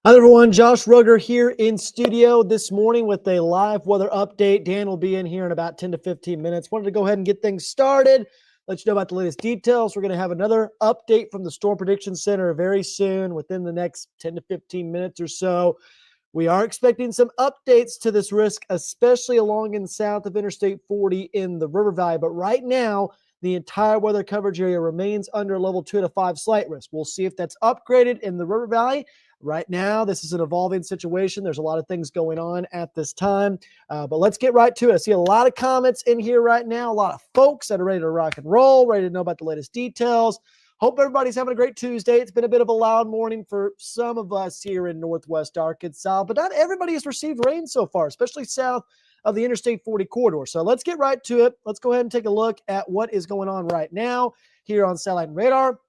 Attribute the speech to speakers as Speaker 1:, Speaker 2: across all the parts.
Speaker 1: Hi everyone, Josh Rugger here in studio this morning with a live weather update. Dan will be in here in about 10 to 15 minutes. Wanted to go ahead and get things started, let you know about the latest details. We're going to have another update from the Storm Prediction Center very soon, within the next 10 to 15 minutes or so. We are expecting some updates to this risk, especially along in south of Interstate 40 in the River Valley. But right now, the entire weather coverage area remains under level 2 to 5 slight risk. We'll see if that's upgraded in the River Valley. Right now, this is an evolving situation. There's a lot of things going on at this time, but let's get right to it. I see a lot of comments in here right now, a lot of folks that are ready to rock and roll, ready to know about the latest details. Hope everybody's having a great Tuesday. It's been a bit of a loud morning for some of us here in Northwest Arkansas, but not everybody has received rain so far, especially south of the Interstate 40 corridor. So let's get right to it. Let's go ahead and take a look at what is going on right now here on satellite and radar.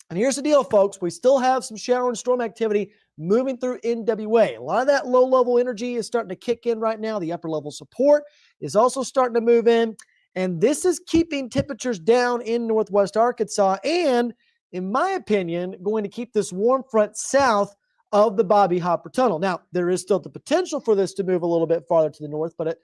Speaker 1: And here's the deal, folks. We still have some shower and storm activity moving through NWA. A lot of that low-level energy is starting to kick in right now. The upper-level support is also starting to move in. And this is keeping temperatures down in Northwest Arkansas and, in my opinion, going to keep this warm front south of the Bobby Hopper Tunnel. Now, there is still the potential for this to move a little bit farther to the north, but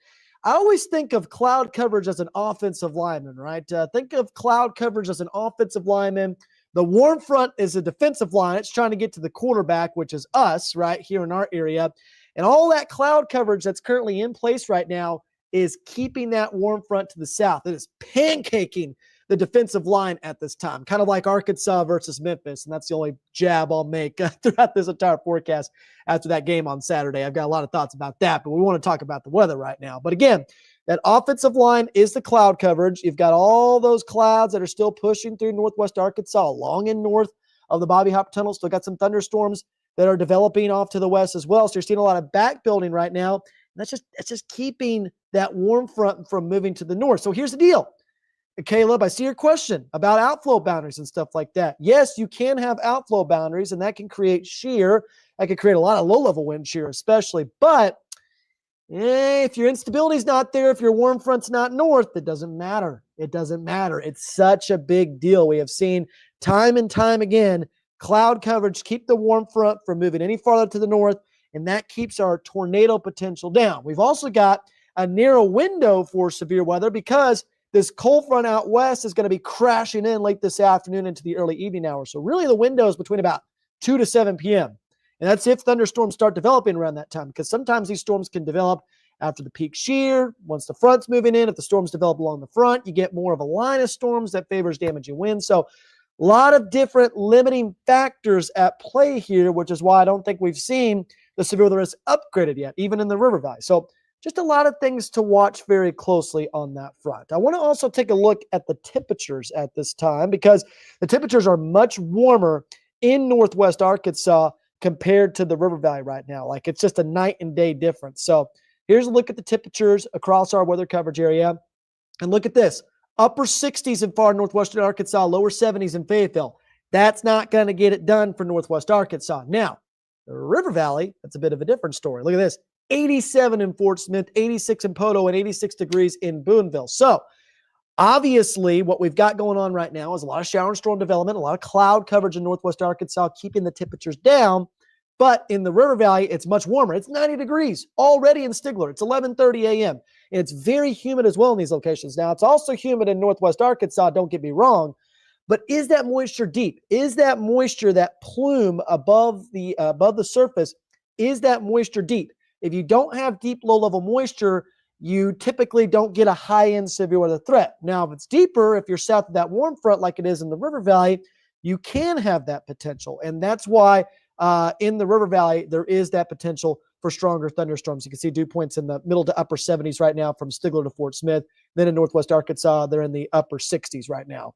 Speaker 1: I always think of cloud coverage as an offensive lineman, right? Think of cloud coverage as an offensive lineman. The warm front is a defensive line. It's trying to get to the quarterback, which is us right here in our area. And all that cloud coverage that's currently in place right now is keeping that warm front to the south. It is pancaking the defensive line at this time, kind of like Arkansas versus Memphis. And that's the only jab I'll make throughout this entire forecast after that game on Saturday. I've got a lot of thoughts about that, but we want to talk about the weather right now. But again, that offensive line is the cloud coverage. You've got all those clouds that are still pushing through Northwest Arkansas, long and north of the Bobby Hopper Tunnel. Still got some thunderstorms that are developing off to the west as well. So you're seeing a lot of back building right now. And that's just keeping that warm front from moving to the north. So here's the deal. Caleb, I see your question about outflow boundaries and stuff like that. Yes, you can have outflow boundaries, and that can create shear. That can create a lot of low-level wind shear especially. But if your instability is not there, if your warm front's not north, it doesn't matter. It doesn't matter. It's such a big deal. We have seen time and time again, cloud coverage keep the warm front from moving any farther to the north, and that keeps our tornado potential down. We've also got a narrow window for severe weather because this cold front out west is going to be crashing in late this afternoon into the early evening hours. So really the window is between about 2 to 7 p.m. And that's if thunderstorms start developing around that time, because sometimes these storms can develop after the peak shear. Once the front's moving in, if the storms develop along the front, you get more of a line of storms that favors damaging winds. So a lot of different limiting factors at play here, which is why I don't think we've seen the severe weather risk upgraded yet, even in the River Valley. So just a lot of things to watch very closely on that front. I want to also take a look at the temperatures at this time, because the temperatures are much warmer in Northwest Arkansas compared to the River Valley right now. Like, it's just a night and day difference. So here's a look at the temperatures across our weather coverage area. And look at this. Upper 60s in far northwestern Arkansas, lower 70s in Fayetteville. That's not going to get it done for Northwest Arkansas. Now, the River Valley, that's a bit of a different story. Look at this. 87 in Fort Smith, 86 in Poto, and 86 degrees in Boonville. So obviously, what we've got going on right now is a lot of shower and storm development, a lot of cloud coverage in Northwest Arkansas, keeping the temperatures down. But in the River Valley, it's much warmer. It's 90 degrees already in Stigler. It's 11:30 a.m. And it's very humid as well in these locations. Now, it's also humid in Northwest Arkansas, don't get me wrong. But is that moisture deep? Is that moisture, that plume above the surface, is that moisture deep? If you don't have deep low-level moisture, you typically don't get a high-end severe weather threat. Now, if it's deeper, if you're south of that warm front like it is in the River Valley, you can have that potential. And that's why in the River Valley, there is that potential for stronger thunderstorms. You can see dew points in the middle to upper 70s right now from Stigler to Fort Smith. Then in Northwest Arkansas, they're in the upper 60s right now.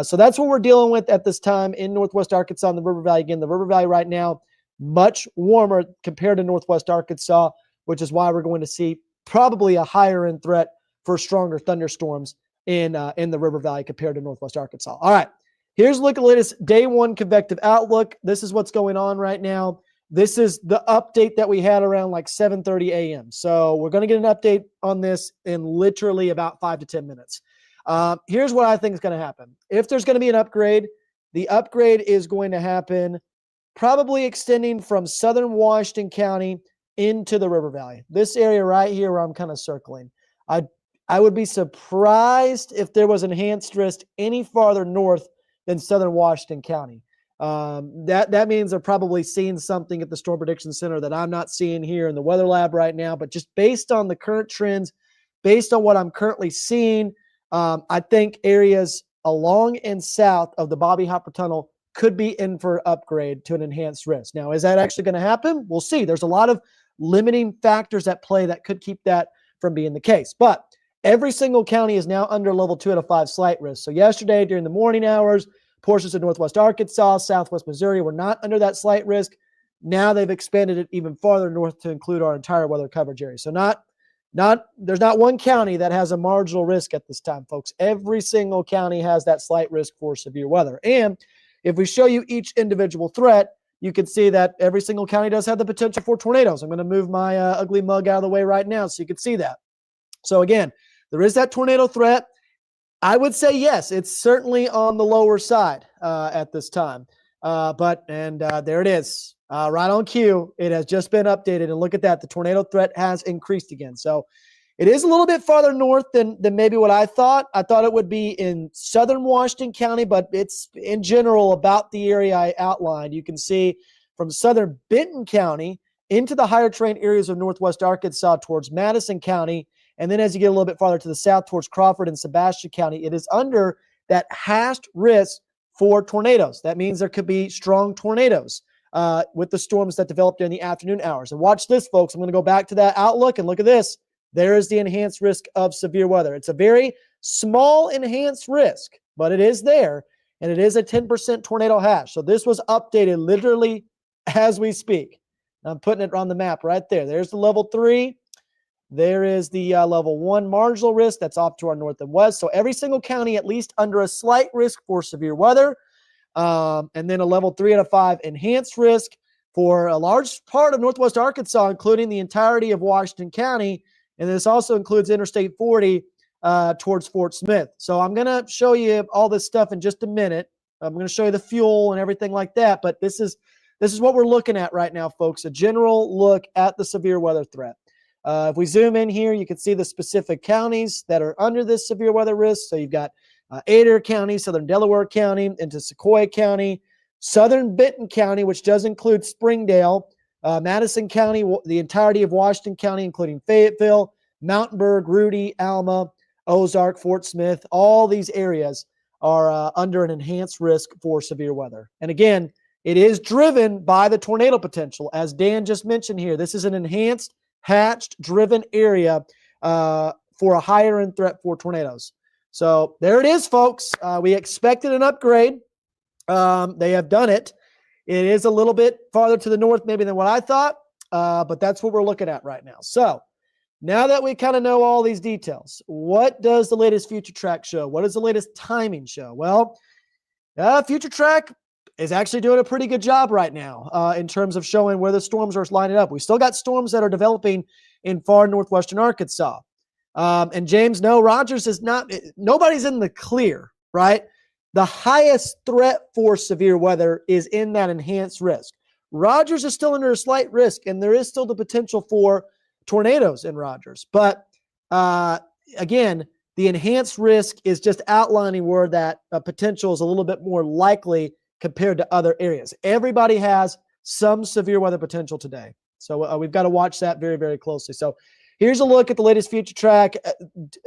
Speaker 1: So that's what we're dealing with at this time in Northwest Arkansas and the River Valley. Again, the River Valley right now, much warmer compared to Northwest Arkansas, which is why we're going to see probably a higher end threat for stronger thunderstorms in the River Valley compared to Northwest Arkansas. All right, here's a look at the latest day one convective outlook. This is what's going on right now. This is the update that we had around like 7:30 a.m. So we're going to get an update on this in literally about 5 to 10 minutes. Here's what I think is going to happen. If there's going to be an upgrade, the upgrade is going to happen probably extending from southern Washington County into the River Valley. This area right here where I'm kind of circling. I would be surprised if there was enhanced risk any farther north than southern Washington County. That means they're probably seeing something at the Storm Prediction Center that I'm not seeing here in the weather lab right now. But just based on the current trends, based on what I'm currently seeing, I think areas along and south of the Bobby Hopper Tunnel could be in for upgrade to an enhanced risk. Now, is that actually going to happen? We'll see. There's a lot of limiting factors at play that could keep that from being the case. But every single county is now under level 2 out of 5 slight risk. So yesterday during the morning hours, portions of northwest Arkansas, southwest Missouri were not under that slight risk. Now they've expanded it even farther north to include our entire weather coverage area. So there's not one county that has a marginal risk at this time, folks. Every single county has that slight risk for severe weather. And if we show you each individual threat, you can see that every single county does have the potential for tornadoes. I'm going to move my ugly mug out of the way right now so you can see that. So again, there is that tornado threat. I would say yes, it's certainly on the lower side at this time. There it is, right on cue. It has just been updated, and look at that. The tornado threat has increased again. So it is a little bit farther north than maybe what I thought. I thought it would be in southern Washington County, but it's in general about the area I outlined. You can see from southern Benton County into the higher terrain areas of northwest Arkansas towards Madison County. And then as you get a little bit farther to the south towards Crawford and Sebastian County, it is under that hashed risk for tornadoes. That means there could be strong tornadoes with the storms that develop during the afternoon hours. And watch this, folks. I'm going to go back to that outlook and look at this. There is the enhanced risk of severe weather. It's a very small enhanced risk, but it is there, and it is a 10% tornado hash. So this was updated literally as we speak. I'm putting it on the map right there. There's the level 3. There is the level 1 marginal risk that's off to our north and west. So every single county at least under a slight risk for severe weather. And then a level 3 out of 5 enhanced risk for a large part of northwest Arkansas, including the entirety of Washington County. And this also includes Interstate 40 towards Fort Smith. So I'm going to show you all this stuff in just a minute. I'm going to show you the fuel and everything like that. But this is what we're looking at right now, folks, a general look at the severe weather threat. If we zoom in here, you can see the specific counties that are under this severe weather risk. So you've got Adair County, southern Delaware County, into Sequoia County, southern Benton County, which does include Springdale, Madison County, the entirety of Washington County, including Fayetteville, Mountainburg, Rudy, Alma, Ozark, Fort Smith. All these areas are under an enhanced risk for severe weather. And again, it is driven by the tornado potential. As Dan just mentioned here, this is an enhanced hatched driven area for a higher end threat for tornadoes. So there it is, folks. We expected an upgrade. They have done it. It is a little bit farther to the north maybe than what I thought, but that's what we're looking at right now. So now that we kind of know all these details, what does the latest future track show? What does the latest timing show? Well, future track is actually doing a pretty good job right now in terms of showing where the storms are lining up. We still got storms that are developing in far northwestern Arkansas. And James, no, Rogers is not, nobody's in the clear, right? The highest threat for severe weather is in that enhanced risk. Rogers is still under a slight risk, and there is still the potential for tornadoes in Rogers. But again, the enhanced risk is just outlining where that potential is a little bit more likely compared to other areas. Everybody has some severe weather potential today. So we've got to watch that very, very closely. So here's a look at the latest future track.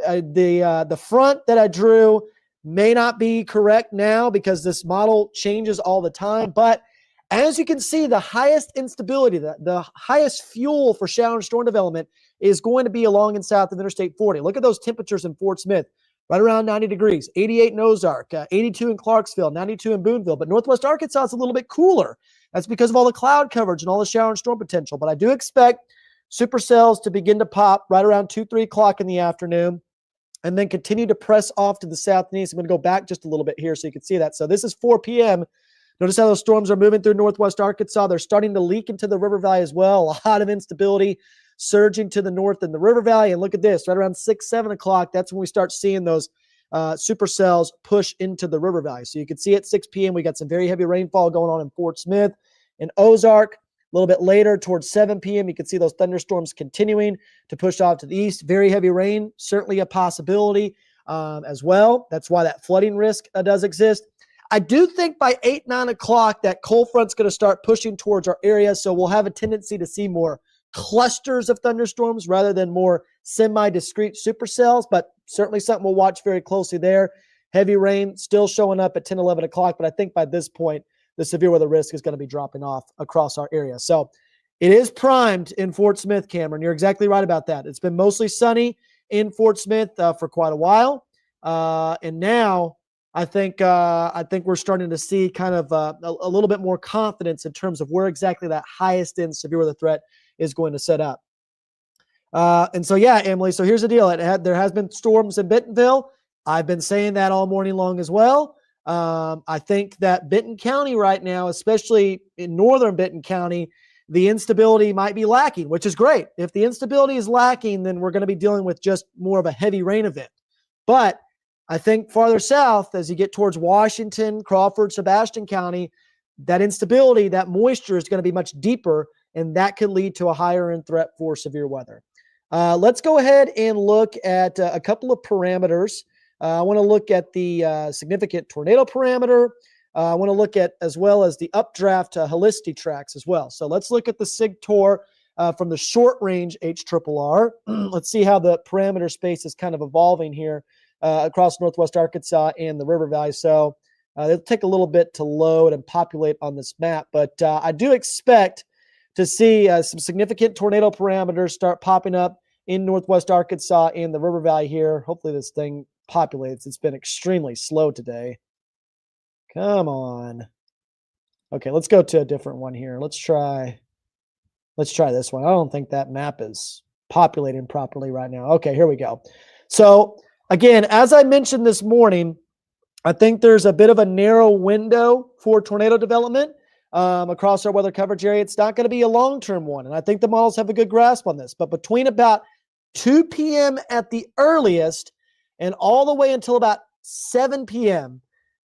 Speaker 1: The front that I drew may not be correct now because this model changes all the time. But as you can see, the highest instability, the highest fuel for shower and storm development is going to be along and south of Interstate 40. Look at those temperatures in Fort Smith. Right around 90 degrees, 88 in Ozark, 82 in Clarksville, 92 in Boonville. But northwest Arkansas is a little bit cooler. That's because of all the cloud coverage and all the shower and storm potential. But I do expect supercells to begin to pop right around 2, 3 o'clock in the afternoon and then continue to press off to the south and east. I'm going to go back just a little bit here so you can see that. So this is 4 p.m. Notice how those storms are moving through northwest Arkansas. They're starting to leak into the River Valley as well. A lot of instability surging to the north in the River Valley. And look at this, right around 6, 7 o'clock, that's when we start seeing those supercells push into the River Valley. So you can see at 6 p.m. we got some very heavy rainfall going on in Fort Smith. in Ozark. A little bit later, towards 7 p.m., you can see those thunderstorms continuing to push off to the east. Very heavy rain, certainly a possibility as well. That's why that flooding risk does exist. I do think by 8, 9 o'clock, that cold front's going to start pushing towards our area, so we'll have a tendency to see more clusters of thunderstorms rather than more semi-discrete supercells, but certainly something we'll watch very closely there. Heavy rain still showing up at 10, 11 o'clock, but I think by this point, the severe weather risk is going to be dropping off across our area. So it is primed in Fort Smith, Cameron. You're exactly right about that. It's been mostly sunny in Fort Smith for quite a while. And now I think we're starting to see kind of a little bit more confidence in terms of where exactly that highest end severe weather threat is going to set up. And so, yeah, Emily, so here's the deal. There has been storms in Bentonville. I've been saying that all morning long as well. I think that Benton County right now, especially in northern Benton County, the instability might be lacking, which is great. If the instability is lacking, then we're going to be dealing with just more of a heavy rain event. But I think farther south, as you get towards Washington, Crawford, Sebastian County, that instability, that moisture is going to be much deeper, and that could lead to a higher end threat for severe weather. Let's go ahead and look at a couple of parameters. I want to look at the significant tornado parameter. I want to look at as well as the updraft helicity tracks as well. So let's look at the SIGTOR from the short range HRRR. Let's see how the parameter space is kind of evolving here across Northwest Arkansas and the River Valley. So it'll take a little bit to load and populate on this map, but I do expect to see some significant tornado parameters start popping up in Northwest Arkansas and the River Valley here. Hopefully this thing populates. It's been extremely slow today. Come on. Okay, let's go to a different one here. Let's try this one. I don't think that map is populating properly right now. Okay, here we go. So again, as I mentioned this morning, I think there's a bit of a narrow window for tornado development across our weather coverage area. It's not going to be a long-term one, and I think the models have a good grasp on this. But between about 2 p.m. at the earliest and all the way until about 7 p.m.,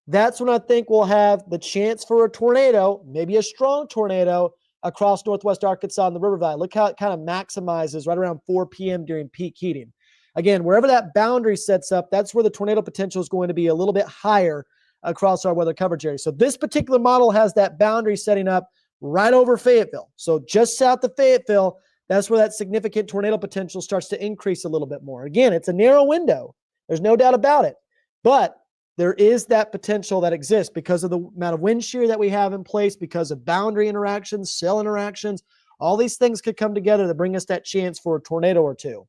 Speaker 1: that's when I think we'll have the chance for a tornado, maybe a strong tornado, across Northwest Arkansas and the River Valley. Look how it kind of maximizes right around 4 p.m. during peak heating. Again, wherever that boundary sets up, that's where the tornado potential is going to be a little bit higher across our weather coverage area. So this particular model has that boundary setting up right over Fayetteville. So just south of Fayetteville, that's where that significant tornado potential starts to increase a little bit more. Again, it's a narrow window. There's no doubt about it. But there is that potential that exists because of the amount of wind shear that we have in place, because of boundary interactions, cell interactions. All these things could come together to bring us that chance for a tornado or two.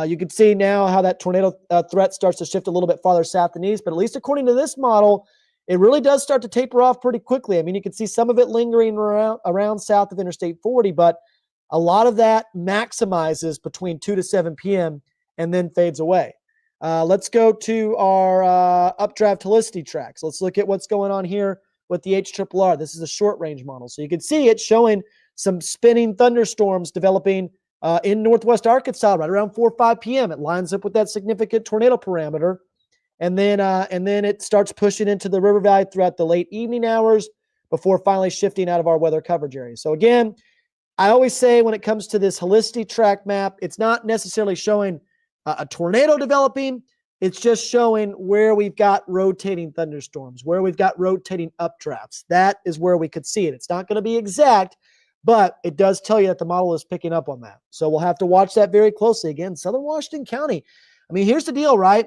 Speaker 1: You can see now how that tornado threat starts to shift a little bit farther south and east, but at least according to this model, it really does start to taper off pretty quickly. I mean, you can see some of it lingering around south of Interstate 40, but a lot of that maximizes between 2 to 7 p.m. and then fades away. Let's go to our updraft helicity tracks. Let's look at what's going on here with the HRRR. This is a short range model. So you can see it showing some spinning thunderstorms developing in Northwest Arkansas right around 4 or 5 p.m. It lines up with that significant tornado parameter. And then it starts pushing into the River Valley throughout the late evening hours before finally shifting out of our weather coverage area. So again, I always say when it comes to this helicity track map, it's not necessarily showing a tornado developing. It's just showing where we've got rotating thunderstorms, where we've got rotating updrafts. That is where we could see it. It's not going to be exact, but it does tell you that the model is picking up on that. So we'll have to watch that very closely. Again, Southern Washington County. I mean, here's the deal, right?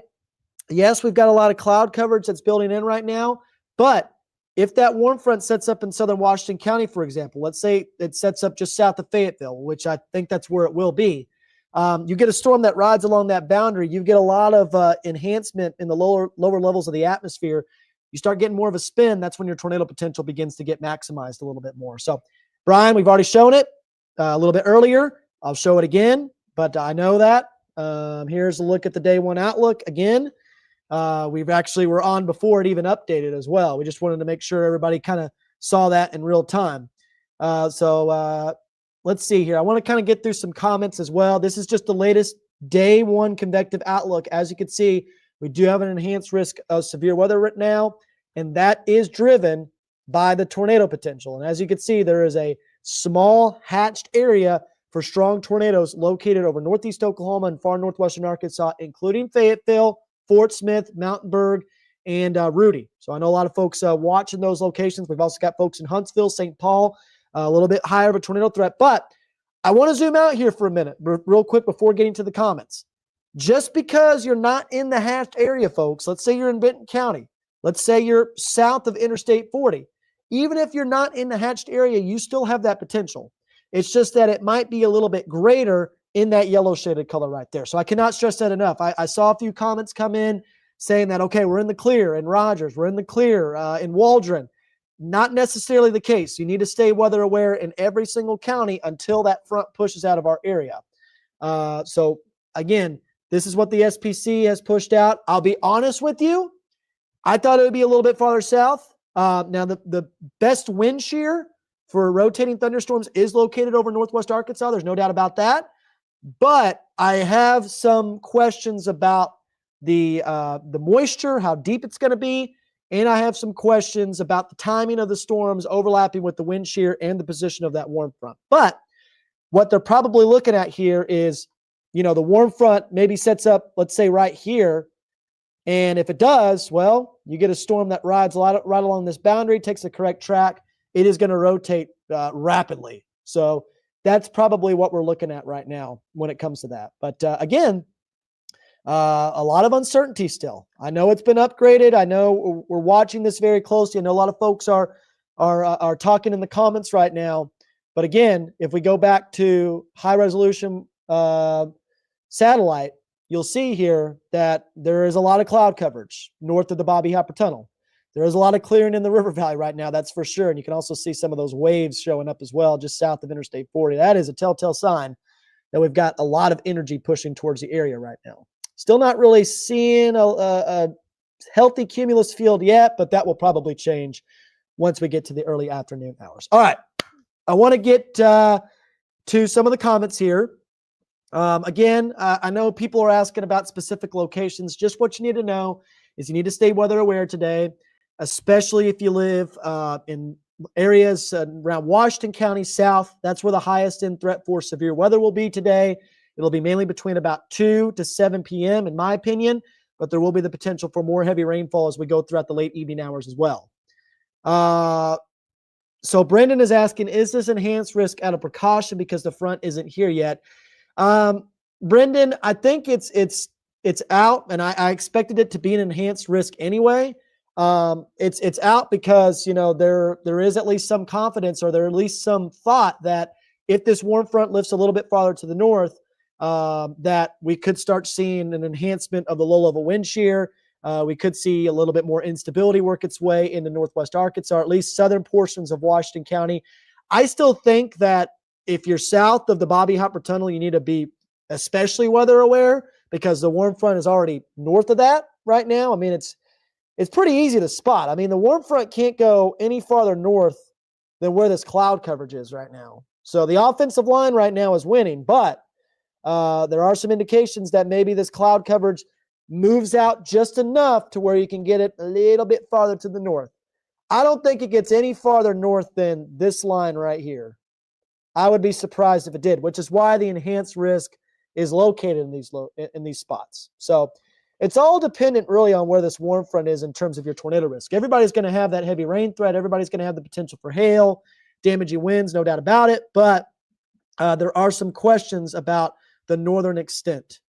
Speaker 1: Yes, we've got a lot of cloud coverage that's building in right now, but if that warm front sets up in Southern Washington County, for example, let's say it sets up just south of Fayetteville, which I think that's where it will be. You get a storm that rides along that boundary. You get a lot of enhancement in the lower levels of the atmosphere. You start getting more of a spin. That's when your tornado potential begins to get maximized a little bit more. So, Brian, we've already shown it a little bit earlier. I'll show it again, but I know that. Here's a look at the day one outlook again. We're on before it even updated as well. We just wanted to make sure everybody kind of saw that in real time. Let's see here. I want to kind of get through some comments as well. This is just the latest day one convective outlook. As you can see, we do have an enhanced risk of severe weather right now, and that is driven by the tornado potential. And as you can see, there is a small hatched area for strong tornadoes located over northeast Oklahoma and far northwestern Arkansas, including Fayetteville, Fort Smith, Mountainburg, and Rudy. So I know a lot of folks watching those locations. We've also got folks in Huntsville, St. Paul, a little bit higher of a tornado threat. But I want to zoom out here for a minute, real quick, before getting to the comments. Just because you're not in the hatched area, folks, let's say you're in Benton County, let's say you're south of Interstate 40, even if you're not in the hatched area, you still have that potential. It's just that it might be a little bit greater in that yellow shaded color right there. So I cannot stress that enough. I saw a few comments come in saying that, okay, we're in the clear in Rogers, we're in the clear in Waldron. Not necessarily the case. You need to stay weather aware in every single county until that front pushes out of our area. So again, this is what the SPC has pushed out. I'll be honest with you. I thought it would be a little bit farther south. Now, the best wind shear for rotating thunderstorms is located over northwest Arkansas. There's no doubt about that. But I have some questions about the moisture, how deep it's going to be, and I have some questions about the timing of the storms overlapping with the wind shear and the position of that warm front. But what they're probably looking at here is, the warm front maybe sets up, let's say, right here. And if it does, well, you get a storm that rides right along this boundary, takes the correct track. It is going to rotate rapidly. So that's probably what we're looking at right now when it comes to that. But again, a lot of uncertainty still. I know it's been upgraded. I know we're watching this very closely. I know a lot of folks are talking in the comments right now. But again, if we go back to high resolution satellite, you'll see here that there is a lot of cloud coverage north of the Bobby Hopper Tunnel. There is a lot of clearing in the river valley right now, that's for sure. And you can also see some of those waves showing up as well, just south of Interstate 40. That is a telltale sign that we've got a lot of energy pushing towards the area right now. Still not really seeing a healthy cumulus field yet, but that will probably change once we get to the early afternoon hours. All right, I want to get to some of the comments here. Again, I know people are asking about specific locations. Just what you need to know is you need to stay weather aware today, especially if you live in areas around Washington County south. That's where the highest in threat for severe weather will be today. It'll be mainly between about 2 to 7 p.m. in my opinion, but there will be the potential for more heavy rainfall as we go throughout the late evening hours as well. So Brendan is asking, is this enhanced risk out of precaution because the front isn't here yet? Brendan, I think it's out, and I expected it to be an enhanced risk anyway. It's out because, there is at least some confidence, or there at least some thought that if this warm front lifts a little bit farther to the north, that we could start seeing an enhancement of the low-level wind shear. We could see a little bit more instability work its way into northwest Arkansas, or at least southern portions of Washington County. I still think that if you're south of the Bobby Hopper Tunnel, you need to be especially weather aware because the warm front is already north of that right now. I mean, it's pretty easy to spot. I mean, the warm front can't go any farther north than where this cloud coverage is right now. So the offensive line right now is winning, but there are some indications that maybe this cloud coverage moves out just enough to where you can get it a little bit farther to the north. I don't think it gets any farther north than this line right here. I would be surprised if it did, which is why the enhanced risk is located in these spots. So it's all dependent really on where this warm front is in terms of your tornado risk. Everybody's going to have that heavy rain threat. Everybody's going to have the potential for hail, damaging winds, no doubt about it. But there are some questions about the northern extent.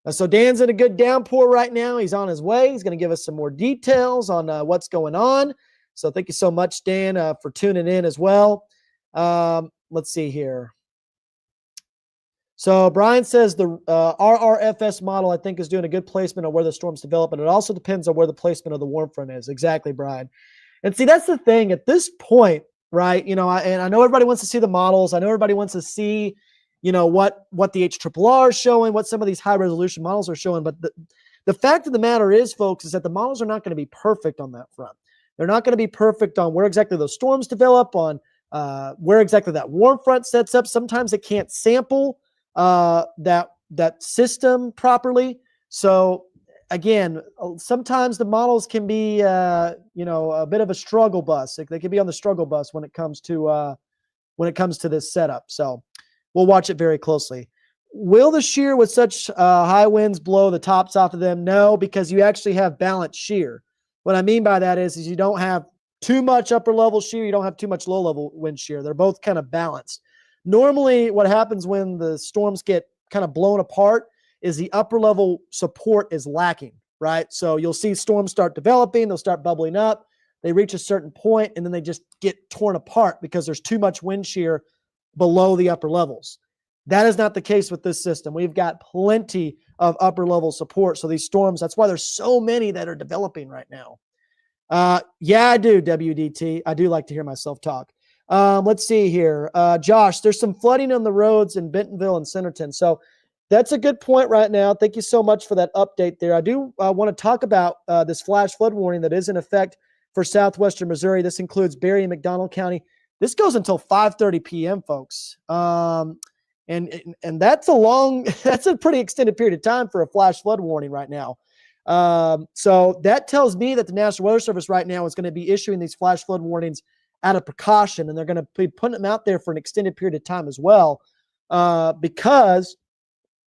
Speaker 1: So Dan's in a good downpour right now. He's on his way. He's going to give us some more details on what's going on. So thank you so much, Dan, for tuning in as well. Let's see here. So Brian says the RRFS model, I think, is doing a good placement on where the storms develop, but it also depends on where the placement of the warm front is. Exactly, Brian. And see, that's the thing at this point, right? And I know everybody wants to see the models. I know everybody wants to see, what the HRRR is showing, what some of these high resolution models are showing. But the fact of the matter is, folks, is that the models are not going to be perfect on that front. They're not going to be perfect on where exactly those storms develop, on where exactly that warm front sets up. Sometimes it can't sample that system properly. So again, sometimes the models can be, a bit of a struggle bus. They can be on the struggle bus when it comes to this setup. So we'll watch it very closely. Will the shear with such high winds blow the tops off of them? No, because you actually have balanced shear. What I mean by that is you don't have too much upper level shear. You don't have too much low level wind shear. They're both kind of balanced. Normally what happens when the storms get kind of blown apart is the upper level support is lacking, right? So you'll see storms start developing. They'll start bubbling up. They reach a certain point and then they just get torn apart because there's too much wind shear below the upper levels. That is not the case with this system. We've got plenty of upper level support. So these storms, that's why there's so many that are developing right now. Yeah, I do, WDT. I do like to hear myself talk. Let's see here. Josh, there's some flooding on the roads in Bentonville and Centerton. So that's a good point right now. Thank you so much for that update there. I do want to talk about this flash flood warning that is in effect for southwestern Missouri. This includes Berry and McDonald County. This goes until 5:30 p.m., folks. And that's that's a pretty extended period of time for a flash flood warning right now. So that tells me that the National Weather Service right now is going to be issuing these flash flood warnings out of precaution, and they're going to be putting them out there for an extended period of time as well, because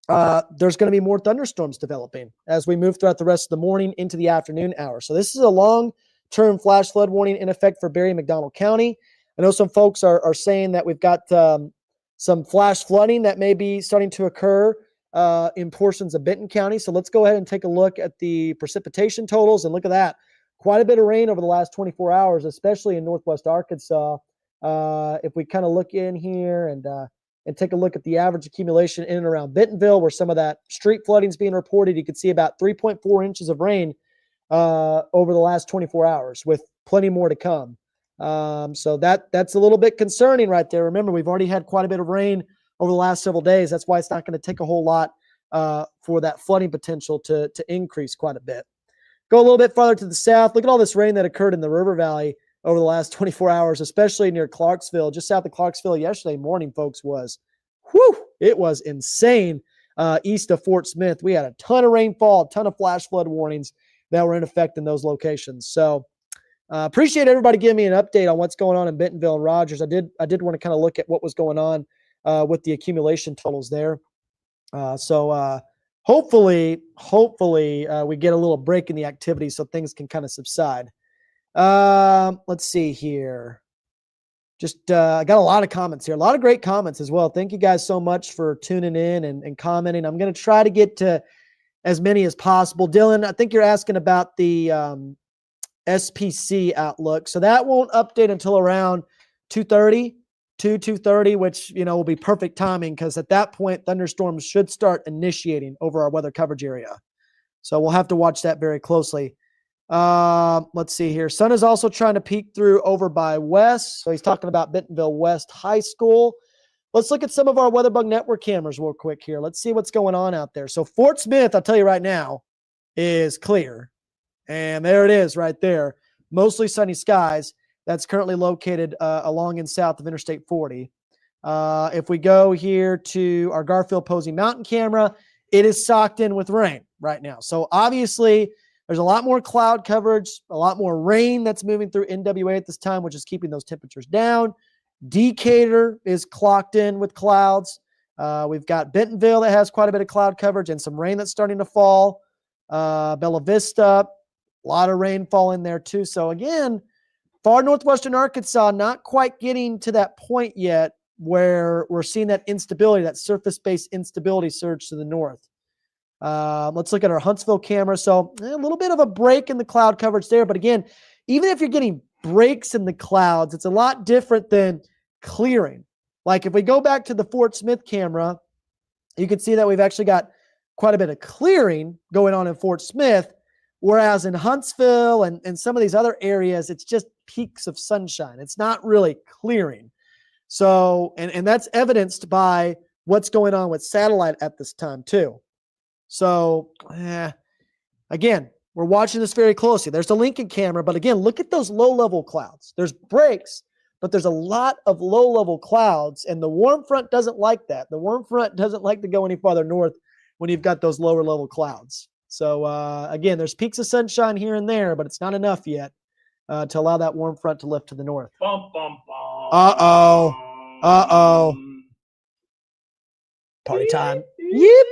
Speaker 1: there's going to be more thunderstorms developing as we move throughout the rest of the morning into the afternoon hours. So this is a long-term flash flood warning in effect for Berry and McDonald County. I know some folks are saying that we've got some flash flooding that may be starting to occur in portions of Benton County. So let's go ahead and take a look at the precipitation totals, and look at that. Quite a bit of rain over the last 24 hours, especially in northwest Arkansas. If we kind of look in here and take a look at the average accumulation in and around Bentonville, where some of that street flooding is being reported, you can see about 3.4 inches of rain over the last 24 hours, with plenty more to come. So that's a little bit concerning right there. Remember, we've already had quite a bit of rain over the last several days. That's why it's not going to take a whole lot for that flooding potential to increase quite a bit. Go a little bit farther to the south. Look at all this rain that occurred in the River Valley over the last 24 hours, especially near Clarksville. Just south of Clarksville yesterday morning, folks, it was insane. East of Fort Smith, we had a ton of rainfall, a ton of flash flood warnings that were in effect in those locations. So appreciate everybody giving me an update on what's going on in Bentonville and Rogers. I did want to kind of look at what was going on with the accumulation totals there. So hopefully we get a little break in the activity so things can kind of subside. Let's see here. Just I got a lot of comments here, a lot of great comments as well. Thank you guys so much for tuning in and commenting. I'm going to try to get to as many as possible. Dylan, I think you're asking about the SPC outlook. So that won't update until around 2:30, which, will be perfect timing, because at that point, thunderstorms should start initiating over our weather coverage area. So we'll have to watch that very closely. Let's see here. Sun is also trying to peek through over by West. So he's talking about Bentonville West High School. Let's look at some of our WeatherBug Network cameras real quick here. Let's see what's going on out there. So Fort Smith, I'll tell you right now, is clear. And there it is right there. Mostly sunny skies. That's currently located along and south of Interstate 40. If we go here to our Garfield Posey Mountain camera, it is socked in with rain right now. So obviously there's a lot more cloud coverage, a lot more rain that's moving through NWA at this time, which is keeping those temperatures down. Decatur is clocked in with clouds. We've got Bentonville that has quite a bit of cloud coverage and some rain that's starting to fall. Bella Vista, a lot of rainfall in there too. So again, far northwestern Arkansas, not quite getting to that point yet where we're seeing that instability, that surface-based instability surge to the north. Let's look at our Huntsville camera. So a little bit of a break in the cloud coverage there. But again, even if you're getting breaks in the clouds, it's a lot different than clearing. Like if we go back to the Fort Smith camera, you can see that we've actually got quite a bit of clearing going on in Fort Smith, whereas in Huntsville and some of these other areas, it's just peaks of sunshine. It's not really clearing. So, and that's evidenced by what's going on with satellite at this time too. So, again, we're watching this very closely. There's the Lincoln camera, but again, look at those low-level clouds. There's breaks, but there's a lot of low-level clouds, and the warm front doesn't like that. The warm front doesn't like to go any farther north when you've got those lower-level clouds. So again, there's peaks of sunshine here and there, but it's not enough yet to allow that warm front to lift to the north.
Speaker 2: Bum, bum, bum.
Speaker 1: Uh-oh. Uh-oh. Party time. Yep.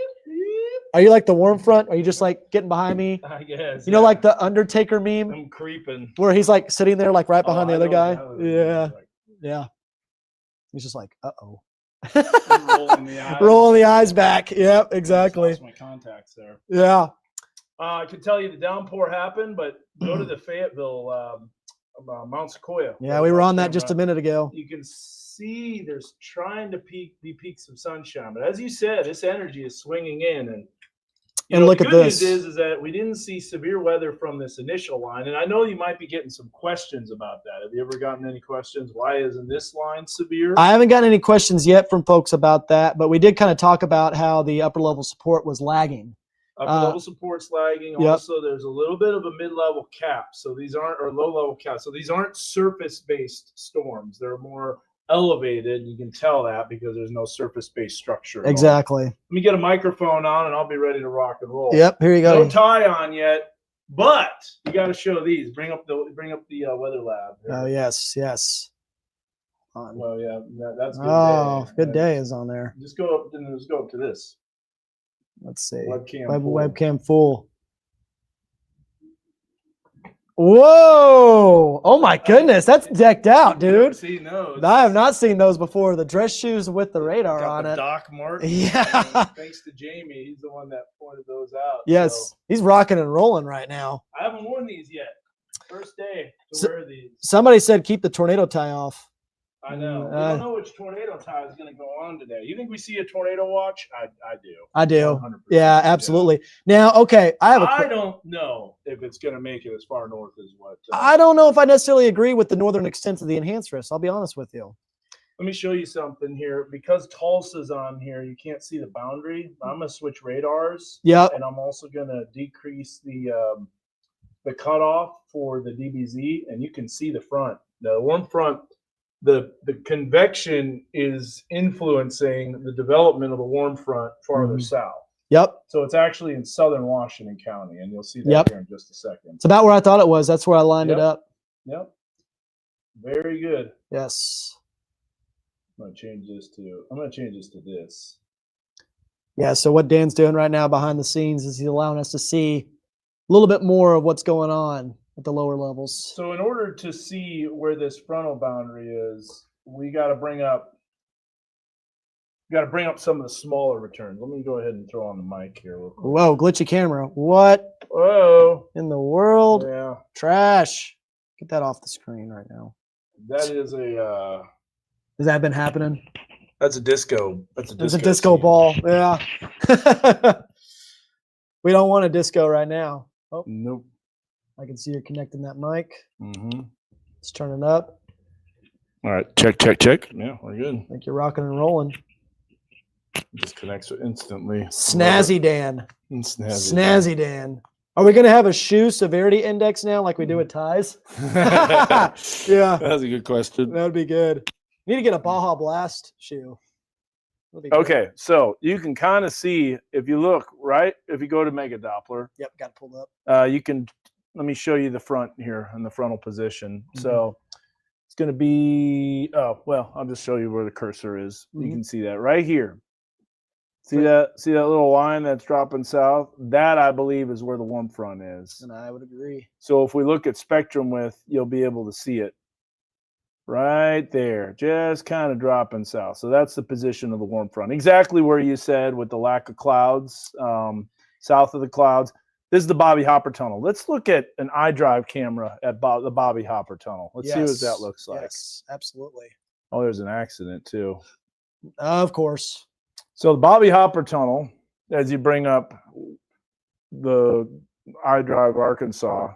Speaker 1: Are you like the warm front? Are you just like getting behind me?
Speaker 2: I guess.
Speaker 1: You know, like the Undertaker meme
Speaker 2: I'm creeping.
Speaker 1: where he's like sitting there like right behind the other guy? Yeah.
Speaker 2: Like,
Speaker 1: Yeah. He's just like, uh-oh.
Speaker 2: rolling the eyes.
Speaker 1: Rolling the eyes back. Yep, exactly.
Speaker 2: Lost my contacts there.
Speaker 1: Yeah.
Speaker 2: I can tell you the downpour happened, but go to the Fayetteville, Mount Sequoia.
Speaker 1: Yeah, we were on that just a minute ago.
Speaker 2: You can see there's trying to be peaks of sunshine, but as you said, this energy is swinging in, and
Speaker 1: look at this.
Speaker 2: The good news is that we didn't see severe weather from this initial line, and I know you might be getting some questions about that. Have you ever gotten any questions? Why isn't this line severe?
Speaker 1: I haven't gotten any questions yet from folks about that, but we did kind of talk about how the upper level support was lagging.
Speaker 2: Upper level support's lagging.
Speaker 1: Yep.
Speaker 2: Also, there's a little bit of a mid-level cap, so these aren't, or low-level cap. So these aren't surface-based storms. They're more elevated. You can tell that because there's no surface-based structure.
Speaker 1: Exactly.
Speaker 2: Let me get a microphone on, and I'll be ready to rock and roll.
Speaker 1: Yep. Here you go.
Speaker 2: No tie on yet, but you got to show these. Bring up the weather lab.
Speaker 1: Oh yes, yes.
Speaker 2: Well, yeah, that's good.
Speaker 1: Oh,
Speaker 2: day.
Speaker 1: good day is on there.
Speaker 2: Just go up and let's go up to this.
Speaker 1: Let's see.
Speaker 2: Webcam
Speaker 1: full. Whoa! Oh my goodness, that's decked out, dude.
Speaker 2: Seen those.
Speaker 1: I have not seen those before. The dress shoes with the radar on it.
Speaker 2: Doc Martin.
Speaker 1: Yeah.
Speaker 2: Thanks to Jamie, he's the one that pointed those out.
Speaker 1: Yes,
Speaker 2: so.
Speaker 1: He's rocking and rolling right now.
Speaker 2: I haven't worn these yet. First day to wear these.
Speaker 1: Somebody said keep the tornado tie off.
Speaker 2: I know. We don't know which tornado tie is going to go on today. You think we see a tornado watch? I do.
Speaker 1: I do. 100%. Yeah, absolutely. Yeah. Now, okay, I
Speaker 2: don't know if it's going to make it as far north as what.
Speaker 1: I don't know if I necessarily agree with the northern extent of the enhanced risk. I'll be honest with you.
Speaker 2: Let me show you something here. Because Tulsa's on here, you can't see the boundary. I'm going to switch radars.
Speaker 1: Yeah.
Speaker 2: And I'm also going to decrease the cutoff for the DBZ, and you can see the front. The warm front. The convection is influencing the development of the warm front farther south.
Speaker 1: Yep.
Speaker 2: So it's actually in southern Washington County, and you'll see that here in just a second.
Speaker 1: It's about where I thought it was. That's where I lined it up.
Speaker 2: Yep. Very good.
Speaker 1: Yes.
Speaker 2: I'm going to change this to this.
Speaker 1: Yeah, so what Dan's doing right now behind the scenes is he's allowing us to see a little bit more of what's going on at the lower levels.
Speaker 2: So in order to see where this frontal boundary is, we got to bring up some of the smaller returns. Let me go ahead and throw on the mic here real quick.
Speaker 1: Whoa, glitchy camera. What?
Speaker 2: Whoa.
Speaker 1: In the world?
Speaker 2: Yeah.
Speaker 1: Trash. Get that off the screen right now.
Speaker 2: That is a
Speaker 1: has that been happening?
Speaker 2: That's a disco. That's
Speaker 1: a disco ball. Yeah. We don't want a disco right now. Oh.
Speaker 2: Nope.
Speaker 1: I can see you're connecting that mic.
Speaker 2: Mm-hmm.
Speaker 1: Let's turn it up.
Speaker 2: All right. Check, check, check. Yeah, we're good.
Speaker 1: I think you're rocking and rolling.
Speaker 2: Just connects instantly.
Speaker 1: Snazzy Dan.
Speaker 2: Snazzy
Speaker 1: Dan. Are we going to have a shoe severity index now like we do with ties? Yeah.
Speaker 2: That's a good question.
Speaker 1: That would be good. You need to get a Baja Blast shoe.
Speaker 2: Okay, so you can kind of see if you look, right? If you go to Mega Doppler.
Speaker 1: Yep, got it pulled up.
Speaker 2: You can, let me show you the front here in the frontal position. So it's going to be, I'll just show you where the cursor is. You can see that right here. See that little line that's dropping south? That, I believe, is where the warm front is.
Speaker 1: And I would agree.
Speaker 2: So if we look at spectrum width, you'll be able to see it right there, just kind of dropping south. So that's the position of the warm front. Exactly where you said with the lack of clouds, south of the clouds. This is the Bobby Hopper Tunnel. Let's look at an iDrive camera at the Bobby Hopper Tunnel. Let's see what that looks like.
Speaker 1: Yes, absolutely.
Speaker 2: Oh, there's an accident too.
Speaker 1: Of course.
Speaker 2: So the Bobby Hopper Tunnel, as you bring up the iDrive Arkansas.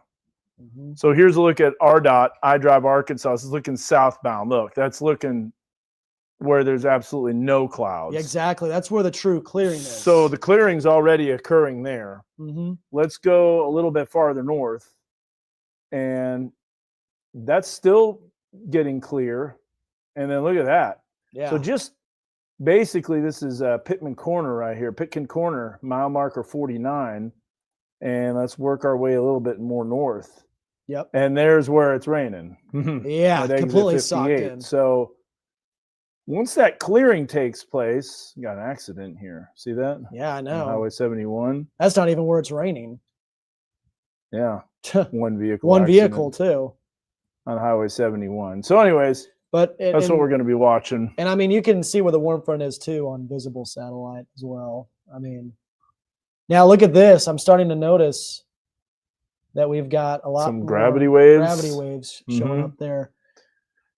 Speaker 2: So here's a look at RDOT, iDrive Arkansas. This is looking southbound. Look, that's looking where there's absolutely no clouds.
Speaker 1: Yeah, exactly. That's where the true clearing is.
Speaker 2: So the clearing's already occurring there. Let's go a little bit farther north. And that's still getting clear. And then look at that.
Speaker 1: Yeah.
Speaker 2: So just basically, this is Pittman Corner right here. Pitkin Corner, mile marker 49. and let's work our way a little bit more north.
Speaker 1: Yep.
Speaker 2: And there's where it's raining.
Speaker 1: Yeah,
Speaker 2: At exit
Speaker 1: completely socked
Speaker 2: 58.
Speaker 1: in.
Speaker 2: So once that clearing takes place, got an accident here. See that?
Speaker 1: Yeah, I
Speaker 2: On
Speaker 1: know.
Speaker 2: Highway 71.
Speaker 1: That's not even where it's raining.
Speaker 2: Yeah. One vehicle.
Speaker 1: One
Speaker 2: accident
Speaker 1: vehicle too.
Speaker 2: on Highway 71. So, anyways,
Speaker 1: But
Speaker 2: that's what we're going to be watching.
Speaker 1: And I mean, you can see where the warm front is too on visible satellite as well. I mean, now look at this. I'm starting to notice that we've got a lot
Speaker 2: Some
Speaker 1: more
Speaker 2: gravity waves.
Speaker 1: Gravity waves showing
Speaker 2: Mhm.
Speaker 1: up there.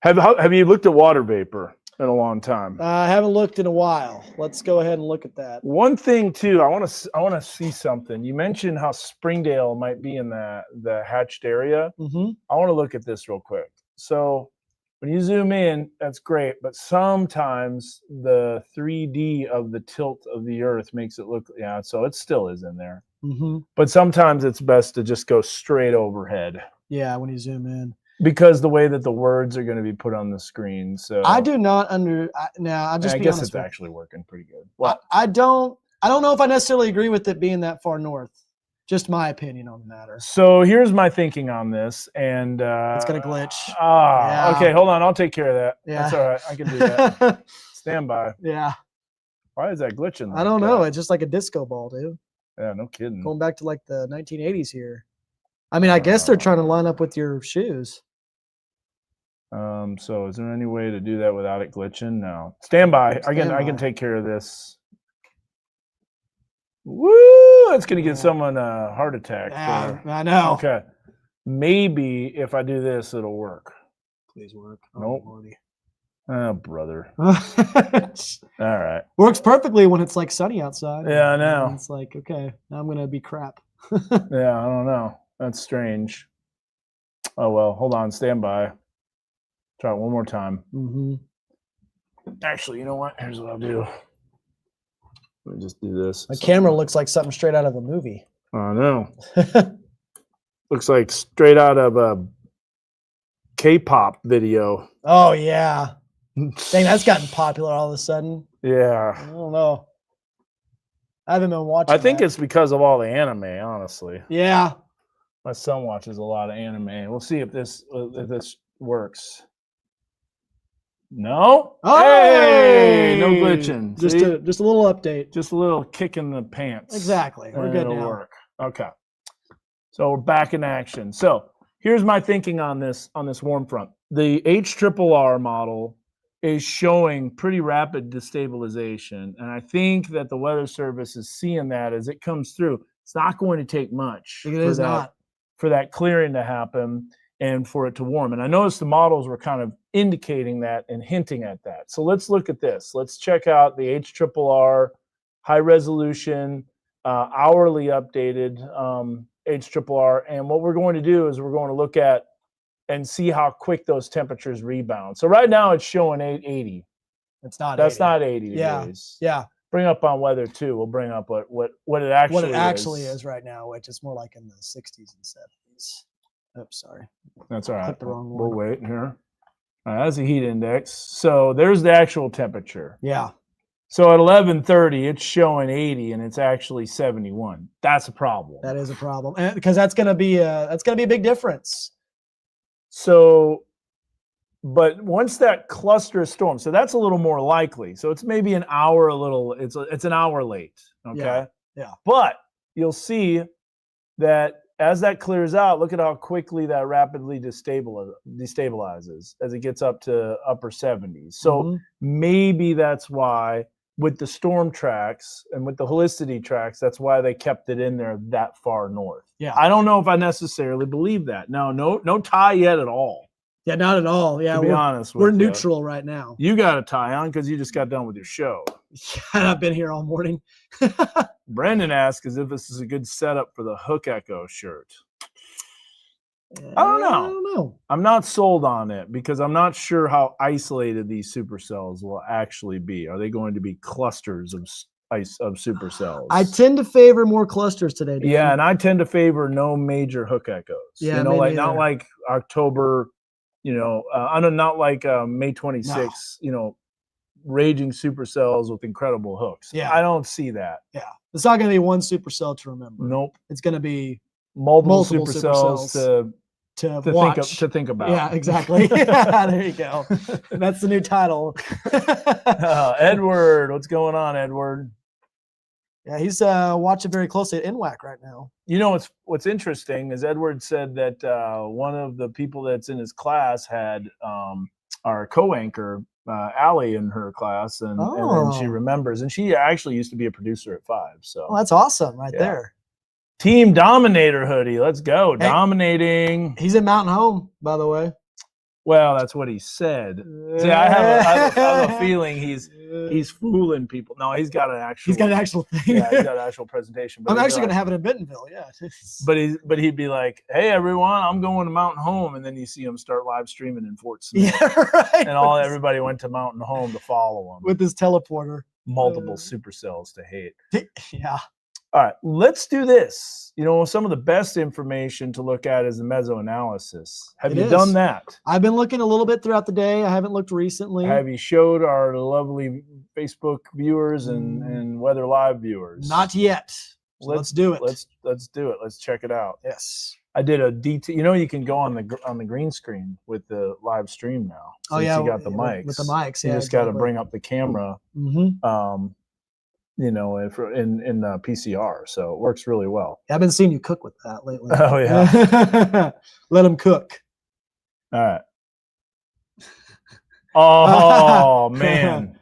Speaker 2: Have you looked at water vapor in a long time?
Speaker 1: I haven't looked in a while. Let's go ahead and look at that.
Speaker 2: One thing too, I want to see something. You mentioned how Springdale might be in the hatched area.
Speaker 1: Mm-hmm.
Speaker 2: I want to look at this real quick. So when you zoom in, that's great, but sometimes the 3D of the tilt of the Earth makes it look, yeah, so it still is in there.
Speaker 1: Mm-hmm.
Speaker 2: But sometimes it's best to just go straight overhead
Speaker 1: Yeah, when you zoom in.
Speaker 2: because the way that the words are going to be put on the screen. So
Speaker 1: I do not I
Speaker 2: guess it's actually working pretty good. Well,
Speaker 1: I don't know if I necessarily agree with it being that far north. Just my opinion on the matter.
Speaker 2: so here's my thinking on this, and
Speaker 1: It's gonna glitch.
Speaker 2: Yeah.
Speaker 1: Yeah.
Speaker 2: Okay, hold on. I'll take care of that.
Speaker 1: Yeah.
Speaker 2: That's all right. I can do that. Stand by.
Speaker 1: Yeah.
Speaker 2: Why is that glitching?
Speaker 1: I don't know. It's just like a disco ball, dude.
Speaker 2: Yeah, no kidding.
Speaker 1: Going back to like the 1980s here. I mean, I guess they're trying to line up with your shoes.
Speaker 2: So is there any way to do that without it glitching? No. Stand by. I
Speaker 1: Stand
Speaker 2: can
Speaker 1: by.
Speaker 2: take care of this. Woo! It's gonna get someone a heart attack.
Speaker 1: Yeah, I know.
Speaker 2: Okay. Maybe if I do this, it'll work.
Speaker 1: Please work.
Speaker 2: Nope.
Speaker 1: Lordy.
Speaker 2: Oh, brother. All right.
Speaker 1: Works perfectly when it's like sunny outside.
Speaker 2: Yeah, I know.
Speaker 1: And it's like, okay, now I'm gonna be crap.
Speaker 2: Yeah, I don't know. That's strange. Oh well, hold on, stand by. Try it one more time.
Speaker 1: Mm-hmm.
Speaker 2: Actually, you know what? Here's what I'll do. Let me just do this.
Speaker 1: My camera looks like something straight out of a movie.
Speaker 2: Oh no. Looks like straight out of a K-pop video.
Speaker 1: Oh yeah. Dang, that's gotten popular all of a sudden.
Speaker 2: Yeah.
Speaker 1: I don't know. I haven't been watching.
Speaker 2: I think
Speaker 1: that.
Speaker 2: it's because of all the anime, honestly.
Speaker 1: Yeah.
Speaker 2: My son watches a lot of anime. We'll see if this works. No? Hey! No glitching.
Speaker 1: Just
Speaker 2: See?
Speaker 1: a little update.
Speaker 2: Just a little kick in the pants.
Speaker 1: Exactly. We're
Speaker 2: and
Speaker 1: good
Speaker 2: it'll
Speaker 1: now.
Speaker 2: work. Okay. So we're back in action. So here's my thinking on this warm front. The HRRR model is showing pretty rapid destabilization. And I think that the Weather Service is seeing that as it comes through. It's not going to take much for that clearing to happen and for it to warm. And I noticed the models were kind of indicating that and hinting at that. So let's look at this. Let's check out the HRRR high resolution, hourly updated HRRR. And what we're going to do is we're going to look at and see how quick those temperatures rebound. So right now it's showing 880.
Speaker 1: It's not.
Speaker 2: That's
Speaker 1: 80.
Speaker 2: not 80 degrees.
Speaker 1: Yeah.
Speaker 2: Bring up on weather too. We'll bring up what it actually
Speaker 1: is right now, which is more like in the 60s and 70s. Oops, sorry.
Speaker 2: That's all right.
Speaker 1: Clicked the wrong
Speaker 2: We'll
Speaker 1: one.
Speaker 2: wait here. All right, that's the heat index. So there's the actual temperature.
Speaker 1: Yeah.
Speaker 2: So at 11:30, it's showing 80, and it's actually 71. That's a problem.
Speaker 1: That is a problem, because that's going to be a big difference.
Speaker 2: So, but once that cluster of storms, so that's a little more likely. So it's maybe an hour it's an hour late. Okay.
Speaker 1: Yeah.
Speaker 2: But you'll see that as that clears out, look at how quickly that rapidly destabilizes as it gets up to upper 70s. So maybe that's why with the storm tracks and with the helicity tracks, that's why they kept it in there that far north.
Speaker 1: Yeah.
Speaker 2: I don't know if I necessarily believe that. No tie yet at all.
Speaker 1: Yeah, not at all. Yeah,
Speaker 2: to be honest with
Speaker 1: we're
Speaker 2: you.
Speaker 1: Neutral right now.
Speaker 2: You got a tie on because you just got done with your show.
Speaker 1: Yeah, I've been here all morning.
Speaker 2: Brendan asked as if this is a good setup for the Hook Echo shirt. I don't know. I'm not sold on it because I'm not sure how isolated these supercells will actually be. Are they going to be clusters of supercells?
Speaker 1: I tend to favor more clusters today. Dan.
Speaker 2: Yeah, and I tend to favor no major Hook Echoes.
Speaker 1: Yeah,
Speaker 2: not like October. Not like May 26th.
Speaker 1: No.
Speaker 2: Raging supercells with incredible hooks.
Speaker 1: Yeah,
Speaker 2: I don't see that.
Speaker 1: Yeah, It's not going to be one supercell to remember.
Speaker 2: Nope.
Speaker 1: It's going to be
Speaker 2: Multiple
Speaker 1: supercells
Speaker 2: to
Speaker 1: watch.
Speaker 2: think about.
Speaker 1: Yeah, exactly. Yeah, there you go. That's the new title.
Speaker 2: Edward, what's going on, Edward?
Speaker 1: Yeah, he's watching very closely at NWAC right now.
Speaker 2: You know what's interesting is Edward said that one of the people that's in his class had our co-anchor Allie in her class, and then she remembers, and she actually used to be a producer at 5. So
Speaker 1: that's awesome, right there.
Speaker 2: Team Dominator hoodie, let's go. Hey, dominating.
Speaker 1: He's in Mountain Home, by the way.
Speaker 2: Well, that's what he said. See, I have a feeling he's fooling people. No, he's got an actual thing. Yeah, he's got an actual presentation.
Speaker 1: But I'm actually going to have it in Bentonville. Yeah.
Speaker 2: But he'd be like, "Hey, everyone, I'm going to Mountain Home," and then you see him start live streaming in Fort Smith.
Speaker 1: Yeah, right.
Speaker 2: And everybody went to Mountain Home to follow him
Speaker 1: with his teleporter.
Speaker 2: Multiple supercells to hate.
Speaker 1: Yeah.
Speaker 2: All right, let's do this. Some of the best information to look at is the mesoanalysis. Have you done that?
Speaker 1: I've been looking a little bit throughout the day. I haven't looked recently.
Speaker 2: Have you showed our lovely Facebook viewers and Weather Live viewers?
Speaker 1: Not yet. So let's do it.
Speaker 2: Let's do it. Let's check it out.
Speaker 1: Yes.
Speaker 2: I did a detail. You can go on the green screen with the live stream now.
Speaker 1: You
Speaker 2: got the mics.
Speaker 1: With the mics,
Speaker 2: you just got to bring up the camera.
Speaker 1: Mm-hmm.
Speaker 2: In PCR, so it works really well.
Speaker 1: I've been seeing you cook with that lately.
Speaker 2: Oh yeah,
Speaker 1: let them cook.
Speaker 2: All right. Oh man,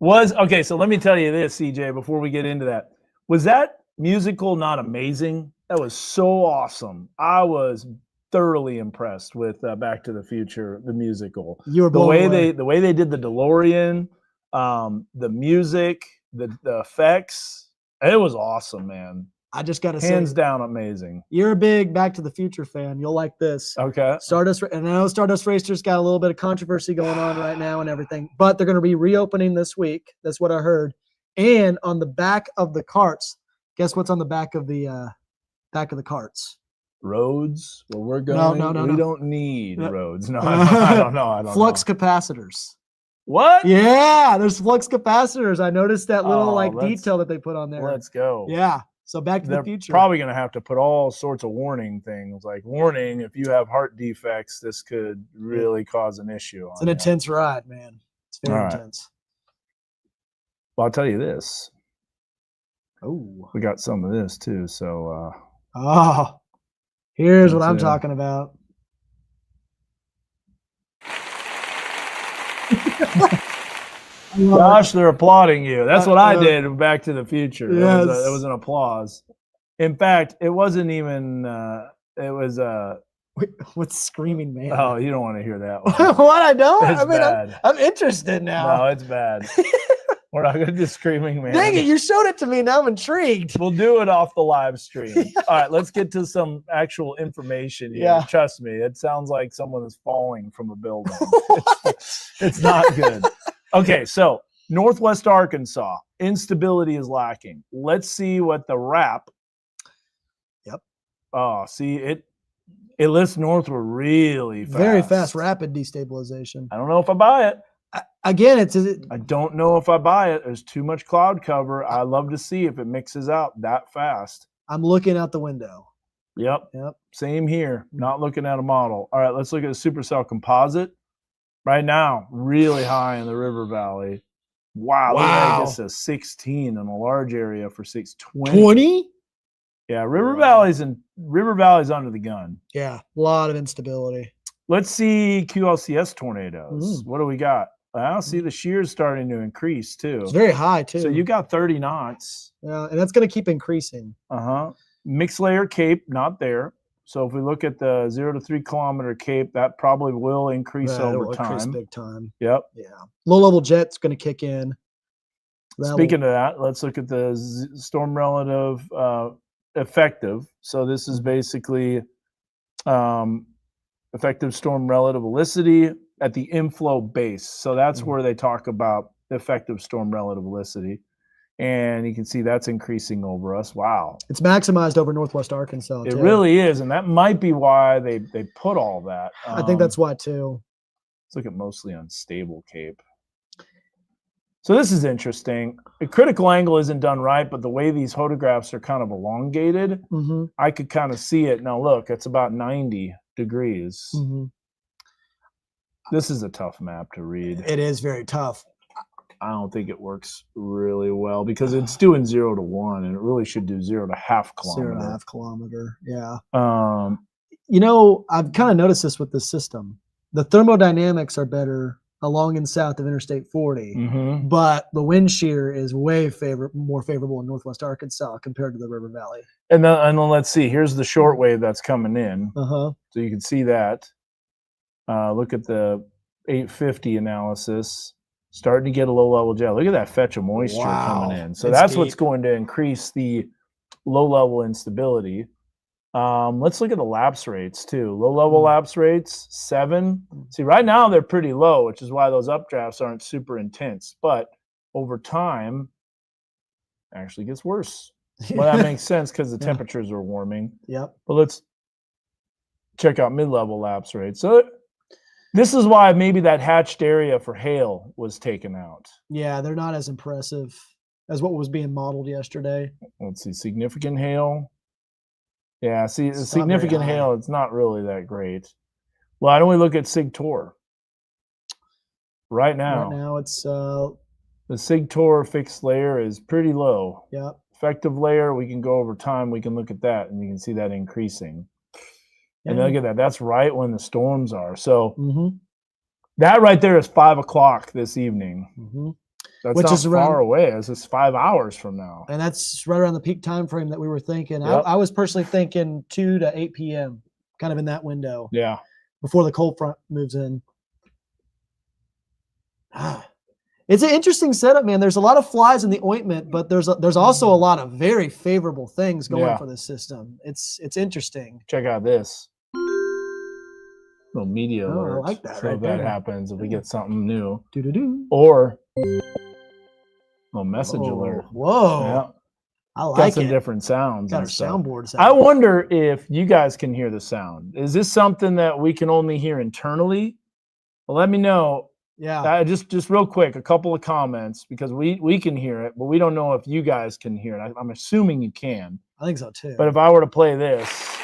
Speaker 2: okay. So let me tell you this, CJ. Before we get into that, was that musical not amazing? That was so awesome. I was thoroughly impressed with Back to the Future, the musical.
Speaker 1: You were blown away.
Speaker 2: The way they did the DeLorean, the music. The effects, it was awesome, man.
Speaker 1: I just got to say,
Speaker 2: hands down amazing.
Speaker 1: You're a big Back to the Future fan. You'll like this.
Speaker 2: Okay.
Speaker 1: Stardust, and I know Stardust Racer's got a little bit of controversy going on right now and everything, but they're going to be reopening this week. That's what I heard. And on the back of the carts, guess what's on the back of the carts?
Speaker 2: Roads. Where we're going.
Speaker 1: No.
Speaker 2: We don't need roads. No, I don't know.
Speaker 1: Flux capacitors.
Speaker 2: What?
Speaker 1: Yeah, there's flux capacitors. I noticed that little detail that they put on there.
Speaker 2: Let's go.
Speaker 1: Yeah. So Back to the Future.
Speaker 2: Probably going to have to put all sorts of warning things like warning if you have heart defects, this could really cause an issue.
Speaker 1: It's an intense ride, man. It's very intense.
Speaker 2: Well, I'll tell you this.
Speaker 1: Oh,
Speaker 2: we got some of this too. So.
Speaker 1: Here's what I'm talking about.
Speaker 2: Gosh, they're applauding you. That's what I did in Back to the Future.
Speaker 1: Yes.
Speaker 2: It was an applause. In fact, it wasn't even. It was.
Speaker 1: Wait, what's Screaming Man?
Speaker 2: Oh, you don't want to hear that one.
Speaker 1: What? I don't.
Speaker 2: It's bad.
Speaker 1: I'm interested now.
Speaker 2: No, it's bad. We're not going to do Screaming Man.
Speaker 1: Dang it! You showed it to me. Now I'm intrigued.
Speaker 2: We'll do it off the live stream. All right, let's get to some actual information here.
Speaker 1: Yeah.
Speaker 2: Trust me, it sounds like someone is falling from a building. It's not good. Okay, so Northwest Arkansas, instability is lacking. Let's see what the RAP.
Speaker 1: Yep.
Speaker 2: Oh, see, it lifts northward really fast.
Speaker 1: Very fast, rapid destabilization.
Speaker 2: I don't know if I buy it.
Speaker 1: Again,
Speaker 2: I don't know if I buy it. There's too much cloud cover. I love to see if it mixes out that fast.
Speaker 1: I'm looking out the window.
Speaker 2: Yep. Same here. Not looking at a model. All right, let's look at a supercell composite. Right now, really high in the river valley. Wow. This is 16 in a large area for 620.
Speaker 1: 20?
Speaker 2: Yeah, river valley's under the gun.
Speaker 1: Yeah, a lot of instability.
Speaker 2: Let's see QLCS tornadoes. What do we got? I see the shear's starting to increase too.
Speaker 1: It's very high too.
Speaker 2: So you got 30 knots.
Speaker 1: Yeah, and that's going to keep increasing.
Speaker 2: Mixed layer cape, not there. So if we look at the 0 to 3 kilometer cape, that probably will increase over time.
Speaker 1: Increase big time.
Speaker 2: Yep.
Speaker 1: Yeah. Low level jet's going to kick in.
Speaker 2: Speaking of that, let's look at the storm relative effective. So this is basically effective storm relative velocity at the inflow base. So that's where they talk about effective storm relative velocity. And you can see that's increasing over us. Wow.
Speaker 1: It's maximized over Northwest Arkansas.
Speaker 2: It really is. And that might be why they put all that.
Speaker 1: I think that's why too.
Speaker 2: Let's look at mostly unstable cape. So this is interesting. The critical angle isn't done right, but the way these photographs are kind of elongated, I could kind of see it. Now look, it's about 90 degrees. This is a tough map to read.
Speaker 1: It is very tough.
Speaker 2: I don't think it works really well because it's doing 0 to 1, and it really should do 0 to half kilometer.
Speaker 1: 0.5 kilometer, yeah. You know, I've kind of noticed this with this system. The thermodynamics are better along and south of Interstate 40, but the wind shear is way more favorable in Northwest Arkansas compared to the River Valley.
Speaker 2: And then let's see. Here's the short wave that's coming in.
Speaker 1: Uh-huh.
Speaker 2: So you can see that. Look at the 850 analysis. Starting to get a low-level jet. Look at that fetch of moisture coming in. So that's what's going to increase the low-level instability. Let's look at the lapse rates, too. Low-level lapse rates, 7. See, right now they're pretty low, which is why those updrafts aren't super intense. But over time, it actually gets worse. Well, that makes sense because the temperatures are warming.
Speaker 1: Yep.
Speaker 2: But let's check out mid-level lapse rates. So this is why maybe that hatched area for hail was taken out.
Speaker 1: Yeah, they're not as impressive as what was being modeled yesterday.
Speaker 2: Let's see, significant hail. Yeah, see, the significant hail, it's not really that great. Why don't we look at SIG-TOR? Right now it's the SIG-TOR fixed layer is pretty low.
Speaker 1: Yep.
Speaker 2: Effective layer, we can go over time, we can look at that, and you can see that increasing. And look at that. That's right when the storms are. So that right there is 5 o'clock this evening. That's
Speaker 1: which
Speaker 2: not
Speaker 1: is
Speaker 2: far away. It's just 5 hours from now.
Speaker 1: And that's right around the peak time frame that we were thinking.
Speaker 2: Yep.
Speaker 1: I was personally thinking 2 to 8 p.m., kind of in that window.
Speaker 2: Yeah.
Speaker 1: Before the cold front moves in. It's an interesting setup, man. There's a lot of flies in the ointment, but there's also a lot of very favorable things going for this system. It's interesting.
Speaker 2: Check out this. Little media alert.
Speaker 1: I like that.
Speaker 2: So if that happens, if we get something new.
Speaker 1: Or
Speaker 2: message alert.
Speaker 1: Whoa.
Speaker 2: Yeah.
Speaker 1: I like
Speaker 2: Got some different sounds.
Speaker 1: Got our soundboards.
Speaker 2: I wonder if you guys can hear the sound. Is this something that we can only hear internally? Well, let me know.
Speaker 1: Yeah.
Speaker 2: Just real quick, a couple of comments, because we can hear it, but we don't know if you guys can hear it. I'm assuming you can.
Speaker 1: I think so too.
Speaker 2: But if I were to play this,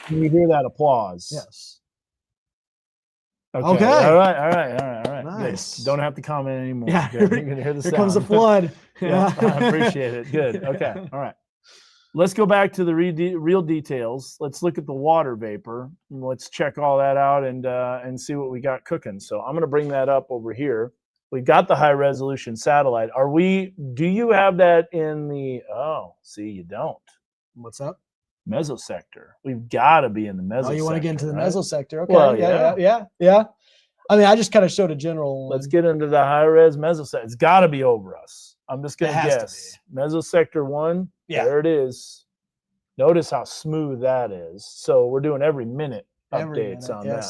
Speaker 2: can you hear that applause?
Speaker 1: Yes.
Speaker 2: Okay. All right.
Speaker 1: Nice.
Speaker 2: Good. Don't have to comment anymore.
Speaker 1: Yeah.
Speaker 2: You can hear the sound.
Speaker 1: Here comes the flood.
Speaker 2: Yeah. I appreciate it. Good. Okay. All right. Let's go back to the real details. Let's look at the water vapor. Let's check all that out and see what we got cooking. So I'm going to bring that up over here. We've got the high resolution satellite. Do you have that in the, see, you don't.
Speaker 1: What's up?
Speaker 2: Mesosector. We've got to be in the mesosector.
Speaker 1: Oh, you want to get into the mesosector? Okay.
Speaker 2: Well,
Speaker 1: yeah. I mean, I just kind of showed a general.
Speaker 2: Let's get into the high res mesosector. It's got to be over us. I'm just going to guess. Mesosector 1. Yeah. There it is. Notice how smooth that is. So we're doing every minute updates on that.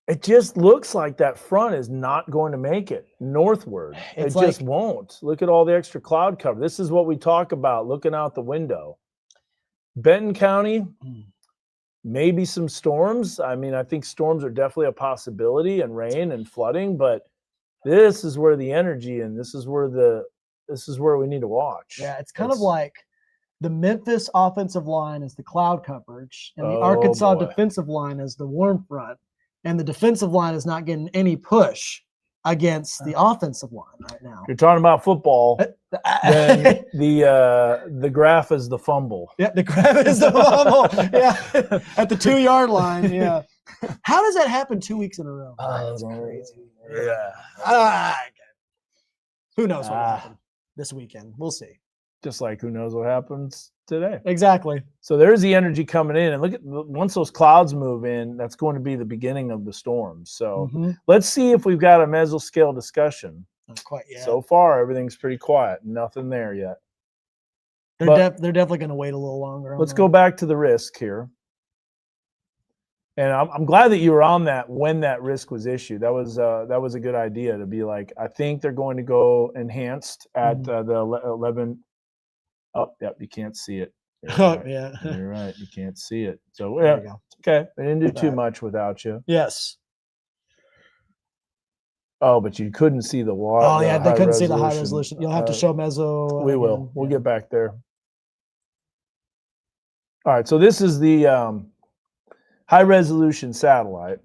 Speaker 2: It just looks like that front is not going to make it northward. It just won't. Look at all the extra cloud cover. This is what we talk about looking out the window. Benton County, maybe some storms. I mean, I think storms are definitely a possibility, and rain and flooding, but this is where the energy and this is where we need to watch.
Speaker 1: Yeah, it's kind of like the Memphis offensive line is the cloud coverage, and the Arkansas defensive line is the warm front. And the defensive line is not getting any push against the offensive line right now.
Speaker 2: If you're talking about football, then the graph is the fumble.
Speaker 1: Yeah, the graph is the fumble. Yeah, at the 2-yard line. Yeah. How does that happen 2 weeks in a row?
Speaker 2: That's crazy. Yeah.
Speaker 1: Who knows what will happen this weekend? We'll see.
Speaker 2: Just like who knows what happens today.
Speaker 1: Exactly.
Speaker 2: So there's the energy coming in, and look at once those clouds move in, that's going to be the beginning of the storm. So let's see if we've got a mesoscale discussion.
Speaker 1: Not quite yet.
Speaker 2: So far, everything's pretty quiet. Nothing there yet.
Speaker 1: They're definitely going to wait a little longer.
Speaker 2: Let's go back to the risk here. And I'm glad that you were on that when that risk was issued. That was a good idea to be like, I think they're going to go enhanced at the 11. Oh, yep, you can't see it.
Speaker 1: Right. Yeah.
Speaker 2: You're right. You can't see it. So, yeah, okay. I didn't do too much without you.
Speaker 1: Yes.
Speaker 2: Oh, but you couldn't see the water.
Speaker 1: Oh yeah, they couldn't see the high resolution. You'll have to show meso.
Speaker 2: We will.
Speaker 1: again.
Speaker 2: We'll
Speaker 1: Yeah.
Speaker 2: get back there. All right. So this is the high resolution satellite.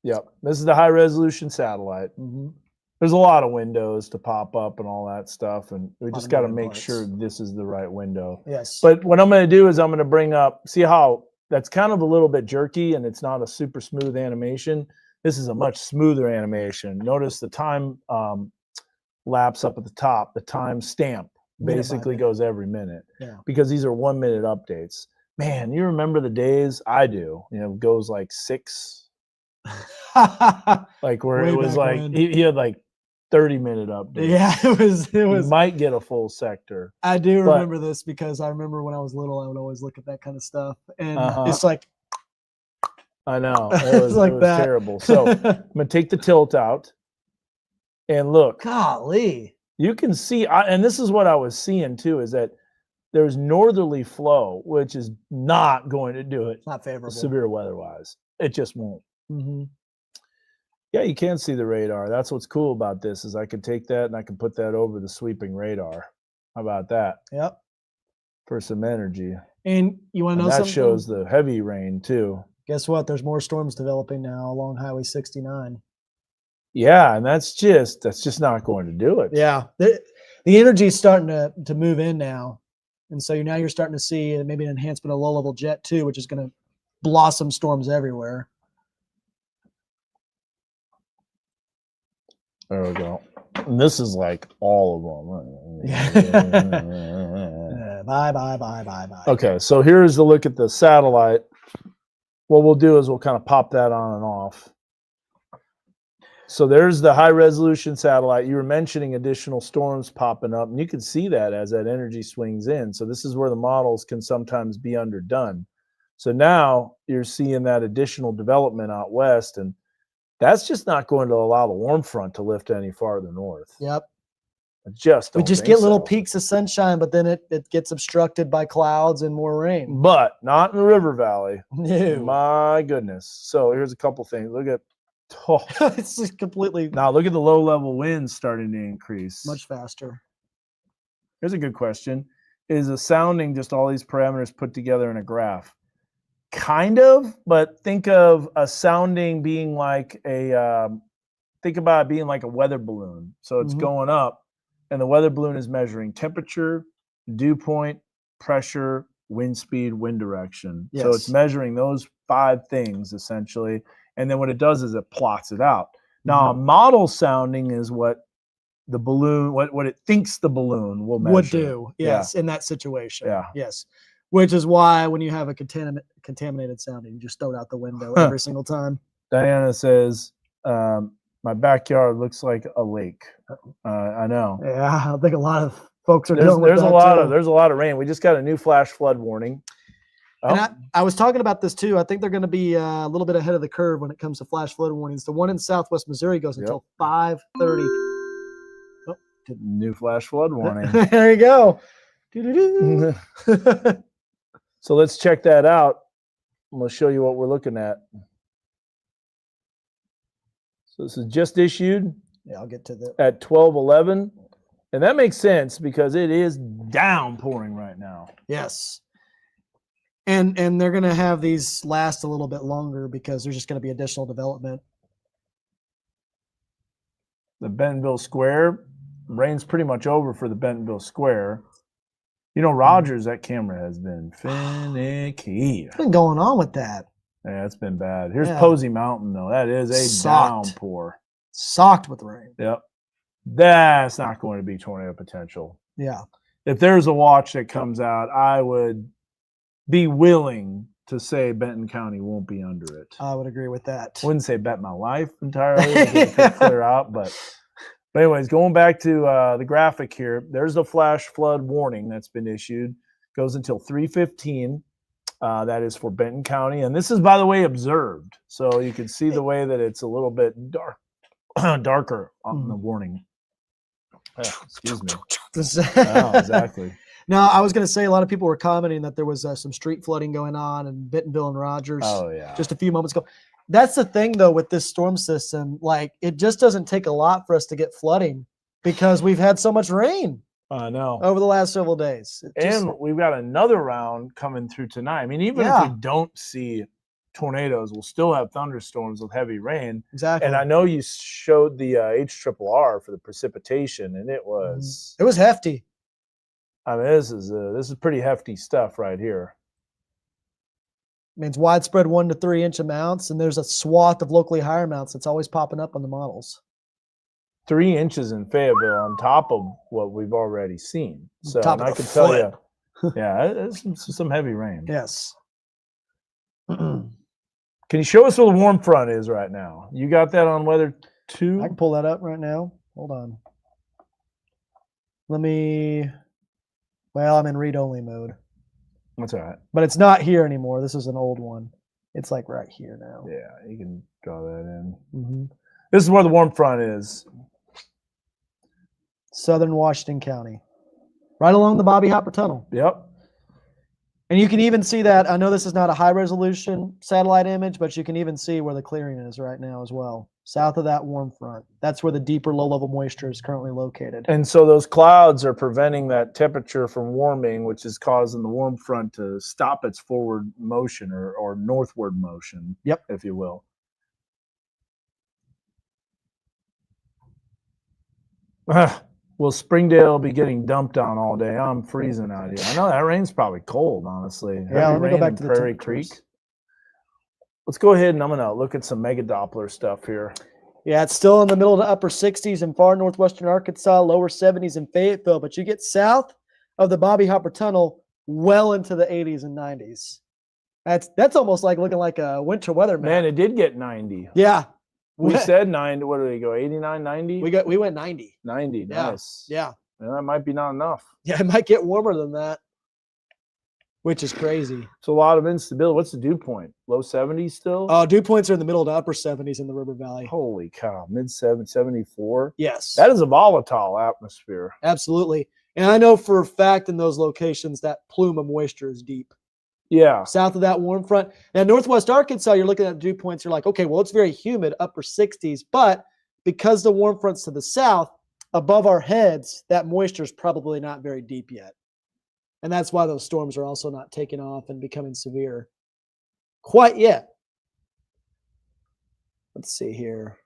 Speaker 2: Yep. This is the high resolution satellite.
Speaker 1: Mhm.
Speaker 2: There's a lot of windows to pop up and all that stuff, and we
Speaker 1: Lot
Speaker 2: just
Speaker 1: of
Speaker 2: got to
Speaker 1: moving
Speaker 2: make
Speaker 1: parts.
Speaker 2: sure this is the right window.
Speaker 1: Yes.
Speaker 2: But what I'm going to do is I'm going to bring up, see how that's kind of a little bit jerky and it's not a super smooth animation. This is a much smoother animation. Notice the time lapse up at the top, the time stamp
Speaker 1: Minute by
Speaker 2: basically
Speaker 1: minute.
Speaker 2: goes every minute.
Speaker 1: Yeah.
Speaker 2: Because these are 1 minute updates. Man, you remember the days? I do. You know, it goes like 6, like where
Speaker 1: Way
Speaker 2: it was
Speaker 1: back
Speaker 2: like
Speaker 1: when.
Speaker 2: he had like 30-minute updates.
Speaker 1: Yeah, it was.
Speaker 2: You might get a full sector.
Speaker 1: I do
Speaker 2: but-
Speaker 1: remember this because I remember when I was little, I would always look at that kind of stuff, and
Speaker 2: Uh-huh.
Speaker 1: it's like
Speaker 2: I know.
Speaker 1: It's like
Speaker 2: it was
Speaker 1: that.
Speaker 2: terrible. So I'm going to take the tilt out and look.
Speaker 1: golly,
Speaker 2: You can see, and this is what I was seeing too, is that there's northerly flow, which is not going to do it
Speaker 1: it's not favorable.
Speaker 2: severe weather-wise. It just won't.
Speaker 1: Mm-hmm.
Speaker 2: Yeah, you can see the radar. That's what's cool about this is I can take that and I can put that over the sweeping radar. How about that?
Speaker 1: Yep.
Speaker 2: For some energy.
Speaker 1: And you want to
Speaker 2: And
Speaker 1: know
Speaker 2: that
Speaker 1: something?
Speaker 2: shows the heavy rain too.
Speaker 1: Guess what? There's more storms developing now along Highway 69.
Speaker 2: Yeah, and that's just not going to do it.
Speaker 1: Yeah, the energy is starting to move in now, and so now you're starting to see maybe an enhancement of low-level jet too, which is going to blossom storms everywhere.
Speaker 2: There we go. And this is like all of them.
Speaker 1: Bye.
Speaker 2: Okay, so here's the look at the satellite. What we'll do is we'll kind of pop that on and off. So there's the high resolution satellite. You were mentioning additional storms popping up, and you can see that as that energy swings in. So this is where the models can sometimes be underdone. So now you're seeing that additional development out west, and that's just not going to allow the warm front to lift any farther north.
Speaker 1: Yep.
Speaker 2: I just
Speaker 1: We
Speaker 2: don't
Speaker 1: just
Speaker 2: think
Speaker 1: get little
Speaker 2: so.
Speaker 1: peaks of sunshine, but then it gets obstructed by clouds and more rain.
Speaker 2: But not in the river valley.
Speaker 1: No.
Speaker 2: My goodness. So here's a couple things. Look at
Speaker 1: It's just completely
Speaker 2: now look at the low level winds starting to increase.
Speaker 1: much faster.
Speaker 2: Here's a good question. Is a sounding just all these parameters put together in a graph? Kind of, but think of a sounding being like think about it being like a weather balloon. So it's
Speaker 1: Mhm.
Speaker 2: going up, and the weather balloon is measuring temperature, dew point, pressure, wind speed, wind direction. So it's
Speaker 1: Yes.
Speaker 2: measuring those 5 things essentially. And then what it does is it plots it out. Now, a model sounding is what the balloon, what it thinks the balloon will measure.
Speaker 1: Would do, yes, in that situation.
Speaker 2: Yeah.
Speaker 1: Yes. Which is why when you have a contaminated sounding, you just throw it out the window every single time.
Speaker 2: Diana says, my backyard looks like a lake. I know.
Speaker 1: Yeah, I think a lot of folks are
Speaker 2: There's
Speaker 1: dealing with
Speaker 2: a
Speaker 1: that
Speaker 2: lot
Speaker 1: too.
Speaker 2: of there's a lot of rain. We just got a new flash flood warning.
Speaker 1: And
Speaker 2: Oh,
Speaker 1: I was talking about this too. I think they're going to be a little bit ahead of the curve when it comes to flash flood warnings. The one in Southwest Missouri goes
Speaker 2: Yep.
Speaker 1: until 5:30.
Speaker 2: new flash flood warning.
Speaker 1: There you go. Doo-doo-doo.
Speaker 2: So let's check that out. I'm going to show you what we're looking at. So this is just issued
Speaker 1: Yeah, I'll get to the.
Speaker 2: at 12:11, and that makes sense because it is downpouring right now.
Speaker 1: Yes. And they're going to have these last a little bit longer because there's just going to be additional development.
Speaker 2: The Bentonville Square, rain's pretty much over for the Bentonville Square. You know, Rogers, that camera has been finicky.
Speaker 1: What's been going on with that?
Speaker 2: Yeah, it's been bad. Here's
Speaker 1: Yeah.
Speaker 2: Posey Mountain, though. That is a
Speaker 1: Socked.
Speaker 2: downpour.
Speaker 1: Socked with rain.
Speaker 2: Yep. That's not going to be tornado potential.
Speaker 1: Yeah.
Speaker 2: If there's a watch that comes out, I would be willing to say Benton County won't be under it.
Speaker 1: I would agree with that.
Speaker 2: Wouldn't say bet my life entirely. It could clear out, but anyways, going back to the graphic here, there's the flash flood warning that's been issued. Goes until 3:15. That is for Benton County, and this is, by the way, observed. So you can see the way that it's a little bit darker on the warning. Yeah, excuse me. Oh, exactly.
Speaker 1: Now, I was going to say a lot of people were commenting that there was some street flooding going on in Bentonville and Rogers
Speaker 2: yeah.
Speaker 1: just a few moments ago. That's the thing, though, with this storm system. Like, it just doesn't take a lot for us to get flooding because we've had so much rain
Speaker 2: I know.
Speaker 1: over the last several days.
Speaker 2: And we've got another round coming through tonight. I mean, even if we don't see tornadoes, we'll still have thunderstorms with heavy rain.
Speaker 1: Exactly.
Speaker 2: And I know you showed the HRRR for the precipitation, and it was
Speaker 1: hefty.
Speaker 2: I mean, this is pretty hefty stuff right here.
Speaker 1: Means widespread 1 to 3 inch amounts, and there's a swath of locally higher amounts that's always popping up on the models.
Speaker 2: 3 inches in Fayetteville on top of what we've already seen. So
Speaker 1: Top of
Speaker 2: I
Speaker 1: the
Speaker 2: can
Speaker 1: foot.
Speaker 2: tell you, yeah, it's some heavy rain.
Speaker 1: Yes.
Speaker 2: Can you show us where the warm front is right now? You got that on weather 2?
Speaker 1: I can pull that up right now. Hold on. Let me. Well, I'm in read-only mode.
Speaker 2: That's all right.
Speaker 1: But it's not here anymore. This is an old one. It's like right here now.
Speaker 2: Yeah, you can draw that in.
Speaker 1: Mm-hmm.
Speaker 2: This is where the warm front is.
Speaker 1: Southern Washington County. Right along the Bobby Hopper Tunnel.
Speaker 2: Yep.
Speaker 1: And you can even see that. I know this is not a high-resolution satellite image, but you can even see where the clearing is right now as well. South of that warm front. That's where the deeper low-level moisture is currently located.
Speaker 2: And so those clouds are preventing that temperature from warming, which is causing the warm front to stop its forward motion or northward motion,
Speaker 1: yep,
Speaker 2: if you will. Will Springdale be getting dumped on all day? I'm freezing out here. I know that rain's probably cold, honestly.
Speaker 1: Yeah, let me go back to the
Speaker 2: Prairie Creek. Let's go ahead and I'm going to look at some mega Doppler stuff here.
Speaker 1: Yeah, it's still in the middle to upper 60s in far northwestern Arkansas, lower 70s in Fayetteville, but you get south of the Bobby Hopper Tunnel well into the 80s and 90s. That's almost like looking like a winter weather map.
Speaker 2: Man, it did get 90.
Speaker 1: Yeah.
Speaker 2: We said 90. What did we go? 89, 90?
Speaker 1: We went 90.
Speaker 2: 90.
Speaker 1: Yeah.
Speaker 2: Nice.
Speaker 1: Yeah.
Speaker 2: And that might be not enough.
Speaker 1: Yeah, it might get warmer than that, which is crazy.
Speaker 2: It's a lot of instability. What's the dew point? Low 70s still?
Speaker 1: Dew points are in the middle to upper 70s in the River Valley.
Speaker 2: Holy cow. Mid 74?
Speaker 1: Yes.
Speaker 2: That is a volatile atmosphere.
Speaker 1: Absolutely. And I know for a fact in those locations that plume of moisture is deep.
Speaker 2: Yeah.
Speaker 1: South of that warm front. Now, northwest Arkansas, you're looking at dew points. You're like, okay, well, it's very humid, upper 60s. But because the warm front's to the south, above our heads, that moisture is probably not very deep yet. And that's why those storms are also not taking off and becoming severe quite yet. Let's see here.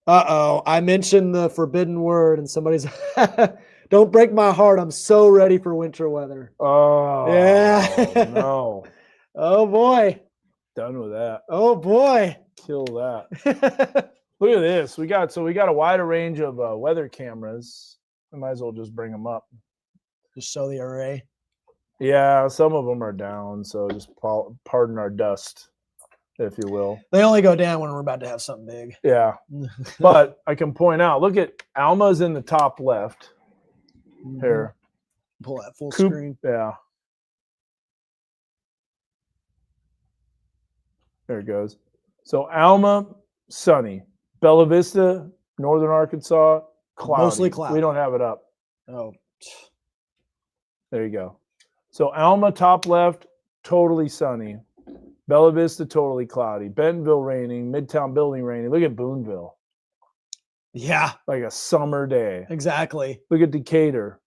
Speaker 1: Uh-oh. I mentioned the forbidden word and somebody's... Don't break my heart. I'm so ready for winter weather.
Speaker 2: Oh,
Speaker 1: yeah.
Speaker 2: No.
Speaker 1: Oh, boy.
Speaker 2: Done with that.
Speaker 1: Oh, boy.
Speaker 2: Kill that. Look at this. We got a wider range of weather cameras. I might as well just bring them up.
Speaker 1: Just show the array.
Speaker 2: Yeah, some of them are down, so just pardon our dust, if you will.
Speaker 1: They only go down when we're about to have something big.
Speaker 2: Yeah. But I can point out, look at Alma's in the top left. Here.
Speaker 1: Pull that full screen.
Speaker 2: Yeah. There it goes. So Alma, sunny. Bella Vista, northern Arkansas, cloudy.
Speaker 1: Mostly cloudy.
Speaker 2: We don't have it up.
Speaker 1: Oh.
Speaker 2: There you go. So Alma, top left, totally sunny. Bella Vista, totally cloudy. Bentonville, raining. Midtown Building, raining. Look at Boonville.
Speaker 1: Yeah.
Speaker 2: Like a summer day.
Speaker 1: Exactly.
Speaker 2: Look at Decatur.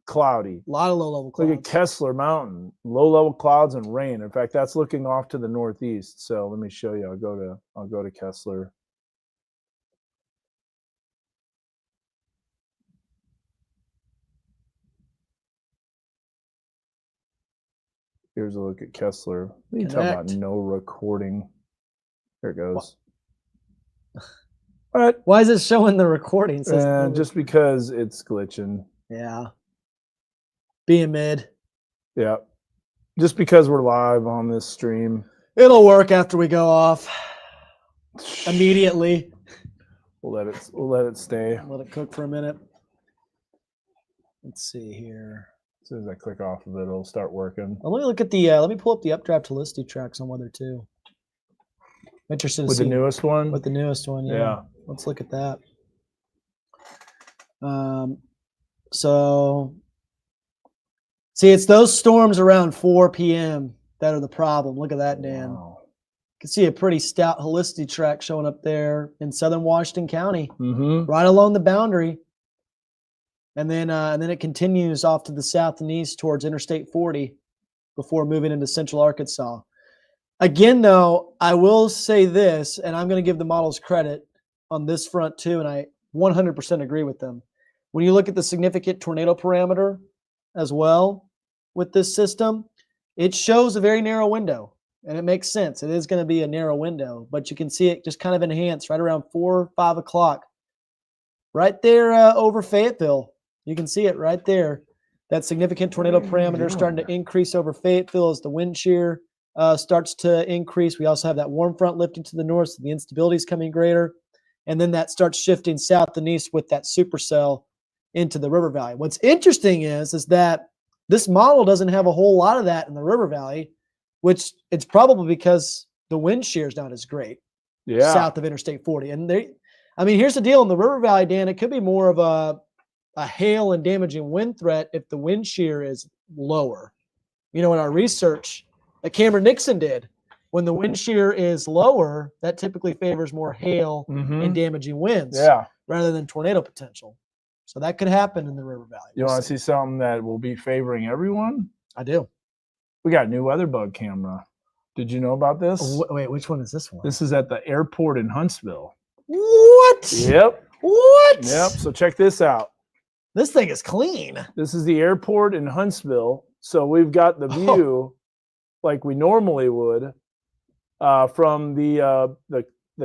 Speaker 2: Cloudy.
Speaker 1: A lot of low-level clouds.
Speaker 2: Look at Kessler Mountain. Low-level clouds and rain. In fact, that's looking off to the northeast. So let me show you. I'll go to Kessler. Here's a look at Kessler. What are you talking about? No recording. There it goes. What?
Speaker 1: Why is it showing the recording?
Speaker 2: Just because it's glitching.
Speaker 1: Yeah. Being mid.
Speaker 2: Yeah. Just because we're live on this stream.
Speaker 1: It'll work after we go off. Immediately.
Speaker 2: We'll let it stay.
Speaker 1: Let it cook for a minute. Let's see here.
Speaker 2: As soon as I click off of it, it'll start working.
Speaker 1: Well, let me look at the. Let me pull up the updraft helicity tracks on weather too. I'm interested to
Speaker 2: with
Speaker 1: see
Speaker 2: the newest one.
Speaker 1: With the newest one, yeah. Let's look at that. So See, it's those storms around 4 p.m. that are the problem. Look at that, Dan.
Speaker 2: Wow.
Speaker 1: You can see a pretty stout helicity track showing up there in southern Washington County,
Speaker 2: Mm-hmm.
Speaker 1: right along the boundary. And then it continues off to the south and east towards Interstate 40 before moving into central Arkansas. Again, though, I will say this, and I'm going to give the models credit on this front too, and I 100% agree with them. When you look at the significant tornado parameter as well with this system, it shows a very narrow window, and it makes sense. It is going to be a narrow window, but you can see it just kind of enhanced right around 4 or 5 o'clock. Right there over Fayetteville. You can see it right there. That significant tornado parameter starting to increase over Fayetteville as the wind shear starts to increase. We also have that warm front lifting to the north, so the instability is coming greater. And then that starts shifting south and east with that supercell into the river valley. What's interesting is that this model doesn't have a whole lot of that in the river valley, which it's probably because the wind shear is not as great south of Interstate 40. And here's the deal in the river valley, Dan. It could be more of a hail and damaging wind threat if the wind shear is lower. In our research that Cameron Nixon did, when the wind shear is lower, that typically favors more hail and damaging winds rather than tornado potential. So that could happen in the river valley.
Speaker 2: You want to see something that will be favoring everyone?
Speaker 1: I do.
Speaker 2: We got a new weather bug camera. Did you know about this?
Speaker 1: Wait, which one is this one?
Speaker 2: This is at the airport in Huntsville.
Speaker 1: What?
Speaker 2: Yep.
Speaker 1: What?
Speaker 2: Yep. So check this out.
Speaker 1: This thing is clean.
Speaker 2: This is the airport in Huntsville. So we've got the view like we normally would from the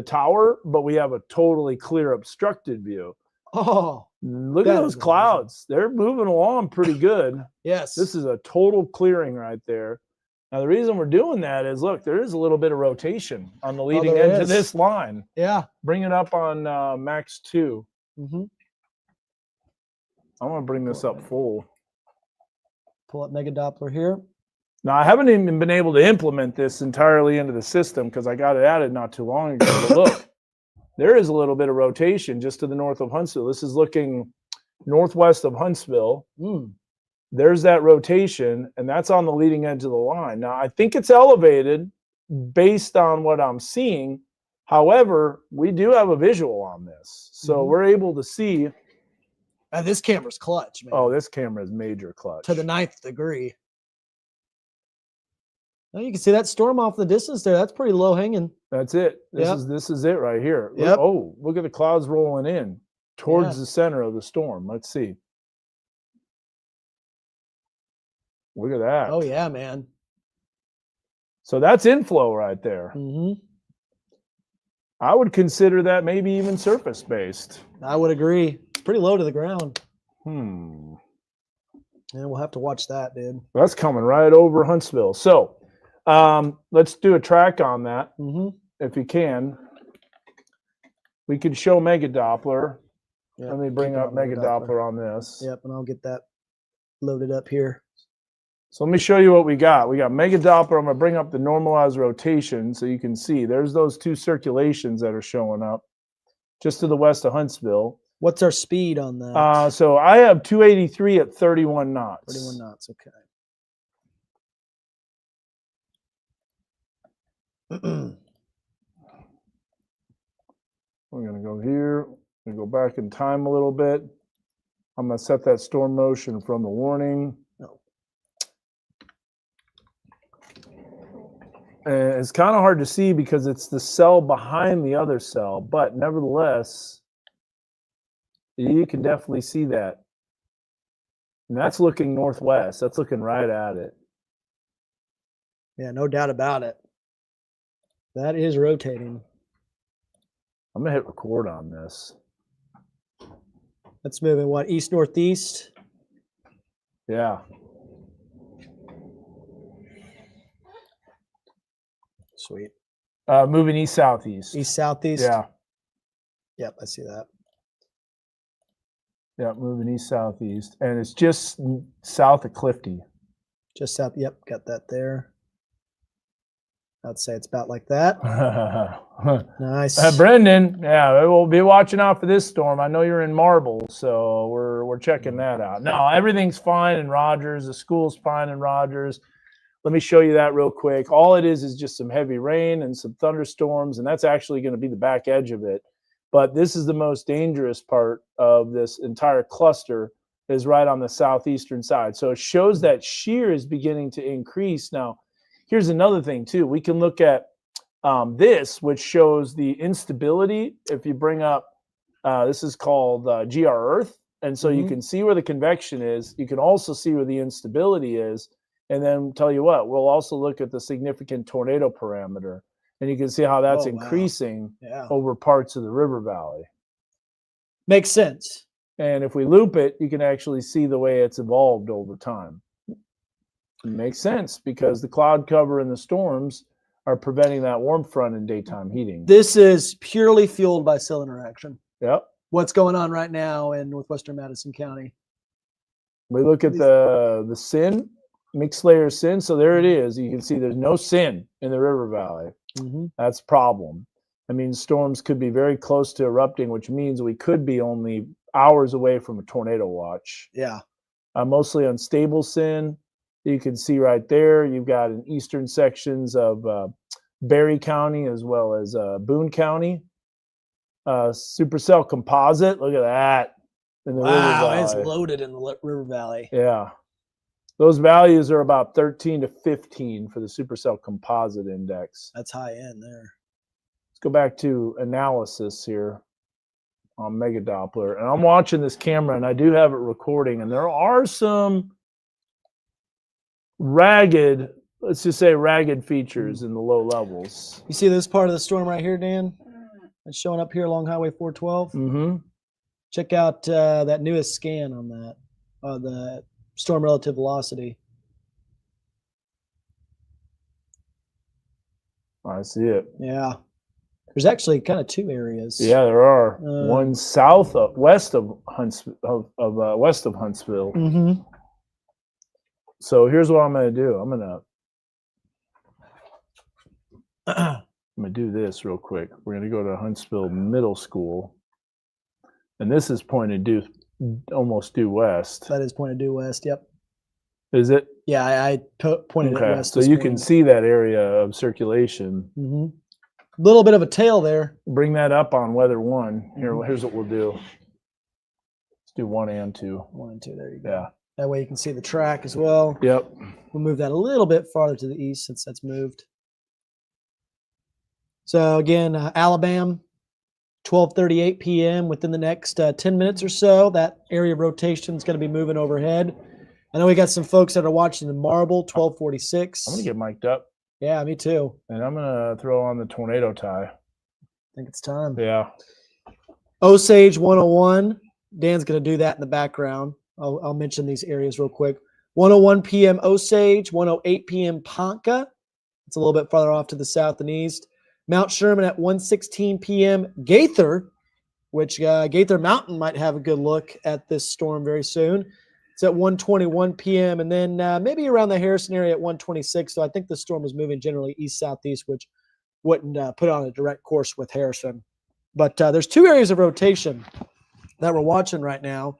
Speaker 2: tower, but we have a totally clear obstructed view.
Speaker 1: Oh,
Speaker 2: look at those clouds. They're moving along pretty good.
Speaker 1: Yes.
Speaker 2: This is a total clearing right there. Now, the reason we're doing that is, look, there is a little bit of rotation on the leading edge of this line.
Speaker 1: Yeah.
Speaker 2: Bring it up on max 2.
Speaker 1: Mm-hmm.
Speaker 2: I'm going to bring this up full.
Speaker 1: Pull up Mega Doppler here.
Speaker 2: Now, I haven't even been able to implement this entirely into the system because I got it added not too long ago. But look, there is a little bit of rotation just to the north of Huntsville. This is looking northwest of Huntsville. There's that rotation, and that's on the leading edge of the line. Now, I think it's elevated based on what I'm seeing. However, we do have a visual on this. So we're able to see.
Speaker 1: This camera's clutch, man.
Speaker 2: Oh, this camera is major clutch.
Speaker 1: To the 9th degree. Now you can see that storm off in the distance there. That's pretty low hanging.
Speaker 2: That's it. This is it right here.
Speaker 1: Yep.
Speaker 2: Oh, look at the clouds rolling in towards the center of the storm. Let's see. Look at that.
Speaker 1: Oh, yeah, man.
Speaker 2: So that's inflow right there. I would consider that maybe even surface-based.
Speaker 1: I would agree. It's pretty low to the ground.
Speaker 2: Yeah,
Speaker 1: we'll have to watch that, dude.
Speaker 2: That's coming right over Huntsville. So let's do a track on that, if you can. We could show Mega Doppler.
Speaker 1: Yep.
Speaker 2: Let me bring up Mega Doppler on this.
Speaker 1: Yep, and I'll get that loaded up here.
Speaker 2: So let me show you what we got. We got Mega Doppler. I'm going to bring up the normalized rotation so you can see. There's those two circulations that are showing up just to the west of Huntsville.
Speaker 1: What's our speed on that?
Speaker 2: So I have 283 at 31 knots.
Speaker 1: 31 knots, okay.
Speaker 2: We're going to go here. We're going to go back in time a little bit. I'm going to set that storm motion from the warning. And it's kind of hard to see because it's the cell behind the other cell, but nevertheless, you can definitely see that. And that's looking northwest. That's looking right at it.
Speaker 1: Yeah, no doubt about it. That is rotating.
Speaker 2: I'm going to hit record on this.
Speaker 1: That's moving what, east-northeast?
Speaker 2: Yeah.
Speaker 1: Sweet.
Speaker 2: Moving east-southeast.
Speaker 1: East-southeast?
Speaker 2: Yeah.
Speaker 1: Yep, I see that.
Speaker 2: Yeah, moving east-southeast. And it's just south of Clifty.
Speaker 1: Just south, yep, got that there. I'd say it's about like that. Nice.
Speaker 2: Brendan, yeah, we'll be watching out for this storm. I know you're in Marble, so we're checking that out. No, everything's fine in Rogers. The school's fine in Rogers. Let me show you that real quick. All it is just some heavy rain and some thunderstorms, and that's actually going to be the back edge of it. But this is the most dangerous part of this entire cluster, is right on the southeastern side. So it shows that shear is beginning to increase. Now, here's another thing too. We can look at this, which shows the instability. If you bring up, this is called GR Earth. And so you can see where the convection is. You can also see where the instability is. And then tell you what, we'll also look at the significant tornado parameter. And you can see how that's increasing over parts of the river valley.
Speaker 1: Makes sense.
Speaker 2: And if we loop it, you can actually see the way it's evolved over time. It makes sense because the cloud cover and the storms are preventing that warm front and daytime heating.
Speaker 1: This is purely fueled by cell interaction.
Speaker 2: Yep.
Speaker 1: What's going on right now in northwestern Madison County?
Speaker 2: We look at the SIN, mixed layer SIN. So there it is. You can see there's no SIN in the river valley. That's a problem. I mean, storms could be very close to erupting, which means we could be only hours away from a tornado watch.
Speaker 1: Yeah.
Speaker 2: Mostly unstable SIN. You can see right there, you've got in eastern sections of Berry County as well as Boone County. Supercell composite, look at that. In the river valley.
Speaker 1: It's loaded in the river valley.
Speaker 2: Yeah. Those values are about 13 to 15 for the supercell composite index.
Speaker 1: That's high end there.
Speaker 2: Let's go back to analysis here on Megadoppler. And I'm watching this camera, and I do have it recording, and there are some ragged, let's just say ragged features in the low levels.
Speaker 1: You see this part of the storm right here, Dan? It's showing up here along Highway 412. Check out that newest scan on that, the storm relative velocity.
Speaker 2: I see it.
Speaker 1: Yeah. There's actually kind of two areas.
Speaker 2: Yeah, there are. One west of Huntsville. So here's what I'm going to do. I'm going to do this real quick. We're going to go to Huntsville Middle School. And this is pointed due, almost due west.
Speaker 1: That is pointed due west, yep.
Speaker 2: Is it?
Speaker 1: Yeah, I pointed it west.
Speaker 2: So you can see that area of circulation.
Speaker 1: A little bit of a tail there.
Speaker 2: Bring that up on weather 1. Here's what we'll do. Let's do 1 and 2.
Speaker 1: 1 and 2, there you go.
Speaker 2: Yeah.
Speaker 1: That way you can see the track as well.
Speaker 2: Yep.
Speaker 1: We'll move that a little bit farther to the east since that's moved. So again, Alabama, 12:38 p.m. Within the next 10 minutes or so, that area of rotation is going to be moving overhead. I know we got some folks that are watching in Marble, 12:46.
Speaker 2: I'm going to get mic'd up.
Speaker 1: Yeah, me too.
Speaker 2: And I'm going to throw on the tornado tie.
Speaker 1: I think it's time.
Speaker 2: Yeah.
Speaker 1: Osage 101. Dan's going to do that in the background. I'll mention these areas real quick. 1:01 p.m. Osage, 1:08 p.m. Ponca. It's a little bit farther off to the south and east. Mount Sherman at 1:16 p.m. Gaither, which Gaither Mountain might have a good look at this storm very soon. It's at 1:21 p.m. and then maybe around the Harrison area at 1:26. So I think the storm is moving generally east-southeast, which wouldn't put on a direct course with Harrison. But there's two areas of rotation that we're watching right now.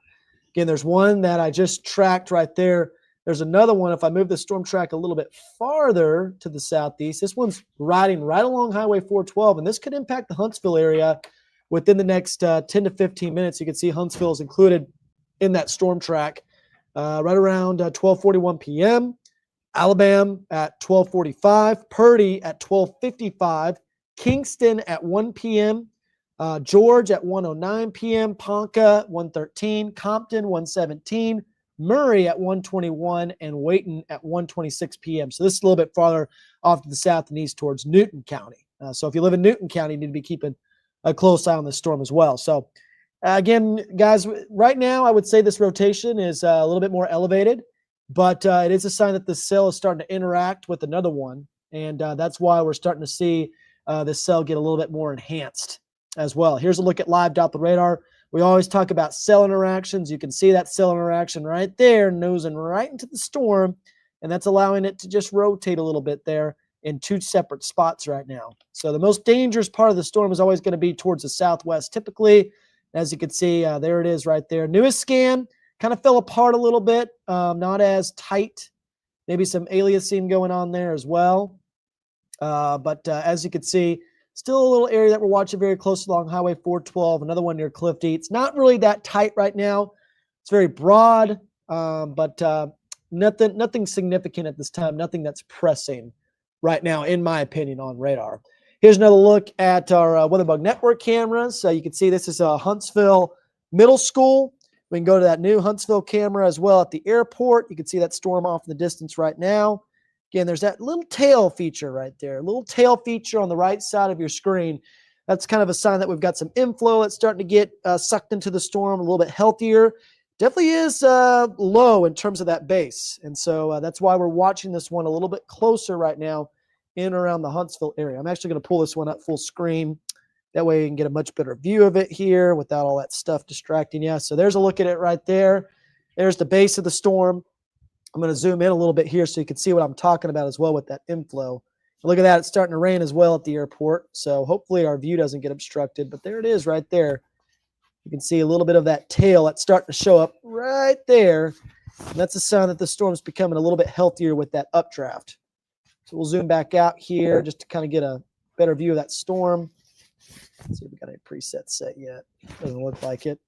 Speaker 1: Again, there's one that I just tracked right there. There's another one. If I move the storm track a little bit farther to the southeast, this one's riding right along Highway 412, and this could impact the Huntsville area within the next 10 to 15 minutes. You can see Huntsville is included in that storm track right around 12:41 p.m. Alabama at 12:45, Purdy at 12:55, Kingston at 1 p.m., George at 1:09 p.m., Ponca 1:13, Compton 1:17, Murray at 1:21, and Wayton at 1:26 p.m. So this is a little bit farther off to the south and east towards Newton County. So if you live in Newton County, you need to be keeping a close eye on this storm as well. So again, guys, right now I would say this rotation is a little bit more elevated, but it is a sign that the cell is starting to interact with another one, and that's why we're starting to see this cell get a little bit more enhanced as well. Here's a look at live Doppler radar. We always talk about cell interactions. You can see that cell interaction right there, nosing right into the storm, and that's allowing it to just rotate a little bit there. in two separate spots right now. So the most dangerous part of the storm is always going to be towards the southwest. Typically, as you can see, there it is right there. Newest scan kind of fell apart a little bit, not as tight. Maybe some aliasing going on there as well. But as you can see, still a little area that we're watching very close along Highway 412, another one near Clifty. It's not really that tight right now. It's very broad, but nothing significant at this time, nothing that's pressing right now, in my opinion, on radar. Here's another look at our WeatherBug Network cameras. So you can see this is Huntsville Middle School. We can go to that new Huntsville camera as well at the airport. You can see that storm off in the distance right now. Again, there's that little tail feature right there, a little tail feature on the right side of your screen. That's kind of a sign that we've got some inflow that's starting to get sucked into the storm, a little bit healthier. Definitely is low in terms of that base. And so that's why we're watching this one a little bit closer right now in and around the Huntsville area. I'm actually going to pull this one up full screen. That way you can get a much better view of it here without all that stuff distracting you. So there's a look at it right there. There's the base of the storm. I'm going to zoom in a little bit here so you can see what I'm talking about as well with that inflow. Look at that. It's starting to rain as well at the airport. So hopefully our view doesn't get obstructed. But there it is right there. You can see a little bit of that tail that's starting to show up right there. And that's a sign that the storm's becoming a little bit healthier with that updraft. So we'll zoom back out here just to kind of get a better view of that storm. Let's see if we got any presets set yet. Doesn't look like it.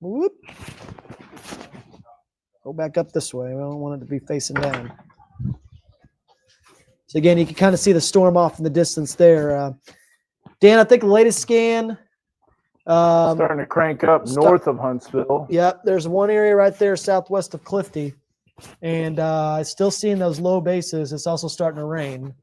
Speaker 1: Whoop. Go back up this way. We don't want it to be facing down. So again, you can kind of see the storm off in the distance there. Dan, I think the latest scan.
Speaker 2: Starting to crank up north of Huntsville.
Speaker 1: Yep, there's one area right there southwest of Clifty. And still seeing those low bases. It's also starting to rain.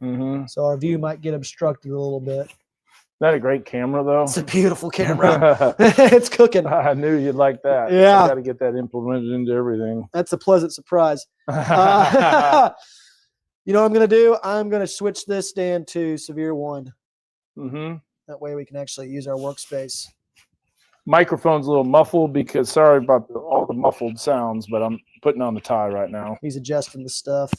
Speaker 2: Mm-hmm.
Speaker 1: So our view might get obstructed a little bit.
Speaker 2: Is that a great camera, though?
Speaker 1: It's a beautiful camera. It's cooking.
Speaker 2: I knew you'd like that.
Speaker 1: Yeah.
Speaker 2: I got to get that implemented into everything.
Speaker 1: That's a pleasant surprise. You know what I'm going to do? I'm going to switch this, Dan, to Severe 1.
Speaker 2: Mm-hmm.
Speaker 1: That way we can actually use our workspace.
Speaker 2: Microphone's a little muffled because, sorry about all the muffled sounds, but I'm putting on the tie right now.
Speaker 1: He's adjusting the stuff.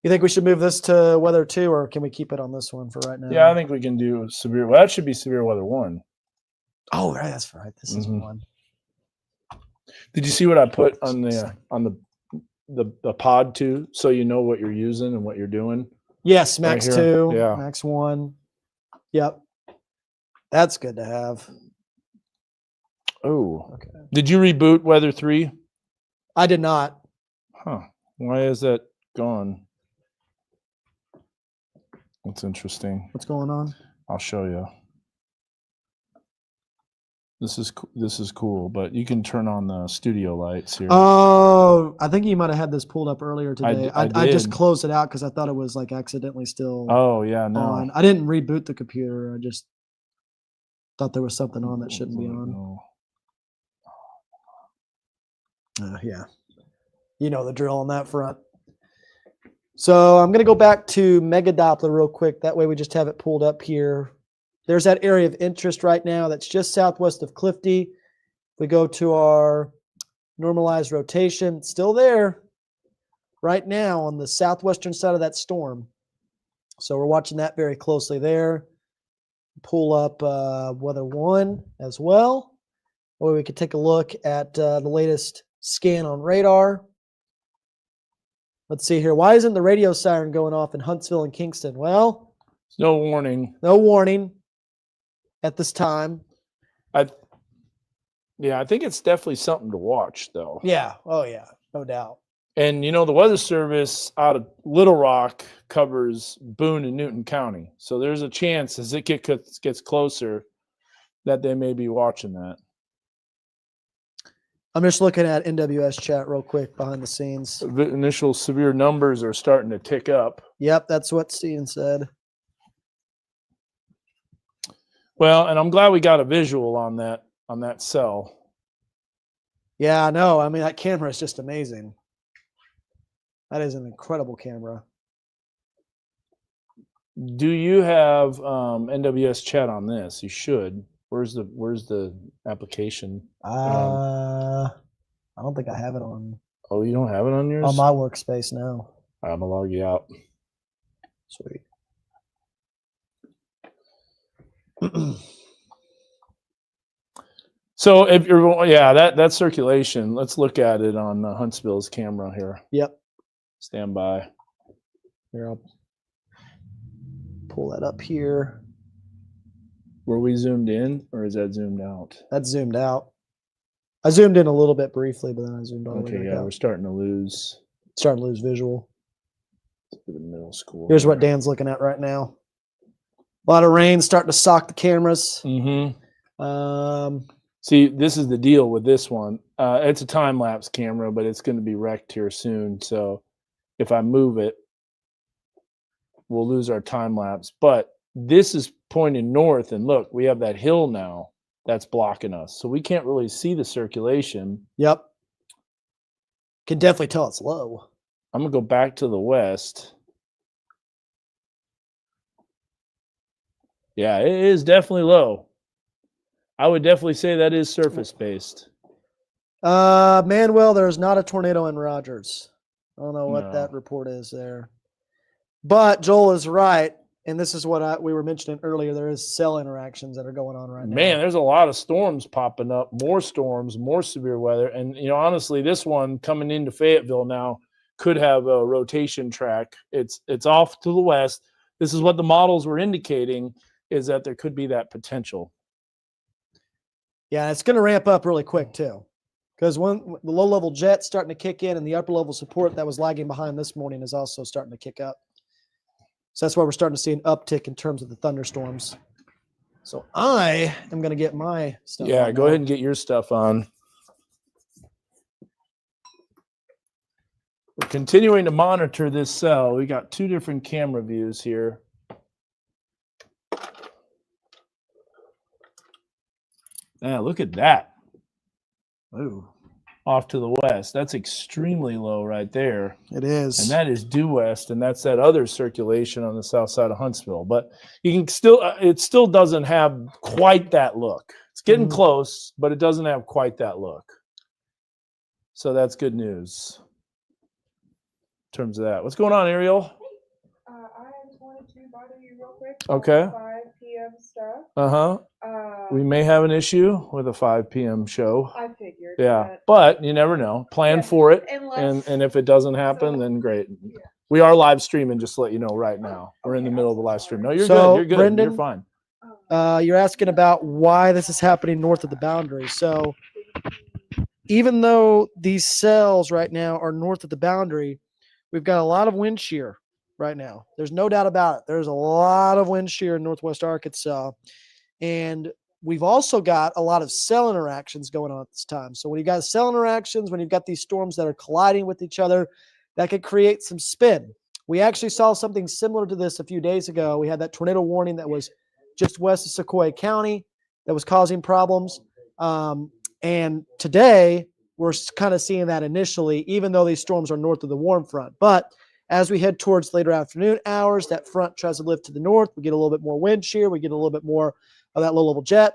Speaker 1: You think we should move this to Weather 2, or can we keep it on this one for right now?
Speaker 2: Yeah, I think we can do severe. Well, that should be Severe Weather 1.
Speaker 1: Oh, right, that's right. This is 1.
Speaker 2: Did you see what I put on the pod 2, so you know what you're using and what you're doing?
Speaker 1: Yes, Max
Speaker 2: right
Speaker 1: 2,
Speaker 2: yeah.
Speaker 1: Max 1. Yep. That's good to have.
Speaker 2: Oh,
Speaker 1: okay.
Speaker 2: Did you reboot Weather 3?
Speaker 1: I did not.
Speaker 2: Huh. Why is that gone? That's interesting.
Speaker 1: What's going on?
Speaker 2: I'll show you. This is cool, but you can turn on the studio lights here.
Speaker 1: Oh, I think you might have had this pulled up earlier today. I just
Speaker 2: did.
Speaker 1: closed it out because I thought it was like accidentally still
Speaker 2: Oh, yeah, no.
Speaker 1: on. I didn't reboot the computer. I just thought there was something on that shouldn't be on.
Speaker 2: No.
Speaker 1: Yeah. You know the drill on that front. So I'm going to go back to Mega Doppler real quick. That way we just have it pulled up here. There's that area of interest right now that's just southwest of Clifty. We go to our normalized rotation. It's still there right now on the southwestern side of that storm. So we're watching that very closely there. Pull up Weather 1 as well. Or we could take a look at the latest scan on radar. Let's see here. Why isn't the radio siren going off in Huntsville and Kingston? Well,
Speaker 2: no warning.
Speaker 1: No warning at this time.
Speaker 2: I think it's definitely something to watch, though.
Speaker 1: Yeah. Oh, yeah. No doubt.
Speaker 2: And, you know, the Weather Service out of Little Rock covers Boone and Newton County. So there's a chance as it gets closer that they may be watching that.
Speaker 1: I'm just looking at NWS chat real quick behind the scenes.
Speaker 2: The initial severe numbers are starting to tick up.
Speaker 1: Yep, that's what Steven said.
Speaker 2: Well, and I'm glad we got a visual on that cell.
Speaker 1: Yeah, I know. I mean, that camera is just amazing. That is an incredible camera.
Speaker 2: Do you have NWS chat on this? You should. Where's the application?
Speaker 1: I don't think I have it on.
Speaker 2: Oh, you don't have it on yours?
Speaker 1: On my workspace now.
Speaker 2: I'm gonna log you out.
Speaker 1: Sweet.
Speaker 2: So if you're, that circulation, let's look at it on Huntsville's camera here.
Speaker 1: Yep.
Speaker 2: Stand by.
Speaker 1: Here, I'll pull that up here.
Speaker 2: Were we zoomed in or is that zoomed out?
Speaker 1: That's zoomed out. I zoomed in a little bit briefly, but then I zoomed all the way
Speaker 2: Okay,
Speaker 1: back out.
Speaker 2: we're starting to lose.
Speaker 1: Starting to lose visual.
Speaker 2: The middle school.
Speaker 1: Here's what Dan's looking at right now. A lot of rain starting to sock the cameras.
Speaker 2: See, this is the deal with this one. It's a time-lapse camera, but it's going to be wrecked here soon. So if I move it, we'll lose our time-lapse. But this is pointing north, and look, we have that hill now that's blocking us. So we can't really see the circulation.
Speaker 1: Yep. Can definitely tell it's low.
Speaker 2: I'm going to go back to the west. Yeah, it is definitely low. I would definitely say that is surface-based.
Speaker 1: Manuel, there's not a tornado in Rogers. I don't know what that report is there. But Joel is right, and this is what we were mentioning earlier. There is cell interactions that are going on right now.
Speaker 2: Man, there's a lot of storms popping up, more storms, more severe weather. And, honestly, this one coming into Fayetteville now could have a rotation track. It's off to the west. This is what the models were indicating, is that there could be that potential.
Speaker 1: Yeah, it's going to ramp up really quick, too. Because when the low-level jet's starting to kick in and the upper-level support that was lagging behind this morning is also starting to kick up. So that's why we're starting to see an uptick in terms of the thunderstorms. So I am going to get my stuff on.
Speaker 2: Yeah, go ahead and get your stuff on. We're continuing to monitor this cell. We got two different camera views here. Yeah, look at that.
Speaker 1: Ooh.
Speaker 2: Off to the west. That's extremely low right there.
Speaker 1: It is.
Speaker 2: And that is due west, and that's that other circulation on the south side of Huntsville. But you can still, it still doesn't have quite that look. It's getting close, but it doesn't have quite that look. So that's good news in terms of that. What's going on, Ariel?
Speaker 3: I just wanted to bother you real quick.
Speaker 2: Okay.
Speaker 3: 5 p.m. stuff.
Speaker 2: We may have an issue with a 5 p.m. show.
Speaker 3: I figured.
Speaker 2: Yeah, but you never know. Plan for it,
Speaker 3: Unless,
Speaker 2: and if it doesn't happen, then great. Yeah. We are live streaming, just to let you know right now. We're in the middle of the live stream. No, you're good. You're good.
Speaker 1: Brendan,
Speaker 2: you're fine.
Speaker 1: You're asking about why this is happening north of the boundary. So even though these cells right now are north of the boundary, we've got a lot of wind shear right now. There's no doubt about it. There's a lot of wind shear in northwest Arkansas. And we've also got a lot of cell interactions going on at this time. So when you've got cell interactions, when you've got these storms that are colliding with each other, that could create some spin. We actually saw something similar to this a few days ago. We had that tornado warning that was just west of Sequoia County that was causing problems. And today, we're kind of seeing that initially, even though these storms are north of the warm front. But as we head towards later afternoon hours, that front tries to lift to the north. We get a little bit more wind shear. We get a little bit more of that low-level jet.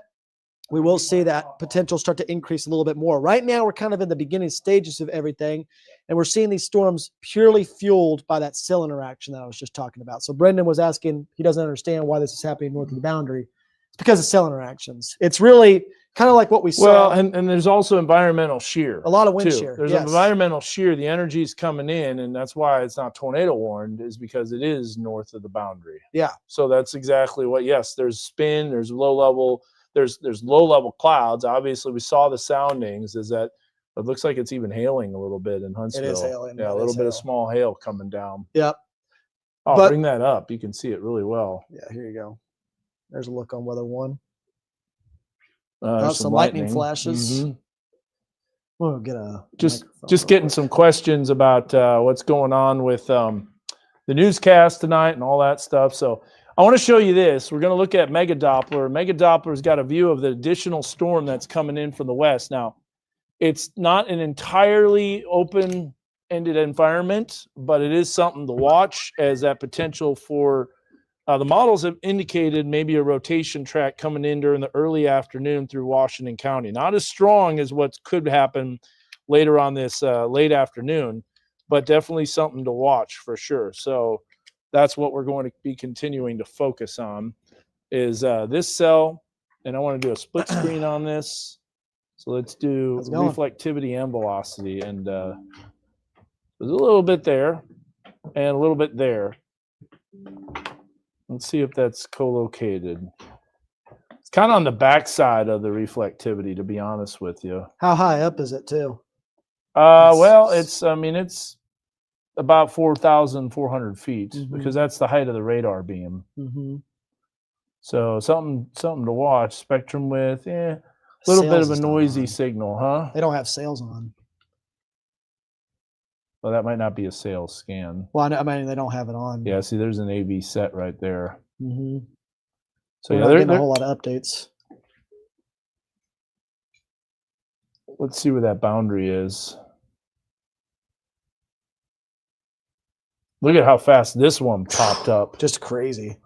Speaker 1: We will see that potential start to increase a little bit more. Right now, we're kind of in the beginning stages of everything, and we're seeing these storms purely fueled by that cell interaction that I was just talking about. So Brendan was asking, he doesn't understand why this is happening north of the boundary. It's because of cell interactions. It's really kind of like what we saw.
Speaker 2: Well, and there's also environmental shear.
Speaker 1: A lot of wind shear.
Speaker 2: There's environmental shear. The energy is coming in, and that's why it's not tornado warned, is because it is north of the boundary.
Speaker 1: Yeah.
Speaker 2: So that's exactly what, yes, there's spin, there's low-level, there's low-level clouds. Obviously, we saw the soundings, is that it looks like it's even hailing a little bit in Huntsville.
Speaker 1: It is hailing.
Speaker 2: Yeah, a little bit of small hail coming down.
Speaker 1: Yep.
Speaker 2: I'll bring that up. You can see it really well.
Speaker 1: Yeah, here you go. There's a look on Weather 1.
Speaker 2: Some
Speaker 1: lightning flashes. We'll get a
Speaker 2: just getting some questions about what's going on with the newscast tonight and all that stuff. So I want to show you this. We're going to look at Mega Doppler. Mega Doppler's got a view of the additional storm that's coming in from the west. Now, it's not an entirely open-ended environment, but it is something to watch as that potential for the models have indicated maybe a rotation track coming in during the early afternoon through Washington County. Not as strong as what could happen later on this late afternoon, but definitely something to watch for sure. So that's what we're going to be continuing to focus on is this cell. And I want to do a split screen on this. So let's do
Speaker 1: How's it going?
Speaker 2: reflectivity and velocity. And there's a little bit there and a little bit there. Let's see if that's co-located. It's kind of on the backside of the reflectivity, to be honest with you.
Speaker 1: How high up is it too?
Speaker 2: Well, it's about 4,400 feet because that's the height of the radar beam. So something to watch. Spectrum width, a little bit of a noisy signal, huh?
Speaker 1: They don't have sails on.
Speaker 2: Well, that might not be a sail scan.
Speaker 1: Well, I mean, they don't have it on.
Speaker 2: Yeah, see, there's an AV set right there. So
Speaker 1: We're
Speaker 2: yeah,
Speaker 1: not
Speaker 2: they're
Speaker 1: getting a whole lot of updates.
Speaker 2: Let's see where that boundary is. Look at how fast this one popped up.
Speaker 1: Just crazy.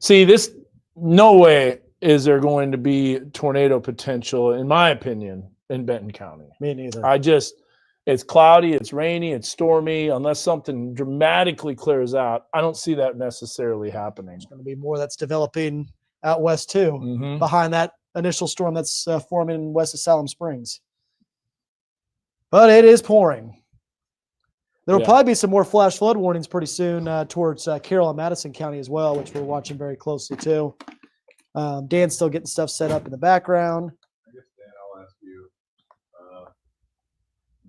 Speaker 2: See, this, no way is there going to be tornado potential, in my opinion, in Benton County.
Speaker 1: Me neither.
Speaker 2: It's cloudy, it's rainy, it's stormy. Unless something dramatically clears out, I don't see that necessarily happening.
Speaker 1: There's going to be more that's developing out west too, behind that initial storm that's forming west of Salem Springs. But it is pouring. There will probably be some more flash flood warnings pretty soon towards Carroll and Madison County as well, which we're watching very closely too. Dan's still getting stuff set up in the background.
Speaker 4: I guess, Dan, I'll ask you.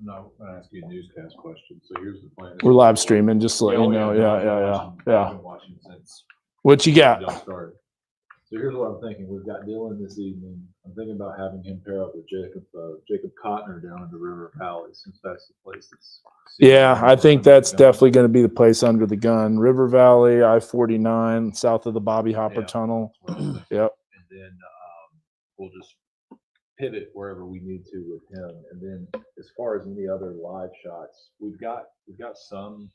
Speaker 4: No, I'm going to ask you a newscast question. So here's the plan.
Speaker 2: We're live streaming, just to let you know. Yeah.
Speaker 4: I've been watching since
Speaker 2: What you got?
Speaker 4: y'all started. So here's what I'm thinking. We've got Dylan this evening. I'm thinking about having him pair up with Jacob Cotner down in the River Valley, since that's the place that's.
Speaker 2: Yeah, I think that's definitely going to be the place under the gun. River Valley, I-49, south of the Bobby Hopper Tunnel. Yep.
Speaker 4: And then we'll just pivot wherever we need to with him. And then as far as any other live shots, we've got some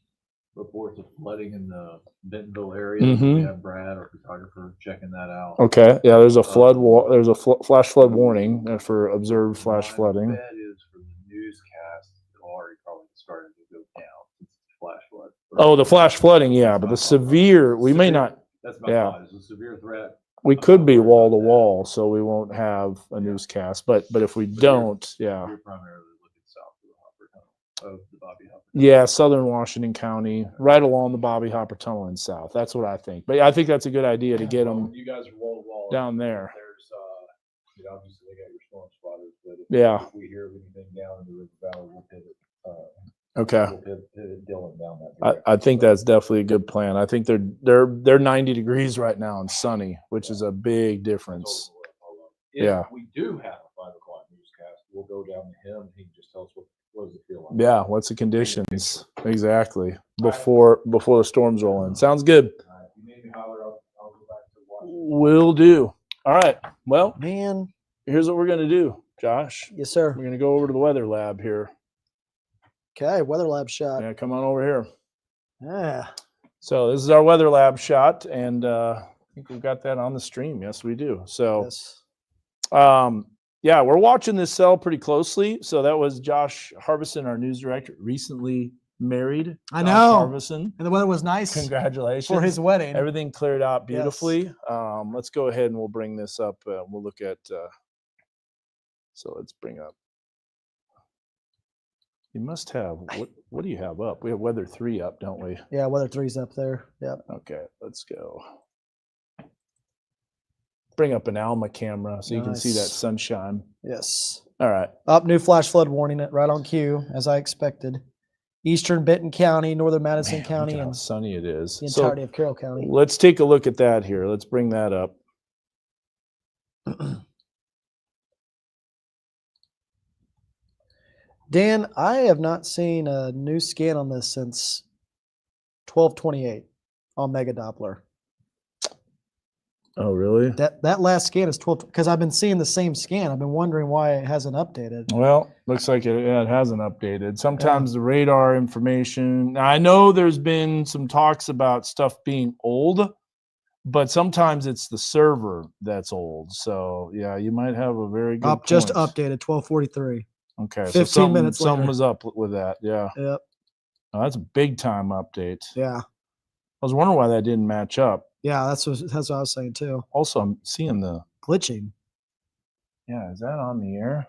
Speaker 4: reports of flooding in the Bentonville area. We have Brad, our photographer, checking that out.
Speaker 2: Okay. Yeah, there's a flood. There's a flash flood warning for observed flash flooding.
Speaker 4: That is from the newscast. It'll already probably started to go down since it's flash flood.
Speaker 2: Oh, the flash flooding, yeah, but the severe, we may not.
Speaker 4: That's my thought. It's a severe threat.
Speaker 2: We could be wall to wall, so we won't have a newscast. But if we don't,
Speaker 4: You're primarily looking south of the Hopper Tunnel, of the Bobby Hopper.
Speaker 2: Yeah, southern Washington County, right along the Bobby Hopper Tunnel and south. That's what I think. But I think that's a good idea to get them
Speaker 4: You guys are wall to wall
Speaker 2: down there.
Speaker 4: There's obviously they got your storm spotters, but if we hear of anything down in the River Valley, we'll pivot.
Speaker 2: Okay.
Speaker 4: We'll pivot Dylan down that direction.
Speaker 2: I think that's definitely a good plan. I think they're 90 degrees right now and sunny, which is a big difference.
Speaker 4: If we do have a 5 o'clock newscast, we'll go down to him and he can just tell us what does it feel like.
Speaker 2: Yeah, what's the conditions exactly before the storms roll in. Sounds good.
Speaker 4: If you need me holler, I'll go back to watch.
Speaker 2: Will do. All right. Well,
Speaker 1: Man.
Speaker 2: here's what we're gonna do, Josh.
Speaker 1: Yes, sir.
Speaker 2: We're gonna go over to the weather lab here.
Speaker 1: Okay, weather lab shot.
Speaker 2: Yeah, come on over here.
Speaker 1: Yeah.
Speaker 2: So this is our weather lab shot, and I think we've got that on the stream. Yes, we do. So,
Speaker 1: Yes.
Speaker 2: yeah, we're watching this cell pretty closely. So that was Josh Harbison, our news director, recently married.
Speaker 1: I
Speaker 2: Josh
Speaker 1: know.
Speaker 2: Harbison.
Speaker 1: And the weather was nice
Speaker 2: Congratulations
Speaker 1: for his wedding.
Speaker 2: Everything cleared out beautifully. Let's go ahead and we'll bring this up. We'll look at. So let's bring up. You must have what do you have up? We have weather 3 up, don't we?
Speaker 1: Yeah, weather 3's up there. Yep.
Speaker 2: Okay, let's go. Bring up an Alma camera so you can see that
Speaker 1: Nice.
Speaker 2: sunshine.
Speaker 1: Yes.
Speaker 2: All right.
Speaker 1: Up, new flash flood warning, right on cue, as I expected. Eastern Benton County, northern Madison
Speaker 2: Man, look
Speaker 1: County,
Speaker 2: at how
Speaker 1: and
Speaker 2: sunny it is.
Speaker 1: the entirety of Carroll County.
Speaker 2: Let's take a look at that here. Let's bring that up.
Speaker 1: Dan, I have not seen a new scan on this since 1228 on Mega Doppler.
Speaker 2: Oh, really?
Speaker 1: That last scan is 12 because I've been seeing the same scan. I've been wondering why it hasn't updated.
Speaker 2: Well, looks like it hasn't updated. Sometimes the radar information. Now, I know there's been some talks about stuff being old, but sometimes it's the server that's old. So yeah, you might have a very good
Speaker 1: Just
Speaker 2: point.
Speaker 1: updated 1243.
Speaker 2: Okay,
Speaker 1: 15 minutes
Speaker 2: something
Speaker 1: later.
Speaker 2: was up with that. Yeah,
Speaker 1: Yep.
Speaker 2: oh, that's a big time update.
Speaker 1: Yeah.
Speaker 2: was wondering why that didn't match up.
Speaker 1: Yeah, that's what I was saying too.
Speaker 2: Also, I'm seeing the
Speaker 1: Glitching.
Speaker 2: yeah. Is that on the air?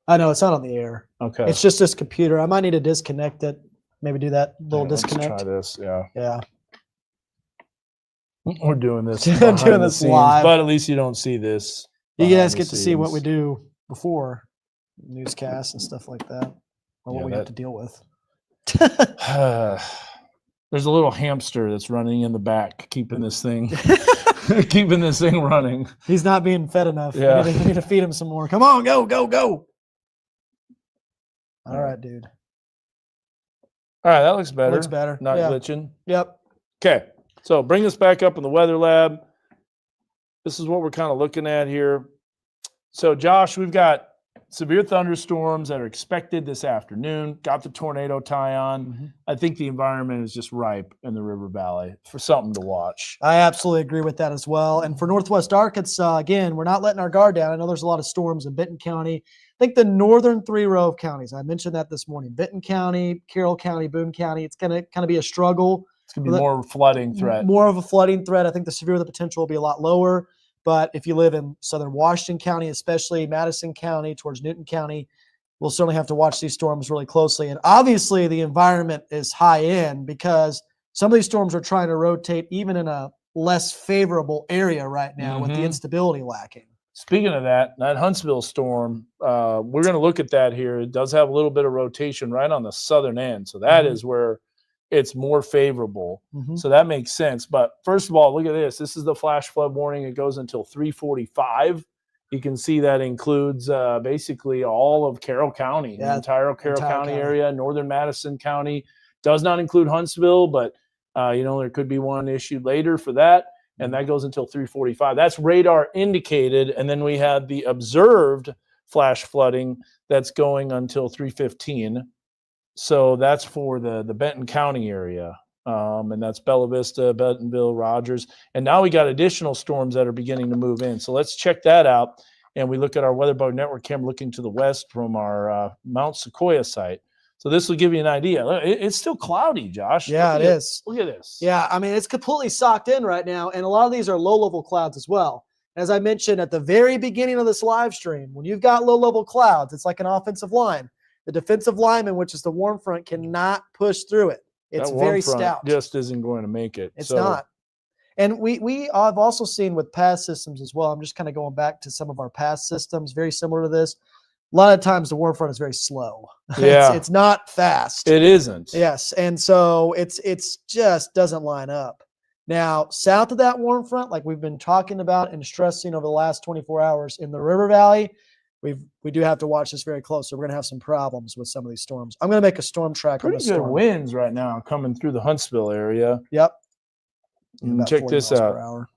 Speaker 1: I know it's not on the air.
Speaker 2: Okay.
Speaker 1: It's just this computer. I might need to disconnect it. Maybe do that little
Speaker 2: Yeah, let's
Speaker 1: disconnect.
Speaker 2: try this. Yeah.
Speaker 1: Yeah.
Speaker 2: We're doing this.
Speaker 1: Doing
Speaker 2: behind the
Speaker 1: this
Speaker 2: scenes,
Speaker 1: live.
Speaker 2: But at least you don't see this.
Speaker 1: You
Speaker 2: behind
Speaker 1: guys
Speaker 2: the
Speaker 1: get to see what we
Speaker 2: scenes.
Speaker 1: do before newscasts and stuff like that, or what
Speaker 2: Yeah,
Speaker 1: we have
Speaker 2: that-
Speaker 1: to deal with.
Speaker 2: There's a little hamster that's running in the back, keeping this thing running.
Speaker 1: He's not being fed enough.
Speaker 2: Yeah.
Speaker 1: We need to feed him some more. Come on, go, go, go. All right, dude.
Speaker 2: All right, that looks better.
Speaker 1: Looks better.
Speaker 2: Not
Speaker 1: Yeah.
Speaker 2: glitching.
Speaker 1: Yep.
Speaker 2: Okay, so bring us back up in the weather lab. This is what we're kind of looking at here. So, Josh, we've got severe thunderstorms that are expected this afternoon. Got the tornado tie on.
Speaker 1: Mm-hmm.
Speaker 2: I think the environment is just ripe in the river valley for something to watch.
Speaker 1: I absolutely agree with that as well. And for Northwest Arkansas, again, we're not letting our guard down. I know there's a lot of storms in Benton County. I think the northern 3 row of counties, I mentioned that this morning, Benton County, Carroll County, Boone County, it's going to kind of be a struggle.
Speaker 2: It's going to be more flooding threat.
Speaker 1: More of a flooding threat. I think the severe the potential will be a lot lower. But if you live in southern Washington County, especially Madison County towards Newton County, we'll certainly have to watch these storms really closely. And obviously the environment is high end because some of these storms are trying to rotate even in a less favorable area right now with the instability lacking.
Speaker 2: Speaking of that Huntsville storm, we're going to look at that here. It does have a little bit of rotation right on the southern end. So that is where it's more favorable. So that makes sense. But first of all, look at this. This is the flash flood warning. It goes until 3:45. You can see that includes basically all of Carroll County, the entire Carroll County area, northern Madison County. Does not include Huntsville, but there could be one issued later for that. And that goes until 3:45. That's radar indicated. And then we had the observed flash flooding that's going until 3:15. So that's for the Benton County area. And that's Bella Vista, Bentonville, Rogers. And now we got additional storms that are beginning to move in. So let's check that out. And we look at our Weather Bug Network camera looking to the west from our Mount Sequoia site. So this will give you an idea. It's still cloudy, Josh.
Speaker 1: Yeah, it is.
Speaker 2: Look at this.
Speaker 1: Yeah, I mean, it's completely socked in right now. And a lot of these are low-level clouds as well. As I mentioned at the very beginning of this live stream, when you've got low-level clouds, it's like an offensive line. The defensive lineman, which is the warm front, cannot push through it. It's very stout.
Speaker 2: Just isn't going to make it.
Speaker 1: It's not. And I've also seen with past systems as well. I'm just kind of going back to some of our past systems, very similar to this. A lot of times the warm front is very slow.
Speaker 2: Yeah.
Speaker 1: it's not fast.
Speaker 2: It isn't.
Speaker 1: Yes. And so it's just doesn't line up. Now, south of that warm front, like we've been talking about and stressing over the last 24 hours in the river valley, we do have to watch this very close. So we're going to have some problems with some of these storms. I'm going to make a storm track on
Speaker 2: Pretty
Speaker 1: this
Speaker 2: good
Speaker 1: storm.
Speaker 2: winds right now coming through the Huntsville area.
Speaker 1: Yep.
Speaker 2: And
Speaker 1: About
Speaker 2: check
Speaker 1: 40
Speaker 2: this
Speaker 1: miles
Speaker 2: out.
Speaker 1: per hour.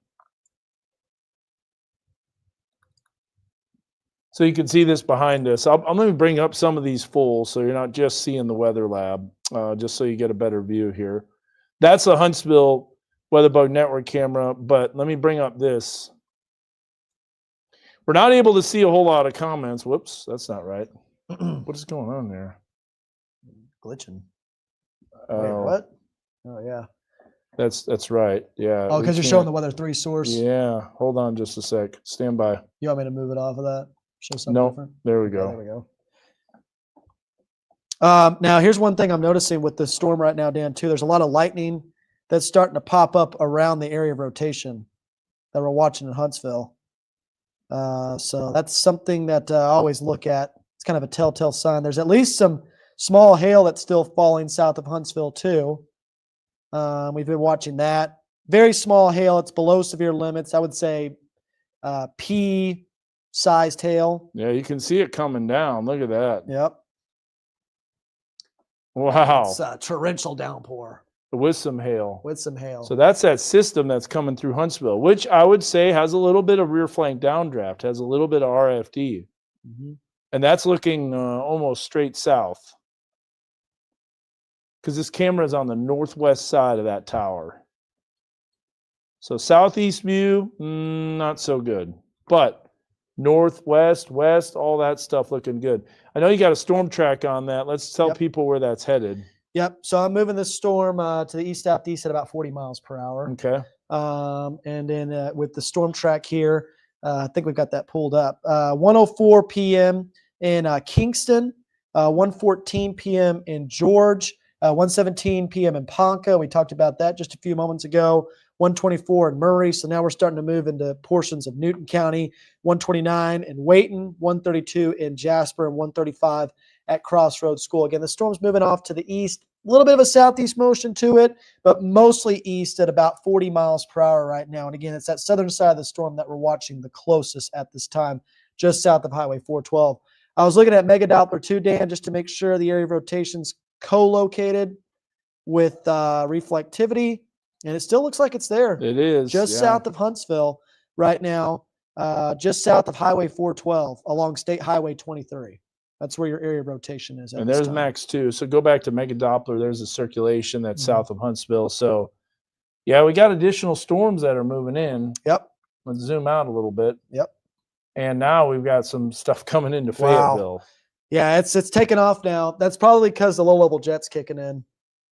Speaker 2: So you can see this behind us. I'm going to bring up some of these full so you're not just seeing the weather lab, just so you get a better view here. That's a Huntsville Weather Bug Network camera, but let me bring up this. We're not able to see a whole lot of comments. Whoops, that's not right. What is going on there?
Speaker 1: Glitching.
Speaker 2: Oh,
Speaker 1: Wait, what? Oh, yeah.
Speaker 2: That's right. Yeah.
Speaker 1: Oh,
Speaker 2: we
Speaker 1: because you're showing
Speaker 2: can't-
Speaker 1: the Weather 3 source.
Speaker 2: Yeah. Hold on just a sec. Stand by.
Speaker 1: You want me to move it off of that? Show something
Speaker 2: No,
Speaker 1: different?
Speaker 2: there we
Speaker 1: Okay,
Speaker 2: go.
Speaker 1: there we go. Now, here's one thing I'm noticing with the storm right now, Dan, too. There's a lot of lightning that's starting to pop up around the area of rotation that we're watching in Huntsville. So that's something that I always look at. It's kind of a telltale sign. There's at least some small hail that's still falling south of Huntsville, too. We've been watching that. Very small hail. It's below severe limits. I would say pea-sized hail.
Speaker 2: Yeah, you can see it coming down. Look at that.
Speaker 1: Yep.
Speaker 2: Wow.
Speaker 1: It's a torrential downpour
Speaker 2: With some hail.
Speaker 1: with some hail.
Speaker 2: So that's that system that's coming through Huntsville, which I would say has a little bit of rear flank downdraft, has a little bit of RFD. And that's looking almost straight south. Because this camera is on the northwest side of that tower. So southeast view, not so good. But northwest, west, all that stuff looking good. I know you got a storm track on that. Let's tell
Speaker 1: Yep.
Speaker 2: people where that's headed.
Speaker 1: Yep. So I'm moving this storm to the east southeast at about 40 miles per hour.
Speaker 2: Okay.
Speaker 1: And then with the storm track here, I think we've got that pulled up. 1:04 p.m. in Kingston, 1:14 p.m. in George, 1:17 p.m. in Ponca. We talked about that just a few moments ago. 1:24 in Murray. So now we're starting to move into portions of Newton County. 1:29 in Wayton, 1:32 in Jasper, and 1:35 at Crossroads School. Again, the storm's moving off to the east. A little bit of a southeast motion to it, but mostly east at about 40 miles per hour right now. And again, it's that southern side of the storm that we're watching the closest at this time, just south of Highway 412. I was looking at Mega Doppler 2, Dan, just to make sure the area of rotation's co-located with reflectivity, and it still looks like it's there.
Speaker 2: It is.
Speaker 1: Just south of Huntsville right now, just south of Highway 412 along State Highway 23. That's where your area of rotation is.
Speaker 2: And there's Max 2. So go back to Mega Doppler. There's a circulation that's south of Huntsville. So, yeah, we got additional storms that are moving in.
Speaker 1: Yep.
Speaker 2: Let's zoom out a little bit.
Speaker 1: Yep.
Speaker 2: And now we've got some stuff coming into
Speaker 1: Wow.
Speaker 2: Fayetteville.
Speaker 1: Yeah, it's taking off now. That's probably because the low-level jet's kicking in.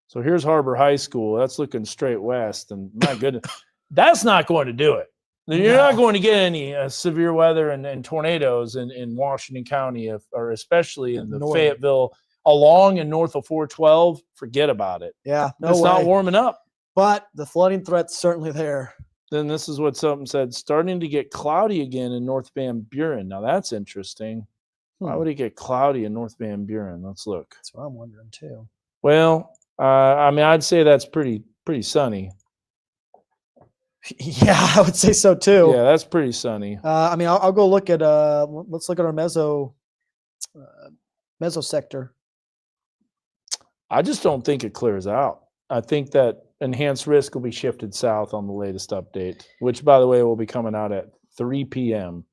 Speaker 2: So here's Harbor High School. That's looking straight west. And my goodness, that's not going to do it. You're not going to get any severe weather and tornadoes in Washington County, or especially in the Fayetteville, along and north of 412. Forget about it.
Speaker 1: Yeah,
Speaker 2: it's not warming up.
Speaker 1: But the flooding threat's certainly there.
Speaker 2: Then this is what something said, starting to get cloudy again in North Van Buren. Now that's interesting. Why would it get cloudy in North Van Buren? Let's look.
Speaker 1: That's what I'm wondering too.
Speaker 2: Well, I mean, I'd say that's pretty sunny.
Speaker 1: Yeah, I would say so too.
Speaker 2: Yeah, that's pretty sunny.
Speaker 1: I mean, I'll go look at let's look at our meso sector.
Speaker 2: I just don't think it clears out. I think that enhanced risk will be shifted south on the latest update, which, by the way, will be coming out at 3 p.m.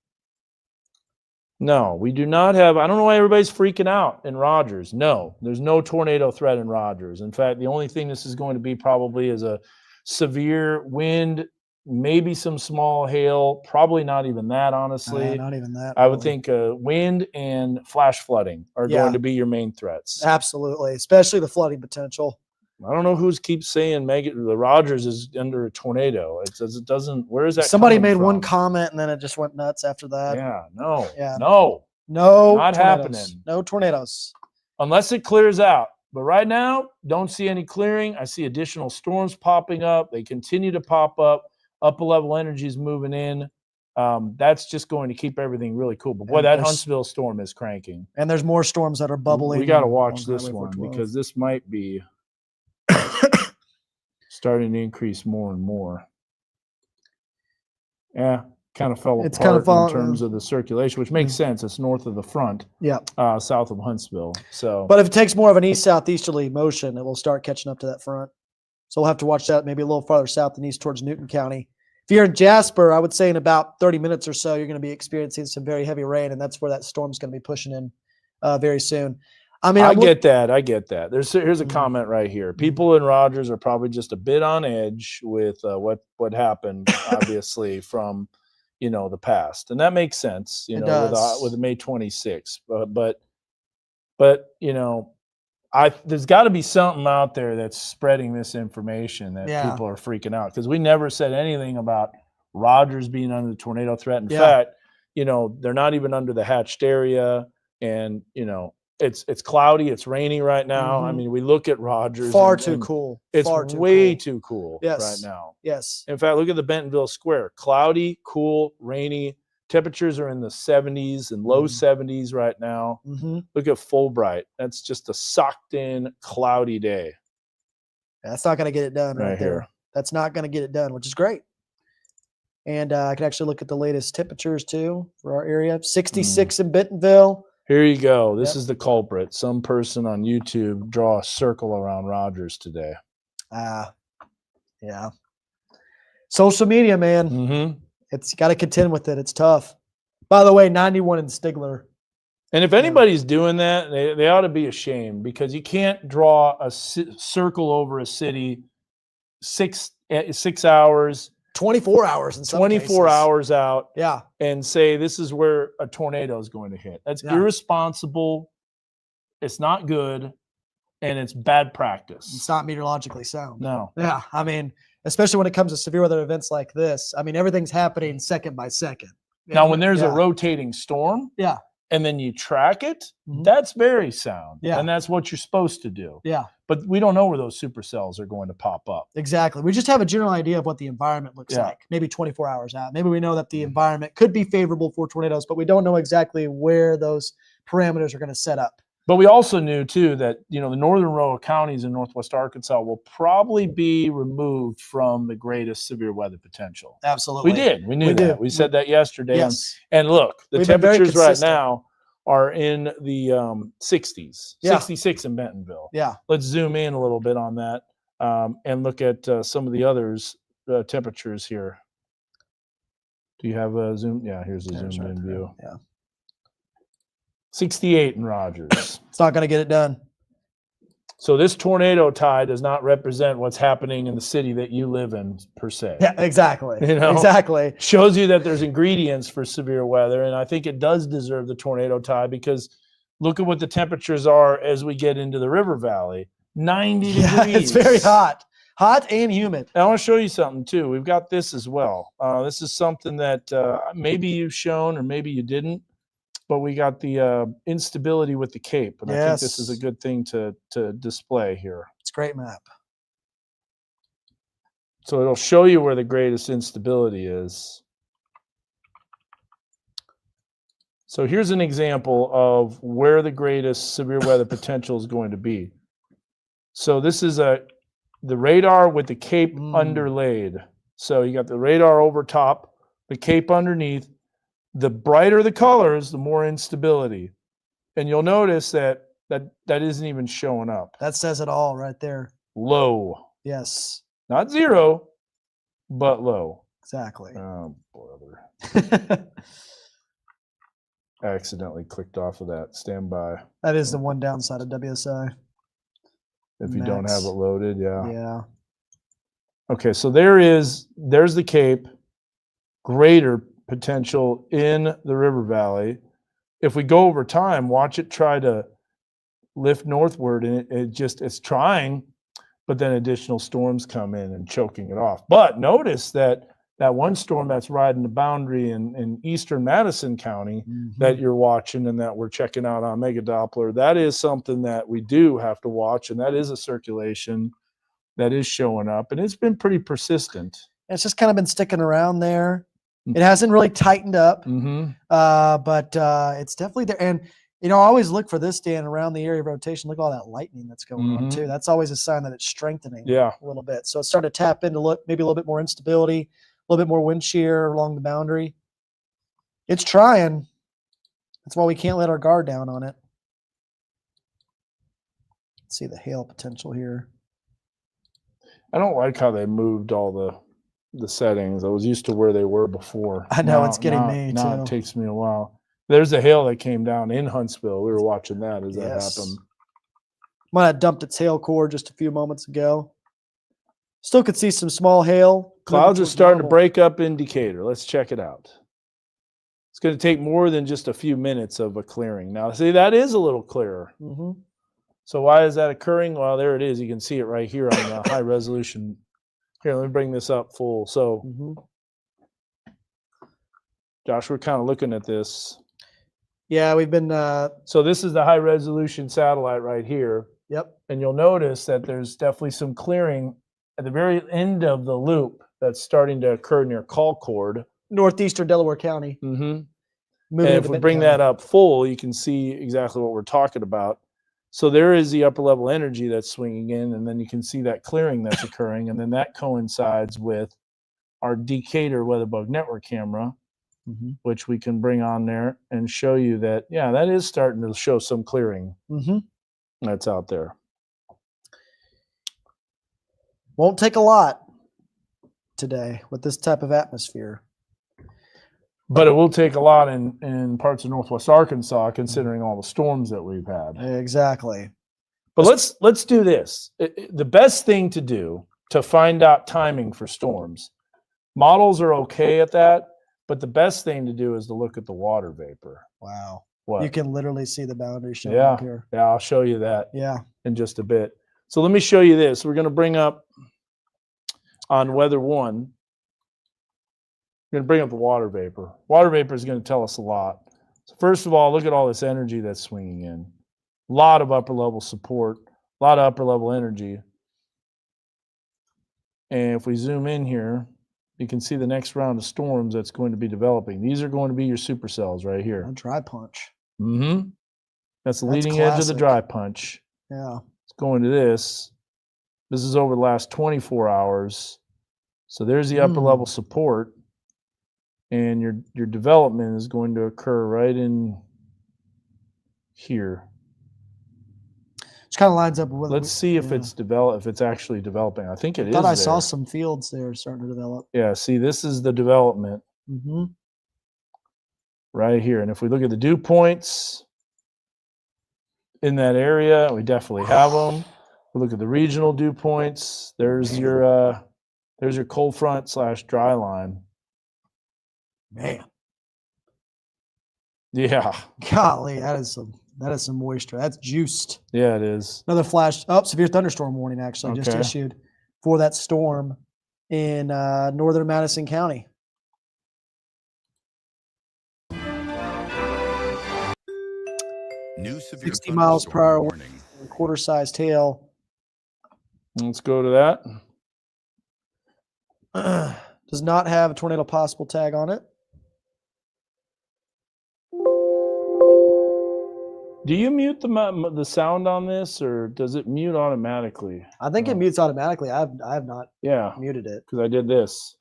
Speaker 2: No, we do not have. I don't know why everybody's freaking out in Rogers. No, there's no tornado threat in Rogers. In fact, the only thing this is going to be probably is a severe wind, maybe some small hail, probably not even that, honestly.
Speaker 1: Not even that.
Speaker 2: I would think wind and flash flooding are going to be your main threats.
Speaker 1: Absolutely, especially the flooding potential.
Speaker 2: I don't know who keeps saying the Rogers is under a tornado. It doesn't. Where is that?
Speaker 1: Somebody made one comment and then it just went nuts after that.
Speaker 2: Yeah,
Speaker 1: no,
Speaker 2: not
Speaker 1: tornadoes.
Speaker 2: happening.
Speaker 1: No tornadoes
Speaker 2: Unless it clears out. But right now, don't see any clearing. I see additional storms popping up. They continue to pop up. Upper level energy is moving in. That's just going to keep everything really cool. But boy, that Huntsville storm is cranking.
Speaker 1: And there's more storms that are bubbling.
Speaker 2: We got to watch this one because this might be starting to increase more and more. Yeah, kind of fell apart in terms of the circulation, which makes sense. It's north of the front.
Speaker 1: Yeah.
Speaker 2: South of Huntsville. So,
Speaker 1: but if it takes more of an east-southeasterly motion, it will start catching up to that front. So we'll have to watch that maybe a little farther south and east towards Newton County. If you're in Jasper, I would say in about 30 minutes or so, you're going to be experiencing some very heavy rain, and that's where that storm's going to be pushing in very soon. I mean,
Speaker 2: I get that. Here's a comment right here. People in Rogers are probably just a bit on edge with what happened, obviously, from the past, and that makes sense. With May 26th, but there's got to be something out there that's spreading this information that people are freaking out, because we never said anything about Rogers being under the tornado threat. In fact, they're not even under the hatched area, and it's cloudy, it's raining right now. I mean, we look at Rogers.
Speaker 1: Too cool.
Speaker 2: It's way too cool right now.
Speaker 1: Yes.
Speaker 2: In fact, look at the Bentonville Square. Cloudy, cool, rainy. Temperatures are in the 70s and low 70s right now. Look at Fulbright. That's just a socked-in, cloudy day.
Speaker 1: That's not going to get it done right there. That's not going to get it done, which is great. And I can actually look at the latest temperatures, too, for our area. 66 in Bentonville.
Speaker 2: Here you go. This is the culprit. Some person on YouTube draw a circle around Rogers today.
Speaker 1: Yeah. Social media, man. It's got to contend with it. It's tough. By the way, 91 in Stigler.
Speaker 2: And if anybody's doing that, they ought to be ashamed, because you can't draw a circle over a city 6 hours,
Speaker 1: 24 hours in some
Speaker 2: 24
Speaker 1: cases.
Speaker 2: hours out.
Speaker 1: Yeah.
Speaker 2: And say this is where a tornado is going to hit. That's irresponsible. It's not good. and it's bad practice.
Speaker 1: It's not meteorologically sound.
Speaker 2: No.
Speaker 1: Yeah, I mean, especially when it comes to severe weather events like this. I mean, everything's happening second by second.
Speaker 2: Now, when there's a
Speaker 1: Yeah.
Speaker 2: rotating storm,
Speaker 1: Yeah.
Speaker 2: and then you track it,
Speaker 1: Mhm.
Speaker 2: that's very sound.
Speaker 1: Yeah.
Speaker 2: And that's what you're supposed to do.
Speaker 1: Yeah,
Speaker 2: But we don't know where those supercells are going to pop up.
Speaker 1: exactly. We just have a general idea of what the environment looks
Speaker 2: Yeah.
Speaker 1: like, maybe 24 hours out. Maybe we know that the environment could be favorable for tornadoes, but we don't know exactly where those parameters are going to set up.
Speaker 2: But we also knew too that, you know, the northern row of counties in northwest Arkansas will probably be removed from the greatest severe weather potential.
Speaker 1: Absolutely.
Speaker 2: We did. We knew
Speaker 1: We
Speaker 2: that.
Speaker 1: do.
Speaker 2: We said that yesterday.
Speaker 1: Yes.
Speaker 2: And look, the
Speaker 1: We've been very
Speaker 2: temperatures right
Speaker 1: consistent.
Speaker 2: now are in the 60s,
Speaker 1: Yeah.
Speaker 2: 66 in Bentonville.
Speaker 1: Yeah.
Speaker 2: Let's zoom in a little bit on that and look at some of the others temperatures here. Do you have a zoom? Yeah, here's a
Speaker 1: There's
Speaker 2: zoomed in
Speaker 1: right there.
Speaker 2: view.
Speaker 1: Yeah.
Speaker 2: 68 in Rogers.
Speaker 1: It's not going to get it done.
Speaker 2: So this tornado tie does not represent what's happening in the city that you live in per se.
Speaker 1: Yeah, exactly.
Speaker 2: You know?
Speaker 1: Exactly.
Speaker 2: Shows you that there's ingredients for severe weather, and I think it does deserve the tornado tie because look at what the temperatures are as we get into the river valley. 90
Speaker 1: Yeah,
Speaker 2: degrees.
Speaker 1: it's very hot and humid.
Speaker 2: And I want to show you something too. We've got this as well. This is something that maybe you've shown or maybe you didn't, but we got the instability with the Cape, and I think this is a
Speaker 1: Yes.
Speaker 2: good thing to display here.
Speaker 1: It's a great map.
Speaker 2: So it'll show you where the greatest instability is. So here's an example of where the greatest severe weather potential is going to be. So this is the radar with the Cape underlaid. So you got the radar over top, the Cape underneath. The brighter the colors, the more instability. And you'll notice that isn't even showing up.
Speaker 1: That says it all right there.
Speaker 2: Low.
Speaker 1: Yes,
Speaker 2: Not zero, but low.
Speaker 1: exactly.
Speaker 2: Oh, brother. I accidentally clicked off of that. Stand by.
Speaker 1: That is the one downside of WSI.
Speaker 2: If you don't have
Speaker 1: Max.
Speaker 2: it loaded, yeah.
Speaker 1: Yeah.
Speaker 2: Okay, so there's the Cape, greater potential in the river valley. If we go over time, watch it try to lift northward, and it's trying, but then additional storms come in and choking it off. But notice that one storm that's riding the boundary in eastern Madison County that you're watching and that we're checking out on Mega Doppler, that is something that we do have to watch, and that is a circulation that is showing up, and it's been pretty persistent.
Speaker 1: It's just kind of been sticking around there. It hasn't really tightened up, but it's definitely there. And, you know, I always look for this, Dan, around the area of rotation. Look at all that lightning that's going on, too. That's always a sign that it's strengthening a little bit. So it's starting to tap into maybe a little bit more instability, a little bit more wind shear along the boundary. It's trying. That's why we can't let our guard down on it. Let's see the hail potential here.
Speaker 2: I don't like how they moved all the settings. I was used to where they were before.
Speaker 1: I know, it's getting me,
Speaker 2: now
Speaker 1: too.
Speaker 2: it takes me a while. There's a hail that came down in Huntsville. We were watching that as that
Speaker 1: Yes.
Speaker 2: happened.
Speaker 1: Might have dumped its hail core just a few moments ago. Still could see some small hail.
Speaker 2: Clouds are
Speaker 1: towards
Speaker 2: starting to
Speaker 1: normal.
Speaker 2: break up in Decatur. Let's check it out. It's going to take more than just a few minutes of a clearing. Now, see, that is a little clearer. So why is that occurring? Well, there it is. You can see it right here on the high resolution. Here, let me bring this up full. So, Josh, we're kind of looking at this.
Speaker 1: Yeah, we've been.
Speaker 2: So this is the high resolution satellite right here.
Speaker 1: Yep.
Speaker 2: And you'll notice that there's definitely some clearing at the very end of the loop that's starting to occur near Colcord.
Speaker 1: Northeastern Delaware County.
Speaker 2: And
Speaker 1: Moving
Speaker 2: if
Speaker 1: into
Speaker 2: we bring
Speaker 1: Benton
Speaker 2: that up full, you can see exactly what we're talking about. So there is the upper level energy that's swinging in, and then you can see that clearing that's occurring, and then that coincides with our Decatur Weatherbug Network camera, which we can bring on there and show you that, yeah, that is starting to show some clearing that's out there.
Speaker 1: Won't take a lot today with this type of atmosphere.
Speaker 2: But it will take a lot in parts of northwest Arkansas, considering all the storms that we've had.
Speaker 1: Exactly.
Speaker 2: But let's do this. The best thing to do to find out timing for storms, models are okay at that, but the best thing to do is to look at the water vapor.
Speaker 1: Wow.
Speaker 2: What?
Speaker 1: You can literally see the boundary showing
Speaker 2: Yeah.
Speaker 1: up here.
Speaker 2: Yeah, I'll show you that
Speaker 1: Yeah.
Speaker 2: in just a bit. So let me show you this. We're going to bring up on weather 1. We're going to bring up the water vapor. Water vapor is going to tell us a lot. So first of all, look at all this energy that's swinging in. A lot of upper level support, a lot of upper level energy. And if we zoom in here, you can see the next round of storms that's going to be developing. These are going to be your supercells right
Speaker 1: A
Speaker 2: here.
Speaker 1: dry punch.
Speaker 2: Mm-hmm. That's the
Speaker 1: That's
Speaker 2: leading edge of the
Speaker 1: classic.
Speaker 2: dry punch.
Speaker 1: Yeah.
Speaker 2: It's going to this. This is over the last 24 hours. So there's the upper level support. And your development is going to occur right in here.
Speaker 1: Which kind of lines up with.
Speaker 2: Let's see if it's if it's actually developing. I think it is.
Speaker 1: I thought I
Speaker 2: there.
Speaker 1: saw some fields there starting to develop.
Speaker 2: Yeah, see, this is the development
Speaker 1: Mm-hmm.
Speaker 2: right here. And if we look at the dew points in that area, we definitely have them. We look at the regional dew points. There's your cold front / dry line.
Speaker 1: Man,
Speaker 2: Yeah.
Speaker 1: golly, that is some moisture. That's juiced.
Speaker 2: Yeah, it is.
Speaker 1: Another flash. Oh, severe thunderstorm warning actually just
Speaker 2: Okay.
Speaker 1: issued for that storm in northern Madison County.
Speaker 5: New severe
Speaker 1: 60 miles per hour
Speaker 5: warning.
Speaker 1: Quarter-sized hail.
Speaker 2: Let's go to that.
Speaker 1: Does not have a tornado possible tag on it.
Speaker 2: Do you mute the sound on this, or does it mute automatically?
Speaker 1: I think it mutes automatically. I have not
Speaker 2: Yeah,
Speaker 1: muted it.
Speaker 2: because I did this.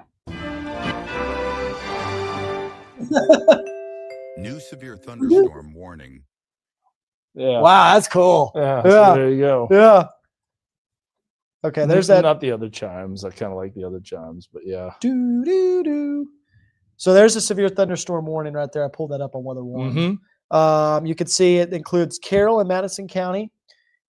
Speaker 5: New severe thunderstorm warning.
Speaker 2: Yeah.
Speaker 1: Wow, that's cool.
Speaker 2: Yeah.
Speaker 1: Yeah.
Speaker 2: So there you go.
Speaker 1: Yeah. Okay, there's that.
Speaker 2: Not the other chimes. I kind of like the other chimes, but yeah.
Speaker 1: Do, do, do. So there's a severe thunderstorm warning right there. I pulled that up on Weather One.
Speaker 2: Mm-hmm.
Speaker 1: You can see it includes Carroll and Madison County.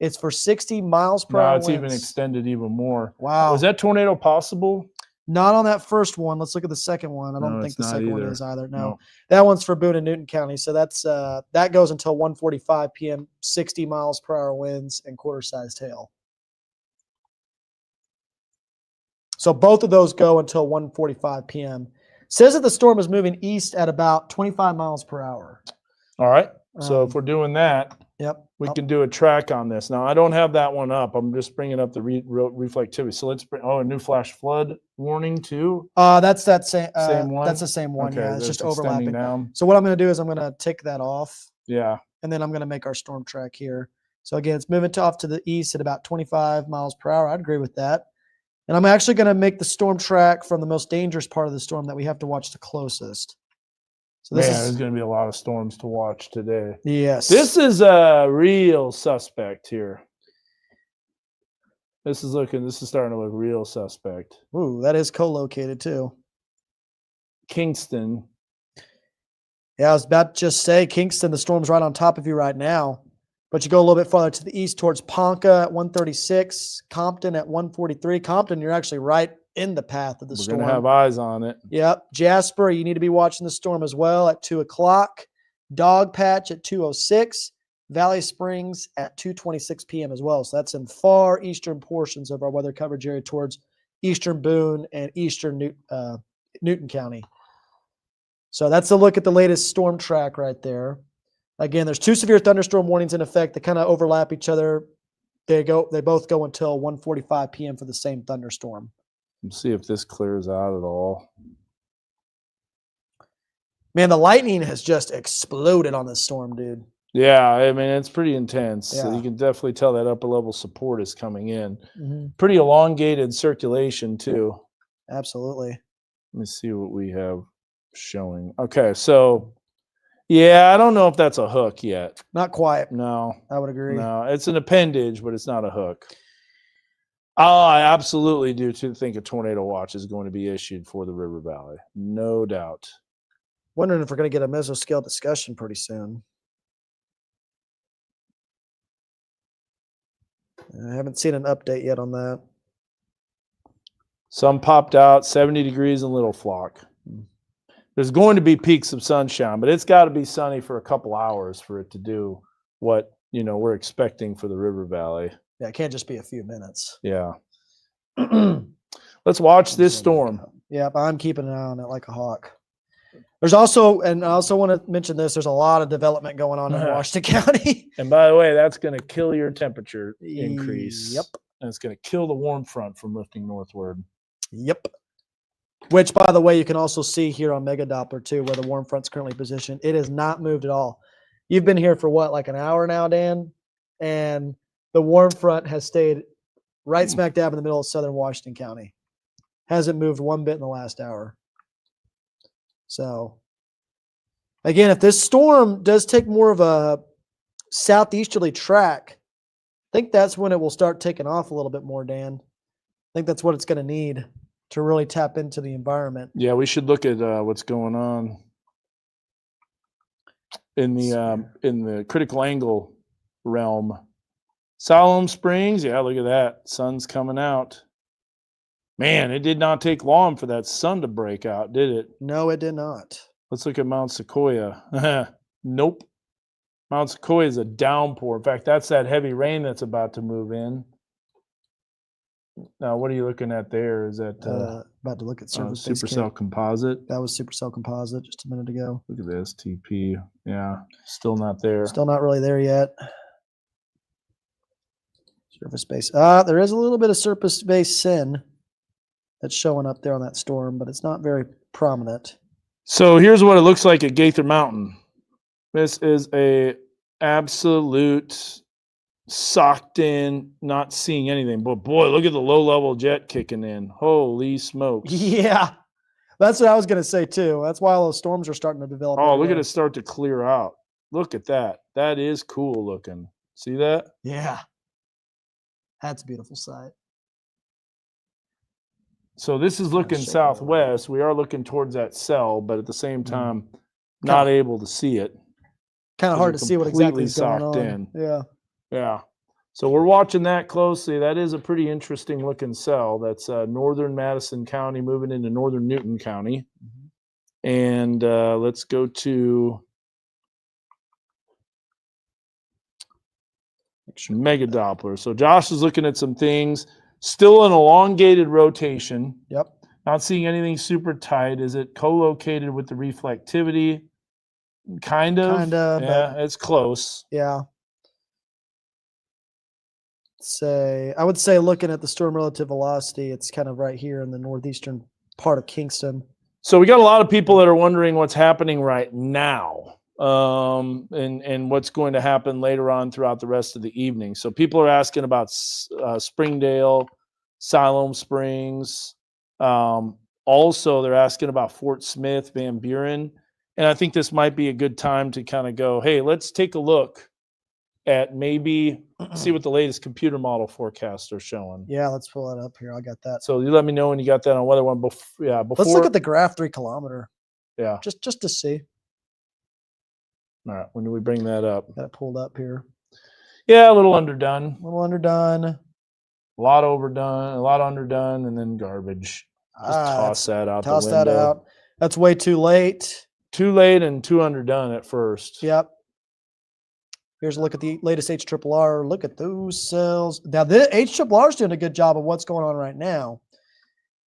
Speaker 1: It's for 60 miles per hour.
Speaker 2: It's
Speaker 1: winds.
Speaker 2: even extended even more.
Speaker 1: Wow.
Speaker 2: Was that tornado possible?
Speaker 1: Not on that first one. Let's look at the second one. I don't
Speaker 2: No,
Speaker 1: think
Speaker 2: it's
Speaker 1: the
Speaker 2: not
Speaker 1: second one
Speaker 2: either.
Speaker 1: is either. No.
Speaker 2: No.
Speaker 1: That one's for Boone and Newton County. So that's that goes until 1:45 p.m. 60 miles per hour winds and quarter-sized hail. So both of those go until 1:45 p.m. Says that the storm is moving east at about 25 miles per hour.
Speaker 2: All right. So if we're doing that,
Speaker 1: Yep.
Speaker 2: we can do a track on this. Now, I don't have that one up. I'm just bringing up the reflectivity. So let's bring, a new flash flood warning too.
Speaker 1: That's that same
Speaker 2: one?
Speaker 1: That's the same one.
Speaker 2: Okay,
Speaker 1: Yeah, it's just
Speaker 2: that's extending
Speaker 1: overlapping.
Speaker 2: down.
Speaker 1: So what I'm going to do is I'm going to tick that off,
Speaker 2: Yeah.
Speaker 1: and then I'm going to make our storm track here. So again, it's moving off to the east at about 25 miles per hour. I'd agree with that. And I'm actually going to make the storm track from the most dangerous part of the storm that we have to watch the closest. So this
Speaker 2: There's
Speaker 1: is
Speaker 2: going to be a lot of storms to watch today.
Speaker 1: yes.
Speaker 2: This is a real suspect here. This is starting to look real suspect.
Speaker 1: Ooh, that is co-located too.
Speaker 2: Kingston.
Speaker 1: Yeah, I was about to just say Kingston, the storm's right on top of you right now. But you go a little bit farther to the east towards Ponca at 136, Compton at 143. Compton, you're actually right in the path of the storm.
Speaker 2: We're going to have eyes on it.
Speaker 1: Yep. Jasper, you need to be watching the storm as well at 2 o'clock. Dog Patch at 2:06. Valley Springs at 2:26 p.m. as well. So that's in far eastern portions of our weather coverage area towards eastern Boone and eastern Newton County. So that's a look at the latest storm track right there. Again, there's 2 severe thunderstorm warnings in effect that kind of overlap each other. They both go until 1:45 p.m. for the same thunderstorm.
Speaker 2: Let's see if this clears out at all.
Speaker 1: Man, the lightning has just exploded on this storm, dude.
Speaker 2: Yeah, I mean, it's pretty intense. So
Speaker 1: Yeah.
Speaker 2: you can definitely tell that upper level support is coming in.
Speaker 1: Mm-hmm.
Speaker 2: Pretty elongated circulation too.
Speaker 1: Absolutely.
Speaker 2: Let me see what we have showing. Okay, so yeah, I don't know if that's a hook yet.
Speaker 1: Not quite.
Speaker 2: No,
Speaker 1: I would agree.
Speaker 2: no, it's an appendage, but it's not a hook. Oh, I absolutely do too think a tornado watch is going to be issued for the River Valley. No doubt.
Speaker 1: Wondering if we're going to get a mesoscale discussion pretty soon. I haven't seen an update yet on that.
Speaker 2: Some popped out 70 degrees in Little Flock. There's going to be peaks of sunshine, but it's got to be sunny for a couple hours for it to do what, we're expecting for the river valley.
Speaker 1: Yeah, it can't just be a few minutes.
Speaker 2: Yeah. Let's watch this storm.
Speaker 1: Yeah, but I'm keeping an eye on it like a hawk. There's also, and I also want to mention this, there's a lot of development going on in Washington County.
Speaker 2: And by the way, that's going to kill your temperature increase.
Speaker 1: Yep.
Speaker 2: And it's going to kill the warm front from lifting northward.
Speaker 1: Yep. Which, by the way, you can also see here on Mega Doppler too, where the warm front's currently positioned. It has not moved at all. You've been here for what, like an hour now, Dan? And the warm front has stayed right smack dab in the middle of southern Washington County. Hasn't moved one bit in the last hour. So, again, if this storm does take more of a southeasterly track, I think that's when it will start taking off a little bit more, Dan. I think that's what it's going to need to really tap into the environment.
Speaker 2: Yeah, we should look at what's going on in the critical angle realm. Siloam Springs, yeah, look at that. Sun's coming out. Man, it did not take long for that sun to break out, did it?
Speaker 1: No, it did not.
Speaker 2: Let's look at Mount Sequoia. Nope. Mount Sequoia is a downpour. In fact, that's that heavy rain that's about to move in. Now, what are you looking at there? Is that
Speaker 1: about to look at surface
Speaker 2: supercell composite?
Speaker 1: That was supercell composite just a minute ago.
Speaker 2: Look at this TP. Yeah, still not there.
Speaker 1: Still not really there yet. Surface base. There is a little bit of surface base sin that's showing up there on that storm, but it's not very prominent.
Speaker 2: So here's what it looks like at Gaither Mountain. This is a absolute socked in, not seeing anything. But boy, look at the low level jet kicking in. Holy smokes.
Speaker 1: Yeah. That's what I was going to say too. That's why all those storms are starting to develop.
Speaker 2: Oh, look at it start to clear out. Look at that. That is cool looking. See that?
Speaker 1: Yeah. That's a beautiful sight.
Speaker 2: So this is looking southwest. We are looking towards that cell, but at the same time, not able to see it.
Speaker 1: Kind of hard to see what exactly is going on.
Speaker 2: In.
Speaker 1: Yeah.
Speaker 2: Yeah. So we're watching that closely. That is a pretty interesting looking cell. That's northern Madison County moving into northern Newton County. And let's go to Mega Doppler. So Josh is looking at some things. Still an elongated rotation.
Speaker 1: Yep.
Speaker 2: Not seeing anything super tight. Is it co-located with the reflectivity? Kind of.
Speaker 1: Kind of.
Speaker 2: Yeah, it's close.
Speaker 1: Yeah. I would say looking at the storm relative velocity, it's kind of right here in the northeastern part of Kingston.
Speaker 2: So we got a lot of people that are wondering what's happening right now. And what's going to happen later on throughout the rest of the evening. So people are asking about Springdale, Siloam Springs. Also, they're asking about Fort Smith, Van Buren. And I think this might be a good time to kind of go, hey, let's take a look at maybe see what the latest computer model forecasts are showing.
Speaker 1: Yeah, let's pull that up here. I got that.
Speaker 2: So you let me know when you got that on Weather One. Before.
Speaker 1: Let's look at the graph 3 kilometer.
Speaker 2: Yeah.
Speaker 1: Just to see.
Speaker 2: All right, when do we bring that up?
Speaker 1: Got it pulled up here.
Speaker 2: Yeah, a little underdone.
Speaker 1: A little underdone.
Speaker 2: A lot overdone, a lot underdone, and then garbage. Just toss that out the window. Toss that out.
Speaker 1: That's way too late.
Speaker 2: Too late and too underdone at first.
Speaker 1: Yep. Here's a look at the latest HRRR. Look at those cells. Now, the HRRR is doing a good job of what's going on right now.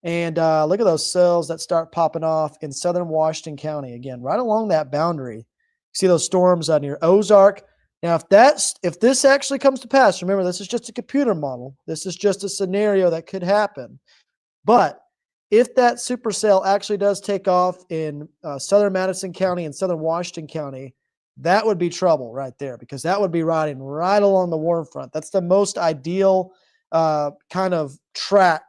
Speaker 1: And look at those cells that start popping off in southern Washington County. Again, right along that boundary. See those storms near Ozark. Now, if this actually comes to pass, remember, this is just a computer model. This is just a scenario that could happen. But if that supercell actually does take off in southern Madison County and southern Washington County, that would be trouble right there, because that would be riding right along the warm front. That's the most ideal kind of track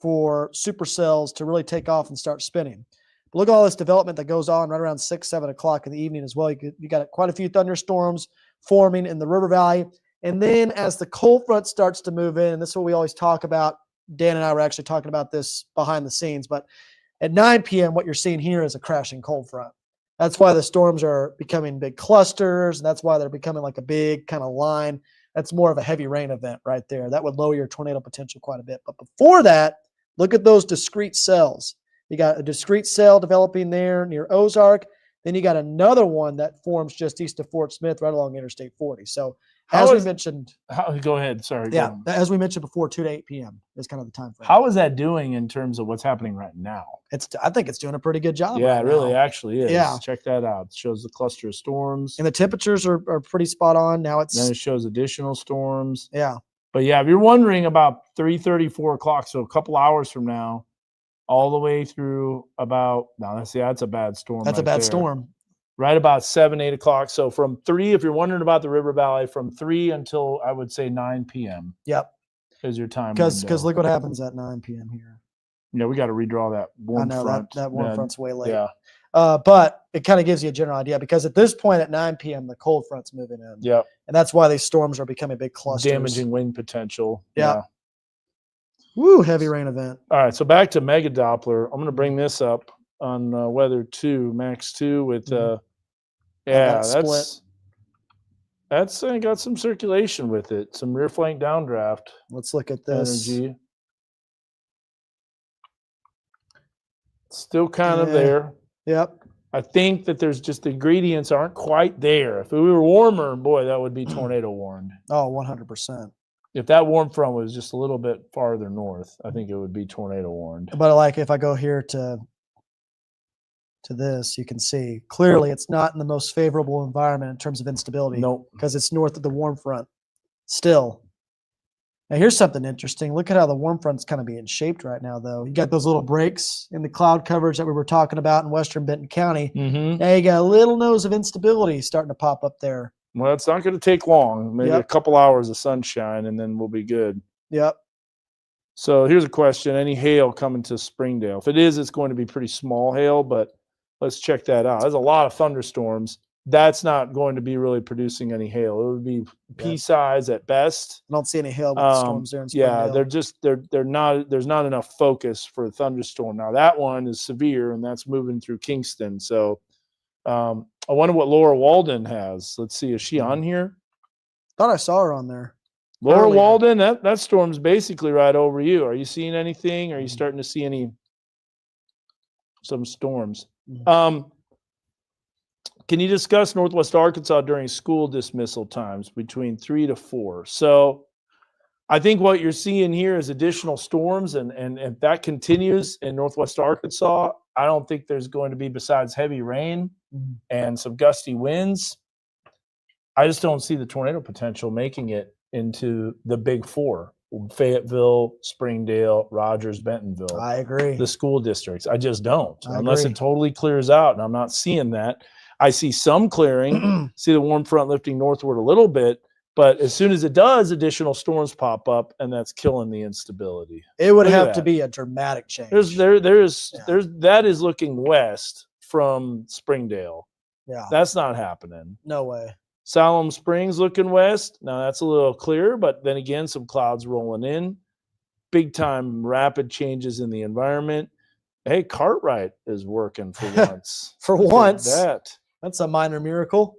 Speaker 1: for supercells to really take off and start spinning. But look at all this development that goes on right around 6, 7 o'clock in the evening as well. You got quite a few thunderstorms forming in the river valley. And then as the cold front starts to move in, and this is what we always talk about, Dan and I were actually talking about this behind the scenes, but at 9 p.m., what you're seeing here is a crashing cold front. That's why the storms are becoming big clusters, and that's why they're becoming like a big kind of line. That's more of a heavy rain event right there. That would lower your tornado potential quite a bit. But before that, look at those discrete cells. You got a discrete cell developing there near Ozark. Then you got another one that forms just east of Fort Smith, right along Interstate 40. So
Speaker 2: How
Speaker 1: as we
Speaker 2: is-
Speaker 1: mentioned,
Speaker 2: Go ahead. Sorry. go
Speaker 1: yeah,
Speaker 2: on.
Speaker 1: as we mentioned before, 2 to 8 p.m. is kind of the time frame.
Speaker 2: How is that doing in terms of what's happening right now?
Speaker 1: I think it's doing a pretty good job.
Speaker 2: Yeah,
Speaker 1: right
Speaker 2: it really
Speaker 1: now.
Speaker 2: actually is.
Speaker 1: Yeah.
Speaker 2: Check that out. It shows the cluster of storms.
Speaker 1: And the temperatures are pretty spot on. Now
Speaker 2: Then it shows additional storms.
Speaker 1: yeah.
Speaker 2: But yeah, if you're wondering about 3:30, 4 o'clock, so a couple hours from now, all the way through about, that's a bad storm.
Speaker 1: That's a
Speaker 2: right
Speaker 1: bad
Speaker 2: there.
Speaker 1: storm.
Speaker 2: Right about 7, 8 o'clock. So from 3, if you're wondering about the river valley, from 3 until I would say 9 p.m.
Speaker 1: Yep.
Speaker 2: is your time.
Speaker 1: Because
Speaker 2: window.
Speaker 1: look what happens at 9 p.m. here.
Speaker 2: Yeah, we got to redraw that warm
Speaker 1: I know
Speaker 2: front.
Speaker 1: that warm front's way late.
Speaker 2: Yeah.
Speaker 1: But it kind of gives you a general idea because at this point at 9 p.m. the cold front's moving in.
Speaker 2: Yeah.
Speaker 1: And that's why these storms are becoming big clusters.
Speaker 2: Damaging wind potential.
Speaker 1: Yeah. Woo, heavy rain event.
Speaker 2: All right, so back to Mega Doppler. I'm going to bring this up on Weather 2, Max 2 with
Speaker 1: that split.
Speaker 2: that's got some circulation with it, some rear flank downdraft
Speaker 1: Let's look at this.
Speaker 2: energy. Still kind of
Speaker 1: Yeah.
Speaker 2: there.
Speaker 1: Yep.
Speaker 2: I think that there's just the ingredients aren't quite there. If we were warmer, boy, that would be tornado warned.
Speaker 1: Oh, 100%.
Speaker 2: If that warm front was just a little bit farther north, I think it would be tornado warned.
Speaker 1: But like if I go here to this, you can see clearly it's not in the most favorable environment in terms of instability.
Speaker 2: Nope.
Speaker 1: Because it's north of the warm front still. Now here's something interesting. Look at how the warm front's kind of being shaped right now, though. You got those little breaks in the cloud coverage that we were talking about in western Benton County.
Speaker 2: Mm-hmm.
Speaker 1: Now you got a little nose of instability starting to pop up there.
Speaker 2: Well, it's not going to take long. Maybe a couple hours of sunshine, and then we'll be good.
Speaker 1: Yep.
Speaker 2: So here's a question. Any hail coming to Springdale? If it is, it's going to be pretty small hail, but let's check that out. There's a lot of thunderstorms. That's not going to be really producing any hail. It would be pea size at best.
Speaker 1: I don't see any hail with the storms there in Springdale.
Speaker 2: Yeah, they're not. There's not enough focus for a thunderstorm. Now that one is severe, and that's moving through Kingston. So I wonder what Laura Walden has. Let's see. Is she on here?
Speaker 1: Thought I saw her on there.
Speaker 2: Laura
Speaker 1: Earlier.
Speaker 2: Walden, that storm's basically right over you. Are you seeing anything? Are you starting to see some storms? Can you discuss Northwest Arkansas during school dismissal times between 3 to 4? So I think what you're seeing here is additional storms, and if that continues in Northwest Arkansas, I don't think there's going to be, besides heavy rain and some gusty winds, I just don't see the tornado potential making it into the big four: Fayetteville, Springdale, Rogers, Bentonville.
Speaker 1: I agree.
Speaker 2: The school districts. I just don't,
Speaker 1: I
Speaker 2: unless
Speaker 1: agree.
Speaker 2: it totally clears out, and I'm not seeing that. I see some clearing, see the warm front lifting northward a little bit, but as soon as it does, additional storms pop up, and that's killing the instability.
Speaker 1: It would
Speaker 2: Look at
Speaker 1: have to
Speaker 2: that.
Speaker 1: be a dramatic change.
Speaker 2: That is looking west from Springdale.
Speaker 1: Yeah.
Speaker 2: That's not happening.
Speaker 1: No way.
Speaker 2: Salem Springs looking west. Now that's a little clearer, but then again, some clouds rolling in. Big time rapid changes in the environment. Hey, Cartwright is working for once.
Speaker 1: For
Speaker 2: Look at
Speaker 1: once. That's a minor miracle.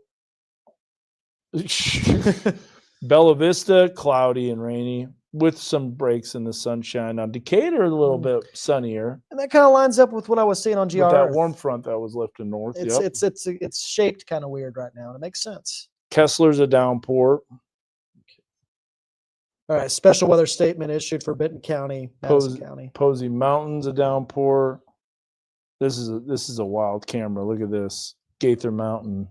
Speaker 2: Bella Vista, cloudy and rainy with some breaks in the sunshine. Now Decatur, a little bit sunnier.
Speaker 1: And that kind of lines up with what I was seeing on GR.
Speaker 2: With that warm front that was lifting north.
Speaker 1: It's shaped kind of weird right now, and it makes sense.
Speaker 2: Kessler's a downpour.
Speaker 1: All right, special weather statement issued for Benton County, Madison County.
Speaker 2: Posey Mountain's a downpour. This is a wild camera. Look at this. Gaither Mountain.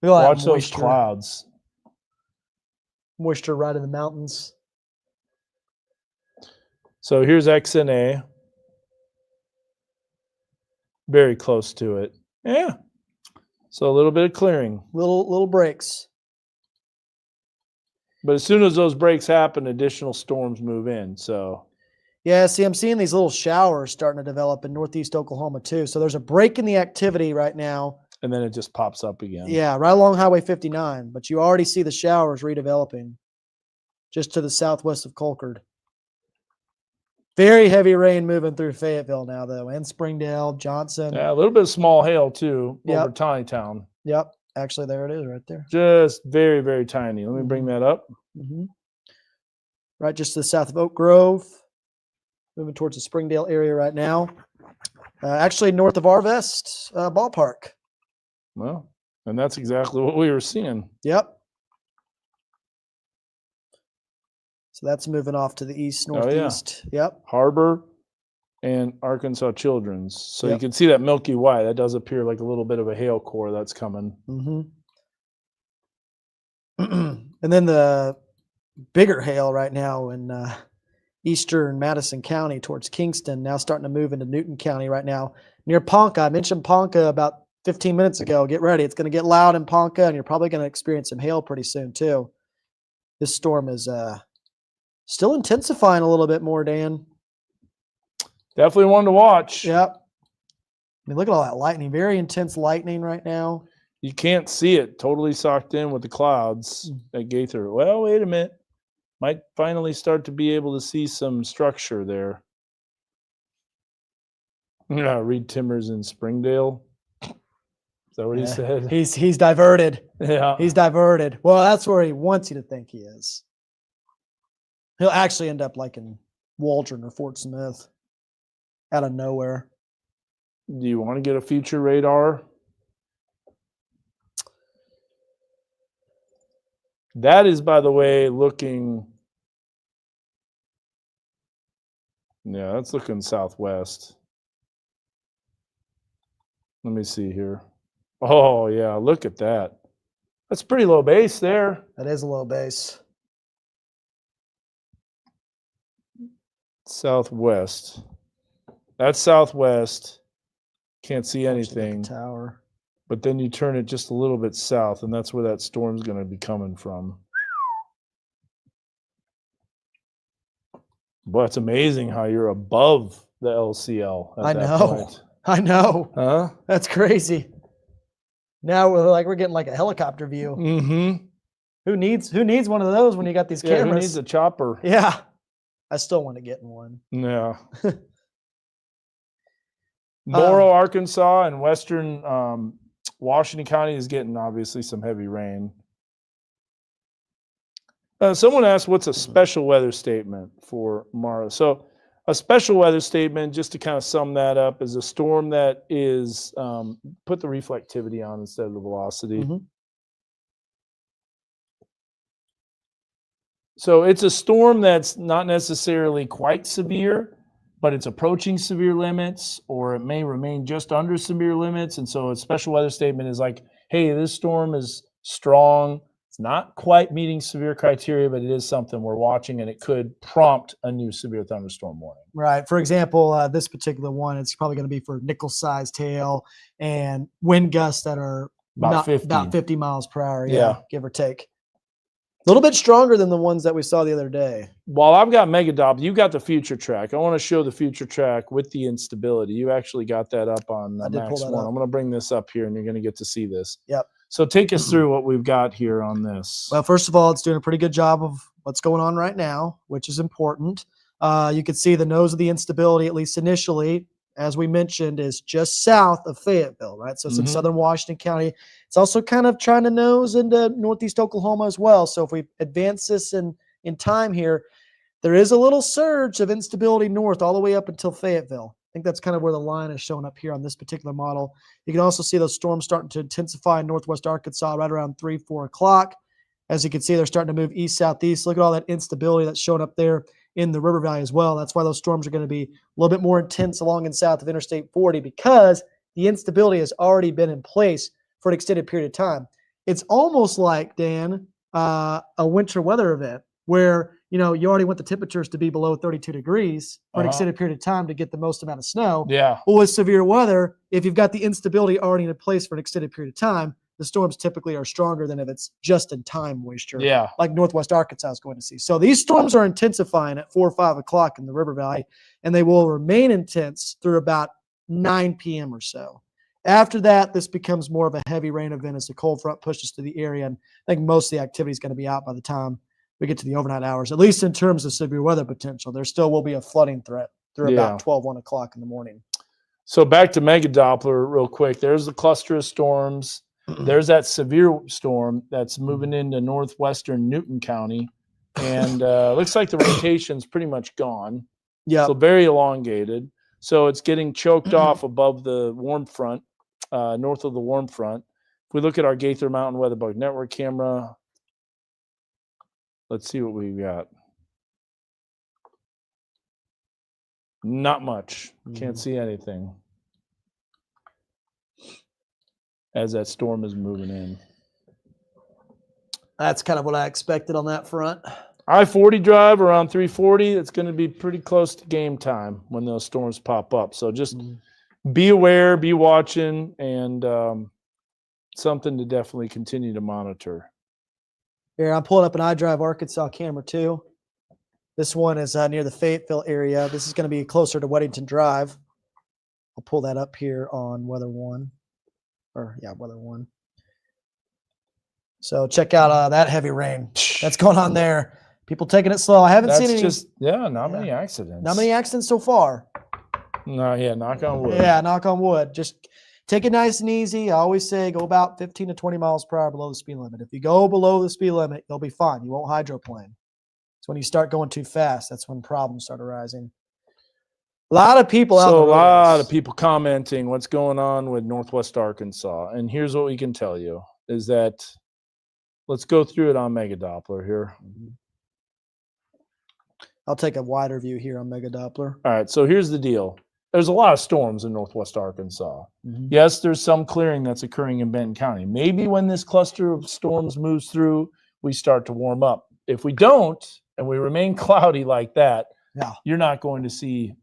Speaker 2: Watch those clouds.
Speaker 1: Moisture right in the mountains.
Speaker 2: So here's XNA. Very close to it. Yeah. So a little bit of clearing.
Speaker 1: Little breaks.
Speaker 2: But as soon as those breaks happen, additional storms move in. So
Speaker 1: yeah, see, I'm seeing these little showers starting to develop in northeast Oklahoma too. So there's a break in the activity right now.
Speaker 2: And then it just pops up again.
Speaker 1: Yeah, right along Highway 59. But you already see the showers redeveloping just to the southwest of Colcord. Very heavy rain moving through Fayetteville now, though, and Springdale, Johnson.
Speaker 2: Yeah, a little bit of small hail, too,
Speaker 1: Yep.
Speaker 2: over Tawnytown.
Speaker 1: Yep. Actually, there it is right there.
Speaker 2: Just very, very tiny. Let me bring that up.
Speaker 1: Mm-hmm. Right just to the south of Oak Grove. moving towards the Springdale area right now. Actually, north of Arvest ballpark.
Speaker 2: Well, and that's exactly what we were seeing.
Speaker 1: Yep. So that's moving off to the east,
Speaker 2: Oh, yeah.
Speaker 1: northeast. Yep.
Speaker 2: Harbor and Arkansas Children's. So you
Speaker 1: Yep.
Speaker 2: can see that milky white. That does appear like a little bit of a hail core that's coming.
Speaker 1: Mm-hmm. And then the bigger hail right now in eastern Madison County towards Kingston, now starting to move into Newton County right now near Ponca. I mentioned Ponca about 15 minutes ago. Get ready. It's going to get loud in Ponca, and you're probably going to experience some hail pretty soon too. This storm is still intensifying a little bit more, Dan.
Speaker 2: Definitely one to watch.
Speaker 1: Yep. I mean, look at all that lightning. Very intense lightning right now.
Speaker 2: You can't see it. Totally socked in with the clouds at Gaither. Well, wait a minute. Might finally start to be able to see some structure there. Yeah, Reed Timmers in Springdale. Is that what he said?
Speaker 1: He's diverted.
Speaker 2: Yeah.
Speaker 1: He's diverted. Well, that's where he wants you to think he is. He'll actually end up like in Waldron or Fort Smith out of nowhere.
Speaker 2: Do you want to get a future radar? That is, by the way, looking. Yeah, that's looking southwest. Let me see here. Oh, yeah, look at that. That's pretty low base there.
Speaker 1: That is a low base.
Speaker 2: Southwest. That's southwest. Can't see anything.
Speaker 1: Tower.
Speaker 2: But then you turn it just a little bit south, and that's where that storm's going to be coming from. Boy, it's amazing how you're above the LCL at that point.
Speaker 1: I know.
Speaker 2: Huh?
Speaker 1: That's crazy. Now we're getting like a helicopter view.
Speaker 2: Mm-hmm.
Speaker 1: Who needs one of those when you got these
Speaker 2: Yeah,
Speaker 1: cameras?
Speaker 2: who needs a chopper?
Speaker 1: Yeah. I still want to get in one.
Speaker 2: Yeah. Morrow, Arkansas, and western Washington County is getting obviously some heavy rain. Someone asked, what's a special weather statement for Morrow? So a special weather statement, just to kind of sum that up, is a storm that is put the reflectivity on instead of the velocity.
Speaker 1: Mm-hmm.
Speaker 2: So it's a storm that's not necessarily quite severe, but it's approaching severe limits, or it may remain just under severe limits. And so a special weather statement is like, hey, this storm is strong. It's not quite meeting severe criteria, but it is something we're watching, and it could prompt a new severe thunderstorm warning.
Speaker 1: Right. For example, this particular one, it's probably going to be for nickel-sized hail and wind gusts that are
Speaker 2: About
Speaker 1: 50 miles per hour.
Speaker 2: Yeah.
Speaker 1: Give or take. A little bit stronger than the ones that we saw the other day.
Speaker 2: While I've got Megadop, you got the future track. I want to show the future track with the instability. You actually got that up on Max 1. I'm going to bring this up here, and you're going to get to see this.
Speaker 1: Yep.
Speaker 2: So take us through what we've got here on this.
Speaker 1: Well, first of all, it's doing a pretty good job of what's going on right now, which is important. You can see the nose of the instability, at least initially, as we mentioned, is just south of Fayetteville, right? So it's in southern Washington County. It's also kind of trying to nose into northeast Oklahoma as well. So if we advance this in time here, there is a little surge of instability north all the way up until Fayetteville. I think that's kind of where the line is showing up here on this particular model. You can also see those storms starting to intensify in northwest Arkansas right around 3, 4 o'clock. As you can see, they're starting to move east-southeast. Look at all that instability that's showing up there in the river valley as well. That's why those storms are going to be a little bit more intense along and south of Interstate 40, because the instability has already been in place for an extended period of time. It's almost like, Dan, a winter weather event where, you already want the temperatures to be below 32 degrees for an extended period of time to get the most amount of snow.
Speaker 2: Yeah.
Speaker 1: Well, with severe weather, if you've got the instability already in place for an extended period of time, the storms typically are stronger than if it's just in time moisture.
Speaker 2: Yeah.
Speaker 1: Like northwest Arkansas is going to see. So these storms are intensifying at 4 or 5 o'clock in the river valley, and they will remain intense through about 9 p.m. or so. After that, this becomes more of a heavy rain event as the cold front pushes to the area, and I think most of the activity is going to be out by the time we get to the overnight hours, at least in terms of severe weather potential. There still will be a flooding threat through about 12, 1 o'clock in the morning.
Speaker 2: So back to Megadoppler real quick. There's the cluster of storms. There's that severe storm that's moving into northwestern Newton County. And looks like the rotation's pretty much gone.
Speaker 1: Yeah.
Speaker 2: So very elongated. So it's getting choked off above the warm front, north of the warm front. If we look at our Gaither Mountain Weather Bug Network camera, let's see what we got. Not much. Can't see anything as that storm is moving in.
Speaker 1: That's kind of what I expected on that front.
Speaker 2: I-40 drive around 340. It's going to be pretty close to game time when those storms pop up. So just be aware, be watching, and something to definitely continue to monitor.
Speaker 1: Here, I'm pulling up an iDrive Arkansas camera too. This one is near the Fayetteville area. This is going to be closer to Weddington Drive. I'll pull that up here on Weather 1. Weather 1. So check out that heavy rain that's going on there. People taking it slow. I haven't seen any.
Speaker 2: Not many accidents.
Speaker 1: Not many accidents so far.
Speaker 2: No, knock on wood.
Speaker 1: Yeah, knock on wood. Just take it nice and easy. I always say go about 15 to 20 miles per hour below the speed limit. If you go below the speed limit, you'll be fine. You won't hydroplane. So when you start going too fast, that's when problems start arising. A lot of people out.
Speaker 2: So a lot of people commenting what's going on with Northwest Arkansas. And here's what we can tell you is that let's go through it on Mega Doppler here.
Speaker 1: I'll take a wider view here on Mega Doppler.
Speaker 2: All right, so here's the deal. There's a lot of storms in Northwest Arkansas. Yes, there's some clearing that's occurring in Benton County. Maybe when this cluster of storms moves through, we start to warm up. If we don't, and we remain cloudy like that, you're not going to see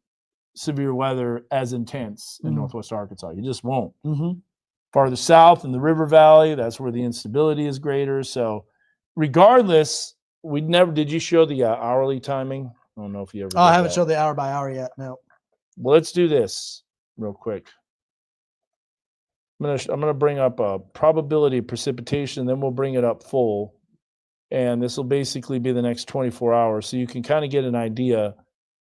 Speaker 2: severe weather as intense in Northwest Arkansas. You just won't. Farther south in the River Valley, that's where the instability is greater. So regardless, did you show the hourly timing? I don't know if you ever
Speaker 1: I haven't showed the hour by hour yet. No.
Speaker 2: Well, let's do this real quick. I'm gonna bring up a probability of precipitation, then we'll bring it up full. And this will basically be the next 24 hours. So you can kind of get an idea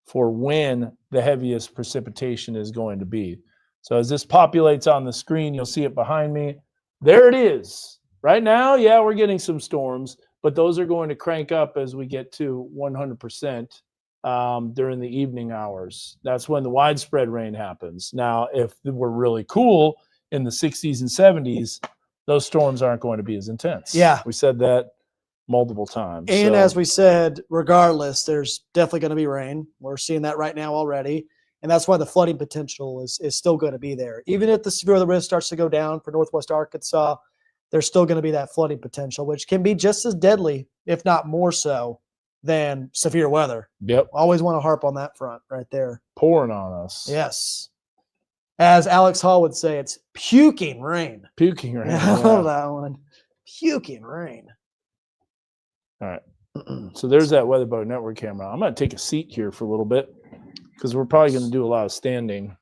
Speaker 2: for when the heaviest precipitation is going to be. So as this populates on the screen, you'll see it behind me. There it is. Right now, we're getting some storms, but those are going to crank up as we get to 100% during the evening hours. That's when the widespread rain happens. Now, if we're really cool in the 60s and 70s, those storms aren't going to be as intense.
Speaker 1: Yeah.
Speaker 2: We said that multiple times.
Speaker 1: And as we said, regardless, there's definitely going to be rain. We're seeing that right now already. And that's why the flooding potential is still going to be there. Even if the severe of the risk starts to go down for Northwest Arkansas, there's still going to be that flooding potential, which can be just as deadly, if not more so, than severe weather.
Speaker 2: Yep.
Speaker 1: Always want to harp on that front right there.
Speaker 2: Pouring on us.
Speaker 1: Yes. As Alex Hall would say, it's puking rain.
Speaker 2: Puking rain.
Speaker 1: I love that one. Puking rain.
Speaker 2: All right. So there's that Weather Bug Network camera. I'm going to take a seat here for a little bit because we're probably going to do a lot of standing.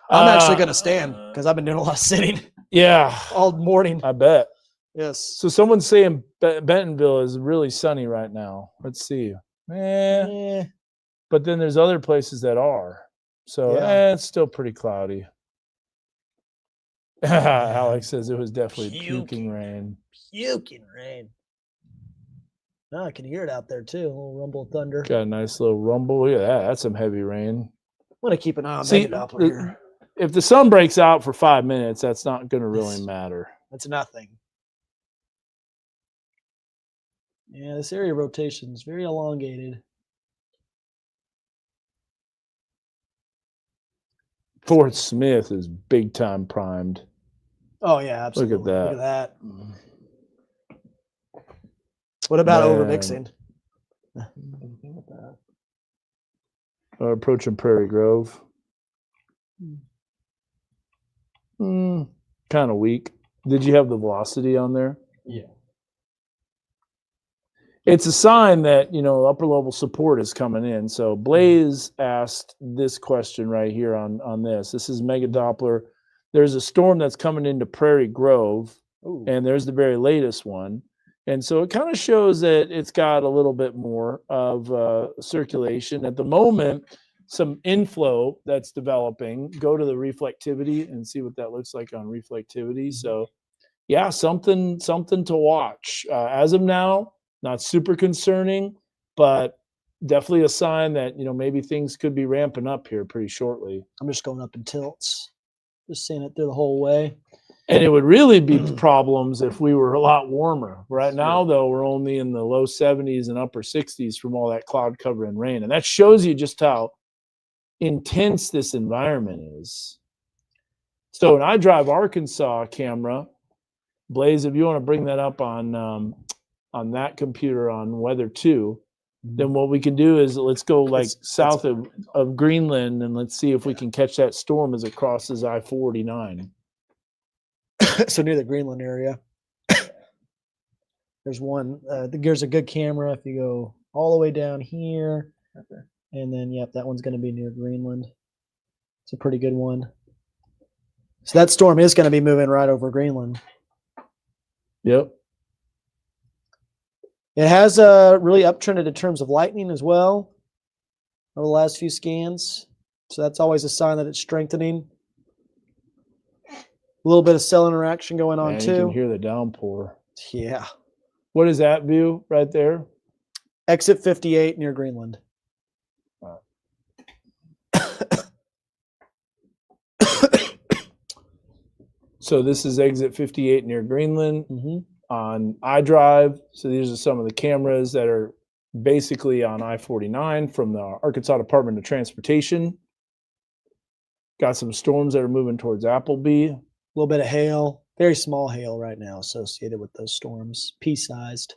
Speaker 1: I'm actually going to stand because I've been doing a lot of sitting.
Speaker 2: Yeah.
Speaker 1: All morning.
Speaker 2: I bet.
Speaker 1: Yes.
Speaker 2: So someone's saying Bentonville is really sunny right now. Let's see. But then there's other places that are. So it's still pretty cloudy. Alex says it was definitely puking rain.
Speaker 1: Puking rain. Oh, I can hear it out there too. A little rumble of thunder.
Speaker 2: Got a nice little rumble. Look at that. That's some heavy rain.
Speaker 1: I'm going to keep an eye on Mega Doppler here.
Speaker 2: If the sun breaks out for 5 minutes, that's not going to really matter.
Speaker 1: That's nothing. Yeah, this area rotation is very elongated.
Speaker 2: Fort Smith is big time primed.
Speaker 1: Oh, yeah, absolutely.
Speaker 2: Look at that.
Speaker 1: Look at that. What about overmixing?
Speaker 2: Approaching Prairie Grove. Kind of weak. Did you have the velocity on there?
Speaker 4: Yeah.
Speaker 2: It's a sign that, upper level support is coming in. So Blaze asked this question right here on this. This is Mega Doppler. There's a storm that's coming into Prairie Grove, and there's the very latest one. And so it kind of shows that it's got a little bit more of circulation. At the moment, some inflow that's developing. Go to the reflectivity and see what that looks like on reflectivity. So, yeah, something to watch. As of now, not super concerning, but definitely a sign that, maybe things could be ramping up here pretty shortly.
Speaker 1: I'm just going up in tilts, just seeing it through the whole way.
Speaker 2: And it would really be problems if we were a lot warmer. Right now, though, we're only in the low 70s and upper 60s from all that cloud cover and rain. And that shows you just how intense this environment is. So when I drive Arkansas camera, Blaze, if you want to bring that up on that computer on Weather 2, then what we can do is let's go like south of Greenland and let's see if we can catch that storm as it crosses I-49.
Speaker 1: So near the Greenland area. There's one. There's a good camera if you go all the way down here. Okay. And then, yep, that one's going to be near Greenland. It's a pretty good one. So that storm is going to be moving right over Greenland.
Speaker 2: Yep.
Speaker 1: It has really uptrended in terms of lightning as well over the last few scans. So that's always a sign that it's strengthening. A little bit of cell interaction going on too.
Speaker 2: You can hear the downpour.
Speaker 1: Yeah.
Speaker 2: What is that view right there?
Speaker 1: Exit 58 near Greenland.
Speaker 2: So this is exit 58 near Greenland on iDrive. So these are some of the cameras that are basically on I-49 from the Arkansas Department of Transportation. Got some storms that are moving towards Appleby.
Speaker 1: A little bit of hail, very small hail right now associated with those storms, pea-sized.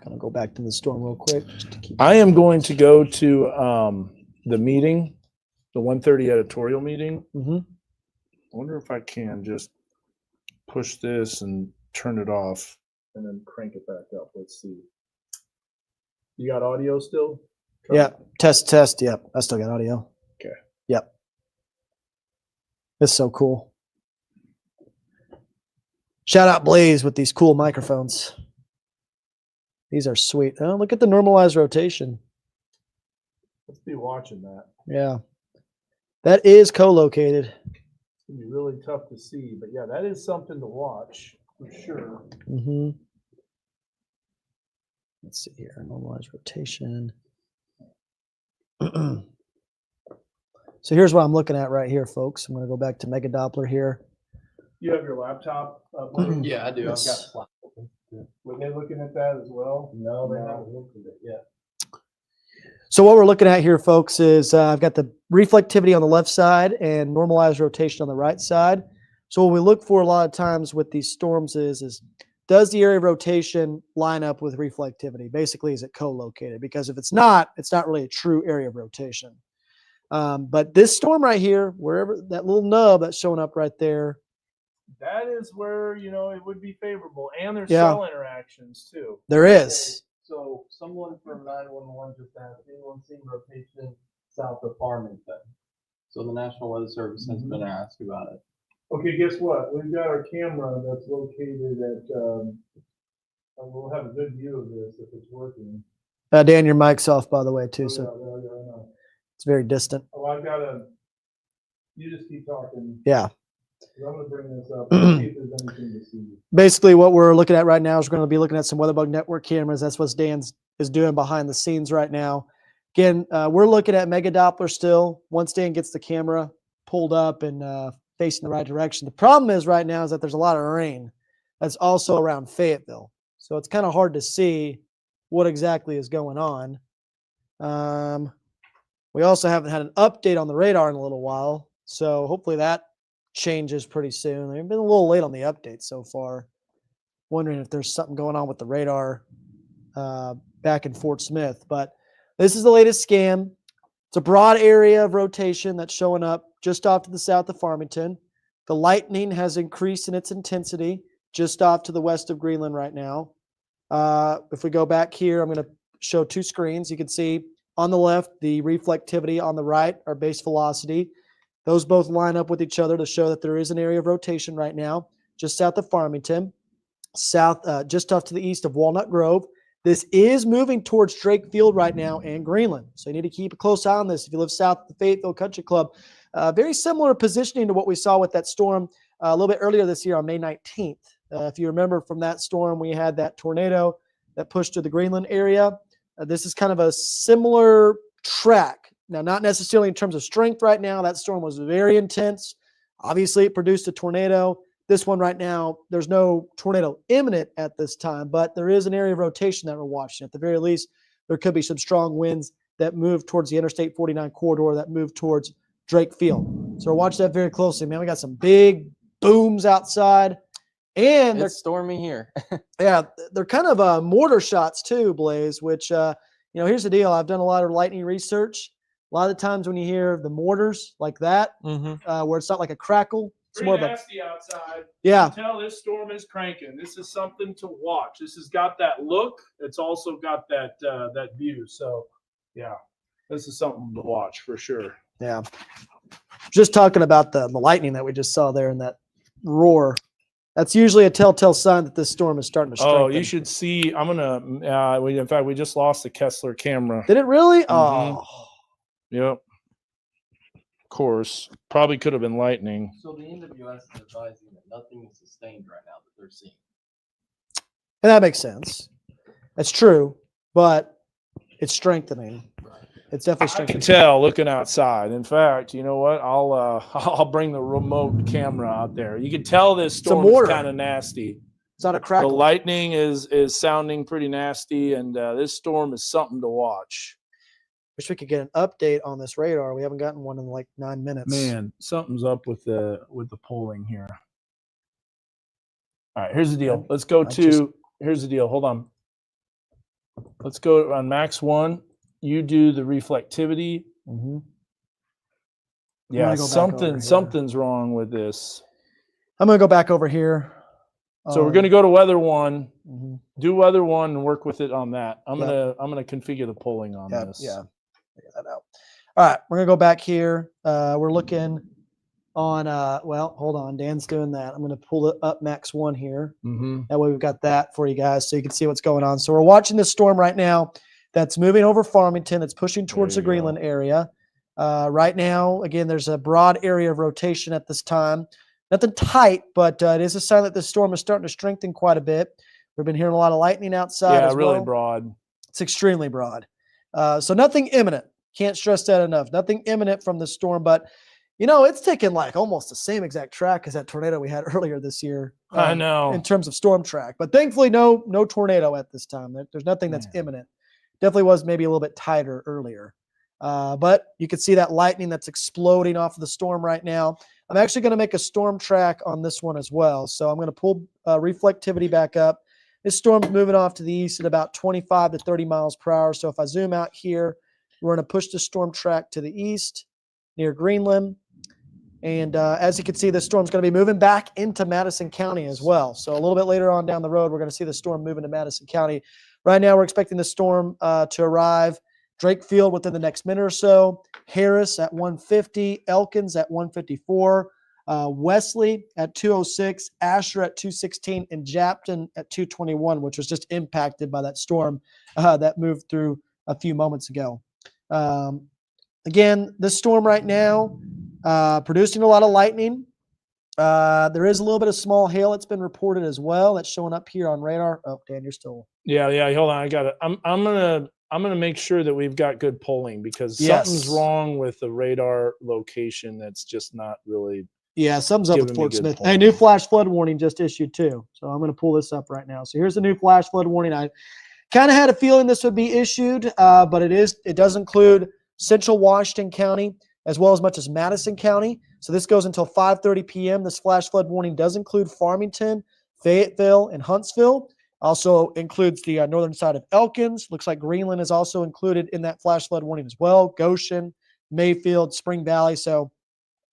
Speaker 1: Gonna go back to the storm real quick. Just to keep
Speaker 2: I am going to go to the meeting, the 1:30 editorial meeting. I wonder if I can just push this and turn it off and then crank it back up. Let's see. You got audio still?
Speaker 1: Yeah, test. Yep, I still got audio.
Speaker 2: Okay.
Speaker 1: Yep. It's so cool. Shout out Blaze with these cool microphones. These are sweet. Oh, look at the normalized rotation.
Speaker 2: Let's be watching that.
Speaker 1: Yeah. That is co-located.
Speaker 2: It's going to be really tough to see, but yeah, that is something to watch for sure.
Speaker 1: Let's see here. Normalized rotation. So here's what I'm looking at right here, folks. I'm going to go back to Mega Doppler here.
Speaker 2: You have your laptop?
Speaker 6: Yeah, I do.
Speaker 1: Yes.
Speaker 6: I've got Slack open.
Speaker 2: Were they looking at that as well?
Speaker 6: No, they haven't looked at it yet.
Speaker 1: So what we're looking at here, folks, is I've got the reflectivity on the left side and normalized rotation on the right side. So what we look for a lot of times with these storms is does the area of rotation line up with reflectivity? Basically, is it co-located? Because if it's not really a true area of rotation. But this storm right here, wherever that little nub that's showing up right there,
Speaker 2: that is where, it would be favorable. And there's
Speaker 1: Yeah.
Speaker 2: cell interactions too.
Speaker 1: there is.
Speaker 6: So someone from 911 just asked, anyone seen rotation south of Farmington? So the National Weather Service has been asked about it.
Speaker 2: Okay, guess what? We've got our camera that's located at, we'll have a good view of this if it's working.
Speaker 1: Dan, your mic's off, by the way, too,
Speaker 2: Oh,
Speaker 1: so
Speaker 2: yeah.
Speaker 1: it's very distant.
Speaker 2: Oh, you just keep talking.
Speaker 1: Yeah.
Speaker 2: I'm going to bring this up and see if there's anything to see.
Speaker 1: Basically, what we're looking at right now is we're going to be looking at some WeatherBug Network cameras. That's what Dan is doing behind the scenes right now. Again, we're looking at Mega Doppler still. Once Dan gets the camera pulled up and facing the right direction. The problem is right now is that there's a lot of rain that's also around Fayetteville. So it's kind of hard to see what exactly is going on. We also haven't had an update on the radar in a little while. So hopefully that changes pretty soon. They've been a little late on the update so far. Wondering if there's something going on with the radar back in Fort Smith. But this is the latest scan. It's a broad area of rotation that's showing up just off to the south of Farmington. The lightning has increased in its intensity just off to the west of Greenland right now. If we go back here, I'm going to show two screens. You can see on the left, the reflectivity, on the right, our base velocity. Those both line up with each other to show that there is an area of rotation right now, just south of Farmington, just off to the east of Walnut Grove. This is moving towards Drake Field right now and Greenland. So you need to keep a close eye on this if you live south of the Fayetteville Country Club. Very similar positioning to what we saw with that storm a little bit earlier this year on May 19th. If you remember from that storm, we had that tornado that pushed to the Greenland area. This is kind of a similar track. Now, not necessarily in terms of strength right now. That storm was very intense. Obviously, it produced a tornado. This one right now, there's no tornado imminent at this time, but there is an area of rotation that we're watching. At the very least, there could be some strong winds that move towards the Interstate 49 corridor, that move towards Drake Field. So we're watching that very closely, man. We got some big booms outside, and
Speaker 6: It's stormy here.
Speaker 1: they're kind of mortar shots too, Blaze, which, here's the deal. I've done a lot of lightning research. A lot of the times when you hear the mortars like that, where it's not like a crackle, it's more of a
Speaker 2: nasty outside.
Speaker 1: Yeah.
Speaker 2: You can tell this storm is cranking. This is something to watch. This has got that look. It's also got that view. So, yeah, this is something to watch for sure.
Speaker 1: Yeah. Just talking about the lightning that we just saw there and that roar. That's usually a telltale sign that this storm is starting to strengthen.
Speaker 2: Oh, you should see. I'm gonna. In fact, we just lost the Kessler camera.
Speaker 1: Did it really?
Speaker 2: Mhm.
Speaker 1: Oh,
Speaker 2: Yep. Of course, probably could have been lightning.
Speaker 6: So the NWS is advising that nothing is sustained right now that they're seeing.
Speaker 1: and that makes sense. That's true, but it's strengthening. It's definitely
Speaker 2: I
Speaker 1: strengthening.
Speaker 2: can tell looking outside. In fact, you know what? I'll bring the remote camera out there. You can tell this storm is
Speaker 1: mortar.
Speaker 2: kind of nasty.
Speaker 1: It's not a
Speaker 2: The
Speaker 1: crackle.
Speaker 2: lightning is sounding pretty nasty, and this storm is something to watch.
Speaker 1: Wish we could get an update on this radar. We haven't gotten one in like 9 minutes.
Speaker 2: Man, something's up with the polling here. All right, here's the deal. Let's go here's the deal. Hold on. Let's go on max 1. You do the reflectivity.
Speaker 1: Mm-hmm.
Speaker 2: Yeah,
Speaker 1: go back over here.
Speaker 2: something's wrong with this.
Speaker 1: I'm gonna go back over here.
Speaker 2: So we're going to go to weather 1.
Speaker 1: Mm-hmm.
Speaker 2: Do weather 1 and work with it on that. I'm
Speaker 1: Yep.
Speaker 2: gonna configure the polling on this.
Speaker 1: Yeah, figure that out. All right, we're gonna go back here. We're looking on. Hold on. Dan's doing that. I'm gonna pull it up max 1 here.
Speaker 2: Mm-hmm.
Speaker 1: That way we've got that for you guys, so you can see what's going on. So we're watching this storm right now. That's moving over Farmington. It's pushing towards the Greenland area. Right now, again, there's a broad area of rotation at this time. Nothing tight, but it is a sign that this storm is starting to strengthen quite a bit. We've been hearing a lot of lightning outside.
Speaker 2: Yeah,
Speaker 1: as
Speaker 2: really
Speaker 1: well.
Speaker 2: broad.
Speaker 1: It's extremely broad. So nothing imminent. Can't stress that enough. Nothing imminent from the storm, but it's taken like almost the same exact track as that tornado we had earlier this year.
Speaker 2: I know.
Speaker 1: In terms of storm track, but thankfully no tornado at this time. There's nothing that's imminent. Definitely was maybe a little bit tighter earlier. But you can see that lightning that's exploding off of the storm right now. I'm actually going to make a storm track on this one as well. So I'm going to pull reflectivity back up. This storm's moving off to the east at about 25 to 30 miles per hour. So if I zoom out here, we're going to push the storm track to the east near Greenland. And as you can see, this storm's going to be moving back into Madison County as well. So a little bit later on down the road, we're going to see the storm move into Madison County. Right now, we're expecting the storm to arrive Drake Field within the next minute or so, Harris at 150, Elkins at 154, Wesley at 206, Asher at 216, and Japton at 221, which was just impacted by that storm that moved through a few moments ago. Again, this storm right now producing a lot of lightning. There is a little bit of small hail that's been reported as well. That's showing up here on radar. Oh, Dan, you're still.
Speaker 2: Yeah. Hold on, I got it. I'm gonna make sure that we've got good polling because something's wrong with the radar location. That's just not really.
Speaker 1: Yeah, something's up with
Speaker 2: giving me
Speaker 1: Fort
Speaker 2: good
Speaker 1: Smith.
Speaker 2: polling.
Speaker 1: Hey, new flash flood warning just issued too. So I'm going to pull this up right now. So here's the new flash flood warning. I kind of had a feeling this would be issued, but it does include Central Washington County as well as much as Madison County. So this goes until 5:30 p.m. This flash flood warning does include Farmington, Fayetteville, and Huntsville. Also includes the northern side of Elkins. Looks like Greenland is also included in that flash flood warning as well. Goshen, Mayfield, Spring Valley. So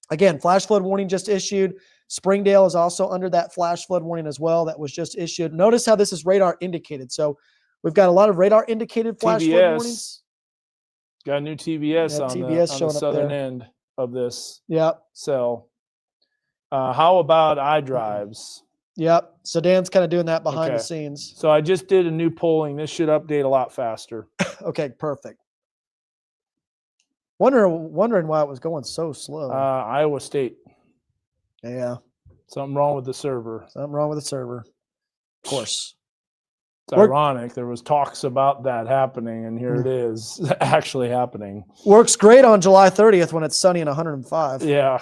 Speaker 1: again, flash flood warning just issued. Springdale is also under that flash flood warning as well that was just issued. Notice how this is radar indicated. So we've got a lot of radar indicated flash flood warnings.
Speaker 2: Got a new TBS on
Speaker 1: TBS
Speaker 2: the
Speaker 1: showing up
Speaker 2: southern
Speaker 1: there.
Speaker 2: end of this
Speaker 1: Yep.
Speaker 2: cell. How about iDrives?
Speaker 1: Yep. So Dan's kind of doing that behind the
Speaker 2: Okay.
Speaker 1: scenes.
Speaker 2: So I just did a new polling. This should update a lot faster.
Speaker 1: Okay, perfect. Wondering why it was going so slow.
Speaker 2: Iowa State.
Speaker 1: Yeah.
Speaker 2: Something wrong with the server.
Speaker 1: Something wrong with the server. Of course.
Speaker 2: It's ironic. There was talks about that happening, and here it is actually happening.
Speaker 1: Works great on July 30th when it's sunny and 105.
Speaker 2: Yeah.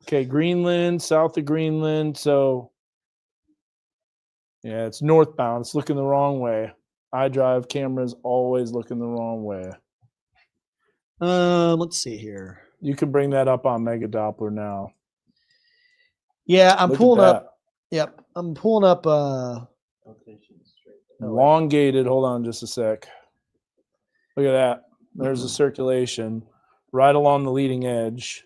Speaker 2: Okay, Greenland, south of Greenland. So, yeah, it's northbound. It's looking the wrong way. iDrive cameras always looking the wrong way.
Speaker 1: Let's see here.
Speaker 2: You can bring that up on Mega Doppler now.
Speaker 1: Yeah, I'm
Speaker 2: Look at
Speaker 1: pulling
Speaker 2: that.
Speaker 1: up. Yep, I'm pulling up.
Speaker 2: Elongated. Hold on just a sec. Look at that. There's the circulation right along the leading edge,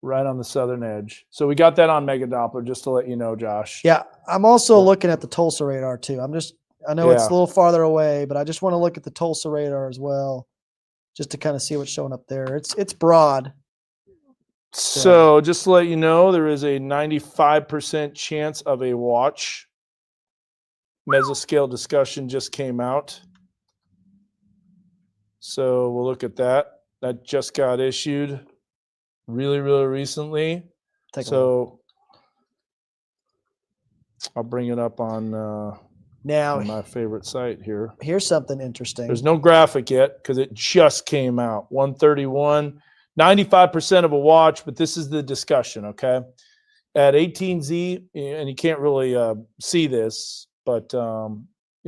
Speaker 2: right on the southern edge. So we got that on Mega Doppler, just to let you know, Josh.
Speaker 1: Yeah, I'm also looking at the Tulsa radar too. I know it's a little farther away, but I just want to look at the Tulsa radar as well, just to kind of see what's showing up there. It's broad.
Speaker 2: So just to let you know, there is a 95% chance of a watch. Mesoscale discussion just came out. So we'll look at that. That just got issued really, really recently. So I'll bring it up on
Speaker 1: now
Speaker 2: my favorite site here.
Speaker 1: Here's something interesting.
Speaker 2: There's no graphic yet because it just came out. 131, 95% of a watch, but this is the discussion, okay? At 18Z, and you can't really see this, but you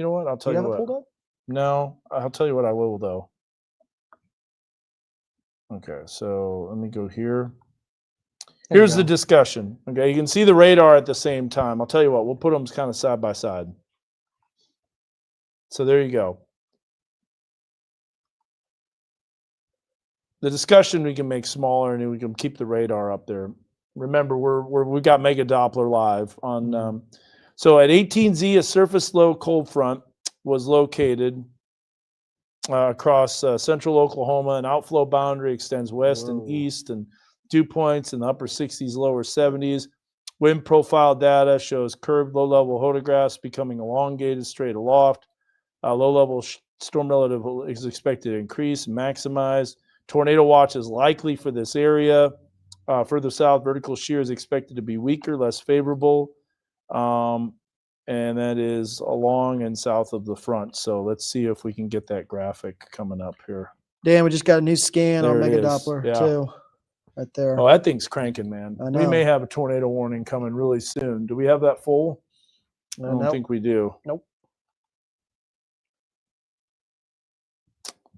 Speaker 2: know what? I'll tell you what.
Speaker 1: Pulled up?
Speaker 2: No, I'll tell you what I will, though. Okay, so let me go here. Here's the discussion. Okay, you can see the radar at the same time. I'll tell you what, we'll put them kind of side by side. So there you go. The discussion we can make smaller, and we can keep the radar up there. Remember, we got Mega Doppler live on. So at 18Z, a surface low cold front was located across central Oklahoma. An outflow boundary extends west and east, and dew points in the upper 60s, lower 70s. Wind profile data shows curved low-level photographs becoming elongated straight aloft. Low-level storm relative is expected to increase, maximize. Tornado watch is likely for this area. Further south, vertical shear is expected to be weaker, less favorable. And that is along and south of the front. So let's see if we can get that graphic coming up here.
Speaker 1: Dan, we just got a new scan on
Speaker 2: There it
Speaker 1: Mega
Speaker 2: is.
Speaker 1: Doppler
Speaker 2: Yeah.
Speaker 1: too. Right there.
Speaker 2: Oh, that thing's cranking, man.
Speaker 1: I know.
Speaker 2: We may have a tornado warning coming really soon. Do we have that full? I don't
Speaker 1: nope.
Speaker 2: think we do.
Speaker 1: Nope.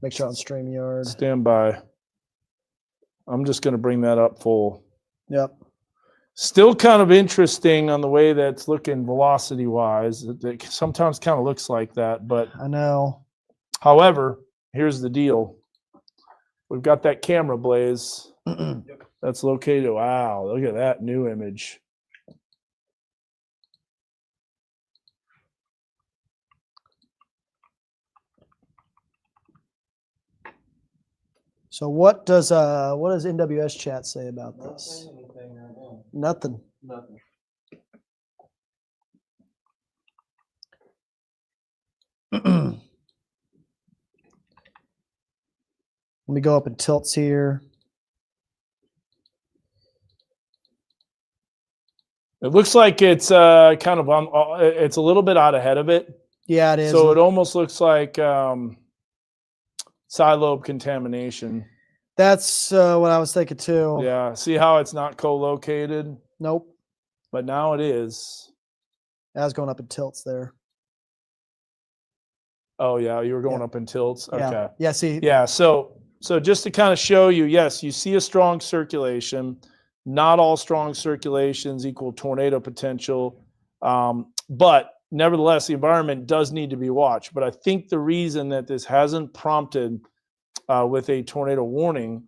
Speaker 1: Make sure on StreamYard.
Speaker 2: Stand by. I'm just going to bring that up full.
Speaker 1: Yep.
Speaker 2: Still kind of interesting on the way that's looking velocity-wise. It sometimes kind of looks like that, but
Speaker 1: I know.
Speaker 2: However, here's the deal. We've got that camera blaze that's located. Wow, look at that new image.
Speaker 1: So what does NWS chat say about this? Nothing.
Speaker 6: Nothing.
Speaker 1: Let me go up in tilts here.
Speaker 2: It looks like it's kind of it's a little bit out ahead of it.
Speaker 1: Yeah, it is.
Speaker 2: So it almost looks like side lobe contamination.
Speaker 1: That's what I was thinking too.
Speaker 2: Yeah. See how it's not co-located?
Speaker 1: Nope.
Speaker 2: But now it is.
Speaker 1: I was going up in tilts there.
Speaker 2: Oh yeah, you were going up in tilts.
Speaker 1: Yeah.
Speaker 2: Okay.
Speaker 1: Yeah. See.
Speaker 2: Yeah. So just to kind of show you, yes, you see a strong circulation. Not all strong circulations equal tornado potential, but nevertheless, the environment does need to be watched. But I think the reason that this hasn't prompted with a tornado warning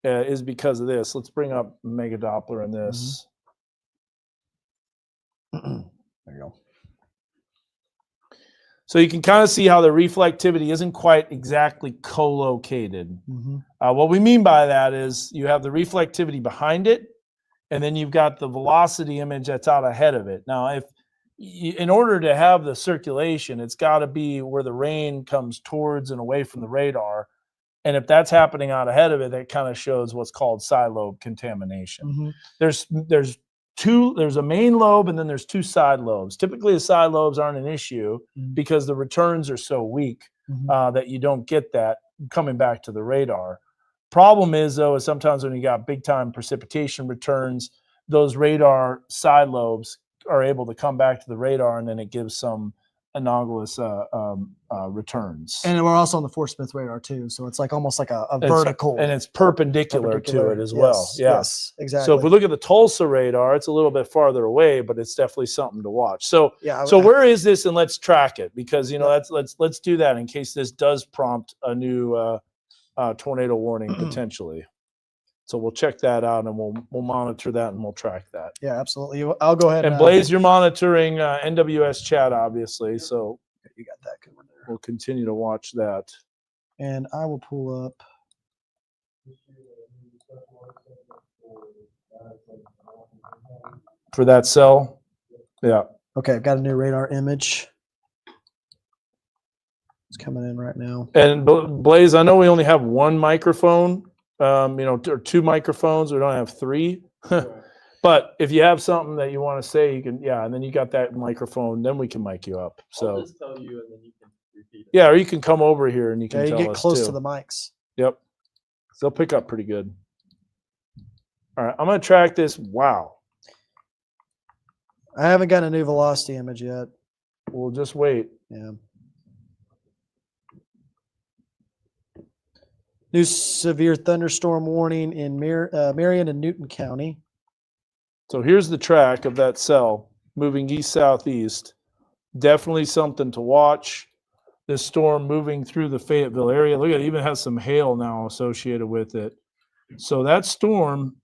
Speaker 2: is because of this. Let's bring up Mega Doppler in this.
Speaker 1: There you go.
Speaker 2: So you can kind of see how the reflectivity isn't quite exactly co-located. What we mean by that is you have the reflectivity behind it, and then you've got the velocity image that's out ahead of it. Now, in order to have the circulation, it's got to be where the rain comes towards and away from the radar. And if that's happening out ahead of it, that kind of shows what's called side lobe contamination.
Speaker 1: Mhm.
Speaker 2: There's a main lobe and then there's two side lobes. Typically the side lobes aren't an issue because the returns are so weak that you don't get that coming back to the radar. Problem is though, is sometimes when you got big time precipitation returns, those radar side lobes are able to come back to the radar, and then it gives some anomalous returns.
Speaker 1: And we're also on the Fort Smith radar too, so it's like almost like a vertical,
Speaker 2: and it's perpendicular to it as well.
Speaker 1: Yes,
Speaker 2: Yeah.
Speaker 1: yes, exactly.
Speaker 2: So if we look at the Tulsa radar, it's a little bit farther away, but it's definitely something to watch. So
Speaker 1: yeah,
Speaker 2: so where is this, and let's track it, because let's do that in case this does prompt a new tornado warning potentially. So we'll check that out, and we'll monitor that, and we'll track that.
Speaker 1: Yeah, absolutely. I'll go ahead
Speaker 2: And Blaze, you're monitoring NWS chat, obviously, so
Speaker 1: you got that going there.
Speaker 2: we'll continue to watch that.
Speaker 1: And I will pull up.
Speaker 2: For that cell? Yeah.
Speaker 1: Okay, I've got a new radar image. It's coming in right now.
Speaker 2: And Blaze, I know we only have one microphone, or two microphones. We don't have three. But if you have something that you want to say, you can, and then you got that microphone, then we can mic you up. So
Speaker 6: I'll just tell you and then you can repeat it.
Speaker 2: yeah, or you can come over here and you can tell
Speaker 1: you get
Speaker 2: us
Speaker 1: close
Speaker 2: too.
Speaker 1: to the mics.
Speaker 2: Yep. They'll pick up pretty good. All right, I'm going to track this. Wow.
Speaker 1: I haven't got a new velocity image yet.
Speaker 2: We'll just wait.
Speaker 1: Yeah. New severe thunderstorm warning in Marion and Newton County.
Speaker 2: So here's the track of that cell moving east-southeast. Definitely something to watch. This storm moving through the Fayetteville area. Look at it, even has some hail now associated with it. So that storm,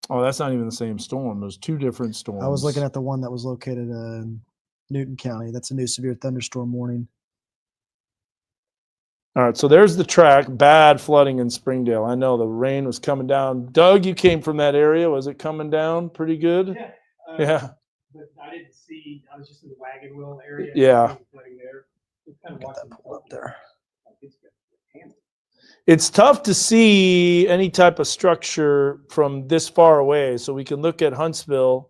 Speaker 2: that's not even the same storm. There's two different storms.
Speaker 1: I was looking at the one that was located in Newton County. That's a new severe thunderstorm warning.
Speaker 2: All right, so there's the track. Bad flooding in Springdale. I know the rain was coming down. Doug, you came from that area. Was it coming down pretty good?
Speaker 7: Yeah.
Speaker 2: Yeah.
Speaker 7: But I didn't see. I was just in the wagon wheel area.
Speaker 2: Yeah.
Speaker 7: Flooding there. Just kind of
Speaker 1: Get
Speaker 7: watching
Speaker 1: that pulled up there.
Speaker 2: It's tough to see any type of structure from this far away. So we can look at Huntsville.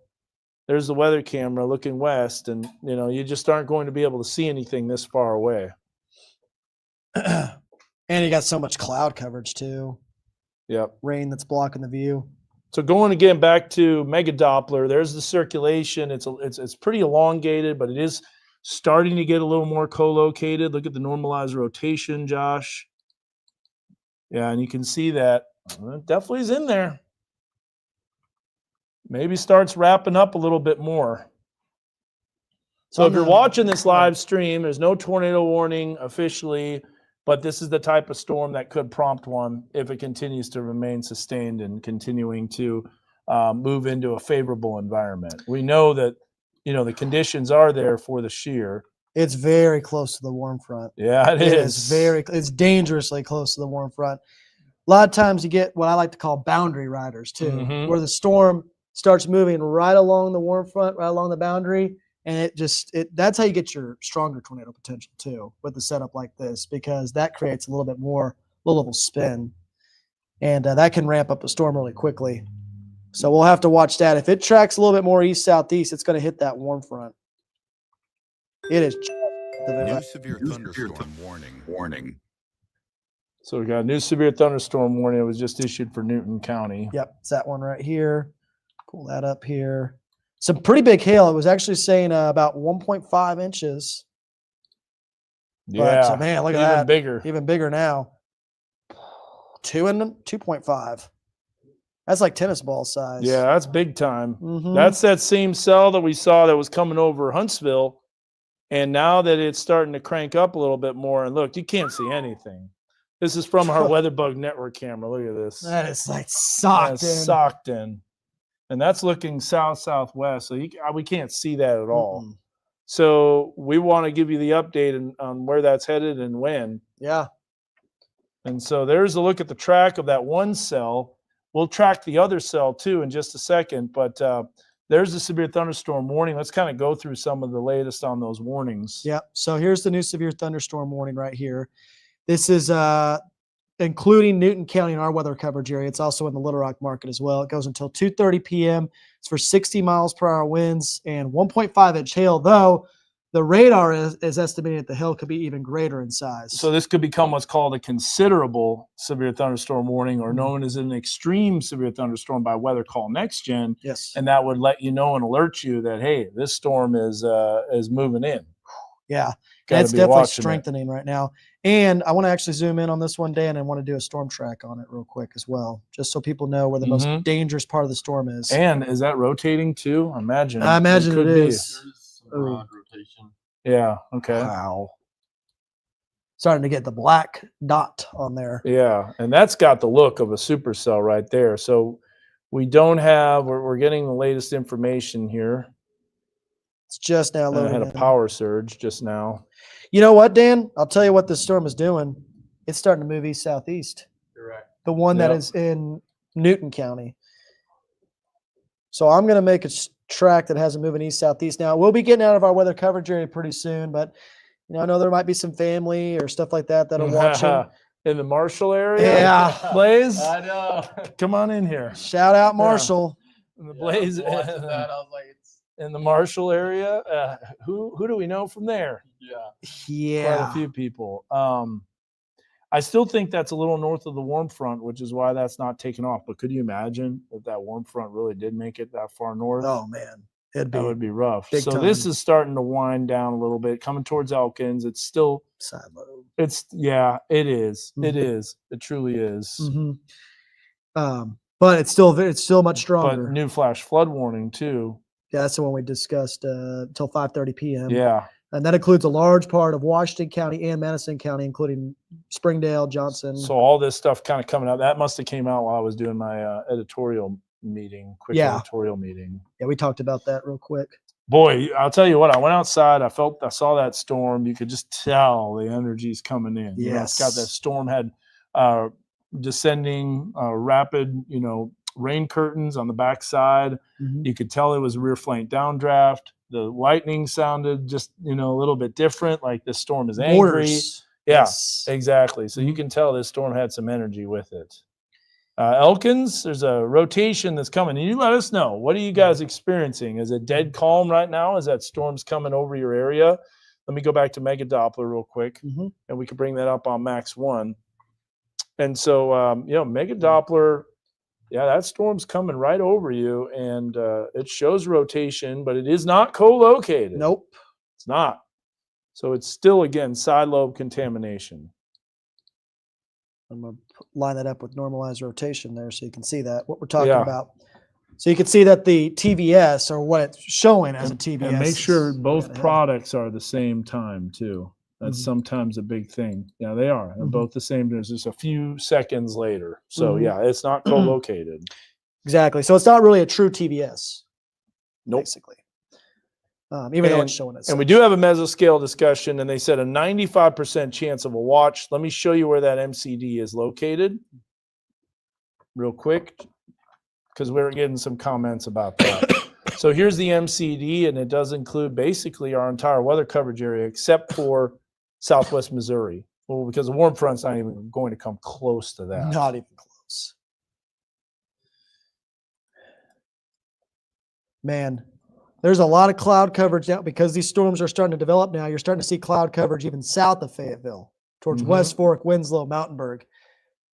Speaker 2: There's the weather camera looking west, and you just aren't going to be able to see anything this far away.
Speaker 1: And you got so much cloud coverage too.
Speaker 2: Yep.
Speaker 1: Rain that's blocking the view.
Speaker 2: So going again back to Mega Doppler, there's the circulation. It's pretty elongated, but it is starting to get a little more co-located. Look at the normalized rotation, Josh. Yeah, and you can see that it definitely is in there. Maybe starts wrapping up a little bit more. So if you're watching this live stream, there's no tornado warning officially, but this is the type of storm that could prompt one if it continues to remain sustained and continuing to move into a favorable environment. We know that, the conditions are there for the shear.
Speaker 1: It's very close to the warm front.
Speaker 2: Yeah, it is.
Speaker 1: It's dangerously close to the warm front. A lot of times you get what I like to call boundary riders too, where the storm starts moving right along the warm front, right along the boundary. And that's how you get your stronger tornado potential too, with a setup like this, because that creates a little bit more low-level spin, and that can ramp up the storm really quickly. So we'll have to watch that. If it tracks a little bit more east-southeast, it's going to hit that warm front. It is.
Speaker 5: New severe thunderstorm warning.
Speaker 2: So we got a new severe thunderstorm warning. It was just issued for Newton County.
Speaker 1: Yep, it's that one right here. Pull that up here. Some pretty big hail. It was actually saying about 1.5 inches.
Speaker 2: Yeah,
Speaker 1: But, man, look at
Speaker 2: even
Speaker 1: that.
Speaker 2: bigger.
Speaker 1: Even bigger now. 2.5. That's like tennis ball size.
Speaker 2: Yeah, that's big time.
Speaker 1: Mhm.
Speaker 2: That's that same cell that we saw that was coming over Huntsville. And now that it's starting to crank up a little bit more, and look, you can't see anything. This is from our WeatherBug network camera. Look at this.
Speaker 1: That is like socked in.
Speaker 2: Socked in. And that's looking south-southwest, so we can't see that at all.
Speaker 1: Mm-mm.
Speaker 2: So we want to give you the update on where that's headed and when.
Speaker 1: Yeah.
Speaker 2: And so there's a look at the track of that one cell. We'll track the other cell too in just a second, but there's the severe thunderstorm warning. Let's kind of go through some of the latest on those warnings.
Speaker 1: Yeah. So here's the new severe thunderstorm warning right here. This is including Newton County in our weather coverage area. It's also in the Little Rock market as well. It goes until 2:30 p.m. It's for 60 miles per hour winds and 1.5-inch hail, though the radar is estimating that the hail could be even greater in size.
Speaker 2: So this could become what's called a considerable severe thunderstorm warning, or known as an extreme severe thunderstorm by Weather Call Next Gen.
Speaker 1: Yes.
Speaker 2: And that would let you know and alert you that, hey, this storm is moving in.
Speaker 1: Yeah.
Speaker 2: Gotta
Speaker 1: It's
Speaker 2: be
Speaker 1: definitely
Speaker 2: watching it.
Speaker 1: strengthening right now. And I want to actually zoom in on this one day, and I want to do a storm track on it real quick as well, just so people know where the most dangerous part of the storm is.
Speaker 2: And is that rotating too?
Speaker 1: I imagine it
Speaker 2: could
Speaker 1: is.
Speaker 6: There's some broad rotation.
Speaker 2: Yeah. Okay.
Speaker 1: Wow. Starting to get the black dot on there.
Speaker 2: Yeah. And that's got the look of a supercell right there. So we don't have, we're getting the latest information here.
Speaker 1: It's just now
Speaker 2: I
Speaker 1: loading
Speaker 2: had a
Speaker 1: in.
Speaker 2: power surge just now.
Speaker 1: You know what, Dan? I'll tell you what this storm is doing. It's starting to move east-southeast.
Speaker 6: Correct.
Speaker 1: The one that
Speaker 2: Yep.
Speaker 1: is in Newton County. So I'm going to make a track that has it moving east-southeast. Now, we'll be getting out of our weather coverage area pretty soon, but I know there might be some family or stuff like that that are watching.
Speaker 2: In the Marshall area?
Speaker 1: Yeah.
Speaker 2: Blaze,
Speaker 6: I know.
Speaker 2: come on in here.
Speaker 1: Shout out Marshall.
Speaker 2: In the
Speaker 6: Yeah,
Speaker 2: Blaze,
Speaker 6: watching that, I was like, it's
Speaker 2: in the Marshall area. Who do we know from there?
Speaker 1: Yeah.
Speaker 2: Quite a few people. I still think that's a little north of the warm front, which is why that's not taken off. But could you imagine if that warm front really did make it that far north?
Speaker 1: Oh, man. That
Speaker 2: Would be rough.
Speaker 1: big
Speaker 2: So this
Speaker 1: time.
Speaker 2: is starting to wind down a little bit, coming towards Elkins. It's still,
Speaker 1: side load.
Speaker 2: it is. It is. It truly is.
Speaker 1: Mm-hmm. But it's still much stronger.
Speaker 2: But new flash flood warning too.
Speaker 1: Yeah, that's the one we discussed until 5:30 p.m.
Speaker 2: Yeah.
Speaker 1: And that includes a large part of Washington County and Madison County, including Springdale, Johnson.
Speaker 2: So all this stuff kind of coming out. That must have came out while I was doing my editorial meeting, editorial meeting.
Speaker 1: Yeah, we talked about that real quick.
Speaker 2: Boy, I'll tell you what, I went outside, I saw that storm. You could just tell the energy's coming in. It's got that storm had descending rapid, rain curtains on the backside.
Speaker 1: Mm-hmm.
Speaker 2: You could tell it was a rear flank downdraft. The lightning sounded just, a little bit different, like this storm is angry.
Speaker 1: Mortars.
Speaker 2: Yeah,
Speaker 1: Yes.
Speaker 2: exactly. So you can tell this storm had some energy with it. Elkins, there's a rotation that's coming. And you let us know, what are you guys experiencing? Is it dead calm right now? Is that storm's coming over your area? Let me go back to Mega Doppler real quick, and we can bring that up on Max 1. And so, Mega Doppler, that storm's coming right over you, and it shows rotation, but it is not co-located.
Speaker 1: Nope.
Speaker 2: It's not. So it's still, again, side lobe contamination.
Speaker 1: I'm going to line that up with normalized rotation there so you can see that, what we're talking about. So you can see that the TVS, or what it's showing as a TVS.
Speaker 2: And make sure both products are the same time, too. That's sometimes a big thing. Yeah, they are. They're both the same. There's just a few seconds later. So, it's not co-located.
Speaker 1: Exactly. So it's not really a true TVS.
Speaker 2: Nope.
Speaker 1: Basically. Even though it's showing it.
Speaker 2: And we do have a mesoscale discussion, and they said a 95% chance of a watch. Let me show you where that MCD is located real quick, because we're getting some comments about that. So here's the MCD, and it does include basically our entire weather coverage area except for southwest Missouri. Well, because the warm front's not even going to come close to that.
Speaker 1: Not even close. Man, there's a lot of cloud coverage now because these storms are starting to develop now. You're starting to see cloud coverage even south of Fayetteville towards West Fork, Winslow, Mountainburg.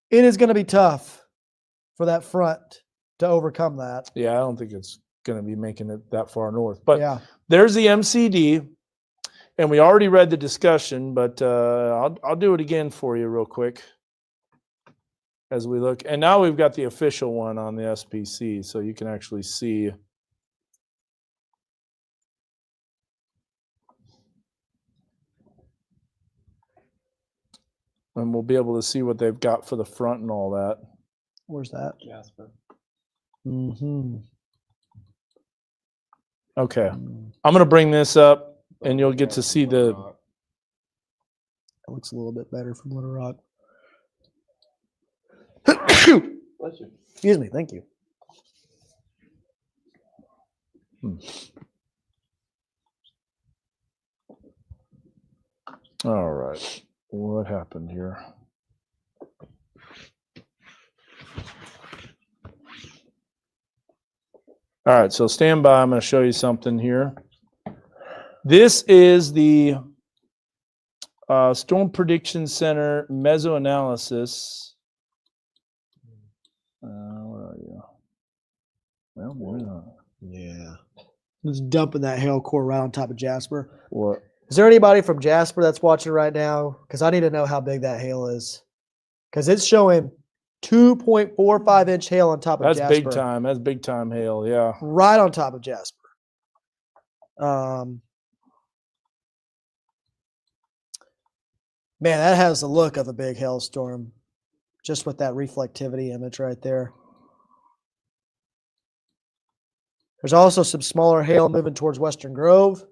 Speaker 1: It is going to be tough for that front to overcome that.
Speaker 2: Yeah, I don't think it's going to be making it that far north. But there's the MCD, and we already read the discussion, but I'll do it again for you real quick as we look. And now we've got the official one on the SPC, so you can actually see. And we'll be able to see what they've got for the front and all that.
Speaker 1: Where's that?
Speaker 6: Jasper.
Speaker 2: Okay. I'm going to bring this up, and you'll get to see the...
Speaker 1: It looks a little bit better from Little Rock.
Speaker 6: Bless you.
Speaker 1: Excuse me. Thank you.
Speaker 2: All right. What happened here? All right, so stand by. I'm going to show you something here. This is the Storm Prediction Center meso-analysis. Where are you? Well, we're not.
Speaker 1: Yeah. It's dumping that hail core right on top of Jasper.
Speaker 2: What?
Speaker 1: Is there anybody from Jasper that's watching right now? Because I need to know how big that hail is. Because it's showing 2.45 inch hail on top of
Speaker 2: That's
Speaker 1: Jasper.
Speaker 2: big time. That's big time hail. Yeah.
Speaker 1: Right on top of Jasper. Man, that has the look of a big hailstorm. Just with that reflectivity image right there. There's also some smaller hail moving towards Western Grove.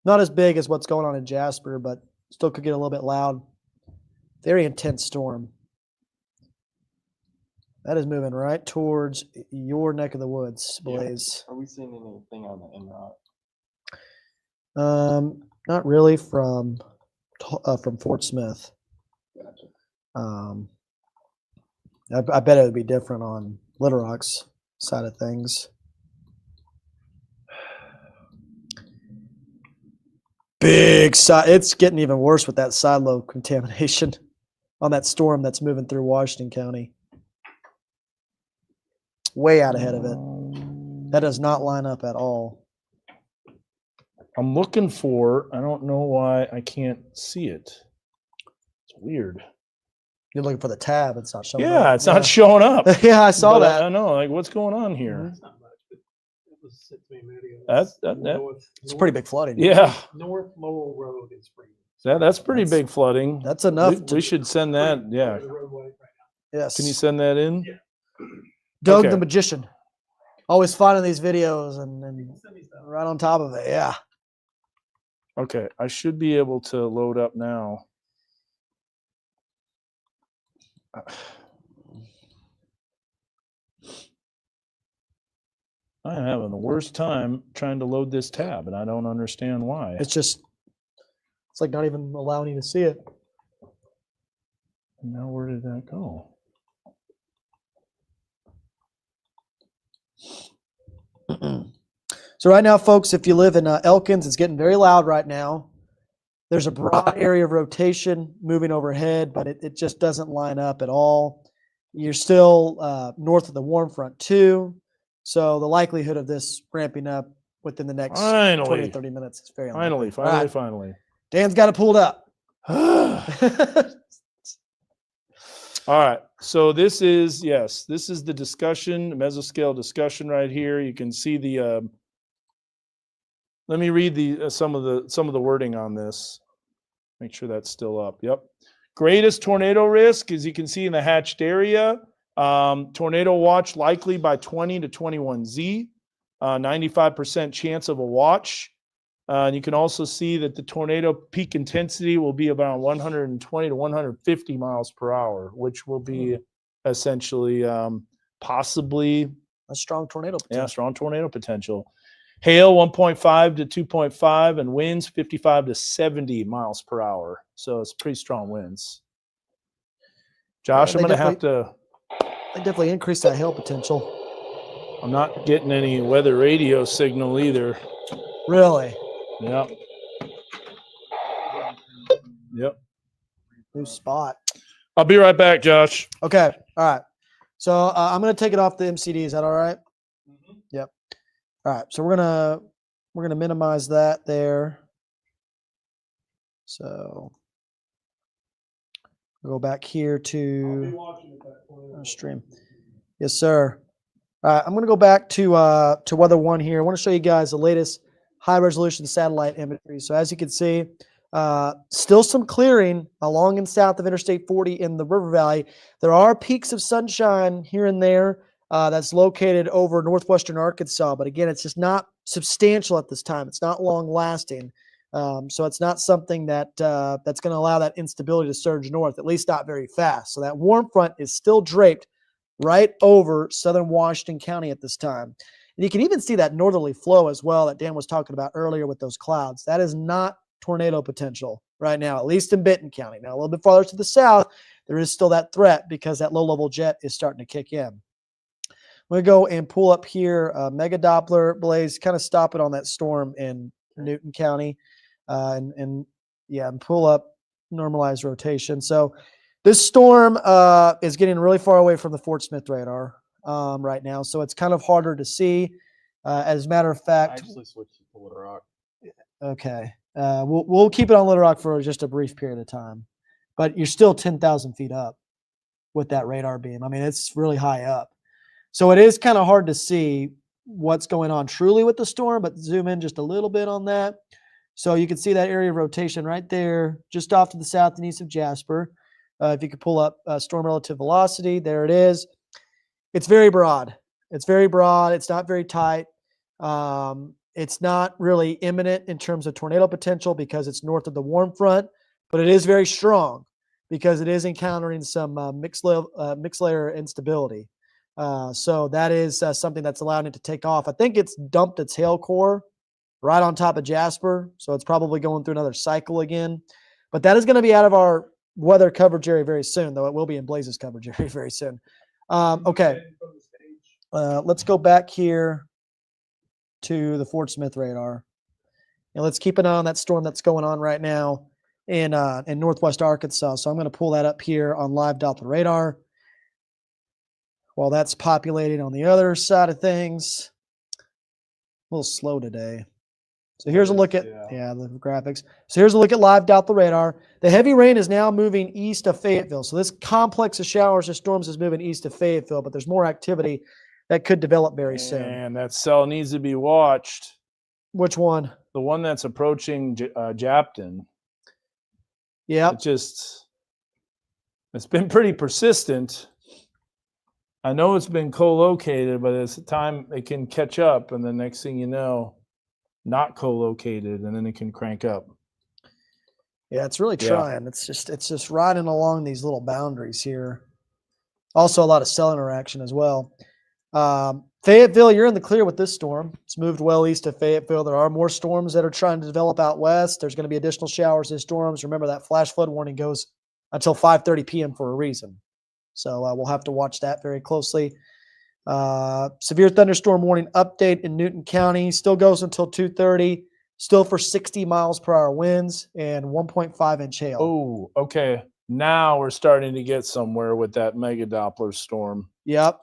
Speaker 1: Not as big as what's going on in Jasper, but still could get a little bit loud. Very intense storm. That is moving right towards your neck of the woods, Blaze.
Speaker 6: Are we seeing anything on the en route?
Speaker 1: Not really from Fort Smith.
Speaker 6: Gotcha.
Speaker 1: I bet it would be different on Little Rock's side of things. Big side. It's getting even worse with that side lobe contamination on that storm that's moving through Washington County. Way out ahead of it. That does not line up at all.
Speaker 2: I'm looking for, I don't know why I can't see it. It's weird.
Speaker 1: You're looking for the tab. It's not showing up.
Speaker 2: Yeah, it's not showing up.
Speaker 1: Yeah, I saw
Speaker 2: But
Speaker 1: that.
Speaker 2: I know, like, what's going on here?
Speaker 7: It's not much, but it was sent to me a minute ago.
Speaker 2: That-
Speaker 1: It's pretty big flooding.
Speaker 2: Yeah,
Speaker 7: North Lowell Road in Spring.
Speaker 2: that's pretty big flooding.
Speaker 1: That's enough.
Speaker 2: We should send that. Yeah.
Speaker 7: The roadway right
Speaker 1: Yes.
Speaker 2: Can you send that in?
Speaker 7: Yeah.
Speaker 1: Doug
Speaker 2: Okay.
Speaker 1: the magician. Always finding these videos and
Speaker 7: now. Send me stuff.
Speaker 1: right on top of it. Yeah.
Speaker 2: Okay, I should be able to load up now. I'm having the worst time trying to load this tab, and I don't understand why.
Speaker 1: It's like not even allowing you to see it.
Speaker 2: Now, where did that go?
Speaker 1: So right now, folks, if you live in Elkins, it's getting very loud right now. There's a broad area of rotation moving overhead, but it just doesn't line up at all. You're still north of the warm front too. So the likelihood of this ramping up within the next 20
Speaker 2: Finally.
Speaker 1: to 30 minutes is very
Speaker 2: Finally,
Speaker 1: unlikely. All right.
Speaker 2: finally.
Speaker 1: Dan's got it pulled up.
Speaker 2: All right. So this is the discussion, mesoscale discussion right here. You can see the. Let me read the some of the wording on this. Make sure that's still up. Yep. Greatest tornado risk, as you can see in the hatched area. Tornado watch likely by 20 to 21Z. 95% chance of a watch. And you can also see that the tornado peak intensity will be about 120 to 150 miles per hour, which will be essentially possibly
Speaker 1: A strong tornado potential.
Speaker 2: yeah, strong tornado potential. Hail 1.5 to 2.5 and winds 55 to 70 miles per hour. So it's pretty strong winds. Josh,
Speaker 1: Yeah,
Speaker 2: I'm
Speaker 1: they
Speaker 2: going to have to.
Speaker 1: They definitely increase that hail potential.
Speaker 2: I'm not getting any weather radio signal either.
Speaker 1: Really?
Speaker 2: Yep. Yep.
Speaker 1: New spot.
Speaker 2: I'll be right back, Josh.
Speaker 1: Okay. All right. So I'm going to take it off the MCD. Is that all right?
Speaker 6: Mm-hmm.
Speaker 1: Yep. All right. So we're gonna minimize that there. So we'll go back here to stream. Yes, sir. All right. I'm going to go back to Weather One here. I want to show you guys the latest high resolution satellite imagery. So as you can see, still some clearing along and south of Interstate 40 in the River Valley. There are peaks of sunshine here and there that's located over northwestern Arkansas. But again, it's just not substantial at this time. It's not long lasting. So it's not something that that's going to allow that instability to surge north, at least not very fast. So that warm front is still draped right over southern Washington County at this time. And you can even see that northerly flow as well that Dan was talking about earlier with those clouds. That is not tornado potential right now, at least in Benton County. Now, a little bit farther to the south, there is still that threat because that low-level jet is starting to kick in. I'm going to go and pull up here Mega Doppler, Blaze, kind of stop it on that storm in Newton County. And pull up normalized rotation. So this storm is getting really far away from the Fort Smith radar right now. So it's kind of harder to see. As a matter of
Speaker 6: I
Speaker 1: fact,
Speaker 6: actually switched to Little Rock.
Speaker 1: okay, we'll keep it on Little Rock for just a brief period of time. But you're still 10,000 feet up with that radar beam. I mean, it's really high up. So it is kind of hard to see what's going on truly with the storm, but zoom in just a little bit on that. So you can see that area of rotation right there, just off to the south and east of Jasper. If you could pull up storm relative velocity, there it is. It's very broad. It's very broad. It's not very tight. It's not really imminent in terms of tornado potential because it's north of the warm front, but it is very strong because it is encountering some mixed layer instability. So that is something that's allowing it to take off. I think it's dumped its hail core right on top of Jasper, so it's probably going through another cycle again. But that is going to be out of our weather coverage area very soon, though it will be in Blaze's coverage area very soon. Okay, let's go back here to the Fort Smith radar, and let's keep an eye on that storm that's going on right now in northwest Arkansas. So I'm going to pull that up here on live Doppler radar while that's populating on the other side of things. A little slow today. So here's a look at the graphics. So here's a look at live Doppler radar. The heavy rain is now moving east of Fayetteville. So this complex of showers and storms is moving east of Fayetteville, but there's more activity that could develop very soon.
Speaker 2: And that cell needs to be watched.
Speaker 1: Which one?
Speaker 2: The one that's approaching Japton.
Speaker 1: Yeah.
Speaker 2: It's been pretty persistent. I know it's been co-located, but it's time it can catch up, and the next thing you know, not co-located, and then it can crank up.
Speaker 1: Yeah, it's really trying. It's just riding along these little boundaries here. Also, a lot of cell interaction as well. Fayetteville, you're in the clear with this storm. It's moved well east of Fayetteville. There are more storms that are trying to develop out west. There's going to be additional showers and storms. Remember that flash flood warning goes until 5:30 p.m. for a reason. So we'll have to watch that very closely. Severe thunderstorm warning update in Newton County still goes until 2:30. Still for 60 miles per hour winds and 1.5-inch hail.
Speaker 2: Oh, okay. Now we're starting to get somewhere with that mega Doppler storm.
Speaker 1: Yep.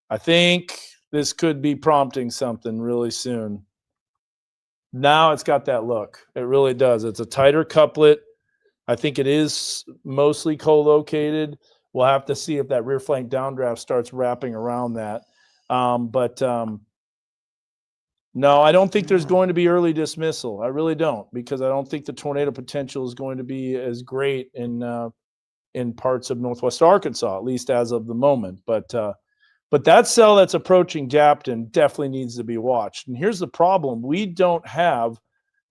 Speaker 2: I think this could be prompting something really soon. Now it's got that look. It really does. It's a tighter couplet. I think it is mostly co-located. We'll have to see if that rear flank downdraft starts wrapping around that. No, I don't think there's going to be early dismissal. I really don't, because I don't think the tornado potential is going to be as great in parts of northwest Arkansas, at least as of the moment. But that cell that's approaching Japton definitely needs to be watched. And here's the problem. We don't have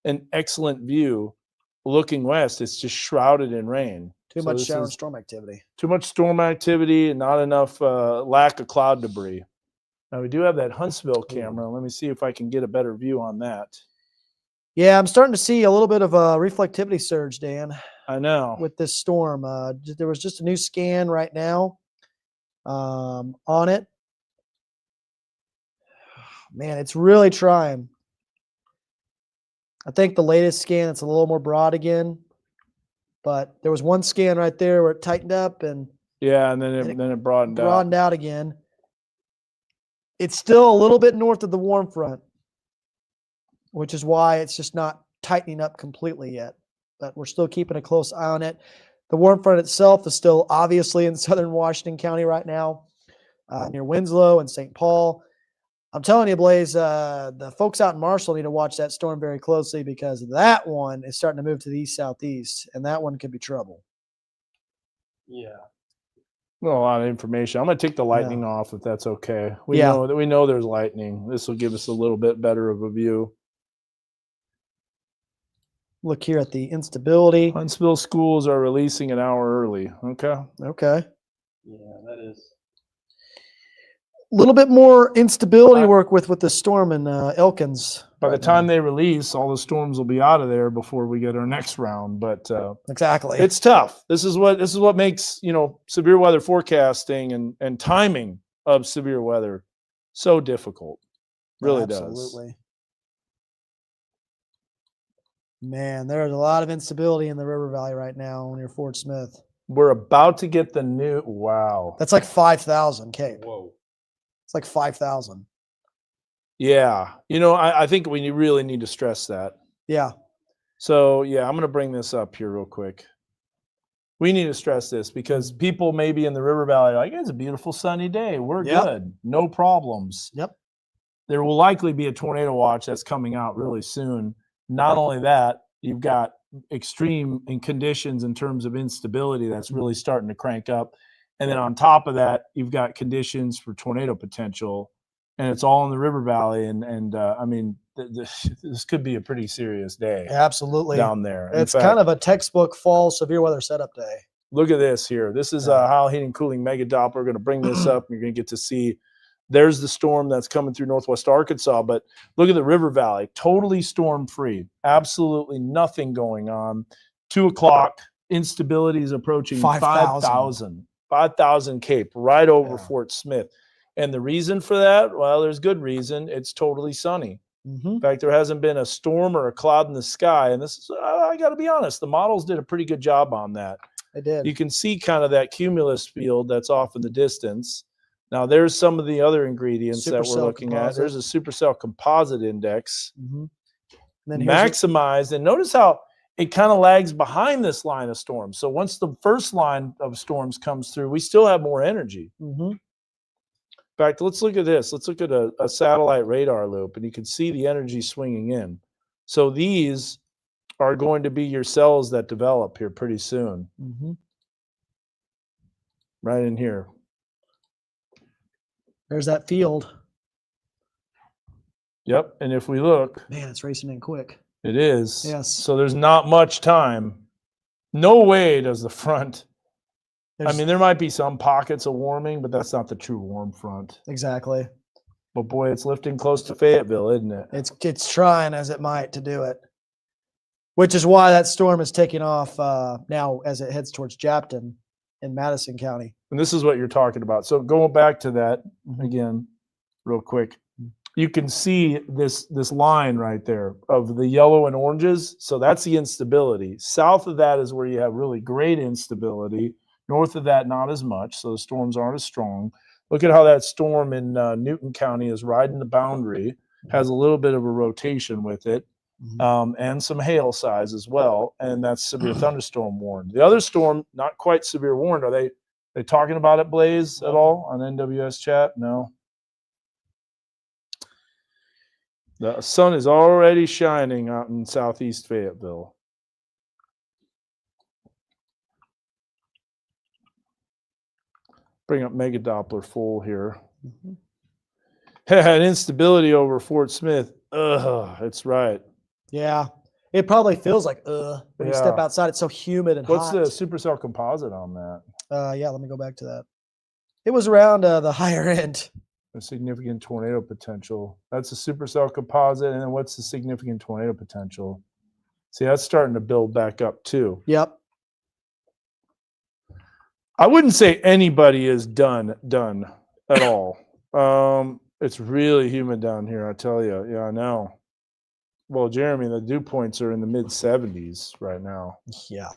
Speaker 2: an excellent view looking west. It's just shrouded in rain.
Speaker 1: Too much shower and storm activity.
Speaker 2: Too much storm activity and not enough lack of cloud debris. Now, we do have that Huntsville camera. Let me see if I can get a better view on that.
Speaker 1: Yeah, I'm starting to see a little bit of a reflectivity surge, Dan.
Speaker 2: I know.
Speaker 1: With this storm. There was just a new scan right now on it. Man, it's really trying. I think the latest scan, it's a little more broad again. But there was one scan right there where it tightened up and
Speaker 2: then it broadened
Speaker 1: out again. It's still a little bit north of the warm front, which is why it's just not tightening up completely yet. But we're still keeping a close eye on it. The warm front itself is still obviously in southern Washington County right now, near Winslow and St. Paul. I'm telling you, Blaze, the folks out in Marshall need to watch that storm very closely, because that one is starting to move to the east-southeast, and that one could be trouble.
Speaker 6: Yeah.
Speaker 2: Well, a lot of information. I'm going to take the lightning off if that's okay. We know there's lightning. This will give us a little bit better of a view.
Speaker 1: Look here at the instability.
Speaker 2: Huntsville schools are releasing an hour early. Okay.
Speaker 6: Yeah, that is.
Speaker 1: A little bit more instability work with the storm in Elkins.
Speaker 2: By the time they release, all the storms will be out of there before we get our next round. But
Speaker 1: exactly,
Speaker 2: it's tough. This is what makes severe weather forecasting and timing of severe weather So difficult. Really does.
Speaker 1: Absolutely. Man, there's a lot of instability in the river valley right now near Fort Smith.
Speaker 2: We're about to get the new, wow.
Speaker 1: That's like 5,000 Cape.
Speaker 4: Whoa.
Speaker 1: It's like 5,000.
Speaker 2: Yeah. You know, I think we really need to stress that.
Speaker 1: Yeah.
Speaker 2: So, yeah, I'm going to bring this up here real quick. We need to stress this because people maybe in the river valley are like, it's a beautiful sunny day. We're
Speaker 1: Yep.
Speaker 2: good. No problems.
Speaker 1: Yep.
Speaker 2: There will likely be a tornado watch that's coming out really soon. Not only that, you've got extreme in conditions in terms of instability that's really starting to crank up. And then on top of that, you've got conditions for tornado potential. And it's all in the river valley. And I mean, this could be a pretty serious day.
Speaker 1: Absolutely.
Speaker 2: Down there. In
Speaker 1: It's
Speaker 2: fact,
Speaker 1: kind of a textbook fall severe weather setup day.
Speaker 2: look at this here. This is a Howell Heating Cooling Mega Doppler. We're going to bring this up. You're going to get to see. There's the storm that's coming through northwest Arkansas. But look at the river valley. Totally storm free. Absolutely nothing going on. 2 o'clock. Instability is approaching 5,000. 5,000 Cape right over Fort Smith. And the reason for that? Well, there's good reason. It's totally sunny. In fact, there hasn't been a storm or a cloud in the sky. And this is, I got to be honest, the models did a pretty good job on that.
Speaker 1: They did.
Speaker 2: You can see kind of that cumulus field that's off in the distance. Now, there's some of the other ingredients that we're looking at. There's a supercell composite index.
Speaker 1: Then
Speaker 2: Maximized. And notice how it kind of lags behind this line of storms. So once the first line of storms comes through, we still have more energy. In fact, let's look at this. Let's look at a satellite radar loop, and you can see the energy swinging in. So these are going to be your cells that develop here pretty soon. Right in here.
Speaker 1: There's that field.
Speaker 2: Yep. And if we look,
Speaker 1: man, it's racing in quick.
Speaker 2: It is.
Speaker 1: Yes.
Speaker 2: So there's not much time. No way does the front. I mean, there might be some pockets of warming, but that's not the true warm front.
Speaker 1: Exactly.
Speaker 2: But boy, it's lifting close to Fayetteville, isn't it?
Speaker 1: It's trying as it might to do it, which is why that storm is taking off now as it heads towards Japton in Madison County.
Speaker 2: And this is what you're talking about. So going back to that again, real quick, you can see this line right there of the yellow and oranges. So that's the instability. South of that is where you have really great instability. North of that, not as much. So the storms aren't as strong. Look at how that storm in Newton County is riding the boundary, has a little bit of a rotation with it, and some hail size as well. And that's severe thunderstorm warned. The other storm, not quite severe warned. Are they talking about it, Blaze, at all on NWS chat? No. The sun is already shining out in southeast Fayetteville. Bring up Mega Doppler full here. Had instability over Fort Smith. Ugh, it's right.
Speaker 1: Yeah. It probably feels like when you step outside, it's so humid and
Speaker 2: What's
Speaker 1: hot.
Speaker 2: the supercell composite on that?
Speaker 1: Yeah, let me go back to that. It was around the higher end.
Speaker 2: A significant tornado potential. That's a supercell composite. And then what's the significant tornado potential? See, that's starting to build back up too.
Speaker 1: Yep.
Speaker 2: I wouldn't say anybody is done at all. It's really humid down here, I tell you. Yeah, I know. Well, Jeremy, the dew points are in the mid 70s right now.
Speaker 1: Yeah.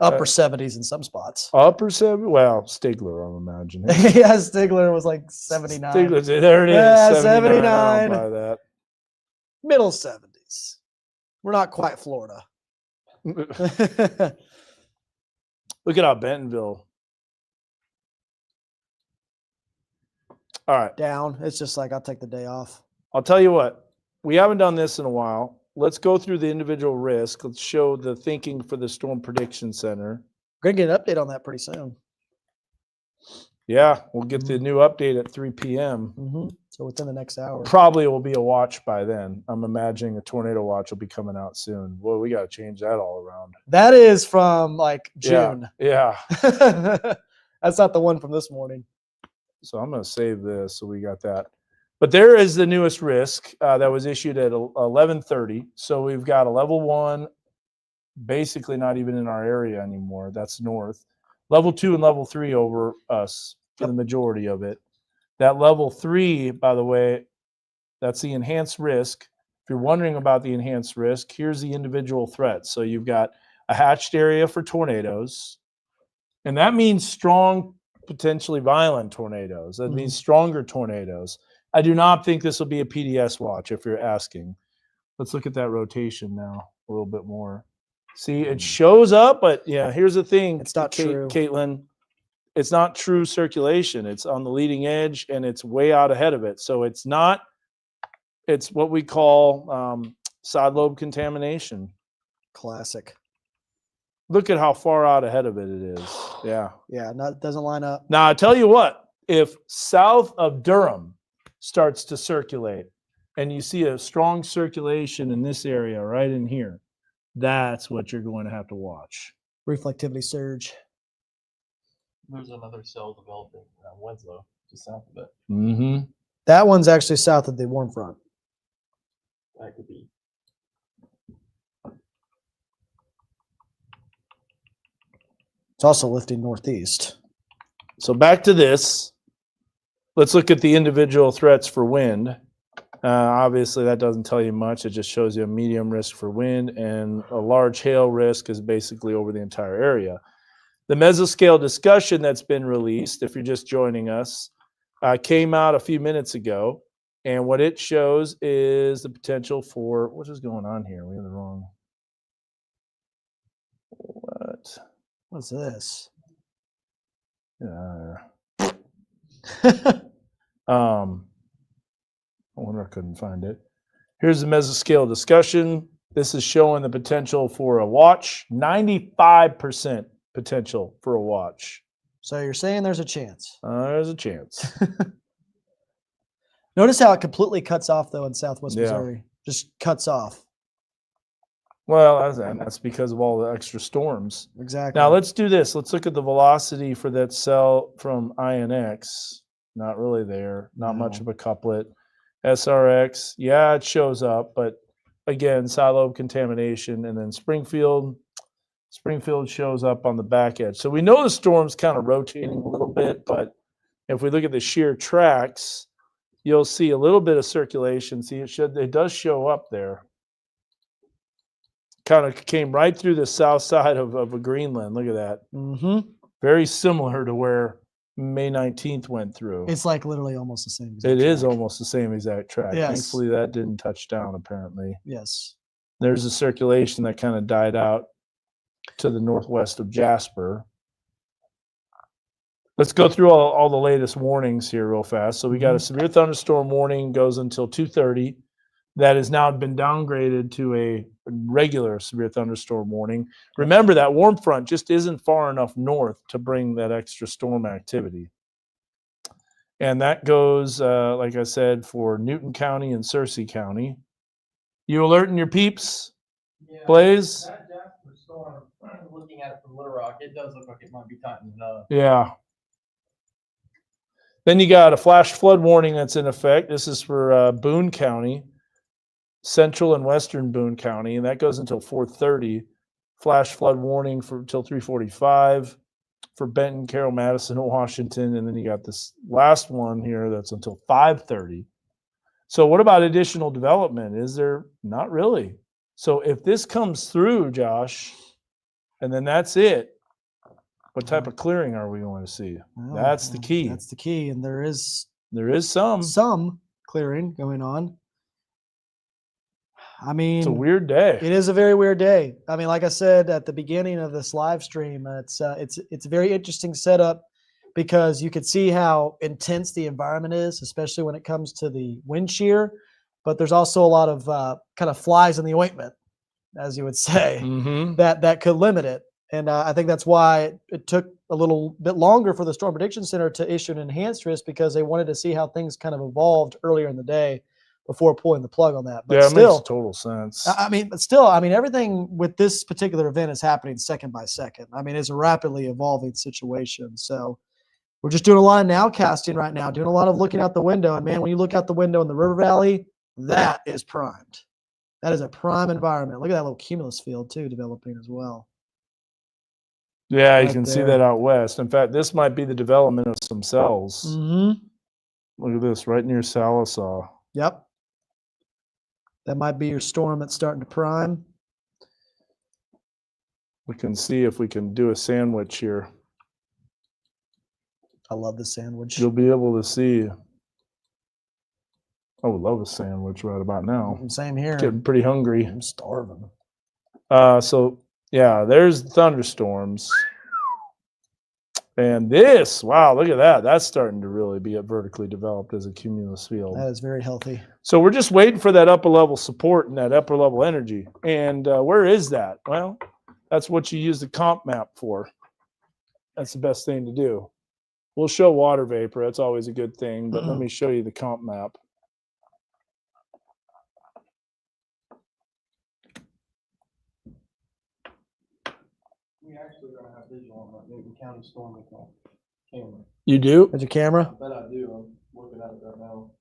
Speaker 1: Upper 70s in some spots.
Speaker 2: Upper 70? Well, Stigler, I'm imagining.
Speaker 1: Yeah, Stigler was like 79.
Speaker 2: Stigler, there it is.
Speaker 1: Yeah,
Speaker 2: 79. I'll
Speaker 1: 79.
Speaker 2: buy that.
Speaker 1: Middle 70s. We're not quite Florida.
Speaker 2: Look at how Bentonville. All right.
Speaker 1: Down. It's just like, I'll take the day off.
Speaker 2: I'll tell you what. We haven't done this in a while. Let's go through the individual risk. Let's show the thinking for the Storm Prediction Center.
Speaker 1: We're going to get an update on that pretty soon.
Speaker 2: Yeah, we'll get the new update at 3 p.m.
Speaker 1: So within the next hour.
Speaker 2: Probably will be a watch by then. I'm imagining a tornado watch will be coming out soon. Well, we got to change that all around.
Speaker 1: That is from like June.
Speaker 2: Yeah.
Speaker 1: That's not the one from this morning.
Speaker 2: So I'm going to save this so we got that. But there is the newest risk that was issued at 11:30. So we've got a level 1, basically not even in our area anymore. That's north. Level 2 and level 3 over us for the majority of it. That level 3, by the way, that's the enhanced risk. If you're wondering about the enhanced risk, here's the individual threats. So you've got a hatched area for tornadoes, and that means strong, potentially violent tornadoes. That means stronger tornadoes. I do not think this will be a PDS watch if you're asking. Let's look at that rotation now a little bit more. See, it shows up, but yeah, here's the thing.
Speaker 1: It's not true.
Speaker 2: Caitlin, it's not true circulation. It's on the leading edge, and it's way out ahead of it. So it's not, it's what we call side lobe contamination.
Speaker 1: Classic.
Speaker 2: Look at how far out ahead of it is. Yeah.
Speaker 1: Yeah, doesn't line up.
Speaker 2: Now, I tell you what, if south of Durham starts to circulate and you see a strong circulation in this area right in here, that's what you're going to have to watch.
Speaker 1: Reflectivity surge.
Speaker 6: There's another cell developing around Winslow, just south of it.
Speaker 2: Mm-hmm.
Speaker 1: That one's actually south of the warm front.
Speaker 6: That could be.
Speaker 1: It's also lifting northeast.
Speaker 2: So back to this. Let's look at the individual threats for wind. Obviously, that doesn't tell you much. It just shows you a medium risk for wind, and a large hail risk is basically over the entire area. The mesoscale discussion that's been released, if you're just joining us, came out a few minutes ago. And what it shows is the potential for, what is going on here? We have the wrong. What?
Speaker 1: What's this?
Speaker 2: I wonder I couldn't find it. Here's the mesoscale discussion. This is showing the potential for a watch, 95% potential for a watch.
Speaker 1: So you're saying there's a chance.
Speaker 2: There's a chance.
Speaker 1: Notice how it completely cuts off, though, in southwest
Speaker 2: Yeah.
Speaker 1: Missouri. Just cuts off.
Speaker 2: Well, that's because of all the extra storms.
Speaker 1: Exactly.
Speaker 2: Now, let's do this. Let's look at the velocity for that cell from INX. Not really there. Not much of a couplet. SRX, yeah, it shows up, but again, side lobe contamination. And then Springfield shows up on the back edge. So we know the storm's kind of rotating a little bit, but if we look at the shear tracks, you'll see a little bit of circulation. See, it does show up there. Kind of came right through the south side of Greenland. Look at that.
Speaker 1: Mm-hmm.
Speaker 2: Very similar to where May 19th went through.
Speaker 1: It's like literally almost the same.
Speaker 2: It is almost the same exact track.
Speaker 1: Yes.
Speaker 2: Thankfully, that didn't touch down, apparently.
Speaker 1: Yes.
Speaker 2: There's a circulation that kind of died out to the northwest of Jasper. Let's go through all the latest warnings here real fast. So we got a severe thunderstorm warning, goes until 2:30. That has now been downgraded to a regular severe thunderstorm warning. Remember, that warm front just isn't far enough north to bring that extra storm activity. And that goes, like I said, for Newton County and Searcy County. You alerting your peeps, Blaze?
Speaker 6: That Jasper storm, looking at it from Little Rock, it does look like it might be tightening up.
Speaker 2: Yeah. Then you got a flash flood warning that's in effect. This is for Boone County, central and western Boone County, and that goes until 4:30. Flash flood warning for until 3:45 for Benton, Carroll, Madison, and Washington. And then you got this last one here that's until 5:30. So what about additional development? Is there? Not really. So if this comes through, Josh, and then that's it, what type of clearing are we going to see?
Speaker 1: Well,
Speaker 2: That's the key.
Speaker 1: That's the key. And there is
Speaker 2: some
Speaker 1: clearing going on. I mean,
Speaker 2: it's a weird day.
Speaker 1: It is a very weird day. I mean, like I said at the beginning of this live stream, it's a very interesting setup because you could see how intense the environment is, especially when it comes to the wind shear. But there's also a lot of kind of flies in the ointment, as you would say, that could limit it. And I think that's why it took a little bit longer for the Storm Prediction Center to issue an enhanced risk, because they wanted to see how things kind of evolved earlier in the day before pulling the plug on that. But
Speaker 2: yeah, it
Speaker 1: still,
Speaker 2: makes total sense.
Speaker 1: I mean, everything with this particular event is happening second by second. I mean, it's a rapidly evolving situation. So we're just doing a lot of nowcasting right now, doing a lot of looking out the window. And man, when you look out the window in the river valley, that is primed. That is a prime environment. Look at that little cumulus field too developing as well.
Speaker 2: Yeah, you
Speaker 1: Right
Speaker 2: can see
Speaker 1: there.
Speaker 2: that out west. In fact, this might be the development of some cells.
Speaker 1: Mm-hmm.
Speaker 2: Look at this, right near Salisaw.
Speaker 1: Yep. That might be your storm that's starting to prime.
Speaker 2: We can see if we can do a sandwich here.
Speaker 1: I love the sandwich.
Speaker 2: You'll be able to see. I would love a sandwich right about now.
Speaker 1: Same here.
Speaker 2: Getting pretty hungry.
Speaker 1: I'm starving.
Speaker 2: So yeah, there's thunderstorms. And this, wow, look at that. That's starting to really be vertically developed as a cumulus field.
Speaker 1: That is very healthy.
Speaker 2: So we're just waiting for that upper level support and that upper level energy. And where is that? Well, that's what you use the comp map for. That's the best thing to do. We'll show water vapor. That's always a good thing. But let me show you the comp map.
Speaker 6: We actually gonna have visual on that Newton County storm camera.
Speaker 2: You do?
Speaker 1: Is your camera?
Speaker 6: I bet I do. I'm looking at it right now.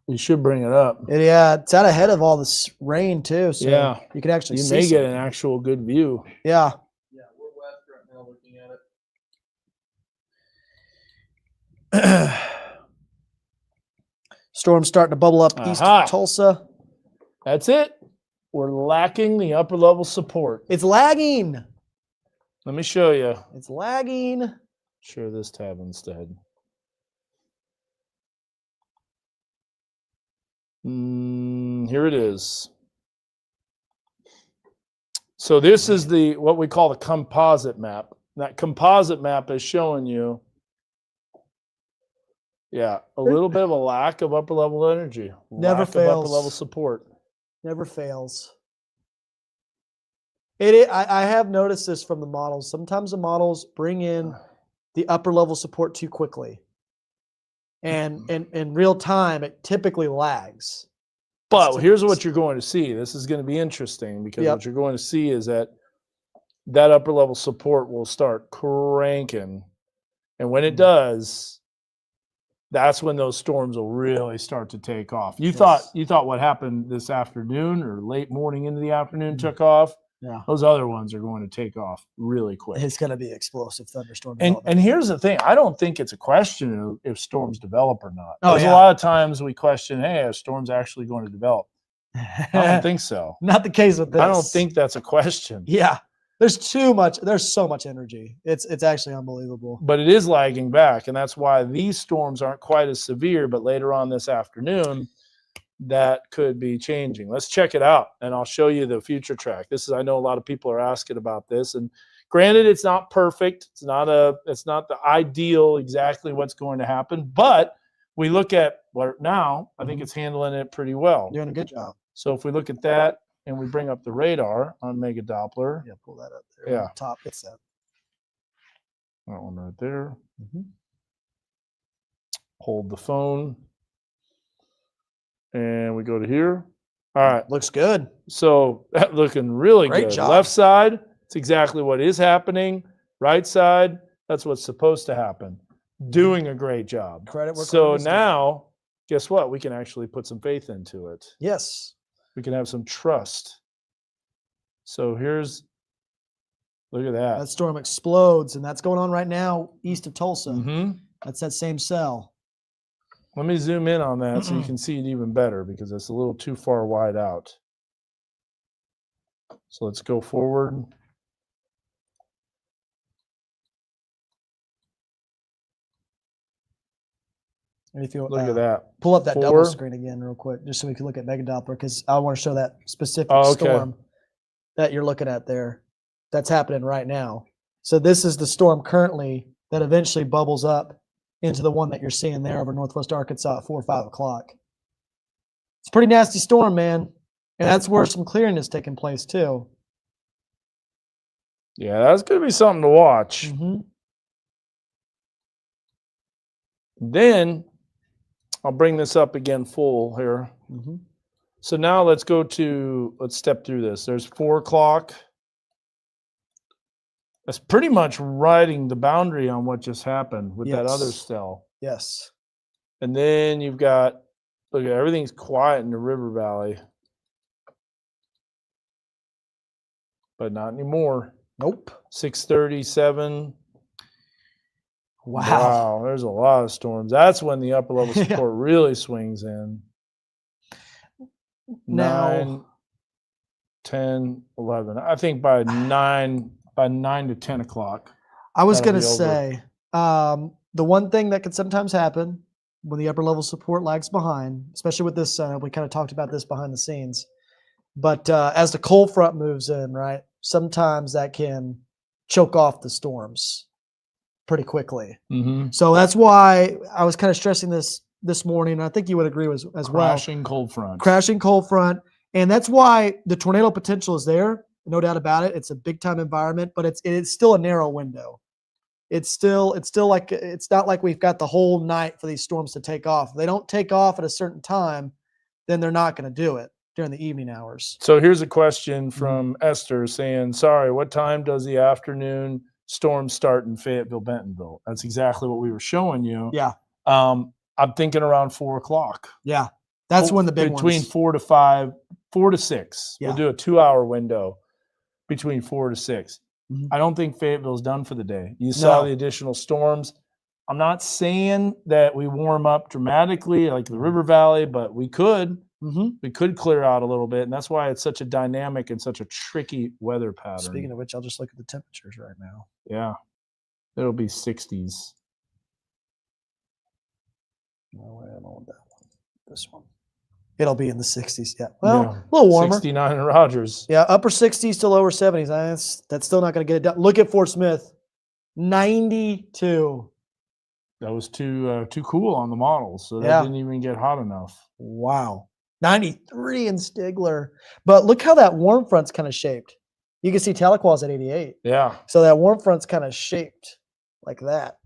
Speaker 2: You should bring it up.
Speaker 1: Yeah, it's out ahead of all this rain too. So
Speaker 2: Yeah.
Speaker 1: you can actually
Speaker 2: You
Speaker 1: see
Speaker 2: may get
Speaker 1: something.
Speaker 2: an actual good view.
Speaker 1: Yeah.
Speaker 6: Yeah, we're west right now looking at it.
Speaker 1: Storm's starting to bubble up east
Speaker 2: Aha.
Speaker 1: of Tulsa.
Speaker 2: That's it. We're lacking the upper level support.
Speaker 1: It's lagging.
Speaker 2: Let me show you.
Speaker 1: It's lagging.
Speaker 2: Share this tab instead. Here it is. So this is the what we call the composite map. That composite map is showing you, yeah, a little bit of a lack of upper level energy.
Speaker 1: Never
Speaker 2: lack of upper
Speaker 1: fails.
Speaker 2: level support.
Speaker 1: Never fails. I have noticed this from the models. Sometimes the models bring in the upper level support too quickly. And in real time, it typically lags.
Speaker 2: But here's what you're going to see. This is going to be interesting because
Speaker 1: Yep.
Speaker 2: what you're going to see is that that upper level support will start cranking. And when it does, that's when those storms will really start to take off. You thought what happened this afternoon or late morning into the afternoon took off.
Speaker 1: Yeah.
Speaker 2: Those other ones are going to take off really quick.
Speaker 1: It's going to be explosive thunderstorm.
Speaker 2: And
Speaker 1: development.
Speaker 2: here's the thing. I don't think it's a question of if storms develop or not.
Speaker 1: Oh,
Speaker 2: There's
Speaker 1: yeah.
Speaker 2: a lot of times we question, hey, are storms actually going to develop? I don't think so.
Speaker 1: Not the case with this.
Speaker 2: I don't think that's a question.
Speaker 1: Yeah. There's too much. There's so much energy. It's actually unbelievable.
Speaker 2: But it is lagging back, and that's why these storms aren't quite as severe. But later on this afternoon, that could be changing. Let's check it out, and I'll show you the future track. I know a lot of people are asking about this, and granted, it's not perfect. It's not the ideal exactly what's going to happen, but we look at what now. I think it's handling it pretty well.
Speaker 1: Doing a good job.
Speaker 2: So if we look at that and we bring up the radar on Mega Doppler,
Speaker 1: Yeah, pull that up there.
Speaker 2: Yeah.
Speaker 1: On top. It's that.
Speaker 2: that one right there. Hold the phone. And we go to here. All right.
Speaker 1: Looks good.
Speaker 2: So looking really
Speaker 1: Great
Speaker 2: good.
Speaker 1: job.
Speaker 2: Left side, it's exactly what is happening. Right side, that's what's supposed to happen. Doing a great job.
Speaker 1: Credit where
Speaker 2: So
Speaker 1: credit is due.
Speaker 2: now, guess what? We can actually put some faith into it.
Speaker 1: Yes.
Speaker 2: We can have some trust. So look at that.
Speaker 1: That storm explodes, and that's going on right now east of Tulsa.
Speaker 2: Mm-hmm.
Speaker 1: That's that same cell.
Speaker 2: Let me zoom in on that so you can see it even better because it's a little too far wide out. So let's go forward.
Speaker 1: And if you
Speaker 2: Look at that.
Speaker 1: pull up that double
Speaker 2: 4.
Speaker 1: screen again real quick, just so we can look at Mega Doppler, because I want to show that specific
Speaker 2: Oh, okay.
Speaker 1: storm that you're looking at there. That's happening right now. So this is the storm currently that eventually bubbles up into the one that you're seeing there over northwest Arkansas at 4 or 5 o'clock. It's a pretty nasty storm, man. And that's where some clearing is taking place too.
Speaker 2: Yeah, that's going to be something to watch.
Speaker 1: Mm-hmm.
Speaker 2: Then I'll bring this up again full here.
Speaker 1: Mm-hmm.
Speaker 2: So now let's step through this. There's 4 o'clock. That's pretty much riding the boundary on what just happened with that other
Speaker 1: Yes.
Speaker 2: cell.
Speaker 1: Yes.
Speaker 2: And then you've got, look at everything's quiet in the river valley. But not anymore.
Speaker 1: Nope.
Speaker 2: 6:37.
Speaker 1: Wow.
Speaker 2: There's a lot of storms. That's when the upper level
Speaker 1: Yeah.
Speaker 2: support really swings in.
Speaker 1: Now-
Speaker 2: 9, 10, 11. I think by 9 to 10 o'clock.
Speaker 1: I was
Speaker 2: That'll
Speaker 1: going to
Speaker 2: be over.
Speaker 1: say the one thing that can sometimes happen when the upper level support lags behind, especially with this, we kind of talked about this behind the scenes, but as the cold front moves in, right, sometimes that can choke off the storms pretty quickly.
Speaker 2: Mm-hmm.
Speaker 1: So that's why I was kind of stressing this morning. And I think you would agree as well.
Speaker 2: Crashing cold front.
Speaker 1: Crashing cold front. And that's why the tornado potential is there. No doubt about it. It's a big time environment, but it's still a narrow window. It's still like, it's not like we've got the whole night for these storms to take off. If they don't take off at a certain time, then they're not going to do it during the evening hours.
Speaker 2: So here's a question from Esther saying, sorry, what time does the afternoon storm start in Fayetteville, Bentonville? That's exactly what we were showing you.
Speaker 1: Yeah.
Speaker 2: I'm thinking around 4 o'clock.
Speaker 1: Yeah. That's when the big
Speaker 2: between
Speaker 1: ones.
Speaker 2: 4 to 5, 4 to 6.
Speaker 1: Yeah.
Speaker 2: We'll do a 2-hour window between 4 to 6.
Speaker 1: Mhm.
Speaker 2: I don't think Fayetteville's done for the day. You saw the additional storms. I'm not saying that we warm up dramatically like the river valley, but we could.
Speaker 1: Mm-hmm.
Speaker 2: We could clear out a little bit, and that's why it's such a dynamic and such a tricky weather pattern.
Speaker 1: Speaking of which, I'll just look at the temperatures right now.
Speaker 2: Yeah, it'll be 60s.
Speaker 1: No way, I don't want that one. This one. It'll be in the 60s. Yeah. Well,
Speaker 2: Yeah.
Speaker 1: a little warmer.
Speaker 2: 69 in Rogers.
Speaker 1: Yeah, upper 60s to lower 70s. That's still not going to get it done. Look at Fort Smith, 92.
Speaker 2: That was too cool on the models, so that
Speaker 1: Yeah.
Speaker 2: didn't even get hot enough.
Speaker 1: Wow. 93 in Stigler. But look how that warm front's kind of shaped. You can see Tahlequah's at 88.
Speaker 2: Yeah.
Speaker 1: So that warm front's kind of shaped like that.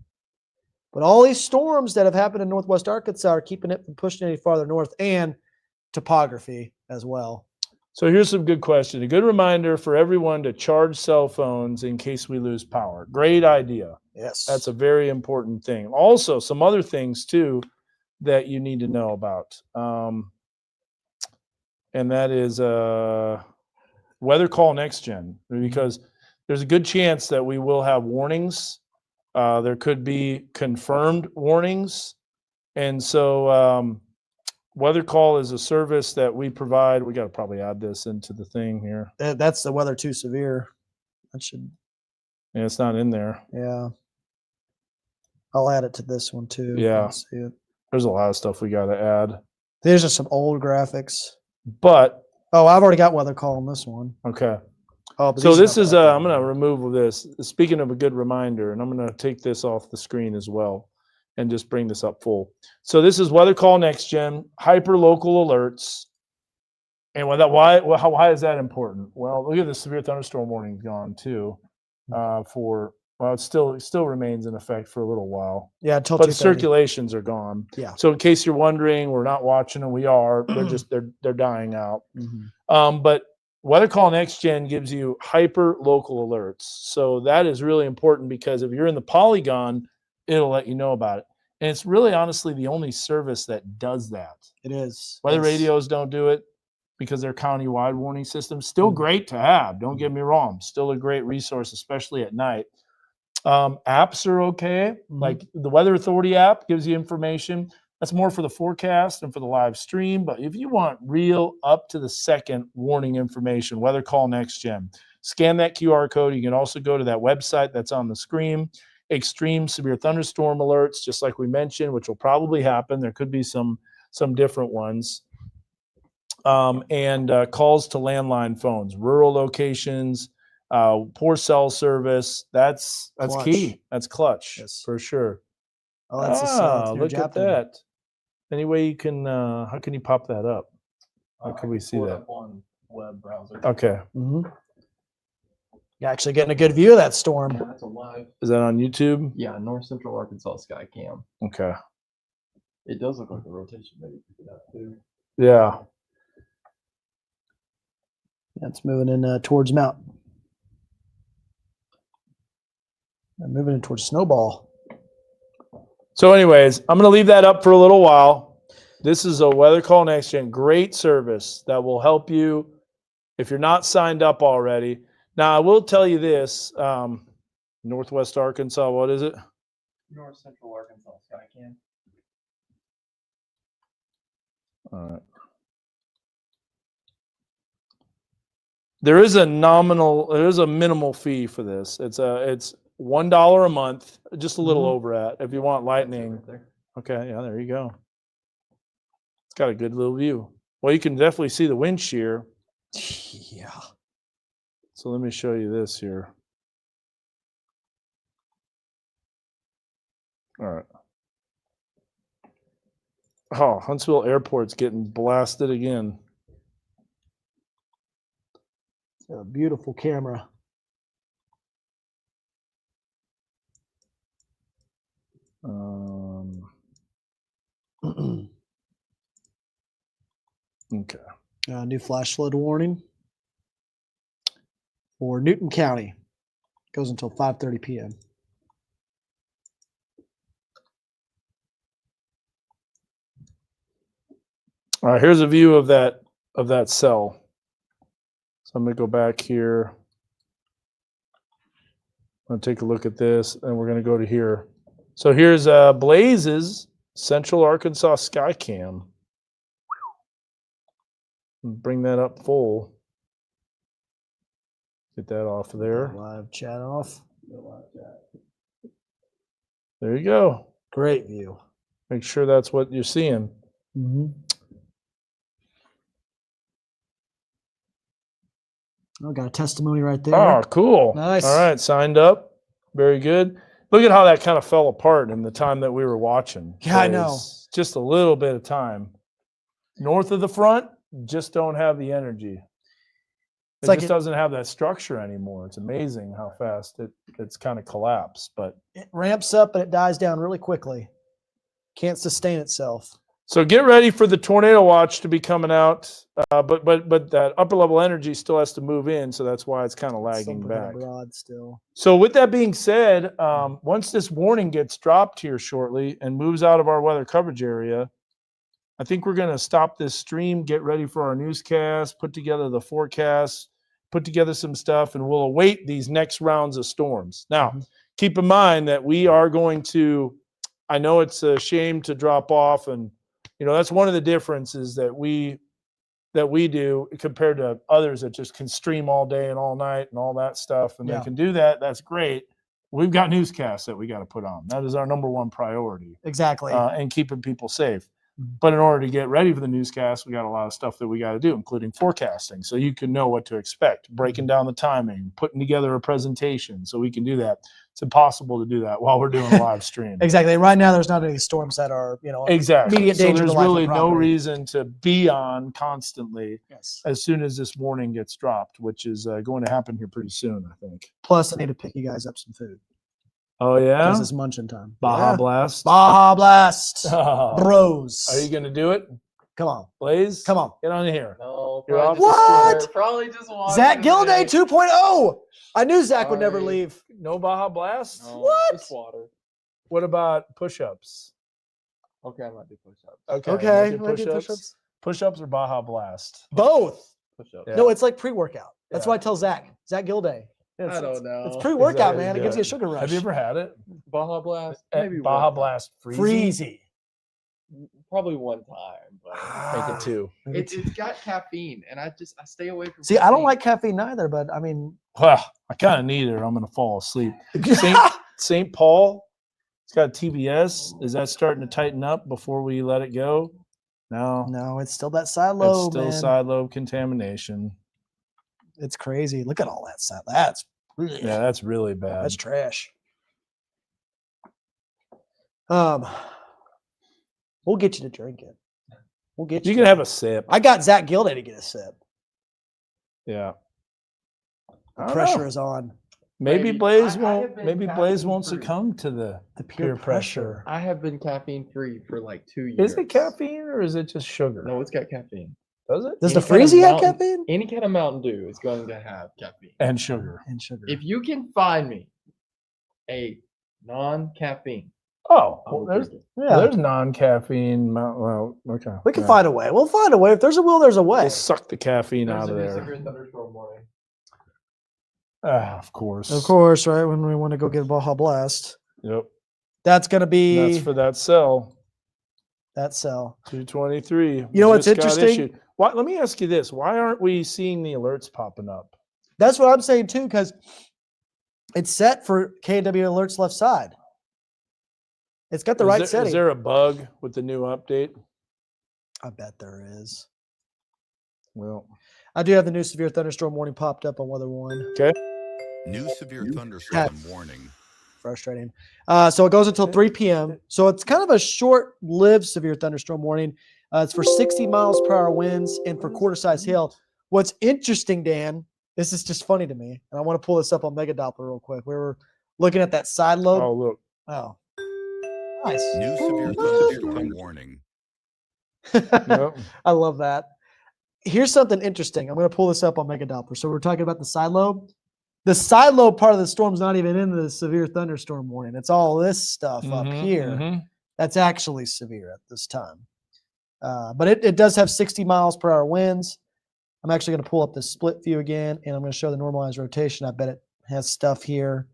Speaker 1: But all these storms that have happened in northwest Arkansas are keeping it from pushing any farther north, and topography as well.
Speaker 2: So here's some good question. A good reminder for everyone to charge cell phones in case we lose power. Great idea.
Speaker 1: Yes.
Speaker 2: That's a very important thing. Also, some other things too that you need to know about. And that is weather call next gen, because there's a good chance that we will have warnings. There could be confirmed warnings. And so weather call is a service that we provide. We got to probably add this into the thing here.
Speaker 1: That's the weather too severe. That should.
Speaker 2: Yeah, it's not in there.
Speaker 1: Yeah. I'll add it to this one too.
Speaker 2: Yeah.
Speaker 1: Let's see it.
Speaker 2: There's a lot of stuff we got to add.
Speaker 1: These are some old graphics.
Speaker 2: But
Speaker 1: Oh, I've already got weather call on this one.
Speaker 2: okay.
Speaker 1: Oh, but
Speaker 2: So
Speaker 1: these
Speaker 2: this
Speaker 1: are
Speaker 2: is
Speaker 1: not
Speaker 2: I'm going to remove this. Speaking of a good reminder, and I'm going to take this off the screen as well and just bring this up full. So this is weather call next gen, hyper local alerts. And why is that important? Well, look at the severe thunderstorm warning gone too. It still remains in effect for a little while.
Speaker 1: Yeah, until
Speaker 2: But the
Speaker 1: 2:30.
Speaker 2: circulations are gone.
Speaker 1: Yeah.
Speaker 2: So in case you're wondering, we're not watching them. We are. They're dying out.
Speaker 1: Mhm.
Speaker 2: But Weather Call Next Gen gives you hyper local alerts. So that is really important because if you're in the polygon, it'll let you know about it. And it's really honestly the only service that does that.
Speaker 1: It is.
Speaker 2: Weather
Speaker 1: Yes.
Speaker 2: radios don't do it because they're county-wide warning systems. Still great to have. Don't get me wrong. Still a great resource, especially at night. Apps are okay. Like the Weather Authority app gives you information. That's more for the forecast and for the live stream. But if you want real up-to-the-second warning information, Weather Call Next Gen, scan that QR code. You can also go to that website that's on the screen. Extreme severe thunderstorm alerts, just like we mentioned, which will probably happen. There could be some different ones. And calls to landline phones, rural locations, poor cell service. That's
Speaker 1: Clutch.
Speaker 2: key. That's clutch.
Speaker 1: Yes.
Speaker 2: For sure.
Speaker 1: Oh, that's a
Speaker 2: Look at that. Any way you can, how can you pop that up? How can we see that?
Speaker 6: On web browser.
Speaker 2: Okay.
Speaker 1: You're actually getting a good view of that storm.
Speaker 6: That's a live.
Speaker 2: Is that on YouTube?
Speaker 6: Yeah, North Central Arkansas Sky Cam.
Speaker 2: Okay.
Speaker 6: It does look like a rotation maybe pick it up too.
Speaker 2: Yeah.
Speaker 1: That's moving in towards Mountain. I'm moving in towards Snowball.
Speaker 2: So anyways, I'm going to leave that up for a little while. This is a Weather Call Next Gen. Great service that will help you if you're not signed up already. Now, I will tell you this. Northwest Arkansas, what is it?
Speaker 6: North Central Arkansas sky cam.
Speaker 2: All right. There is a minimal fee for this. It's $1 a month, just a little over at. If you want lightning, okay, yeah, there you go. It's got a good little view. Well, you can definitely see the wind shear.
Speaker 1: Yeah.
Speaker 2: So let me show you this here. All right. Oh, Huntsville Airport's getting blasted again.
Speaker 1: It's a beautiful camera.
Speaker 2: Okay.
Speaker 1: New flash flood warning for Newton County. Goes until 5:30 p.m.
Speaker 2: All right, here's a view of that cell. So I'm going to go back here. I'm going to take a look at this, and we're going to go to here. So here's Blaze's Central Arkansas Skycam. Bring that up full. Get that off of there.
Speaker 1: Live chat off.
Speaker 2: There you go.
Speaker 1: Great view.
Speaker 2: Make sure that's what you're seeing.
Speaker 1: Mm-hmm. Oh, got a testimony right there.
Speaker 2: Oh, cool.
Speaker 1: Nice.
Speaker 2: All right, signed up. Very good. Look at how that kind of fell apart in the time that we were watching.
Speaker 1: Yeah, I know.
Speaker 2: Just a little bit of time. North of the front, just don't have the energy. It
Speaker 1: like
Speaker 2: just doesn't have that structure anymore. It's amazing how fast it's kind of collapsed. But
Speaker 1: It ramps up and it dies down really quickly. Can't sustain itself.
Speaker 2: so get ready for the tornado watch to be coming out. But that upper level energy still has to move in, so that's why it's kind of lagging
Speaker 1: Something
Speaker 2: back.
Speaker 1: abroad still.
Speaker 2: So with that being said, once this warning gets dropped here shortly and moves out of our weather coverage area, I think we're going to stop this stream, get ready for our newscast, put together the forecast, put together some stuff, and we'll await these next rounds of storms. Now, keep in mind that we are going to, I know it's a shame to drop off, and that's one of the differences that we do compared to others that just can stream all day and all night and all that stuff, and they can do that. That's great. We've got newscasts that we got to put on. That is our number one priority.
Speaker 1: Exactly.
Speaker 2: And keeping people safe. But in order to get ready for the newscast, we got a lot of stuff that we got to do, including forecasting, so you can know what to expect, breaking down the timing, putting together a presentation, so we can do that. It's impossible to do that while we're doing a live stream.
Speaker 1: Exactly. Right now, there's not any storms that are,
Speaker 2: Exactly.
Speaker 1: immediate
Speaker 2: So
Speaker 1: danger to
Speaker 2: there's
Speaker 1: life or
Speaker 2: really no
Speaker 1: property.
Speaker 2: reason to be on constantly
Speaker 1: Yes.
Speaker 2: as soon as this warning gets dropped, which is going to happen here pretty soon, I think.
Speaker 1: Plus, I need to pick you guys up some food
Speaker 2: Oh, yeah?
Speaker 1: because it's munching time.
Speaker 2: Baja
Speaker 1: Yeah.
Speaker 2: Blast.
Speaker 1: Baja Blast.
Speaker 2: Oh.
Speaker 1: Bros.
Speaker 2: Are you going to do it?
Speaker 1: Come on.
Speaker 2: Blaze?
Speaker 1: Come on.
Speaker 2: Get on here.
Speaker 6: No,
Speaker 2: You're
Speaker 6: probably
Speaker 2: off
Speaker 6: just
Speaker 1: the
Speaker 6: water,
Speaker 1: street.
Speaker 6: probably just water.
Speaker 1: Zach Gilday 2.0. I knew Zach would never
Speaker 6: Sorry.
Speaker 1: leave.
Speaker 2: No Baja Blast?
Speaker 6: No,
Speaker 1: What?
Speaker 6: Just water.
Speaker 2: What about push-ups?
Speaker 6: Okay, I might do push-ups.
Speaker 1: Okay.
Speaker 2: make it
Speaker 1: wanna do
Speaker 2: push-ups.
Speaker 1: push-ups?
Speaker 2: Push-ups or Baja Blast?
Speaker 1: Both.
Speaker 6: Push-ups.
Speaker 2: Yeah.
Speaker 1: No, it's like pre-workout. That's
Speaker 2: Yeah.
Speaker 1: why I tell Zach Gilday.
Speaker 6: I don't know.
Speaker 1: It's pre-workout,
Speaker 2: Is
Speaker 1: man. It gives you a
Speaker 2: good.
Speaker 1: sugar rush.
Speaker 2: Have you ever had it?
Speaker 6: Baja Blast.
Speaker 2: At
Speaker 6: Maybe
Speaker 2: Baja
Speaker 6: one time.
Speaker 2: Blast Freezy?
Speaker 1: Freezy.
Speaker 6: Probably one time, but
Speaker 2: Make it two.
Speaker 6: it's got caffeine, and I stay away from.
Speaker 1: See, I don't
Speaker 6: caffeine.
Speaker 1: like caffeine either, but I mean,
Speaker 2: Well, I kind of need it or I'm going to fall asleep. St. Paul, it's got TBS. Is that starting to tighten up before we let it go? No.
Speaker 1: no, it's still that side lobe,
Speaker 2: It's still
Speaker 1: man.
Speaker 2: side lobe contamination.
Speaker 1: It's crazy. Look at all that stuff. That's
Speaker 2: Yeah, that's really bad.
Speaker 1: that's trash. We'll get you to drink it. We'll get you.
Speaker 2: You can have a sip.
Speaker 1: I got Zach Gilday to get a sip.
Speaker 2: Yeah.
Speaker 1: The pressure is on.
Speaker 2: Maybe
Speaker 6: Maybe.
Speaker 2: Blaze
Speaker 6: I
Speaker 2: won't.
Speaker 6: have been
Speaker 2: Maybe Blaze won't
Speaker 6: caffeine-free.
Speaker 2: succumb to the
Speaker 1: The
Speaker 2: peer pressure.
Speaker 6: I have been caffeine free for like 2 years.
Speaker 2: Is it caffeine or is it just sugar?
Speaker 6: No, it's got caffeine.
Speaker 2: Does it?
Speaker 1: Does the
Speaker 6: Any kind of
Speaker 1: Freezy have
Speaker 6: mountain-
Speaker 1: caffeine?
Speaker 6: Any kind of Mountain Dew is going to have caffeine.
Speaker 2: And sugar.
Speaker 1: And sugar.
Speaker 6: If you can find me a non-caffeine,
Speaker 2: Oh,
Speaker 6: I
Speaker 2: well,
Speaker 6: will
Speaker 2: there's
Speaker 6: drink it.
Speaker 1: yeah,
Speaker 2: there's non-caffeine. Well, okay.
Speaker 1: we can
Speaker 2: yeah.
Speaker 1: find a way. We'll find a way. If there's a will, there's a way.
Speaker 2: We'll suck the caffeine
Speaker 6: There's
Speaker 2: out of
Speaker 6: a
Speaker 2: there.
Speaker 6: severe thunderstorm warning.
Speaker 2: Of course.
Speaker 1: Of course, right? When we want to go get a Baja Blast.
Speaker 2: Yep.
Speaker 1: That's going to
Speaker 2: And
Speaker 1: be
Speaker 2: that's for that cell.
Speaker 1: that cell.
Speaker 2: 223.
Speaker 1: You know what's
Speaker 2: just got
Speaker 1: interesting?
Speaker 2: issued. Why, let me ask you this. Why aren't we seeing the alerts popping up?
Speaker 1: That's what I'm saying too, because it's set for KW alerts left side. It's got the right setting.
Speaker 2: Is there a bug with the new update?
Speaker 1: I bet there is.
Speaker 2: Well,
Speaker 1: I do have the new severe thunderstorm warning popped up on Weather One.
Speaker 2: okay.
Speaker 5: New severe thunderstorm warning.
Speaker 1: Frustrating. So it goes until 3 p.m. So it's kind of a short-lived severe thunderstorm warning. It's for 60 miles per hour winds and for quarter-size hail. What's interesting, Dan, this is just funny to me, and I want to pull this up on Mega Doppler real quick. We were looking at that side lobe.
Speaker 2: Oh, look.
Speaker 1: Oh, nice.
Speaker 5: New severe thunderstorm warning.
Speaker 2: Yep.
Speaker 1: I love that. Here's something interesting. I'm going to pull this up on Mega Doppler. So we're talking about the side lobe. The side lobe part of the storm is not even in the severe thunderstorm warning. It's all this stuff up here. That's actually severe at this time. But it does have 60 miles per hour winds. I'm actually going to pull up the split view again, and I'm going to show the normalized rotation. I bet it has stuff here.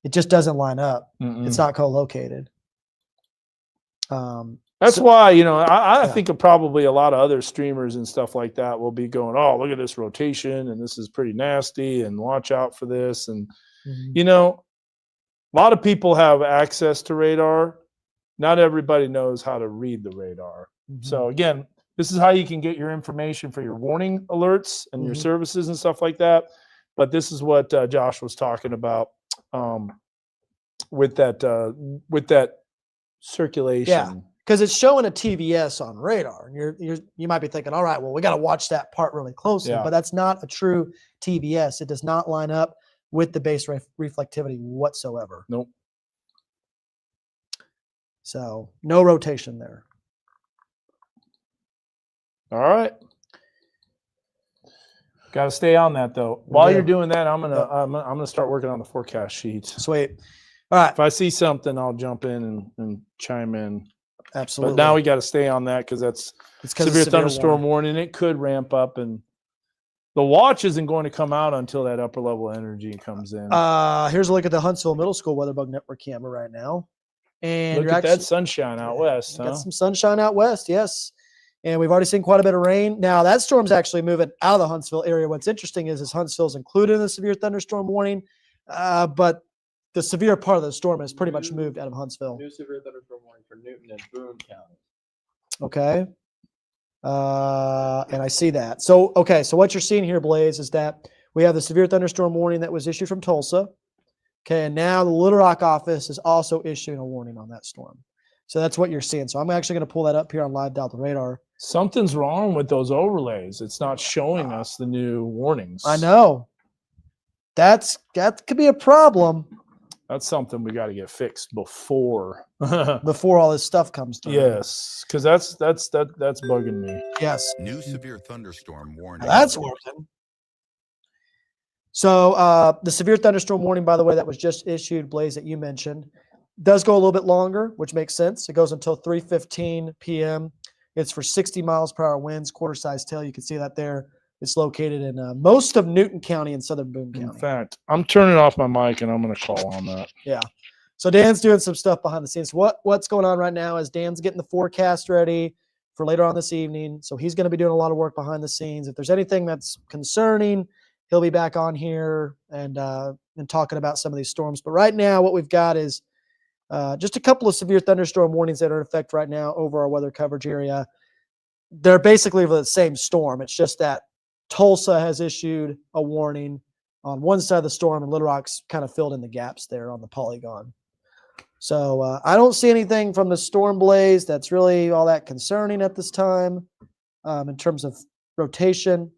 Speaker 1: It just doesn't line up. It's not co-located.
Speaker 2: That's why, I
Speaker 1: yeah.
Speaker 2: think of probably a lot of other streamers and stuff like that will be going, oh, look at this rotation, and this is pretty nasty, and watch out for this. And, a lot of people have access to radar. Not everybody knows how to read the radar. So, again, this is how you can get your information for your warning alerts and your services and stuff like that. But this is what Josh was talking about with that circulation.
Speaker 1: Yeah. Because it's showing a TVS on radar, and you might be thinking, all right, well, we got to watch that part really closely, but that's not a true TVS. It does not line up with the base reflectivity whatsoever.
Speaker 2: Nope.
Speaker 1: So no rotation there.
Speaker 2: All right. Got to stay on that though. While you're doing that, I'm gonna start working on the forecast sheets.
Speaker 1: Sweet. All right.
Speaker 2: If I see something, I'll jump in and chime in.
Speaker 1: Absolutely.
Speaker 2: But now we got to stay on that because that's severe thunderstorm warning. It could ramp up, and the watch isn't going to come out until that upper level energy comes in.
Speaker 1: Here's a look at the Huntsville Middle School weather bug network camera right now, and
Speaker 2: look at that sunshine out west.
Speaker 1: Got some sunshine out west, yes. And we've already seen quite a bit of rain. Now that storm's actually moving out of the Huntsville area. What's interesting is Huntsville's included in the severe thunderstorm warning, but the severe part of the storm has pretty much moved out of Huntsville.
Speaker 6: New severe thunderstorm warning for Newton and Boone County.
Speaker 1: Okay. And I see that. So what you're seeing here, Blaze, is that we have the severe thunderstorm warning that was issued from Tulsa. Okay, and now the Little Rock office is also issuing a warning on that storm. So that's what you're seeing. So I'm actually going to pull that up here on Live Doppler Radar.
Speaker 2: Something's wrong with those overlays. It's not showing us the new warnings.
Speaker 1: I know. That could be a problem.
Speaker 2: That's something we got to get fixed before
Speaker 1: all this stuff comes through.
Speaker 2: Yes, because that's bugging me.
Speaker 1: Yes.
Speaker 5: New severe thunderstorm warning.
Speaker 1: That's working. So the severe thunderstorm warning, by the way, that was just issued, Blaze, that you mentioned, does go a little bit longer, which makes sense. It goes until 3:15 p.m. It's for 60 miles per hour winds, quarter-size tail. You can see that there. It's located in most of Newton County and southern Boone County.
Speaker 2: In fact, I'm turning off my mic and I'm going to call on that.
Speaker 1: Yeah. So Dan's doing some stuff behind the scenes. What's going on right now is Dan's getting the forecast ready for later on this evening. So he's going to be doing a lot of work behind the scenes. If there's anything that's concerning, he'll be back on here and talking about some of these storms. But right now, what we've got is just a couple of severe thunderstorm warnings that are in effect right now over our weather coverage area. They're basically for the same storm. It's just that Tulsa has issued a warning on one side of the storm, and Little Rock's kind of filled in the gaps there on the polygon. So I don't see anything from the storm, Blaze, that's really all that concerning at this time in terms of rotation.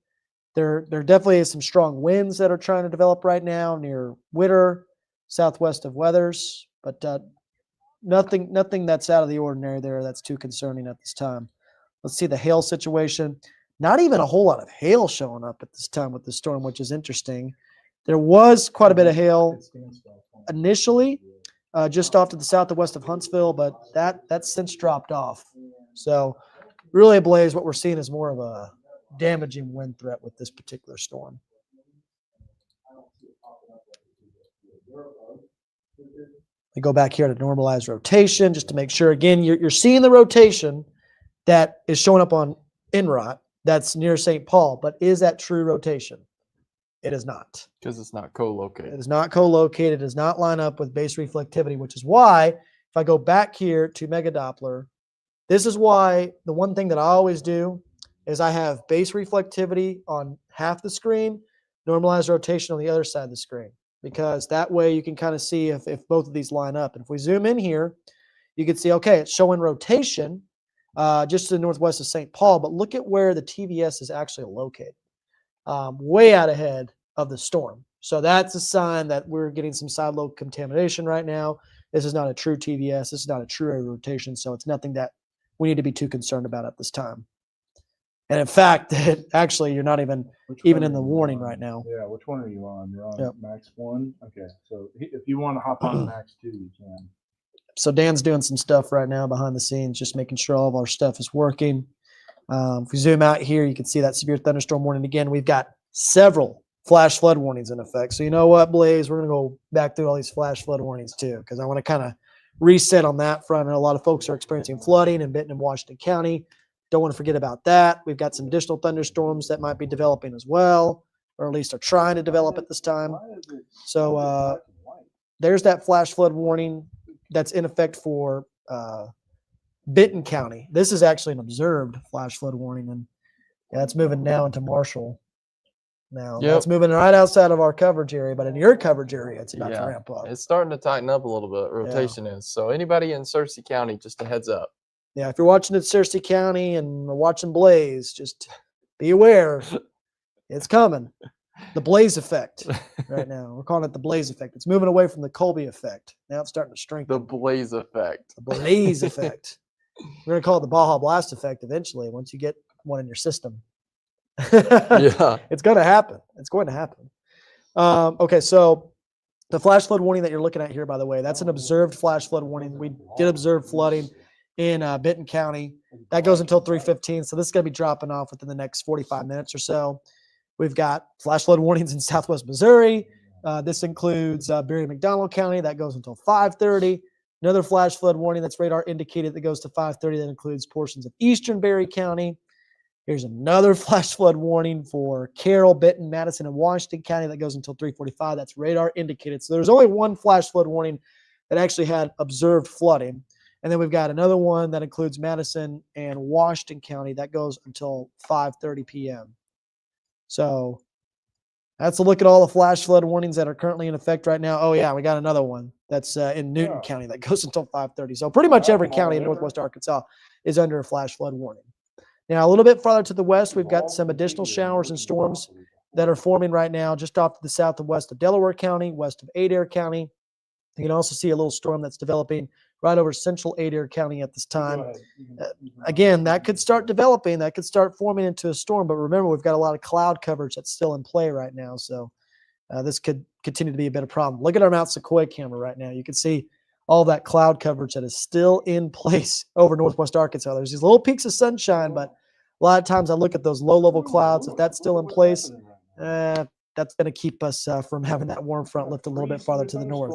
Speaker 1: There definitely is some strong winds that are trying to develop right now near Witter, southwest of Weathers, but nothing that's out of the ordinary there that's too concerning at this time. Let's see the hail situation. Not even a whole lot of hail showing up at this time with the storm, which is interesting. There was quite a bit of hail initially, just off to the south and west of Huntsville, but that's since dropped off. So really, Blaze, what we're seeing is more of a damaging wind threat with this particular storm. We go back here to normalize rotation just to make sure, again, you're seeing the rotation that is showing up on INROT that's near St. Paul, but is that true rotation? It is not.
Speaker 6: Because it's not co-located.
Speaker 1: It is not co-located. It does not line up with base reflectivity, which is why if I go back here to Megadoppler, this is why the one thing that I always do is I have base reflectivity on half the screen, normalized rotation on the other side of the screen, because that way you can kind of see if both of these line up. And if we zoom in here, you can see, okay, it's showing rotation just to the northwest of St. Paul, but look at where the TVS is actually located, way out ahead of the storm. So that's a sign that we're getting some side lobe contamination right now. This is not a true TVS. This is not a true area rotation, so it's nothing that we need to be too concerned about at this time. And in fact, actually, you're not even in the warning right now.
Speaker 2: Yeah, which one are you on? You're on
Speaker 1: Yep.
Speaker 2: max 1? Okay, so if you want to hop on max 2, you can.
Speaker 1: So Dan's doing some stuff right now behind the scenes, just making sure all of our stuff is working. If we zoom out here, you can see that severe thunderstorm warning. Again, we've got several flash flood warnings in effect. So you know what, Blaze? We're going to go back through all these flash flood warnings too, because I want to kind of reset on that front. And a lot of folks are experiencing flooding in Benton and Washington County. Don't want to forget about that. We've got some additional thunderstorms that might be developing as well, or at least are trying to develop at this time. So there's that flash flood warning that's in effect for Benton County. This is actually an observed flash flood warning, and yeah, it's moving now into Marshall. Now
Speaker 6: Yep.
Speaker 1: that's moving right outside of our coverage area, but in your coverage area, it's about to
Speaker 6: Yeah.
Speaker 1: ramp up.
Speaker 6: It's starting to tighten up a little bit. Rotation is. So anybody in Searcy County, just a heads up.
Speaker 1: Yeah, if you're watching in Searcy County and watching Blaze, just be aware it's coming. The Blaze effect right now. We're calling it the Blaze effect. It's moving away from the Colby effect. Now it's starting to strengthen.
Speaker 6: The Blaze effect.
Speaker 1: The Blaze effect. We're going to call it the Baja Blast effect eventually once you get one in your system.
Speaker 6: Yeah.
Speaker 1: It's going to happen. It's going to happen. Okay, so the flash flood warning that you're looking at here, by the way, that's an observed flash flood warning. We did observe flooding in Benton County. That goes until 3:15, so this is going to be dropping off within the next 45 minutes or so. We've got flash flood warnings in southwest Missouri. This includes Berry and McDonald County. That goes until 5:30. Another flash flood warning that's radar indicated that goes to 5:30. That includes portions of eastern Berry County. Here's another flash flood warning for Carroll, Benton, Madison, and Washington County. That goes until 3:45. That's radar indicated. So there's only one flash flood warning that actually had observed flooding. And then we've got another one that includes Madison and Washington County. That goes until 5:30 p.m. So that's a look at all the flash flood warnings that are currently in effect right now. Oh, yeah, we got another one that's in Newton County that goes until 5:30. So pretty much every county in northwest Arkansas is under a flash flood warning. Now, a little bit farther to the west, we've got some additional showers and storms that are forming right now just off to the south and west of Delaware County, west of Adair County. You can also see a little storm that's developing right over central Adair County at this time. Again, that could start developing. That could start forming into a storm. But remember, we've got a lot of cloud coverage that's still in play right now. So this could continue to be a bit of a problem. Look at our Mount Sequoia camera right now. You can see all that cloud coverage that is still in place over northwest Arkansas. There's these little peaks of sunshine, but a lot of times I look at those low-level clouds. If that's still in place, that's going to keep us from having that warm front lift a little bit farther to the north.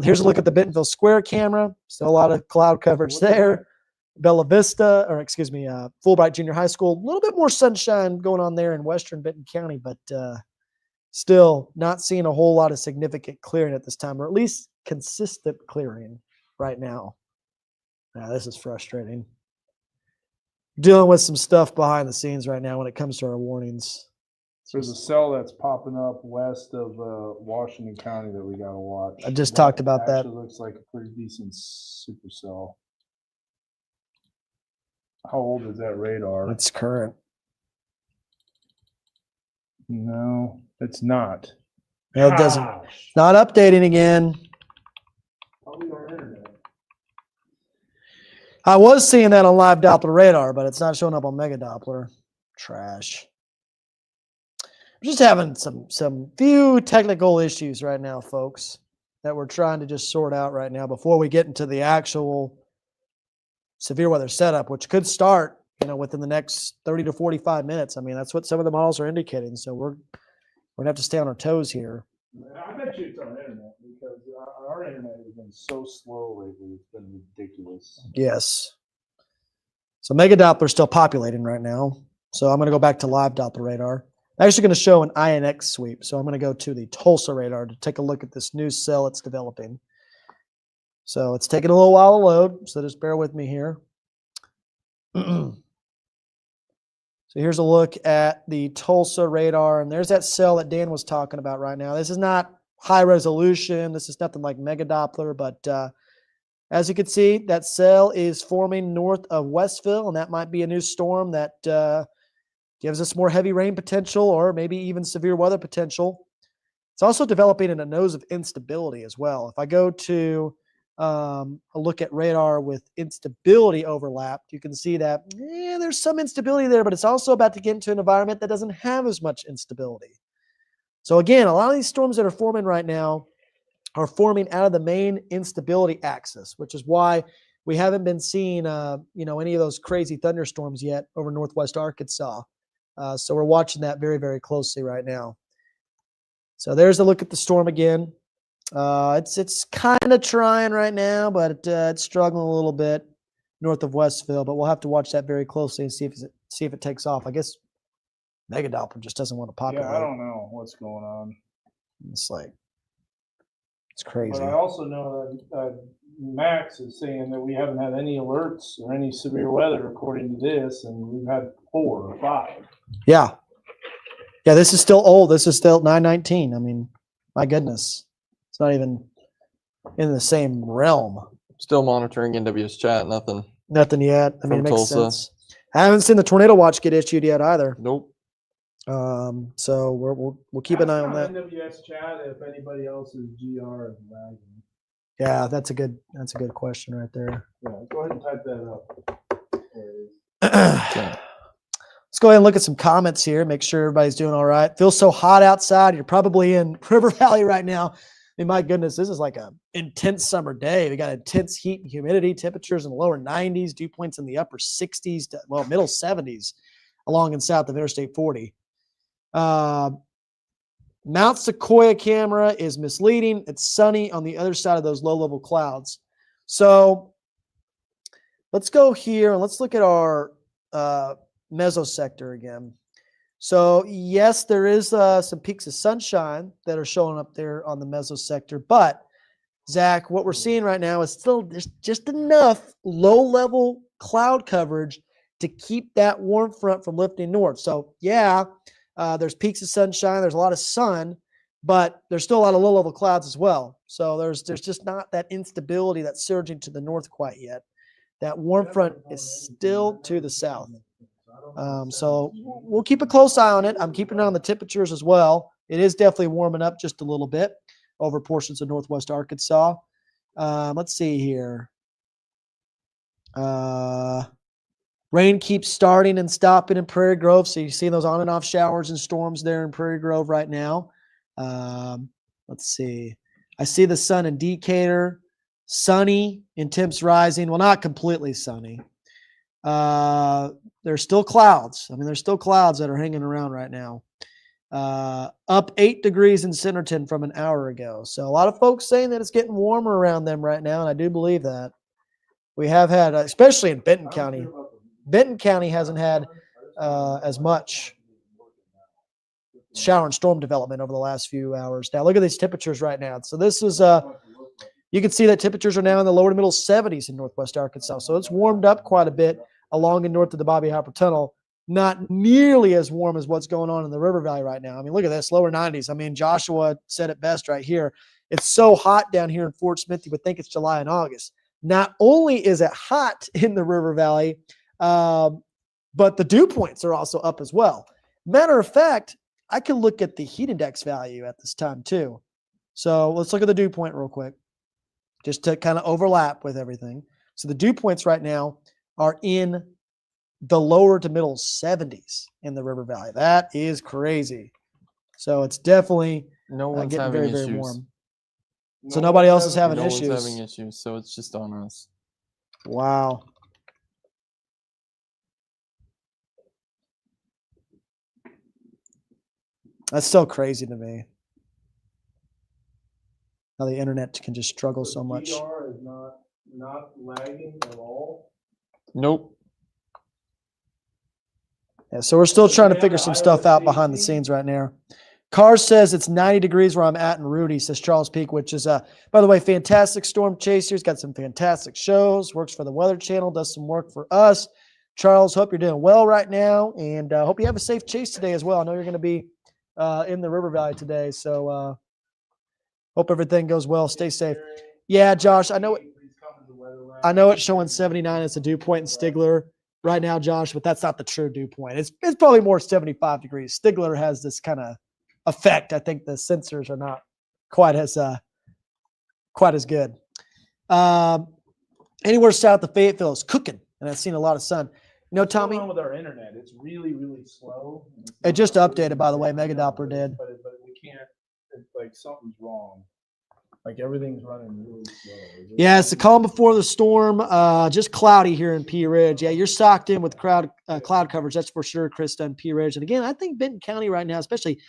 Speaker 1: Here's a look at the Bentonville Square camera. Still a lot of cloud coverage there. Bella Vista, or excuse me, Fulbright Junior High School. A little bit more sunshine going on there in western Benton County, but still not seeing a whole lot of significant clearing at this time, or at least consistent clearing right now. This is frustrating. Dealing with some stuff behind the scenes right now when it comes to our warnings.
Speaker 2: There's a cell that's popping up west of Washington County that we got to watch.
Speaker 1: I just talked about that.
Speaker 2: Actually looks like a pretty decent supercell. How old is that radar?
Speaker 1: It's current.
Speaker 2: No, it's not.
Speaker 1: No, it doesn't. It's not updating again.
Speaker 6: Probably our internet.
Speaker 1: I was seeing that on live Doppler radar, but it's not showing up on Mega Doppler. Trash. I'm just having some few technical issues right now, folks, that we're trying to just sort out right now before we get into the actual severe weather setup, which could start, within the next 30 to 45 minutes. I mean, that's what some of the models are indicating. So we're gonna have to stay on our toes here.
Speaker 2: I bet you it's on internet because our internet has been so slow lately. It's been ridiculous.
Speaker 1: Yes. So mega Doppler's still populating right now. So I'm going to go back to live Doppler radar. I'm actually going to show an INX sweep. So I'm going to go to the Tulsa radar to take a look at this new cell it's developing. So it's taking a little while to load. So just bear with me here. So here's a look at the Tulsa radar. And there's that cell that Dan was talking about right now. This is not high resolution. This is nothing like mega Doppler, but as you can see, that cell is forming north of Westville, and that might be a new storm that gives us more heavy rain potential or maybe even severe weather potential. It's also developing in a nose of instability as well. If I go to a look at radar with instability overlapped, you can see that there's some instability there, but it's also about to get into an environment that doesn't have as much instability. So again, a lot of these storms that are forming right now are forming out of the main instability axis, which is why we haven't been seeing, any of those crazy thunderstorms yet over northwest Arkansas. So we're watching that very, very closely right now. So there's a look at the storm again. It's kind of trying right now, but it's struggling a little bit north of Westville. But we'll have to watch that very closely and see if it takes off. I guess mega Doppler just doesn't want to populate.
Speaker 2: Yeah, I don't know what's going on.
Speaker 1: It's like it's crazy.
Speaker 2: But I also know that Max is saying that we haven't had any alerts or any severe weather according to this, and we've had 4 or 5.
Speaker 1: Yeah. Yeah, this is still old. This is still 919. I mean, my goodness. It's not even in the same realm.
Speaker 6: Still monitoring NWS chat, nothing.
Speaker 1: Nothing yet. I mean, it
Speaker 6: From
Speaker 1: makes
Speaker 6: Tulsa.
Speaker 1: sense. I haven't seen the tornado watch get issued yet either.
Speaker 6: Nope.
Speaker 1: So we'll keep an eye on that.
Speaker 2: NWS chat if anybody else's GR is lagging.
Speaker 1: Yeah, that's a good question right there.
Speaker 2: Yeah, go ahead and type that up. There it is.
Speaker 1: Let's go ahead and look at some comments here. Make sure everybody's doing all right. Feels so hot outside. You're probably in River Valley right now. I mean, my goodness, this is like a intense summer day. We got intense heat and humidity, temperatures in the lower 90s, dew points in the upper 60s, middle 70s along and south of Interstate 40. Mount Sequoia camera is misleading. It's sunny on the other side of those low-level clouds. So let's go here and let's look at our mesosector again. So yes, there is some peaks of sunshine that are showing up there on the mesosector, but Zach, what we're seeing right now is still just enough low-level cloud coverage to keep that warm front from lifting north. So yeah, there's peaks of sunshine, there's a lot of sun, but there's still a lot of low-level clouds as well. So there's just not that instability that's surging to the north quite yet. That warm front is still to the south. So we'll keep a close eye on it. I'm keeping an eye on the temperatures as well. It is definitely warming up just a little bit over portions of northwest Arkansas. Let's see here. Rain keeps starting and stopping in Prairie Grove. So you see those on and off showers and storms there in Prairie Grove right now. Let's see. I see the sun in Decatur. Sunny and temps rising. Well, not completely sunny. There's still clouds. I mean, there's still clouds that are hanging around right now. Up 8 degrees in Centerton from an hour ago. So a lot of folks saying that it's getting warmer around them right now, and I do believe that. We have had, especially in Benton County. Benton County hasn't had as much shower and storm development over the last few hours. Now look at these temperatures right now. So this is you can see that temperatures are now in the lower to middle 70s in northwest Arkansas. So it's warmed up quite a bit along and north of the Bobby Harper Tunnel. Not nearly as warm as what's going on in the River Valley right now. I mean, look at this, lower 90s. I mean, Joshua said it best right here. It's so hot down here in Fort Smith, you would think it's July and August. Not only is it hot in the River Valley, but the dew points are also up as well. Matter of fact, I can look at the heat index value at this time too. So let's look at the dew point real quick, just to kind of overlap with everything. So the dew points right now are in the lower to middle 70s in the River Valley. That is crazy. So it's definitely getting very, very warm. So nobody else is having issues.
Speaker 6: No one's having issues, so it's just on us.
Speaker 1: Wow. That's so crazy to me. how the internet can just struggle so much.
Speaker 2: DR is not lagging at all.
Speaker 6: Nope.
Speaker 1: Yeah, so we're still
Speaker 2: So
Speaker 1: trying
Speaker 2: they
Speaker 1: to
Speaker 2: have
Speaker 1: figure
Speaker 2: the
Speaker 1: some stuff out behind the
Speaker 2: IOC.
Speaker 1: scenes right now. Cars says it's 90 degrees where I'm at in Rudy, says Charles Peak, which is, by the way, fantastic storm chaser. He's got some fantastic shows, works for the Weather Channel, does some work for us. Charles, hope you're doing well right now, and hope you have a safe chase today as well. I know you're going to be in the River Valley today, so hope everything goes well. Stay safe. Yeah, Josh, I know it's showing 79 as a dew point in Stigler right now, Josh, but that's not the true dew point. It's probably more 75 degrees. Stigler has this kind of effect. I think the sensors are not quite as good. Anywhere south of Fayetteville is cooking, and I've seen a lot of sun. You know,
Speaker 2: What's going
Speaker 1: Tommy,
Speaker 2: on with our internet? It's really, really slow. It's
Speaker 1: it
Speaker 2: not
Speaker 1: just
Speaker 2: really
Speaker 1: updated, by the way. Mega Doppler did.
Speaker 2: But we can't. It's like something's wrong. Like everything's running really slow.
Speaker 1: Yeah, it's the calm before the storm. Just cloudy here in Pea Ridge. Yeah, you're socked in with cloud coverage. That's for sure, Krista and Pea Ridge. And again, I think Benton County right now, especially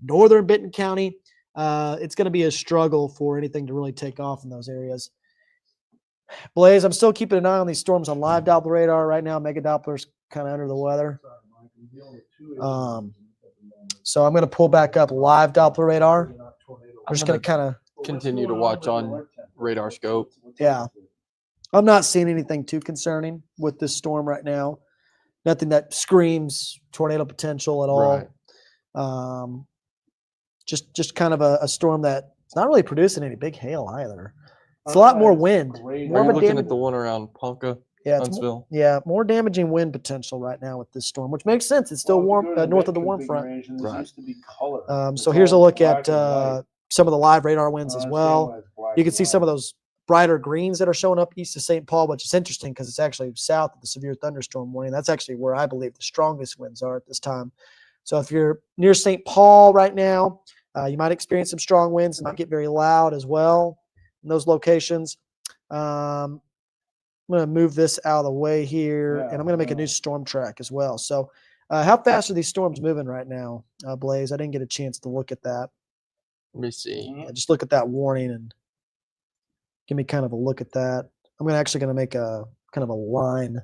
Speaker 1: northern Benton County, it's going to be a struggle for anything to really take off in those areas. Blaze, I'm still keeping an eye on these storms on live Doppler radar right now. Mega Doppler's kind of under the weather. So I'm going to pull back up live Doppler radar. I'm just going to kind of
Speaker 6: Continue to watch on radar scope.
Speaker 1: Yeah. I'm not seeing anything too concerning with this storm right now. Nothing that screams tornado potential at all.
Speaker 6: Right.
Speaker 1: Just kind of a storm that it's not really producing any big hail either. It's a lot more wind.
Speaker 6: Are
Speaker 1: More
Speaker 6: you
Speaker 1: of a
Speaker 6: looking
Speaker 1: damage-
Speaker 6: at the one around Ponca,
Speaker 1: yeah, it's
Speaker 6: Huntsville?
Speaker 1: more damaging wind potential right now with this storm, which makes sense. It's still warm north of the warm front.
Speaker 6: Right.
Speaker 1: So here's a look at some of the live radar winds as well. You can see some of those brighter greens that are showing up east of St. Paul, which is interesting because it's actually south of the severe thunderstorm warning. That's actually where I believe the strongest winds are at this time. So if you're near St. Paul right now, you might experience some strong winds. It might get very loud as well in those locations. I'm going to move this out of the way here, and I'm going to make a new storm track as well. So how fast are these storms moving right now, Blaze? I didn't get a chance to look at that.
Speaker 6: Let me see.
Speaker 1: Yeah, just look at that warning and give me kind of a look at that. I'm actually going to make a kind of a line.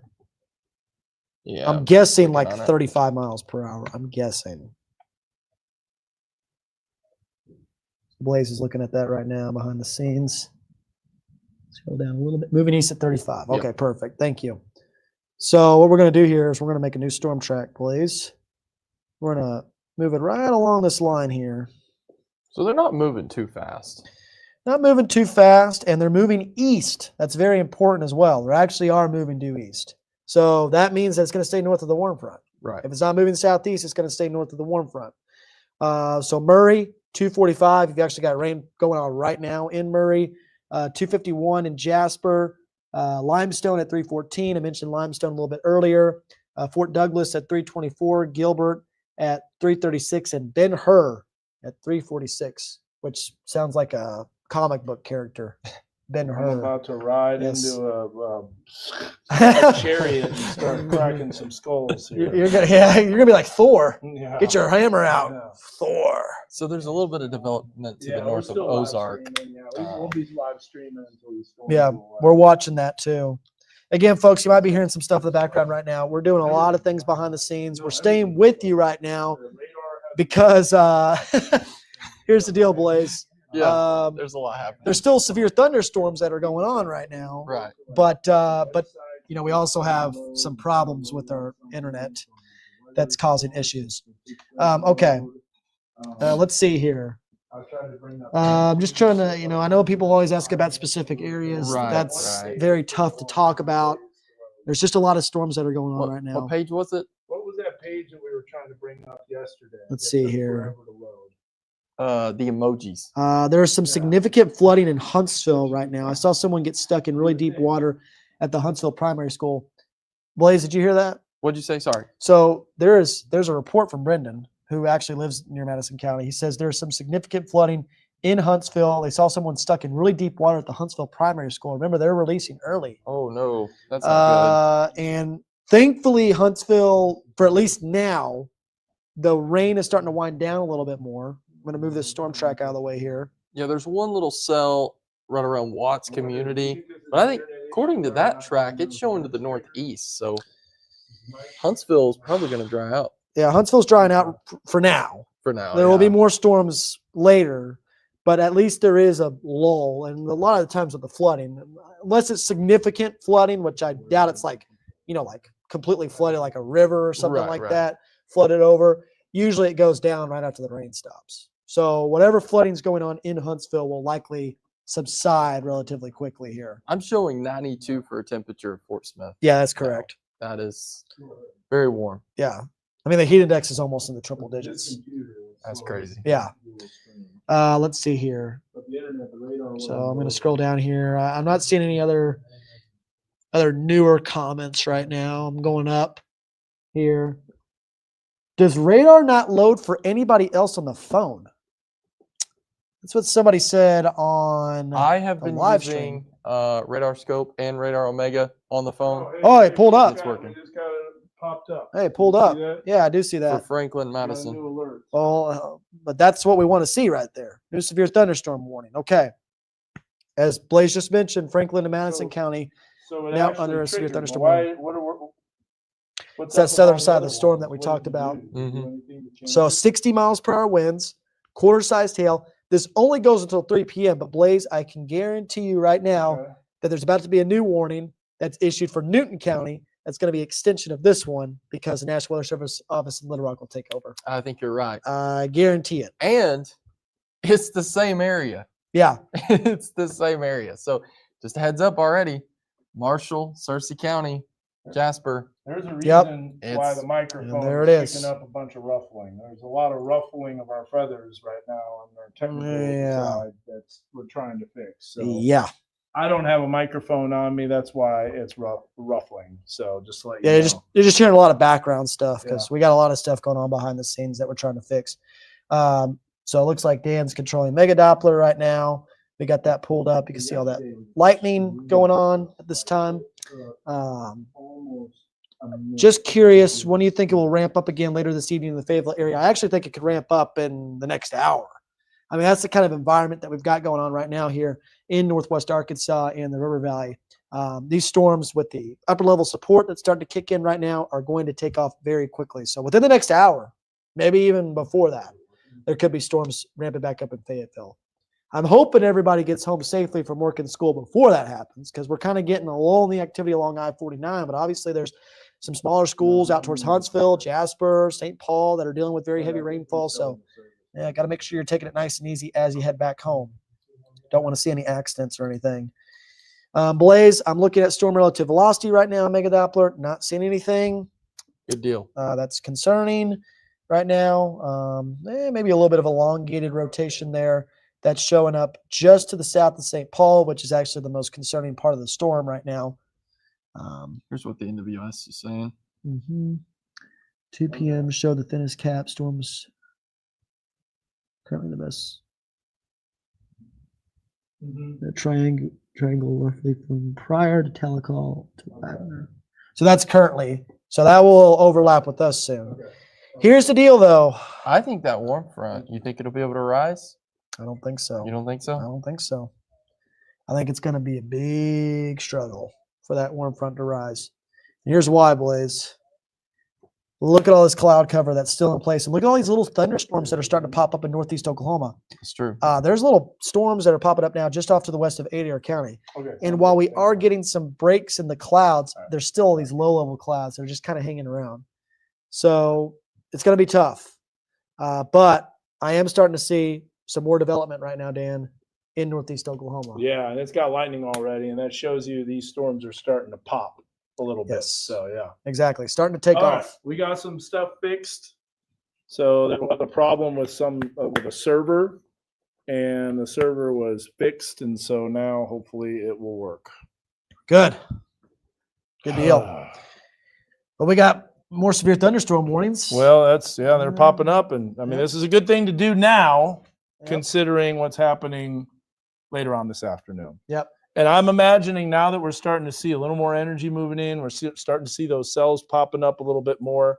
Speaker 6: Yeah.
Speaker 1: I'm guessing like
Speaker 6: on it.
Speaker 1: 35 miles per hour. I'm guessing. Blaze is looking at that right now behind the scenes. Let's go down a little bit. Moving east at 35.
Speaker 6: Yep.
Speaker 1: Okay, perfect. Thank you. So what we're going to do here is we're going to make a new storm track, Blaze. We're going to move it right along this line here.
Speaker 6: So they're not moving too fast.
Speaker 1: Not moving too fast, and they're moving east. That's very important as well. They actually are moving due east. So that means that it's going to stay north of the warm front.
Speaker 6: Right.
Speaker 1: If it's not moving southeast, it's going to stay north of the warm front. So Murray, 245. You've actually got rain going on right now in Murray. 251 in Jasper. Limestone at 314. I mentioned Limestone a little bit earlier. Fort Douglas at 324. Gilbert at 336. And Ben-Hur at 346, which sounds like a comic book character. Ben-Hur.
Speaker 2: I'm about to ride
Speaker 1: Yes.
Speaker 2: into a chariot and start cracking some skulls here.
Speaker 1: You're gonna be like Thor.
Speaker 2: Yeah.
Speaker 1: Get your hammer out,
Speaker 2: Yeah.
Speaker 1: Thor.
Speaker 6: So there's a little bit of development to the
Speaker 2: we're
Speaker 6: north of
Speaker 2: still live
Speaker 6: Ozark.
Speaker 2: streaming, yeah. We'll be live streaming until the storm
Speaker 1: Yeah,
Speaker 2: go away.
Speaker 1: we're watching that too. Again, folks, you might be hearing some stuff in the background right now. We're doing a lot of things behind the scenes. We're staying with you right now because here's the deal, Blaze.
Speaker 6: Yeah, there's a lot happening.
Speaker 1: There's still severe thunderstorms that are going on right now.
Speaker 6: Right.
Speaker 1: But you know, we also have some problems with our internet that's causing issues. Okay. Let's see here. I'm just trying to, you know, I know people always ask about specific areas.
Speaker 6: Right,
Speaker 1: That's
Speaker 6: right.
Speaker 1: very tough to talk about. There's just a lot of storms that are going on right now.
Speaker 6: What page was it?
Speaker 2: What was that page that we were trying to bring up yesterday?
Speaker 1: Let's
Speaker 2: It
Speaker 1: see
Speaker 2: took
Speaker 1: here.
Speaker 2: forever to load.
Speaker 6: The emojis.
Speaker 1: There's some significant flooding in Huntsville right now. I saw someone get stuck in really deep water at the Huntsville Primary School. Blaze, did you hear that?
Speaker 6: What'd you say? Sorry.
Speaker 1: So there's a report from Brendan, who actually lives near Madison County. He says there's some significant flooding in Huntsville. They saw someone stuck in really deep water at the Huntsville Primary School. Remember, they're releasing early.
Speaker 6: Oh no, that's not
Speaker 1: And thankfully, Huntsville, for at least now, the rain is starting to wind down a little bit more. I'm going to move this storm track out of the way here.
Speaker 6: good. Yeah, there's one little cell right around Watts Community, but I think according to that track, it's showing to the northeast. So Huntsville is probably going to dry out
Speaker 1: Yeah, Huntsville's drying out for now.
Speaker 6: for now.
Speaker 1: There will be
Speaker 6: yeah.
Speaker 1: more storms later, but at least there is a lull. And a lot of the times with the flooding, unless it's significant flooding, which I doubt it's like, like completely flooded like a river or something
Speaker 6: Right,
Speaker 1: like
Speaker 6: right.
Speaker 1: that, flooded over. Usually it goes down right after the rain stops. So whatever flooding's going on in Huntsville will likely subside relatively quickly here.
Speaker 6: I'm showing 92 for a temperature at Fort Smith.
Speaker 1: Yeah, that's correct.
Speaker 6: That is very warm.
Speaker 1: Yeah. I mean, the heat index is almost in the triple digits.
Speaker 6: That's crazy.
Speaker 1: Yeah. Let's see here. So I'm going to scroll down here. I'm not seeing any other newer comments right now. I'm going up here. Does radar not load for anybody else on the phone? That's what somebody said on
Speaker 6: I have
Speaker 1: the
Speaker 6: been
Speaker 1: live
Speaker 6: using
Speaker 1: stream.
Speaker 6: Radar Scope and Radar Omega on the phone
Speaker 1: Oh, it pulled up.
Speaker 2: It's working. It just got popped up.
Speaker 1: Hey, it pulled
Speaker 2: You see
Speaker 1: up.
Speaker 2: that?
Speaker 1: Yeah, I do see
Speaker 6: for
Speaker 1: that.
Speaker 6: Franklin,
Speaker 2: Got a
Speaker 6: Madison.
Speaker 2: new alert.
Speaker 1: Well, but that's what we want to see right there. New severe thunderstorm warning. Okay. As Blaze just mentioned, Franklin and Madison
Speaker 2: So-
Speaker 1: County.
Speaker 2: So it
Speaker 1: Now
Speaker 2: actually
Speaker 1: under a severe
Speaker 2: triggered.
Speaker 1: thunderstorm
Speaker 2: Why? What's
Speaker 1: It's that
Speaker 2: up with
Speaker 1: southern
Speaker 2: all the
Speaker 1: side of
Speaker 2: other
Speaker 1: the storm
Speaker 2: ones?
Speaker 1: that we
Speaker 2: What
Speaker 1: talked
Speaker 2: did you
Speaker 1: about.
Speaker 2: do? Did you do anything to change
Speaker 1: So
Speaker 2: it?
Speaker 1: 60 miles per hour winds, quarter-sized hail. This only goes until 3 p.m., but Blaze, I can guarantee you right now
Speaker 2: Okay.
Speaker 1: that there's about to be a new warning that's issued for Newton County. That's going to be extension of this one because the National Weather Service office in Little Rock will take over.
Speaker 6: I think you're right.
Speaker 1: I guarantee it.
Speaker 6: And it's the same area.
Speaker 1: Yeah.
Speaker 6: It's the same area. So just a heads up already. Marshall, Searcy County, Jasper.
Speaker 2: There's a
Speaker 1: Yep.
Speaker 2: reason why
Speaker 6: It's-
Speaker 2: the microphone
Speaker 1: there
Speaker 2: is
Speaker 1: it is.
Speaker 2: picking up a bunch of ruffling. There's a lot of ruffling of our feathers right now on our technical
Speaker 1: Yeah.
Speaker 2: side that's we're trying to fix. So
Speaker 1: Yeah.
Speaker 2: I don't have a microphone on me. That's why it's ruffling. So just to let you
Speaker 1: Yeah,
Speaker 2: know.
Speaker 1: you're just hearing a lot of background stuff
Speaker 2: Yeah.
Speaker 1: because we got a lot of stuff going on behind the scenes that we're trying to fix. So it looks like Dan's controlling Mega Doppler right now. We got that pulled up. You can see all that lightning going on at this time. Just curious, when do you think it will ramp up again later this evening in the Fayetteville area? I actually think it could ramp up in the next hour. I mean, that's the kind of environment that we've got going on right now here in Northwest Arkansas and the River Valley. These storms with the upper level support that's starting to kick in right now are going to take off very quickly. So within the next hour, maybe even before that, there could be storms ramping back up in Fayetteville. I'm hoping everybody gets home safely from work and school before that happens because we're kind of getting a lull in the activity along I-49, but obviously there's some smaller schools out towards Huntsville, Jasper, St. Paul that are dealing with very heavy rainfall. So yeah, got to make sure you're taking it nice and easy as you head back home. Don't want to see any accidents or anything. Blaze, I'm looking at storm relative velocity right now, Mega Doppler, not seeing anything.
Speaker 6: Good deal.
Speaker 1: That's concerning right now. Maybe a little bit of elongated rotation there. That's showing up just to the south of St. Paul, which is actually the most concerning part of the storm right now.
Speaker 6: Here's what the NWS is saying.
Speaker 1: 2 p.m. show the thinnest cap. Storms currently the best. The triangle roughly from prior to telecall to Wagner. So that's currently. So that will overlap with us soon. Here's the deal, though.
Speaker 6: I think that warm front, you think it'll be able to rise?
Speaker 1: I don't think so.
Speaker 6: You don't think
Speaker 1: I
Speaker 6: so?
Speaker 1: don't think so. I think it's going to be a big struggle for that warm front to rise. And here's why, Blaze. Look at all this cloud cover that's still in place. And look at all these little thunderstorms that are starting to pop up in northeast Oklahoma.
Speaker 6: It's true.
Speaker 1: There's little storms that are popping up now just off to the west of Adair County.
Speaker 2: Okay.
Speaker 1: And while we are getting some breaks in the clouds, there's still these low-level clouds that are just kind of hanging around. So it's going to be tough. But I am starting to see some more development right now, Dan, in northeast Oklahoma.
Speaker 2: Yeah, and it's got lightning already, and that shows you these storms are starting to pop a little bit.
Speaker 1: Yes.
Speaker 2: So yeah.
Speaker 1: Exactly. Starting to take
Speaker 2: All right,
Speaker 1: off.
Speaker 2: we got some stuff fixed. So there was a problem with with a server, and the server was fixed, and so now hopefully it will work.
Speaker 1: Good. Good deal. But we got more severe thunderstorm warnings.
Speaker 2: Well, they're popping up, and I mean
Speaker 1: Yep.
Speaker 2: this is a good thing to do now,
Speaker 1: Yep.
Speaker 2: considering what's happening later on this afternoon.
Speaker 1: Yep.
Speaker 2: And I'm imagining now that we're starting to see a little more energy moving in, we're starting to see those cells popping up a little bit more.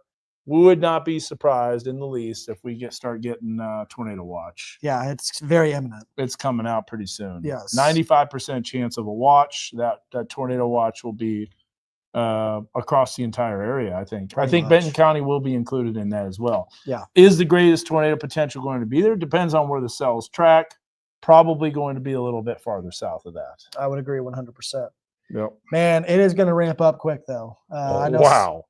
Speaker 2: would not be surprised in the least if we start getting tornado watch.
Speaker 1: Yeah, it's very imminent.
Speaker 2: It's coming out pretty soon.
Speaker 1: Yes.
Speaker 2: 95% chance of a watch. That tornado watch will be across the entire area, I think.
Speaker 1: Pretty
Speaker 2: I think
Speaker 1: much.
Speaker 2: Benton County will be included in that as well.
Speaker 1: Yeah.
Speaker 2: Is the greatest tornado potential going to be there? Depends on where the cells track. Probably going to be a little bit farther south of that.
Speaker 1: I would agree 100%.
Speaker 2: Yep.
Speaker 1: Man, it is going to ramp up quick, though. I know
Speaker 2: Wow.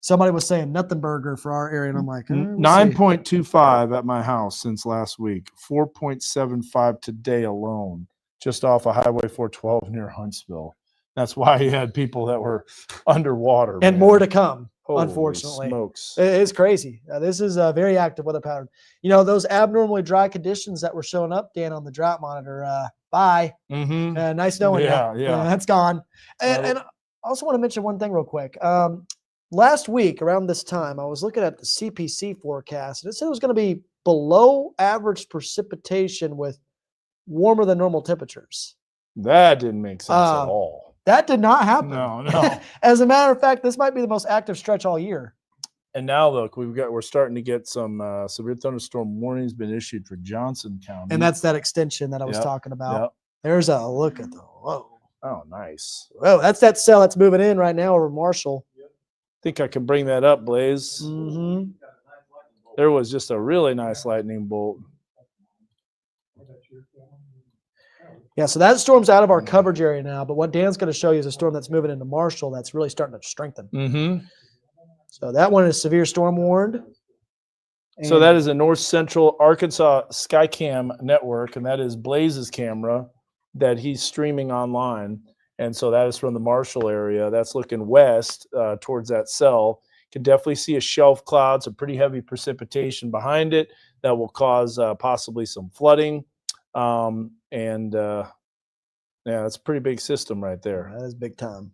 Speaker 1: somebody was saying nothing burger for our area, and I'm like, we'll see.
Speaker 2: 9.25 at my house since last week. 4.75 today alone, just off of Highway 412 near Huntsville. That's why you had people that were underwater.
Speaker 1: And
Speaker 2: man.
Speaker 1: more to come,
Speaker 2: Holy
Speaker 1: unfortunately.
Speaker 2: smokes.
Speaker 1: It's crazy. This is a very active weather pattern. You know, those abnormally dry conditions that were showing up, Dan, on the drought monitor, bye.
Speaker 2: Mm-hmm.
Speaker 1: Nice knowing you.
Speaker 2: Yeah.
Speaker 1: That's gone. And,
Speaker 2: Well-
Speaker 1: and I also want to mention one thing real quick. Last week, around this time, I was looking at the CPC forecast, and it said it was going to be below average precipitation with warmer than normal temperatures.
Speaker 2: That didn't make sense at all.
Speaker 1: That did not happen.
Speaker 2: No.
Speaker 1: As a matter of fact, this might be the most active stretch all year.
Speaker 2: And now look, we're starting to get some severe thunderstorm warnings been issued for Johnson County.
Speaker 1: And that's that extension that I was
Speaker 2: Yep,
Speaker 1: talking about.
Speaker 2: Yep.
Speaker 1: There's a look at the whoa.
Speaker 2: Oh, nice.
Speaker 1: Oh, that's that cell that's moving in right now over Marshall.
Speaker 2: Think I can bring that up, Blaze.
Speaker 1: Mm-hmm.
Speaker 2: There was just a really nice lightning bolt.
Speaker 1: Yeah, so that storm's out of our coverage area now, but what Dan's going to show you is a storm that's moving into Marshall that's really starting to strengthen.
Speaker 2: Mm-hmm.
Speaker 1: So that one is severe storm warned.
Speaker 2: So that is a North Central Arkansas Skycam network, and that is Blaze's camera that he's streaming online. And so that is from the Marshall area. That's looking west towards that cell. Can definitely see a shelf cloud, some pretty heavy precipitation behind it that will cause possibly some flooding. Yeah, that's a pretty big system right there.
Speaker 1: That is big time.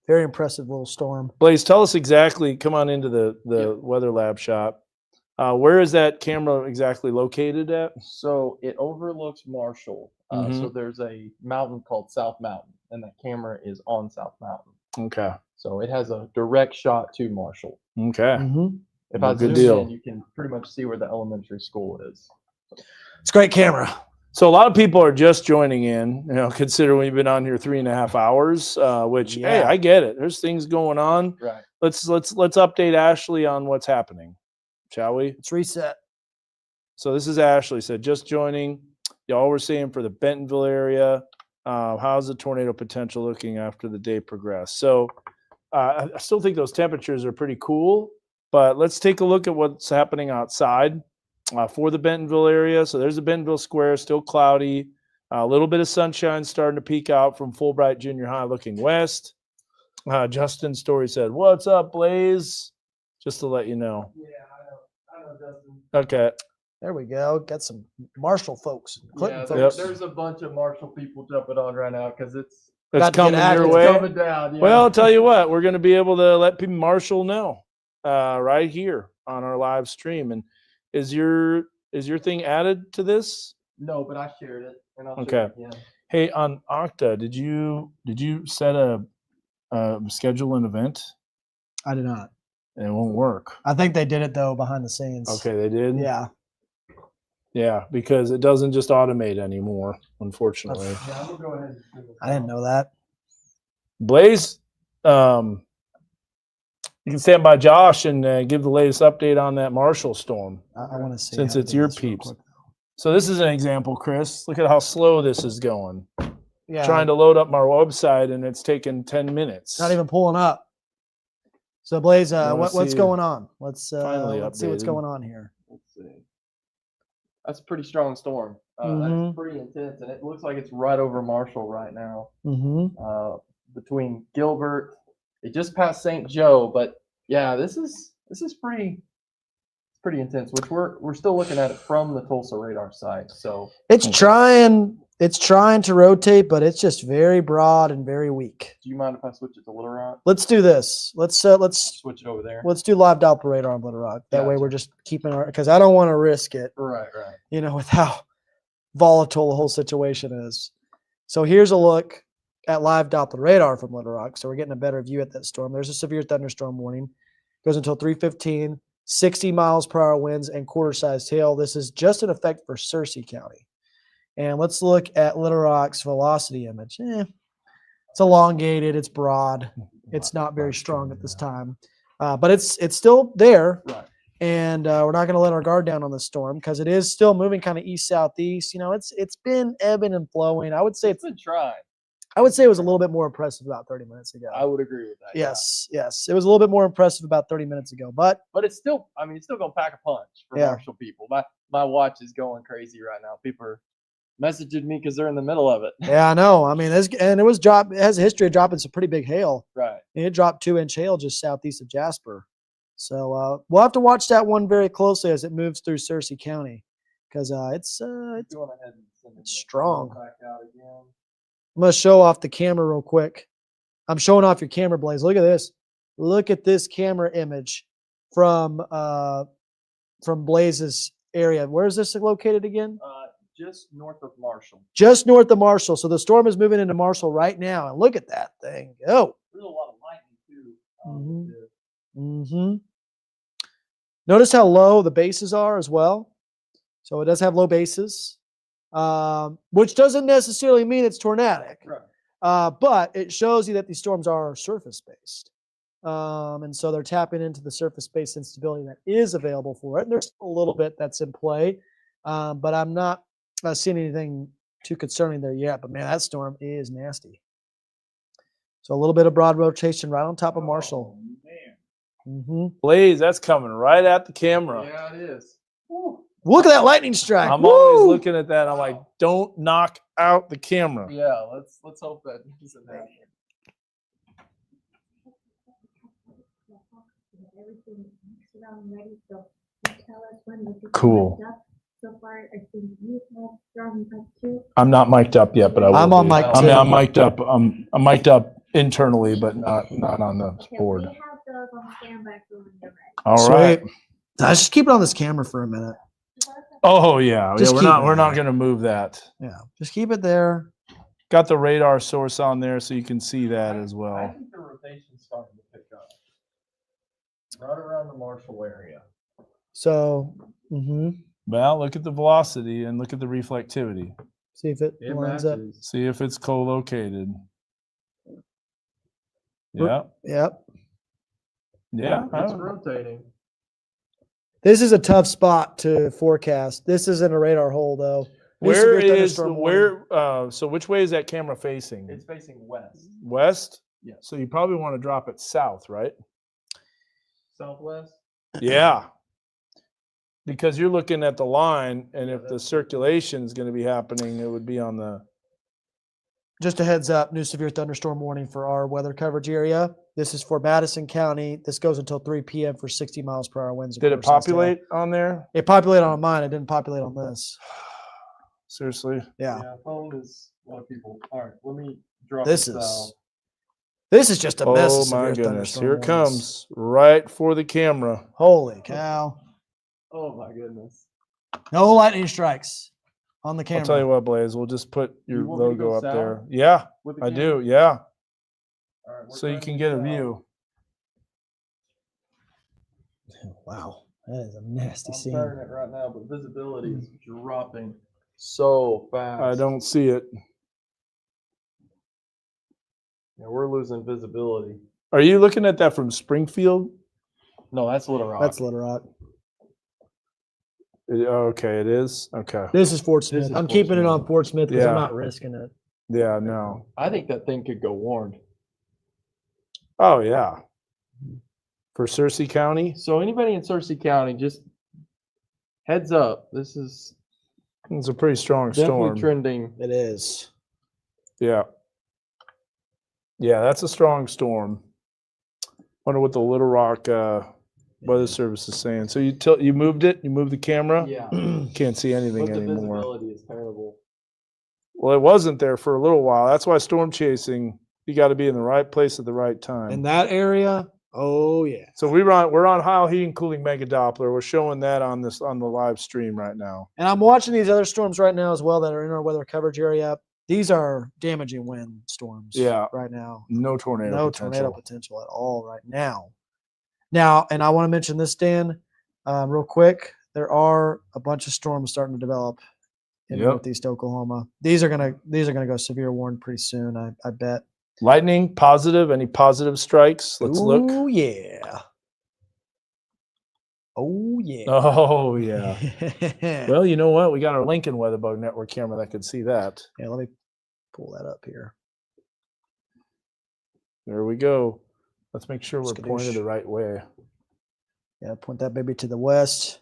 Speaker 1: Very impressive little storm.
Speaker 2: Blaze, tell us exactly, come on into the weather lab shop. Where is that camera exactly located at?
Speaker 6: So it overlooks Marshall.
Speaker 2: Mhm.
Speaker 6: So there's a mountain called South Mountain, and that camera is on South Mountain.
Speaker 2: Okay.
Speaker 6: So it has a direct shot to Marshall.
Speaker 2: Okay.
Speaker 1: Mm-hmm.
Speaker 6: If
Speaker 2: Well,
Speaker 6: I
Speaker 2: good
Speaker 6: zoom
Speaker 2: deal.
Speaker 6: in, you can pretty much see where the elementary school is.
Speaker 1: It's a great camera.
Speaker 2: So a lot of people are just joining in, considering we've been on here 3.5 hours, which, hey,
Speaker 1: Yeah.
Speaker 2: I get it. There's things going on.
Speaker 6: Right.
Speaker 2: Let's update Ashley on what's happening, shall we?
Speaker 1: It's reset.
Speaker 2: So this is Ashley said, just joining. Y'all were saying for the Bentonville area, how's the tornado potential looking after the day progressed? So I still think those temperatures are pretty cool, but let's take a look at what's happening outside for the Bentonville area. So there's the Bentonville Square, still cloudy. A little bit of sunshine starting to peek out from Fulbright Junior High looking west. Justin Story said, "What's up, Blaze?" Just to let you know.
Speaker 7: Yeah, I know, Justin.
Speaker 2: Okay.
Speaker 1: There we go. Got some Marshall folks. Clinton
Speaker 6: Yeah,
Speaker 1: folks.
Speaker 6: there's a bunch of Marshall people jumping on right now because it's
Speaker 2: It's
Speaker 1: Got to get
Speaker 2: coming
Speaker 1: active.
Speaker 2: your
Speaker 1: It's
Speaker 2: way.
Speaker 6: coming down. Yeah.
Speaker 2: Well, I'll tell you what, we're going to be able to let people Marshall know right here on our live stream. And is your thing added to this?
Speaker 6: No, but I shared it, and I'll
Speaker 2: Okay.
Speaker 6: share it again.
Speaker 2: Hey, on Okta, did you set a schedule an event?
Speaker 1: I did not.
Speaker 2: It won't work.
Speaker 1: I think they did it though behind the scenes.
Speaker 2: Okay, they did.
Speaker 1: Yeah.
Speaker 2: Yeah, because it doesn't just automate anymore, unfortunately.
Speaker 7: Yeah, I'm gonna go ahead and do this.
Speaker 1: I didn't know that.
Speaker 2: Blaze, you can stand by Josh and give the latest update on that Marshall storm.
Speaker 1: I want to see.
Speaker 2: Since
Speaker 1: how to
Speaker 2: it's
Speaker 1: do
Speaker 2: your
Speaker 1: this real
Speaker 2: peeps.
Speaker 1: quick.
Speaker 2: So this is an example, Chris. Look at how slow this is going.
Speaker 1: Yeah.
Speaker 2: Trying to load up my website, and it's taking 10 minutes.
Speaker 1: Not even pulling up. So Blaze,
Speaker 2: wanna
Speaker 1: what's
Speaker 2: see-
Speaker 1: going on? Let's
Speaker 2: Finally
Speaker 1: let's see what's
Speaker 2: updated.
Speaker 1: going on here.
Speaker 6: Let's see. That's a pretty strong storm.
Speaker 1: Mhm.
Speaker 6: That's pretty intense, and it looks like it's right over Marshall right now.
Speaker 1: Mm-hmm.
Speaker 6: Between Gilbert, it just passed St. Joe, but yeah, this is pretty intense. Which we're still looking at it from the Tulsa radar site. So
Speaker 1: It's trying to rotate, but it's just very broad and very weak.
Speaker 6: do you mind if I switch it to Little Rock?
Speaker 1: Let's do this. Let's
Speaker 6: Switch it over there.
Speaker 1: do live Doppler radar on Little Rock. That way
Speaker 6: Gotcha.
Speaker 1: we're just keeping our, because I don't want to risk it,
Speaker 6: Right.
Speaker 1: with how volatile the whole situation is. So here's a look at live Doppler radar from Little Rock. So we're getting a better view at that storm. There's a severe thunderstorm warning. Goes until 3:15. 60 miles per hour winds and quarter-sized hail. This is just in effect for Searcy County. And let's look at Little Rock's velocity image. It's elongated. It's broad. It's not very strong at this time, but it's still there.
Speaker 6: Right.
Speaker 1: And we're not going to let our guard down on the storm because it is still moving kind of east-southeast. It's been ebbing and flowing. I would say
Speaker 6: It's been trying.
Speaker 1: I would say it was a little bit more impressive about 30 minutes ago.
Speaker 6: I would agree with that.
Speaker 1: Yes. It was a little bit more impressive about 30 minutes ago, but
Speaker 6: But it's still gonna pack a punch for
Speaker 1: Yeah.
Speaker 6: Marshall people. My watch is going crazy right now. People are messaging me because they're in the middle of it.
Speaker 1: yeah, I know. I mean, it has a history of dropping some pretty big hail.
Speaker 6: Right.
Speaker 1: And it dropped 2-inch hail just southeast of Jasper. So we'll have to watch that one very closely as it moves through Searcy County because it's
Speaker 6: Go on ahead and send it
Speaker 1: strong.
Speaker 6: back out again.
Speaker 1: I'm going to show off the camera real quick. I'm showing off your camera, Blaze. Look at this. Look at this camera image from Blaze's area. Where is this located again?
Speaker 6: Just north of Marshall.
Speaker 1: Just north of Marshall. So the storm is moving into Marshall right now. And look at that thing go.
Speaker 6: There's a lot of lightning too.
Speaker 1: Mm-hmm. Notice how low the bases are as well. So it does have low bases, which doesn't necessarily mean it's tornadic.
Speaker 6: Right.
Speaker 1: But it shows you that these storms are surface-based. And so they're tapping into the surface-based instability that is available for it. And there's a little bit that's in play, but I'm not seeing anything too concerning there yet. But, man, that storm is nasty. So a little bit of broad rotation right on top of Marshall.
Speaker 6: Oh, man.
Speaker 1: Mm-hmm.
Speaker 2: Blaze, that's coming right at the camera.
Speaker 6: Yeah, it is. Woo.
Speaker 1: Look at that lightning strike.
Speaker 2: I'm
Speaker 1: Woo!
Speaker 2: always looking at that. I'm like, don't knock out the camera.
Speaker 6: Yeah, let's hope that doesn't happen.
Speaker 3: Everything mixed around ready, so tell us when this is
Speaker 2: Cool.
Speaker 3: mic'd up. So far, I think you have strong mic too.
Speaker 2: I'm not mic'd up yet, but I will
Speaker 1: I'm on
Speaker 2: be.
Speaker 1: mic
Speaker 2: I mean,
Speaker 1: too.
Speaker 2: I'm mic'd up. I'm mic'd up internally, but not on the
Speaker 3: Okay,
Speaker 2: board.
Speaker 3: we have those on standby for when you're ready.
Speaker 2: All right.
Speaker 1: Sweet. Let's just keep it on this camera for a minute.
Speaker 2: Oh yeah.
Speaker 1: Just
Speaker 2: We're
Speaker 1: keep
Speaker 2: not.
Speaker 1: it
Speaker 2: We're not
Speaker 1: there.
Speaker 2: going to move that.
Speaker 1: Yeah, just keep it there.
Speaker 2: Got the radar source on there, so you can see that as
Speaker 6: I
Speaker 2: well.
Speaker 6: think the rotation's starting to pick up. Right around the Marshall area.
Speaker 1: So,
Speaker 2: Well, look at the velocity and look at the reflectivity.
Speaker 1: see if it lines up.
Speaker 2: See if it's co-located. Yeah.
Speaker 1: Yep.
Speaker 2: Yeah.
Speaker 6: It's rotating.
Speaker 1: This is a tough spot to forecast. This isn't a radar hole, though. New
Speaker 2: Where
Speaker 1: severe
Speaker 2: is
Speaker 1: thunderstorm warning.
Speaker 2: so which way is that camera facing?
Speaker 6: It's facing west.
Speaker 2: West?
Speaker 6: Yes.
Speaker 2: So you probably want to drop it south, right?
Speaker 6: Southwest?
Speaker 2: Yeah. Because you're looking at the line, and
Speaker 6: Yeah,
Speaker 2: if the
Speaker 6: that's-
Speaker 2: circulation is going to be happening, it would be on the.
Speaker 1: Just a heads up, new severe thunderstorm warning for our weather coverage area. This is for Madison County. This goes until 3 p.m. for 60 miles per hour winds. and
Speaker 2: Did it
Speaker 1: quarter-sized hail.
Speaker 2: populate on there?
Speaker 1: It populated on mine. It didn't populate on this.
Speaker 2: Seriously?
Speaker 1: Yeah.
Speaker 6: Phone is a lot of people. All right, let me drop
Speaker 1: This
Speaker 6: this
Speaker 1: is
Speaker 6: down.
Speaker 1: this is just a mess.
Speaker 2: Oh
Speaker 1: of
Speaker 2: my
Speaker 1: severe
Speaker 2: goodness!
Speaker 1: thunderstorm
Speaker 2: Here it
Speaker 1: warnings.
Speaker 2: comes, right for the camera.
Speaker 1: Holy cow!
Speaker 6: Oh my goodness.
Speaker 1: No lightning strikes on the camera.
Speaker 2: I'll tell you what, Blaze. We'll just put your
Speaker 6: want me to
Speaker 2: logo
Speaker 6: go
Speaker 2: up
Speaker 6: south
Speaker 2: there. Yeah,
Speaker 6: With the
Speaker 2: I
Speaker 6: camera?
Speaker 2: do. Yeah,
Speaker 6: All right, we're
Speaker 2: so you
Speaker 6: turning
Speaker 2: can get a
Speaker 6: south.
Speaker 2: view.
Speaker 1: Wow, that is a nasty
Speaker 6: I'm
Speaker 1: scene.
Speaker 6: turning it right now, but visibility is dropping so fast.
Speaker 2: I don't see it.
Speaker 6: Yeah, we're losing visibility.
Speaker 2: Are you looking at that from Springfield?
Speaker 6: No, that's Little Rock.
Speaker 1: That's Little Rock.
Speaker 2: Okay, it is. Okay.
Speaker 1: This is Fort Smith.
Speaker 6: is
Speaker 1: I'm
Speaker 6: Fort
Speaker 1: keeping it
Speaker 6: Smith.
Speaker 1: on Fort Smith because
Speaker 2: Yeah.
Speaker 1: I'm not risking it.
Speaker 2: Yeah. No.
Speaker 6: I think that thing could go warned.
Speaker 2: Oh yeah. For Searcy County,
Speaker 6: So anybody in Searcy County, just heads up. This is
Speaker 2: it's a pretty strong
Speaker 6: definitely
Speaker 2: storm.
Speaker 6: trending.
Speaker 1: It is.
Speaker 2: Yeah. Yeah, that's a strong storm. Wonder what the Little Rock Weather Service is saying. So you moved it? You moved the camera?
Speaker 6: Yeah.
Speaker 2: Can't see anything
Speaker 6: But the
Speaker 2: anymore.
Speaker 6: visibility is terrible.
Speaker 2: Well, it wasn't there for a little while. That's why storm chasing, you got to be in the right place at the right time.
Speaker 1: In that area, oh yeah.
Speaker 2: So we're on High Heat and Cooling Mega Doppler. We're showing that on the live stream right now.
Speaker 1: And I'm watching these other storms right now as well that are in our weather coverage area. These are damaging wind storms.
Speaker 2: Yeah.
Speaker 1: Right now.
Speaker 2: No tornado
Speaker 1: No
Speaker 2: potential.
Speaker 1: tornado potential at all right now. Now, and I want to mention this, Dan, real quick. There are a bunch of storms starting to develop in
Speaker 2: Yep.
Speaker 1: northeast Oklahoma. These are gonna go severe warning pretty soon. I bet.
Speaker 2: Lightning, positive. Any positive strikes? Let's look.
Speaker 1: Oh yeah. Oh yeah.
Speaker 2: Oh, yeah. Well, you know what? We got our Lincoln Weatherbug Network camera that could see that.
Speaker 1: Yeah, let me pull that up here.
Speaker 2: There we go. Let's make sure we're
Speaker 1: Skadoosh.
Speaker 2: pointed the right way.
Speaker 1: Yeah, point that baby to the west.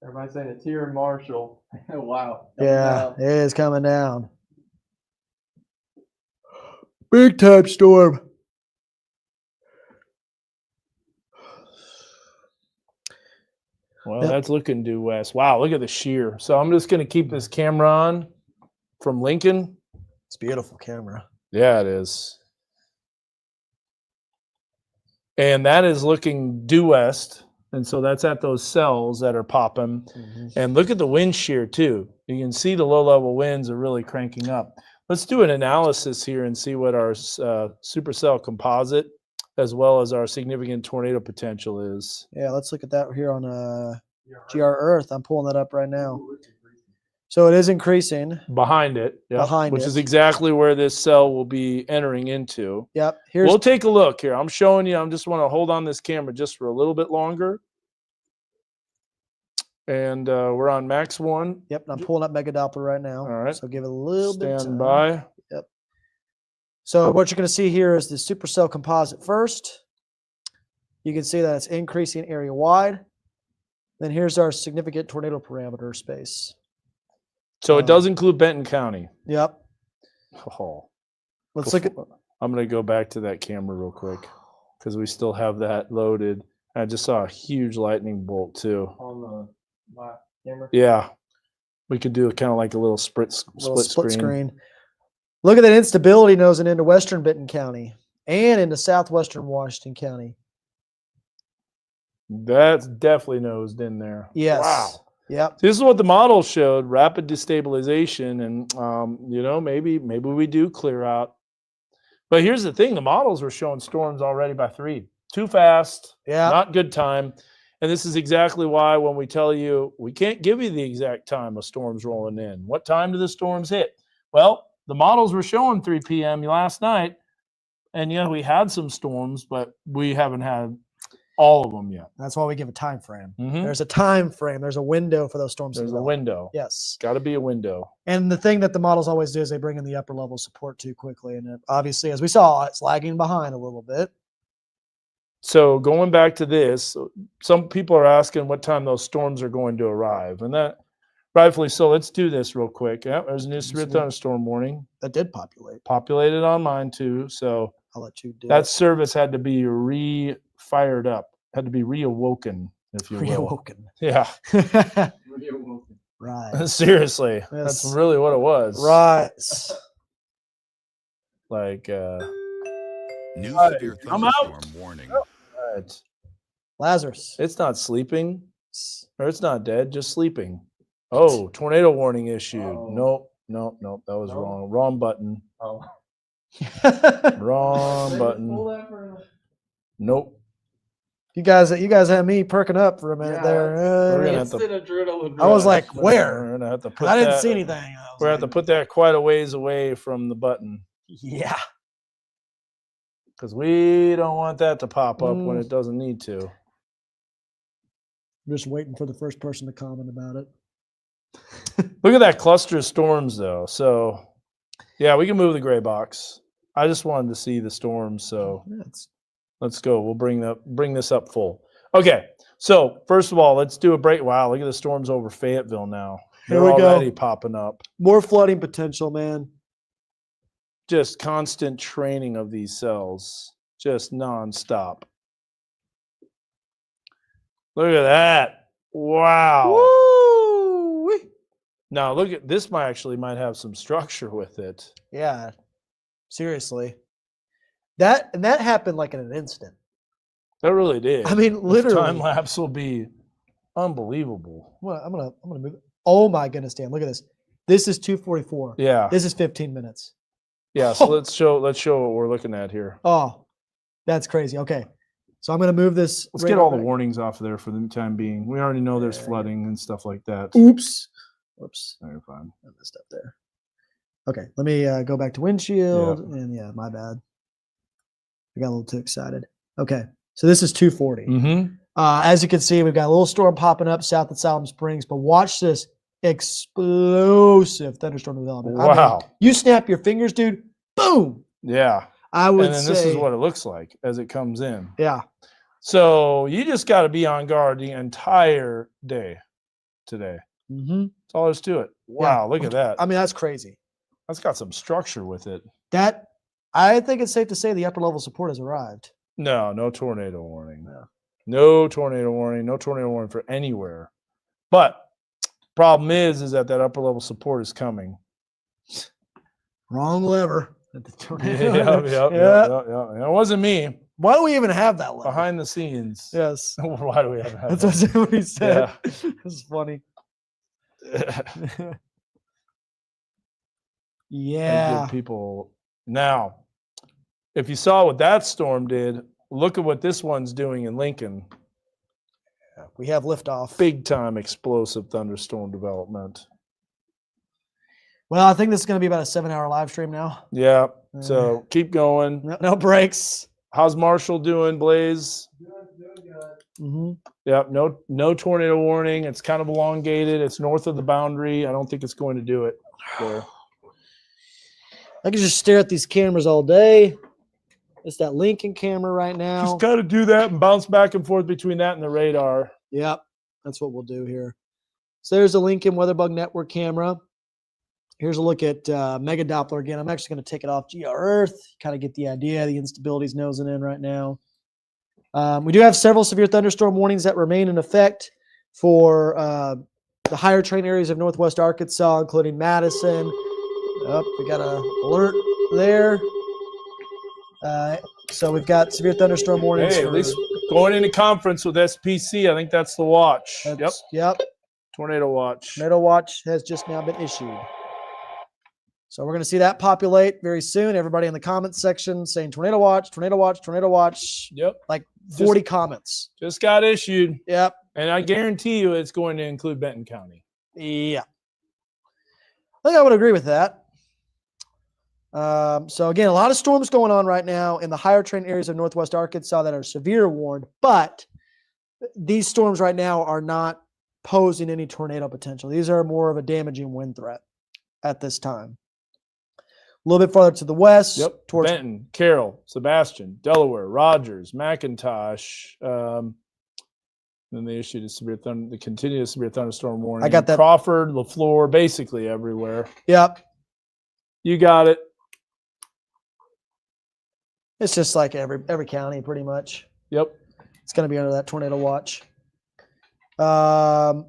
Speaker 6: Everybody's saying it's here in Marshall. Wow. Coming
Speaker 1: Yeah,
Speaker 6: down.
Speaker 1: it is coming down. Big time storm.
Speaker 2: Well,
Speaker 1: Yep.
Speaker 2: that's looking due west. Wow, look at the shear. So I'm just going to keep this camera on from Lincoln.
Speaker 1: It's a beautiful camera.
Speaker 2: Yeah, it is. And that is looking due west. And so that's at those cells that are popping. And look at the wind shear too. You can see the low level winds are really cranking up. Let's do an analysis here and see what our supercell composite as well as our significant tornado potential is.
Speaker 1: Yeah, let's look at that here on GR Earth. I'm pulling that up right now. So it is increasing.
Speaker 2: Behind it, yep,
Speaker 1: Behind
Speaker 2: which
Speaker 1: it.
Speaker 2: is exactly where this cell will be entering into.
Speaker 1: Yep. Here's
Speaker 2: We'll take a look here. I'm showing you. I just want to hold on this camera just for a little bit longer. And we're on max 1.
Speaker 1: Yep, and I'm pulling up Mega Doppler right now.
Speaker 2: All right.
Speaker 1: So give it a little bit of
Speaker 2: Stand
Speaker 1: time.
Speaker 2: by.
Speaker 1: So what you're going to see here is the supercell composite first. You can see that it's increasing area wide. Then here's our significant tornado parameter space.
Speaker 2: So it does include Benton County.
Speaker 1: Yep.
Speaker 2: Oh.
Speaker 1: Let's look at.
Speaker 2: I'm going to go back to that camera real quick because we still have that loaded. I just saw a huge lightning bolt too.
Speaker 6: On the live camera.
Speaker 2: Yeah. We could do kind of like a little split screen.
Speaker 1: Look at that instability nosing into western Benton County and into southwestern Washington County.
Speaker 2: That's definitely nosed in there.
Speaker 1: Yes.
Speaker 2: Wow.
Speaker 1: Yep.
Speaker 2: This is what the model showed: rapid destabilization, and maybe we do clear out. But here's the thing: the models were showing storms already by 3. Too fast.
Speaker 1: Yeah.
Speaker 2: Not good time. And this is exactly why when we tell you we can't give you the exact time a storm's rolling in. What time do the storms hit? Well, the models were showing 3 p.m. last night, and yeah, we had some storms, but we haven't had all of them yet.
Speaker 1: That's why we give a time frame.
Speaker 2: Mhm.
Speaker 1: There's a time frame. There's a window for those storms. to
Speaker 2: There's a
Speaker 1: develop.
Speaker 2: window.
Speaker 1: Yes.
Speaker 2: Got to be a window.
Speaker 1: And the thing that the models always do is they bring in the upper level support too quickly. And obviously, as we saw, it's lagging behind a little bit.
Speaker 2: So going back to this, some people are asking what time those storms are going to arrive, and that rightfully so. Let's do this real quick. Yeah, there's a new severe thunderstorm warning
Speaker 1: That did populate.
Speaker 2: populated on mine too. So
Speaker 1: I'll let you do
Speaker 2: that
Speaker 1: it.
Speaker 2: service had to be re-fired up, had to be reawoken, if you will.
Speaker 1: Reawoken.
Speaker 2: Yeah,
Speaker 1: Right.
Speaker 2: seriously, that's
Speaker 1: Yes.
Speaker 2: really what it was.
Speaker 1: Right.
Speaker 2: Like,
Speaker 5: New
Speaker 2: Hi,
Speaker 5: severe
Speaker 2: I'm out.
Speaker 5: thunderstorm warning.
Speaker 2: right.
Speaker 1: Lazarus.
Speaker 2: It's not sleeping, or it's not dead, just sleeping. Oh, tornado warning issued.
Speaker 6: Oh.
Speaker 2: Nope. That was
Speaker 6: No?
Speaker 2: wrong. Wrong button.
Speaker 6: Oh.
Speaker 2: Wrong button. Nope.
Speaker 1: You guys had me perking up for a minute
Speaker 6: Yeah,
Speaker 1: there.
Speaker 2: We're gonna have to-
Speaker 6: Instant adrenaline
Speaker 1: I was
Speaker 6: rush.
Speaker 1: like, where?
Speaker 2: We're gonna have to put
Speaker 1: I didn't
Speaker 2: that-
Speaker 1: see anything. I was
Speaker 2: We're gonna have to
Speaker 1: like,
Speaker 2: put that quite a ways away from the button
Speaker 1: yeah.
Speaker 2: because we don't want that to pop up when
Speaker 1: Mm.
Speaker 2: it doesn't need to.
Speaker 1: I'm just waiting for the first person to comment about it.
Speaker 2: Look at that cluster of storms, though. So, yeah, we can move the gray box. I just wanted to see the storms, so
Speaker 1: Yeah, it's
Speaker 2: let's go. We'll bring this up full. Okay, so first of all, let's do a break. Wow, look at the storms over Fayetteville now.
Speaker 1: Here
Speaker 2: They're
Speaker 1: we go.
Speaker 2: already popping up.
Speaker 1: more flooding potential, man.
Speaker 2: Just constant training of these cells, just nonstop. Look at that. Wow.
Speaker 1: Woo!
Speaker 2: Now look at this might have some structure with it.
Speaker 1: Yeah. Seriously. That happened like in an instant.
Speaker 2: That really did.
Speaker 1: I mean,
Speaker 2: This
Speaker 1: literally.
Speaker 2: time lapse will be unbelievable.
Speaker 1: I'm gonna move it. Oh my goodness, Dan! Look at this. This is 2:44.
Speaker 2: Yeah.
Speaker 1: This is 15 minutes.
Speaker 2: Yeah. So let's show what we're looking at here.
Speaker 1: Oh, that's crazy. Okay, So I'm going to move this.
Speaker 2: Let's get
Speaker 1: radar
Speaker 2: all the
Speaker 1: back.
Speaker 2: warnings off of there for the time being. We already know there's
Speaker 1: Yeah.
Speaker 2: flooding and stuff like that.
Speaker 1: Oops. Whoops.
Speaker 2: No, you're fine.
Speaker 1: I messed up there. Okay, let me go back to windshield. And yeah, my bad. I got a little too excited. Okay, so this is 240.
Speaker 2: Mm-hmm.
Speaker 1: As you can see, we've got a little storm popping up south of Salem Springs, but watch this explosive thunderstorm development. I mean,
Speaker 2: Wow.
Speaker 1: you snap your fingers, dude, boom.
Speaker 2: Yeah.
Speaker 1: I would
Speaker 2: And then
Speaker 1: say,
Speaker 2: this is what it looks like as it comes in.
Speaker 1: yeah.
Speaker 2: So you just got to be on guard the entire day today.
Speaker 1: Mm-hmm.
Speaker 2: That's all there's to it. Wow, look at that.
Speaker 1: I mean, that's crazy.
Speaker 2: That's got some structure with it.
Speaker 1: That, I think it's safe to say the upper level support has arrived.
Speaker 2: No tornado warning. No tornado warning. No tornado warning for anywhere. But problem is that upper level support is coming.
Speaker 1: Wrong lever. At the tornado.
Speaker 2: Yeah. It wasn't me.
Speaker 1: Why do we even have that lever?
Speaker 2: Behind the scenes.
Speaker 1: Yes.
Speaker 2: Why do we have that?
Speaker 1: That's what he said.
Speaker 2: Yeah.
Speaker 1: It's funny.
Speaker 2: Gotta
Speaker 1: Yeah.
Speaker 2: give people now. If you saw what that storm did, look at what this one's doing in Lincoln.
Speaker 1: We have liftoff.
Speaker 2: Big time explosive thunderstorm development.
Speaker 1: Well, I think this is going to be about a 7-hour live stream now.
Speaker 2: Yeah. So keep going.
Speaker 1: No breaks.
Speaker 2: How's Marshall doing, Blaze?
Speaker 1: Mm-hmm.
Speaker 2: Yeah. No tornado warning. It's kind of elongated. It's north of the boundary. I don't think it's going to do it there.
Speaker 1: I can just stare at these cameras all day. It's that Lincoln camera right now.
Speaker 2: Just got to do that and bounce back and forth between that and the radar.
Speaker 1: Yep. That's what we'll do here. So there's the Lincoln WeatherBug Network camera. Here's a look at Mega Doppler again. I'm actually going to take it off GR Earth, kind of get the idea. The instability's nosing in right now. We do have several severe thunderstorm warnings that remain in effect for the higher train areas of northwest Arkansas, including Madison. We got an alert there. So we've got severe thunderstorm warnings.
Speaker 2: Hey, at least going into conference with SPC, I think that's the watch.
Speaker 1: Yep.
Speaker 2: Tornado watch.
Speaker 1: Tornado watch has just now been issued. So we're going to see that populate very soon. Everybody in the comments section saying tornado watch, tornado watch, tornado watch.
Speaker 2: Yep.
Speaker 1: Like 40 comments.
Speaker 2: Just got issued.
Speaker 1: Yep.
Speaker 2: And I guarantee you it's going to include Benton County.
Speaker 1: Yeah. I think I would agree with that. So again, a lot of storms going on right now in the higher train areas of northwest Arkansas that are severe warned, but these storms right now are not posing any tornado potential. These are more of a damaging wind threat at this time. A little bit farther to the west.
Speaker 2: Yep.
Speaker 1: Towards
Speaker 2: Benton, Carroll, Sebastian, Delaware, Rogers, McIntosh. Then they issued the continuous severe thunderstorm warning.
Speaker 1: I got that.
Speaker 2: Crawford, LaFleur, basically everywhere.
Speaker 1: Yep.
Speaker 2: You got it.
Speaker 1: It's just like every county pretty much.
Speaker 2: Yep.
Speaker 1: It's going to be under that tornado watch. So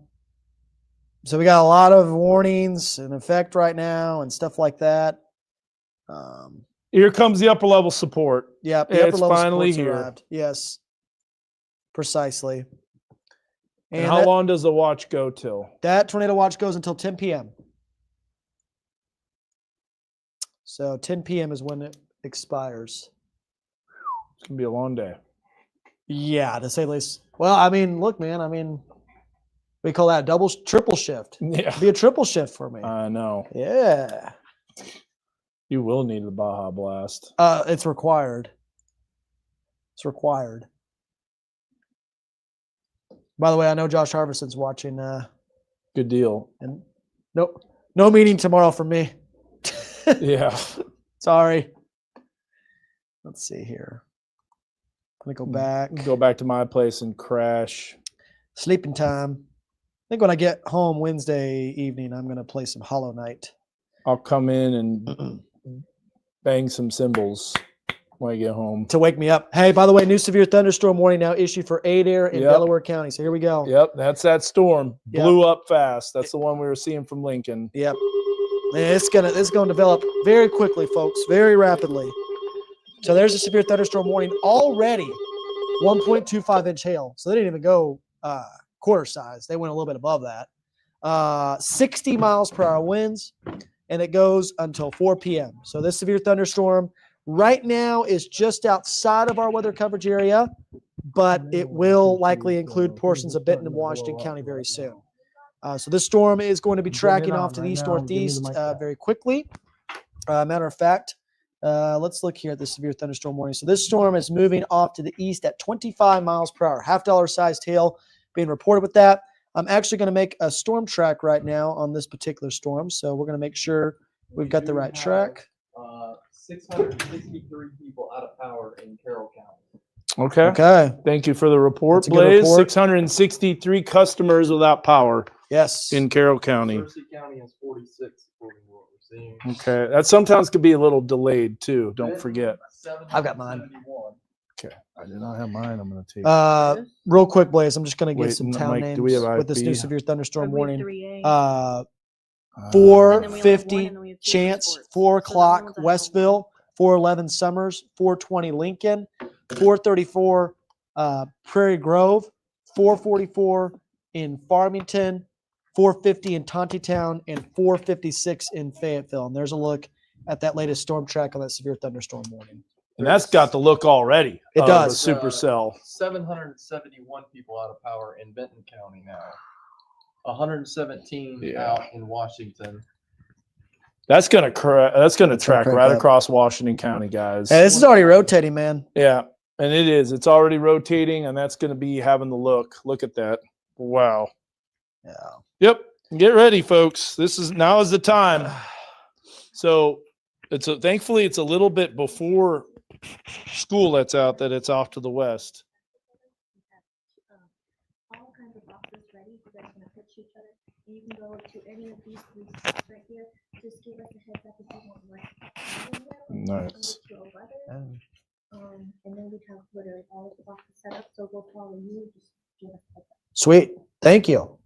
Speaker 1: we got a lot of warnings in effect right now and stuff like that.
Speaker 2: Here comes the upper level support.
Speaker 1: Yeah, the
Speaker 2: It's
Speaker 1: upper level
Speaker 2: finally
Speaker 1: support's
Speaker 2: here.
Speaker 1: arrived. Yes, precisely.
Speaker 2: And how long does the watch go till?
Speaker 1: That tornado watch goes until 10 p.m. So 10 p.m. is when it expires.
Speaker 2: It's going to be a long day.
Speaker 1: Yeah, to say the least. Well, I mean, look, man, we call that triple shift.
Speaker 2: Yeah.
Speaker 1: Be a triple shift for me.
Speaker 2: I know.
Speaker 1: Yeah.
Speaker 2: You will need the Baja Blast.
Speaker 1: It's required. It's required. By the way, I know Josh Harvison's watching.
Speaker 2: Good deal.
Speaker 1: And no meeting tomorrow for me.
Speaker 2: Yeah.
Speaker 1: Sorry. Let's see here. I'm gonna go back.
Speaker 2: Go back to my place and crash.
Speaker 1: Sleeping time. I think when I get home Wednesday evening, I'm gonna play some Hollow Knight.
Speaker 2: I'll come in and bang some cymbals when I get home.
Speaker 1: To wake me up. Hey, by the way, new severe thunderstorm warning now issued for Adair in Delaware County. So here we go.
Speaker 2: Yep, that's that storm.
Speaker 1: Yep.
Speaker 2: Blew up fast. That's the one we were seeing from Lincoln.
Speaker 1: Yep. It's gonna develop very quickly, folks, very rapidly. So there's a severe thunderstorm warning already. 1.25 inch hail. So they didn't even go quarter size. They went a little bit above that. 60 miles per hour winds, and it goes until 4 p.m. So this severe thunderstorm right now is just outside of our weather coverage area. but it will likely include portions of Benton and Washington County very soon. So this storm is going to be tracking off to the east-northeast very quickly. Matter of fact, let's look here at the severe thunderstorm warning. So this storm is moving off to the east at 25 miles per hour. $half sized hail being reported with that. I'm actually going to make a storm track right now on this particular storm. So we're going to make sure we've got the right track.
Speaker 6: 663 people out of power in Carroll County.
Speaker 2: Okay.
Speaker 1: Okay.
Speaker 2: Thank you for the report,
Speaker 1: That's a good
Speaker 2: Blaze.
Speaker 1: report.
Speaker 2: 663 customers without power
Speaker 1: Yes.
Speaker 2: in Carroll County.
Speaker 6: Mercy County has 46, according to what we're seeing.
Speaker 2: Okay. That sometimes could be a little delayed too. Don't forget.
Speaker 1: I've got mine.
Speaker 6: 771.
Speaker 2: Okay. I do not have mine. I'm going to take
Speaker 1: Real quick, Blaze, I'm just going to get
Speaker 2: Wait,
Speaker 1: some town
Speaker 2: Mike,
Speaker 1: names
Speaker 2: do we have
Speaker 1: with this new
Speaker 2: IFB?
Speaker 1: severe thunderstorm
Speaker 3: We have
Speaker 1: warning.
Speaker 3: 3A.
Speaker 1: 450
Speaker 3: and then we have two
Speaker 1: Chance,
Speaker 3: sports.
Speaker 1: 4
Speaker 3: So the only
Speaker 1: o'clock
Speaker 3: ones that have
Speaker 1: Westville, 411 Summers, 420 Lincoln, 434 Prairie Grove, 444 in Farmington, 450 in Tontitown, and 456 in Fayetteville. And there's a look at that latest storm track on that severe thunderstorm warning.
Speaker 2: And that's got the look already.
Speaker 1: It
Speaker 2: of
Speaker 1: does.
Speaker 2: a supercell.
Speaker 6: 771 people out of power in Benton County now. 117
Speaker 2: Yeah.
Speaker 6: out in Washington.
Speaker 2: That's gonna track
Speaker 1: crank
Speaker 2: right
Speaker 1: up.
Speaker 2: across Washington County, guys.
Speaker 1: Hey, this is already rotating, man.
Speaker 2: Yeah, and it is. It's already rotating, and that's gonna be having the look. Look at that. Wow.
Speaker 1: Yeah.
Speaker 2: Yep. Get ready, folks. Now is the time. So thankfully it's a little bit before school lets out that it's off to the west.
Speaker 3: All kinds of boxes ready. You guys can pitch each other. You can go to any of these three spots right here. Just give us a heads up if you want what.
Speaker 2: Nice.
Speaker 3: And then we have literally all of the boxes set up. So we'll follow you. Just give us a heads up.
Speaker 1: Sweet. Thank you.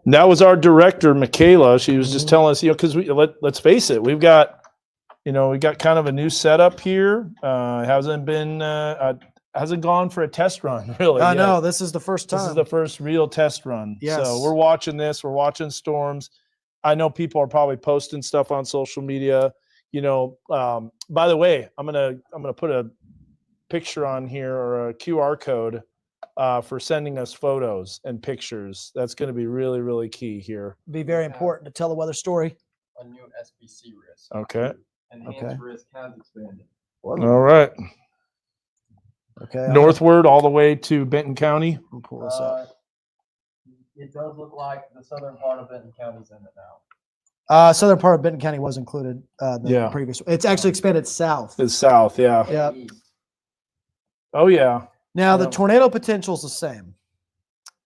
Speaker 2: That was our director, Michaela. She was just telling us, because let's face it, we got kind of a new setup here. Hasn't gone for a test run, really.
Speaker 1: I
Speaker 2: yet.
Speaker 1: know. This is the first time.
Speaker 2: This is the first real test run.
Speaker 1: Yes.
Speaker 2: So we're watching this. We're watching storms. I know people are probably posting stuff on social media. By the way, I'm gonna put a picture on here or a QR code for sending us photos and pictures. That's going to be really, really key here.
Speaker 1: Be very important to tell the weather story.
Speaker 6: A new SBC risk.
Speaker 2: Okay.
Speaker 6: Enhanced risk has expanded.
Speaker 2: All right.
Speaker 1: Okay.
Speaker 2: Northward all the way to Benton County.
Speaker 1: I'll pull this up.
Speaker 6: It does look like the southern part of Benton County's in it now.
Speaker 1: Southern part of Benton County was included.
Speaker 2: Yeah.
Speaker 1: Previous. It's actually expanded south.
Speaker 2: It's south, yeah.
Speaker 1: Yeah.
Speaker 6: East.
Speaker 2: Oh, yeah.
Speaker 1: Now the
Speaker 6: Yeah.
Speaker 1: tornado potential is the same.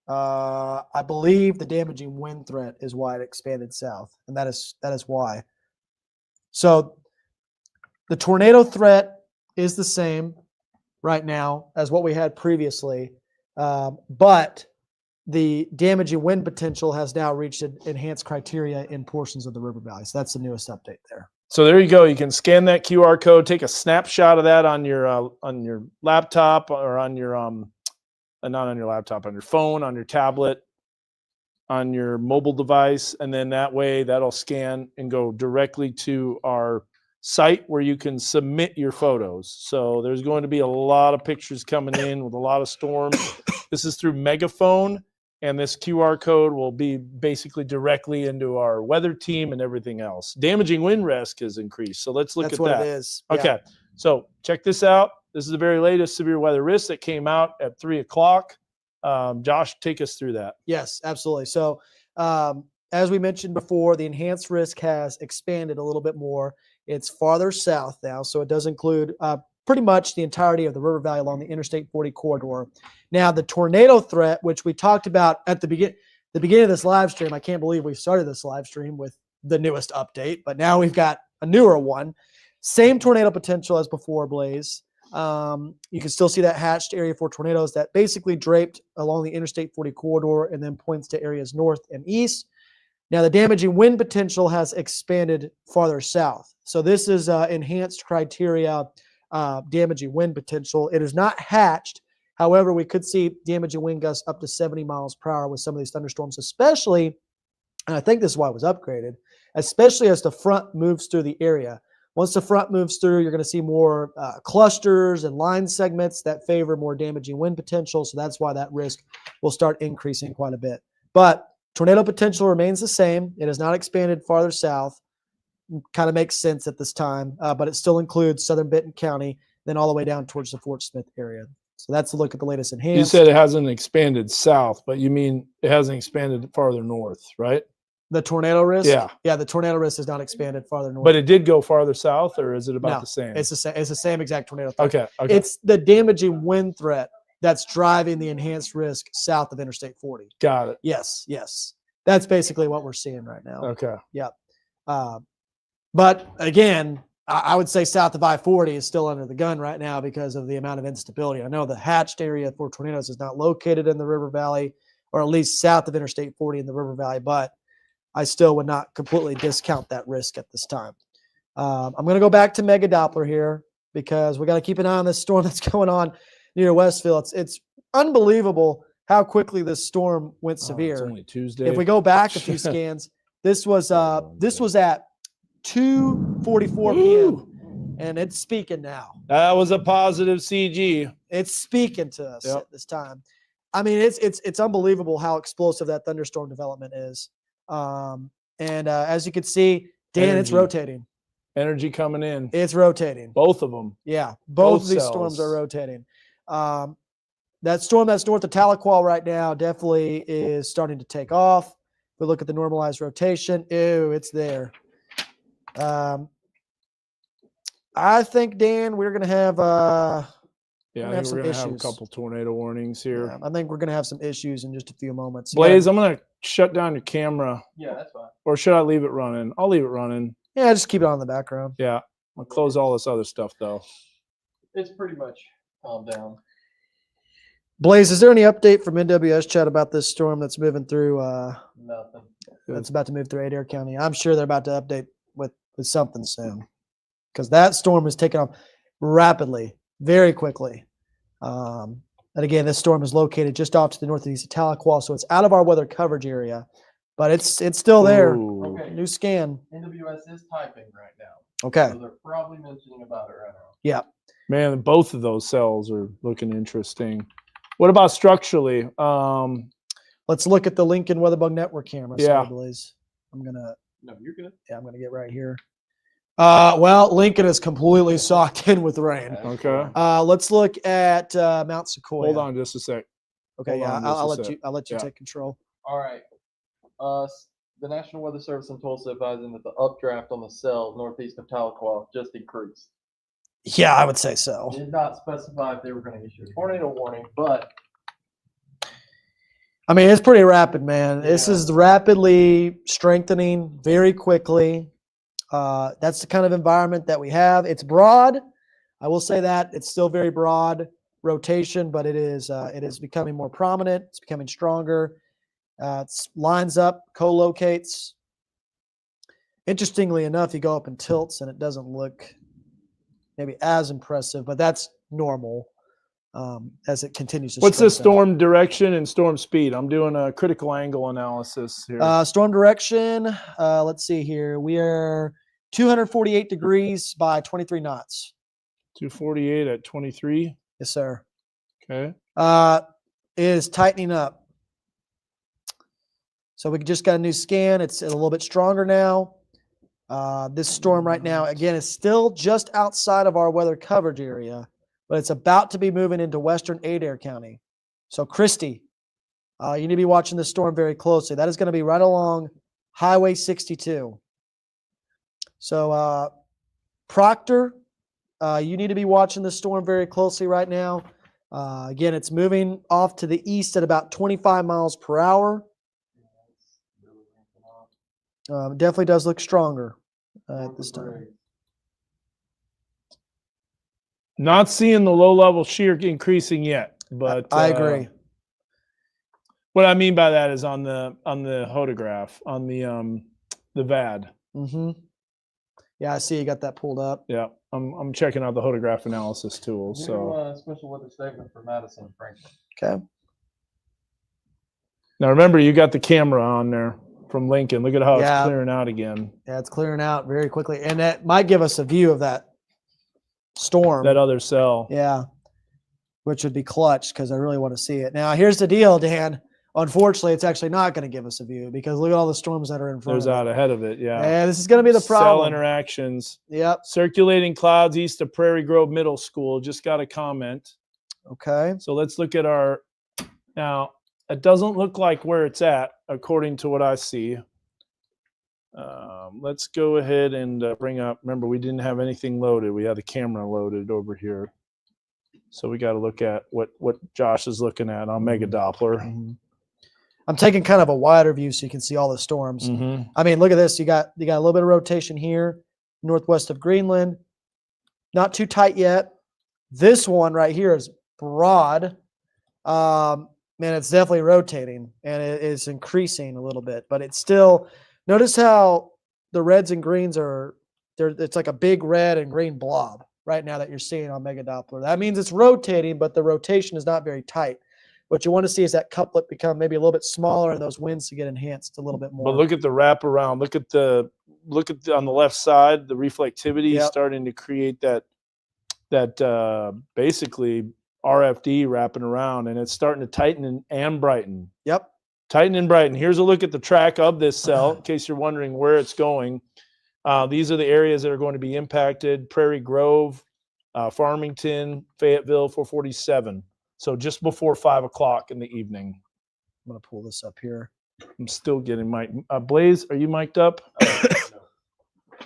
Speaker 1: I believe the damaging wind threat is why it expanded south, and that is why. So the tornado threat is the same right now as what we had previously, but the damaging wind potential has now reached enhanced criteria in portions of the river valley. So that's the newest update there.
Speaker 2: So there you go. You can scan that QR code, take a snapshot of that on your laptop or on your not on your laptop, on your phone, on your tablet, on your mobile device, and then that way that'll scan and go directly to our site where you can submit your photos. So there's going to be a lot of pictures coming in with a lot of storms. This is through Megaphone, and this QR code will be basically directly into our weather team and everything else. Damaging wind risk has increased. So let's look
Speaker 1: That's
Speaker 2: at
Speaker 1: what
Speaker 2: that.
Speaker 1: it is.
Speaker 2: Okay.
Speaker 1: Yeah.
Speaker 2: So check this out. This is the very latest severe weather risk that came out at 3 o'clock. Josh, take us through that.
Speaker 1: Yes, absolutely. So as we mentioned before, the enhanced risk has expanded a little bit more. It's farther south now, so it does include pretty much the entirety of the river valley along the Interstate 40 corridor. Now, the tornado threat, which we talked about at the beginning of this live stream, I can't believe we started this live stream with the newest update, but now we've got a newer one. Same tornado potential as before, Blaze. You can still see that hatched area for tornadoes that basically draped along the Interstate 40 corridor and then points to areas north and east. Now, the damaging wind potential has expanded farther south. So this is enhanced criteria damaging wind potential. It is not hatched. However, we could see damaging wind gusts up to 70 miles per hour with some of these thunderstorms, especially, and I think this is why it was upgraded, especially as the front moves through the area. Once the front moves through, you're going to see more clusters and line segments that favor more damaging wind potential. So that's why that risk will start increasing quite a bit. But tornado potential remains the same. It has not expanded farther south. Kind of makes sense at this time, but it still includes southern Benton County, then all the way down towards the Fort Smith area. So that's a look at the latest enhanced.
Speaker 2: You said it hasn't expanded south, but you mean it hasn't expanded farther north, right?
Speaker 1: The tornado risk?
Speaker 2: Yeah.
Speaker 1: Yeah, the tornado risk has not expanded farther north.
Speaker 2: But it did go farther south, or is it about
Speaker 1: No,
Speaker 2: the same?
Speaker 1: It's the same exact tornado threat.
Speaker 2: Okay. Okay.
Speaker 1: It's the damaging wind threat that's driving the enhanced risk south of Interstate 40.
Speaker 2: Got it.
Speaker 1: Yes. That's basically what we're seeing right now.
Speaker 2: Okay.
Speaker 1: But again, I would say south of I-40 is still under the gun right now because of the amount of instability. I know the hatched area for tornadoes is not located in the river valley, or at least south of Interstate 40 in the river valley, but I still would not completely discount that risk at this time. I'm going to go back to Mega Doppler here because we got to keep an eye on this storm that's going on near Westville. It's unbelievable how quickly this storm went severe.
Speaker 2: It's only Tuesday.
Speaker 1: If we go back a few scans, this was at 2:44 p.m. and it's speaking now.
Speaker 2: That was a positive CG.
Speaker 1: It's speaking to us at this time. I mean, it's unbelievable how explosive that thunderstorm development is. As you can see, Dan, it's rotating.
Speaker 2: Energy coming in.
Speaker 1: It's rotating.
Speaker 2: Both of them.
Speaker 1: Yeah, both of these
Speaker 2: cells.
Speaker 1: storms are rotating. That storm that's north of Tahlequah right now definitely is starting to take off. If we look at the normalized rotation, ew, it's there. I think, Dan, we're going to have
Speaker 2: I think we're
Speaker 1: some
Speaker 2: going to have a
Speaker 1: issues.
Speaker 2: couple tornado warnings here.
Speaker 1: Yeah, I think we're going to have some issues in just a few moments.
Speaker 2: Blaze, I'm going to shut down your camera.
Speaker 6: Yeah, that's fine.
Speaker 2: Or should I leave it running? I'll leave it running.
Speaker 1: Yeah, just keep it on in the background.
Speaker 2: Yeah. I'll close all this other stuff, though.
Speaker 6: It's pretty much calmed down.
Speaker 1: Blaze, is there any update from NWS chat about this storm that's moving through?
Speaker 6: Nothing.
Speaker 1: That's about to move through Adair County. I'm sure they're about to update with something soon, because that storm is taking off rapidly, very quickly. And again, this storm is located just off to the northeast of Tahlequah, so it's out of our weather coverage area, but it's still there.
Speaker 2: Ooh.
Speaker 6: Okay.
Speaker 1: New scan.
Speaker 6: NWS is typing right now.
Speaker 1: Okay.
Speaker 6: So they're probably mentioning about it right now.
Speaker 1: Yeah.
Speaker 2: Man, both of those cells are looking interesting. What about structurally?
Speaker 1: Let's look at the Lincoln Weatherbug Network camera.
Speaker 2: Yeah.
Speaker 1: Sorry, Blaze. I'm gonna
Speaker 6: You're good.
Speaker 1: Yeah, I'm gonna get right here. Well, Lincoln is completely socked in with rain.
Speaker 2: Okay.
Speaker 1: Let's look at Mount Sequoia.
Speaker 2: Hold on just a sec.
Speaker 1: Okay,
Speaker 2: hold
Speaker 1: yeah,
Speaker 2: on just a
Speaker 1: I'll let
Speaker 2: sec.
Speaker 1: you. I'll let you
Speaker 2: Yeah.
Speaker 1: take control.
Speaker 6: All right. The National Weather Service in Tulsa advising that the updraft on the cell northeast of Tahlequah just increased.
Speaker 1: Yeah, I would say so.
Speaker 6: Did not specify if they were going to issue a tornado warning, but
Speaker 1: I mean, it's pretty rapid, man. This
Speaker 6: Yeah.
Speaker 1: is rapidly strengthening very quickly. That's the kind of environment that we have. It's broad. I will say that it's still very broad rotation, but it is becoming more prominent. It's becoming stronger. It lines up, co-locates. Interestingly enough, you go up and tilts, and it doesn't look maybe as impressive, but that's normal as it continues to.
Speaker 2: What's the
Speaker 1: strengthen.
Speaker 2: storm direction and storm speed? I'm doing a critical angle analysis here.
Speaker 1: Storm direction, let's see here. We are 248 degrees by 23 knots.
Speaker 2: 248 at 23.
Speaker 1: Yes, sir.
Speaker 2: Okay.
Speaker 1: It is tightening up. So we just got a new scan. It's a little bit stronger now. This storm right now, again, is still just outside of our weather coverage area, but it's about to be moving into western Adair County. So Christie, you need to be watching this storm very closely. That is going to be right along Highway 62. So Proctor, you need to be watching this storm very closely right now. Again, it's moving off to the east at about 25 miles per hour. It definitely does look stronger at this time.
Speaker 2: Not seeing the low level shear increasing yet, but
Speaker 1: I agree.
Speaker 2: What I mean by that is on the photograph, on the VAD.
Speaker 1: Mm-hmm. Yeah, I see you got that pulled up.
Speaker 2: Yeah, I'm checking out the photograph analysis tool. So
Speaker 6: special weather statement for Madison and Franklin.
Speaker 1: Okay.
Speaker 2: now remember, you got the camera on there. from Lincoln. Look at how
Speaker 1: Yeah.
Speaker 2: it's clearing out again.
Speaker 1: Yeah, it's clearing out very quickly, and that might give us a view of that storm.
Speaker 2: That other cell.
Speaker 1: Yeah, which would be clutch because I really want to see it. Now, here's the deal, Dan. Unfortunately, it's actually not going to give us a view because look at all the storms that are in front
Speaker 2: There's
Speaker 1: of it.
Speaker 2: out ahead of it. Yeah.
Speaker 1: Yeah, this is going to be the
Speaker 2: Cell
Speaker 1: problem.
Speaker 2: interactions.
Speaker 1: Yep.
Speaker 2: Circulating clouds east of Prairie Grove Middle School. Just got a comment.
Speaker 1: Okay.
Speaker 2: So let's look at our. Now, it doesn't look like where it's at, according to what I see. Let's go ahead and bring up. Remember, we didn't have anything loaded. We had the camera loaded over here. So we got to look at what Josh is looking at on Mega Doppler.
Speaker 1: Mm-hmm. I'm taking kind of a wider view so you can see all the storms.
Speaker 2: Mm-hmm.
Speaker 1: I mean, look at this. You got a little bit of rotation here, northwest of Greenland. Not too tight yet. This one right here is broad. Man, it's definitely rotating and it is increasing a little bit, but it's still. Notice how the reds and greens are there. It's like a big red and green blob right now that you're seeing on Mega Doppler. That means it's rotating, but the rotation is not very tight. What you want to see is that couplet become maybe a little bit smaller and those winds to get enhanced a little bit more.
Speaker 2: But look at the wraparound. Look at the on the left side, the reflectivity is starting to create that basically RFD wrapping around, and it's starting to tighten and brighten.
Speaker 1: Yep. Tighten
Speaker 2: and brighten. Here's a look at the track of this cell, in case you're wondering where it's going. These are the areas that are going to be impacted: Prairie Grove, Farmington, Fayetteville, 447. So just before 5 o'clock in the evening.
Speaker 1: I'm going to pull this up here.
Speaker 2: I'm still getting mic. Blaze, are you mic'd up?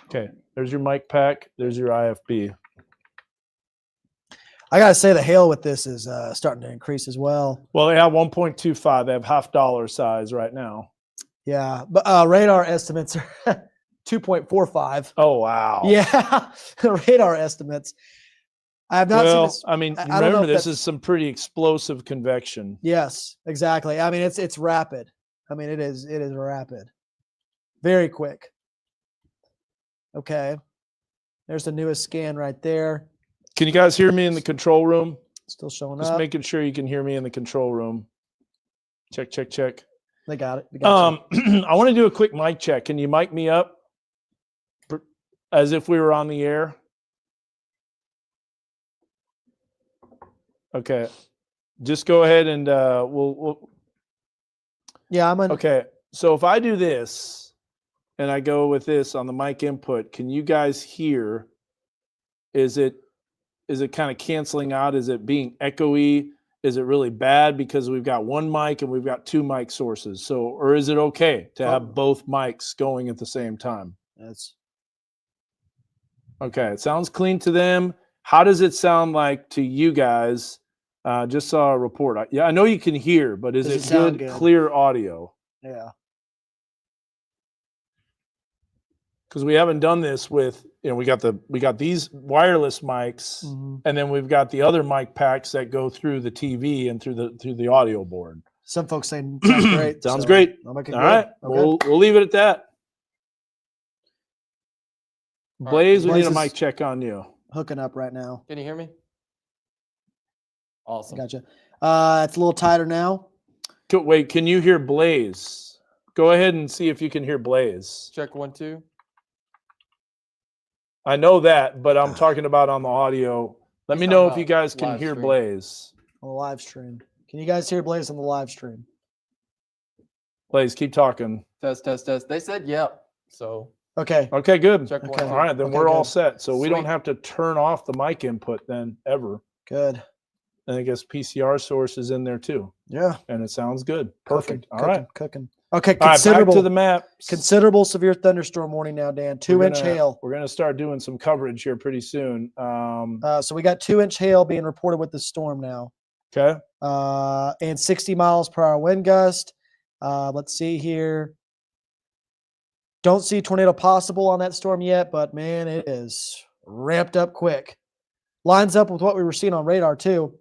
Speaker 2: Okay. There's your mic pack. There's your IFB.
Speaker 1: I got to say the hail with this is starting to increase as well.
Speaker 2: Well, they have 1.25. They have $half size right now.
Speaker 1: Yeah. But radar estimates are 2.45.
Speaker 2: Oh, wow.
Speaker 1: Yeah. Radar estimates. I have not seen this.
Speaker 2: I mean,
Speaker 1: I don't know
Speaker 2: remember,
Speaker 1: if
Speaker 2: this
Speaker 1: that's-
Speaker 2: is some pretty explosive convection.
Speaker 1: Yes, exactly. I mean, it's rapid. I mean, it is rapid. Very quick. Okay. There's the newest scan right there.
Speaker 2: Can you guys hear me in the control room?
Speaker 1: Still showing
Speaker 2: Just
Speaker 1: up.
Speaker 2: making sure you can hear me in the control room. Check, check, check.
Speaker 1: They got it. They got you.
Speaker 2: I want to do a quick mic check. Can you mic me up as if we were on the air? Okay. Just go ahead and we'll
Speaker 1: Yeah, I'm on.
Speaker 2: Okay. So if I do this and I go with this on the mic input, can you guys hear? Is it kind of canceling out? Is it being echoey? Is it really bad because we've got one mic and we've got two mic sources? So, or is it okay to have both mics going at the same time?
Speaker 1: That's
Speaker 2: okay. It sounds clean to them. How does it sound like to you guys? Just saw a report. Yeah, I know you can hear, but is it good, clear audio?
Speaker 1: Yeah.
Speaker 2: Because we haven't done this with, we got these wireless mics, and then we've got the other mic packs that go through the TV and through the audio board.
Speaker 1: Some folks saying sounds great.
Speaker 2: Sounds great.
Speaker 1: I'll make it
Speaker 2: All
Speaker 1: good.
Speaker 2: right,
Speaker 1: Okay.
Speaker 2: we'll leave it at that. Blaze, we
Speaker 1: Blaze
Speaker 2: need a
Speaker 1: is
Speaker 2: mic check on you.
Speaker 1: hooking up right now.
Speaker 6: Can you hear me? Awesome.
Speaker 1: Gotcha. It's a little tighter now.
Speaker 2: Wait, can you hear Blaze? Go ahead and see if you can hear Blaze.
Speaker 6: Check 1, 2.
Speaker 2: I know that, but I'm talking about on the audio. Let me know if you guys can hear
Speaker 6: stream.
Speaker 2: Blaze.
Speaker 1: On the live stream. Can you guys hear Blaze on the live stream?
Speaker 2: Blaze, keep talking.
Speaker 6: Test, test, test. They said yep. So
Speaker 1: Okay.
Speaker 2: Okay, good.
Speaker 6: check 1,
Speaker 1: Okay.
Speaker 6: 2.
Speaker 2: All right, then
Speaker 1: Okay,
Speaker 2: we're all
Speaker 1: good.
Speaker 2: set. So we don't
Speaker 6: Sweet.
Speaker 2: have to turn off the mic input then ever.
Speaker 1: Good.
Speaker 2: And I guess PCR source is in there too.
Speaker 1: Yeah.
Speaker 2: And it sounds good. Perfect.
Speaker 1: Cooking,
Speaker 2: All right.
Speaker 1: Cooking. Okay.
Speaker 2: All right, back
Speaker 1: Considerable.
Speaker 2: to the map.
Speaker 1: Considerable severe thunderstorm warning now, Dan. 2-inch hail.
Speaker 2: We're going to start doing some coverage here pretty soon.
Speaker 1: So we got 2-inch hail being reported with the storm now.
Speaker 2: Okay.
Speaker 1: And 60 miles per hour wind gust. Let's see here. Don't see tornado possible on that storm yet, but man, it is ramped up quick. Lines up with what we were seeing on radar too.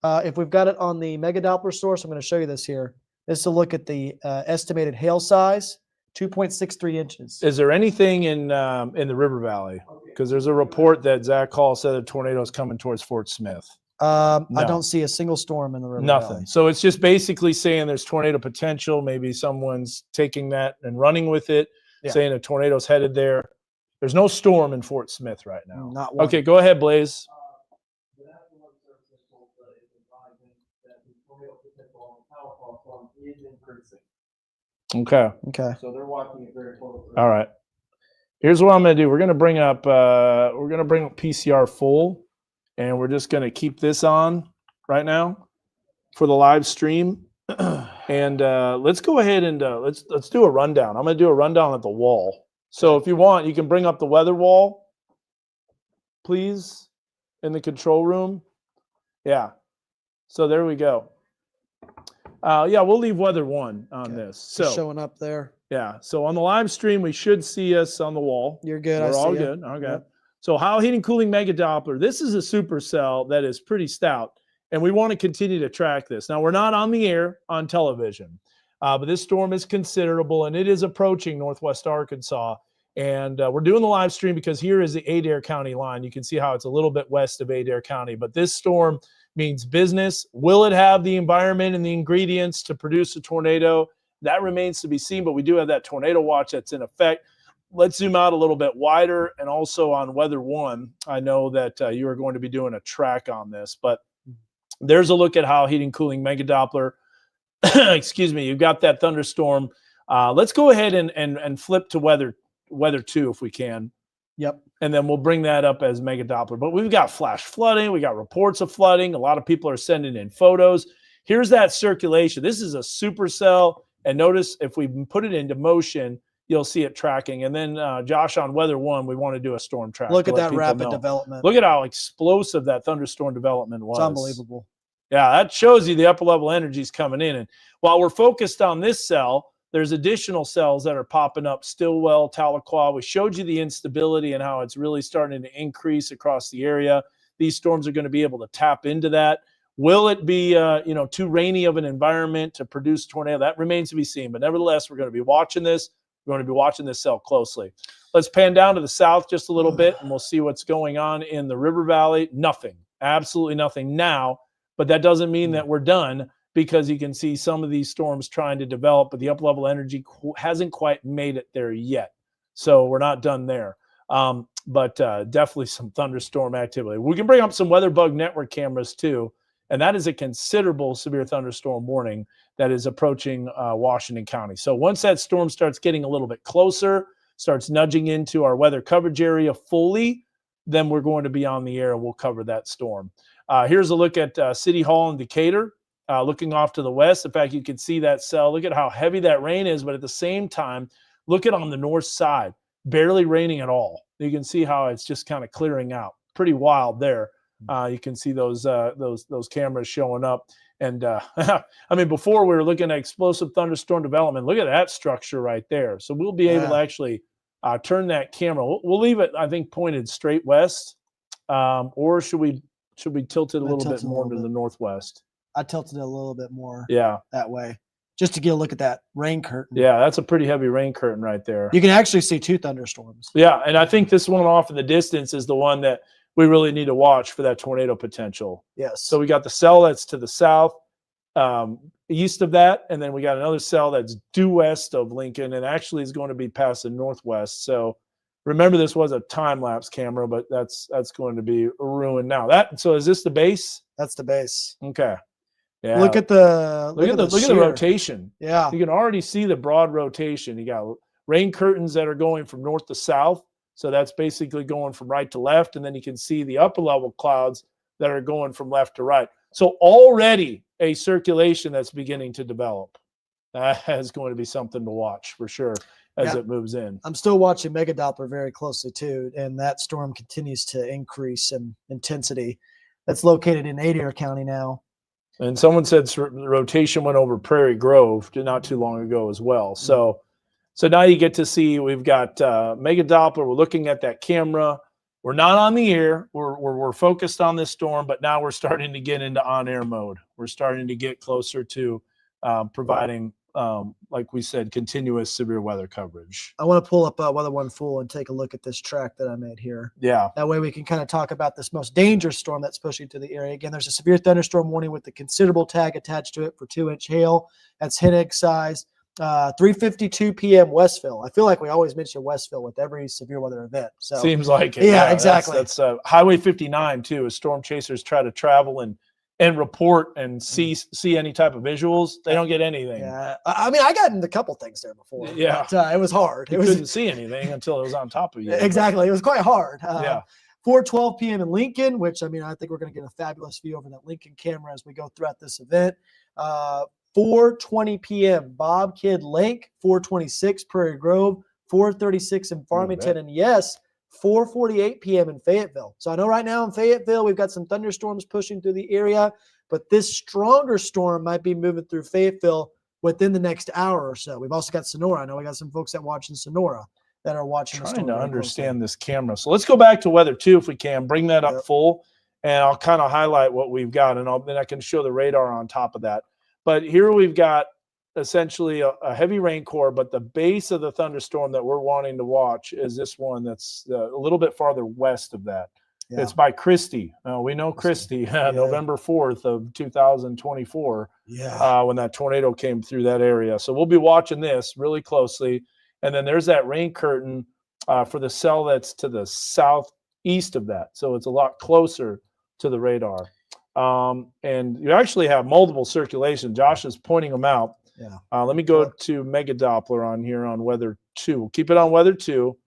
Speaker 1: If we've got it on the Mega Doppler source, I'm going to show you this here. This is a look at the estimated hail size, 2.63 inches.
Speaker 2: Is there anything in the river valley? Because there's a report that Zach Hall said a tornado is coming towards Fort Smith.
Speaker 1: I
Speaker 2: No.
Speaker 1: don't see a single storm in the river
Speaker 2: Nothing.
Speaker 1: valley.
Speaker 2: So it's just basically saying there's tornado potential. Maybe someone's taking that and running with it,
Speaker 1: Yeah.
Speaker 2: saying a tornado's headed there. There's no storm in Fort Smith right now.
Speaker 1: Not one.
Speaker 2: Okay, go ahead, Blaze.
Speaker 6: The National Weather Service has told us is advising that the tornado potential on the Powerful storm is increasing.
Speaker 2: Okay.
Speaker 1: Okay.
Speaker 6: So they're watching it very closely.
Speaker 2: All right. Here's what I'm going to do. We're going to bring up PCR full, and we're just going to keep this on right now for the live stream. And let's go ahead and let's do a rundown. I'm going to do a rundown at the wall. So if you want, you can bring up the weather wall, please, in the control room. Yeah. So there we go. Yeah, we'll leave weather 1 on this. So
Speaker 1: showing up there.
Speaker 2: yeah. So on the live stream, we should see us on the wall.
Speaker 1: You're good.
Speaker 2: We're
Speaker 1: I
Speaker 2: all
Speaker 1: see ya.
Speaker 2: good. Okay.
Speaker 1: Yep.
Speaker 2: So Howe Heating Cooling Mega Doppler. This is a supercell that is pretty stout, and we want to continue to track this. Now, we're not on the air on television, but this storm is considerable, and it is approaching northwest Arkansas. And we're doing the live stream because here is the Adair County line. You can see how it's a little bit west of Adair County, but this storm means business. Will it have the environment and the ingredients to produce a tornado? That remains to be seen, but we do have that tornado watch that's in effect. Let's zoom out a little bit wider, and also on Weather 1, I know that you are going to be doing a track on this, but there's a look at Howe Heating Cooling Mega Doppler. Excuse me, you've got that thunderstorm. Let's go ahead and flip to Weather 2 if we can.
Speaker 1: Yep.
Speaker 2: And then we'll bring that up as Mega Doppler. But we've got flash flooding. We got reports of flooding. A lot of people are sending in photos. Here's that circulation. This is a supercell. And notice if we put it into motion, you'll see it tracking. And then, Josh, on Weather 1, we want to do a storm track.
Speaker 1: Look
Speaker 2: to
Speaker 1: at
Speaker 2: let
Speaker 1: that
Speaker 2: people
Speaker 1: rapid
Speaker 2: know.
Speaker 1: development.
Speaker 2: Look at how explosive that thunderstorm development was.
Speaker 1: It's unbelievable.
Speaker 2: Yeah, that shows you the upper level energies coming in. And while we're focused on this cell, there's additional cells that are popping up, Stillwell, Tahlequah. We showed you the instability and how it's really starting to increase across the area. These storms are going to be able to tap into that. Will it be, too rainy of an environment to produce tornado? That remains to be seen. But nevertheless, we're going to be watching this. We're going to be watching this cell closely. Let's pan down to the south just a little bit, and we'll see what's going on in the river valley. Nothing, absolutely nothing now. But that doesn't mean that we're done, because you can see some of these storms trying to develop, but the up-level energy hasn't quite made it there yet. So we're not done there. But definitely some thunderstorm activity. We can bring up some weather bug network cameras too, and that is a considerable severe thunderstorm warning that is approaching Washington County. So once that storm starts getting a little bit closer, starts nudging into our weather coverage area fully, then we're going to be on the air and we'll cover that storm. Here's a look at City Hall in Decatur. Looking off to the west. In fact, you can see that cell. Look at how heavy that rain is, but at the same time, look at on the north side, barely raining at all. You can see how it's just kind of clearing out. Pretty wild there. You can see those cameras showing up. And I mean, before we were looking at explosive thunderstorm development. Look at that structure right there. So we'll be able to actually turn that camera. We'll leave it, I think, pointed straight west, or should we tilt it a little bit more to the northwest?
Speaker 1: I tilted it a little bit more that way, just to get a look at that rain curtain.
Speaker 2: Yeah, that's a pretty heavy rain curtain right there.
Speaker 1: You can actually see 2 thunderstorms.
Speaker 2: Yeah, and I think this one off in the distance is the one that we really need to watch for that tornado potential.
Speaker 1: Yes.
Speaker 2: So we got the cell that's to the south, east of that, and then we got another cell that's due west of Lincoln, and actually is going to be past the northwest. So remember, this was a time-lapse camera, but that's going to be ruined now. So is this the base?
Speaker 1: That's the base.
Speaker 2: Okay. Yeah.
Speaker 1: Look at the
Speaker 2: rotation.
Speaker 1: Yeah.
Speaker 2: You can already see the broad rotation. You got rain curtains that are going from north to south. So that's basically going from right to left. And then you can see the upper level clouds that are going from left to right. So already a circulation that's beginning to develop. That is going to be something to watch for sure as it moves in.
Speaker 1: I'm still watching Mega Doppler very closely too. And that storm continues to increase in intensity. That's located in Adair County now.
Speaker 2: And someone said the rotation went over Prairie Grove not too long ago as well. So now you get to see we've got Mega Doppler. We're looking at that camera. We're not on the air. We're focused on this storm, but now we're starting to get into on-air mode. We're starting to get closer to providing like we said, continuous severe weather coverage.
Speaker 1: I want to pull up Weather One Full and take a look at this track that I made here.
Speaker 2: Yeah.
Speaker 1: That way we can kind of talk about this most dangerous storm that's pushing to the area. Again, there's a severe thunderstorm warning with the considerable tag attached to it for 2-inch hail. That's Hennig size. 3:52 p.m. Westville. I feel like we always mention Westville with every severe weather event. So
Speaker 2: Seems like it.
Speaker 1: Yeah, exactly.
Speaker 2: That's Highway 59 too. As storm chasers try to travel and report and see any type of visuals, they don't get anything.
Speaker 1: Yeah, I mean, I got into a couple things there before.
Speaker 2: Yeah.
Speaker 1: But, it was hard.
Speaker 2: You couldn't see anything until it was on top of you.
Speaker 1: Exactly. It was quite hard.
Speaker 2: Yeah.
Speaker 1: 4:12 p.m. in Lincoln, which, I mean, I think we're going to get a fabulous view over that Lincoln camera as we go throughout this event. 4:20 p.m. Bob Kidd Lake, 4:26 Prairie Grove, 4:36 in Farmington, and yes, 4:48 p.m. in Fayetteville. So I know right now in Fayetteville we've got some thunderstorms pushing through the area, but this stronger storm might be moving through Fayetteville within the next hour or so. We've also got Sonora. I know we got some folks that watch in Sonora that are watching.
Speaker 2: Trying to understand this camera. So let's go back to weather 2 if we can. Bring that up full, and I'll kind of highlight what we've got, and then I can show the radar on top of that. But here we've got essentially a heavy rain core, but the base of the thunderstorm that we're wanting to watch is this one that's a little bit farther west of that. Yeah. It's by Christie. We know Christie, November 4th of 2024, when that tornado came through that area. So we'll be watching this really closely. And then there's that rain curtain for the cell that's to the southeast of that. So it's a lot closer to the radar. And you actually have multiple circulation. Josh is pointing them out. Yeah. Let me go to Mega Doppler on here on weather 2. We'll keep it on weather 2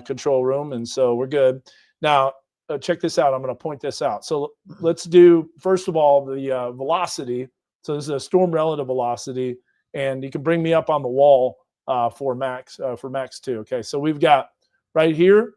Speaker 2: control room. And so we're good. Now, check this out. I'm going to point this out. So let's do, first of all, the velocity. So this is a storm relative velocity. And you can bring me up on the wall for max 2. Okay. So we've got right here,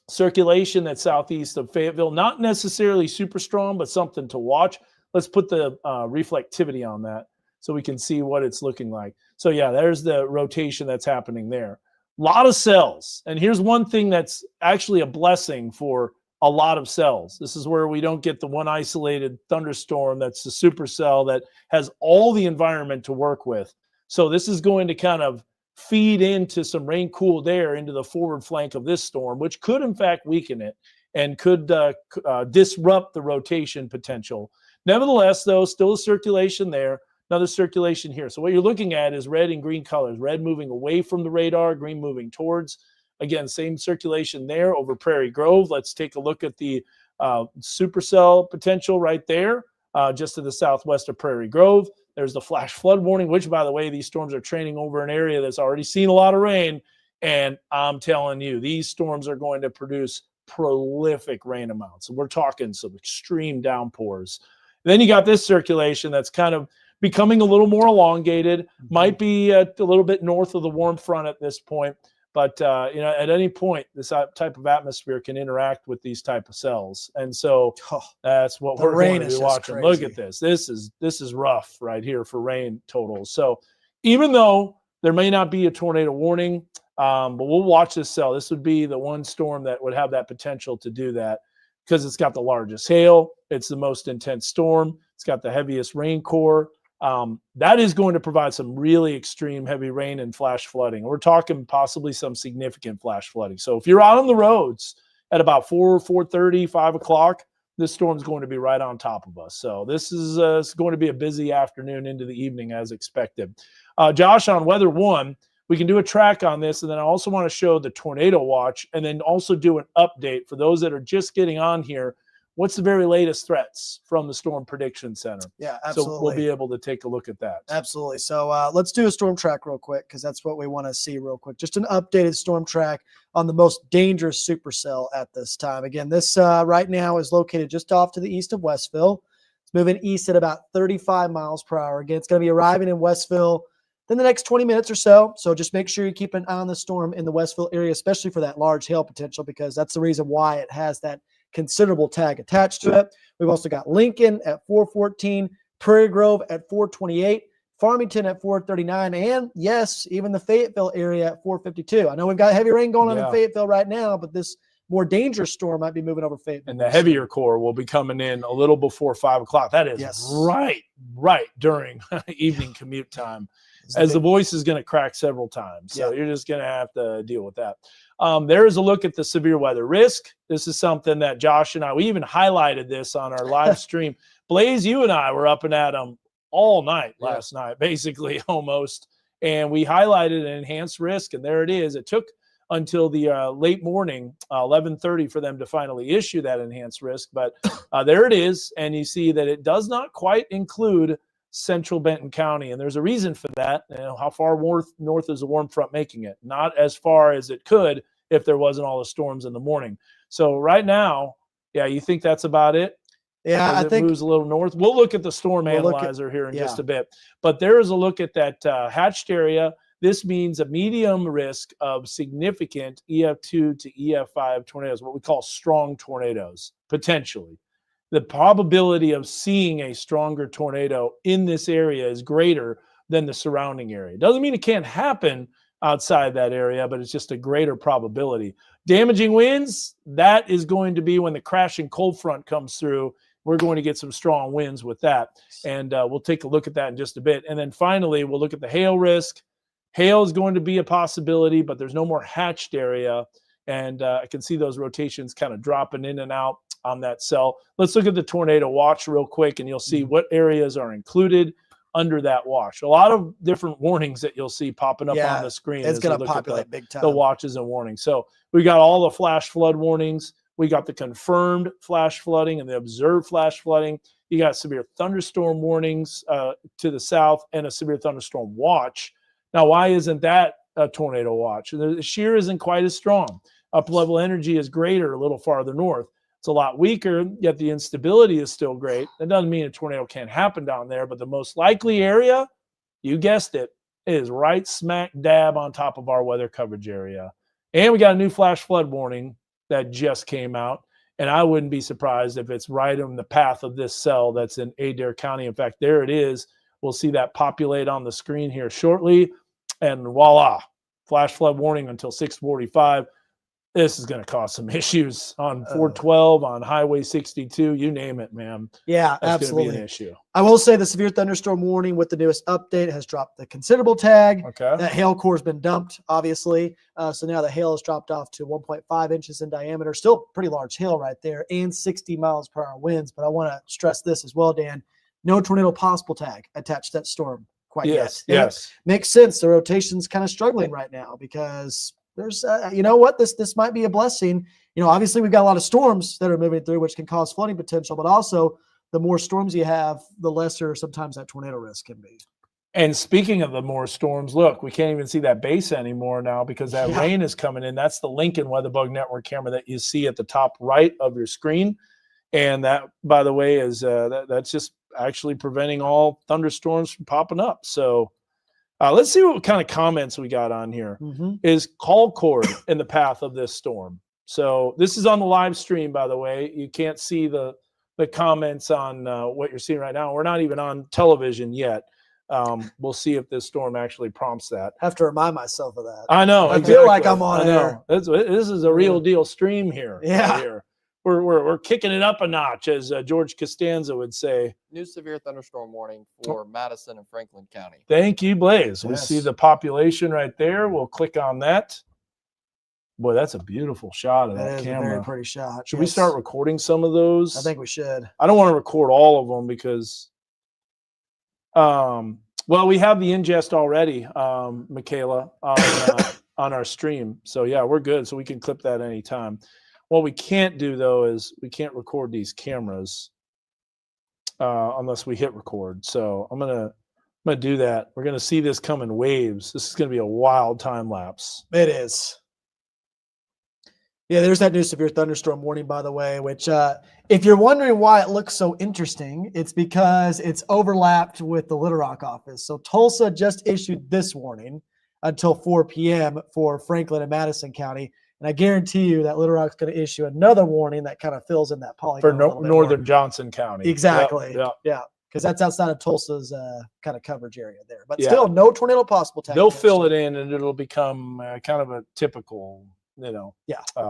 Speaker 2: circulation that's southeast of Fayetteville, not necessarily super strong, but something to watch. Let's put the reflectivity on that so we can see what it's looking like. So yeah, there's the rotation that's happening there. A lot of cells. And here's one thing that's actually a blessing for a lot of cells. This is where we don't get the one isolated thunderstorm that's the supercell that has all the environment to work with. So this is going to kind of feed into some rain cooled air into the forward flank of this storm, which could in fact weaken it and could disrupt the rotation potential. Nevertheless, though, still a circulation there, another circulation here. So what you're looking at is red and green colors, red moving away from the radar, green moving towards. Again, same circulation there over Prairie Grove. Let's take a look at the supercell potential right there, just to the southwest of Prairie Grove. There's the flash flood warning, which, by the way, these storms are training over an area that's already seen a lot of rain. And I'm telling you, these storms are going to produce prolific rain amounts. We're talking some extreme downpours. Then you got this circulation that's kind of becoming a little more elongated, might be a little bit north of the warm front at this point. But, at any point, this type of atmosphere can interact with these type of cells. And so that's what we're going to be watching. Crazy. Look at this. This is rough right here for rain totals. So even though there may not be a tornado warning, but we'll watch this cell. This would be the one storm that would have that potential to do that because it's got the largest hail. It's the most intense storm. It's got the heaviest rain core. That is going to provide some really extreme heavy rain and flash flooding. We're talking possibly some significant flash flooding. So if you're out on the roads at about 4:30, 5 o'clock, this storm's going to be right on top of us. So this is it's going to be a busy afternoon into the evening as expected. Josh, on weather 1, we can do a track on this. And then I also want to show the tornado watch and then also do an update for those that are just getting on here. What's the very latest threats from the Storm Prediction Center?
Speaker 1: Yeah, absolutely.
Speaker 2: So we'll be able to take a look at that.
Speaker 1: Absolutely. So let's do a storm track real quick because that's what we want to see real quick. Just an updated storm track on the most dangerous supercell at this time. Again, this right now is located just off to the east of Westville. It's moving east at about 35 miles per hour. Again, it's going to be arriving in Westville in the next 20 minutes or so. So just make sure you keep an eye on the storm in the Westville area, especially for that large hail potential, because that's the reason why it has that considerable tag attached to it. We've also got Lincoln at 4:14, Prairie Grove at 4:28, Farmington at 4:39, and yes, even the Fayetteville area at 4:52. I know we've got heavy rain going on in Fayetteville right now, but this more dangerous storm might be moving over Fayetteville.
Speaker 2: And the heavier core will be coming in a little before 5 o'clock. That is
Speaker 1: Yes.
Speaker 2: right during evening commute time,
Speaker 1: It's
Speaker 2: as the
Speaker 1: big-
Speaker 2: voice is going to crack several times. So
Speaker 1: Yeah.
Speaker 2: you're just going to have to deal with that. There is a look at the severe weather risk. This is something that Josh and we even highlighted this on our live stream. Blaze, you and I were up and at them all night last night, basically almost. And we highlighted an enhanced risk, and there it is. It took until the late morning, 11:30, for them to finally issue that enhanced risk. But there it is, and you see that it does not quite include central Benton County, and there's a reason for that. You know, how far north is the warm front making it? Not as far as it could if there wasn't all the storms in the morning. So right now, yeah, you think that's about it?
Speaker 1: Yeah,
Speaker 2: As
Speaker 1: I
Speaker 2: it
Speaker 1: think
Speaker 2: moves a little north. We'll look at the storm
Speaker 1: We'll look at-
Speaker 2: analyzer here in just a bit. But there is a look at that hatched area. This means a medium risk of significant EF2 to EF5 tornadoes, what we call strong tornadoes, potentially. The probability of seeing a stronger tornado in this area is greater than the surrounding area. Doesn't mean it can't happen outside that area, but it's just a greater probability. Damaging winds, that is going to be when the crashing cold front comes through. We're going to get some strong winds with that. And we'll take a look at that in just a bit. And then finally, we'll look at the hail risk. Hail is going to be a possibility, but there's no more hatched area. And I can see those rotations kind of dropping in and out on that cell. Let's look at the tornado watch real quick, and you'll see what areas are included under that watch. A lot of different warnings that you'll see popping up on the screen.
Speaker 1: it's
Speaker 2: as we
Speaker 1: going to
Speaker 2: look at
Speaker 1: populate big time.
Speaker 2: the watches and warnings. So we got all the flash flood warnings. We got the confirmed flash flooding and the observed flash flooding. You got severe thunderstorm warnings to the south and a severe thunderstorm watch. Now, why isn't that a tornado watch? The shear isn't quite as strong. Up-level energy is greater a little farther north. It's a lot weaker, yet the instability is still great. That doesn't mean a tornado can't happen down there, but the most likely area, you guessed it, is right smack dab on top of our weather coverage area. And we got a new flash flood warning that just came out, and I wouldn't be surprised if it's right on the path of this cell that's in Adair County. In fact, there it is. We'll see that populate on the screen here shortly, and voila, flash flood warning until 6:45. This is going to cause some issues on 412, on Highway 62, you name it, man.
Speaker 1: Yeah,
Speaker 2: That's
Speaker 1: absolutely.
Speaker 2: going to be an issue.
Speaker 1: I will say the severe thunderstorm warning with the newest update has dropped the considerable tag.
Speaker 2: Okay.
Speaker 1: That hail core has been dumped, obviously. So now the hail has dropped off to 1.5 inches in diameter. Still pretty large hail right there, and 60 miles per hour winds. But I want to stress this as well, Dan. No tornado possible tag attached to that storm quite
Speaker 2: Yes,
Speaker 1: yet. And it
Speaker 2: yes.
Speaker 1: makes sense. The rotation's kind of struggling right now because there's, you know what, this might be a blessing. You know, obviously we've got a lot of storms that are moving through, which can cause flooding potential, but also the more storms you have, the lesser sometimes that tornado risk can be.
Speaker 2: And speaking of the more storms, look, we can't even see that base anymore now because that rain is coming in. That's the Lincoln WeatherBug Network camera that you see at the top right of your screen. And that, by the way, is that's just actually preventing all thunderstorms from popping up. So let's see what kind of comments we got on here. Is call cord in the path of this storm. So this is on the live stream, by the way. You can't see the comments on what you're seeing right now. We're not even on television yet. We'll see if this storm actually prompts that.
Speaker 1: I have to remind myself of that.
Speaker 2: I know.
Speaker 1: I feel like I'm on air.
Speaker 2: This is a real deal stream here.
Speaker 1: Yeah.
Speaker 2: Right here. We're kicking it up a notch, as George Costanza would say.
Speaker 6: New severe thunderstorm warning for Madison and Franklin County.
Speaker 2: Thank you, Blaze. We
Speaker 1: Yes.
Speaker 2: see the population right there. We'll click on that. Boy, that's a beautiful shot of
Speaker 1: That
Speaker 2: that
Speaker 1: is
Speaker 2: camera.
Speaker 1: a very pretty shot.
Speaker 2: Should we
Speaker 1: Yes.
Speaker 2: start recording some of those?
Speaker 1: I think we should.
Speaker 2: I don't want to record all of them because, well, we have the ingest already, Michaela, on our stream. So yeah, we're good. So we can clip that anytime. What we can't do though is we can't record these cameras unless we hit record. So I'm gonna do that. We're gonna see this come in waves. This is gonna be a wild time lapse.
Speaker 1: It is. Yeah, there's that new severe thunderstorm warning, by the way, which if you're wondering why it looks so interesting, it's because it's overlapped with the Little Rock office. So Tulsa just issued this warning until 4 p.m. for Franklin and Madison County. And I guarantee you that Little Rock's going to issue another warning that kind of fills in that polygon.
Speaker 2: For
Speaker 1: a little bit
Speaker 2: northern
Speaker 1: more.
Speaker 2: Johnson County.
Speaker 1: Exactly.
Speaker 2: Yep.
Speaker 1: Yeah. Because that's outside of Tulsa's kind of coverage area there. But
Speaker 2: Yeah.
Speaker 1: still, no tornado possible.
Speaker 2: They'll fill it in and it'll become kind of a typical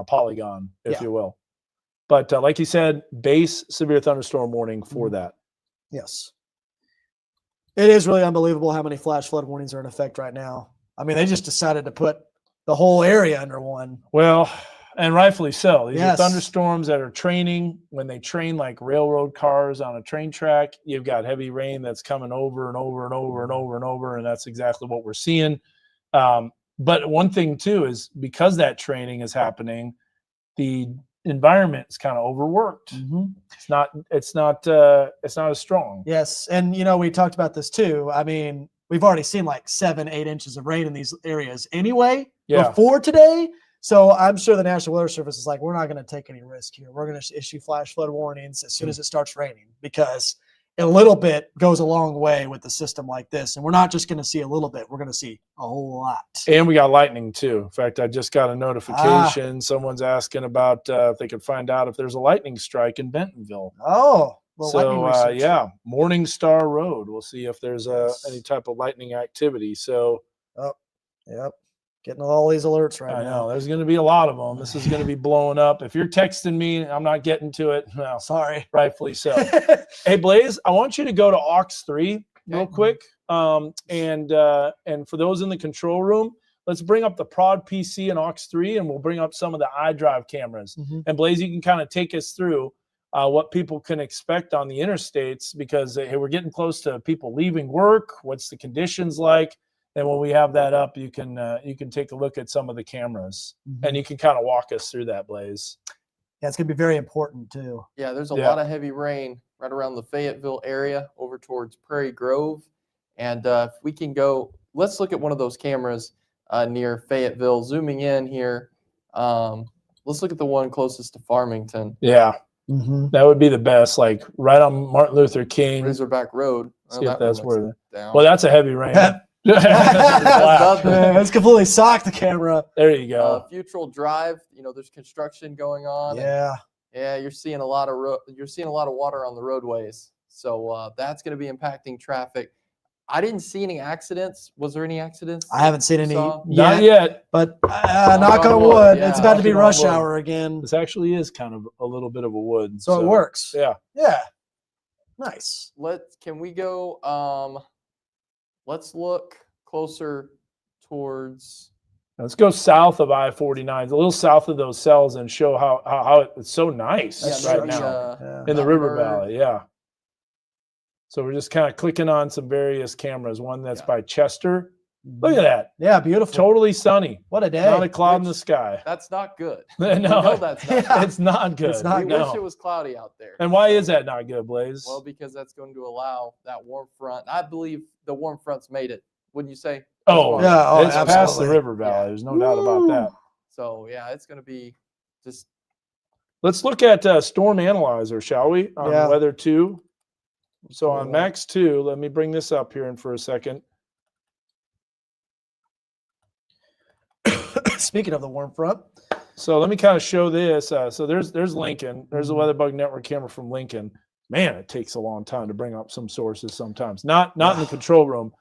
Speaker 2: polygon, if
Speaker 1: Yeah.
Speaker 2: you will. But like you said, base severe thunderstorm warning for that.
Speaker 1: Yes. It is really unbelievable how many flash flood warnings are in effect right now. I mean, they just decided to put the whole area under one.
Speaker 2: Well, and rightfully so. These are
Speaker 1: Yes.
Speaker 2: thunderstorms that are training. When they train like railroad cars on a train track, you've got heavy rain that's coming over and over and over and over and over, and that's exactly what we're seeing. But one thing too is because that training is happening, the environment is kind of overworked. It's not as strong.
Speaker 1: Yes. And, we talked about this too. I mean, we've already seen like 7-8 inches of rain in these areas anyway before today. So I'm sure the National Weather Service is like, we're not going to take any risk here. We're going to issue flash flood warnings as soon as it starts raining, because a little bit goes a long way with the system like this. And we're not just going to see a little bit. We're going to see a whole lot.
Speaker 2: And we got lightning too. In fact, I just got a notification. Someone's asking about if they could find out if there's a lightning strike in Bentonville.
Speaker 1: Oh, well, lightning research.
Speaker 2: Yeah, Morning Star Road. We'll see if there's any type of lightning activity. So,
Speaker 1: yep. Getting all these alerts right now.
Speaker 2: I know there's going to be a lot of them. This is going to be blowing up. If you're texting me, I'm not getting to it. No,
Speaker 1: sorry.
Speaker 2: Rightfully so. Hey, Blaze, I want you to go to aux 3 real quick. And for those in the control room, let's bring up the Prod PC and aux 3, and we'll bring up some of the iDrive cameras. And Blaze, you can kind of take us through what people can expect on the interstates, because hey, we're getting close to people leaving work. What's the conditions like? And when we have that up, you can take a look at some of the cameras, and you can kind of walk us through that, Blaze.
Speaker 1: Yeah, it's going to be very important too.
Speaker 6: Yeah, there's a lot of heavy rain right around the Fayetteville area over towards Prairie Grove. And if we can go, let's look at one of those cameras near Fayetteville, zooming in here. Let's look at the one closest to Farmington.
Speaker 2: Yeah, that would be the best, like right on Martin Luther King.
Speaker 6: Razorback Road.
Speaker 2: See if that's where.
Speaker 6: Down.
Speaker 2: Well, that's a heavy rain.
Speaker 1: It's completely socked the camera.
Speaker 2: There you go.
Speaker 6: Futrell Drive. There's construction going on.
Speaker 1: Yeah.
Speaker 6: You're seeing a lot of water on the roadways. So that's going to be impacting traffic. I didn't see any accidents. Was there any accidents?
Speaker 1: I haven't seen any
Speaker 2: Not yet,
Speaker 1: but knock on wood.
Speaker 6: Yeah,
Speaker 1: it's about to be rush
Speaker 2: wood.
Speaker 1: hour again.
Speaker 2: This actually is kind of a little bit of a wood.
Speaker 1: So it works.
Speaker 2: Yeah.
Speaker 1: Yeah. Nice.
Speaker 6: Can we go? Let's look closer towards.
Speaker 2: Let's go south of I-49, a little south of those cells, and show how it's so nice right now in the River Valley. Yeah. So we're just kind of clicking on some various cameras. One that's by Chester. Look at that.
Speaker 1: Yeah, beautiful.
Speaker 2: Totally sunny.
Speaker 1: What a day.
Speaker 2: Not a cloud in the sky.
Speaker 6: That's not good.
Speaker 2: No,
Speaker 6: that's not good.
Speaker 2: It's not good.
Speaker 1: It's not
Speaker 6: We
Speaker 1: good.
Speaker 6: wish it was cloudy out there.
Speaker 2: And why is that not good, Blaze?
Speaker 6: Well, because that's going to allow that warm front. I believe the warm front's made it. Wouldn't you say?
Speaker 2: Oh,
Speaker 1: yeah.
Speaker 2: It's past the River Valley. There's no doubt about that.
Speaker 6: So, yeah, it's going to be just.
Speaker 2: Let's look at Storm Analyzer, shall we? On Weather 2. So on Max 2, let me bring this up here in for a second.
Speaker 1: Speaking of the warm front.
Speaker 2: So let me kind of show this. So there's Lincoln. There's the WeatherBug Network camera from Lincoln. Man, it takes a long time to bring up some sources sometimes. Not in the control room,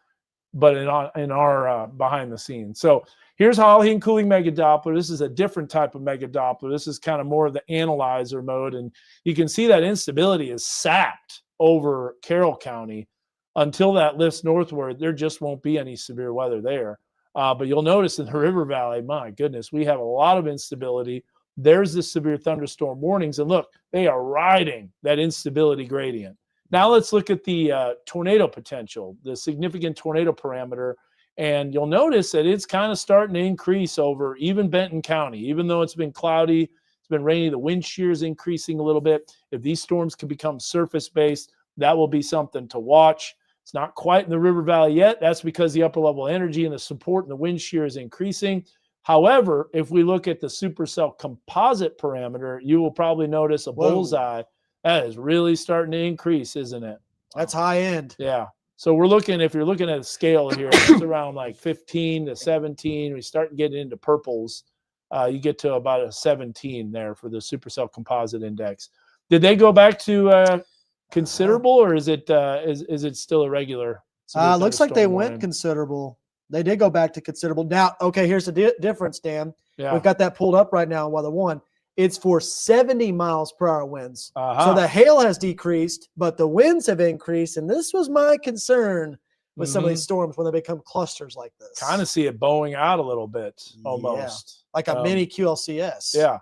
Speaker 2: but in our behind the scenes. So here's Hall heat and cooling mega Doppler. This is a different type of mega Doppler. This is kind of more of the analyzer mode. And you can see that instability is sapped over Carroll County. Until that lifts northward, there just won't be any severe weather there. But you'll notice in the River Valley, my goodness, we have a lot of instability. There's the severe thunderstorm warnings. And look, they are riding that instability gradient. Now let's look at the tornado potential, the significant tornado parameter. And you'll notice that it's kind of starting to increase over even Benton County. Even though it's been cloudy, it's been rainy, the wind shear is increasing a little bit. If these storms can become surface-based, that will be something to watch. It's not quite in the River Valley yet. That's because the upper level energy and the support and the wind shear is increasing. However, if we look at the supercell composite parameter, you will probably notice a bullseye. That is really starting to increase, isn't it?
Speaker 1: That's high end.
Speaker 2: Yeah. So we're looking, if you're looking at a scale here, it's around like 15 to 17. We start getting into purples. You get to about a 17 there for the supercell composite index. Did they go back to considerable, or is it still a regular?
Speaker 1: Looks like they went considerable. They did go back to considerable. Now, okay, here's the difference, Dan.
Speaker 2: Yeah.
Speaker 1: We've got that pulled up right now in weather 1. It's for 70 miles per hour winds.
Speaker 2: Uh-huh.
Speaker 1: So the hail has decreased, but the winds have increased. And this was my concern with some of these storms when they become clusters like this.
Speaker 2: Kind of see it bowing out a little bit almost.
Speaker 1: Like a mini QLCS.
Speaker 2: Yeah.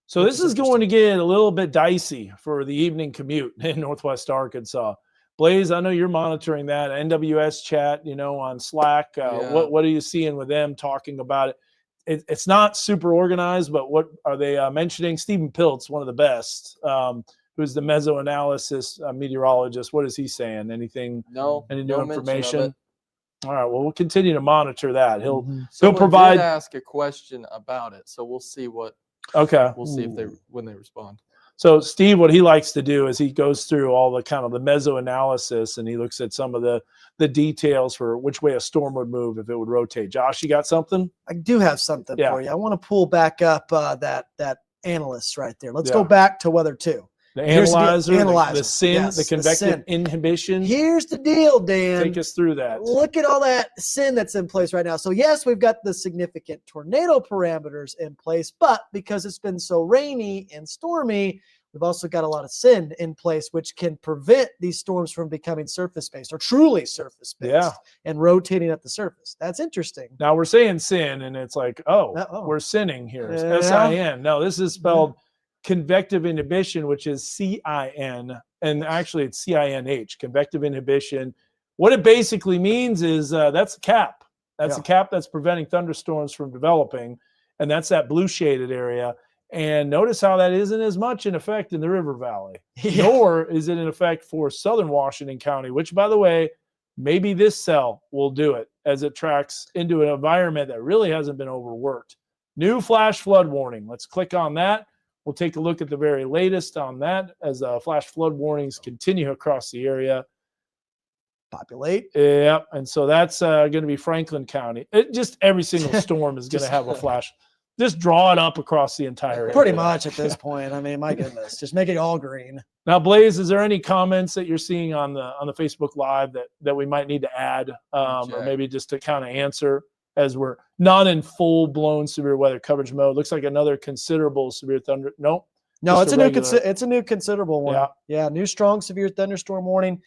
Speaker 2: So
Speaker 1: Which
Speaker 2: this
Speaker 1: is
Speaker 2: is going to get a little bit dicey for the evening commute in Northwest Arkansas. Blaze, I know you're monitoring that NWS chat, on Slack. What are you seeing with them talking about it? It's not super organized, but what are they mentioning? Stephen Piltz, one of the best, who's the mesoanalysis meteorologist. What is he saying? Anything? Any new information? All right. Well, we'll continue to monitor that. He'll provide.
Speaker 6: Did ask a question about it, so we'll see what.
Speaker 2: Okay.
Speaker 6: We'll see if when they respond.
Speaker 2: So Steve, what he likes to do is he goes through all the kind of the mesoanalysis and he looks at some of the details for which way a storm would move if it would rotate. Josh, you got something?
Speaker 1: I do have something for you. I want to pull back up that analyst right there. Let's go back to weather 2.
Speaker 2: The analyzer,
Speaker 1: analyzer.
Speaker 2: The SIN,
Speaker 1: Yes,
Speaker 2: the convective inhibition.
Speaker 1: Here's the deal, Dan.
Speaker 2: Take us through that.
Speaker 1: Look at all that SIN that's in place right now. So yes, we've got the significant tornado parameters in place, but because it's been so rainy and stormy, we've also got a lot of SIN in place, which can prevent these storms from becoming surface-based or truly surface-based and rotating at the surface. That's interesting.
Speaker 2: Now we're saying SIN, and it's like, we're sinning here. It's S-I-N. No, this is spelled convective inhibition, which is C-I-N, and actually it's C-I-N-H, convective inhibition. What it basically means is that's a cap. That's a cap that's preventing thunderstorms from developing, and that's that blue shaded area. And notice how that isn't as much in effect in the River Valley, nor is it in effect for southern Washington County, which, by the way, maybe this cell will do it as it tracks into an environment that really hasn't been overworked. New flash flood warning. Let's click on that. We'll take a look at the very latest on that as flash flood warnings continue across the area.
Speaker 1: Populate.
Speaker 2: Yeah, and so that's going to be Franklin County. Just every single storm is going to have a flash. Just draw it up across the entire area.
Speaker 1: Pretty much at this point. I mean, my goodness, just make it all green.
Speaker 2: Now, Blaze, is there any comments that you're seeing on the Facebook Live that we might need to add, or maybe just to kind of answer as we're not in full-blown severe weather coverage mode? Looks like another considerable severe thunder. No,
Speaker 1: it's a new considerable one. Yeah, new strong severe thunderstorm warning.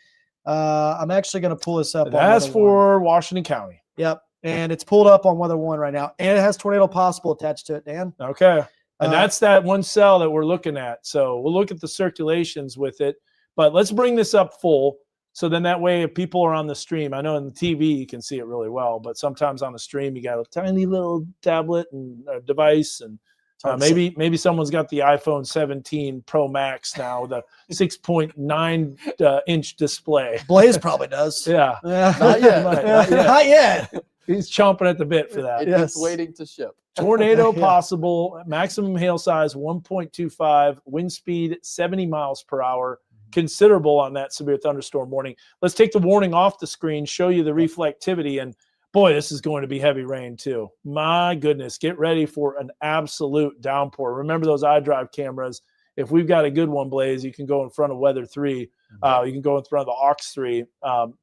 Speaker 1: I'm actually going to pull this up.
Speaker 2: As for Washington County.
Speaker 1: Yep. And it's pulled up on weather 1 right now. And it has tornado possible attached to it, Dan.
Speaker 2: Okay. And that's that one cell that we're looking at. So we'll look at the circulations with it. But let's bring this up full. So then that way, if people are on the stream, I know in the TV you can see it really well, but sometimes on the stream you got a tiny little tablet and a device, and maybe someone's got the iPhone 17 Pro Max now with a 6.9 inch display.
Speaker 1: Blaze probably does.
Speaker 2: Yeah.
Speaker 1: Not yet. Not yet.
Speaker 2: He's chomping at the bit for that.
Speaker 6: It's waiting to ship.
Speaker 2: Tornado possible, maximum hail size 1.25, wind speed 70 miles per hour. Considerable on that severe thunderstorm warning. Let's take the warning off the screen, show you the reflectivity, and boy, this is going to be heavy rain too. My goodness, get ready for an absolute downpour. Remember those iDrive cameras. If we've got a good one, Blaze, you can go in front of Weather 3. You can go in front of the Aux 3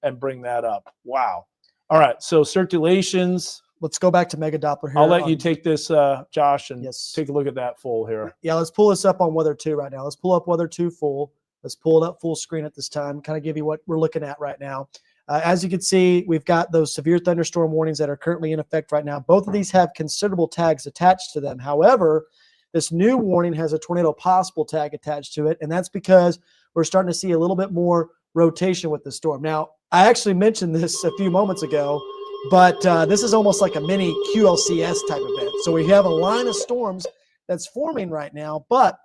Speaker 2: and bring that up. Wow. All right, so circulations.
Speaker 1: Let's go back to Mega Doppler here.
Speaker 2: I'll let you take this, Josh, and take a look at that full here.
Speaker 1: Yeah, let's pull this up on Weather 2 right now. Let's pull up Weather 2 full. Let's pull it up full screen at this time, kind of give you what we're looking at right now. As you can see, we've got those severe thunderstorm warnings that are currently in effect right now. Both of these have considerable tags attached to them. However, this new warning has a tornado possible tag attached to it, and that's because we're starting to see a little bit more rotation with the storm. Now, I actually mentioned this a few moments ago, but this is almost like a mini QLCS type event. So we have a line of storms that's forming right now, but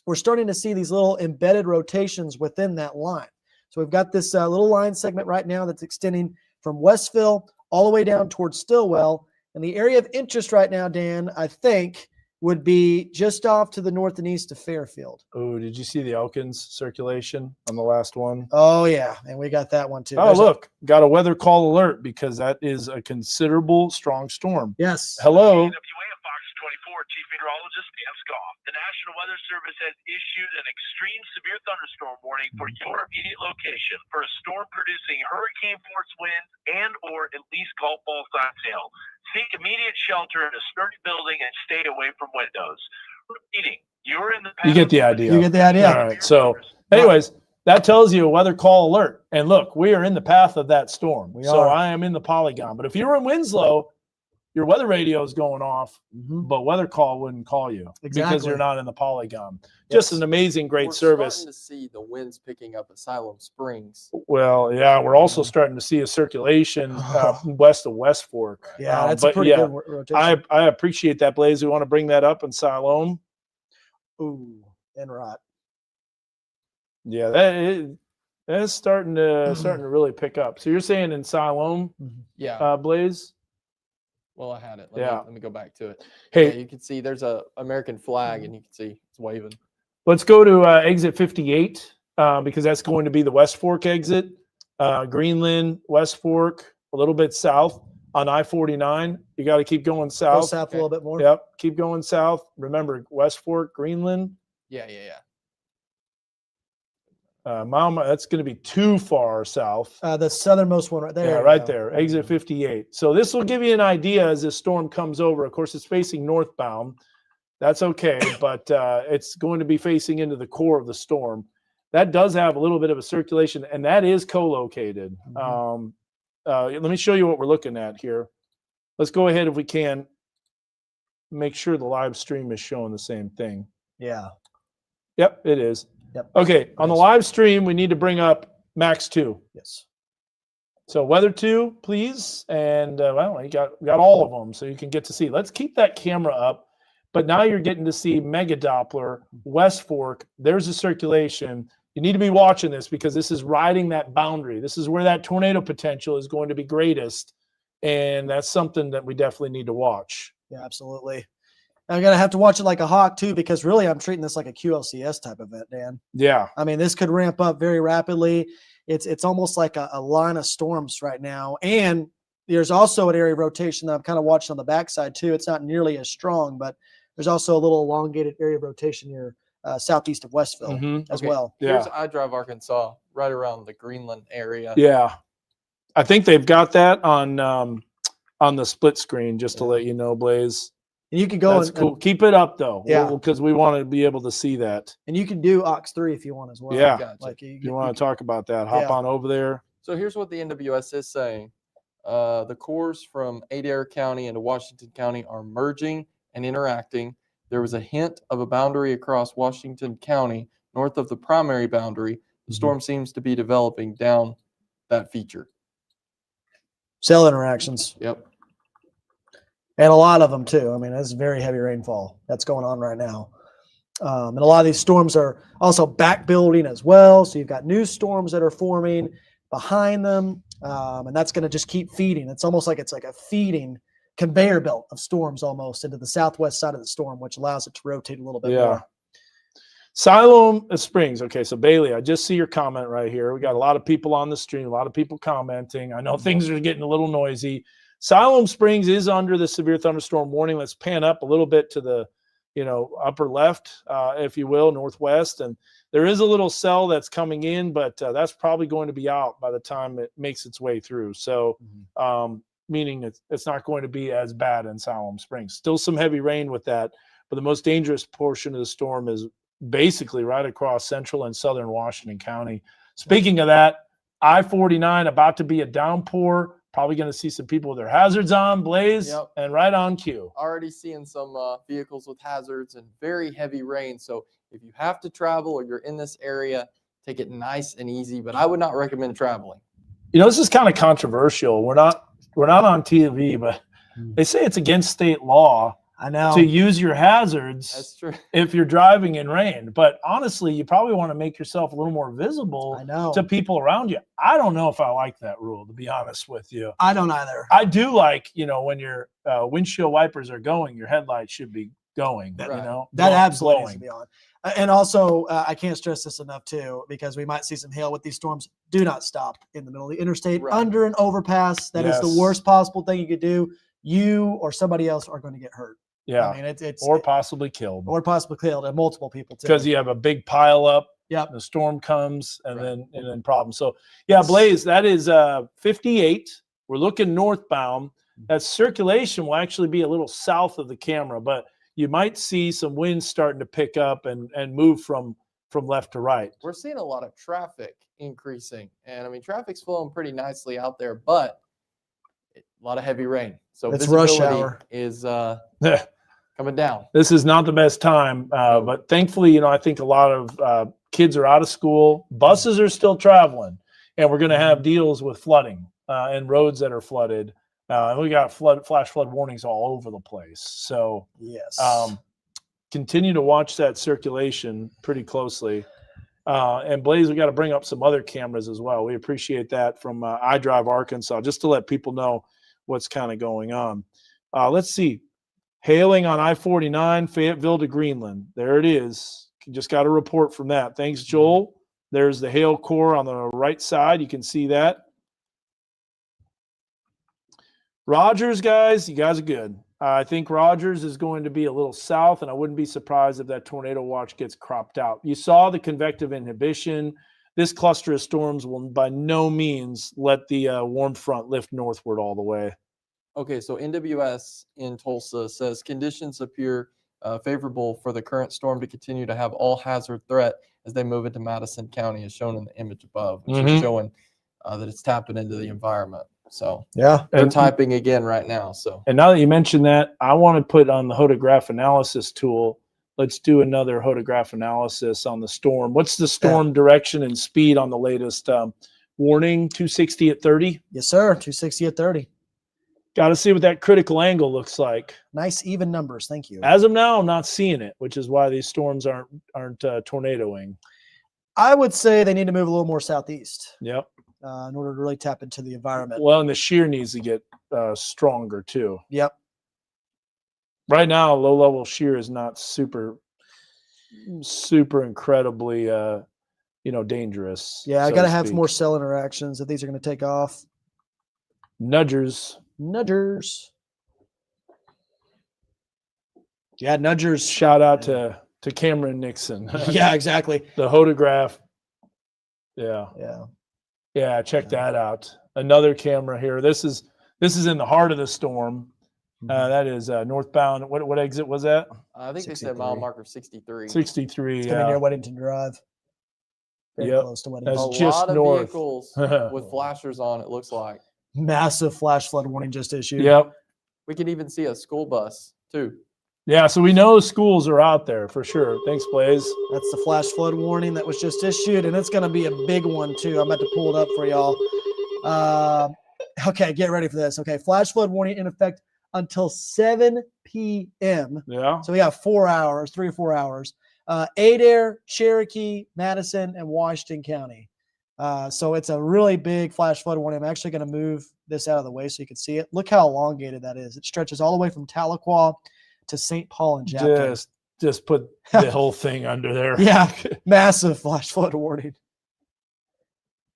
Speaker 1: we're starting to see these little embedded rotations within that line. So we've got this little line segment right now that's extending from Westville all the way down towards Stillwell. And the area of interest right now, Dan, I think, would be just off to the north and east of Fairfield.
Speaker 2: Oh, did you see the Elkins circulation on the last one?
Speaker 1: Oh, yeah. And we got that one, too.
Speaker 2: Oh, look. Got a weather call alert because that is a considerable strong storm.
Speaker 1: Yes.
Speaker 2: Hello.
Speaker 8: Chief Meteorologist Dan Scoff. The National Weather Service has issued an extreme severe thunderstorm warning for your immediate location for a storm producing hurricane force winds and or at least golf ball size hail. Seek immediate shelter in a sturdy building and stay away from windows. Repeating, you're in the
Speaker 2: You get the idea.
Speaker 1: You get the idea.
Speaker 2: All right. So, anyways, that tells you a weather call alert. And look, we are in the path of that storm.
Speaker 1: We
Speaker 2: so
Speaker 1: are.
Speaker 2: I am in the polygon. But if you're in Winslow, your weather radio is going off, but weather call wouldn't call you because
Speaker 1: Exactly.
Speaker 2: you're not in the polygon.
Speaker 1: Yes.
Speaker 2: Just an amazing, great
Speaker 6: We're
Speaker 2: service.
Speaker 6: starting to see the winds picking up at Siloam Springs.
Speaker 2: Well, yeah, we're also starting to see a circulation west of West Fork.
Speaker 1: Yeah, that's a
Speaker 2: but
Speaker 1: pretty
Speaker 2: yeah,
Speaker 1: good rotation.
Speaker 2: I appreciate that, Blaze. We want to bring that up in Siloam.
Speaker 1: Ooh, and rot.
Speaker 2: Yeah, that's starting to really pick up. So you're saying in Siloam,
Speaker 6: Yeah.
Speaker 2: Blaze?
Speaker 6: Well, I had it.
Speaker 2: Yeah.
Speaker 6: Let me go back to it.
Speaker 2: Hey,
Speaker 6: Yeah, you can see there's a American flag, and you can see it's waving.
Speaker 2: let's go to exit 58 because that's going to be the West Fork exit. Greenland, West Fork, a little bit south on I-49. You got to keep going
Speaker 1: Go
Speaker 2: south.
Speaker 1: south a little bit more.
Speaker 2: Yep, keep going south. Remember, West Fork, Greenland.
Speaker 6: Yeah.
Speaker 2: Mama, that's going to be too far south.
Speaker 1: The southernmost one right there.
Speaker 2: Yeah,
Speaker 1: you
Speaker 2: right
Speaker 1: go.
Speaker 2: there, exit 58. So this will give you an idea as this storm comes over. Of course, it's facing northbound. That's okay, but it's going to be facing into the core of the storm. That does have a little bit of a circulation, and that is co-located. Let me show you what we're looking at here. Let's go ahead, if we can, make sure the live stream is showing the same thing.
Speaker 1: Yeah.
Speaker 2: Yep, it is.
Speaker 1: Yep.
Speaker 2: Okay, on the live stream, we need to bring up Max 2.
Speaker 1: Yes.
Speaker 2: So weather 2, please. And well, you got all of them, so you can get to see. Let's keep that camera up. But now you're getting to see Mega Doppler, West Fork. There's a circulation. You need to be watching this because this is riding that boundary. This is where that tornado potential is going to be greatest. And that's something that we definitely need to watch.
Speaker 1: Yeah, absolutely. I'm going to have to watch it like a hawk too, because really I'm treating this like a QLCS type event, Dan.
Speaker 2: Yeah.
Speaker 1: I mean, this could ramp up very rapidly. It's almost like a line of storms right now. And there's also an area of rotation that I'm kind of watching on the backside too. It's not nearly as strong, but there's also a little elongated area of rotation here southeast of Westville as well.
Speaker 2: Yeah.
Speaker 6: Here's iDrive Arkansas, right around the Greenland area.
Speaker 2: Yeah. I think they've got that on the split screen, just to let you know, Blaze.
Speaker 1: And you can go
Speaker 2: That's cool. Keep it up though.
Speaker 1: Yeah.
Speaker 2: Because we want to be able to see that.
Speaker 1: and you can do Aux3 if you want as well.
Speaker 2: Yeah.
Speaker 6: Gotcha.
Speaker 1: Like
Speaker 2: If you want to talk about that, hop
Speaker 1: Yeah.
Speaker 2: on over there.
Speaker 6: So here's what the NWS is saying. The cores from Adair County into Washington County are merging and interacting. There was a hint of a boundary across Washington County north of the primary boundary. The storm seems to be developing down that feature.
Speaker 1: Cell interactions.
Speaker 6: Yep.
Speaker 1: And a lot of them too. I mean, it's very heavy rainfall that's going on right now. And a lot of these storms are also back building as well. So you've got new storms that are forming behind them. And that's going to just keep feeding. It's almost like it's like a feeding conveyor belt of storms almost into the southwest side of the storm, which allows it to rotate a little bit more.
Speaker 2: Siloam Springs. Okay, so Bailey, I just see your comment right here. We got a lot of people on the stream, a lot of people commenting. I know things are getting a little noisy. Siloam Springs is under the severe thunderstorm warning. Let's pan up a little bit to the, upper left, if you will, northwest. And there is a little cell that's coming in, but that's probably going to be out by the time it makes its way through. So, meaning it's not going to be as bad in Siloam Springs. Still some heavy rain with that, but the most dangerous portion of the storm is basically right across central and southern Washington County. Speaking of that, I-49 about to be a downpour. Probably going to see some people with their hazards on, Blaze, and right on cue.
Speaker 6: Already seeing some vehicles with hazards and very heavy rain. So if you have to travel or you're in this area, take it nice and easy, but I would not recommend traveling.
Speaker 2: This is kind of controversial. We're not on TV, but they say it's against state law
Speaker 1: I know.
Speaker 2: to use your hazards
Speaker 6: That's true.
Speaker 2: if you're driving in rain. But honestly, you probably want to make yourself a little more visible
Speaker 1: I know.
Speaker 2: to people around you. I don't know if I like that rule, to be honest with you.
Speaker 1: I don't either.
Speaker 2: I do like, when your windshield wipers are going, your headlights should be going,
Speaker 1: That absolutely needs to be on. And also, I can't stress this enough too, because we might see some hail with these storms. Do not stop in the middle of the interstate under an overpass. That is the worst possible thing you could do. You or somebody else are going to get hurt.
Speaker 2: Yeah.
Speaker 1: I mean, it's
Speaker 2: Or possibly killed.
Speaker 1: or possibly killed, and multiple people too.
Speaker 2: Because you have a big pile up.
Speaker 1: Yep.
Speaker 2: The storm comes and
Speaker 6: Right.
Speaker 2: then problems. So yeah, Blaze, that is 58. We're looking northbound. That circulation will actually be a little south of the camera, but you might see some winds starting to pick up and move from left to right.
Speaker 6: We're seeing a lot of traffic increasing, and I mean traffic's flowing pretty nicely out there, but a lot of heavy rain. So
Speaker 1: It's rush
Speaker 6: visibility
Speaker 1: hour.
Speaker 6: is coming down.
Speaker 2: This is not the best time, but thankfully, I think a lot of kids are out of school. Buses are still traveling, and we're going to have deals with flooding and roads that are flooded. And we got flash flood warnings all over the place. So
Speaker 1: Yes.
Speaker 2: Continue to watch that circulation pretty closely. And Blaze, we got to bring up some other cameras as well. We appreciate that from iDrive Arkansas, just to let people know what's kind of going on. Let's see. Hailing on I-49, Fayetteville to Greenland. There it is. Just got a report from that. Thanks, Joel. There's the hail core on the right side. You can see that. Rogers, guys, you guys are good. I think Rogers is going to be a little south, and I wouldn't be surprised if that tornado watch gets cropped out. You saw the convective inhibition. This cluster of storms will by no means let the warm front lift northward all the way.
Speaker 6: Okay, so NWS in Tulsa says conditions appear favorable for the current storm to continue to have all hazard threat as they move into Madison County, as shown in the image above, which is showing that it's tapping into the environment. So
Speaker 1: Yeah.
Speaker 6: they're
Speaker 2: And-
Speaker 6: typing again right now. So
Speaker 2: And now that you mentioned that, I want to put on the hodograph analysis tool. Let's do another hodograph analysis on the storm. What's the storm direction and speed on the latest warning? 260 at 30.
Speaker 1: Yes, sir. 260 at 30.
Speaker 2: Got to see what that critical angle looks like.
Speaker 1: Nice even numbers. Thank you.
Speaker 2: As of now, I'm not seeing it, which is why these storms aren't tornadoing.
Speaker 1: I would say they need to move a little more southeast
Speaker 2: Yep.
Speaker 1: in order to really tap into the environment.
Speaker 2: Well, and the shear needs to get stronger too.
Speaker 1: Yep.
Speaker 2: Right now, low level shear is not super incredibly dangerous.
Speaker 1: Yeah, I
Speaker 2: so
Speaker 1: got to
Speaker 2: to
Speaker 1: have
Speaker 2: speak.
Speaker 1: more cell interactions if these are going to take off.
Speaker 2: Nudgers.
Speaker 1: Nudgers. Yeah, nudgers.
Speaker 2: Shout out to Cameron Nixon.
Speaker 1: Yeah, exactly.
Speaker 2: The hodograph. Yeah.
Speaker 1: Yeah.
Speaker 2: Yeah, check that out. Another camera here. This is in the heart of the storm. That is northbound. What exit was that?
Speaker 6: I think they said mile
Speaker 1: 63.
Speaker 6: marker 63.
Speaker 2: 63.
Speaker 1: It's going to be near Weddington Drive. Very
Speaker 2: Yep.
Speaker 1: close to Weddington.
Speaker 2: That's
Speaker 6: A
Speaker 2: just
Speaker 6: lot of
Speaker 2: north.
Speaker 6: vehicles with flashers on, it looks like.
Speaker 1: Massive flash flood warning just issued.
Speaker 2: Yep.
Speaker 6: We can even see a school bus too.
Speaker 2: Yeah, so we know schools are out there for sure. Thanks, Blaze.
Speaker 1: That's the flash flood warning that was just issued, and it's going to be a big one too. I'm about to pull it up for y'all. Okay, get ready for this. Okay, flash flood warning in effect until 7 p.m.
Speaker 2: Yeah.
Speaker 1: So we got 4 hours, 3 or 4 hours. Adair, Cherokee, Madison, and Washington County. So it's a really big flash flood warning. I'm actually going to move this out of the way so you can see it. Look how elongated that is. It stretches all the way from Tahlequah to St. Paul and Japton.
Speaker 2: Just put the whole thing under there.
Speaker 1: Yeah, massive flash flood warning.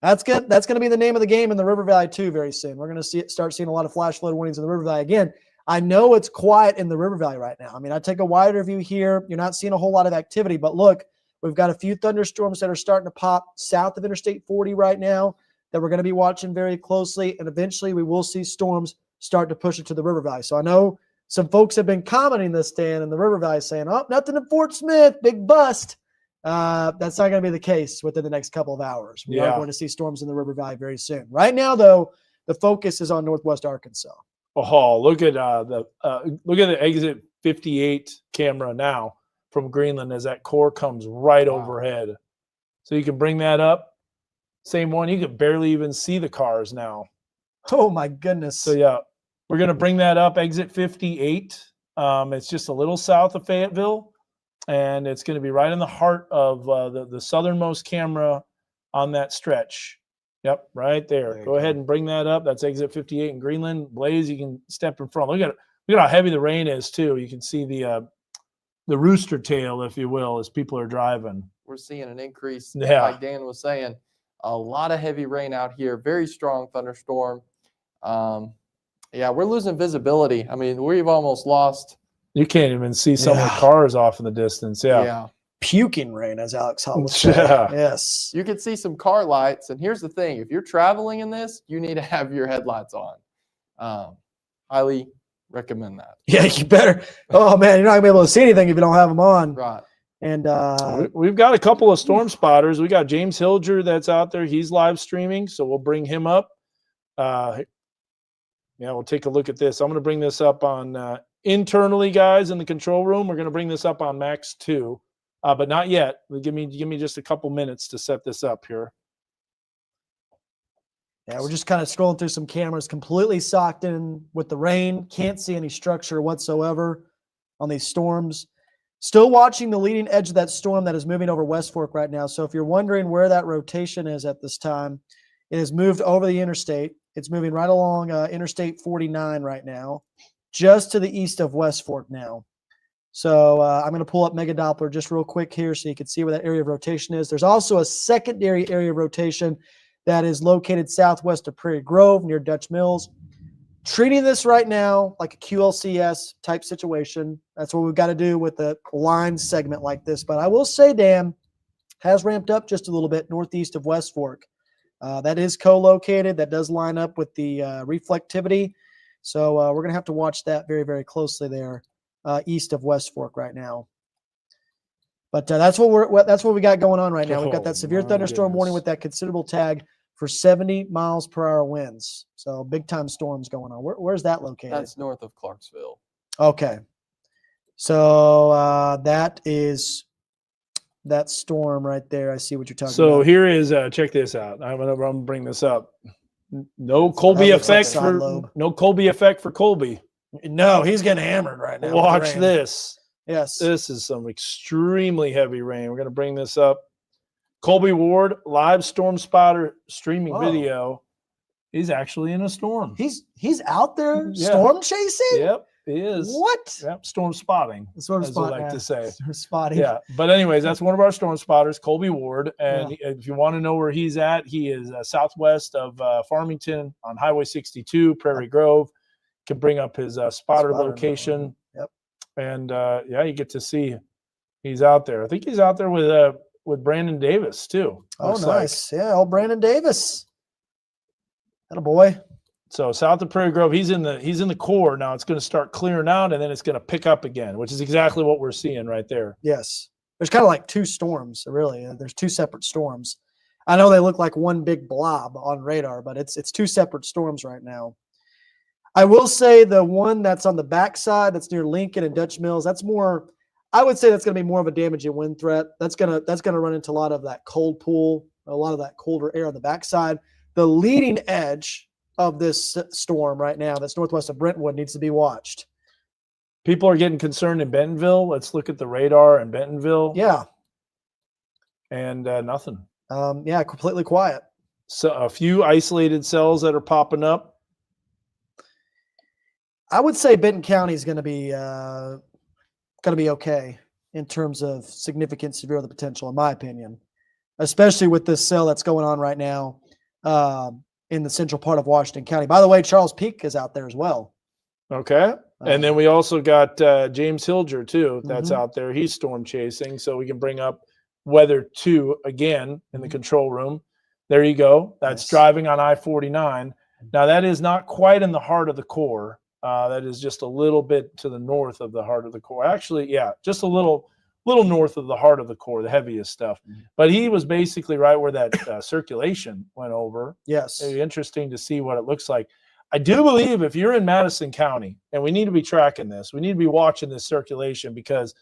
Speaker 1: That's good. That's going to be the name of the game in the River Valley too very soon. We're going to start seeing a lot of flash flood warnings in the River Valley again. I know it's quiet in the River Valley right now. I mean, I take a wider view here. You're not seeing a whole lot of activity, but look, we've got a few thunderstorms that are starting to pop south of Interstate 40 right now that we're going to be watching very closely, and eventually we will see storms start to push into the River Valley. So I know some folks have been commenting this, Dan, in the River Valley saying, oh, nothing in Fort Smith, big bust. That's not going to be the case within the next couple of hours. We are going to see storms in the River Valley very soon. Right now, though, the focus is on Northwest Arkansas.
Speaker 2: Oh, look at the exit 58 camera now from Greenland as that core comes right overhead. So you can bring that up. Same one. You can barely even see the cars now.
Speaker 1: Oh my goodness.
Speaker 2: So yeah, we're going to bring that up. Exit 58. It's just a little south of Fayetteville, and it's going to be right in the heart of the southernmost camera on that stretch. Yep, right there. Go ahead and bring that up. That's exit 58 in Greenland. Blaze, you can step in front. Look at how heavy the rain is too. You can see the rooster tail, if you will, as people are driving.
Speaker 6: We're seeing an increase,
Speaker 2: Yeah.
Speaker 6: like Dan was saying, a lot of heavy rain out here, very strong thunderstorm. Yeah, we're losing visibility. I mean, we've almost lost
Speaker 2: You can't even see some of
Speaker 1: Yeah.
Speaker 2: the cars off in the distance. Yeah.
Speaker 1: Puking rain, as Alex Hall would say.
Speaker 2: Yeah.
Speaker 1: Yes.
Speaker 6: You can see some car lights. And here's the thing: if you're traveling in this, you need to have your headlights on. Highly recommend that.
Speaker 1: Yeah, you better. Oh man, you're not gonna be able to see anything if you don't have them on.
Speaker 6: Right.
Speaker 1: And
Speaker 2: We've got a couple of storm spotters. We got James Hilger that's out there. He's live streaming, so we'll bring him up. Yeah, we'll take a look at this. I'm going to bring this up on internally, guys, in the control room. We're going to bring this up on Max 2, but not yet. Give me just a couple minutes to set this up here.
Speaker 1: yeah, we're just kind of scrolling through some cameras, completely socked in with the rain. Can't see any structure whatsoever on these storms. Still watching the leading edge of that storm that is moving over West Fork right now. So if you're wondering where that rotation is at this time, it has moved over the interstate. It's moving right along Interstate 49 right now, just to the east of West Fork now. So I'm going to pull up Mega Doppler just real quick here so you can see where that area of rotation is. There's also a secondary area of rotation that is located southwest of Prairie Grove near Dutch Mills. Treating this right now like a QLCS type situation. That's what we've got to do with a line segment like this. But I will say, Dan, has ramped up just a little bit northeast of West Fork. That is co-located. That does line up with the reflectivity. So we're going to have to watch that very, very closely there east of West Fork right now. But that's what we got going on right now. We've got that severe thunderstorm warning with that considerable tag for 70 miles per hour winds. So big time storms going on. Where's that located?
Speaker 6: That's north of Clarksville.
Speaker 1: Okay. So that is that storm right there. I see what you're talking about.
Speaker 2: So here is check this out. I'm gonna bring this up. No Colby
Speaker 1: looks like
Speaker 2: effect
Speaker 1: side
Speaker 2: for
Speaker 1: lobe.
Speaker 2: no Colby effect for Colby.
Speaker 1: No, he's getting hammered right now. with the
Speaker 2: Watch
Speaker 1: rain.
Speaker 2: this.
Speaker 1: Yes.
Speaker 2: This is some extremely heavy rain. We're gonna bring this up. Colby Ward, live storm spotter streaming
Speaker 1: Whoa.
Speaker 2: video. He's actually in a storm.
Speaker 1: He's out there
Speaker 2: Yeah.
Speaker 1: storm chasing?
Speaker 2: Yep, he is.
Speaker 1: What?
Speaker 2: Yep, storm spotting.
Speaker 1: Storm
Speaker 2: as we
Speaker 1: spot,
Speaker 2: like to say.
Speaker 1: Storm spotting.
Speaker 2: Yeah, but anyways, that's one of our storm spotters, Colby Ward. And if you want to know where he's at, he is southwest of Farmington on Highway 62, Prairie Grove. Can bring up his spotter location.
Speaker 1: Yep.
Speaker 2: And yeah, you get to see he's out there. I think he's out there with Brandon Davis too.
Speaker 1: Oh,
Speaker 2: looks like.
Speaker 1: nice. Yeah, old Brandon Davis. That a boy.
Speaker 2: So south of Prairie Grove, he's in the core now. It's going to start clearing out, and then it's going to pick up again, which is exactly what we're seeing right there.
Speaker 1: Yes. There's kind of like two storms, really. There's two separate storms. I know they look like one big blob on radar, but it's two separate storms right now. I will say the one that's on the backside, that's near Lincoln and Dutch Mills, that's more. I would say that's going to be more of a damaging wind threat. That's gonna run into a lot of that cold pool, a lot of that colder air on the backside. The leading edge of this storm right now, that's northwest of Brentwood, needs to be watched.
Speaker 2: People are getting concerned in Bentonville. Let's look at the radar in Bentonville.
Speaker 1: Yeah.
Speaker 2: And nothing.
Speaker 1: Yeah, completely quiet.
Speaker 2: So a few isolated cells that are popping up.
Speaker 1: I would say Benton County is going to be okay in terms of significant severe weather potential, in my opinion, especially with this cell that's going on right now in the central part of Washington County. By the way, Charles Peak is out there as well.
Speaker 2: Okay. And then we also got James Hilger too. That's out there. He's storm chasing. So we can bring up weather 2 again in the control room. There you go. That's driving on I-49. Now that is not quite in the heart of the core. That is just a little bit to the north of the heart of the core. Actually, yeah, just a little north of the heart of the core, the heaviest stuff. But he was basically right where that circulation went over.
Speaker 1: Yes.
Speaker 2: It'd be interesting to see what it looks like. I do believe if you're in Madison County, and we need to be tracking this, we need to be watching this circulation, because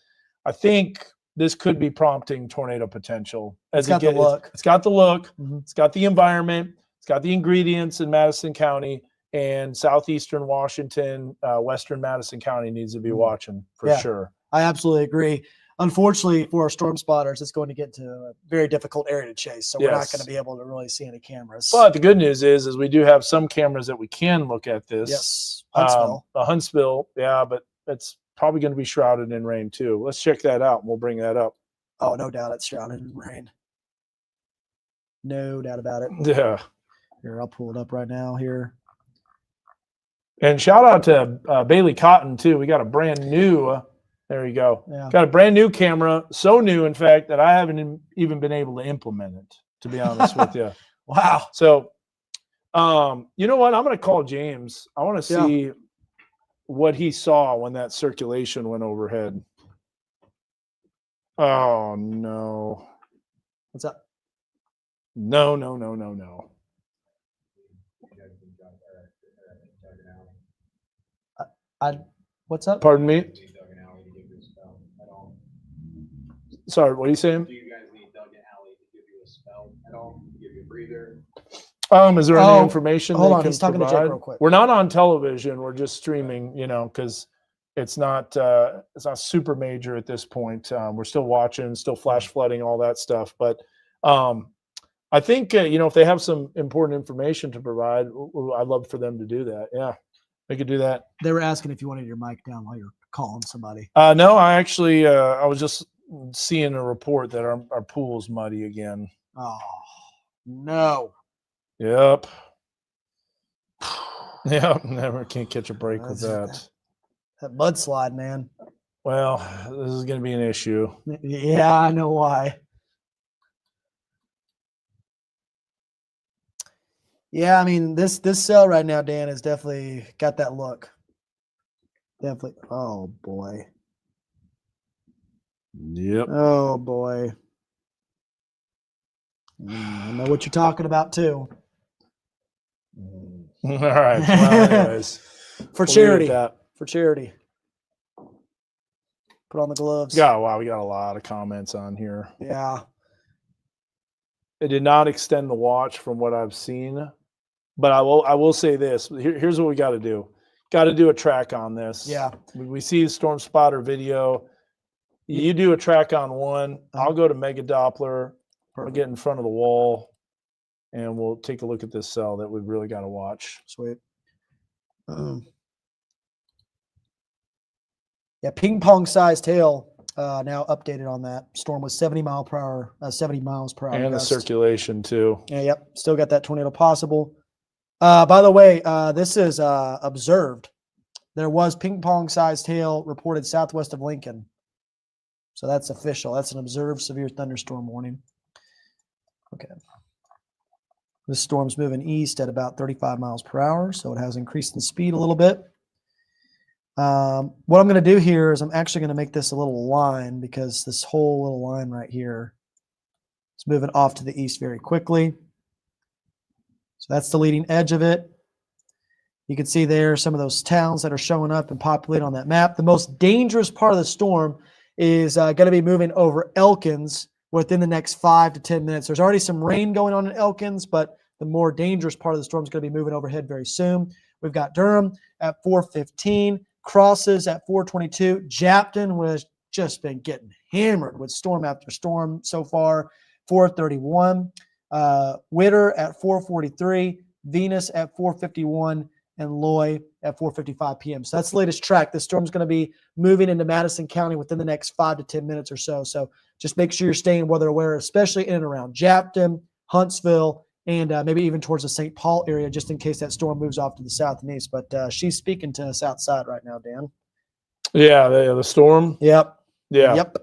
Speaker 2: I think this could be prompting tornado potential.
Speaker 1: It's got the look.
Speaker 2: It's got the look. It's got the environment. It's got the ingredients in Madison County. And southeastern Washington, western Madison County needs to be watching for sure.
Speaker 1: I absolutely agree. Unfortunately, for our storm spotters, it's going to get to a very difficult area to chase, so we're not going to be able to really see any cameras.
Speaker 2: But the good news is we do have some cameras that we can look at this.
Speaker 1: Yes, Huntsville.
Speaker 2: Huntsville, yeah, but it's probably going to be shrouded in rain too. Let's check that out, and we'll bring that up.
Speaker 1: Oh, no doubt it's shrouded in rain. No doubt about it.
Speaker 2: Yeah.
Speaker 1: Here, I'll pull it up right now here.
Speaker 2: And shout out to Bailey Cotton too. We got a brand new. There you go.
Speaker 1: Yeah.
Speaker 2: Got a brand new camera. So new, in fact, that I haven't even been able to implement it. To be honest with you.
Speaker 1: Wow.
Speaker 2: So, you know what? I'm going to call James. I want to see what he saw when that circulation went overhead. Oh no.
Speaker 1: What's up?
Speaker 2: No.
Speaker 1: What's up?
Speaker 2: Pardon me? Sorry, what are you saying?
Speaker 9: Do you guys need Doug and Allie to give you a spell at all? Give you a breather?
Speaker 2: Is there any information
Speaker 1: hold
Speaker 2: they
Speaker 1: on,
Speaker 2: can
Speaker 1: he's talking to Jake
Speaker 2: provide?
Speaker 1: real quick.
Speaker 2: We're not on television. We're just streaming, because it's not super major at this point. We're still watching, still flash flooding, all that stuff. But I think, if they have some important information to provide, I'd love for them to do that. Yeah, they could do that.
Speaker 1: They were asking if you wanted your mic down while you're calling somebody.
Speaker 2: No, I actually, I was just seeing a report that our pool's muddy again.
Speaker 1: Oh, no.
Speaker 2: Yep. Yep. Never can't catch a break with that.
Speaker 1: That mudslide, man.
Speaker 2: Well, this is going to be an issue.
Speaker 1: Yeah, I know why. Yeah, I mean, this cell right now, Dan, has definitely got that look. Definitely. Oh, boy.
Speaker 2: Yep.
Speaker 1: Oh, boy. I know what you're talking about, too.
Speaker 2: All right. Well, anyways,
Speaker 1: For
Speaker 2: we'll leave it
Speaker 1: charity.
Speaker 2: at that.
Speaker 1: For charity. Put on the gloves.
Speaker 2: Wow, we got a lot of comments on here.
Speaker 1: Yeah.
Speaker 2: It did not extend the watch from what I've seen, but I will say this. Here's what we got to do. Got to do a track on this.
Speaker 1: Yeah.
Speaker 2: We see the storm spotter video. You do a track on one. I'll go to Mega Doppler. I'll get in front of the wall, and we'll take a look at this cell that we've really got to watch.
Speaker 1: Sweet. Yeah, ping pong sized hail now updated on that. Storm was 70 miles per hour.
Speaker 2: And the
Speaker 1: gust.
Speaker 2: circulation too.
Speaker 1: Yeah, yep. Still got that tornado possible. By the way, this is observed. There was ping pong sized hail reported southwest of Lincoln. So that's official. That's an observed severe thunderstorm warning. Okay. This storm's moving east at about 35 miles per hour, so it has increased in speed a little bit. What I'm going to do here is I'm actually going to make this a little line because this whole little line right here is moving off to the east very quickly. So that's the leading edge of it. You can see there some of those towns that are showing up and populated on that map. The most dangerous part of the storm is going to be moving over Elkins within the next 5 to 10 minutes. There's already some rain going on in Elkins, but the more dangerous part of the storm is going to be moving overhead very soon. We've got Durham at 4:15, Crosses at 4:22. Japton has just been getting hammered with storm after storm so far, 4:31. Witter at 4:43, Venus at 4:51, and Loy at 4:55 p.m. So that's the latest track. This storm's going to be moving into Madison County within the next 5 to 10 minutes or so. So just make sure you're staying weather aware, especially in and around Japton, Huntsville, and maybe even towards the St. Paul area, just in case that storm moves off to the south and east. But she's speaking to us outside right now, Dan.
Speaker 2: Yeah, the storm.
Speaker 1: Yep.
Speaker 2: Yeah.
Speaker 1: Yep.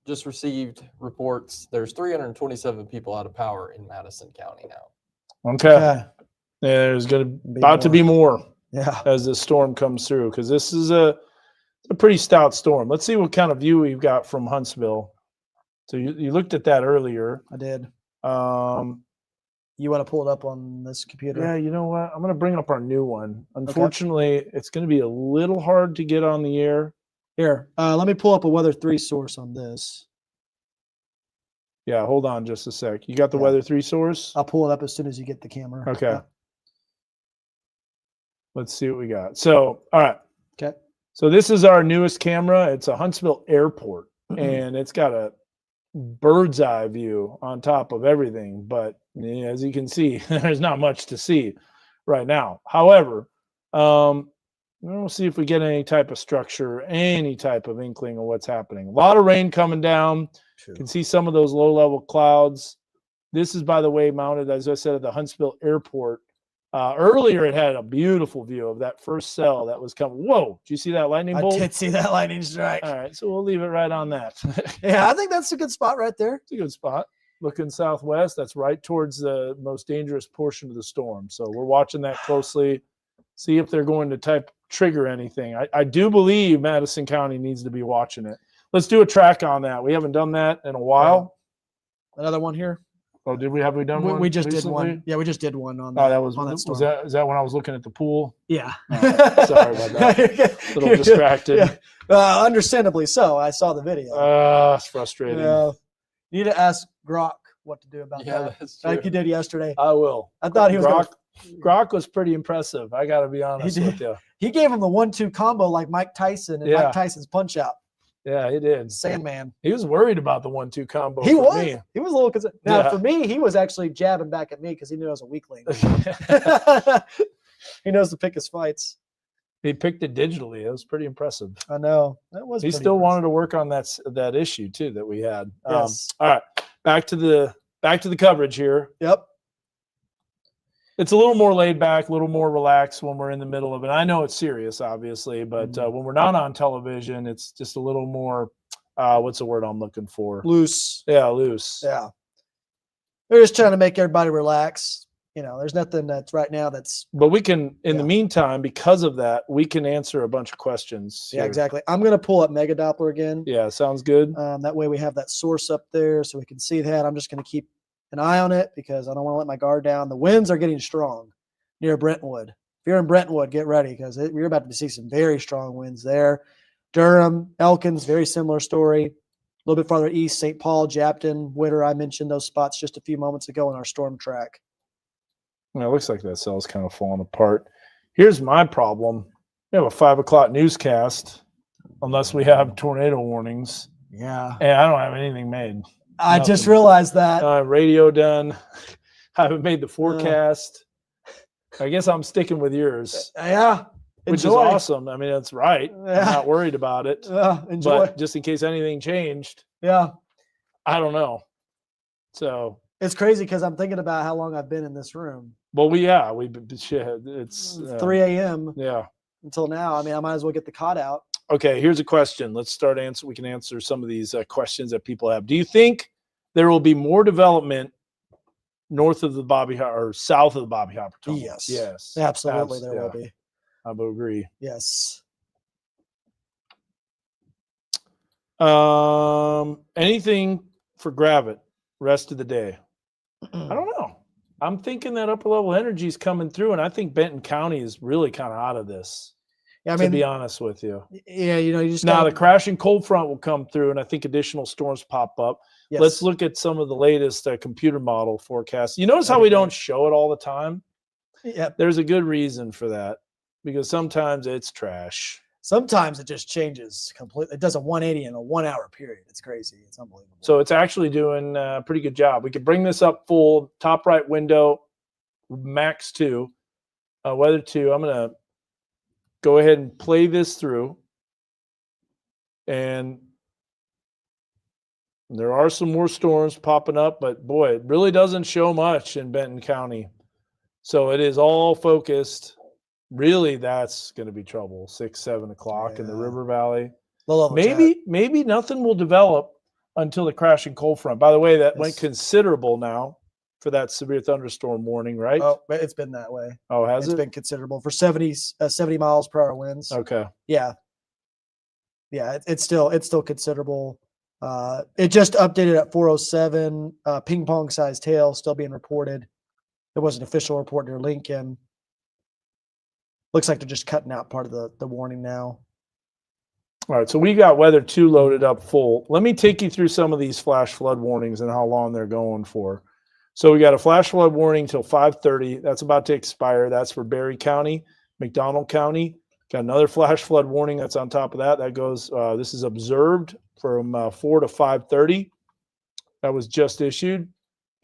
Speaker 6: Just received reports. There's 327 people out of power in Madison County now.
Speaker 2: Okay. Yeah, there's going to be more.
Speaker 1: Yeah.
Speaker 2: As the storm comes through, because this is a pretty stout storm. Let's see what kind of view we've got from Huntsville. So you looked at that earlier.
Speaker 1: I did. You want to pull it up on this computer?
Speaker 2: Yeah, you know what? I'm going to bring up our new one. Unfortunately, it's going to be a little hard to get on the air.
Speaker 1: Here, let me pull up a Weather 3 source on this.
Speaker 2: Yeah, hold on just a sec. You got the Weather 3 source?
Speaker 1: I'll pull it up as soon as you get the camera.
Speaker 2: Okay.
Speaker 1: Yeah.
Speaker 2: Let's see what we got. So, all right.
Speaker 1: Okay.
Speaker 2: So this is our newest camera. It's a Huntsville Airport, and it's got a bird's eye view on top of everything. But as you can see, there's not much to see right now. However, we'll see if we get any type of structure, any type of inkling of what's happening. A lot of rain coming down. You can see some of those low-level clouds. This is, by the way, mounted, as I said, at the Huntsville Airport. Earlier, it had a beautiful view of that first cell that was coming. Whoa! Did you see that lightning
Speaker 1: I
Speaker 2: bolt?
Speaker 1: did see that lightning strike.
Speaker 2: All right, so we'll leave it right on that.
Speaker 1: Yeah, I think that's a good spot right there.
Speaker 2: It's a good spot. Looking southwest, that's right towards the most dangerous portion of the storm. So we're watching that closely. See if they're going to trigger anything. I do believe Madison County needs to be watching it. Let's do a track on that. We haven't done that in a while.
Speaker 1: Another one here.
Speaker 2: Oh, have we done one?
Speaker 1: We just
Speaker 2: recently?
Speaker 1: did one. Yeah, we just did one on
Speaker 2: Oh, that was
Speaker 1: on that
Speaker 2: is
Speaker 1: storm.
Speaker 2: that when I was looking at the pool?
Speaker 1: Yeah.
Speaker 2: Oh, sorry about that. A little distracted.
Speaker 1: Yeah. Understandably so. I saw the video.
Speaker 2: It's frustrating.
Speaker 1: You need to ask Grok what to do about
Speaker 6: Yeah,
Speaker 1: that,
Speaker 6: that's true.
Speaker 1: like you did yesterday.
Speaker 2: I will.
Speaker 1: I thought he was gonna,
Speaker 2: Grok was pretty impressive. I got to be honest with you.
Speaker 1: he gave him the 1-2 combo like Mike Tyson and
Speaker 2: Yeah.
Speaker 1: Mike Tyson's punch out.
Speaker 2: Yeah, he did.
Speaker 1: Sandman.
Speaker 2: He was worried about the 1-2 combo.
Speaker 1: He
Speaker 2: for
Speaker 1: was.
Speaker 2: me.
Speaker 1: He was a little concerned. Now,
Speaker 2: Yeah.
Speaker 1: for me, he was actually jabbing back at me because he knew I was a weakling. He knows to pick his fights.
Speaker 2: He picked it digitally. It was pretty impressive.
Speaker 1: I know. That was.
Speaker 2: He
Speaker 1: pretty
Speaker 2: still
Speaker 1: impressive.
Speaker 2: wanted to work on that issue too that we had.
Speaker 1: Yes.
Speaker 2: All right, back to the coverage here.
Speaker 1: Yep.
Speaker 2: It's a little more laid back, a little more relaxed when we're in the middle of it. I know it's serious, obviously, but when we're not on television, it's just a little more. What's the word I'm looking for?
Speaker 1: Loose.
Speaker 2: Yeah, loose.
Speaker 1: Yeah. They're just trying to make everybody relax. There's nothing that's right now that's.
Speaker 2: But we can, in the meantime, because of that, we can answer a bunch of questions.
Speaker 1: Yeah,
Speaker 2: here.
Speaker 1: exactly. I'm going to pull up Mega Doppler again.
Speaker 2: Yeah, sounds good.
Speaker 1: That way we have that source up there so we can see that. I'm just going to keep an eye on it because I don't want to let my guard down. The winds are getting strong near Brentwood. If you're in Brentwood, get ready because we're about to see some very strong winds there. Durham, Elkins, very similar story. A little bit farther east, St. Paul, Japton, Witter. I mentioned those spots just a few moments ago in our storm track.
Speaker 2: It looks like that cell's kind of falling apart. Here's my problem. We have a 5 o'clock newscast unless we have tornado warnings.
Speaker 1: Yeah.
Speaker 2: And I don't have anything made.
Speaker 1: I just realized that.
Speaker 2: Radio done. I haven't made the forecast. I guess I'm sticking with yours.
Speaker 1: Yeah.
Speaker 2: Which is
Speaker 1: Enjoy.
Speaker 2: awesome. I mean, that's right.
Speaker 1: Yeah.
Speaker 2: I'm not worried about it.
Speaker 1: Enjoy.
Speaker 2: But just in case anything changed,
Speaker 1: Yeah.
Speaker 2: I don't know. So
Speaker 1: It's crazy because I'm thinking about how long I've been in this room.
Speaker 2: well, it's
Speaker 1: 3 a.m.
Speaker 2: Yeah.
Speaker 1: until now. I mean, I might as well get the cot out.
Speaker 2: Okay, here's a question. Let's start answer. We can answer some of these questions that people have. Do you think there will be more development north of the Bobby or south of the Bobby Hopper Tunnel?
Speaker 1: Yes.
Speaker 2: Yes.
Speaker 1: Absolutely, there will be.
Speaker 2: I would agree.
Speaker 1: Yes.
Speaker 2: Anything for Gravit rest of the day? I don't know. I'm thinking that upper level energy is coming through, and I think Benton County is really kind of out of this.
Speaker 1: Yeah, I mean,
Speaker 2: to be honest with you.
Speaker 1: Yeah, you just
Speaker 2: Now
Speaker 1: gotta,
Speaker 2: the crashing cold front will come through, and I think additional storms pop up.
Speaker 1: yes.
Speaker 2: Let's look at some of the latest computer model forecasts. You notice how we don't show it all the time?
Speaker 1: Yep.
Speaker 2: There's a good reason for that because sometimes it's trash.
Speaker 1: Sometimes it just changes completely. It does a 180 in a 1 hour period. It's crazy. It's unbelievable.
Speaker 2: So it's actually doing a pretty good job. We can bring this up full, top right window, max 2, weather 2. I'm going to go ahead and play this through. And there are some more storms popping up, but boy, it really doesn't show much in Benton County. So it is all focused. Really, that's going to be trouble. 6, 7 o'clock in the
Speaker 1: Yeah.
Speaker 2: River Valley.
Speaker 1: Low level chat.
Speaker 2: Maybe nothing will develop until the crashing cold front. By the way, that went
Speaker 1: Yes.
Speaker 2: considerable now for that severe thunderstorm warning, right?
Speaker 1: Oh, but it's been that way.
Speaker 2: Oh, has
Speaker 1: It's
Speaker 2: it?
Speaker 1: been considerable for 70 miles per hour winds.
Speaker 2: Okay.
Speaker 1: Yeah. Yeah, it's still considerable. It just updated at 4:07. Ping pong sized hail still being reported. There was an official report near Lincoln. Looks like they're just cutting out part of the warning now.
Speaker 2: All right, so we got weather 2 loaded up full. Let me take you through some of these flash flood warnings and how long they're going for. So we got a flash flood warning till 5:30. That's about to expire. That's for Berry County, McDonald County. Got another flash flood warning that's on top of that. That goes, this is observed from 4 to 5:30. That was just issued.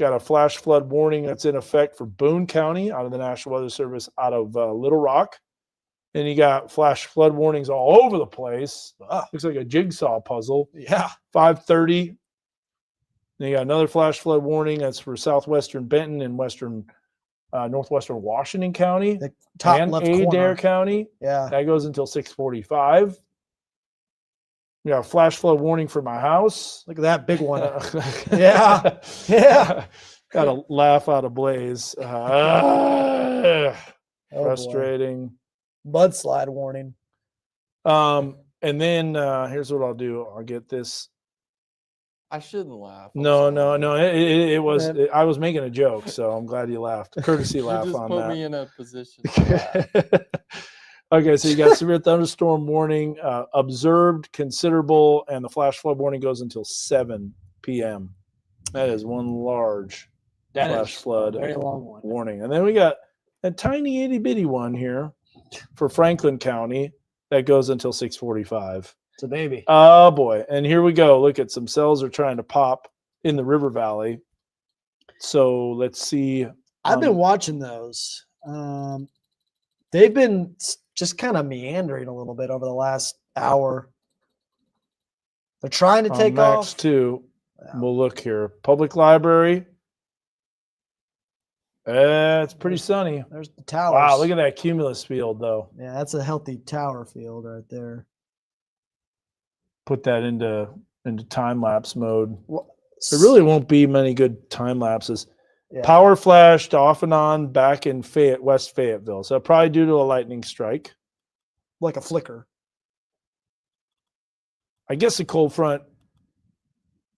Speaker 2: Got a flash flood warning that's in effect for Boone County out of the National Weather Service out of Little Rock. And you got flash flood warnings all over the place. Looks like a jigsaw puzzle.
Speaker 1: Yeah.
Speaker 2: 5:30. Then you got another flash flood warning that's for southwestern Benton and western northwestern Washington County
Speaker 1: The top
Speaker 2: and
Speaker 1: left
Speaker 2: Adair
Speaker 1: corner.
Speaker 2: County.
Speaker 1: Yeah.
Speaker 2: That goes until 6:45. We got a flash flood warning for my house.
Speaker 1: Look at that big one. Yeah. Yeah.
Speaker 2: Got to laugh out of Blaze.
Speaker 1: Oh, boy.
Speaker 2: Frustrating.
Speaker 1: Mudslide warning.
Speaker 2: And then here's what I'll do. I'll get this.
Speaker 6: I shouldn't laugh. I'm
Speaker 2: No.
Speaker 6: sorry.
Speaker 2: It was.
Speaker 1: Man.
Speaker 2: I was making a joke, so I'm glad you laughed. Courtesy
Speaker 6: You
Speaker 2: laugh
Speaker 6: just
Speaker 2: on
Speaker 6: put
Speaker 2: that.
Speaker 6: me in a position to laugh.
Speaker 2: Okay, so you got severe thunderstorm warning, observed, considerable, and the flash flood warning goes until 7 p.m. That is one large flash flood
Speaker 1: very long one.
Speaker 2: warning. And then we got a tiny itty bitty one here for Franklin County that goes until 6:45.
Speaker 1: It's a baby.
Speaker 2: Oh boy. And here we go. Look at some cells are trying to pop in the river valley. So let's see.
Speaker 1: I've been watching those. They've been just kind of meandering a little bit over the last hour. They're trying to take
Speaker 2: Max
Speaker 1: off.
Speaker 2: 2.
Speaker 1: Yeah.
Speaker 2: We'll look here. Public library. It's pretty sunny.
Speaker 1: There's the towers.
Speaker 2: Wow, look at that cumulus field, though.
Speaker 1: Yeah, that's a healthy tower field right there.
Speaker 2: Put that into time lapse mode.
Speaker 1: Well,
Speaker 2: There really won't be many good time lapses.
Speaker 1: yeah.
Speaker 2: Power flashed off and on back in West Fayetteville. So probably due to a lightning strike.
Speaker 1: Like a flicker.
Speaker 2: I guess the cold front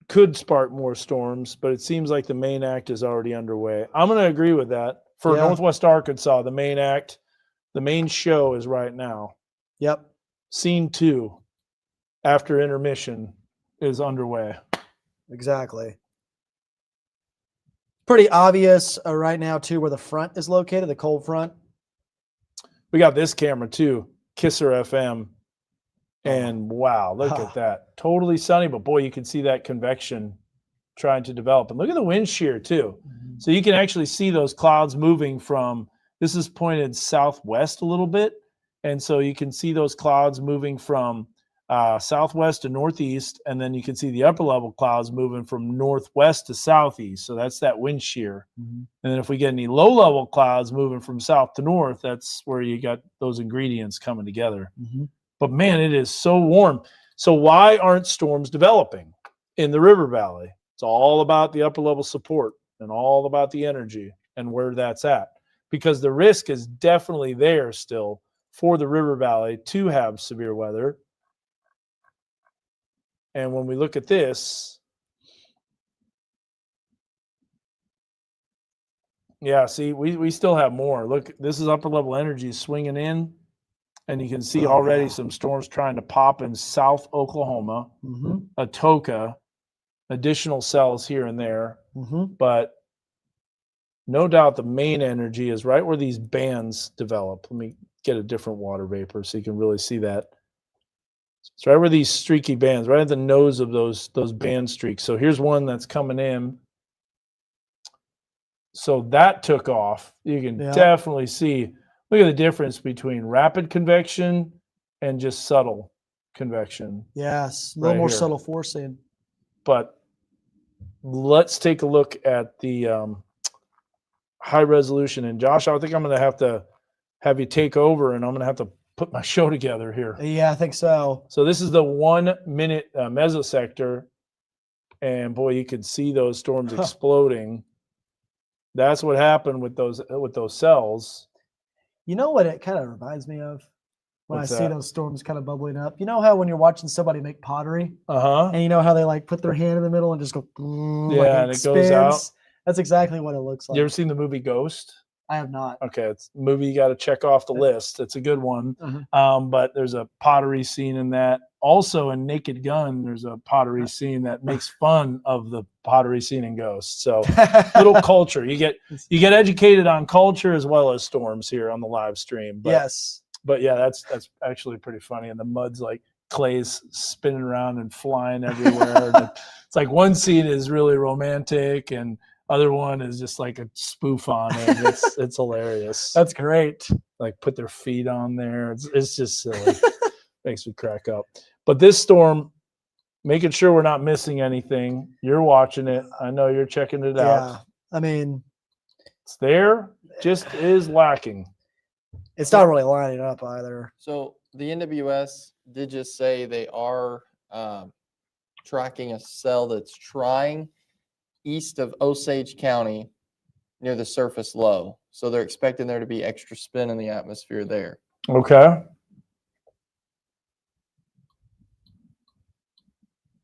Speaker 2: could spark more storms, but it seems like the main act is already underway. I'm going to agree with that. For
Speaker 1: Yeah.
Speaker 2: Northwest Arkansas, the main act, the main show is right now.
Speaker 1: Yep.
Speaker 2: Scene 2, after intermission, is underway.
Speaker 1: Exactly. Pretty obvious right now, too, where the front is located, the cold front.
Speaker 2: We got this camera too, Kisser FM. And wow, look at that. Totally sunny, but boy, you can see that convection trying to develop. And look at the wind shear too. So you can actually see those clouds moving from, this is pointed southwest a little bit. And so you can see those clouds moving from southwest to northeast. And then you can see the upper level clouds moving from northwest to southeast. So that's that wind shear. And then if we get any low level clouds moving from south to north, that's where you got those ingredients coming together. But man, it is so warm. So why aren't storms developing in the river valley? It's all about the upper level support and all about the energy and where that's at. Because the risk is definitely there still for the river valley to have severe weather. And when we look at this, yeah, see, we still have more. Look, this is upper level energy swinging in. And you can see already some storms trying to pop in South Oklahoma, Atoka, additional cells here and there. But no doubt the main energy is right where these bands develop. Let me get a different water vapor so you can really see that. It's right where these streaky bands, right at the nose of those band streaks. So here's one that's coming in. So that took off. You can definitely see. Look at the difference between rapid convection and just subtle convection.
Speaker 1: Yes, a little more subtle forcing.
Speaker 2: But let's take a look at the high resolution. And Josh, I think I'm going to have you take over, and I'm going to have to put my show together here.
Speaker 1: Yeah, I think so.
Speaker 2: So this is the 1 minute mesosector, and boy, you can see those storms exploding. That's what happened with those cells.
Speaker 1: You know what it kind of reminds me of when
Speaker 2: What's
Speaker 1: I see
Speaker 2: that?
Speaker 1: those storms kind of bubbling up? You know how when you're watching somebody make pottery,
Speaker 2: And
Speaker 1: you know how they like put their hand in the middle and just go,
Speaker 2: yeah, and it goes out.
Speaker 1: That's exactly what it looks like.
Speaker 2: You ever seen the movie Ghost?
Speaker 1: I have not.
Speaker 2: Okay, it's a movie you got to check off the list. It's a good one. But there's a pottery scene in that. Also in Naked Gun, there's a pottery scene that makes fun of the pottery scene in Ghost. So little culture. You get educated on culture as well as storms here on the live stream. But,
Speaker 1: Yes.
Speaker 2: But yeah, that's actually pretty funny. And the mud's like clay's spinning around and flying everywhere. And it's like one scene is really romantic and other one is just like a spoof on it. It's hilarious.
Speaker 1: That's great.
Speaker 2: Like put their feet on there. It's just silly. Makes me crack up. But this storm, making sure we're not missing anything. You're watching it. I know you're checking it out.
Speaker 1: I mean,
Speaker 2: It's there, just is lacking.
Speaker 1: It's not really lining up either.
Speaker 6: So the NWS did just say they are tracking a cell that's trying east of Osage County near the surface low. So they're expecting there to be extra spin in the atmosphere there.
Speaker 2: Okay.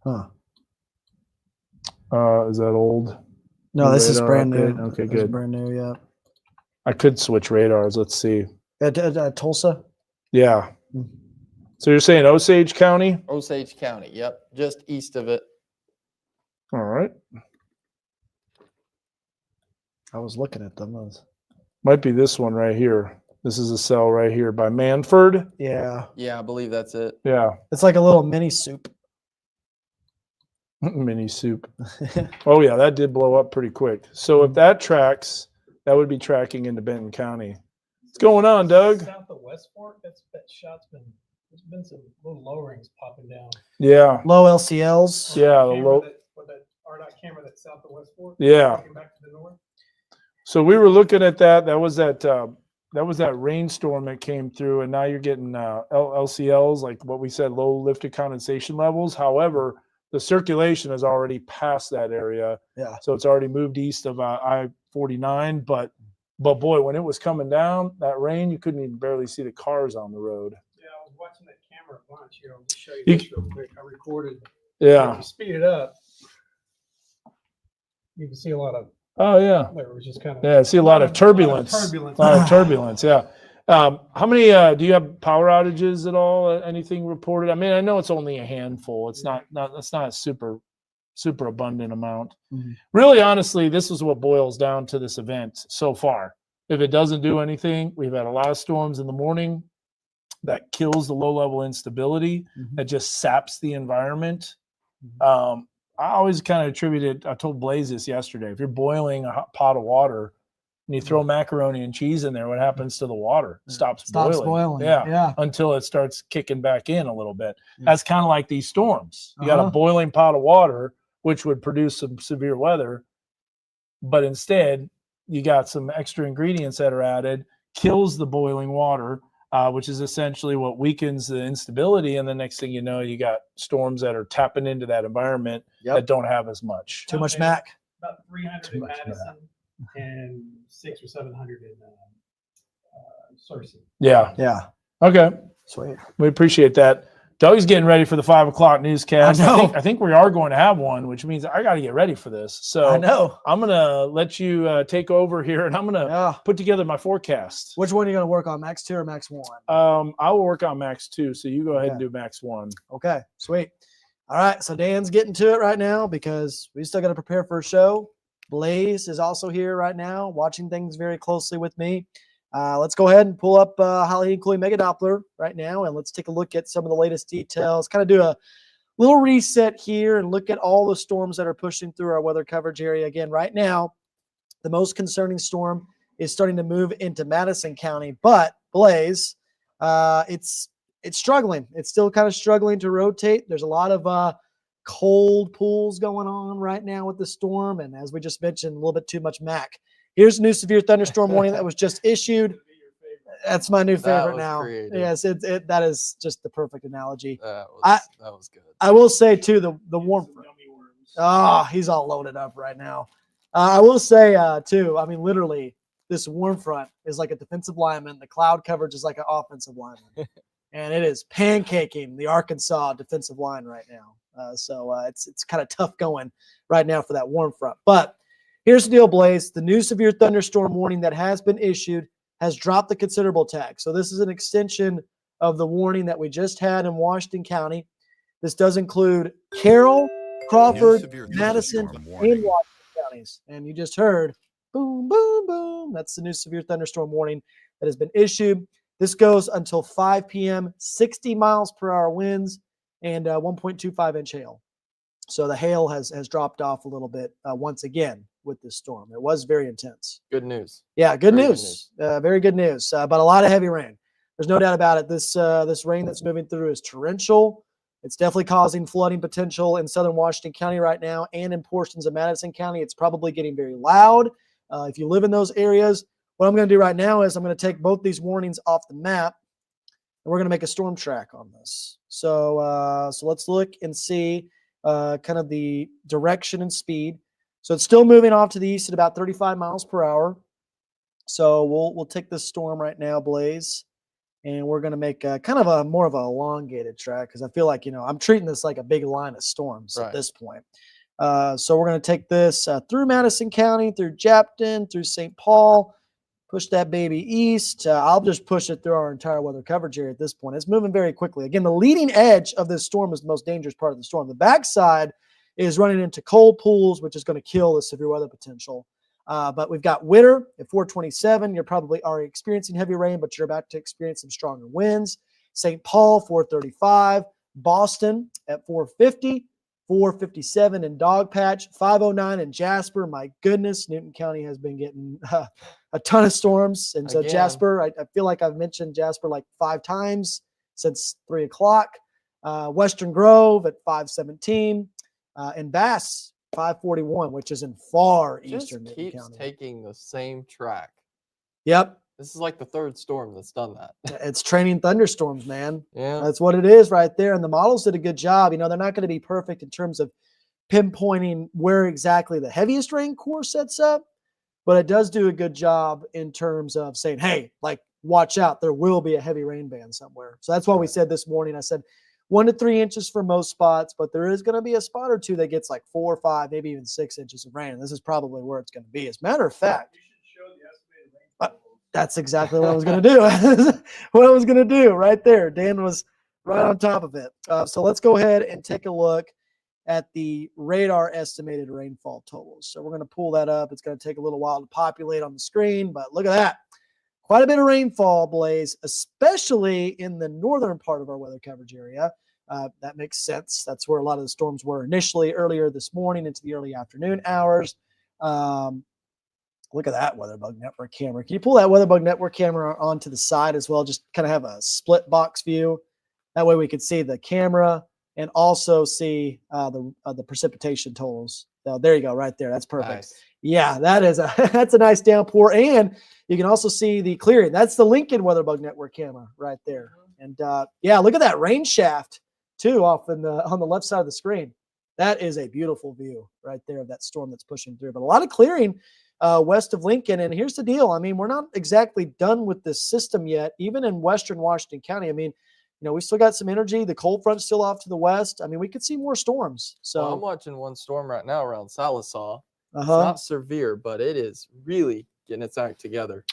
Speaker 1: Huh.
Speaker 2: Is that old?
Speaker 1: No, this is
Speaker 2: Radar
Speaker 1: brand new.
Speaker 2: update? Okay,
Speaker 1: This is
Speaker 2: good.
Speaker 1: brand new, yeah.
Speaker 2: I could switch radars. Let's see.
Speaker 1: Tulsa?
Speaker 2: Yeah. So you're saying Osage County?
Speaker 6: Osage County, yep, just east of it.
Speaker 2: All right.
Speaker 1: I was looking at them.
Speaker 2: Might be this one right here. This is a cell right here by Manford.
Speaker 1: Yeah.
Speaker 6: Yeah, I believe that's it.
Speaker 2: Yeah.
Speaker 1: It's like a little mini soup.
Speaker 2: Mini soup. Oh, yeah, that did blow up pretty quick. So if that tracks, that would be tracking into Benton County. What's going on, Doug?
Speaker 7: South of West Fork, that shot's been, there's been some little lowerings popping down.
Speaker 2: Yeah.
Speaker 1: Low LCLs.
Speaker 2: Yeah. The
Speaker 7: Camera
Speaker 2: low.
Speaker 7: that RDOT camera that's south of West Fork.
Speaker 2: Yeah.
Speaker 7: Looking back to the north.
Speaker 2: So we were looking at that. That was that rainstorm that came through, and now you're getting LCLs, like what we said, low lifted condensation levels. However, the circulation has already passed that area.
Speaker 1: Yeah.
Speaker 2: So it's already moved east of I-49. But boy, when it was coming down, that rain, you couldn't even barely see the cars on the road.
Speaker 7: Yeah, I was watching that camera at lunch here. I'll just show you
Speaker 2: You-
Speaker 7: this real quick. I recorded.
Speaker 2: Yeah.
Speaker 7: If you speed it up, you can see a lot of,
Speaker 2: Oh, yeah.
Speaker 7: there was just kind of.
Speaker 2: Yeah, I see a lot of turbulence.
Speaker 7: Turbulence.
Speaker 2: A lot of turbulence, yeah. How many, do you have power outages at all? Anything reported? I mean, I know it's only a handful. It's not a super abundant amount.
Speaker 1: Mhm.
Speaker 2: Really, honestly, this is what boils down to this event so far. If it doesn't do anything, we've had a lot of storms in the morning that kills the low level instability,
Speaker 1: Mhm.
Speaker 2: that just saps the environment. I always kind of attribute it. I told Blaze this yesterday. If you're boiling a hot pot of water and you throw macaroni and cheese in there, what happens to the water? It stops boiling.
Speaker 1: Yeah.
Speaker 2: Until it starts kicking back in a little bit.
Speaker 1: Yeah.
Speaker 2: That's kind of like these storms. You got a boiling pot of water, which would produce some severe weather, but instead you got some extra ingredients that are added, kills the boiling water, which is essentially what weakens the instability. And the next thing you know, you got storms that are tapping into that environment that don't have as much.
Speaker 1: Too much Mac.
Speaker 7: About 300
Speaker 2: Too
Speaker 7: in
Speaker 2: much
Speaker 7: Madison and 600 or 700 in Searcy.
Speaker 2: Yeah.
Speaker 1: Yeah.
Speaker 2: Okay.
Speaker 1: Sweet.
Speaker 2: We appreciate that. Doug's getting ready for the 5 o'clock newscast.
Speaker 1: I know.
Speaker 2: I think we are going to have one, which means I got to get ready for this. So
Speaker 1: I know.
Speaker 2: I'm going to let you take over here, and I'm going to
Speaker 1: Yeah.
Speaker 2: put together my forecast.
Speaker 1: Which one are you going to work on, Max 2 or Max 1?
Speaker 2: I will work on Max 2, so you go ahead and
Speaker 1: Okay.
Speaker 2: do Max 1.
Speaker 1: Okay, sweet. All right, so Dan's getting to it right now because we still got to prepare for a show. Blaze is also here right now, watching things very closely with me. Let's go ahead and pull up Highly Heat Cooling Mega Doppler right now, and let's take a look at some of the latest details. Kind of do a little reset here and look at all the storms that are pushing through our weather coverage area. Again, right now, the most concerning storm is starting to move into Madison County, but Blaze, it's struggling. It's still kind of struggling to rotate. There's a lot of cold pools going on right now with the storm, and as we just mentioned, a little bit too much Mac. Here's a new severe thunderstorm warning that was just issued. That's my new
Speaker 6: That
Speaker 1: favorite
Speaker 6: was
Speaker 1: now.
Speaker 6: creative.
Speaker 1: Yes, that is just the perfect analogy.
Speaker 6: That
Speaker 1: I-
Speaker 6: was good.
Speaker 1: I will say too, the warm. Oh, he's all loaded up right now. I will say too. I mean, literally, this warm front is like a defensive lineman. The cloud coverage is like an offensive lineman, and it is pancaking the Arkansas defensive line right now. So it's kind of tough going right now for that warm front. But here's the deal, Blaze. The new severe thunderstorm warning that has been issued has dropped the considerable tag. So this is an extension of the warning that we just had in Washington County. This does include Carroll, Crawford,
Speaker 5: severe
Speaker 1: Madison,
Speaker 5: thunderstorm
Speaker 1: and
Speaker 5: warning.
Speaker 1: Washington counties. And you just heard boom, boom, boom. That's the new severe thunderstorm warning that has been issued. This goes until 5 p.m., 60 miles per hour winds, and 1.25 inch hail. So the hail has dropped off a little bit once again with this storm. It was very intense.
Speaker 6: Good news.
Speaker 1: Yeah, good
Speaker 6: Very good
Speaker 1: news. Very good news. But a lot of heavy rain. There's no doubt about it. This rain that's moving through is torrential. It's definitely causing flooding potential in southern Washington County right now and in portions of Madison County. It's probably getting very loud. If you live in those areas, what I'm going to do right now is I'm going to take both these warnings off the map, and we're going to make a storm track on this. So let's look and see kind of the direction and speed. So it's still moving off to the east at about 35 miles per hour. So we'll take this storm right now, Blaze, and we're going to make kind of a more of a elongated track because I feel like, I'm treating this like a big line of storms at this point. So we're going to take this through Madison County, through Japton, through St. Paul, push that baby east. I'll just push it through our entire weather coverage area at this point. It's moving very quickly. Again, the leading edge of this storm is the most dangerous part of the storm. The backside is running into cold pools, which is going to kill the severe weather potential. But we've got Witter at 427. You're probably already experiencing heavy rain, but you're about to experience some stronger winds. St. Paul, 435. Boston at 450. 457 in Dogpatch, 509 in Jasper. My goodness, Newton County has been getting a ton of storms. And so Jasper, I feel like I've mentioned Jasper like 5 times since 3 o'clock. Western Grove at 517. And Bass, 541, which is in far eastern Newton County.
Speaker 6: Just keeps taking the same track.
Speaker 1: Yep.
Speaker 6: This is like the 3rd storm that's done that.
Speaker 1: It's training thunderstorms, man.
Speaker 6: Yeah.
Speaker 1: That's what it is right there. And the models did a good job. They're not going to be perfect in terms of pinpointing where exactly the heaviest rain core sets up, but it does do a good job in terms of saying, hey, like, watch out, there will be a heavy rain band somewhere. So that's why we said this morning, I said 1 to 3 inches for most spots, but there is going to be a spot or two that gets like 4 or 5, maybe even 6 inches of rain. And this is probably where it's going to be. As a matter of fact, that's exactly what I was going to do. What I was going to do right there. Dan was right on top of it. So let's go ahead and take a look at the radar estimated rainfall totals. So we're going to pull that up. It's going to take a little while to populate on the screen, but look at that. Quite a bit of rainfall, Blaze, especially in the northern part of our weather coverage area. That makes sense. That's where a lot of the storms were initially earlier this morning into the early afternoon hours. Look at that WeatherBug Network camera. Can you pull that WeatherBug Network camera onto the side as well? Just kind of have a split box view. That way we can see the camera and also see the precipitation totals. So there you go, right there. That's perfect.
Speaker 6: Nice.
Speaker 1: Yeah, that's a nice downpour. And you can also see the clearing. That's the Lincoln WeatherBug Network camera right there. And yeah, look at that rain shaft too off on the left side of the screen. That is a beautiful view right there of that storm that's pushing through. But a lot of clearing west of Lincoln. And here's the deal. I mean, we're not exactly done with this system yet, even in western Washington County. I mean, we still got some energy. The cold front's still off to the west. I mean, we could see more storms. So
Speaker 6: I'm watching one storm right now around Salisaw. It's not severe, but it is really getting its act together.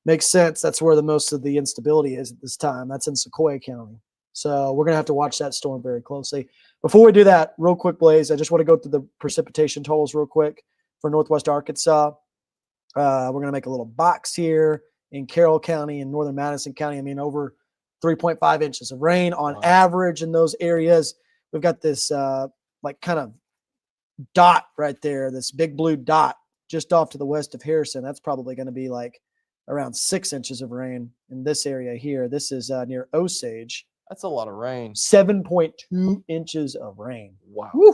Speaker 1: Makes sense. That's where the most of the instability is at this time. That's in Sequoia County. So we're going to have to watch that storm very closely. Before we do that, real quick, Blaze, I just want to go through the precipitation totals real quick for Northwest Arkansas. We're going to make a little box here in Carroll County and northern Madison County. I mean, over 3.5 inches of rain on average in those areas. We've got this like kind of dot right there, this big blue dot just off to the west of Harrison. That's probably going to be like around 6 inches of rain in this area here. This is near Osage.
Speaker 6: That's a lot of rain.
Speaker 1: 7.2 inches of rain.
Speaker 6: Wow.
Speaker 1: Woo.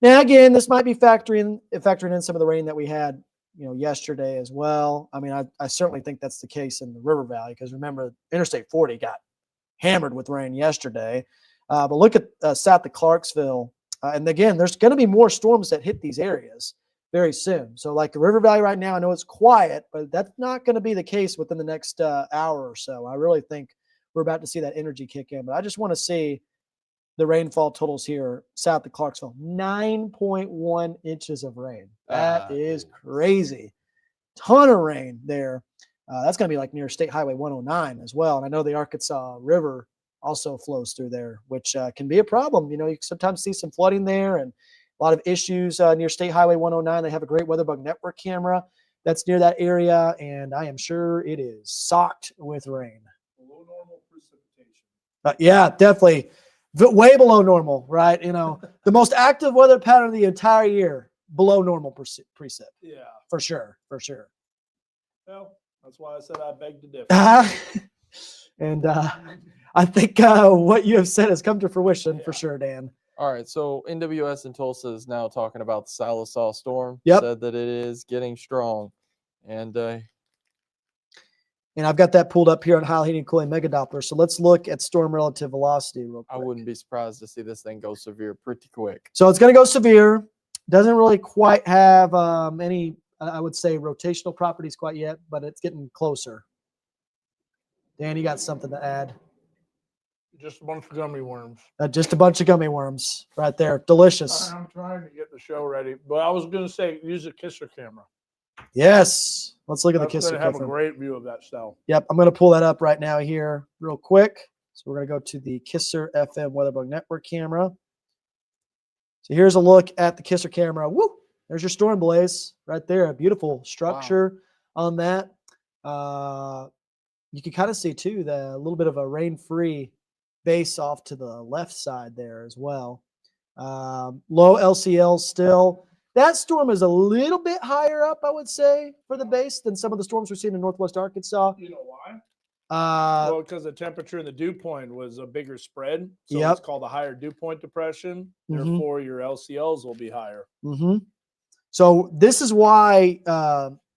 Speaker 1: Now, again, this might be factoring in some of the rain that we had yesterday as well. I mean, I certainly think that's the case in the River Valley because remember, Interstate 40 got hammered with rain yesterday. But look at south of Clarksville. And again, there's going to be more storms that hit these areas very soon. So like the River Valley right now, I know it's quiet, but that's not going to be the case within the next hour or so. I really think we're about to see that energy kick in. But I just want to see the rainfall totals here south of Clarksville. 9.1 inches of rain. That is crazy. Ton of rain there. That's going to be like near State Highway 109 as well. And I know the Arkansas River also flows through there, which can be a problem. You sometimes see some flooding there and a lot of issues near State Highway 109. They have a great WeatherBug Network camera that's near that area, and I am sure it is socked with rain.
Speaker 2: Below normal precipitation.
Speaker 1: Yeah, definitely. Way below normal, right? The most active weather pattern of the entire year, below normal precip.
Speaker 2: Yeah.
Speaker 1: For sure.
Speaker 2: Well, that's why I said I beg to differ.
Speaker 1: And I think what you have said has come to fruition for sure, Dan.
Speaker 6: All right, so NWS in Tulsa is now talking about the Sallisaw storm.
Speaker 1: Yep.
Speaker 6: Said that it is getting strong. And
Speaker 1: And I've got that pulled up here on high heating cooling mega Doppler. So let's look at storm relative velocity real quick.
Speaker 6: I wouldn't be surprised to see this thing go severe pretty quick.
Speaker 1: So it's going to go severe. Doesn't really quite have any, I would say, rotational properties quite yet, but it's getting closer. Dan, you got something to add?
Speaker 2: Just a bunch of gummy worms.
Speaker 1: Just a bunch of gummy worms right there. Delicious.
Speaker 2: I'm trying to get the show ready, but I was going to say use a kisser camera.
Speaker 1: Yes. Let's look at the
Speaker 2: That's
Speaker 1: kisser
Speaker 2: going to have a
Speaker 1: camera.
Speaker 2: great view of that cell.
Speaker 1: Yep. I'm going to pull that up right now here real quick. So we're going to go to the Kisser FM Weatherbug Network camera. So here's a look at the Kisser camera. Woo! There's your storm blaze right there. A beautiful structure on that. You can kind of see too the little bit of a rain-free base off to the left side there as well. Low LCL still. That storm is a little bit higher up, I would say, for the base than some of the storms we're seeing in Northwest Arkansas.
Speaker 2: You know why?
Speaker 1: Well,
Speaker 2: because the temperature in the dew point was a bigger spread. So
Speaker 1: Yep.
Speaker 2: it's called a higher dew point depression.
Speaker 1: Mhm.
Speaker 2: Therefore, your LCLs will be higher.
Speaker 1: Mm-hmm. So this is why,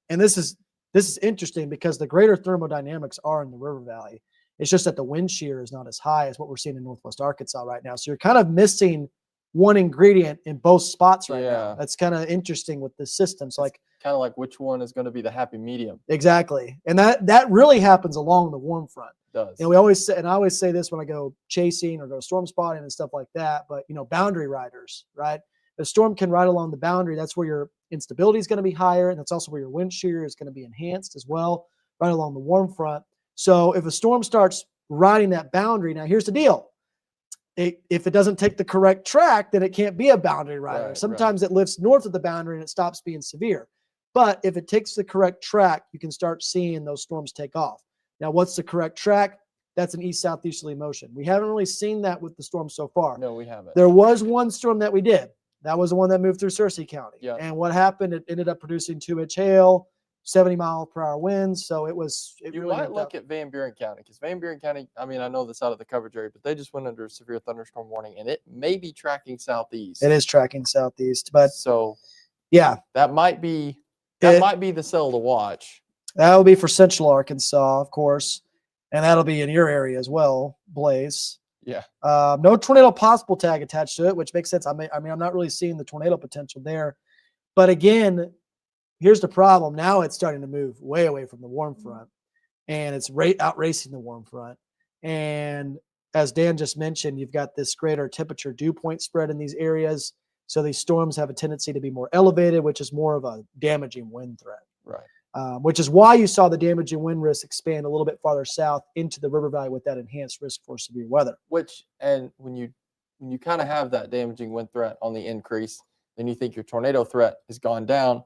Speaker 1: and this is interesting because the greater thermodynamics are in the river valley. It's just that the wind shear is not as high as what we're seeing in Northwest Arkansas right now. So you're kind of missing one ingredient in both spots right now.
Speaker 6: Yeah.
Speaker 1: That's kind of interesting with this system. So like
Speaker 6: Kind of like which one is going to be the happy medium.
Speaker 1: exactly, and that really happens along the warm front.
Speaker 6: It does.
Speaker 1: And we always say, and I always say this when I go chasing or go storm spotting and stuff like that. But boundary riders, right? The storm can ride along the boundary. That's where your instability is going to be higher, and that's also where your wind shear is going to be enhanced as well, right along the warm front. So if a storm starts riding that boundary, now here's the deal. If it doesn't take the correct track, then it can't be a boundary rider.
Speaker 6: Right,
Speaker 1: Sometimes it lifts north of the boundary and it stops being severe. But if it takes the correct track, you can start seeing those storms take off. Now, what's the correct track? That's an east-southeasterly motion. We haven't really seen that with the storm so far.
Speaker 6: No, we haven't.
Speaker 1: There was one storm that we did. That was the one that moved through Searcy County.
Speaker 6: Yeah.
Speaker 1: And what happened? It ended up producing 2-inch hail, 70-mile-per-hour winds. So it
Speaker 6: You
Speaker 1: really
Speaker 6: might
Speaker 1: worked
Speaker 6: look
Speaker 1: out.
Speaker 6: at Van Buren County because Van Buren County, I mean, I know this out of the coverage area, but they just went under a severe thunderstorm warning and it may be tracking southeast.
Speaker 1: It is tracking southeast, but
Speaker 6: So
Speaker 1: yeah,
Speaker 6: that might be the cell to watch.
Speaker 1: that will be for Central Arkansas, of course, and that'll be in your area as well, Blaze.
Speaker 6: Yeah.
Speaker 1: No tornado possible tag attached to it, which makes sense. I mean, I'm not really seeing the tornado potential there, but again, here's the problem. Now it's starting to move way away from the warm front, and it's outracing the warm front. And as Dan just mentioned, you've got this greater temperature dew point spread in these areas. So these storms have a tendency to be more elevated, which is more of a damaging wind threat.
Speaker 6: Right.
Speaker 1: Which is why you saw the damaging wind risk expand a little bit farther south into the river valley with that enhanced risk for severe weather.
Speaker 6: And when you kind of have that damaging wind threat on the increase, then you think your tornado threat has gone down,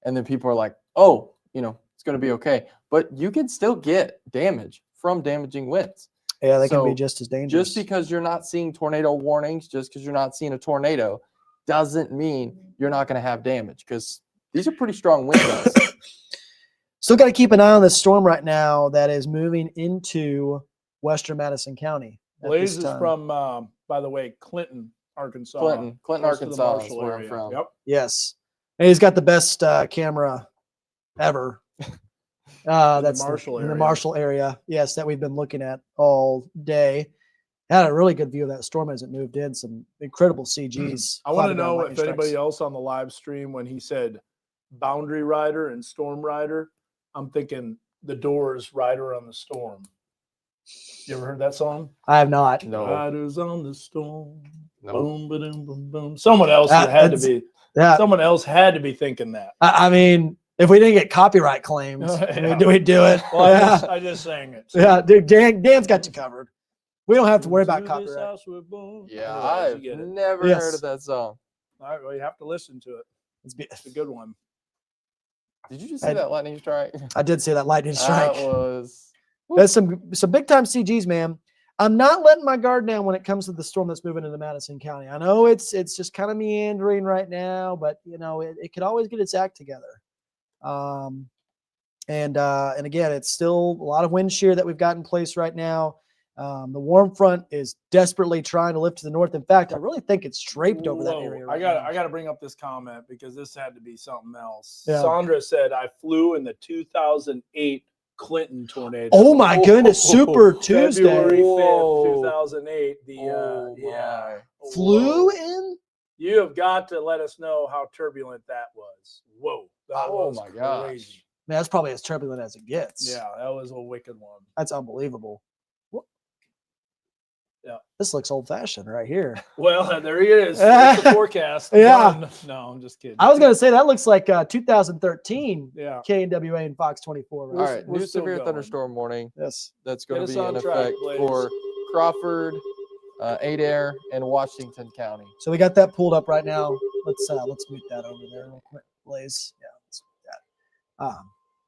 Speaker 6: and then people are like, oh, it's going to be okay. But you can still get damage from damaging winds.
Speaker 1: Yeah, they can
Speaker 6: So
Speaker 1: be just as dangerous.
Speaker 6: Just because you're not seeing tornado warnings, just because you're not seeing a tornado, doesn't mean you're not going to have damage because these are pretty strong wind gusts.
Speaker 1: Still got to keep an eye on this storm right now that is moving into western Madison County. at
Speaker 2: Blaze
Speaker 1: this
Speaker 2: is
Speaker 1: time.
Speaker 2: from, by the way, Clinton, Arkansas.
Speaker 6: Clinton,
Speaker 2: close to the
Speaker 6: Arkansas is
Speaker 2: Marshall
Speaker 6: where I'm
Speaker 2: area.
Speaker 6: from.
Speaker 2: Yep.
Speaker 1: Yes. And he's got the best camera ever. That's
Speaker 2: Marshall
Speaker 1: in the
Speaker 2: area.
Speaker 1: Marshall area. Yes, that we've been looking at all day. Had a really good view of that storm as it moved in. Some incredible CGs.
Speaker 2: I want to
Speaker 1: clouded down
Speaker 2: know
Speaker 1: lightning
Speaker 2: if anybody
Speaker 1: strikes.
Speaker 2: else on the live stream, when he said boundary rider and storm rider, I'm thinking the Doors Rider on the Storm. You ever heard that song?
Speaker 1: I have not.
Speaker 6: No.
Speaker 2: Riders on the storm.
Speaker 6: No.
Speaker 2: Boom, ba-doom, boom, boom. Someone else
Speaker 1: That's- Yeah.
Speaker 2: Someone else had to be thinking that.
Speaker 1: I mean, if we didn't get copyright claims,
Speaker 2: Yeah.
Speaker 1: do we do it?
Speaker 2: Well,
Speaker 1: Yeah.
Speaker 2: I just sang it.
Speaker 1: Yeah, dude, Dan's got you covered. We don't have to worry about
Speaker 2: Into this
Speaker 1: copyright.
Speaker 2: house we're born.
Speaker 6: Yeah,
Speaker 2: Otherwise, you
Speaker 6: I've
Speaker 2: get it.
Speaker 6: never
Speaker 1: Yes.
Speaker 6: heard of that song.
Speaker 2: All right, well, you have to listen to it. It's a good one.
Speaker 6: Did you just see that lightning strike?
Speaker 1: I did see that lightning strike.
Speaker 6: That was.
Speaker 1: That's some big time CGs, man. I'm not letting my guard down when it comes to the storm that's moving into Madison County. I know it's just kind of meandering right now, but it could always get its act together. And again, it's still a lot of wind shear that we've got in place right now. The warm front is desperately trying to lift to the north. In fact, I really think it's draped over that
Speaker 2: Whoa,
Speaker 1: area.
Speaker 2: I got to bring up this comment because this had to be something else.
Speaker 1: Yeah.
Speaker 2: Sandra said, I flew in the 2008 Clinton tornado.
Speaker 1: Oh my goodness, Super Tuesday.
Speaker 2: February 5th,
Speaker 6: Whoa.
Speaker 2: 2008.
Speaker 6: Oh
Speaker 2: Yeah.
Speaker 6: my.
Speaker 1: Flew
Speaker 2: Whoa.
Speaker 1: in?
Speaker 2: You have got to let us know how turbulent that was. Whoa. That
Speaker 6: Oh
Speaker 2: was
Speaker 6: my gosh.
Speaker 2: crazy.
Speaker 1: Man, that's probably as turbulent as it gets.
Speaker 2: Yeah, that was a wicked one.
Speaker 1: That's unbelievable.
Speaker 2: Yeah.
Speaker 1: This looks old fashioned right here.
Speaker 2: Well, there he is. There's the forecast.
Speaker 1: Yeah.
Speaker 2: Done. No, I'm just kidding.
Speaker 1: I was going to say that looks like 2013
Speaker 2: Yeah.
Speaker 1: KNWA and Fox 24.
Speaker 6: All
Speaker 1: Right?
Speaker 6: right,
Speaker 2: we're
Speaker 6: new
Speaker 2: still
Speaker 6: severe
Speaker 2: going.
Speaker 6: thunderstorm warning.
Speaker 1: Yes.
Speaker 6: That's going
Speaker 2: Get
Speaker 6: to
Speaker 2: us
Speaker 6: be in
Speaker 2: on track,
Speaker 6: effect
Speaker 2: please.
Speaker 6: for Crawford, Adair, and Washington County.
Speaker 1: So we got that pulled up right now. Let's mute that over there real quick, Blaze. Yeah, let's mute that.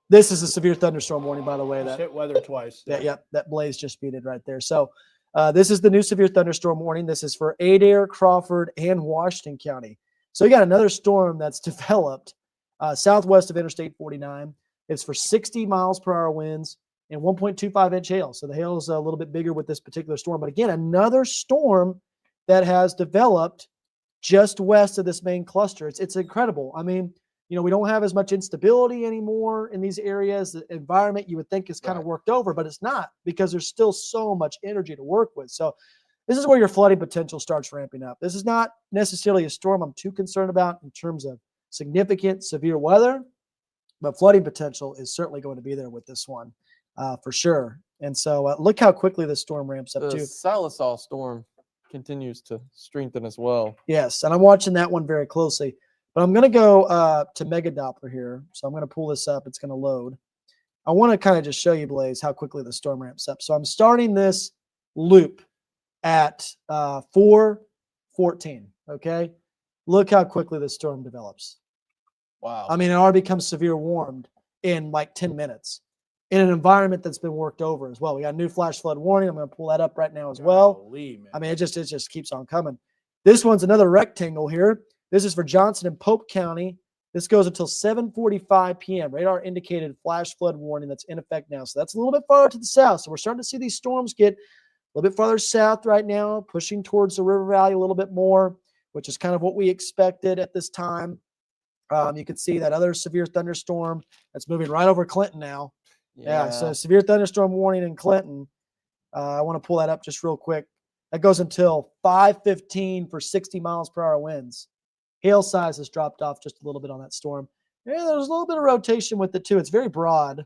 Speaker 1: This is a severe thunderstorm warning, by the way.
Speaker 2: Just
Speaker 1: That
Speaker 2: hit weather twice.
Speaker 1: that Blaze just muted right there. So this is the new severe thunderstorm warning. This is for Adair, Crawford, and Washington County. So you got another storm that's developed southwest of Interstate 49. It's for 60 miles per hour winds and 1.25 inch hail. So the hail is a little bit bigger with this particular storm. But again, another storm that has developed just west of this main cluster. It's incredible. I mean, we don't have as much instability anymore in these areas. The environment you would think is kind of worked over, but it's not because there's still so much energy to work with. So this is where your flooding potential starts ramping up. This is not necessarily a storm I'm too concerned about in terms of significant severe weather, but flooding potential is certainly going to be there with this one for sure. And so look how quickly this storm ramps up
Speaker 6: The
Speaker 1: too.
Speaker 6: Salisaw storm continues to strengthen as well.
Speaker 1: Yes, and I'm watching that one very closely. But I'm going to go to Mega Doppler here. So I'm going to pull this up. It's going to load. I want to kind of just show you, Blaze, how quickly the storm ramps up. So I'm starting this loop at 4:14, okay? Look how quickly the storm develops.
Speaker 6: Wow.
Speaker 1: I mean, it already becomes severe warmed in like 10 minutes in an environment that's been worked over as well. We got a new flash flood warning. I'm going to pull that up right now as well.
Speaker 2: Golly, man.
Speaker 1: I mean, it just keeps on coming. This one's another rectangle here. This is for Johnson and Pope County. This goes until 7:45 p.m. Radar indicated flash flood warning that's in effect now. So that's a little bit farther to the south. So we're starting to see these storms get a little bit farther south right now, pushing towards the river valley a little bit more, which is kind of what we expected at this time. You can see that other severe thunderstorm that's moving right over Clinton now. Yeah, so severe thunderstorm warning in Clinton. I want to pull that up just real quick. That goes until 5:15 for 60 miles per hour winds. Hail size has dropped off just a little bit on that storm. Yeah, there's a little bit of rotation with it too. It's very broad.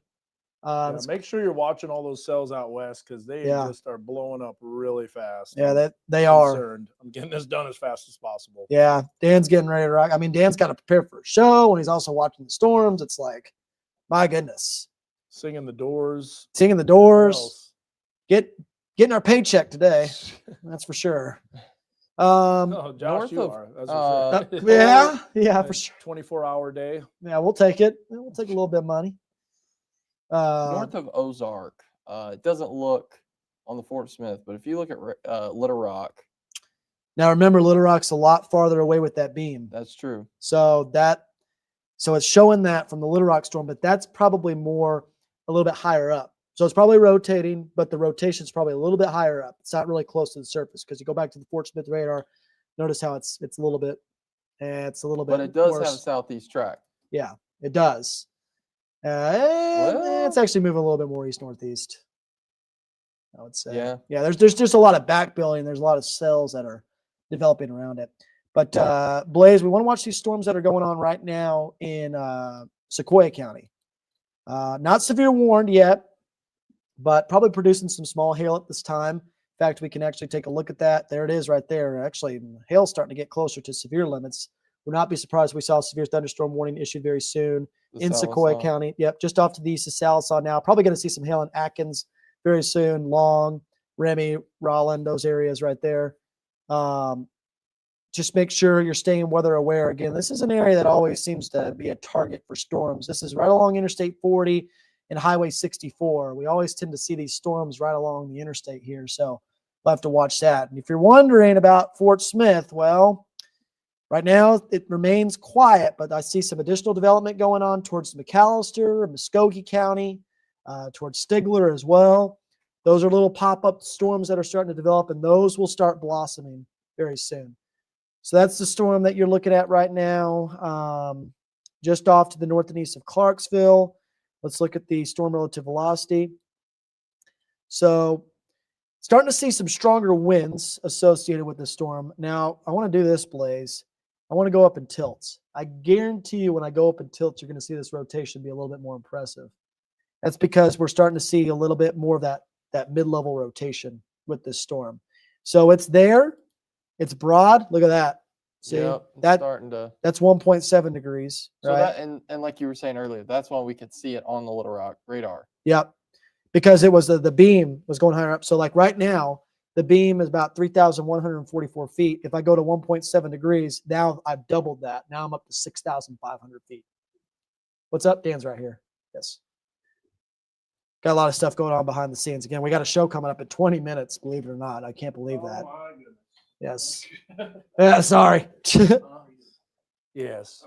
Speaker 2: Make sure you're watching all those cells out west because they just are blowing up really fast.
Speaker 1: Yeah, they
Speaker 2: I'm
Speaker 1: are.
Speaker 2: concerned. I'm getting this done as fast as possible.
Speaker 1: Yeah, Dan's getting ready to rock. I mean, Dan's got to prepare for a show, and he's also watching the storms. It's like, my goodness.
Speaker 2: Singing the Doors.
Speaker 1: Singing the Doors. Getting our paycheck today. That's for sure.
Speaker 2: Oh, Josh,
Speaker 6: north
Speaker 2: you
Speaker 6: of,
Speaker 2: are. That's for sure.
Speaker 1: Yeah, for sure.
Speaker 2: 24-hour day.
Speaker 1: Yeah, we'll take it. We'll take a little bit of money.
Speaker 6: North of Ozark, it doesn't look on the Fort Smith, but if you look at Little Rock.
Speaker 1: Now remember, Little Rock's a lot farther away with that beam.
Speaker 6: That's true.
Speaker 1: So it's showing that from the Little Rock storm, but that's probably more a little bit higher up. So it's probably rotating, but the rotation's probably a little bit higher up. It's not really close to the surface because you go back to the Fort Smith radar, notice how it's a little bit,
Speaker 6: But it does
Speaker 1: worse.
Speaker 6: have a southeast track.
Speaker 1: Yeah, it does. It's actually moving a little bit more east-northeast, I would say.
Speaker 6: Yeah.
Speaker 1: There's just a lot of back building. There's a lot of cells that are developing around it. But Blaze, we want to watch these storms that are going on right now in Sequoia County. Not severe warned yet, but probably producing some small hail at this time. In fact, we can actually take a look at that. There it is right there. Actually, hail's starting to get closer to severe limits. Would not be surprised if we saw a severe thunderstorm warning issued very soon in Sequoia County. Yep, just off to the east of Salisaw now. Probably going to see some hail in Atkins very soon. Long, Remy, Rollin, those areas right there. Just make sure you're staying weather aware. Again, this is an area that always seems to be a target for storms. This is right along Interstate 40 and Highway 64. We always tend to see these storms right along the interstate here. So we'll have to watch that. And if you're wondering about Fort Smith, well, right now it remains quiet, but I see some additional development going on towards McAllister, Muskogee County, towards Stigler as well. Those are little pop-up storms that are starting to develop, and those will start blossoming very soon. So that's the storm that you're looking at right now, just off to the north and east of Clarksville. Let's look at the storm relative velocity. So starting to see some stronger winds associated with the storm. Now, I want to do this, Blaze. I want to go up in tilts. I guarantee you when I go up in tilts, you're going to see this rotation be a little bit more impressive. That's because we're starting to see a little bit more of that mid-level rotation with this storm. So it's there. It's broad. Look at that. See,
Speaker 6: Yep, it's starting to.
Speaker 1: that's 1.7 degrees.
Speaker 6: So
Speaker 1: right?
Speaker 6: that and like you were saying earlier, that's why we could see it on the Little Rock radar.
Speaker 1: Yep. Because it was the beam was going higher up. So like right now, the beam is about 3,144 feet. If I go to 1.7 degrees, now I've doubled that. Now I'm up to 6,500 feet. What's up? Dan's right here. Yes. Got a lot of stuff going on behind the scenes. Again, we got a show coming up in 20 minutes, believe it or not. I can't believe that.
Speaker 2: my goodness.
Speaker 1: Yes. Yeah, sorry.
Speaker 2: Yes.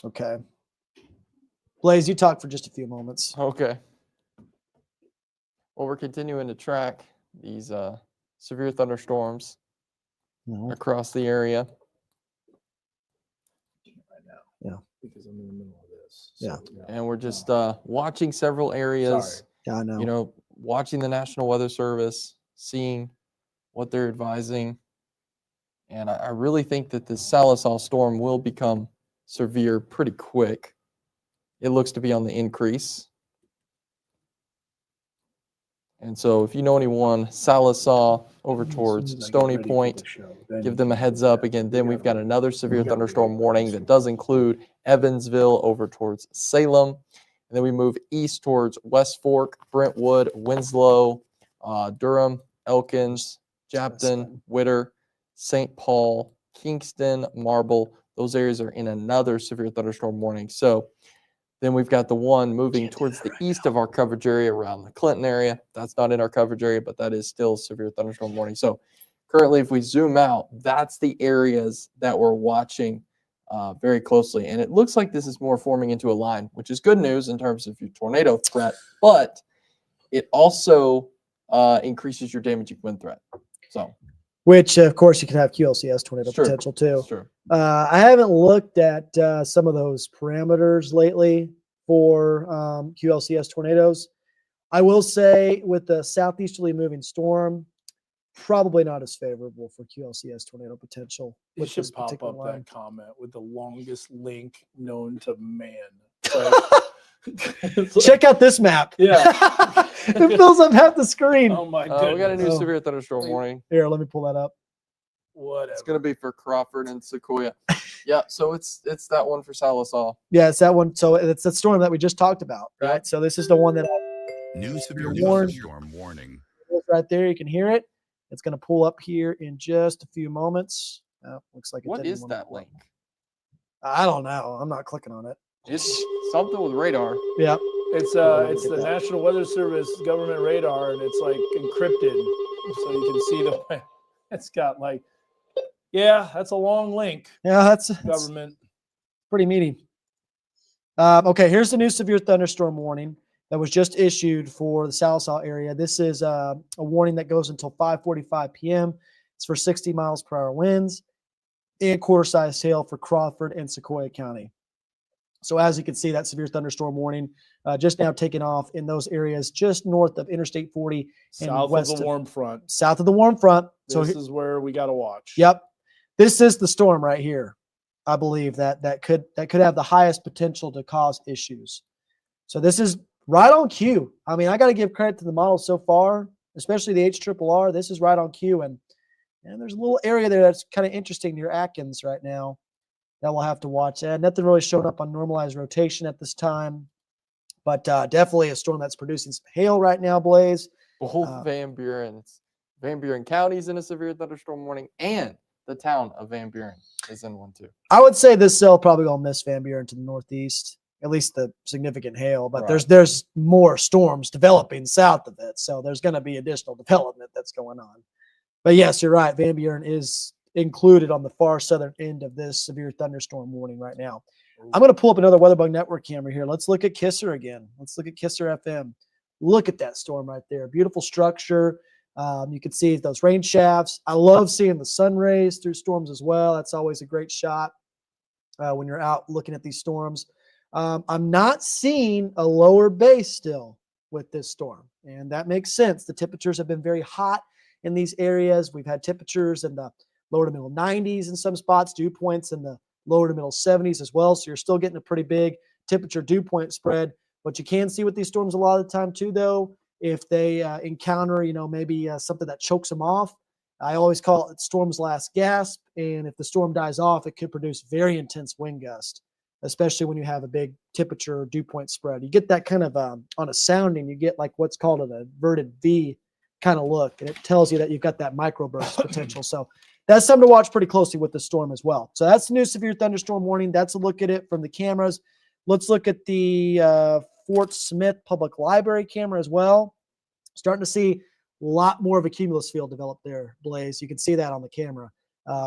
Speaker 1: Okay. Blaze, you talk for just a few moments.
Speaker 6: Okay. Well, we're continuing to track these severe thunderstorms across the area.
Speaker 1: Yeah.
Speaker 2: Because I'm in the middle of this.
Speaker 1: Yeah.
Speaker 6: And we're just watching several areas.
Speaker 1: Yeah, I know.
Speaker 6: You know, watching the National Weather Service, seeing what they're advising. And I really think that this Salisal storm will become severe pretty quick. It looks to be on the increase. And so if you know anyone, Salisal over towards Stony Point, give them a heads up. Again, then we've got another severe thunderstorm warning that does include Evansville over towards Salem. And then we move east towards West Fork, Brentwood, Winslow, Durham, Elkins, Japton, Witter, St. Paul, Kingston, Marble. Those areas are in another severe thunderstorm warning. So then we've got the one moving towards the east of our coverage area around the Clinton area. That's not in our coverage area, but that is still severe thunderstorm warning. So currently, if we zoom out, that's the areas that we're watching very closely. And it looks like this is more forming into a line, which is good news in terms of your tornado threat, but it also increases your damaging wind threat. So,
Speaker 1: which, of course, you can have QLCS tornado
Speaker 6: Sure.
Speaker 1: potential too.
Speaker 6: Sure.
Speaker 1: I haven't looked at some of those parameters lately for QLCS tornadoes. I will say with the southeasterly moving storm, probably not as favorable for QLCS tornado potential.
Speaker 2: You
Speaker 1: with this
Speaker 2: should pop
Speaker 1: particular
Speaker 2: up
Speaker 1: line.
Speaker 2: that comment with the longest link known to man.
Speaker 1: Check out this map.
Speaker 2: Yeah.
Speaker 1: It fills up half the screen.
Speaker 2: Oh my goodness.
Speaker 6: We got a new
Speaker 1: Oh.
Speaker 6: severe thunderstorm warning.
Speaker 1: Here, let me pull that up.
Speaker 2: Whatever.
Speaker 6: It's going to be for Crawford and Sequoia. Yeah, so it's that one for Salisal.
Speaker 1: Yeah, it's that one. So it's that storm that we just talked about, right?
Speaker 6: Yep.
Speaker 1: So this is the one that
Speaker 5: New severe
Speaker 1: warned.
Speaker 5: thunderstorm warning.
Speaker 1: right there. You can hear it. It's going to pull up here in just a few moments. Looks like it
Speaker 6: What
Speaker 1: didn't
Speaker 6: is
Speaker 1: want to
Speaker 6: that
Speaker 1: pull up.
Speaker 6: link?
Speaker 1: I don't know. I'm not clicking on it.
Speaker 6: It's something with radar.
Speaker 1: Yeah.
Speaker 2: It's the National Weather Service government radar, and it's like encrypted, so you can see the. It's got like, yeah, that's a long link.
Speaker 1: Yeah, that's
Speaker 2: Government.
Speaker 1: pretty meaty. Okay, here's the new severe thunderstorm warning that was just issued for the Salisal area. This is a warning that goes until 5:45 p.m. It's for 60 miles per hour winds and quarter-sized hail for Crawford and Sequoia County. So as you can see, that severe thunderstorm warning just now taking off in those areas just north of Interstate 40 and
Speaker 2: South
Speaker 1: west
Speaker 2: of the warm front.
Speaker 1: south of the warm front.
Speaker 2: This is where we got to watch.
Speaker 1: Yep, this is the storm right here. I believe that could have the highest potential to cause issues. So this is right on cue. I mean, I got to give credit to the model so far, especially the HRRR. This is right on cue, and there's a little area there that's kind of interesting near Atkins right now that we'll have to watch. And nothing really showed up on normalized rotation at this time, but definitely a storm that's producing some hail right now, Blaze.
Speaker 6: Both Van Buren County's in a severe thunderstorm warning, and the town of Van Buren is in one too.
Speaker 1: I would say this cell probably gonna miss Van Buren to the northeast, at least the significant hail. But
Speaker 2: Right.
Speaker 1: there's more storms developing south of it, so there's going to be additional development that's going on. But yes, you're right. Van Buren is included on the far southern end of this severe thunderstorm warning right now. I'm going to pull up another WeatherBug Network camera here. Let's look at Kisser again. Let's look at Kisser FM. Look at that storm right there. Beautiful structure. You can see those rain shafts. I love seeing the sun rays through storms as well. That's always a great shot when you're out looking at these storms. I'm not seeing a lower base still with this storm, and that makes sense. The temperatures have been very hot in these areas. We've had temperatures in the lower to middle 90s in some spots, dew points in the lower to middle 70s as well. So you're still getting a pretty big temperature dew point spread. What you can see with these storms a lot of the time too, though, if they encounter, maybe something that chokes them off, I always call it storm's last gasp. And if the storm dies off, it could produce very intense wind gust, especially when you have a big temperature dew point spread. You get that kind of on a sounding, you get like what's called an inverted V kind of look, and it tells you that you've got that microburst potential. So that's something to watch pretty closely with the storm as well. So that's the new severe thunderstorm warning. That's a look at it from the cameras. Let's look at the Fort Smith Public Library camera as well. Starting to see a lot more of a cumulus field develop there, Blaze. You can see that on the camera.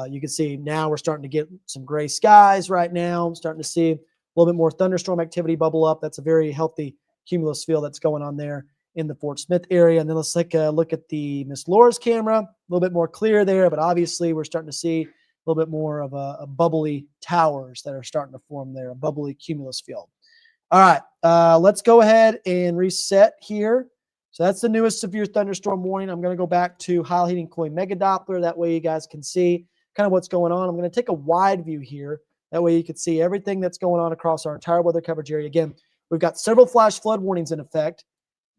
Speaker 1: You can see now we're starting to get some gray skies right now. I'm starting to see a little bit more thunderstorm activity bubble up. That's a very healthy cumulus field that's going on there in the Fort Smith area. And then let's take a look at the Miss Laura's camera. A little bit more clear there, but obviously we're starting to see a little bit more of a bubbly towers that are starting to form there, a bubbly cumulus field. All right, let's go ahead and reset here. So that's the newest severe thunderstorm warning. I'm going to go back to high heating cooling mega Doppler. That way you guys can see kind of what's going on. I'm going to take a wide view here. That way you can see everything that's going on across our entire weather coverage area. Again, we've got several flash flood warnings in effect.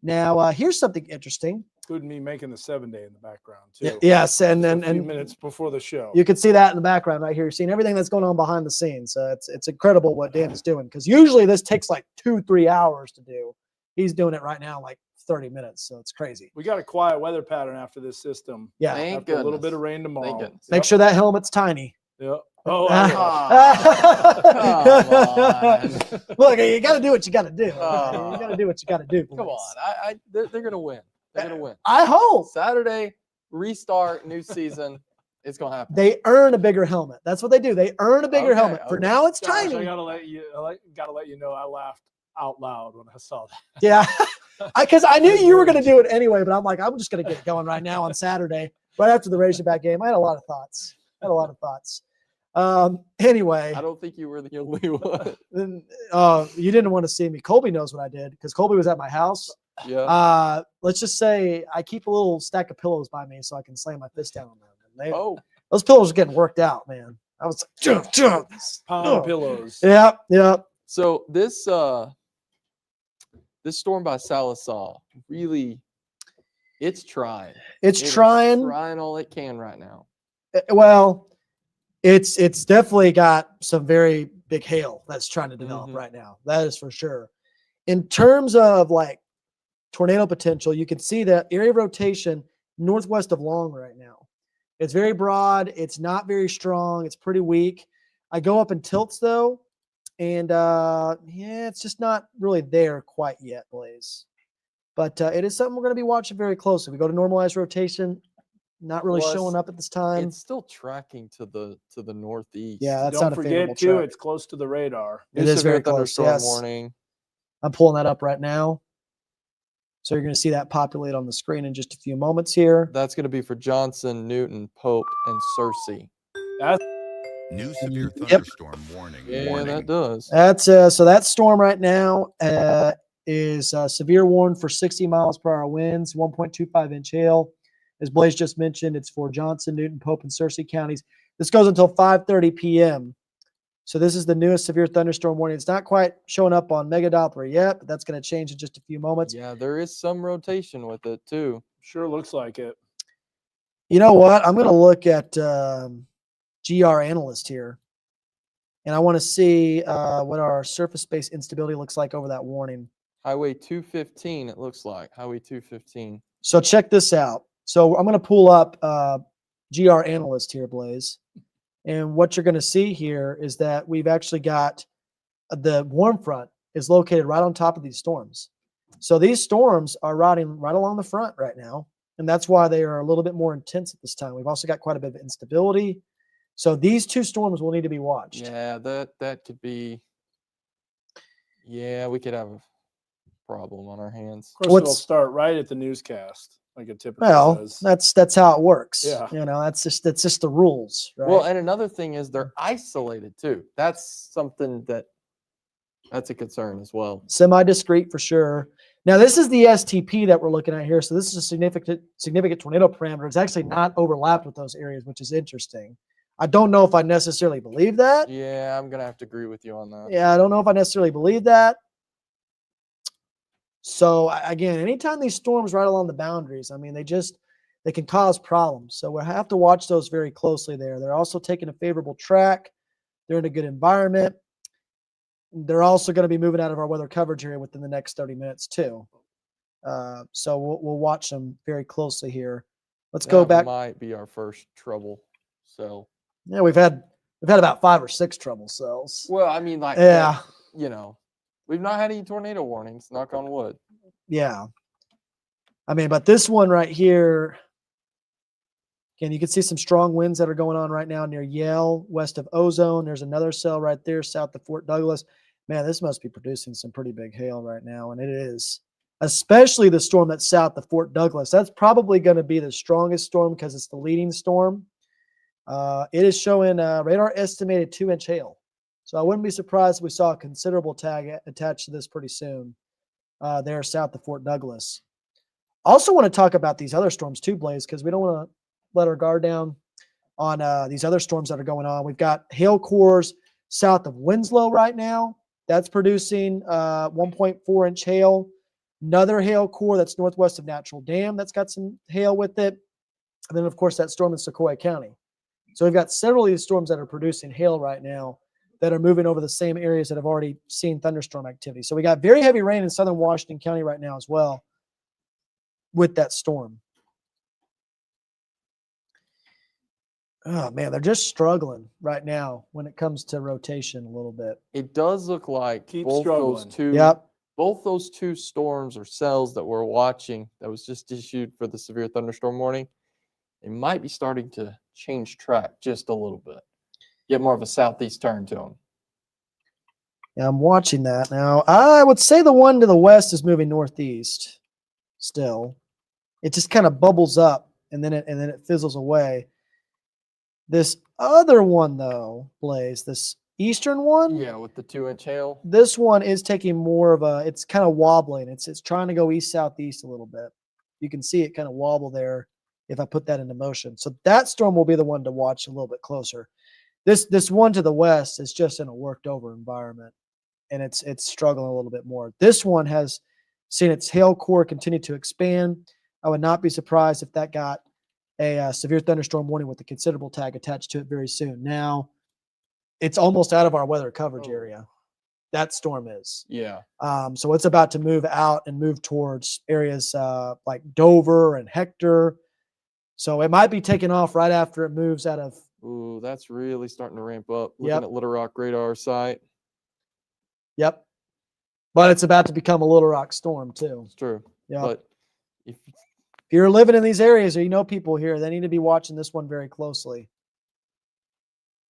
Speaker 1: Now, here's something interesting.
Speaker 2: Including me making the 7-day in the background, too.
Speaker 1: Yes, and
Speaker 2: Just
Speaker 1: then
Speaker 2: a few minutes before the show.
Speaker 1: you can see that in the background right here. You're seeing everything that's going on behind the scenes. It's incredible what Dan is doing, because usually this takes like 2-3 hours to do. He's doing it right now like 30 minutes, so it's crazy.
Speaker 2: We got a quiet weather pattern after this system.
Speaker 1: Yeah.
Speaker 6: Thank
Speaker 2: After a little
Speaker 6: goodness.
Speaker 2: bit of rain tomorrow.
Speaker 6: Thank goodness.
Speaker 1: Make sure that helmet's tiny.
Speaker 2: Yep. Oh,
Speaker 1: Look, you got to do what you got to do. You
Speaker 6: Oh.
Speaker 1: got to do what you got to do.
Speaker 6: Come
Speaker 1: boys.
Speaker 6: on, they're going to win. They're going to win.
Speaker 1: I hope
Speaker 6: Saturday, restart, new season. It's going to happen.
Speaker 1: they earn a bigger helmet. That's what they do. They earn a bigger
Speaker 6: Okay,
Speaker 1: helmet. For
Speaker 6: okay.
Speaker 1: now, it's
Speaker 2: Josh,
Speaker 1: tiny.
Speaker 2: I gotta let you know I laughed out loud when I saw that.
Speaker 1: Yeah, because I knew you were going to do it anyway, but I'm like, I'm just going to get going right now on Saturday, right after the Razorback game. I had a lot of thoughts. Anyway,
Speaker 6: I don't think you were the only one.
Speaker 1: then, you didn't want to see me. Colby knows what I did because Colby was at my house.
Speaker 6: Yeah.
Speaker 1: Let's just say I keep a little stack of pillows by me so I can slam my fist down on them. And those pillows are getting worked out, man. I was like,
Speaker 2: Pound pillows.
Speaker 1: Yeah.
Speaker 6: So this storm by Sallisaw really, it's trying.
Speaker 1: It's
Speaker 6: It is
Speaker 1: trying.
Speaker 6: trying all it can right now.
Speaker 1: Well, it's definitely got some very big hail that's trying to develop
Speaker 6: Mhm.
Speaker 1: right now. That is for sure. In terms of like tornado potential, you can see that area of rotation northwest of Long right now. It's very broad. It's not very strong. It's pretty weak. I go up in tilts though, and it's just not really there quite yet, Blaze. But it is something we're going to be watching very closely. We go to normalized rotation, not really
Speaker 6: Plus,
Speaker 1: showing up at this time.
Speaker 6: It's still tracking to the northeast.
Speaker 1: Yeah, that's
Speaker 2: Don't
Speaker 1: not a favorable
Speaker 2: forget too,
Speaker 1: track.
Speaker 2: it's close to the radar.
Speaker 1: It
Speaker 6: New
Speaker 1: is
Speaker 6: severe
Speaker 1: very close.
Speaker 6: thunderstorm
Speaker 1: Yes.
Speaker 6: warning.
Speaker 1: I'm pulling that up right now. So you're going to see that populate on the screen in just a few moments here.
Speaker 6: That's going to be for Johnson, Newton, Pope, and Searcy.
Speaker 5: New severe
Speaker 1: Yep.
Speaker 5: thunderstorm warning.
Speaker 6: Yeah,
Speaker 5: warning.
Speaker 6: that does.
Speaker 1: That's so that storm right now is severe warned for 60 miles per hour winds, 1.25 inch hail. As Blaze just mentioned, it's for Johnson, Newton, Pope, and Searcy counties. This goes until 5:30 p.m. So this is the newest severe thunderstorm warning. It's not quite showing up on Mega Doppler yet, but that's going to change in just a few moments.
Speaker 6: Yeah, there is some rotation with it too.
Speaker 2: Sure looks like it.
Speaker 1: You know what? I'm going to look at GR Analyst here, and I want to see what our surface space instability looks like over that warning.
Speaker 6: Highway 215, it looks like. Highway 215.
Speaker 1: So check this out. So I'm going to pull up GR Analyst here, Blaze. And what you're going to see here is that we've actually got the warm front is located right on top of these storms. So these storms are riding right along the front right now. And that's why they are a little bit more intense at this time. We've also got quite a bit of instability. So these two storms will need to be watched.
Speaker 6: Yeah, that could be Yeah, we could have a problem on our hands.
Speaker 2: Of course, it'll
Speaker 1: What's-
Speaker 2: start right at the newscast, like it typically
Speaker 1: Well,
Speaker 2: does.
Speaker 1: that's how it works.
Speaker 2: Yeah.
Speaker 1: You know, that's just the rules, right?
Speaker 6: Well, and another thing is they're isolated too. That's something that's a concern as well.
Speaker 1: Semi-discrete for sure. Now, this is the STP that we're looking at here. So this is a significant tornado parameter. It's actually not overlapped with those areas, which is interesting. I don't know if I necessarily believe that.
Speaker 6: Yeah, I'm gonna have to agree with you on that.
Speaker 1: Yeah, I don't know if I necessarily believe that. So again, anytime these storms right along the boundaries, I mean, they can cause problems. So we'll have to watch those very closely there. They're also taking a favorable track. They're in a good environment. They're also going to be moving out of our weather coverage area within the next 30 minutes too. So we'll watch them very closely here. Let's go back.
Speaker 6: Might be our first trouble. So
Speaker 1: Yeah, we've had about 5 or 6 trouble cells.
Speaker 6: well, I mean, like
Speaker 1: Yeah.
Speaker 6: you know, we've not had any tornado warnings. Knock on wood.
Speaker 1: Yeah. I mean, but this one right here, again, you can see some strong winds that are going on right now near Yale, west of Ozone. There's another cell right there, south of Fort Douglas. Man, this must be producing some pretty big hail right now, and it is. Especially the storm that's south of Fort Douglas. That's probably going to be the strongest storm because it's the leading storm. It is showing radar estimated 2-inch hail. So I wouldn't be surprised if we saw a considerable tag attached to this pretty soon there south of Fort Douglas. Also want to talk about these other storms too, Blaze, because we don't want to let our guard down on these other storms that are going on. We've got hail cores south of Winslow right now. That's producing 1.4-inch hail. Another hail core that's northwest of Natural Dam that's got some hail with it. And then, of course, that storm in Sequoia County. So we've got several of these storms that are producing hail right now that are moving over the same areas that have already seen thunderstorm activity. So we got very heavy rain in southern Washington County right now as well with that storm. Oh, man, they're just struggling right now when it comes to rotation a little bit.
Speaker 6: It does look like
Speaker 2: Keep
Speaker 6: both
Speaker 2: struggling.
Speaker 6: those two.
Speaker 1: Yep.
Speaker 6: Both those two storms or cells that we're watching that was just issued for the severe thunderstorm warning, it might be starting to change track just a little bit. Get more of a southeast turn to them.
Speaker 1: Yeah, I'm watching that now. I would say the one to the west is moving northeast still. It just kind of bubbles up and then it fizzles away. This other one though, Blaze, this eastern one,
Speaker 6: Yeah, with the 2-inch hail.
Speaker 1: this one is taking more of a, it's kind of wobbling. It's trying to go east southeast a little bit. You can see it kind of wobble there if I put that into motion. So that storm will be the one to watch a little bit closer. This one to the west is just in a worked over environment and it's struggling a little bit more. This one has seen its hail core continue to expand. I would not be surprised if that got a severe thunderstorm warning with a considerable tag attached to it very soon. Now, it's almost out of our weather coverage area. That storm is.
Speaker 6: Yeah.
Speaker 1: So it's about to move out and move towards areas like Dover and Hector. So it might be taking off right after it moves out of.
Speaker 6: Ooh, that's really starting to ramp up. Looking
Speaker 1: Yep.
Speaker 6: at Little Rock radar site.
Speaker 1: Yep. But it's about to become a Little Rock storm too.
Speaker 6: It's true.
Speaker 1: Yeah.
Speaker 6: But if
Speaker 1: If you're living in these areas or you know people here, they need to be watching this one very closely.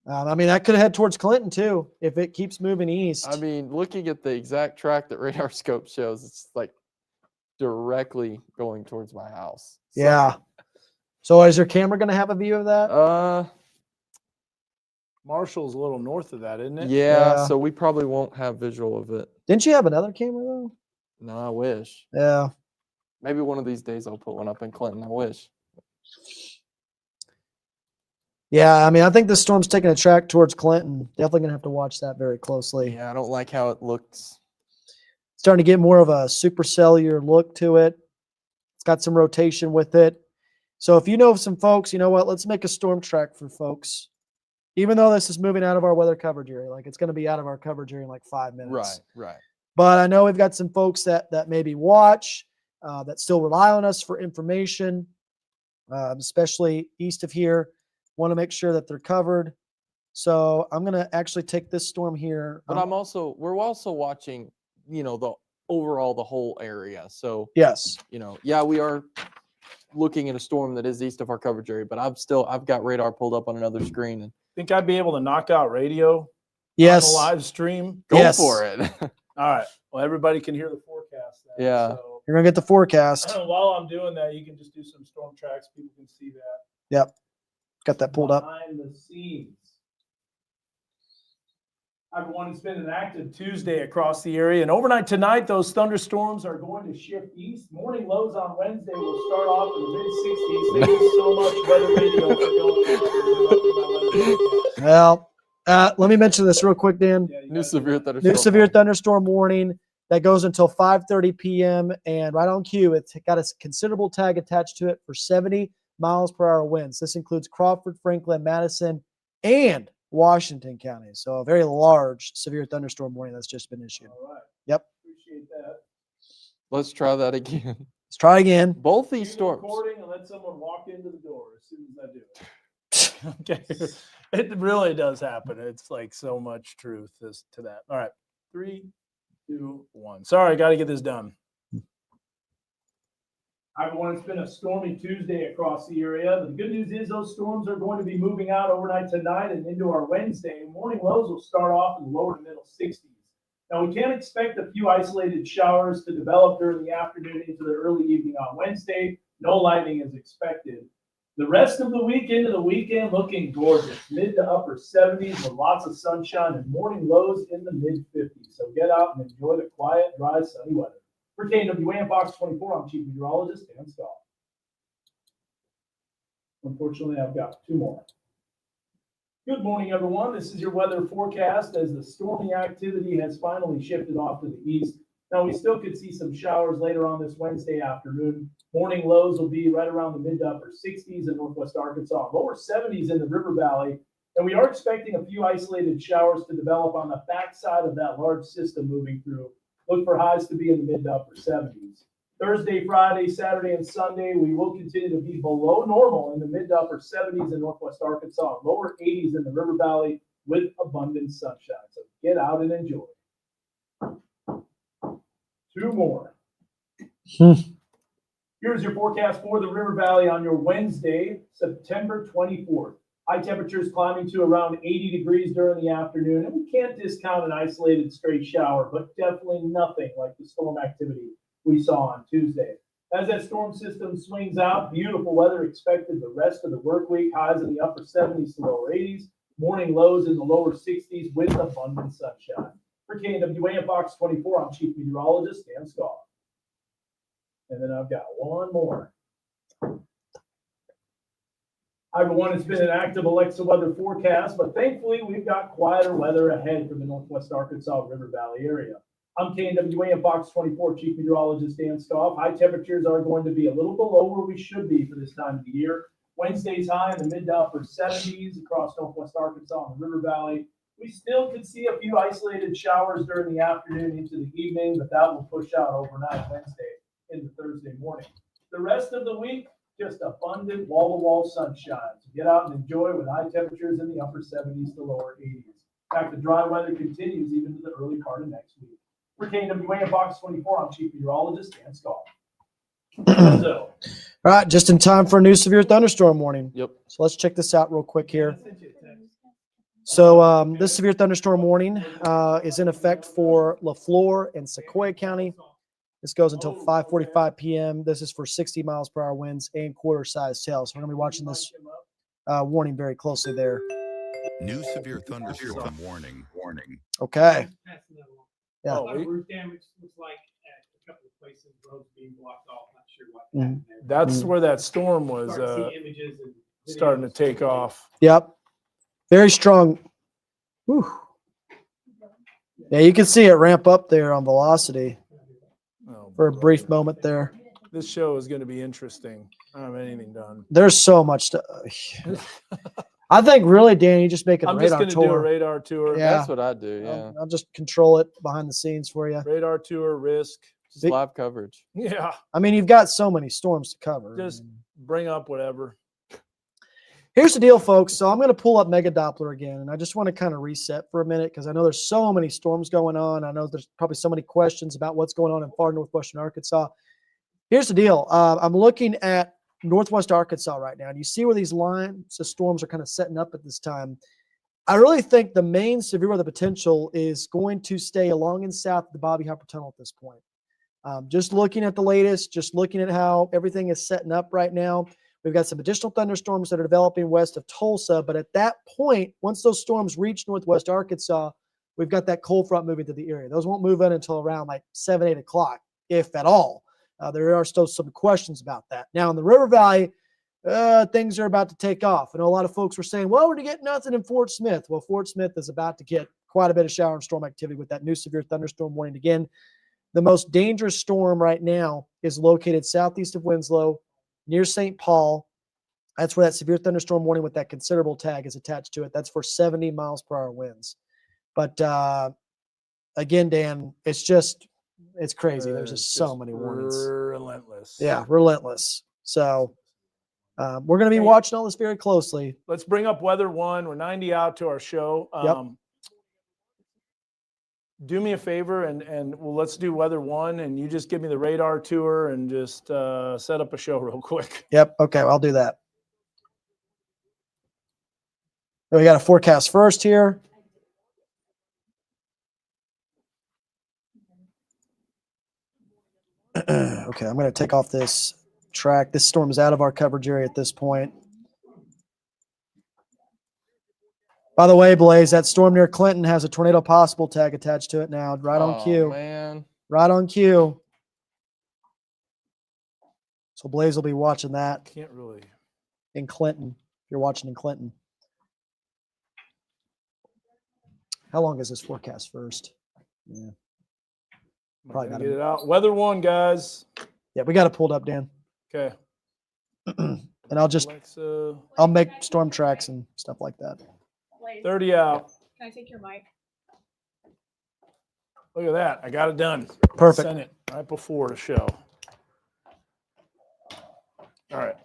Speaker 1: I mean, that could head towards Clinton too if it keeps moving east.
Speaker 6: I mean, looking at the exact track that radar scope shows, it's like directly going towards my house. So,
Speaker 1: yeah. So is your camera going to have a view of that?
Speaker 2: Marshall's a little north of that, isn't it?
Speaker 6: Yeah,
Speaker 1: Yeah.
Speaker 6: so we probably won't have visual of it.
Speaker 1: Didn't you have another camera though?
Speaker 6: No, I wish.
Speaker 1: Yeah.
Speaker 6: Maybe one of these days I'll put one up in Clinton. I wish.
Speaker 1: Yeah, I mean, I think this storm's taking a track towards Clinton. Definitely going to have to watch that very closely.
Speaker 6: Yeah, I don't like how it looks.
Speaker 1: Starting to get more of a supercellular look to it. It's got some rotation with it. So if you know some folks, you know what? Let's make a storm track for folks. Even though this is moving out of our weather coverage area, like it's going to be out of our coverage area in like 5 minutes.
Speaker 6: Right.
Speaker 1: But I know we've got some folks that maybe watch, that still rely on us for information, especially east of here. Want to make sure that they're covered. So I'm going to actually take this storm here.
Speaker 6: But we're also watching, the whole area. So,
Speaker 1: Yes.
Speaker 6: yeah, we are looking at a storm that is east of our coverage area, but I've got radar pulled up on another screen. And
Speaker 2: Think I'd be able to knock out radio on
Speaker 1: Yes.
Speaker 2: the live stream?
Speaker 6: go
Speaker 1: Yes.
Speaker 6: for it.
Speaker 2: All right. Well, everybody can hear the forecast. Then,
Speaker 6: Yeah.
Speaker 2: So
Speaker 1: You're going to get the forecast.
Speaker 2: while I'm doing that, you can just do some storm tracks. People can see that.
Speaker 1: Yep. Got that pulled up.
Speaker 2: Behind the scenes. Everyone, it's been an active Tuesday across the area, and overnight tonight, those thunderstorms are going to shift east. Morning lows on Wednesday will start off in the mid-60s. Thank you so much, weather radio, for going.
Speaker 1: Well, let me mention this real quick, Dan.
Speaker 2: Yeah, you
Speaker 6: New
Speaker 2: guys-
Speaker 6: severe thunderstorm.
Speaker 1: New severe thunderstorm warning that goes until 5:30 p.m. and right on cue, it's got a considerable tag attached to it for 70 miles per hour winds. This includes Crawford, Franklin, Madison, and Washington counties. So a very large severe thunderstorm warning that's just been issued.
Speaker 2: All right.
Speaker 1: Yep.
Speaker 2: Appreciate that.
Speaker 6: Let's try that again.
Speaker 1: Let's try again.
Speaker 6: Both these
Speaker 2: Keep
Speaker 6: storms.
Speaker 2: recording and let someone walk into the door as soon as I do it. Okay. It really does happen. It's like so much truth as to that. All right. 3, 2, 1. Sorry, got to get this done. Hi, everyone. It's been a stormy Tuesday across the area. The good news is those storms are going to be moving out overnight tonight and into our Wednesday. Morning lows will start off in the lower to middle 60s. Now, we can expect a few isolated showers to develop during the afternoon into the early evening on Wednesday. No lightning is expected. The rest of the week into the weekend looking gorgeous. Mid to upper 70s with lots of sunshine and morning lows in the mid 50s. So get out and enjoy the quiet, dry, sunny weather. For KWA Box 24, I'm Chief Meteorologist Dan Scott. Unfortunately, I've got 2 more. Good morning, everyone. This is your weather forecast as the stormy activity has finally shifted off to the east. Now, we still could see some showers later on this Wednesday afternoon. Morning lows will be right around the mid to upper 60s in northwest Arkansas, lower 70s in the River Valley. And we are expecting a few isolated showers to develop on the backside of that large system moving through. Look for highs to be in the mid to upper 70s. Thursday, Friday, Saturday, and Sunday, we will continue to be below normal in the mid to upper 70s in northwest Arkansas, lower 80s in the River Valley with abundant sunshine. So get out and enjoy. 2 more. Here's your forecast for the River Valley on your Wednesday, September 24th. High temperatures climbing to around 80 degrees during the afternoon, and we can't discount an isolated straight shower, but definitely nothing like the storm activity we saw on Tuesday. As that storm system swings out, beautiful weather expected the rest of the work week, highs in the upper 70s to lower 80s, morning lows in the lower 60s with abundant sunshine. For KWA Box 24, I'm Chief Meteorologist Dan Scott. And then I've got 1 more. Hi, everyone. It's been an active Alexa weather forecast, but thankfully we've got quieter weather ahead for the northwest Arkansas River Valley area. I'm KWA Box 24 Chief Meteorologist Dan Scott. High temperatures are going to be a little below where we should be for this time of the year. Wednesday's high in the mid to upper 70s across northwest Arkansas and the River Valley. We still could see a few isolated showers during the afternoon into the evening, but that will push out overnight Wednesday into Thursday morning. The rest of the week, just abundant wall-to-wall sunshine. So get out and enjoy with high temperatures in the upper 70s to lower 80s. In fact, the dry weather continues even to the early part of next week. For KWA Box 24, I'm Chief Meteorologist Dan Scott. So,
Speaker 1: All right, just in time for a new severe thunderstorm warning.
Speaker 6: Yep.
Speaker 1: So let's check this out real quick here. So this severe thunderstorm warning is in effect for LaFleur and Sequoia County. This goes until 5:45 p.m. This is for 60 miles per hour winds and quarter-sized hail. So we're going to be watching this warning very closely there.
Speaker 5: New severe thunderstorm warning.
Speaker 1: Okay. Yeah.
Speaker 7: A lot of roof damage looks like at a couple of places, roads being blocked off. Not sure what happened there.
Speaker 2: that's where that storm was
Speaker 7: Start to see images and
Speaker 2: starting to
Speaker 7: videos.
Speaker 2: take off.
Speaker 1: Yep. Very strong. Whew. Yeah, you can see it ramp up there on velocity
Speaker 2: Oh,
Speaker 1: for a
Speaker 2: boy.
Speaker 1: brief moment there.
Speaker 2: This show is going to be interesting. I don't have anything done.
Speaker 1: There's so much stuff. I think really, Dan, you just make it a
Speaker 2: I'm just
Speaker 1: radar
Speaker 2: going to do a
Speaker 1: tour.
Speaker 2: radar tour.
Speaker 1: Yeah.
Speaker 6: That's what I do. Yeah.
Speaker 1: I'll just control it behind the scenes for you.
Speaker 2: Radar tour, risk.
Speaker 6: Just live coverage.
Speaker 2: Yeah.
Speaker 1: I mean, you've got so many storms to cover.
Speaker 2: Just bring up whatever.
Speaker 1: Here's the deal, folks. So I'm going to pull up Mega Doppler again, and I just want to kind of reset for a minute because I know there's so many storms going on. I know there's probably so many questions about what's going on in far northwestern Arkansas. Here's the deal. I'm looking at northwest Arkansas right now, and you see where these lines of storms are kind of setting up at this time. I really think the main severe weather potential is going to stay along and south of the Bobby Hopper Tunnel at this point. Just looking at the latest, just looking at how everything is setting up right now, we've got some additional thunderstorms that are developing west of Tulsa. But at that point, once those storms reach northwest Arkansas, we've got that cold front moving to the area. Those won't move in until around like 7, 8 o'clock, if at all. There are still some questions about that. Now, in the River Valley, things are about to take off. I know a lot of folks were saying, well, we're going to get nothing in Fort Smith. Well, Fort Smith is about to get quite a bit of shower and storm activity with that new severe thunderstorm warning again. The most dangerous storm right now is located southeast of Winslow, near St. Paul. That's where that severe thunderstorm warning with that considerable tag is attached to it. That's for 70 miles per hour winds. But again, Dan, it's crazy. There's just so many warnings.
Speaker 2: Relentless.
Speaker 1: Yeah, relentless. So we're going to be watching all this very closely.
Speaker 2: Let's bring up Weather One. We're 90 out to our show.
Speaker 1: Yep.
Speaker 2: Do me a favor and let's do Weather One, and you just give me the radar tour and just set up a show real quick.
Speaker 1: Yep. Okay, I'll do that. We got a forecast first here. Okay, I'm going to take off this track. This storm is out of our coverage area at this point. By the way, Blaze, that storm near Clinton has a tornado possible tag attached to it now. Right on cue.
Speaker 6: Man.
Speaker 1: Right on cue. So Blaze will be watching that
Speaker 2: Can't really.
Speaker 1: in Clinton, if you're watching in Clinton. How long is this forecast first? Yeah. Probably
Speaker 2: Get it out. Weather One, guys.
Speaker 1: Yeah, we got it pulled up, Dan.
Speaker 2: Okay.
Speaker 1: And I'll make storm tracks and stuff like that.
Speaker 2: 30 out.
Speaker 3: Can I take your mic?
Speaker 2: Look at that. I got it done.
Speaker 1: Perfect.
Speaker 2: Sent it right before the show. All right.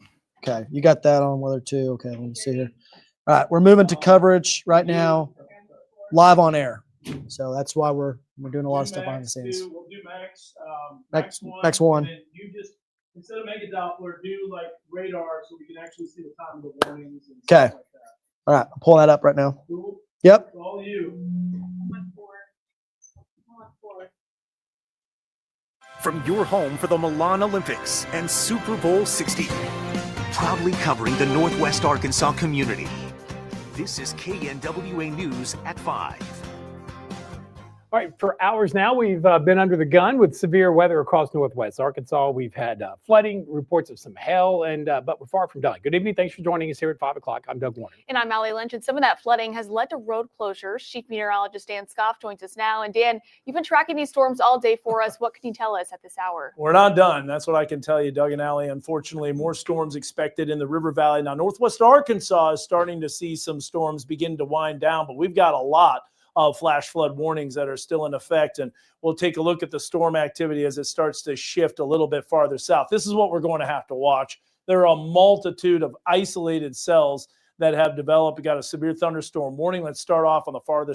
Speaker 1: Okay, you got that on weather too. Okay, let me see here. All right, we're moving to coverage right now, live on air. So that's why we're doing a lot of stuff behind the scenes.
Speaker 7: We'll do Max.
Speaker 1: Max one.
Speaker 7: And then you just, instead of making Doppler, do like radar so we can actually see the time of the warnings and
Speaker 1: Okay.
Speaker 7: stuff like that.
Speaker 1: All right, I'm pulling that up right now.
Speaker 7: Cool.
Speaker 1: Yep.
Speaker 7: It's all you.
Speaker 10: From your home for the Milan Olympics and Super Bowl 60. Proudly covering the Northwest Arkansas community. This is KNWA News at 5.
Speaker 11: All right, for hours now, we've been under the gun with severe weather across Northwest Arkansas. We've had flooding, reports of some hail, but we're far from done. Good evening. Thanks for joining us here at 5 o'clock. I'm Doug Warner.
Speaker 12: And I'm Allie Lynch. And some of that flooding has led to road closures. Chief Meteorologist Dan Scoff joins us now. And Dan, you've been tracking these storms all day for us. What can you tell us at this hour?
Speaker 2: We're not done. That's what I can tell you, Doug and Allie. Unfortunately, more storms expected in the River Valley. Now, Northwest Arkansas is starting to see some storms begin to wind down, but we've got a lot of flash flood warnings that are still in effect. And we'll take a look at the storm activity as it starts to shift a little bit farther south. This is what we're going to have to watch. There are a multitude of isolated cells that have developed. We got a severe thunderstorm warning. Let's start off on the farther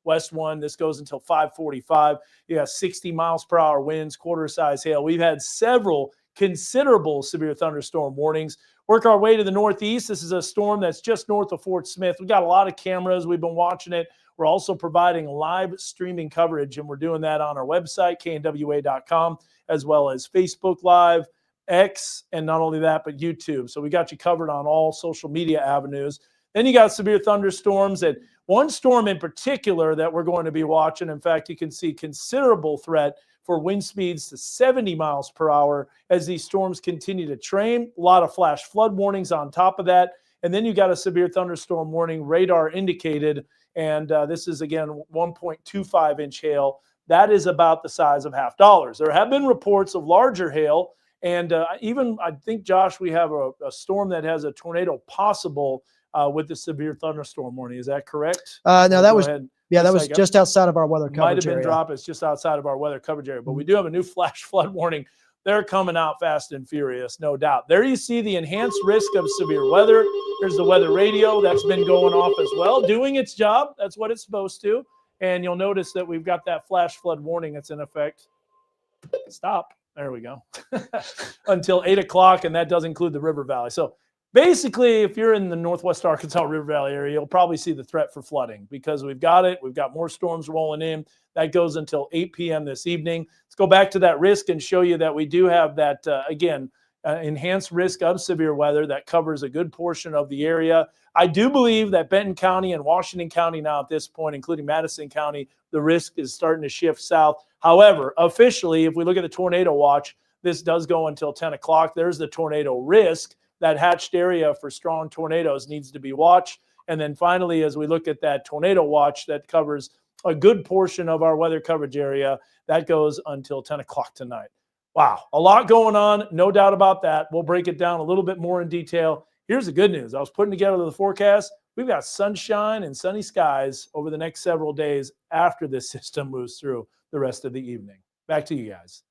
Speaker 2: west one. This goes until 5:45. You got 60 miles per hour winds, quarter size hail. We've had several considerable severe thunderstorm warnings. Work our way to the northeast. This is a storm that's just north of Fort Smith. We've got a lot of cameras. We've been watching it. We're also providing live streaming coverage, and we're doing that on our website, knwa.com, as well as Facebook Live, X, and not only that, but YouTube. So we got you covered on all social media avenues. Then you got severe thunderstorms, and one storm in particular that we're going to be watching. In fact, you can see considerable threat for wind speeds to 70 miles per hour as these storms continue to train. A lot of flash flood warnings on top of that. And then you got a severe thunderstorm warning, radar indicated. And this is, again, 1.25 inch hail. That is about the size of $50. There have been reports of larger hail. And even, I think, Josh, we have a storm that has a tornado possible with the severe thunderstorm warning. Is that correct?
Speaker 1: No, that was just outside of our weather coverage
Speaker 2: Might have been
Speaker 1: area.
Speaker 2: dropped. It's just outside of our weather coverage area. But we do have a new flash flood warning. They're coming out fast and furious, no doubt. There you see the enhanced risk of severe weather. There's the weather radio that's been going off as well, doing its job. That's what it's supposed to. And you'll notice that we've got that flash flood warning that's in effect. Stop. There we go. Until 8 o'clock, and that does include the River Valley. So basically, if you're in the Northwest Arkansas River Valley area, you'll probably see the threat for flooding because we've got it. We've got more storms rolling in. That goes until 8 p.m. this evening. Let's go back to that risk and show you that we do have that, enhanced risk of severe weather that covers a good portion of the area. I do believe that Benton County and Washington County now at this point, including Madison County, the risk is starting to shift south. However, officially, if we look at the tornado watch, this does go until 10 o'clock. There's the tornado risk. That hatched area for strong tornadoes needs to be watched. And then finally, as we look at that tornado watch that covers a good portion of our weather coverage area, that goes until 10 o'clock tonight. Wow, a lot going on, no doubt about that. We'll break it down a little bit more in detail. Here's the good news. I was putting together the forecast. We've got sunshine and sunny skies over the next several days after this system moves through the rest of the evening. Back to you guys.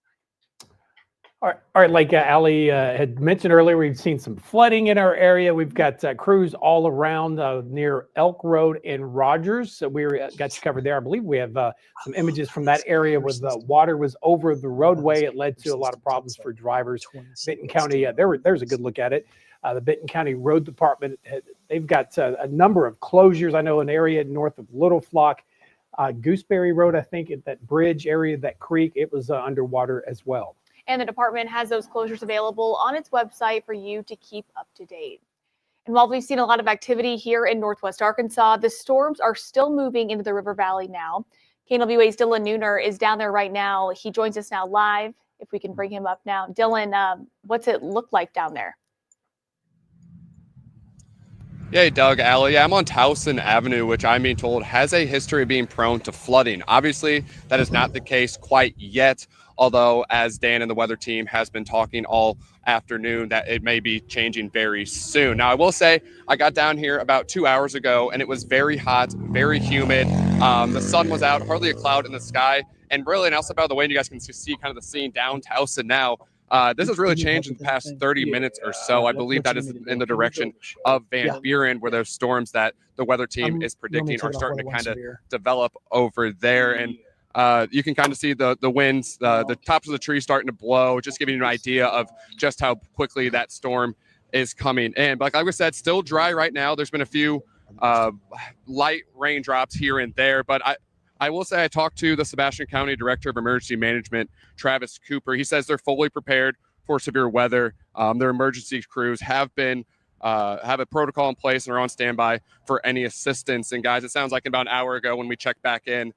Speaker 11: All right. Like Ali had mentioned earlier, we've seen some flooding in our area. We've got crews all around near Elk Road and Rogers. So we got you covered there. I believe we have some images from that area where the water was over the roadway. It led to a lot of problems for drivers. Benton County, there's a good look at it. The Benton County Road Department, they've got a number of closures. I know an area north of Little Flock, Gooseberry Road, I think, at that bridge area, that creek, it was underwater as well.
Speaker 12: And the department has those closures available on its website for you to keep up to date. And while we've seen a lot of activity here in Northwest Arkansas, the storms are still moving into the River Valley now. KNWA's Dylan Nooner is down there right now. He joins us now live, if we can bring him up now. Dylan, what's it look like down there?
Speaker 13: Yeah, Doug, Allie, I'm on Towson Avenue, which I'm being told has a history of being prone to flooding. Obviously, that is not the case quite yet, although as Dan and the weather team has been talking all afternoon that it may be changing very soon. Now, I will say I got down here about 2 hours ago, and it was very hot, very humid. The sun was out, hardly a cloud in the sky. And really, and I'll step out of the way, and you guys can see kind of the scene down Towson now. This has really changed in the past 30 minutes or so. I believe that is in the direction of Van Buren, where those storms that the weather team is predicting are starting to kind of develop over there. And you can kind of see the winds, the tops of the trees starting to blow, just giving you an idea of just how quickly that storm is coming in. But like I said, still dry right now. There's been a few light raindrops here and there, but I will say I talked to the Sebastian County Director of Emergency Management, Travis Cooper. He says they're fully prepared for severe weather. Their emergency crews have a protocol in place and are on standby for any assistance. And guys, it sounds like about an hour ago when we checked back in,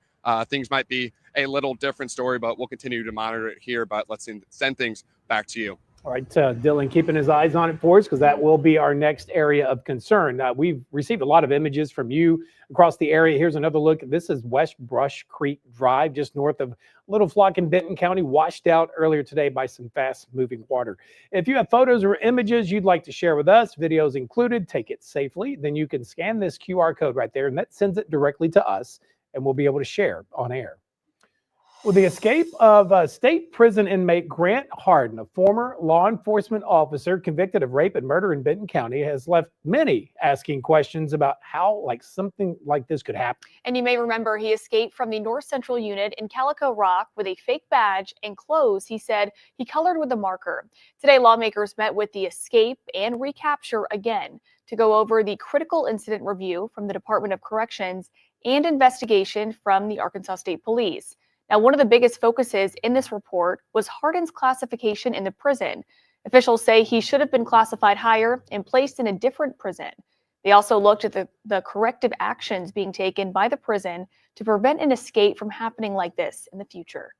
Speaker 13: things might be a little different story, but we'll continue to monitor it here. But let's send things back to you.
Speaker 11: All right, Dylan, keeping his eyes on it for us, because that will be our next area of concern. We've received a lot of images from you across the area. Here's another look. This is West Brush Creek Drive, just north of Little Flock in Benton County, washed out earlier today by some fast-moving water. If you have photos or images you'd like to share with us, videos included, take it safely. Then you can scan this QR code right there, and that sends it directly to us, and we'll be able to share on air. Well, the escape of state prison inmate Grant Harden, a former law enforcement officer convicted of rape and murder in Benton County, has left many asking questions about how something like this could happen.
Speaker 12: And you may remember he escaped from the North Central Unit in Calico Rock with a fake badge and clothes he said he colored with a marker. Today, lawmakers met with the escape and recapture again to go over the critical incident review from the Department of Corrections and investigation from the Arkansas State Police. Now, one of the biggest focuses in this report was Harden's classification in the prison. Officials say he should have been classified higher and placed in a different prison. They also looked at the corrective actions being taken by the prison to prevent an escape from happening like this in the future.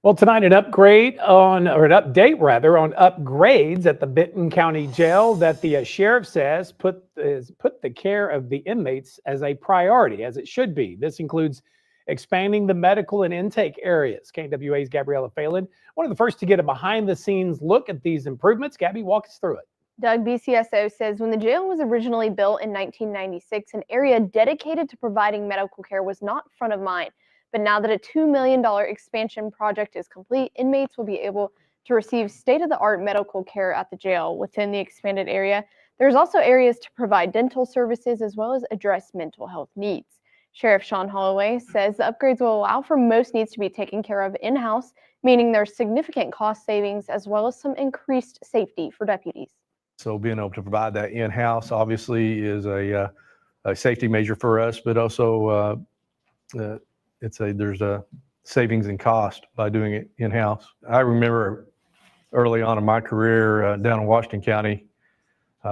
Speaker 11: Well, tonight an update on upgrades at the Benton County Jail that the sheriff says put the care of the inmates as a priority, as it should be. This includes expanding the medical and intake areas. KNWA's Gabriella Phelan, one of the first to get a behind-the-scenes look at these improvements. Gabby, walk us through it.
Speaker 14: Doug, BCSO says when the jail was originally built in 1996, an area dedicated to providing medical care was not front of mind. But now that a $2 million expansion project is complete, inmates will be able to receive state-of-the-art medical care at the jail. Within the expanded area, there's also areas to provide dental services as well as address mental health needs. Sheriff Sean Holloway says the upgrades will allow for most needs to be taken care of in-house, meaning there's significant cost savings as well as some increased safety for deputies.
Speaker 15: So being able to provide that in-house obviously is a safety measure for us, but also there's a savings in cost by doing it in-house. I remember early on in my career down in Washington County,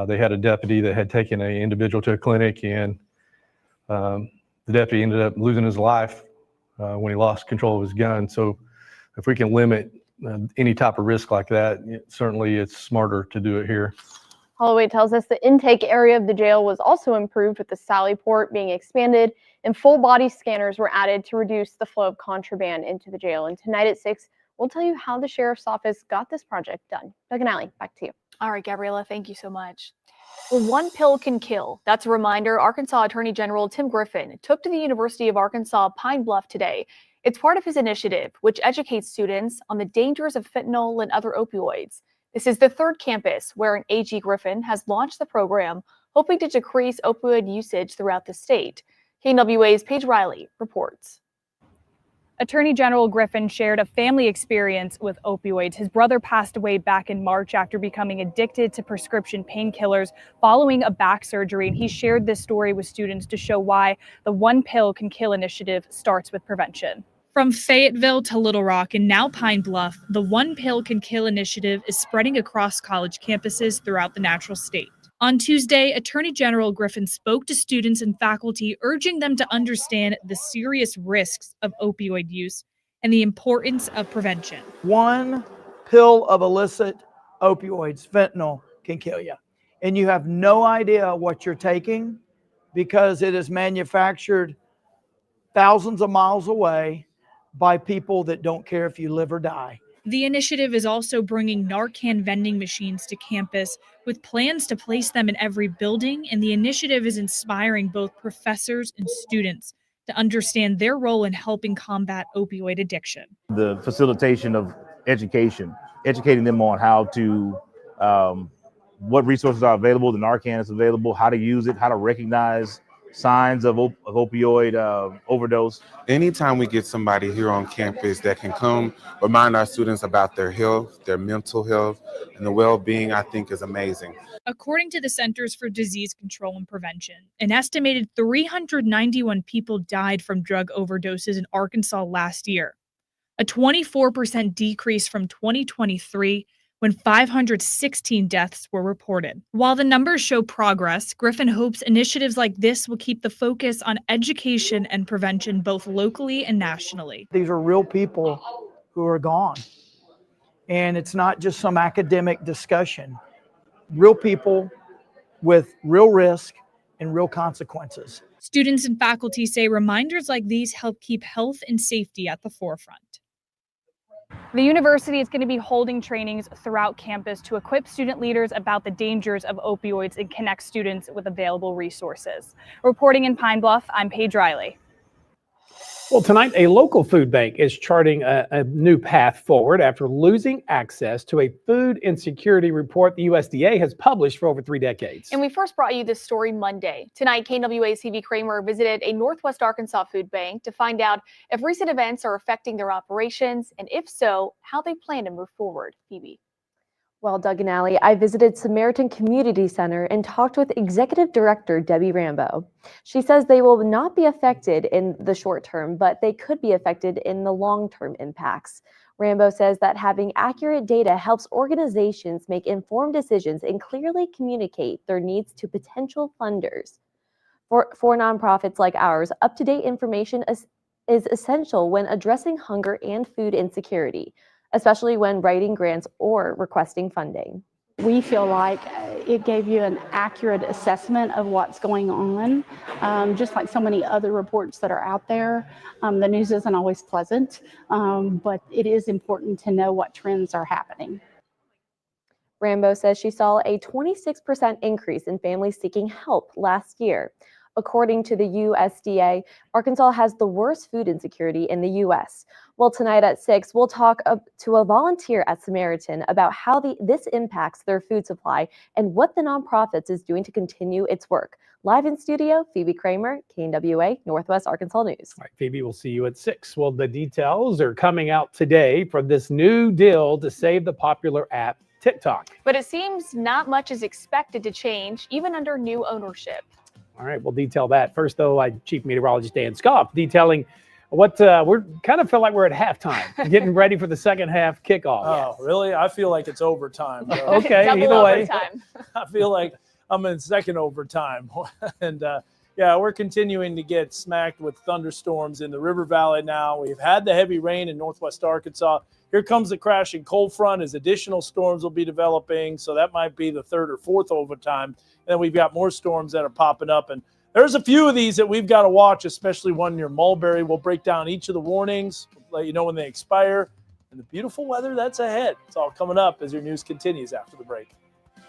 Speaker 15: they had a deputy that had taken an individual to a clinic, and the deputy ended up losing his life when he lost control of his gun. So if we can limit any type of risk like that, certainly it's smarter to do it here.
Speaker 14: Holloway tells us the intake area of the jail was also improved, with the Sally Port being expanded and full body scanners were added to reduce the flow of contraband into the jail. And tonight at 6, we'll tell you how the sheriff's office got this project done. Doug and Allie, back to you.
Speaker 12: All right, Gabriella, thank you so much. Well, one pill can kill. That's a reminder Arkansas Attorney General Tim Griffin took to the University of Arkansas Pine Bluff today. It's part of his initiative, which educates students on the dangers of fentanyl and other opioids. This is the third campus where AG Griffin has launched the program, hoping to decrease opioid usage throughout the state. KNWA's Paige Riley reports.
Speaker 16: Attorney General Griffin shared a family experience with opioids. His brother passed away back in March after becoming addicted to prescription painkillers following a back surgery. And he shared this story with students to show why the One Pill Can Kill initiative starts with prevention. From Fayetteville to Little Rock and now Pine Bluff, the One Pill Can Kill initiative is spreading across college campuses throughout the natural state. On Tuesday, Attorney General Griffin spoke to students and faculty, urging them to understand the serious risks of opioid use and the importance of prevention.
Speaker 17: One pill of illicit opioids, fentanyl, can kill you. And you have no idea what you're taking because it is manufactured thousands of miles away by people that don't care if you live or die.
Speaker 16: The initiative is also bringing Narcan vending machines to campus with plans to place them in every building, and the initiative is inspiring both professors and students to understand their role in helping combat opioid addiction.
Speaker 18: The facilitation of education, educating them on how to, what resources are available, the Narcan is available, how to use it, how to recognize signs of opioid overdose.
Speaker 19: Anytime we get somebody here on campus that can come remind our students about their health, their mental health, and the well-being, I think is amazing.
Speaker 16: According to the Centers for Disease Control and Prevention, an estimated 391 people died from drug overdoses in Arkansas last year, a 24% decrease from 2023, when 516 deaths were reported. While the numbers show progress, Griffin hopes initiatives like this will keep the focus on education and prevention both locally and nationally.
Speaker 17: These are real people who are gone. And it's not just some academic discussion. Real people with real risk and real consequences.
Speaker 16: Students and faculty say reminders like these help keep health and safety at the forefront. The university is going to be holding trainings throughout campus to equip student leaders about the dangers of opioids and connect students with available resources. Reporting in Pine Bluff, I'm Paige Riley.
Speaker 11: Well, tonight, a local food bank is charting a new path forward after losing access to a food insecurity report the USDA has published for over 3 decades.
Speaker 12: And we first brought you this story Monday. Tonight, KNWA's Phoebe Kramer visited a Northwest Arkansas food bank to find out if recent events are affecting their operations, and if so, how they plan to move forward. Phoebe.
Speaker 14: Well, Doug and Allie, I visited Samaritan Community Center and talked with Executive Director Debbie Rambo. She says they will not be affected in the short term, but they could be affected in the long-term impacts. Rambo says that having accurate data helps organizations make informed decisions and clearly communicate their needs to potential funders. For nonprofits like ours, up-to-date information is essential when addressing hunger and food insecurity, especially when writing grants or requesting funding.
Speaker 20: We feel like it gave you an accurate assessment of what's going on, just like so many other reports that are out there. The news isn't always pleasant, but it is important to know what trends are happening.
Speaker 14: Rambo says she saw a 26% increase in families seeking help last year. According to the USDA, Arkansas has the worst food insecurity in the U.S. Well, tonight at 6, we'll talk to a volunteer at Samaritan about how this impacts their food supply and what the nonprofit is doing to continue its work. Live in studio, Phoebe Kramer, KNWA, Northwest Arkansas News.
Speaker 11: All right, Phoebe, we'll see you at 6. Well, the details are coming out today for this new deal to save the popular app TikTok.
Speaker 12: But it seems not much is expected to change, even under new ownership.
Speaker 11: All right, we'll detail that. First, though, Chief Meteorologist Dan Scoff detailing what we're kind of feel like we're at halftime, getting ready for the second half kickoff.
Speaker 2: Oh, really? I feel like it's overtime.
Speaker 11: Okay,
Speaker 12: Double
Speaker 11: either way.
Speaker 12: overtime.
Speaker 2: I feel like I'm in second overtime. And yeah, we're continuing to get smacked with thunderstorms in the River Valley now. We've had the heavy rain in northwest Arkansas. Here comes the crashing cold front as additional storms will be developing. So that might be the third or fourth overtime. And then we've got more storms that are popping up. And there's a few of these that we've got to watch, especially one near Mulberry. We'll break down each of the warnings, let you know when they expire, and the beautiful weather that's ahead. It's all coming up as your news continues after the break.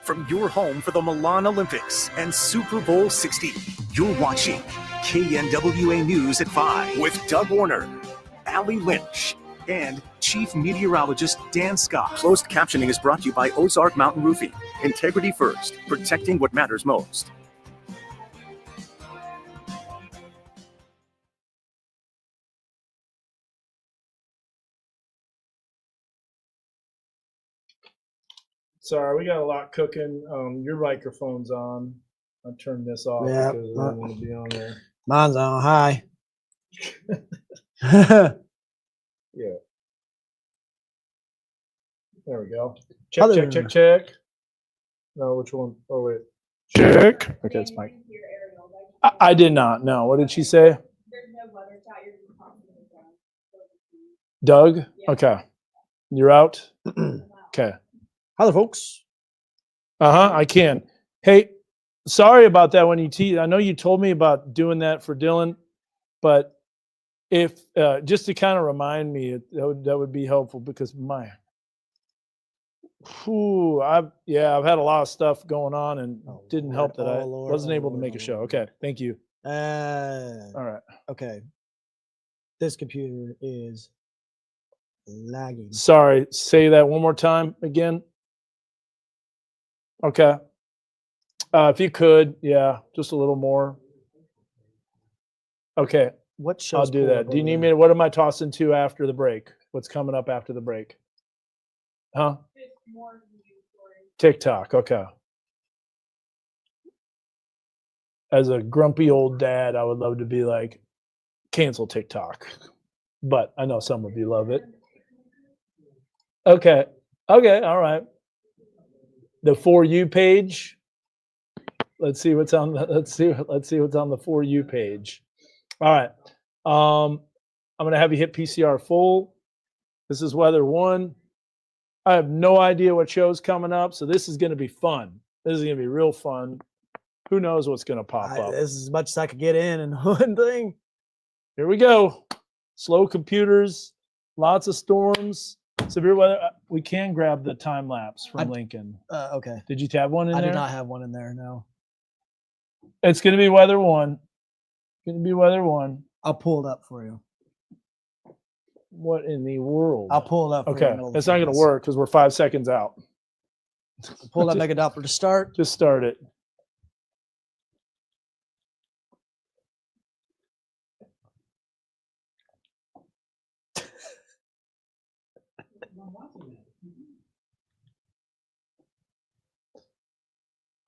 Speaker 10: From your home for the Milan Olympics and Super Bowl 60, you're watching KNWA News at 5 with Doug Warner, Allie Lynch, and Chief Meteorologist Dan Scott. Closed captioning is brought to you by Ozark Mountain Roofing. Integrity first, protecting what matters most.
Speaker 2: Sorry, we got a lot cooking. Your microphone's on. I turned this off
Speaker 1: Yeah,
Speaker 2: because I don't want to be on there.
Speaker 1: Mine's on high.
Speaker 2: Yeah. There we go. Check. No, which one? Oh, wait. Check. Okay, it's Mike. I did not. No. What did she say? Doug? Okay. You're out? Okay.
Speaker 1: Hi there, folks.
Speaker 2: I can. Hey, sorry about that when you I know you told me about doing that for Dylan, but if just to kind of remind me, that would be helpful because I've had a lot of stuff going on and didn't help that I wasn't able to make a show. Okay, thank you. All right.
Speaker 1: Okay. This computer is lagging.
Speaker 2: Sorry, say that one more time again. Okay. If you could, just a little more. Okay. I'll do that. Do you need me to, what am I tossing to after the break? What's coming up after the break? Huh? TikTok. Okay. As a grumpy old dad, I would love to be like, cancel TikTok. But I know some of you love it. Okay. All right. The For You page. Let's see what's on the let's see what's on the For You page. All right. I'm gonna have you hit PCR full. This is weather 1. I have no idea what show's coming up, so this is gonna be fun. This is gonna be real fun. Who knows what's gonna pop up?
Speaker 1: This is as much as I could get in one thing.
Speaker 2: Here we go. Slow computers, lots of storms, severe weather. We can grab the time lapse from Lincoln.
Speaker 1: Okay.
Speaker 2: Did you have one in there?
Speaker 1: I did not have one in there, no.
Speaker 2: It's going to be weather 1.
Speaker 1: I'll pull it up for you.
Speaker 2: What in the world?
Speaker 1: I'll pull it up.
Speaker 2: Okay. It's not going to work because we're 5 seconds out.
Speaker 1: Pull that mega Doppler to start.
Speaker 2: Just start it.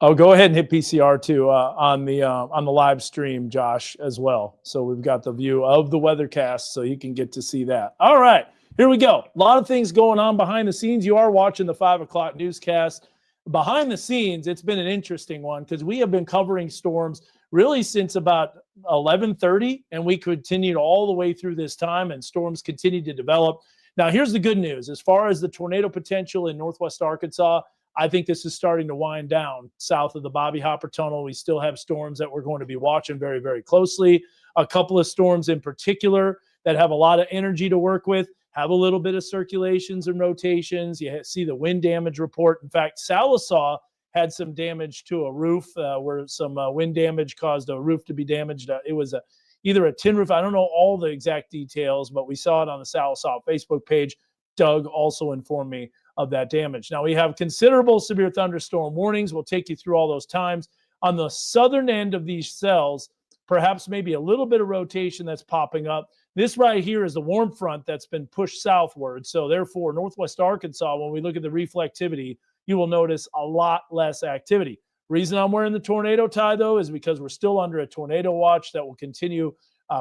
Speaker 2: Oh, go ahead and hit PCR too on the live stream, Josh, as well. So we've got the view of the weathercast, so you can get to see that. All right, here we go. A lot of things going on behind the scenes. You are watching the 5 o'clock newscast. Behind the scenes, it's been an interesting one because we have been covering storms really since about 11:30, and we continued all the way through this time, and storms continue to develop. Now, here's the good news. As far as the tornado potential in northwest Arkansas, I think this is starting to wind down south of the Bobby Hopper Tunnel. We still have storms that we're going to be watching very, very closely. A couple of storms in particular that have a lot of energy to work with, have a little bit of circulations and rotations. You see the wind damage report. In fact, Sallisaw had some damage to a roof where some wind damage caused a roof to be damaged. It was either a tin roof. I don't know all the exact details, but we saw it on the Sallisaw Facebook page. Doug also informed me of that damage. Now, we have considerable severe thunderstorm warnings. We'll take you through all those times. On the southern end of these cells, perhaps maybe a little bit of rotation that's popping up. This right here is the warm front that's been pushed southward. So therefore, northwest Arkansas, when we look at the reflectivity, you will notice a lot less activity. Reason I'm wearing the tornado tie, though, is because we're still under a tornado watch that will continue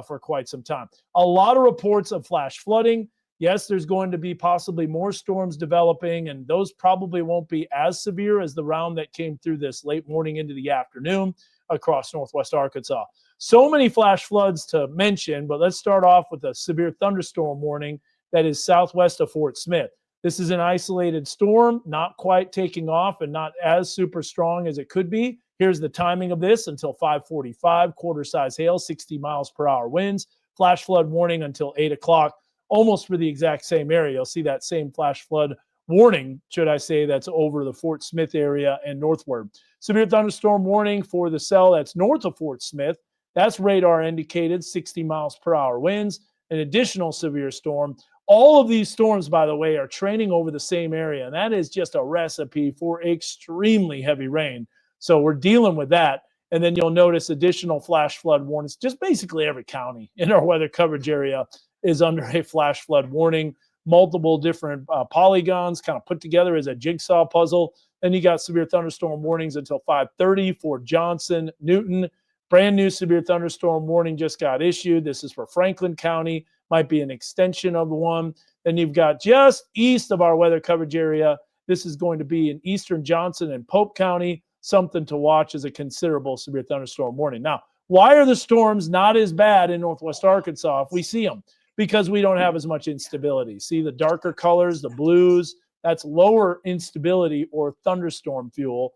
Speaker 2: for quite some time. A lot of reports of flash flooding. Yes, there's going to be possibly more storms developing, and those probably won't be as severe as the round that came through this late morning into the afternoon across northwest Arkansas. So many flash floods to mention, but let's start off with a severe thunderstorm warning that is southwest of Fort Smith. This is an isolated storm, not quite taking off and not as super strong as it could be. Here's the timing of this until 5:45, quarter-size hail, 60 miles per hour winds, flash flood warning until 8 o'clock, almost for the exact same area. You'll see that same flash flood warning, should I say, that's over the Fort Smith area and northward. Severe thunderstorm warning for the cell that's north of Fort Smith. That's radar indicated, 60 miles per hour winds, an additional severe storm. All of these storms, by the way, are training over the same area, and that is just a recipe for extremely heavy rain. So we're dealing with that. And then you'll notice additional flash flood warnings. Just basically every county in our weather coverage area is under a flash flood warning. Multiple different polygons kind of put together as a jigsaw puzzle. Then you got severe thunderstorm warnings until 5:30 for Johnson, Newton. Brand new severe thunderstorm warning just got issued. This is for Franklin County. Might be an extension of the one. Then you've got just east of our weather coverage area. This is going to be in eastern Johnson and Pope County. Something to watch as a considerable severe thunderstorm warning. Now, why are the storms not as bad in northwest Arkansas if we see them? Because we don't have as much instability. See the darker colors, the blues, that's lower instability or thunderstorm fuel.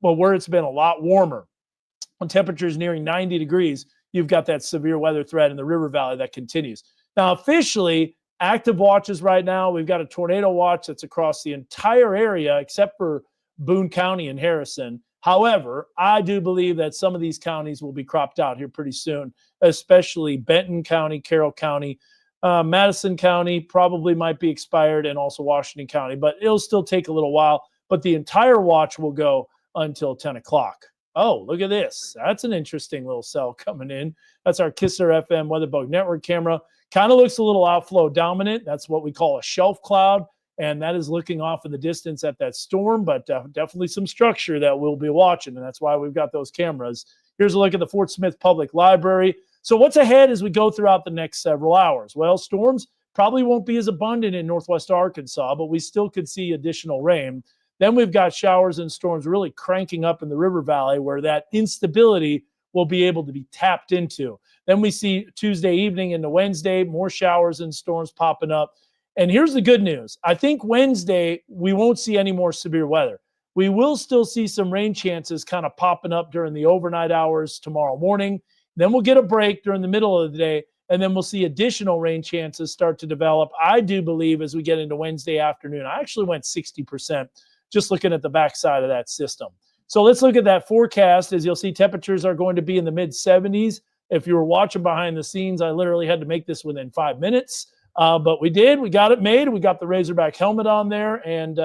Speaker 2: But where it's been a lot warmer, when temperatures nearing 90 degrees, you've got that severe weather threat in the river valley that continues. Now, officially, active watches right now, we've got a tornado watch that's across the entire area except for Boone County and Harrison. However, I do believe that some of these counties will be cropped out here pretty soon, especially Benton County, Carroll County, Madison County probably might be expired, and also Washington County, but it'll still take a little while. But the entire watch will go until 10 o'clock. Oh, look at this. That's an interesting little cell coming in. That's our Kisser FM WeatherBug Network camera. Kind of looks a little outflow dominant. That's what we call a shelf cloud. And that is looking off in the distance at that storm, but definitely some structure that we'll be watching. And that's why we've got those cameras. Here's a look at the Fort Smith Public Library. So what's ahead as we go throughout the next several hours? Well, storms probably won't be as abundant in northwest Arkansas, but we still could see additional rain. Then we've got showers and storms really cranking up in the river valley where that instability will be able to be tapped into. Then we see Tuesday evening into Wednesday, more showers and storms popping up. And here's the good news. I think Wednesday, we won't see any more severe weather. We will still see some rain chances kind of popping up during the overnight hours tomorrow morning. Then we'll get a break during the middle of the day, and then we'll see additional rain chances start to develop. I do believe as we get into Wednesday afternoon, I actually went 60% just looking at the backside of that system. So let's look at that forecast. As you'll see, temperatures are going to be in the mid-70s. If you were watching behind the scenes, I literally had to make this within 5 minutes. But we did. We got it made. We got the Razorback helmet on there. And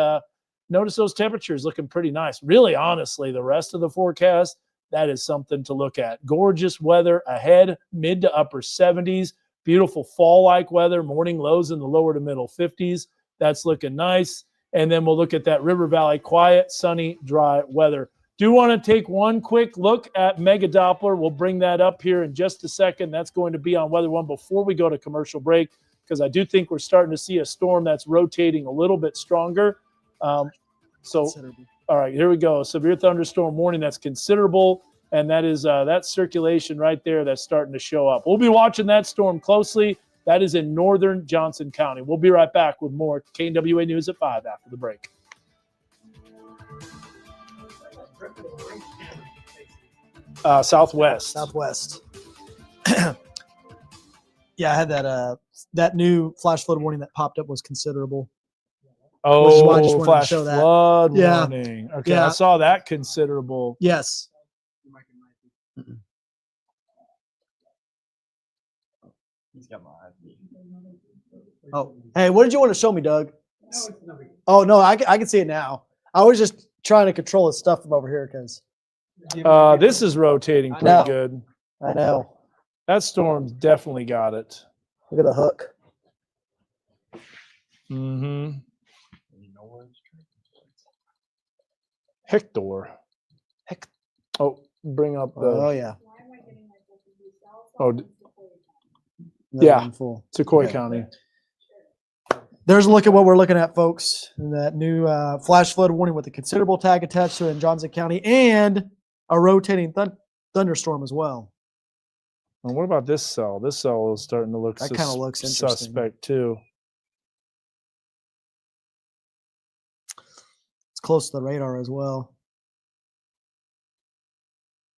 Speaker 2: notice those temperatures looking pretty nice. Really, honestly, the rest of the forecast, that is something to look at. Gorgeous weather ahead, mid to upper 70s. Beautiful fall-like weather, morning lows in the lower to middle 50s. That's looking nice. And then we'll look at that River Valley quiet, sunny, dry weather. Do want to take one quick look at Mega Doppler. We'll bring that up here in just a second. That's going to be on Weather One before we go to commercial break, because I do think we're starting to see a storm that's rotating a little bit stronger. All right, here we go. Severe thunderstorm warning that's considerable, and that is that circulation right there that's starting to show up. We'll be watching that storm closely. That is in northern Johnson County. We'll be right back with more KNWA News at 5 after the break. Southwest.
Speaker 1: Yeah, I had that new flash flood warning that popped up was considerable.
Speaker 2: Oh,
Speaker 1: which is why I just wanted to
Speaker 2: flash
Speaker 1: show that.
Speaker 2: flood
Speaker 1: Yeah.
Speaker 2: warning. Okay,
Speaker 1: Yeah.
Speaker 2: I saw that considerable.
Speaker 1: Yes. Oh, hey, what did you want to show me, Doug? Oh, no, I can see it now. I was just trying to control his stuff from over here because
Speaker 2: This is rotating
Speaker 1: I
Speaker 2: pretty
Speaker 1: know.
Speaker 2: good.
Speaker 1: I know.
Speaker 2: That storm's definitely got it.
Speaker 1: Look at the hook.
Speaker 2: Mm-hmm. Hector. Oh, bring up the.
Speaker 1: Oh yeah.
Speaker 2: Oh,
Speaker 1: Another
Speaker 2: yeah.
Speaker 1: one full.
Speaker 2: Sequoia
Speaker 1: Okay.
Speaker 2: County.
Speaker 1: There's a look at what we're looking at, folks. In that new flash flood warning with a considerable tag attached to it in Johnson County and a rotating thunderstorm as well.
Speaker 2: And what about this cell? This cell is starting to look
Speaker 1: That kinda looks interesting.
Speaker 2: suspect too.
Speaker 1: It's close to the radar as well.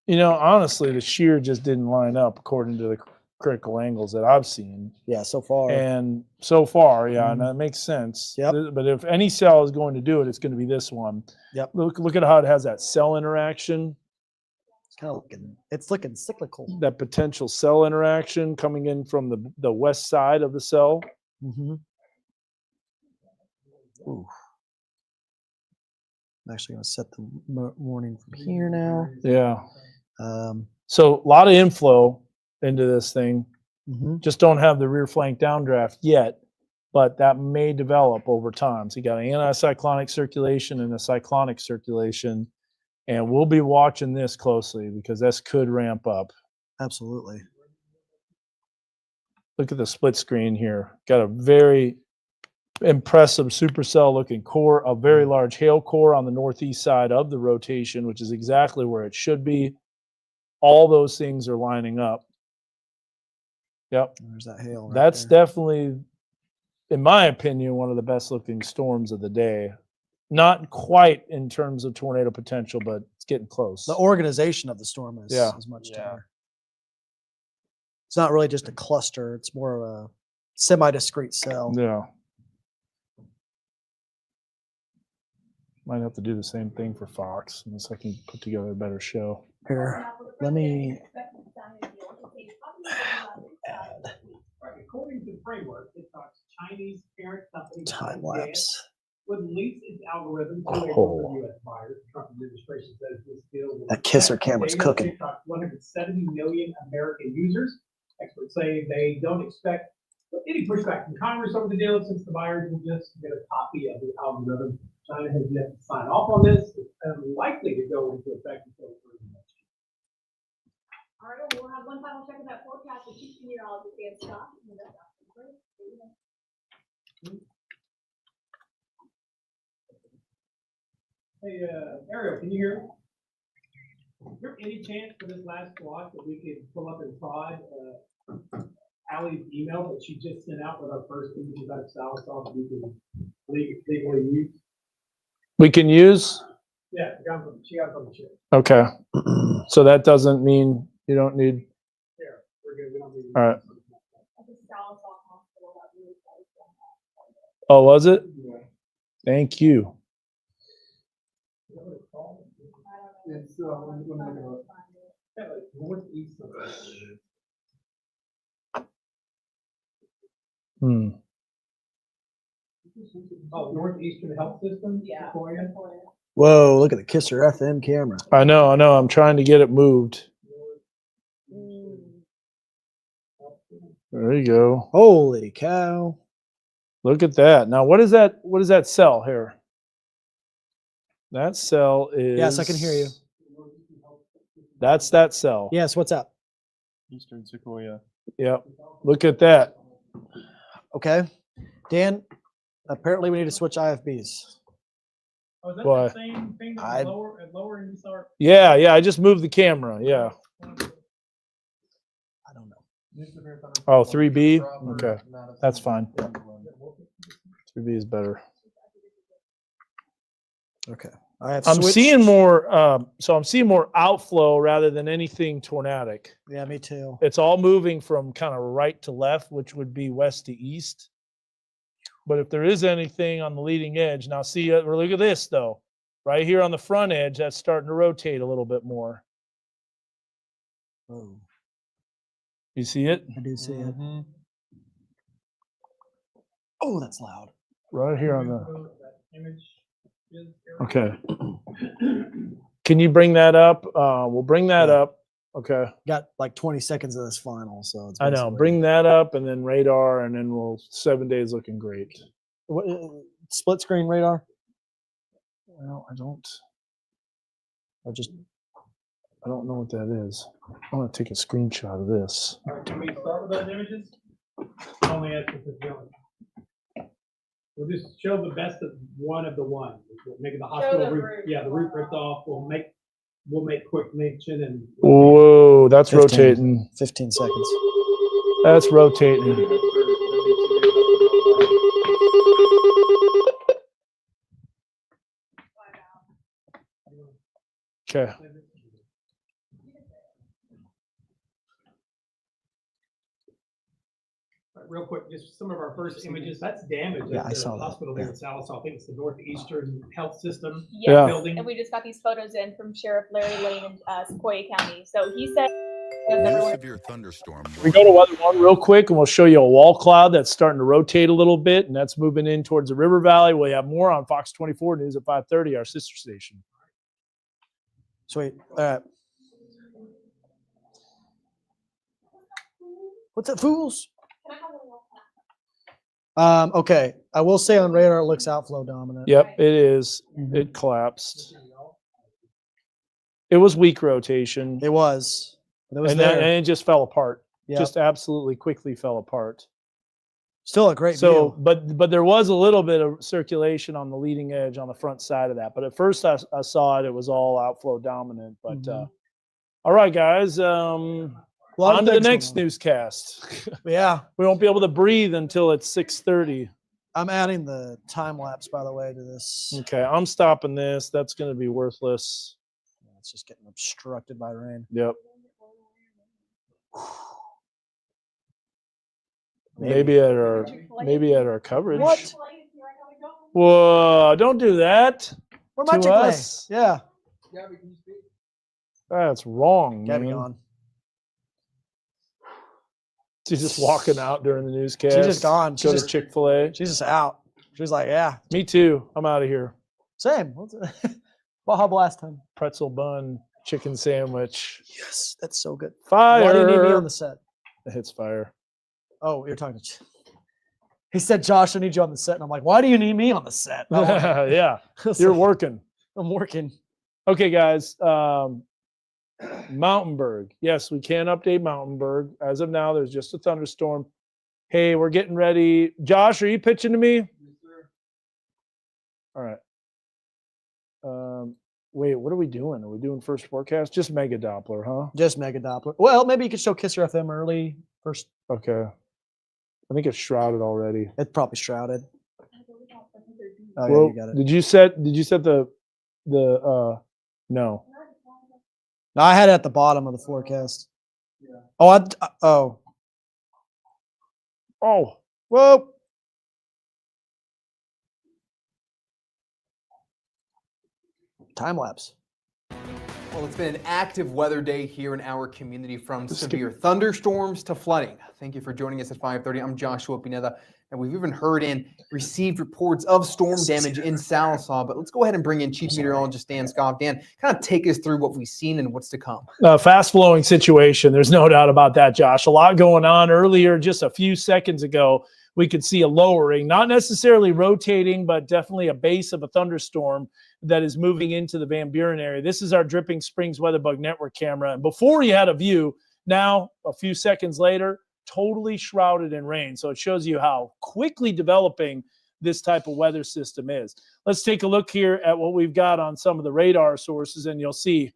Speaker 2: You know, honestly, the shear just didn't line up according to the critical angles that I've seen.
Speaker 1: Yeah, so far.
Speaker 2: And so far, yeah,
Speaker 1: Mhm.
Speaker 2: and that makes sense.
Speaker 1: Yep.
Speaker 2: But if any cell is going to do it, it's going to be this one.
Speaker 1: Yep.
Speaker 2: Look at how it has that cell interaction.
Speaker 1: It's looking cyclical.
Speaker 2: That potential cell interaction coming in from the west side of the cell.
Speaker 1: Mm-hmm. Ooh. I'm actually going to set the warning from here now.
Speaker 2: Yeah. So a lot of inflow into this thing.
Speaker 1: Mhm.
Speaker 2: Just don't have the rear flank downdraft yet, but that may develop over time. So you got an anticyclonic circulation and a cyclonic circulation, and we'll be watching this closely because this could ramp up.
Speaker 1: Absolutely.
Speaker 2: Look at the split screen here. Got a very impressive supercell looking core, a very large hail core on the northeast side of the rotation, which is exactly where it should be. All those things are lining up. Yep.
Speaker 1: There's that hail. Right
Speaker 2: That's
Speaker 1: there.
Speaker 2: definitely, in my opinion, one of the best looking storms of the day. Not quite in terms of tornado potential, but it's getting close.
Speaker 1: The organization of the storm is much tighter. It's not really just a cluster. It's more of a semi-discrete cell.
Speaker 2: Yeah. Might have to do the same thing for Fox unless I can put together a better show.
Speaker 1: Here, let me
Speaker 7: According to the framework, it talks Chinese parent company
Speaker 1: time lapse.
Speaker 7: would lease its algorithm to a
Speaker 2: Oh.
Speaker 7: local U.S. buyer. The Trump administration says this deal will
Speaker 1: That kisser
Speaker 7: affect
Speaker 1: camera's
Speaker 7: data
Speaker 1: cooking.
Speaker 7: TikTok's 170 million American users. Experts say they don't expect any pushback from Congress over the deal since the buyers will just get a copy of the algorithm. China has yet to sign off on this. It's unlikely to go into effect until early next year.
Speaker 3: All right, we'll have one final check of that forecast with Chief Meteorologist Dan Scott.
Speaker 7: Hey, Ariel, can you hear me? Is there any chance for this last block that we could pull up and prod Allie's email that she just sent out with our first images out of South that we can legally use?
Speaker 2: We can use?
Speaker 7: Yeah, she got it from the chair.
Speaker 2: Okay. So that doesn't mean you don't need.
Speaker 7: There, we're good. We don't need.
Speaker 2: All right. Oh, was it? Thank you.
Speaker 7: It's northeast of Oh, Northeastern Health System? Yeah.
Speaker 1: Whoa, look at the Kisser FM camera.
Speaker 2: I know. I'm trying to get it moved. There you go.
Speaker 1: Holy cow.
Speaker 2: Look at that. Now, what is that? What is that cell here? That cell is.
Speaker 1: Yes, I can hear you.
Speaker 2: That's that cell.
Speaker 1: Yes, what's up?
Speaker 2: Eastern Sequoia. Yep. Look at that.
Speaker 1: Okay. Dan, apparently we need to switch IFBs.
Speaker 7: Oh, is that
Speaker 2: Why?
Speaker 7: the same thing that
Speaker 1: I-
Speaker 7: lower and start?
Speaker 2: Yeah. I just moved the camera. Yeah.
Speaker 1: I don't know.
Speaker 2: Oh, 3B? Okay. That's fine. 3B is better.
Speaker 1: Okay. I have
Speaker 2: I'm
Speaker 1: switched-
Speaker 2: seeing more. I'm seeing more outflow rather than anything tornadic.
Speaker 1: Yeah, me too.
Speaker 2: It's all moving from kind of right to left, which would be west to east. But if there is anything on the leading edge, now see, look at this though. Right here on the front edge, that's starting to rotate a little bit more.
Speaker 1: Oh,
Speaker 2: You see it?
Speaker 1: I do see it. Oh, that's loud.
Speaker 2: Right here on the.
Speaker 7: Image is
Speaker 2: Okay. Can you bring that up? We'll bring that up. Okay.
Speaker 1: Got like 20 seconds of this final, so it's
Speaker 2: I know.
Speaker 1: basically-
Speaker 2: Bring that up and then radar, and then we'll 7 days looking great.
Speaker 1: What, split screen radar.
Speaker 2: Well, I don't. I don't know what that is. I want to take a screenshot of this.
Speaker 7: All right, can we start with those images? Only as this is going. We'll just show the best of one of the ones. We'll make the hospital roof. Yeah, the roof ripped off. We'll make quick mention and.
Speaker 2: Whoa, that's
Speaker 1: 15.
Speaker 2: rotating.
Speaker 1: 15 seconds.
Speaker 2: That's rotating. Okay.
Speaker 7: Real quick, just some of our first images. That's damage.
Speaker 1: Yeah,
Speaker 7: at
Speaker 1: I
Speaker 7: the
Speaker 1: saw that.
Speaker 7: hospital there in Salisaw. I think it's the Northeastern Health System
Speaker 2: Yeah.
Speaker 7: building.
Speaker 16: And we just got these photos in from Sheriff Larry Lane in Sequoia County. So he said
Speaker 5: New severe thunderstorm.
Speaker 2: We go to weather one real quick, and we'll show you a wall cloud that's starting to rotate a little bit, and that's moving in towards the river valley. We'll have more on Fox 24 News at 5:30, our sister station.
Speaker 1: Sweet. All right. What's up, fools? Okay. I will say on radar it looks outflow dominant.
Speaker 2: Yep, it is. It collapsed. It was weak rotation.
Speaker 1: It was. But it was
Speaker 2: and
Speaker 1: there.
Speaker 2: it just fell apart.
Speaker 1: Yep.
Speaker 2: Just absolutely quickly fell apart.
Speaker 1: Still a great
Speaker 2: So,
Speaker 1: view.
Speaker 2: but there was a little bit of circulation on the leading edge on the front side of that. But at first I saw it was all outflow dominant. But all right, guys. On to the next newscast.
Speaker 1: Yeah.
Speaker 2: We won't be able to breathe until it's 6:30.
Speaker 1: I'm adding the time lapse, by the way, to this.
Speaker 2: Okay, I'm stopping this. That's going to be worthless.
Speaker 1: It's just getting obstructed by rain.
Speaker 2: Yep. Maybe at our coverage.
Speaker 1: What?
Speaker 2: Whoa! Don't do that.
Speaker 1: Where my
Speaker 2: to
Speaker 1: Chick-fil-A?
Speaker 2: us.
Speaker 1: Yeah.
Speaker 2: That's wrong,
Speaker 1: Gabby
Speaker 2: man.
Speaker 1: gone.
Speaker 2: She's just walking out during the newscast.
Speaker 1: She's just gone.
Speaker 2: Go to Chick-fil-A.
Speaker 1: She's just out. She's like, yeah.
Speaker 2: Me too. I'm out of here.
Speaker 1: Same. Baja Blast time.
Speaker 2: Pretzel bun, chicken sandwich.
Speaker 1: Yes, that's so good.
Speaker 2: Fire.
Speaker 1: Why do you need me on the set?
Speaker 2: It hits fire.
Speaker 1: Oh, you're talking to. He said, "Josh, I need you on the set," and I'm like, "Why do you need me on the set?"
Speaker 2: Yeah, you're working.
Speaker 1: I'm working.
Speaker 2: Okay, guys. Mountainburg. Yes, we can update Mountainburg. As of now, there's just a thunderstorm. Hey, we're getting ready. Josh, are you pitching to me? Yes, sir. All right. Wait, what are we doing? Are we doing first forecast? Just Mega Doppler, huh?
Speaker 1: Just Mega Doppler. Well, maybe you could show Kisser FM early first.
Speaker 2: Okay. I think it's shrouded already.
Speaker 1: It's probably shrouded. Oh,
Speaker 2: well,
Speaker 1: yeah, you got it.
Speaker 2: Did you set the no?
Speaker 1: No, I had it at the bottom of the forecast. Yeah. Oh, whoa. Time lapse.
Speaker 21: Well, it's been an active weather day here in our community, from severe thunderstorms to flooding. Thank you for joining us at 5:30. I'm Joshua Pineda, and we've even received reports of storm damage in Salisaw. But let's go ahead and bring in Chief Meteorologist Dan Scoff. Dan, kind of take us through what we've seen and what's to come.
Speaker 2: Fast flowing situation. There's no doubt about that, Josh. A lot going on. Earlier, just a few seconds ago, we could see a lowering, not necessarily rotating, but definitely a base of a thunderstorm that is moving into the Van Buren area. This is our Dripping Springs WeatherBug Network camera. And before you had a view, now a few seconds later, totally shrouded in rain. So it shows you how quickly developing this type of weather system is. Let's take a look here at what we've got on some of the radar sources, and you'll see,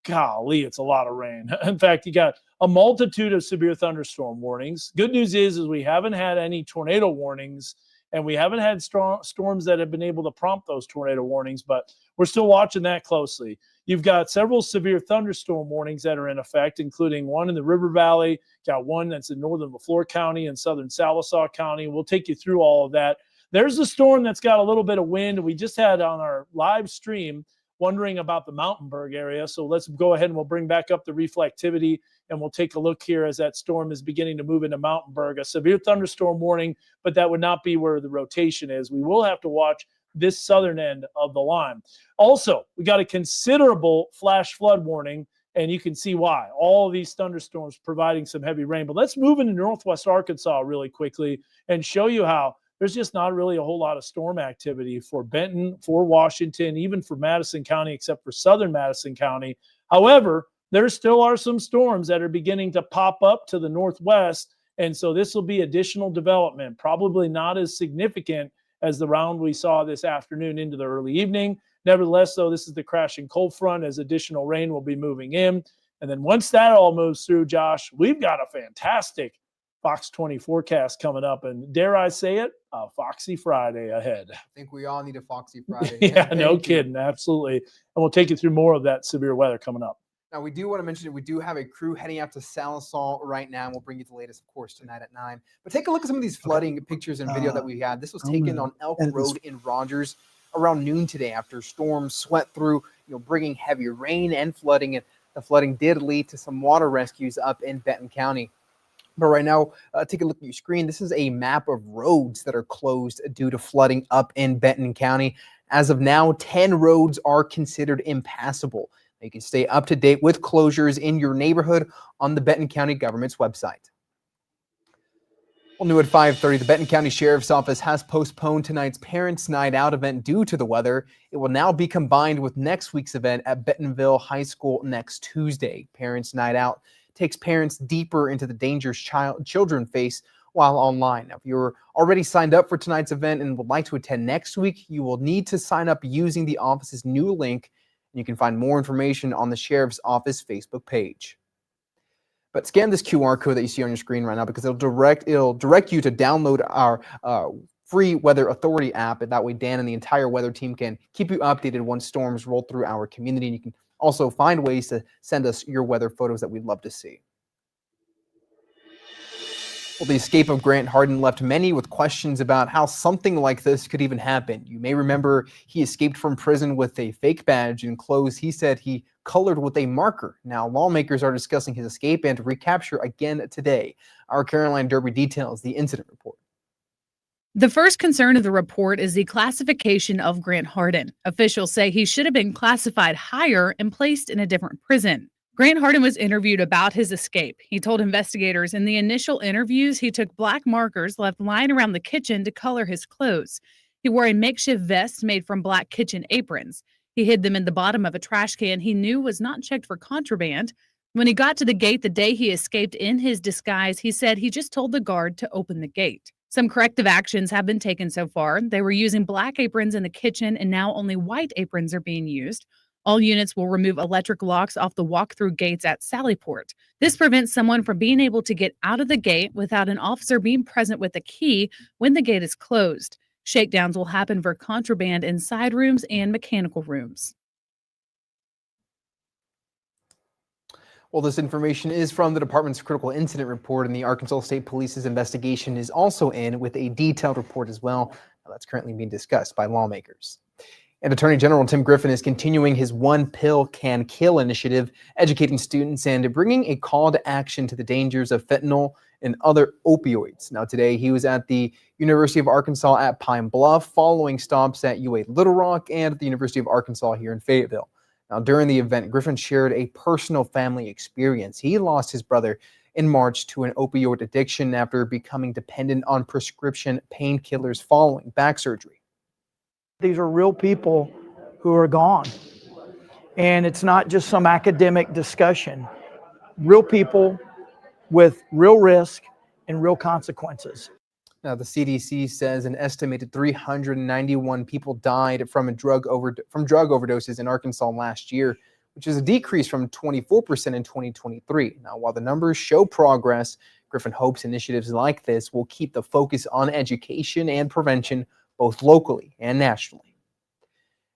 Speaker 2: golly, it's a lot of rain. In fact, you got a multitude of severe thunderstorm warnings. Good news is we haven't had any tornado warnings, and we haven't had storms that have been able to prompt those tornado warnings, but we're still watching that closely. You've got several severe thunderstorm warnings that are in effect, including one in the River Valley, got one that's in northern Lafleur County and southern Salisaw County. We'll take you through all of that. There's a storm that's got a little bit of wind. We just had on our live stream wondering about the Mountainburg area. So let's go ahead and we'll bring back up the reflectivity, and we'll take a look here as that storm is beginning to move into Mountainburg. A severe thunderstorm warning, but that would not be where the rotation is. We will have to watch this southern end of the line. Also, we got a considerable flash flood warning, and you can see why. All of these thunderstorms providing some heavy rain. But let's move into northwest Arkansas really quickly and show you how there's just not really a whole lot of storm activity for Benton, for Washington, even for Madison County, except for southern Madison County. However, there still are some storms that are beginning to pop up to the northwest. And so this will be additional development, probably not as significant as the round we saw this afternoon into the early evening. Nevertheless, though, this is the crashing cold front as additional rain will be moving in. And then once that all moves through, Josh, we've got a fantastic Fox 20 forecast coming up. And dare I say it, a Foxy Friday ahead.
Speaker 21: I think we all need a Foxy Friday.
Speaker 2: Yeah, no
Speaker 21: Thank you.
Speaker 2: kidding. Absolutely. And we'll take you through more of that severe weather coming up.
Speaker 21: Now, we do want to mention that we do have a crew heading out to Salisal right now, and we'll bring you the latest, of course, tonight at 9. But take a look at some of these flooding pictures and video that we had. This was taken on Elk Road in Rogers around noon today after storms swept through, bringing heavy rain and flooding. And the flooding did lead to some water rescues up in Benton County. But right now, take a look at your screen. This is a map of roads that are closed due to flooding up in Benton County. As of now, 10 roads are considered impassable. You can stay up to date with closures in your neighborhood on the Benton County government's website. Well, new at 5:30, the Benton County Sheriff's Office has postponed tonight's Parents' Night Out event due to the weather. It will now be combined with next week's event at Bentonville High School next Tuesday. Parents' Night Out takes parents deeper into the dangers children face while online. Now, if you're already signed up for tonight's event and would like to attend next week, you will need to sign up using the office's new link. You can find more information on the Sheriff's Office Facebook page. But scan this QR code that you see on your screen right now because it'll direct you to download our free Weather Authority app. And that way Dan and the entire weather team can keep you updated once storms roll through our community. And you can also find ways to send us your weather photos that we'd love to see. Well, the escape of Grant Hardin left many with questions about how something like this could even happen. You may remember he escaped from prison with a fake badge and clothes he said he colored with a marker. Now, lawmakers are discussing his escape and recapture again today. Our Caroline Derby details the incident report.
Speaker 4: The first concern of the report is the classification of Grant Hardin. Officials say he should have been classified higher and placed in a different prison. Grant Hardin was interviewed about his escape. He told investigators in the initial interviews he took black markers left lying around the kitchen to color his clothes. He wore a makeshift vest made from black kitchen aprons. He hid them in the bottom of a trash can he knew was not checked for contraband. When he got to the gate the day he escaped in his disguise, he said he just told the guard to open the gate. Some corrective actions have been taken so far. They were using black aprons in the kitchen, and now only white aprons are being used. All units will remove electric locks off the walk-through gates at Sallyport. This prevents someone from being able to get out of the gate without an officer being present with a key when the gate is closed. Shakedowns will happen for contraband in side rooms and mechanical rooms.
Speaker 21: Well, this information is from the department's critical incident report, and the Arkansas State Police's investigation is also in with a detailed report as well. Now, that's currently being discussed by lawmakers. And Attorney General Tim Griffin is continuing his One Pill Can Kill initiative, educating students and bringing a call to action to the dangers of fentanyl and other opioids. Now, today he was at the University of Arkansas at Pine Bluff, following stops at UA Little Rock and at the University of Arkansas here in Fayetteville. Now, during the event, Griffin shared a personal family experience. He lost his brother in March to an opioid addiction after becoming dependent on prescription painkillers following back surgery.
Speaker 17: These are real people who are gone. And it's not just some academic discussion. Real people with real risk and real consequences.
Speaker 21: Now, the CDC says an estimated 391 people died from drug overdoses in Arkansas last year, which is a decrease from 24% in 2023. Now, while the numbers show progress, Griffin hopes initiatives like this will keep the focus on education and prevention both locally and nationally.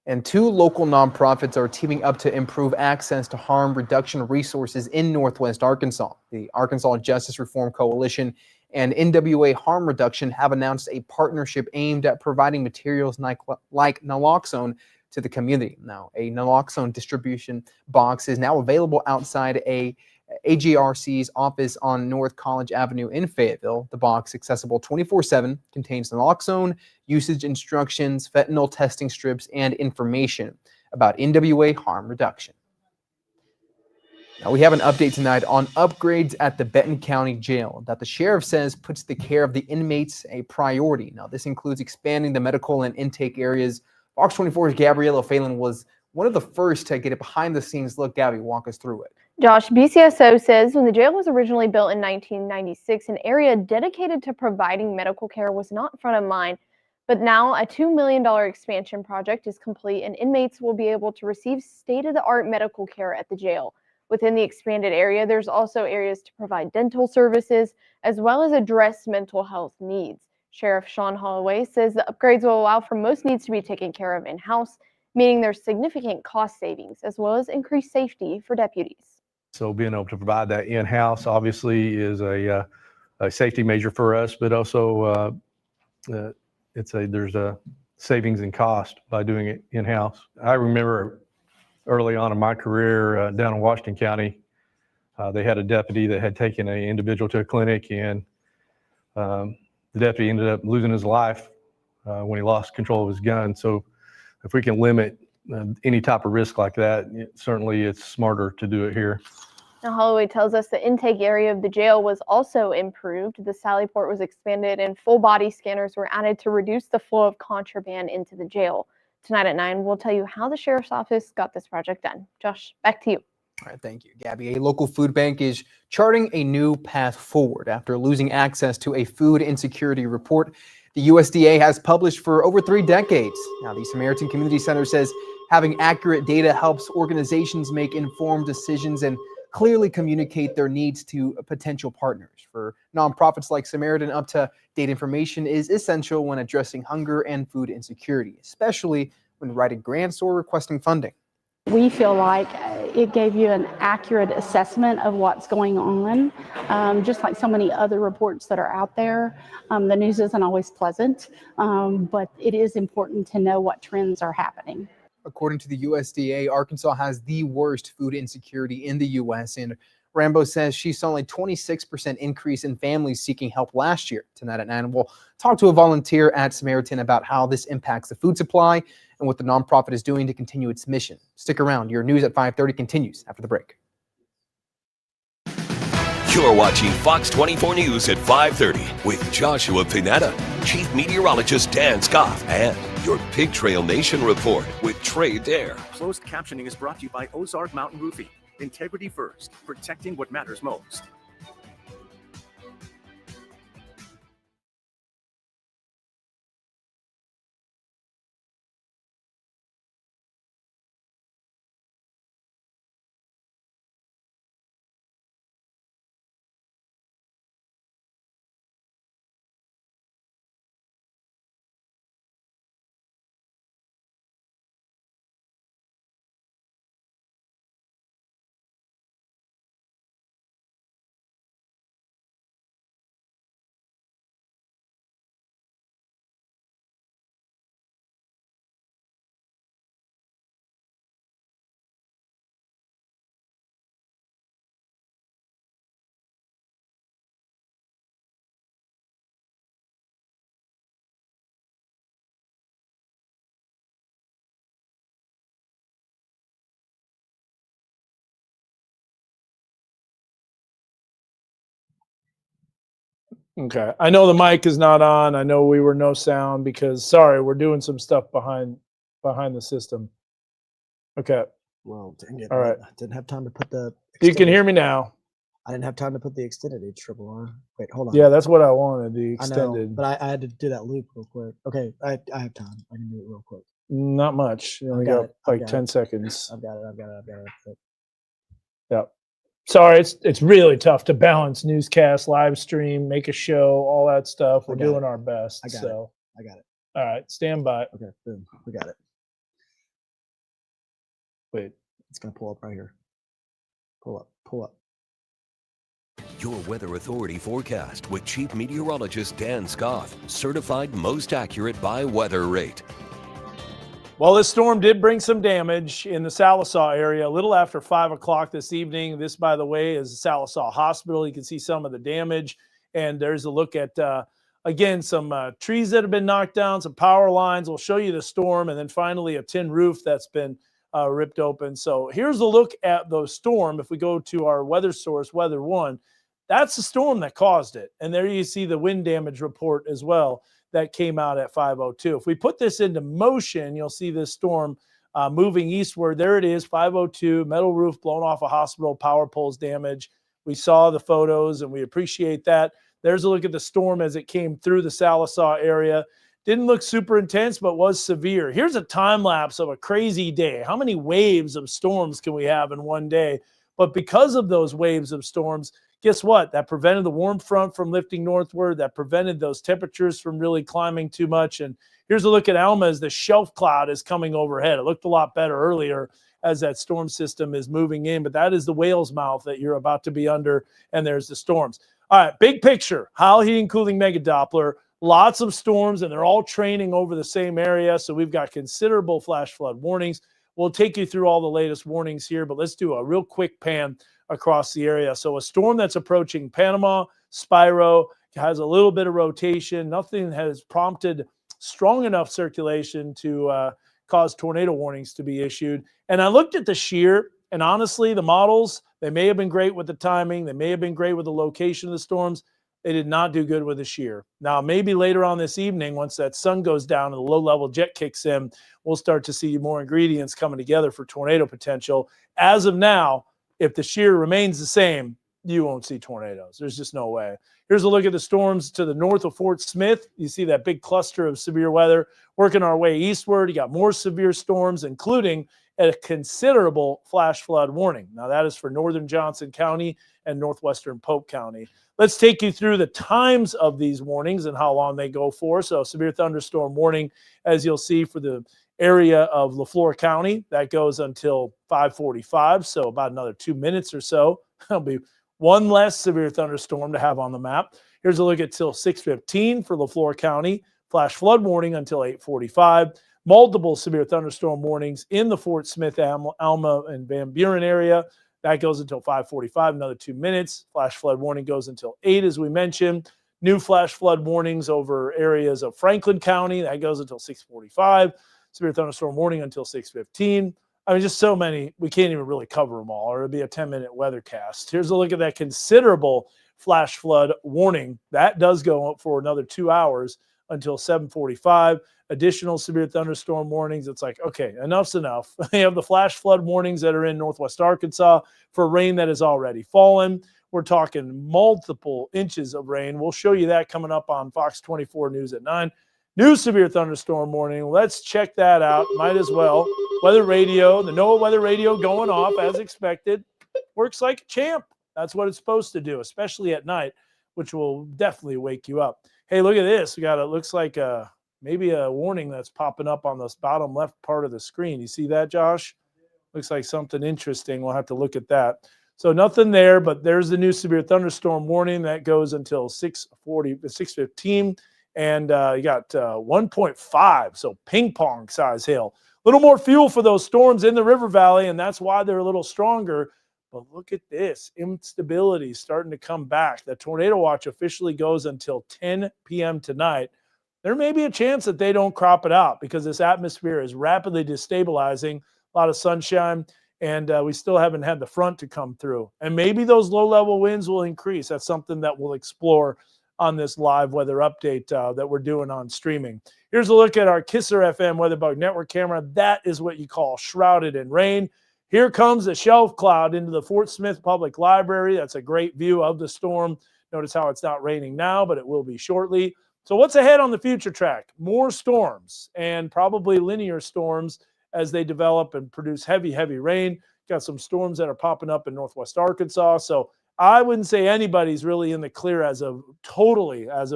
Speaker 21: And 2 local nonprofits are teaming up to improve access to harm reduction resources in Northwest Arkansas. The Arkansas Justice Reform Coalition and NWA Harm Reduction have announced a partnership aimed at providing materials like naloxone to the community. Now, a naloxone distribution box is now available outside AGRC's office on North College Avenue in Fayetteville. The box, accessible 24/7, contains naloxone, usage instructions, fentanyl testing strips, and information about NWA harm reduction. Now, we have an update tonight on upgrades at the Benton County Jail that the sheriff says puts the care of the inmates a priority. Now, this includes expanding the medical and intake areas. Fox 24's Gabriella Phelan was one of the first to get a behind-the-scenes look. Gabby, walk us through it.
Speaker 14: Josh, BCSO says when the jail was originally built in 1996, an area dedicated to providing medical care was not front of mind. But now a $2 million expansion project is complete and inmates will be able to receive state-of-the-art medical care at the jail. Within the expanded area, there's also areas to provide dental services as well as address mental health needs. Sheriff Sean Holloway says the upgrades will allow for most needs to be taken care of in-house, meaning there's significant cost savings as well as increased safety for deputies.
Speaker 15: So being able to provide that in-house obviously is a safety measure for us, but also there's a savings in cost by doing it in-house. I remember early on in my career down in Washington County, they had a deputy that had taken an individual to a clinic, and the deputy ended up losing his life when he lost control of his gun. So if we can limit any type of risk like that, certainly it's smarter to do it here.
Speaker 14: Now, Holloway tells us the intake area of the jail was also improved. The Sally Port was expanded and full body scanners were added to reduce the flow of contraband into the jail. Tonight at 9, we'll tell you how the sheriff's office got this project done. Josh, back to you.
Speaker 21: All right, thank you, Gabby. A local food bank is charting a new path forward after losing access to a food insecurity report the USDA has published for over 3 decades. Now, the Samaritan Community Center says having accurate data helps organizations make informed decisions and clearly communicate their needs to potential partners. For nonprofits like Samaritan, up-to-date information is essential when addressing hunger and food insecurity, especially when writing grants or requesting funding.
Speaker 20: We feel like it gave you an accurate assessment of what's going on, just like so many other reports that are out there. The news isn't always pleasant, but it is important to know what trends are happening.
Speaker 21: According to the USDA, Arkansas has the worst food insecurity in the U.S., and Rambo says she saw a 26% increase in families seeking help last year. Tonight at 9, we'll talk to a volunteer at Samaritan about how this impacts the food supply and what the nonprofit is doing to continue its mission. Stick around. Your news at 5:30 continues after the break.
Speaker 8: You're watching Fox 24 News at 5:30 with Joshua Pinetta, Chief Meteorologist Dan Scott, and your Pig Trail Nation report with Trey Dare.
Speaker 10: Closed captioning is brought to you by Ozark Mountain Roofing. Integrity first, protecting what matters most.
Speaker 2: Okay. I know the mic is not on. I know we were no sound because, sorry, we're doing some stuff behind the system. Okay.
Speaker 1: Well, dang it.
Speaker 2: All right.
Speaker 1: I didn't have time to put the.
Speaker 2: You can hear me now.
Speaker 1: I didn't have time to put the extended HRRR. Wait, hold on.
Speaker 2: Yeah, that's what I wanted, the
Speaker 1: I know,
Speaker 2: extended.
Speaker 1: but I had to do that loop real quick. Okay, I have time. I can do it real quick.
Speaker 2: Not much. You only
Speaker 1: got
Speaker 2: got
Speaker 1: it. I've
Speaker 2: like
Speaker 1: got
Speaker 2: 10
Speaker 1: it.
Speaker 2: seconds.
Speaker 1: I've got it.
Speaker 2: Yep. Sorry, it's really tough to balance newscast, live stream, make a show, all that stuff. We're doing our best.
Speaker 1: I got
Speaker 2: so.
Speaker 1: it. I got it.
Speaker 2: All right, stand by.
Speaker 1: Okay, boom. We got it.
Speaker 2: Wait.
Speaker 1: It's going to pull up right here. Pull up.
Speaker 8: Your Weather Authority forecast with Chief Meteorologist Dan Scott, certified most accurate by weather rate.
Speaker 2: Well, this storm did bring some damage in the Salisaw area a little after 5 o'clock this evening. This, by the way, is the Salisaw Hospital. You can see some of the damage. And there's a look at, again, some trees that have been knocked down, some power lines. We'll show you the storm. And then finally a tin roof that's been ripped open. So here's a look at the storm. If we go to our weather source, Weather One, that's the storm that caused it. And there you see the wind damage report as well that came out at 5:02. If we put this into motion, you'll see this storm moving eastward. There it is, 5:02, metal roof blown off a hospital, power poles damage. We saw the photos and we appreciate that. There's a look at the storm as it came through the Salisaw area. Didn't look super intense, but was severe. Here's a time lapse of a crazy day. How many waves of storms can we have in one day? But because of those waves of storms, guess what? That prevented the warm front from lifting northward. That prevented those temperatures from really climbing too much. And here's a look at Alma as the shelf cloud is coming overhead. It looked a lot better earlier as that storm system is moving in, but that is the whale's mouth that you're about to be under, and there's the storms. All right, big picture, Howell Heating Cooling Mega Doppler, lots of storms, and they're all training over the same area, so we've got considerable flash flood warnings. We'll take you through all the latest warnings here, but let's do a real quick pan across the area. So a storm that's approaching Panama, Spiro, has a little bit of rotation. Nothing has prompted strong enough circulation to cause tornado warnings to be issued. And I looked at the shear, and honestly, the models, they may have been great with the timing. They may have been great with the location of the storms. They did not do good with the shear. Now, maybe later on this evening, once that sun goes down and the low-level jet kicks in, we'll start to see more ingredients coming together for tornado potential. As of now, if the shear remains the same, you won't see tornadoes. There's just no way. Here's a look at the storms to the north of Fort Smith. You see that big cluster of severe weather working our way eastward. You got more severe storms, including a considerable flash flood warning. Now, that is for northern Johnson County and northwestern Polk County. Let's take you through the times of these warnings and how long they go for. So, severe thunderstorm warning, as you'll see, for the area of LaFleur County, that goes until 5:45, so about another 2 minutes or so. There'll be one less severe thunderstorm to have on the map. Here's a look at till 6:15 for LaFleur County. Flash flood warning until 8:45. Multiple severe thunderstorm warnings in the Fort Smith, Alma, and Van Buren area. That goes until 5:45, another 2 minutes. Flash flood warning goes until 8, as we mentioned. New flash flood warnings over areas of Franklin County. That goes until 6:45. Severe thunderstorm warning until 6:15. I mean, just so many, we can't even really cover them all, or it'll be a 10-minute weathercast. Here's a look at that considerable flash flood warning. That does go up for another 2 hours until 7:45. Additional severe thunderstorm warnings. It's like, okay, enough's enough. They have the flash flood warnings that are in northwest Arkansas for rain that has already fallen. We're talking multiple inches of rain. We'll show you that coming up on Fox 24 News at 9. New severe thunderstorm warning. Let's check that out. Might as well. Weather radio, the NOAA weather radio going off as expected. Works like a champ. That's what it's supposed to do, especially at night, which will definitely wake you up. Hey, look at this. We got it. Looks like maybe a warning that's popping up on this bottom left part of the screen. You see that, Josh? Looks like something interesting. We'll have to look at that. So nothing there, but there's the new severe thunderstorm warning that goes until 6:15. And you got 1.5, so ping pong size hail. A little more fuel for those storms in the river valley, and that's why they're a little stronger. But look at this. Instability starting to come back. The tornado watch officially goes until 10 p.m. tonight. There may be a chance that they don't crop it out because this atmosphere is rapidly destabilizing. A lot of sunshine, and we still haven't had the front to come through. And maybe those low-level winds will increase. That's something that we'll explore on this live weather update that we're doing on streaming. Here's a look at our Kisser FM WeatherBug Network camera. That is what you call shrouded in rain. Here comes the shelf cloud into the Fort Smith Public Library. That's a great view of the storm. Notice how it's not raining now, but it will be shortly. So what's ahead on the future track? More storms, and probably linear storms as they develop and produce heavy, heavy rain. Got some storms that are popping up in northwest Arkansas. So I wouldn't say anybody's really in the clear as of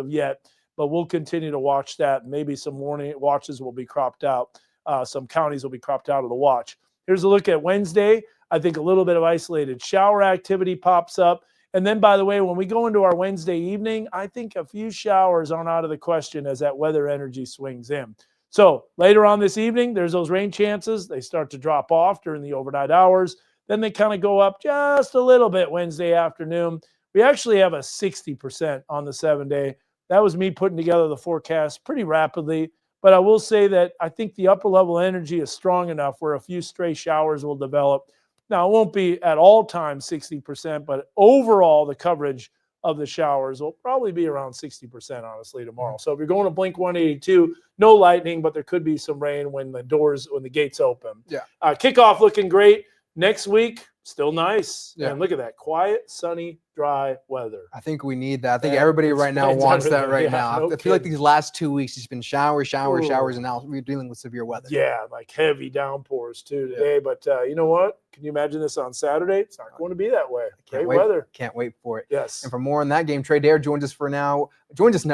Speaker 2: yet, but we'll continue to watch that. Maybe some warning watches will be cropped out. Some counties will be cropped out of the watch. Here's a look at Wednesday. I think a little bit of isolated shower activity pops up. And then, by the way, when we go into our Wednesday evening, I think a few showers aren't out of the question as that weather energy swings in. So later on this evening, there's those rain chances. They start to drop off during the overnight hours. Then they kind of go up just a little bit Wednesday afternoon. We actually have a 60% on the 7-day. That was me putting together the forecast pretty rapidly. But I will say that I think the upper level energy is strong enough where a few stray showers will develop. Now, it won't be at all times 60%, but overall, the coverage of the showers will probably be around 60%, honestly, tomorrow. So if you're going to Blink 182, no lightning, but there could be some rain when the gates open.
Speaker 21: Yeah.
Speaker 2: Kickoff looking great. Next week, still nice.
Speaker 21: Yeah.
Speaker 2: And look at that. Quiet, sunny, dry weather.
Speaker 21: I think we need that. I think
Speaker 2: And
Speaker 21: everybody
Speaker 2: it
Speaker 21: right now
Speaker 2: explains
Speaker 21: wants that
Speaker 2: everything.
Speaker 21: right
Speaker 2: Yeah,
Speaker 21: now.
Speaker 2: no
Speaker 21: I feel like
Speaker 2: kidding.
Speaker 21: these last 2 weeks, it's been showers,
Speaker 2: Ooh.
Speaker 21: and now we're dealing with severe weather.
Speaker 2: Yeah, like heavy downpours too today. But you know what? Can you imagine this on Saturday? It's not going to be that way. Great weather.
Speaker 21: Can't wait for it.
Speaker 2: Yes.
Speaker 21: And for more on that game, Trey Dare joins us now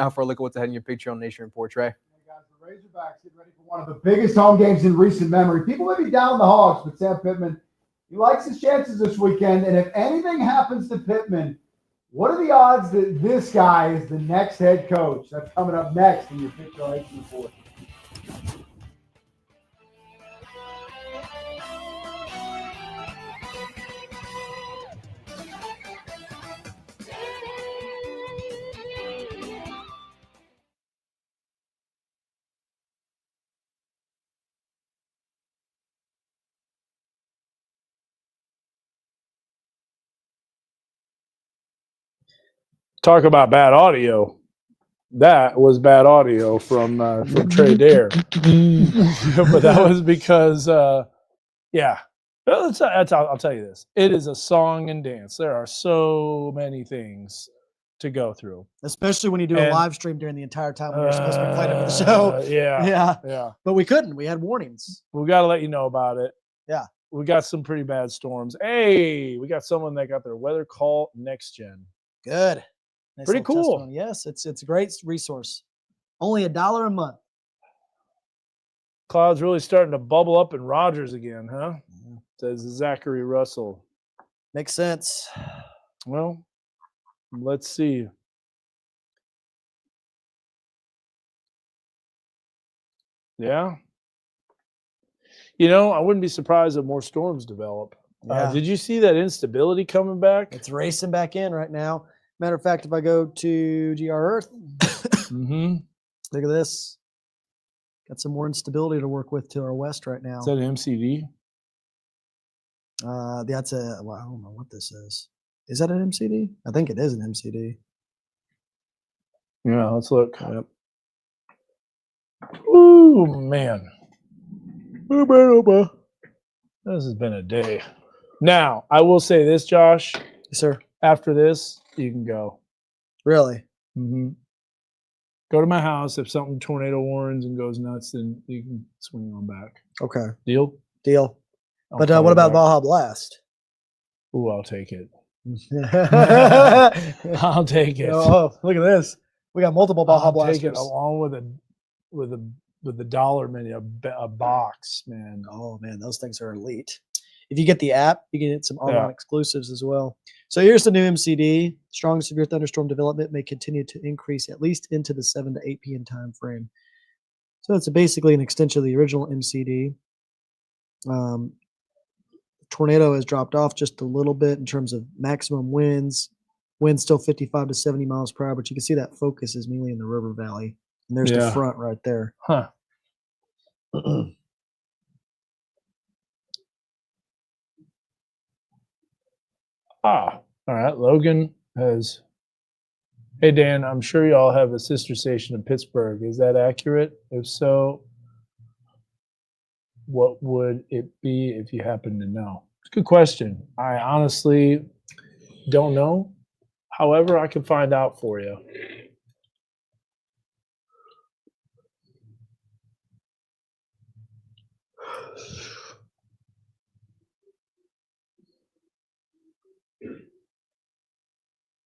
Speaker 21: for a look at what's ahead in your Patreon Nation report, Trey.
Speaker 9: The Razorbacks get ready for one of the biggest home games in recent memory. People may be down on the Hogs, but Sam Pittman, he likes his chances this weekend. And if anything happens to Pittman, what are the odds that this guy is the next head coach? That's coming up next in your Patreon Nation report.
Speaker 2: Talk about bad audio. That was bad audio from Trey Dare. But that was because, yeah. I'll tell you this. It is a song and dance. There are so many things to go through.
Speaker 1: Especially when you do a live stream during the entire time when you're supposed to be playing it for the show.
Speaker 2: Yeah.
Speaker 1: But we couldn't. We had warnings.
Speaker 2: We got to let you know about it.
Speaker 1: Yeah.
Speaker 2: We got some pretty bad storms. Hey, we got someone that got their weather call next gen.
Speaker 1: Good. Nice
Speaker 2: Pretty
Speaker 1: little
Speaker 2: cool.
Speaker 1: testimony. Yes, it's a great resource. Only $1 a month.
Speaker 2: Clouds really starting to bubble up in Rogers again, huh? Says Zachary Russell.
Speaker 1: Makes sense.
Speaker 2: Well, let's see. Yeah. I wouldn't be surprised if more storms develop.
Speaker 1: Yeah.
Speaker 2: Did you see that instability coming back?
Speaker 1: It's racing back in right now. Matter of fact, if I go to GR Earth, look at this. Got some more instability to work with to our west right now.
Speaker 2: Is that an MCD?
Speaker 1: That's I don't know what this is. Is that an MCD? I think it is an MCD.
Speaker 2: Yeah, let's look. Yep. Ooh, man. This has been a day. Now, I will say this, Josh.
Speaker 1: Yes, sir.
Speaker 2: After this, you can go.
Speaker 1: Really?
Speaker 2: Mm-hmm. Go to my house. If something tornado warns and goes nuts, then you can swing on back.
Speaker 1: Okay.
Speaker 2: Deal?
Speaker 1: Deal.
Speaker 2: I'll
Speaker 1: But
Speaker 2: call
Speaker 1: what
Speaker 2: you
Speaker 1: about
Speaker 2: back.
Speaker 1: Baja Blast?
Speaker 2: Ooh, I'll take it. I'll take it.
Speaker 1: Oh, look at this. We got multiple Baja
Speaker 2: I'll
Speaker 1: Blasters.
Speaker 2: take it along with the dollar menu, a box, man.
Speaker 1: Oh man, those things are elite. If you get the app, you can get some online
Speaker 2: Yeah.
Speaker 1: exclusives as well. So here's the new MCD. Strong severe thunderstorm development may continue to increase at least into the 7 to 8 p.m. time frame. So it's basically an extension of the original MCD. Tornado has dropped off just a little bit in terms of maximum winds. Winds still 55 to 70 miles per hour, but you can see that focus is mainly in the river valley. And there's the
Speaker 2: Yeah.
Speaker 1: front right there.
Speaker 2: Huh. All right. Logan has. Hey, Dan, I'm sure y'all have a sister station in Pittsburgh. Is that accurate? If so, what would it be if you happen to know? It's a good question. I honestly don't know. However, I can find out for you.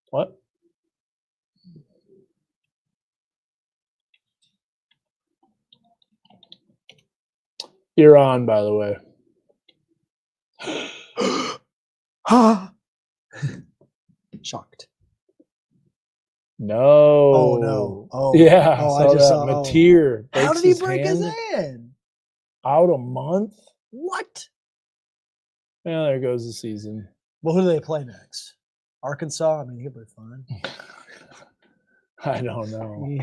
Speaker 2: What? You're on, by the way.
Speaker 1: Shocked.
Speaker 2: No.
Speaker 1: Oh no. Oh
Speaker 2: yeah.
Speaker 1: Oh,
Speaker 2: I just saw
Speaker 1: that.
Speaker 2: Mateer
Speaker 1: How
Speaker 2: breaks
Speaker 1: did he
Speaker 2: his
Speaker 1: break his
Speaker 2: hand.
Speaker 1: hand?
Speaker 2: Out a month?
Speaker 1: What?
Speaker 2: Yeah, there goes the season.
Speaker 1: Well, who do they play next? Arkansas? I mean, he'll be fine.
Speaker 2: I don't know.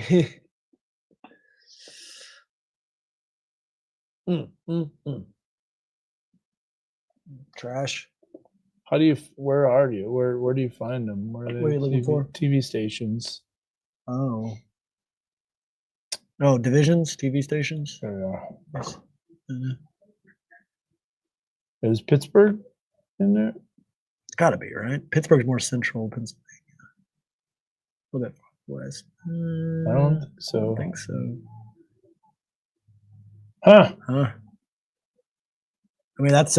Speaker 1: Trash.
Speaker 2: How do you? Where are you? Where do you find them? Where are they?
Speaker 1: What are you looking for?
Speaker 2: TV stations.
Speaker 1: Oh. Oh, divisions, TV stations.
Speaker 2: Yeah.
Speaker 1: Yes.
Speaker 2: Is Pittsburgh in there?
Speaker 1: It's got to be, right? Pittsburgh's more central Pennsylvania. A little bit west.
Speaker 2: I don't think so.
Speaker 1: I don't think so.
Speaker 2: Huh?
Speaker 1: Huh? I mean, that's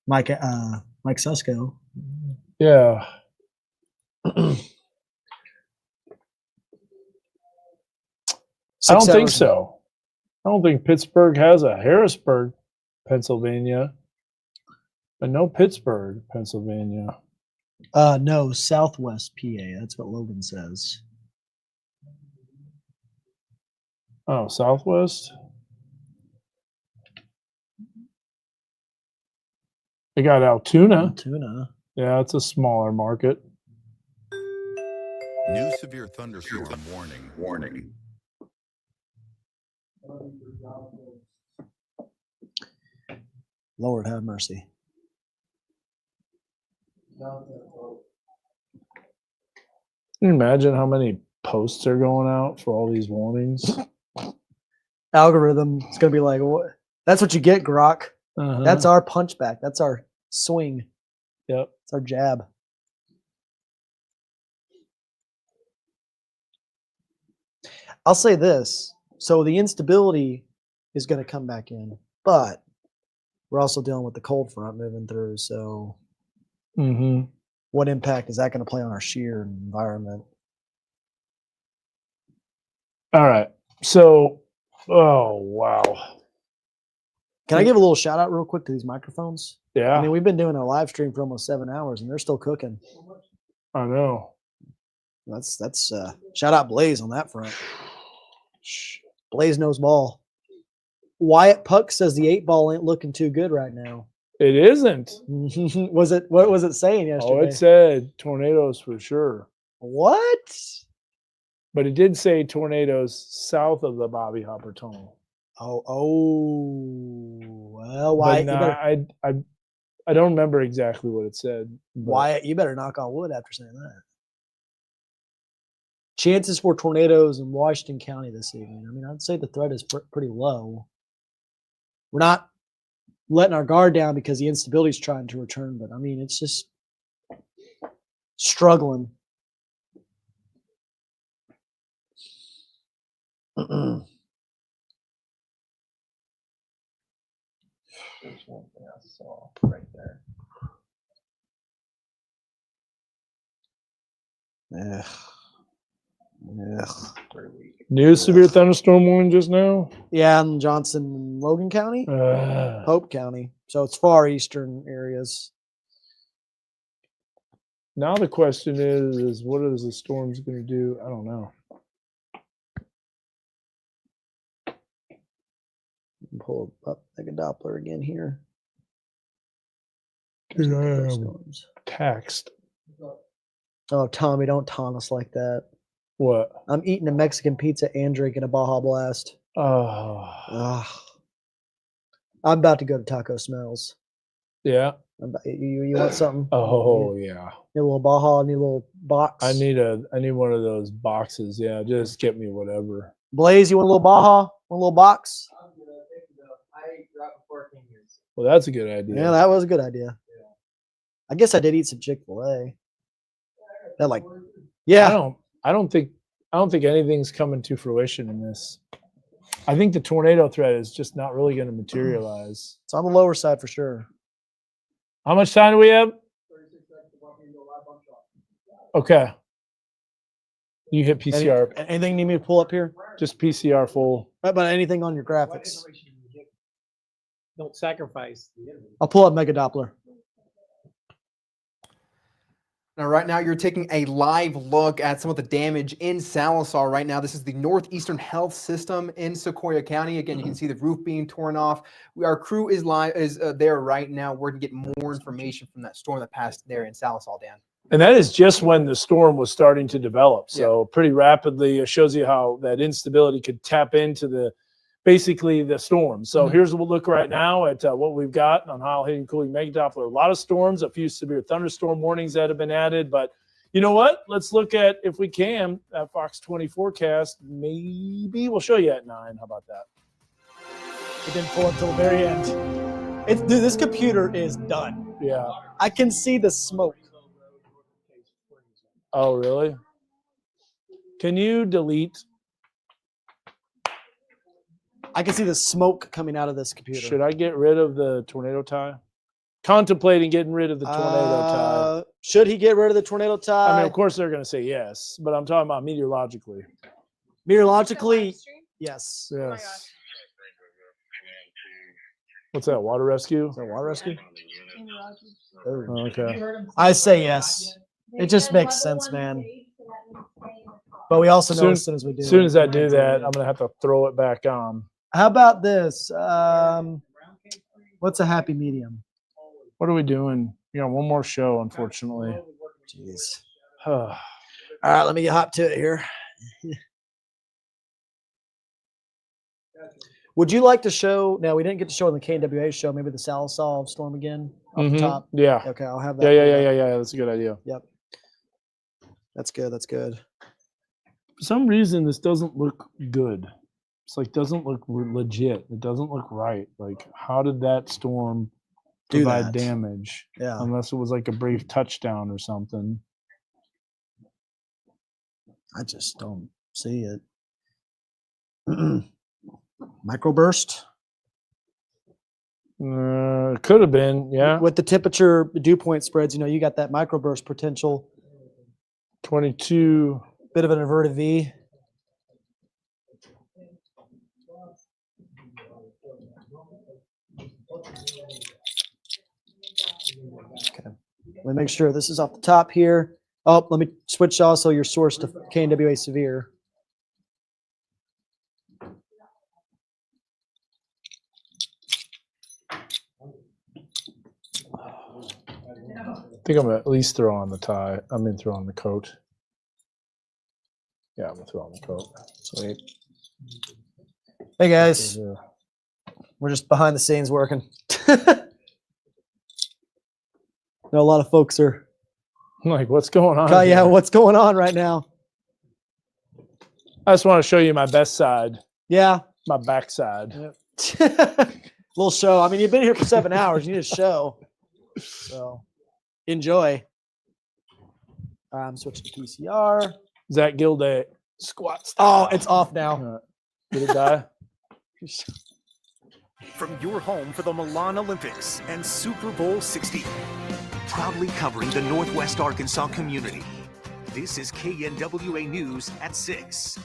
Speaker 1: Mike Susko.
Speaker 2: Yeah. I don't think so. I don't think Pittsburgh has a Harrisburg, Pennsylvania. But no Pittsburgh, Pennsylvania.
Speaker 1: No, Southwest PA. That's what Logan says.
Speaker 2: Oh, Southwest? They got Altoona.
Speaker 1: Altoona.
Speaker 2: Yeah, it's a smaller market.
Speaker 5: New severe thunderstorm warning. Warning.
Speaker 1: Lord have mercy.
Speaker 2: Can you imagine how many posts are going out for all these warnings?
Speaker 1: Algorithm is going to be like, what? That's what you get, Grok.
Speaker 2: Uh-huh.
Speaker 1: That's our punchback. That's our swing.
Speaker 2: Yep.
Speaker 1: It's our jab. I'll say this. So the instability is going to come back in, but we're also dealing with the cold front moving through. So what impact is that going to play on our shear environment?
Speaker 2: All right. So, oh, wow.
Speaker 1: Can I give a little shout out real quick to these microphones?
Speaker 2: Yeah.
Speaker 1: I mean, we've been doing a live stream for almost 7 hours and they're still cooking.
Speaker 2: I know.
Speaker 1: That's shout out Blaze on that front. Blaze knows ball. Wyatt Puck says the 8-ball ain't looking too good right now.
Speaker 2: It isn't.
Speaker 1: What was it saying yesterday?
Speaker 2: Oh, it said tornadoes for sure.
Speaker 1: What?
Speaker 2: But it did say tornadoes south of the Bobby Hopper Tunnel.
Speaker 1: Well, Wyatt,
Speaker 2: I don't remember exactly what it said.
Speaker 1: Wyatt, you better knock on wood after saying that. Chances for tornadoes in Washington County this evening. I mean, I'd say the threat is pretty low. We're not letting our guard down because the instability is trying to return, but I mean, it's just struggling.
Speaker 2: There's one thing I saw right there. New severe thunderstorm warning just now?
Speaker 1: Yeah, in Johnson, Logan County, Hope County. So it's far eastern areas.
Speaker 2: Now the question is what is the storm's going to do? I don't know.
Speaker 1: Pull up like a Doppler again here.
Speaker 2: Dude, I am taxed.
Speaker 1: Oh, Tommy, don't taunt us like that.
Speaker 2: What?
Speaker 1: I'm eating a Mexican pizza and drinking a Baja Blast.
Speaker 2: Oh.
Speaker 1: I'm about to go to Taco Smells.
Speaker 2: Yeah.
Speaker 1: You want something?
Speaker 2: Oh, yeah.
Speaker 1: Need a little Baja, need a little box.
Speaker 2: I need one of those boxes. Yeah, just get me whatever.
Speaker 1: Blaze, you want a little Baja? Want a little box?
Speaker 2: Well, that's a good idea.
Speaker 1: Yeah, that was a good idea. I guess I did eat some Chick-fil-A. That
Speaker 2: I don't think anything's coming to fruition in this. I think the tornado threat is just not really going to materialize.
Speaker 1: It's on the lower side for sure.
Speaker 2: How much time do we have? Okay. You hit PCR.
Speaker 1: Anything you need me to pull up here?
Speaker 2: Just PCR full.
Speaker 1: Right, but anything on your graphics?
Speaker 7: Don't sacrifice the enemy.
Speaker 1: I'll pull up Mega Doppler.
Speaker 21: Now, right now, you're taking a live look at some of the damage in Sallisaw right now. This is the Northeastern Health System in Sequoia County. Again, you can see the roof being torn off. Our crew is there right now. We're going to get more information from that storm that passed there in Sallisaw, Dan.
Speaker 2: And that is just when the storm was starting to develop. So pretty rapidly, it shows you how that instability could tap into the basically the storm. So
Speaker 1: Mhm.
Speaker 2: here's a look right now at what we've got on High Heating Cooling Mega Doppler. A lot of storms, a few severe thunderstorm warnings that have been added. But you know what? Let's look at, if we can, at Fox 20 forecast. Maybe we'll show you at 9. How about that?
Speaker 1: It didn't pull up till the very end. Dude, this computer is done.
Speaker 2: Yeah.
Speaker 1: I can see the smoke.
Speaker 2: Oh, really? Can you delete?
Speaker 1: I can see the smoke coming out of this computer.
Speaker 2: Should I get rid of the tornado tie? Contemplating getting rid of the tornado tie.
Speaker 1: Should he get rid of the tornado tie?
Speaker 2: I mean, of course they're going to say yes, but I'm talking about meteorologically.
Speaker 1: Meteorologically, yes.
Speaker 2: Yes. What's that? Water rescue?
Speaker 1: Is that water rescue?
Speaker 2: Oh, okay.
Speaker 1: I say yes. It just makes sense, man. But we also know as soon as we do.
Speaker 2: As soon as I do that, I'm going to have to throw it back on.
Speaker 1: How about this? What's a happy medium?
Speaker 2: What are we doing? You know, one more show, unfortunately.
Speaker 1: Jeez. All right, let me hop to it here. Would you like to show? Now, we didn't get to show in the KNWA show. Maybe the Salisol storm again off the top.
Speaker 2: Yeah.
Speaker 1: Okay, I'll have that.
Speaker 2: Yeah. That's a good idea.
Speaker 1: Yep. That's good. That's good.
Speaker 2: For some reason, this doesn't look good. It's like doesn't look legit. It doesn't look right. Like, how did that storm provide damage?
Speaker 1: Yeah.
Speaker 2: Unless it was like a brief touchdown or something.
Speaker 1: I just don't see it. Microburst?
Speaker 2: Could have been, yeah.
Speaker 1: With the temperature dew point spreads, you know, you got that microburst potential.
Speaker 2: 22.
Speaker 1: Bit of an inverted V. Okay. Let me make sure this is off the top here. Oh, let me switch also your source to KNWA Severe.
Speaker 2: I think I'm going to at least throw on the tie. I'm going to throw on the coat. Yeah, I'm going to throw on the coat.
Speaker 1: Sweet. Hey, guys. We're just behind the scenes working. A lot of folks are
Speaker 2: like, what's going on?
Speaker 1: Yeah, what's going on right now?
Speaker 2: I just want to show you my best side.
Speaker 1: Yeah.
Speaker 2: My backside.
Speaker 1: Little show. I mean, you've been here for 7 hours. You need a show. So enjoy. I'm switching to PCR.
Speaker 2: Zach Gilday squats.
Speaker 1: Oh, it's off now.
Speaker 2: Did it die?
Speaker 10: From your home for the Milan Olympics and Super Bowl 60. Proudly covering the Northwest Arkansas community. This is KNWA News at 6.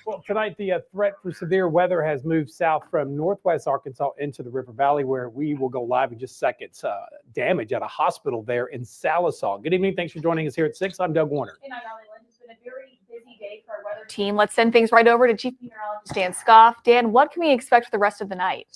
Speaker 11: Well, tonight the threat for severe weather has moved south from Northwest Arkansas into the River Valley, where we will go live in just seconds. Damage at a hospital there in Salisol. Good evening. Thanks for joining us here at 6. I'm Doug Warner.
Speaker 12: And I'm Allie Lynn. It's been a very busy day for our weather team. Let's send things right over to Chief Meteorologist Dan Scoff. Dan, what can we expect for the rest of the night?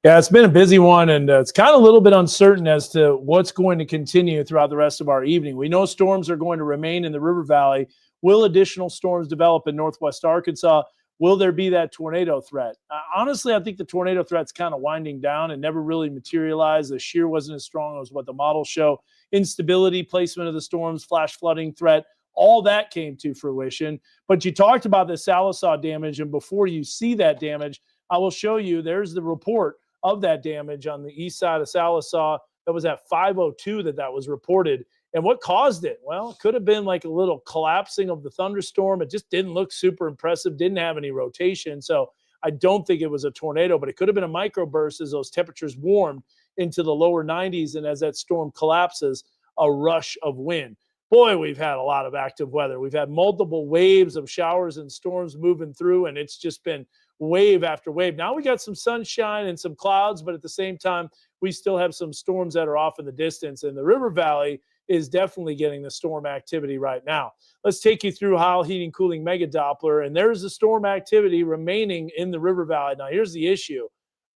Speaker 2: Yeah, it's been a busy one, and it's kind of a little bit uncertain as to what's going to continue throughout the rest of our evening. We know storms are going to remain in the River Valley. Will additional storms develop in Northwest Arkansas? Will there be that tornado threat? Honestly, I think the tornado threat's kind of winding down and never really materialized. The shear wasn't as strong as what the models show. Instability, placement of the storms, flash flooding threat, all that came to fruition. But you talked about the Salisol damage, and before you see that damage, I will show you, there's the report of that damage on the east side of Salisol. That was at 5:02 that was reported. And what caused it? Well, it could have been like a little collapsing of the thunderstorm. It just didn't look super impressive, didn't have any rotation. So I don't think it was a tornado, but it could have been a microburst as those temperatures warmed into the lower 90s. And as that storm collapses, a rush of wind. Boy, we've had a lot of active weather. We've had multiple waves of showers and storms moving through, and it's just been wave after wave. Now we got some sunshine and some clouds, but at the same time, we still have some storms that are off in the distance. And the River Valley is definitely getting the storm activity right now. Let's take you through High Heating Cooling Mega Doppler, and there's the storm activity remaining in the River Valley. Now, here's the issue.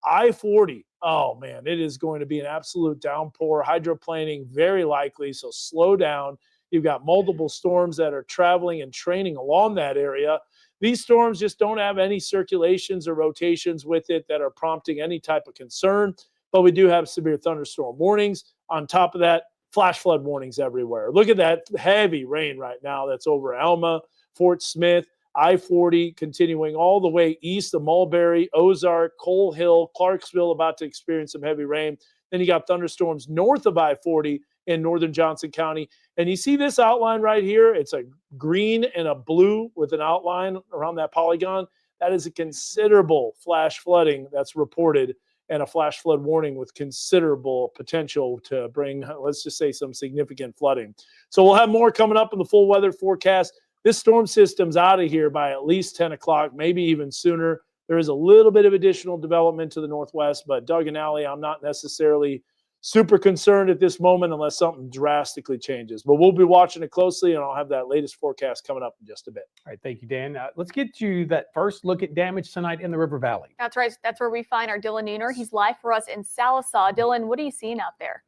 Speaker 2: I-40, oh man, it is going to be an absolute downpour. Hydroplaning very likely, so slow down. You've got multiple storms that are traveling and training along that area. These storms just don't have any circulations or rotations with it that are prompting any type of concern, but we do have severe thunderstorm warnings. On top of that, flash flood warnings everywhere. Look at that heavy rain right now that's over Alma, Fort Smith, I-40, continuing all the way east of Mulberry, Ozark, Coal Hill, Clarksville about to experience some heavy rain. Then you got thunderstorms north of I-40 in northern Johnson County. And you see this outline right here? It's a green and a blue with an outline around that polygon. That is a considerable flash flooding that's reported, and a flash flood warning with considerable potential to bring, let's just say, some significant flooding. So we'll have more coming up in the full weather forecast. This storm system's out of here by at least 10 o'clock, maybe even sooner. There is a little bit of additional development to the northwest, but Doug and Allie, I'm not necessarily super concerned at this moment unless something drastically changes. But we'll be watching it closely, and I'll have that latest forecast coming up in just a bit.
Speaker 11: All right, thank you, Dan. Let's get to that first look at damage tonight in the River Valley.
Speaker 12: That's right. That's where we find our Dylan Nooner. He's live for us in Sallisaw. Dylan, what are you seeing out there?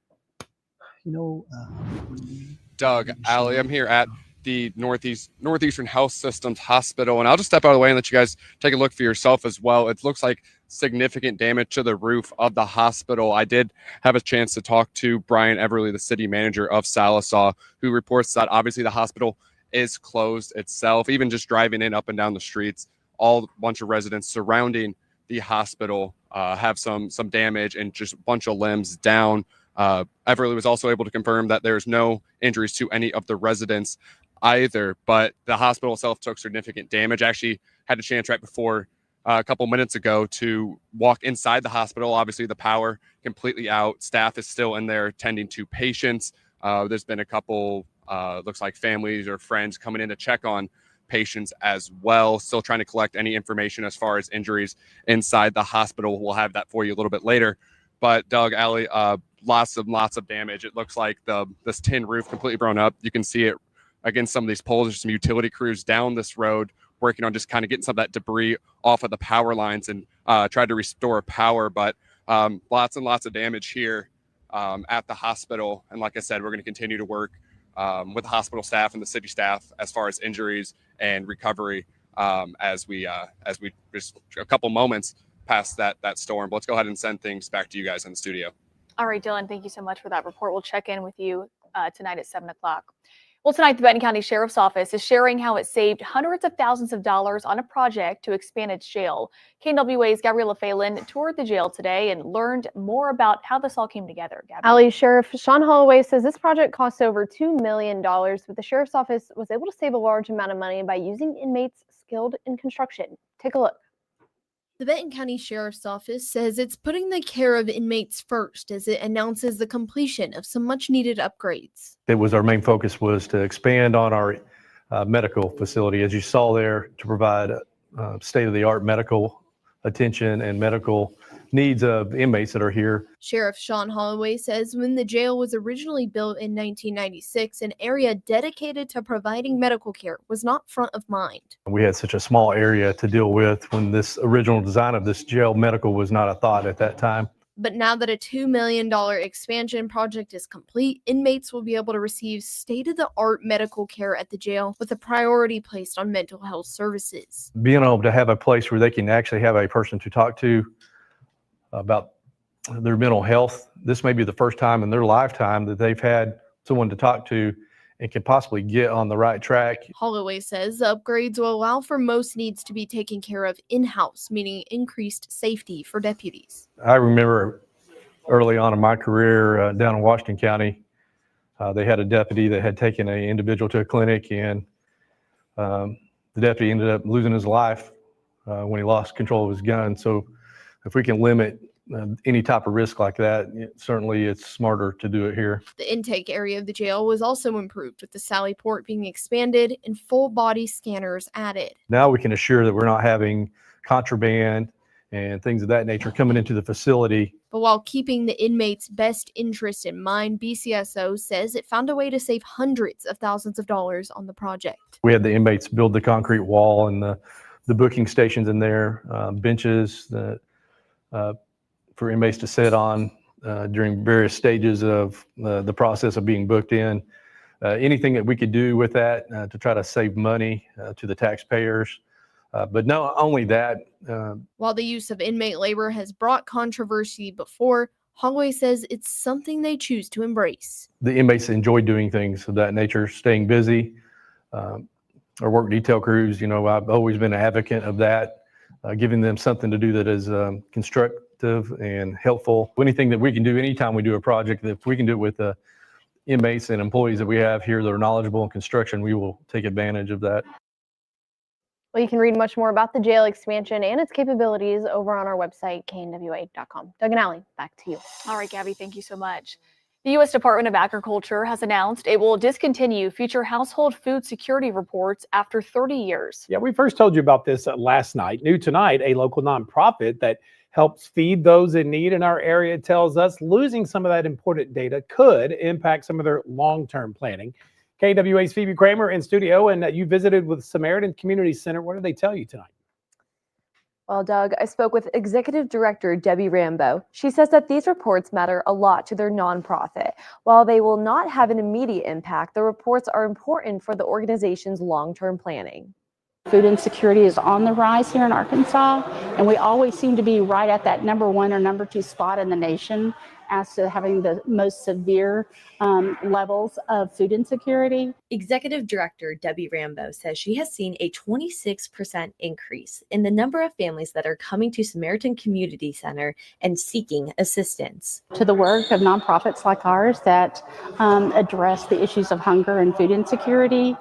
Speaker 13: Doug, Allie, I'm here at the Northeastern Health Systems Hospital, and I'll just step out of the way and let you guys take a look for yourself as well. It looks like significant damage to the roof of the hospital. I did have a chance to talk to Brian Everly, the city manager of Sallisaw, who reports that obviously the hospital is closed itself. Even just driving in up and down the streets, all bunch of residents surrounding the hospital have some damage and just a bunch of limbs down. Everly was also able to confirm that there's no injuries to any of the residents either, but the hospital itself took significant damage. Actually had a chance right before a couple minutes ago to walk inside the hospital. Obviously the power completely out. Staff is still in there tending to patients. There's been a couple, looks like families or friends coming in to check on patients as well. Still trying to collect any information as far as injuries inside the hospital. We'll have that for you a little bit later. But Doug, Allie, lots of damage. It looks like this tin roof completely blown up. You can see it against some of these poles. There's some utility crews down this road working on just kind of getting some of that debris off of the power lines and try to restore power. But lots and lots of damage here at the hospital. And like I said, we're going to continue to work with the hospital staff and the city staff as far as injuries and recovery as we just a couple moments past that storm. But let's go ahead and send things back to you guys in the studio.
Speaker 12: All right, Dylan, thank you so much for that report. We'll check in with you tonight at 7 o'clock. Well, tonight, the Benton County Sheriff's Office is sharing how it saved hundreds of thousands of dollars on a project to expand its jail. KNWA's Gabriella Phelan toured the jail today and learned more about how this all came together.
Speaker 14: Allie, Sheriff Sean Holloway says this project costs over $2 million, but the Sheriff's Office was able to save a large amount of money by using inmates skilled in construction. Take a look.
Speaker 6: The Benton County Sheriff's Office says it's putting the care of inmates first as it announces the completion of some much-needed upgrades.
Speaker 15: It was our main focus was to expand on our medical facility, as you saw there, to provide state-of-the-art medical attention and medical needs of inmates that are here.
Speaker 6: Sheriff Sean Holloway says when the jail was originally built in 1996, an area dedicated to providing medical care was not front of mind.
Speaker 15: We had such a small area to deal with when this original design of this jail. Medical was not a thought at that time.
Speaker 6: But now that a $2 million expansion project is complete, inmates will be able to receive state-of-the-art medical care at the jail with a priority placed on mental health services.
Speaker 15: Being able to have a place where they can actually have a person to talk to about their mental health. This may be the first time in their lifetime that they've had someone to talk to and can possibly get on the right track.
Speaker 6: Holloway says the upgrades will allow for most needs to be taken care of in-house, meaning increased safety for deputies.
Speaker 15: I remember early on in my career down in Washington County, they had a deputy that had taken an individual to a clinic, and the deputy ended up losing his life when he lost control of his gun. So if we can limit any type of risk like that, certainly it's smarter to do it here.
Speaker 6: The intake area of the jail was also improved, with the Sally Port being expanded and full body scanners added.
Speaker 15: Now we can assure that we're not having contraband and things of that nature coming into the facility.
Speaker 6: But while keeping the inmates' best interest in mind, BCSO says it found a way to save hundreds of thousands of dollars on the project.
Speaker 15: We had the inmates build the concrete wall and the booking stations in there, benches for inmates to sit on during various stages of the process of being booked in. Anything that we could do with that to try to save money to the taxpayers But not only that,
Speaker 6: While the use of inmate labor has brought controversy before, Holloway says it's something they choose to embrace.
Speaker 15: the inmates enjoy doing things of that nature, staying busy. Our work detail crews, I've always been an advocate of that, giving them something to do that is constructive and helpful. Anything that we can do, anytime we do a project, if we can do it with the inmates and employees that we have here that are knowledgeable in construction, we will take advantage of that.
Speaker 14: Well, you can read much more about the jail expansion and its capabilities over on our website, knwa.com. Doug and Allie, back to you.
Speaker 12: All right, Gabby, thank you so much. The U.S. Department of Agriculture has announced it will discontinue future household food security reports after 30 years.
Speaker 11: Yeah, we first told you about this last night. New tonight, a local nonprofit that helps feed those in need in our area tells us losing some of that important data could impact some of their long-term planning. KWA's Phoebe Kramer in studio, and you visited with Samaritan Community Center. What did they tell you tonight?
Speaker 18: Well, Doug, I spoke with Executive Director Debbie Rambo. She says that these reports matter a lot to their nonprofit. While they will not have an immediate impact, the reports are important for the organization's long-term planning.
Speaker 20: Food insecurity is on the rise here in Arkansas, and we always seem to be right at that number 1 or number 2 spot in the nation as to having the most severe levels of food insecurity.
Speaker 22: Executive Director Debbie Rambo says she has seen a 26% increase in the number of families that are coming to Samaritan Community Center and seeking assistance.
Speaker 20: To the work of nonprofits like ours that address the issues of hunger and food insecurity,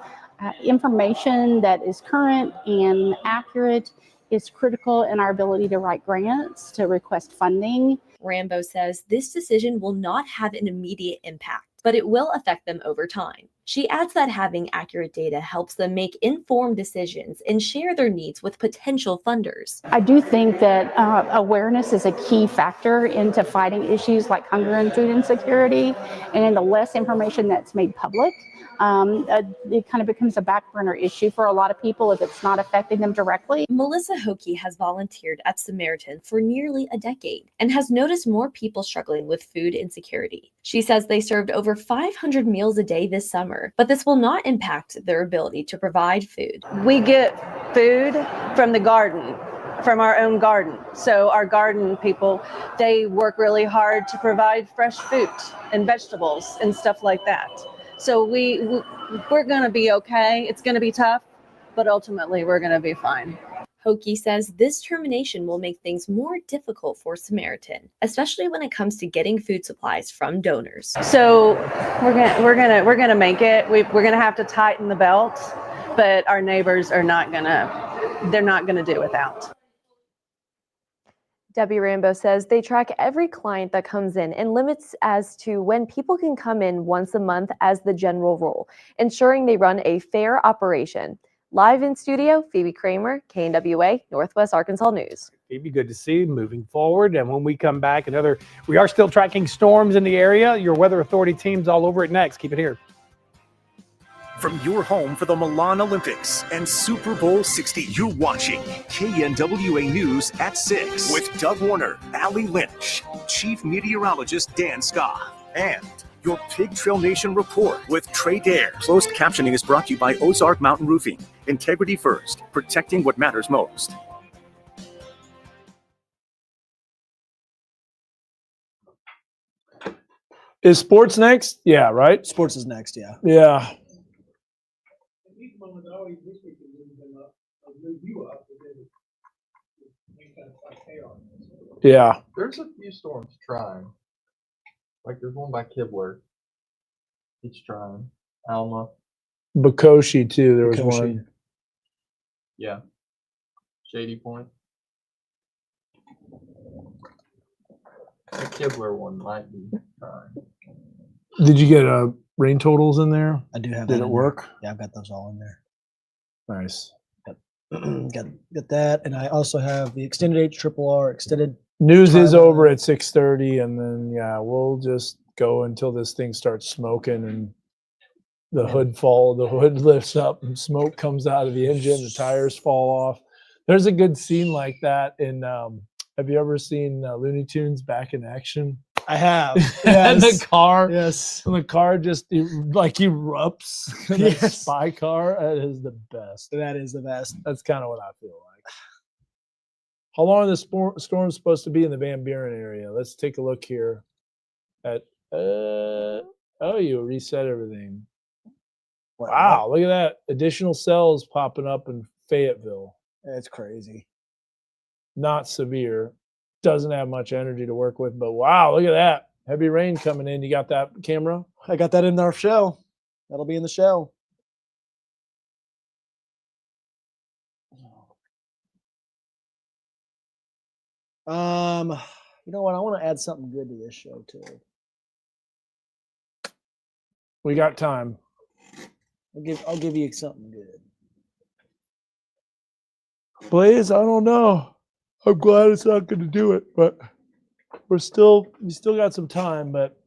Speaker 20: information that is current and accurate is critical in our ability to write grants, to request funding.
Speaker 22: Rambo says this decision will not have an immediate impact, but it will affect them over time. She adds that having accurate data helps them make informed decisions and share their needs with potential funders.
Speaker 20: I do think that awareness is a key factor into fighting issues like hunger and food insecurity, and the less information that's made public, it kind of becomes a back burner issue for a lot of people if it's not affecting them directly.
Speaker 22: Melissa Hokie has volunteered at Samaritan for nearly a decade and has noticed more people struggling with food insecurity. She says they served over 500 meals a day this summer, but this will not impact their ability to provide food.
Speaker 23: We get food from the garden, from our own garden. So our garden people, they work really hard to provide fresh fruit and vegetables and stuff like that. So we're going to be okay. It's going to be tough, but ultimately we're going to be fine.
Speaker 22: Hokie says this termination will make things more difficult for Samaritan, especially when it comes to getting food supplies from donors.
Speaker 23: So we're gonna make it. We're gonna have to tighten the belt, but our neighbors are not gonna do without.
Speaker 18: Debbie Rambo says they track every client that comes in and limits as to when people can come in once a month as the general rule, ensuring they run a fair operation. Live in studio, Phoebe Kramer, KNWA, Northwest Arkansas News.
Speaker 11: Phoebe, good to see you moving forward. And when we come back, we are still tracking storms in the area. Your Weather Authority team's all over it next. Keep it here.
Speaker 10: From your home for the Milan Olympics and Super Bowl 60, you're watching KNWA News at 6 with Doug Warner, Allie Lynch, Chief Meteorologist Dan Scott, and your Pig Trail Nation report with Trey Dare. Closed captioning is brought to you by Ozark Mountain Roofing. Integrity first, protecting what matters most.
Speaker 2: Is sports next? Yeah, right?
Speaker 1: Sports is next, yeah.
Speaker 2: Yeah. Yeah.
Speaker 24: There's a few storms trying. Like there's one by Kibler. It's trying. Alma.
Speaker 2: Bakoshi, too. There was
Speaker 1: Bakoshi.
Speaker 2: one.
Speaker 24: Yeah. Shady Point. The Kibler one might be trying.
Speaker 2: Did you get rain totals in there?
Speaker 1: I do have
Speaker 2: Did
Speaker 1: that
Speaker 2: it
Speaker 1: in
Speaker 2: work?
Speaker 1: there. Yeah, I've got those all in there.
Speaker 2: Nice.
Speaker 1: Got that. And I also have the extended HRRR, extended
Speaker 2: News is over at 6:30, and then we'll just go until this thing starts smoking and the hood lifts up and smoke comes out of the engine, the tires fall off. There's a good scene like that in have you ever seen Looney Tunes Back in Action?
Speaker 1: I have.
Speaker 2: And
Speaker 1: Yes.
Speaker 2: the car,
Speaker 1: Yes.
Speaker 2: and the car just like erupts. That
Speaker 1: Yes.
Speaker 2: spy car, that is the best.
Speaker 1: That is the best.
Speaker 2: That's kind of what I feel like. How long are the storms supposed to be in the Van Buren area? Let's take a look here at you reset everything. Wow, look at that. Additional cells popping up in Fayetteville.
Speaker 1: That's crazy.
Speaker 2: Not severe. Doesn't have much energy to work with, but wow, look at that. Heavy rain coming in. You got that camera?
Speaker 1: I got that in our show. That'll be in the show. You know what? I want to add something good to this show too.
Speaker 2: We got time.
Speaker 1: I'll give you something good.
Speaker 2: Blaze, I don't know. I'm glad it's not going to do it, but we still got some time. But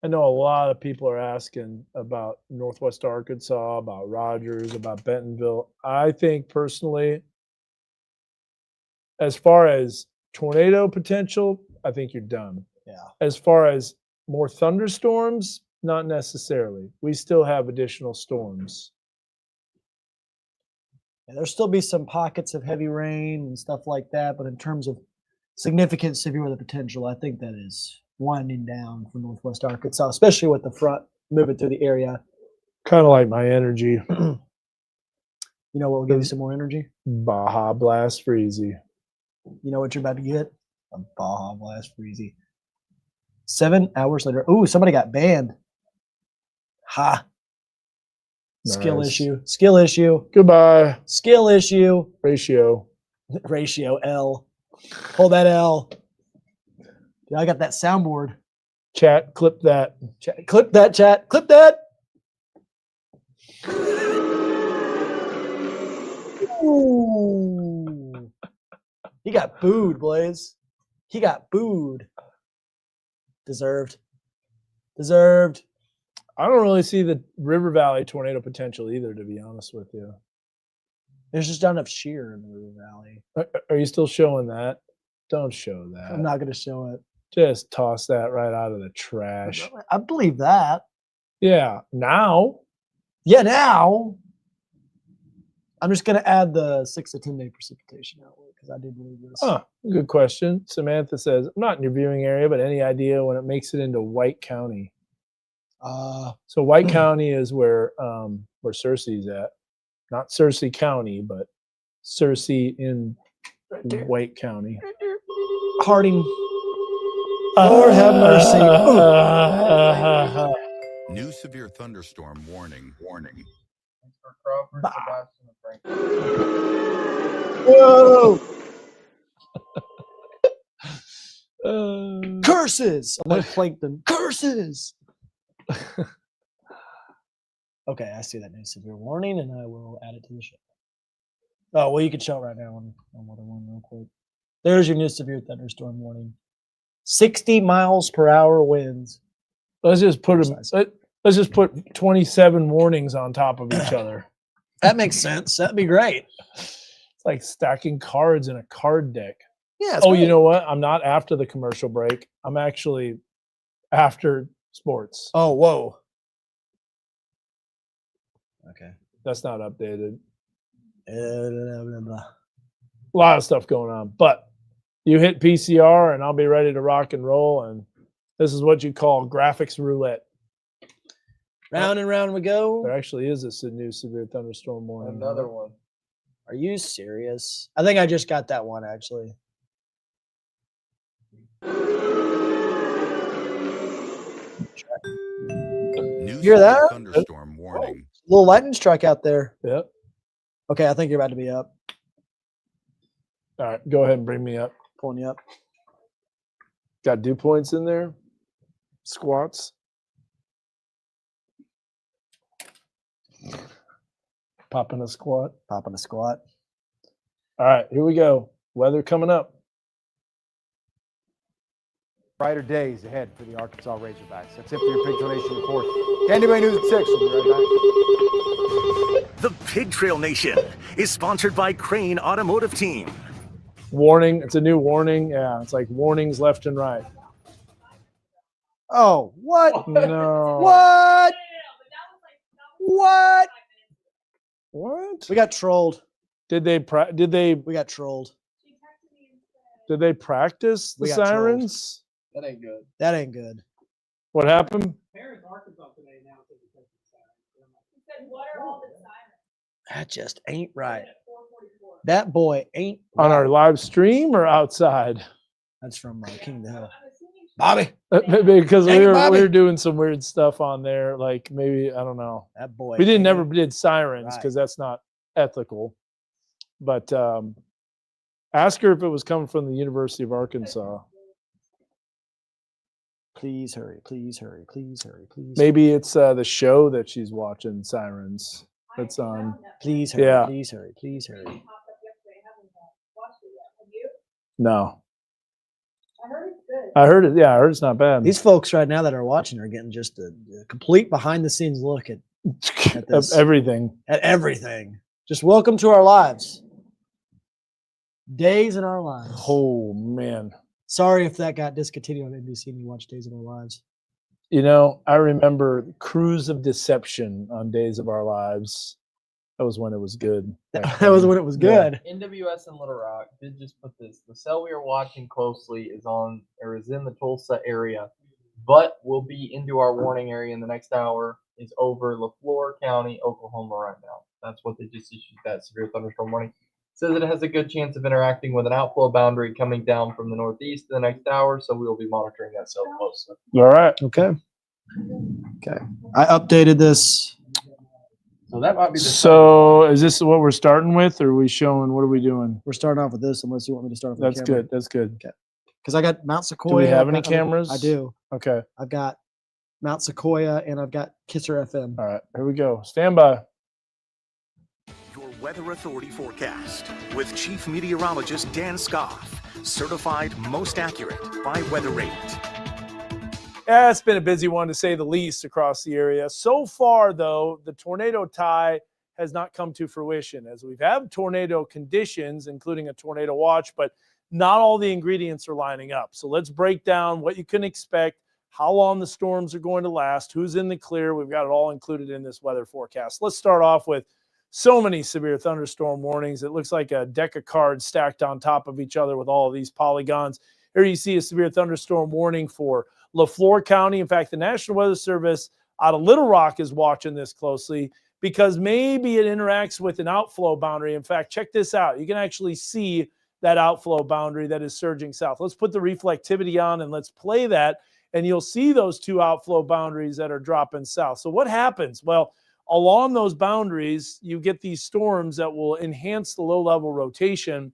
Speaker 2: I know a lot of people are asking about Northwest Arkansas, about Rogers, about Bentonville. I think personally, as far as tornado potential, I think you're done.
Speaker 1: Yeah.
Speaker 2: As far as more thunderstorms, not necessarily. We still have additional storms.
Speaker 1: Yeah, there'll still be some pockets of heavy rain and stuff like that, but in terms of significant severe weather potential, I think that is winding down for Northwest Arkansas, especially with the front moving through the area.
Speaker 2: Kind of like my energy.
Speaker 1: You know what will give you some more energy?
Speaker 2: Baja Blast Freezy.
Speaker 1: You know what you're about to get? A Baja Blast Freezy. 7 hours later. Ooh, somebody got banned. Ha. Skill
Speaker 2: Nice.
Speaker 1: issue. Skill issue.
Speaker 2: Goodbye.
Speaker 1: Skill issue.
Speaker 2: Ratio.
Speaker 1: Ratio L. Hold that L. Yeah, I got that soundboard.
Speaker 2: Chat, clip that.
Speaker 1: Chat, clip that, chat. Clip that. Ooh. He got booed, Blaze. He got booed. Deserved. Deserved.
Speaker 2: I don't really see the River Valley tornado potential either, to be honest with you.
Speaker 1: There's just not enough shear in the River Valley.
Speaker 2: Are you still showing that? Don't show that.
Speaker 1: I'm not going to show it.
Speaker 2: Just toss that right out of the trash.
Speaker 1: I believe that.
Speaker 2: Yeah, now.
Speaker 1: Yeah, now. I'm just going to add the 6 to 10 day precipitation outlook because I do believe this.
Speaker 2: Huh, good question. Samantha says, I'm not in your viewing area, but any idea when it makes it into White County? So White County is where Searcy's at. Not Searcy County, but Searcy in White County.
Speaker 1: Harding. Lord have mercy.
Speaker 5: New severe thunderstorm warning. Warning.
Speaker 1: Whoa! Curses! I'm like plankton. Curses! Okay, I see that new severe warning, and I will add it to the show. Oh, well, you can show it right now on Weather One real quick. There's your new severe thunderstorm warning. 60 miles per hour winds.
Speaker 2: Let's just put let's just put 27 warnings on top of each other.
Speaker 1: That makes sense. That'd be great.
Speaker 2: It's like stacking cards in a card deck.
Speaker 1: Yeah.
Speaker 2: Oh, you know what? I'm not after the commercial break. I'm actually after sports.
Speaker 1: Oh, whoa. Okay.
Speaker 2: That's not updated.
Speaker 1: Blah, blah.
Speaker 2: A lot of stuff going on, but you hit PCR and I'll be ready to rock and roll. And this is what you call graphics roulette.
Speaker 1: Round and round we go.
Speaker 2: There actually is a new severe thunderstorm warning.
Speaker 24: Another one.
Speaker 1: Are you serious? I think I just got that one actually.
Speaker 5: New
Speaker 1: Hear that?
Speaker 5: thunderstorm warning.
Speaker 1: Little lightning strike out there.
Speaker 2: Yep.
Speaker 1: Okay, I think you're about to be up.
Speaker 2: All right, go ahead and bring me up.
Speaker 1: Pulling you up.
Speaker 2: Got dew points in there. Squats. Popping a squat.
Speaker 1: Popping a squat.
Speaker 2: All right, here we go. Weather coming up.
Speaker 9: Brighter days ahead for the Arkansas Razorbacks. That's it for your Pig Trail Nation report. Candy Bay News at 6. We'll be right back.
Speaker 10: The Pig Trail Nation is sponsored by Crane Automotive Team.
Speaker 2: Warning. It's a new warning. Yeah, it's like warnings left and right.
Speaker 1: Oh, what?
Speaker 2: No.
Speaker 1: What? What?
Speaker 2: What?
Speaker 1: We got trolled.
Speaker 2: Did they
Speaker 1: We got trolled.
Speaker 2: did they practice the
Speaker 1: We got trolled.
Speaker 2: sirens?
Speaker 24: That ain't good.
Speaker 1: That ain't good.
Speaker 2: What happened?
Speaker 7: Parents, Arkansas today announced that the
Speaker 12: He said, "What are all the sirens?"
Speaker 1: That just ain't right. That boy ain't
Speaker 2: On our
Speaker 1: right.
Speaker 2: live stream or outside?
Speaker 1: That's from King of the Hill. Bobby.
Speaker 2: Because
Speaker 1: Dang it,
Speaker 2: we
Speaker 1: Bobby.
Speaker 2: were doing some weird stuff on there. Like maybe, I don't know.
Speaker 1: That boy.
Speaker 2: We never
Speaker 1: ain't
Speaker 2: did sirens
Speaker 1: right.
Speaker 2: because that's not ethical. But ask her if it was coming from the University of Arkansas.
Speaker 1: Please hurry. Please hurry. Please hurry. Please.
Speaker 2: Maybe it's the show that she's watching, Sirens. That's on.
Speaker 1: Please hurry.
Speaker 2: Yeah.
Speaker 1: Please hurry. Please hurry.
Speaker 2: No.
Speaker 12: I heard it's good.
Speaker 2: I heard it. Yeah, I heard it's not bad.
Speaker 1: These folks right now that are watching are getting just a complete behind the scenes look at this.
Speaker 2: Everything.
Speaker 1: At everything. Just welcome to our lives. Days in our lives.
Speaker 2: Oh, man.
Speaker 1: Sorry if that got discontinued on NBC and you watched Days of Our Lives.
Speaker 2: You know, I remember Cruise of Deception on Days of Our Lives. That was when it was good.
Speaker 1: That was when it was good.
Speaker 24: NWS in Little Rock did just put this. The cell we are watching closely is in the Tulsa area, but will be into our warning area in the next hour. Is over LaFleur County, Oklahoma right now. That's what they just issued, that severe thunderstorm warning. Says it has a good chance of interacting with an outflow boundary coming down from the northeast in the next hour, so we will be monitoring that cell closely.
Speaker 2: All right.
Speaker 1: Okay. Okay. I updated this.
Speaker 24: So that might be the
Speaker 2: So is this what we're starting with, or are we showing, what are we doing?
Speaker 1: We're starting off with this unless you want me to start with
Speaker 2: That's
Speaker 1: the camera.
Speaker 2: good. That's good.
Speaker 1: Okay. Because I got Mount Sequoia.
Speaker 2: Do we have any
Speaker 1: I've got- I mean,
Speaker 2: cameras?
Speaker 1: I do.
Speaker 2: Okay.
Speaker 1: I've got Mount Sequoia and I've got Kisser FM.
Speaker 2: All right. Here we go. Stand by.
Speaker 10: Your Weather Authority forecast with Chief Meteorologist Dan Scoff, certified most accurate by Weather Rate.
Speaker 2: Yeah, it's been a busy one to say the least across the area. So far, though, the tornado tie has not come to fruition as we've had tornado conditions, including a tornado watch, but not all the ingredients are lining up. So let's break down what you can expect, how long the storms are going to last, who's in the clear. We've got it all included in this weather forecast. Let's start off with so many severe thunderstorm warnings. It looks like a deck of cards stacked on top of each other with all of these polygons. Here you see a severe thunderstorm warning for LaFleur County. In fact, the National Weather Service out of Little Rock is watching this closely because maybe it interacts with an outflow boundary. In fact, check this out. You can actually see that outflow boundary that is surging south. Let's put the reflectivity on and let's play that, and you'll see those two outflow boundaries that are dropping south. So what happens? Well, along those boundaries, you get these storms that will enhance the low-level rotation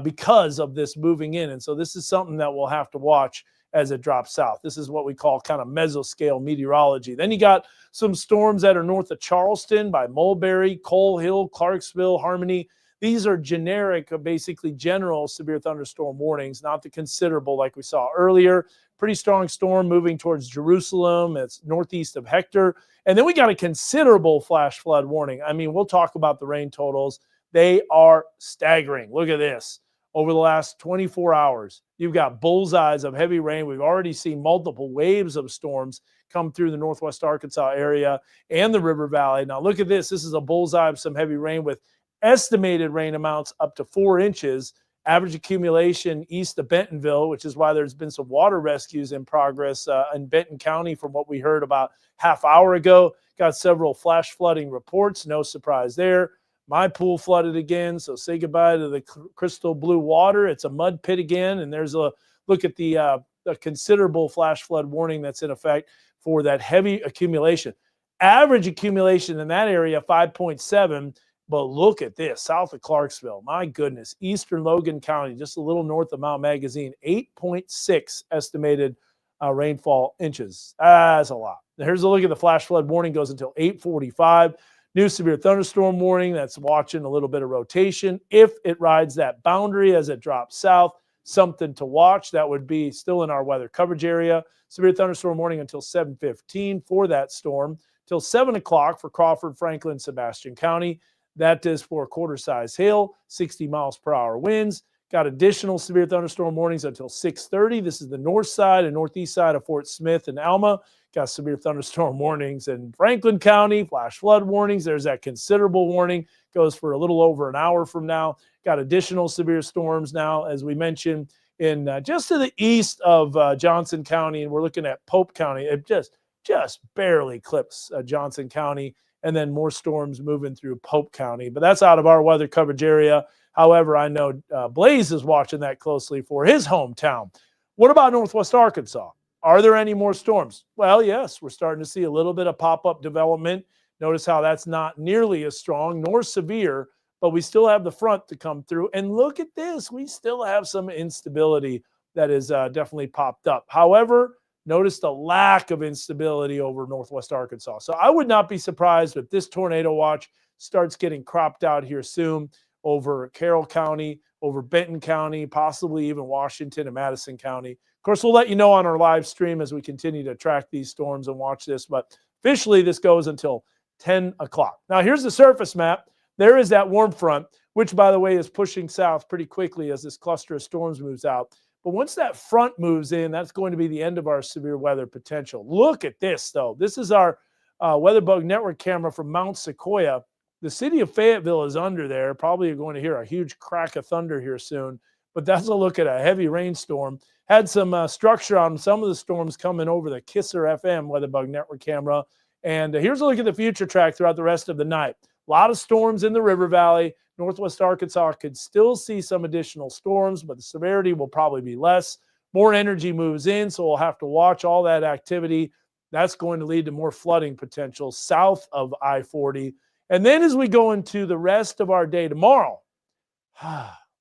Speaker 2: because of this moving in. And so this is something that we'll have to watch as it drops south. This is what we call kind of mesoscale meteorology. Then you got some storms that are north of Charleston by Mulberry, Coal Hill, Clarksville, Harmony. These are generic, basically general severe thunderstorm warnings, not the considerable like we saw earlier. Pretty strong storm moving towards Jerusalem. It's northeast of Hector. And then we got a considerable flash flood warning. I mean, we'll talk about the rain totals. They are staggering. Look at this. Over the last 24 hours, you've got bullseyes of heavy rain. We've already seen multiple waves of storms come through the northwest Arkansas area and the River Valley. Now look at this. This is a bullseye of some heavy rain with estimated rain amounts up to 4 inches. Average accumulation east of Bentonville, which is why there's been some water rescues in progress in Benton County from what we heard about half hour ago. Got several flash flooding reports. No surprise there. My pool flooded again, so say goodbye to the crystal blue water. It's a mud pit again, and there's a look at the considerable flash flood warning that's in effect for that heavy accumulation. Average accumulation in that area, 5.7. But look at this, south of Clarksville. My goodness, eastern Logan County, just a little north of Mount Magazine, 8.6 estimated rainfall inches. That's a lot. Here's a look at the flash flood warning, goes until 8:45. New severe thunderstorm warning, that's watching a little bit of rotation. If it rides that boundary as it drops south, something to watch. That would be still in our weather coverage area. Severe thunderstorm warning until 7:15 for that storm, till 7 o'clock for Crawford, Franklin, Sebastian County. That is for quarter-size hail, 60 miles per hour winds, Got additional severe thunderstorm warnings until 6:30. This is the north side and northeast side of Fort Smith and Alma. Got severe thunderstorm warnings in Franklin County, flash flood warnings. There's that considerable warning, goes for a little over an hour from now. Got additional severe storms now, as we mentioned, in just to the east of Johnson County, and we're looking at Pope County. It just barely clips Johnson County, and then more storms moving through Pope County. But that's out of our weather coverage area. However, I know Blaze is watching that closely for his hometown. What about Northwest Arkansas? Are there any more storms? Well, yes, we're starting to see a little bit of pop-up development. Notice how that's not nearly as strong nor severe, but we still have the front to come through. And look at this. We still have some instability that is definitely popped up. However, notice the lack of instability over Northwest Arkansas. So I would not be surprised if this tornado watch starts getting cropped out here soon over Carroll County, over Benton County, possibly even Washington and Madison County. Of course, we'll let you know on our live stream as we continue to track these storms and watch this, but officially this goes until 10 o'clock. Now, here's the surface map. There is that warm front, which, by the way, is pushing south pretty quickly as this cluster of storms moves out. But once that front moves in, that's going to be the end of our severe weather potential. Look at this, though. This is our WeatherBug network camera from Mount Sequoia. The city of Fayetteville is under there. Probably you're going to hear a huge crack of thunder here soon. But that's a look at a heavy rainstorm. Had some structure on some of the storms coming over the Kisser FM WeatherBug network camera. And here's a look at the future track throughout the rest of the night. A lot of storms in the River Valley. Northwest Arkansas could still see some additional storms, but the severity will probably be less. More energy moves in, so we'll have to watch all that activity. That's going to lead to more flooding potential south of I-40. And then as we go into the rest of our day tomorrow,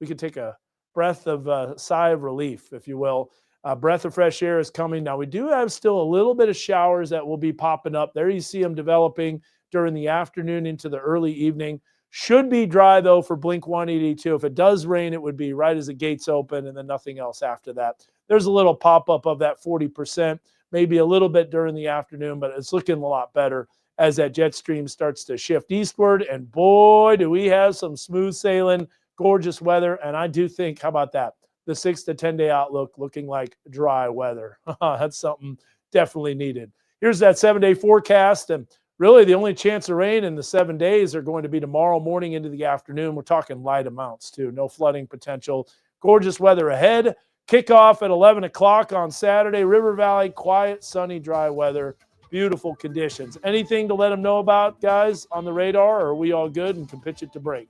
Speaker 2: we can take a breath of sigh of relief, if you will. A breath of fresh air is coming. Now, we do have still a little bit of showers that will be popping up. There you see them developing during the afternoon into the early evening. Should be dry, though, for Blink 182. If it does rain, it would be right as the gates open and then nothing else after that. There's a little pop-up of that 40%, maybe a little bit during the afternoon, but it's looking a lot better as that jet stream starts to shift eastward. And boy, do we have some smooth sailing, gorgeous weather. And I do think, how about that? The 6 to 10 day outlook looking like dry weather. That's something definitely needed. Here's that 7-day forecast. And really the only chance of rain in the 7 days are going to be tomorrow morning into the afternoon. We're talking light amounts too. No flooding potential. Gorgeous weather ahead. Kickoff at 11 o'clock on Saturday. River Valley, quiet, sunny, dry weather. Beautiful conditions. Anything to let them know about, guys, on the radar, or are we all good and can pitch it to break?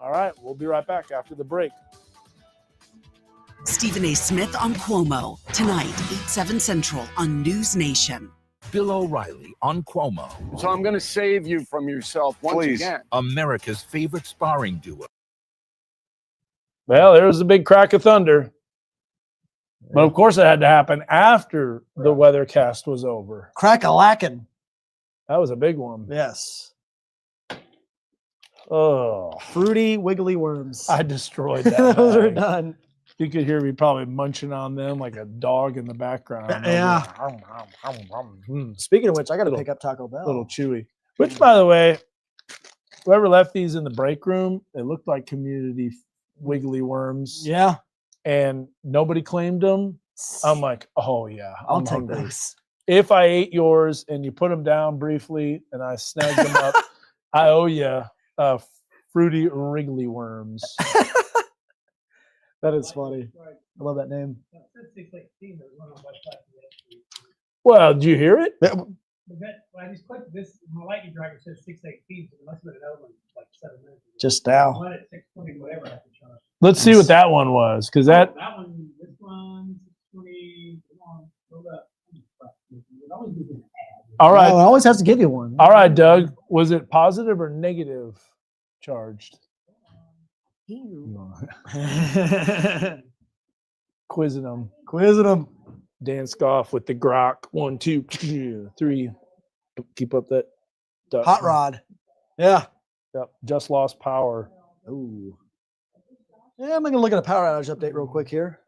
Speaker 2: All right, we'll be right back after the break.
Speaker 3: Stephen A. Smith on Cuomo, tonight, 8/7 Central on News Nation.
Speaker 4: Bill O'Reilly on Cuomo.
Speaker 16: So I'm going to save you from yourself once again.
Speaker 4: America's favorite sparring duo.
Speaker 2: Well, there was a big crack of thunder. But of course it had to happen after the weathercast was over.
Speaker 1: Crack-a-lackin'.
Speaker 2: That was a big one.
Speaker 1: Yes.
Speaker 2: Oh.
Speaker 1: Fruity, wiggly worms.
Speaker 2: I destroyed that.
Speaker 1: Those are
Speaker 2: bag.
Speaker 1: done.
Speaker 2: You could hear me probably munching on them like a dog in the background.
Speaker 1: Yeah. Speaking of which, I got to pick up Taco Bell.
Speaker 2: A little chewy. Which, by the way, whoever left these in the break room, it looked like community wiggly worms.
Speaker 1: Yeah.
Speaker 2: And nobody claimed them. I'm like, oh, yeah.
Speaker 1: I'll
Speaker 2: I'm
Speaker 1: take
Speaker 2: hungry.
Speaker 1: those.
Speaker 2: If I ate yours and you put them down briefly and I snagged them up, I owe you fruity wriggly worms.
Speaker 1: That is funny. I love that name.
Speaker 2: Well, did you hear it?
Speaker 7: When I just clicked this, my lightning driver says 6:18, so it must have been another one like 7 minutes ago.
Speaker 1: Just now.
Speaker 7: One at 6:20, whatever. I have to charge.
Speaker 2: Let's see what that one was, because that.
Speaker 7: That one, this one, 6:20. Come on, hold up. It always gives you an ad.
Speaker 2: All right.
Speaker 1: Oh, it always has to give you one.
Speaker 2: All right, Doug. Was it positive or negative charged? Quizzing them. Dan Scoff with the grok. 1, 2, 3. Keep up that.
Speaker 1: Hot rod. Yeah.
Speaker 2: Yep. Just lost power.
Speaker 1: Ooh. Yeah, I'm going to look at a power outage update real quick here.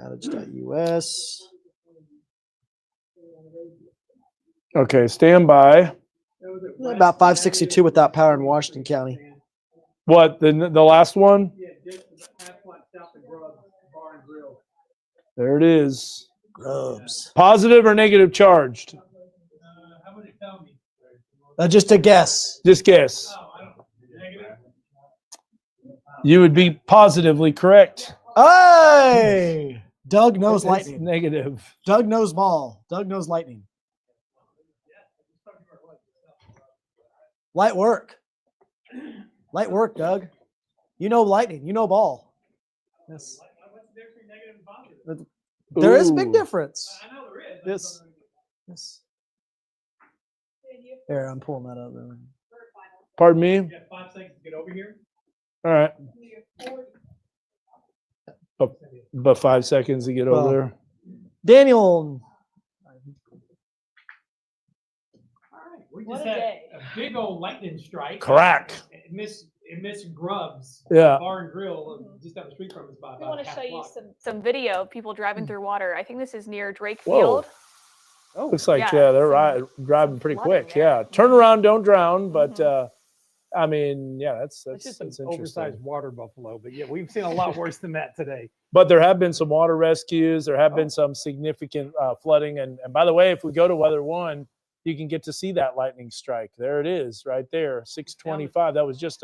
Speaker 1: Outage.us.
Speaker 2: Okay, stand by.
Speaker 1: About 562 without power in Washington County.
Speaker 2: What, the last one?
Speaker 7: Yeah, just half block south of Grub Bar and Grill.
Speaker 2: There it is.
Speaker 1: Grubs.
Speaker 2: Positive or negative charged?
Speaker 7: How would it tell me?
Speaker 1: Just a guess.
Speaker 2: Just guess.
Speaker 7: Negative.
Speaker 2: You would be positively correct.
Speaker 1: Hey! Doug knows
Speaker 2: It's
Speaker 1: lightning.
Speaker 2: negative.
Speaker 1: Doug knows ball. Doug knows lightning. Light work. Light work, Doug. You know lightning. You know ball. Yes. There is a big
Speaker 2: Ooh.
Speaker 1: difference.
Speaker 7: I know there is.
Speaker 1: Yes. Yes. Here, I'm pulling that up. There.
Speaker 2: Pardon me?
Speaker 7: You have 5 seconds to get over here.
Speaker 2: All right. But 5 seconds to get over there.
Speaker 7: All
Speaker 1: Daniel.
Speaker 7: right, we just had a big old lightning strike.
Speaker 2: Crack.
Speaker 7: It missed Grubs.
Speaker 2: Yeah.
Speaker 7: Bar and Grill just down the street from us by
Speaker 12: We
Speaker 7: about
Speaker 12: want to
Speaker 7: half
Speaker 12: show you
Speaker 7: block.
Speaker 12: some video of people driving through water. I think this is near Drake
Speaker 2: Whoa.
Speaker 12: Field.
Speaker 2: Oh, looks like,
Speaker 12: yeah,
Speaker 2: they're driving pretty quick. Yeah. Turn around, don't drown. But, I mean, yeah, that's
Speaker 11: just an
Speaker 2: interesting.
Speaker 11: oversized water buffalo. But yeah, we've seen a lot worse than that today.
Speaker 2: But there have been some water rescues. There have been some significant flooding. And by the way, if we go to Weather 1, you can get to see that lightning strike. There it is right there, 6:25. That was just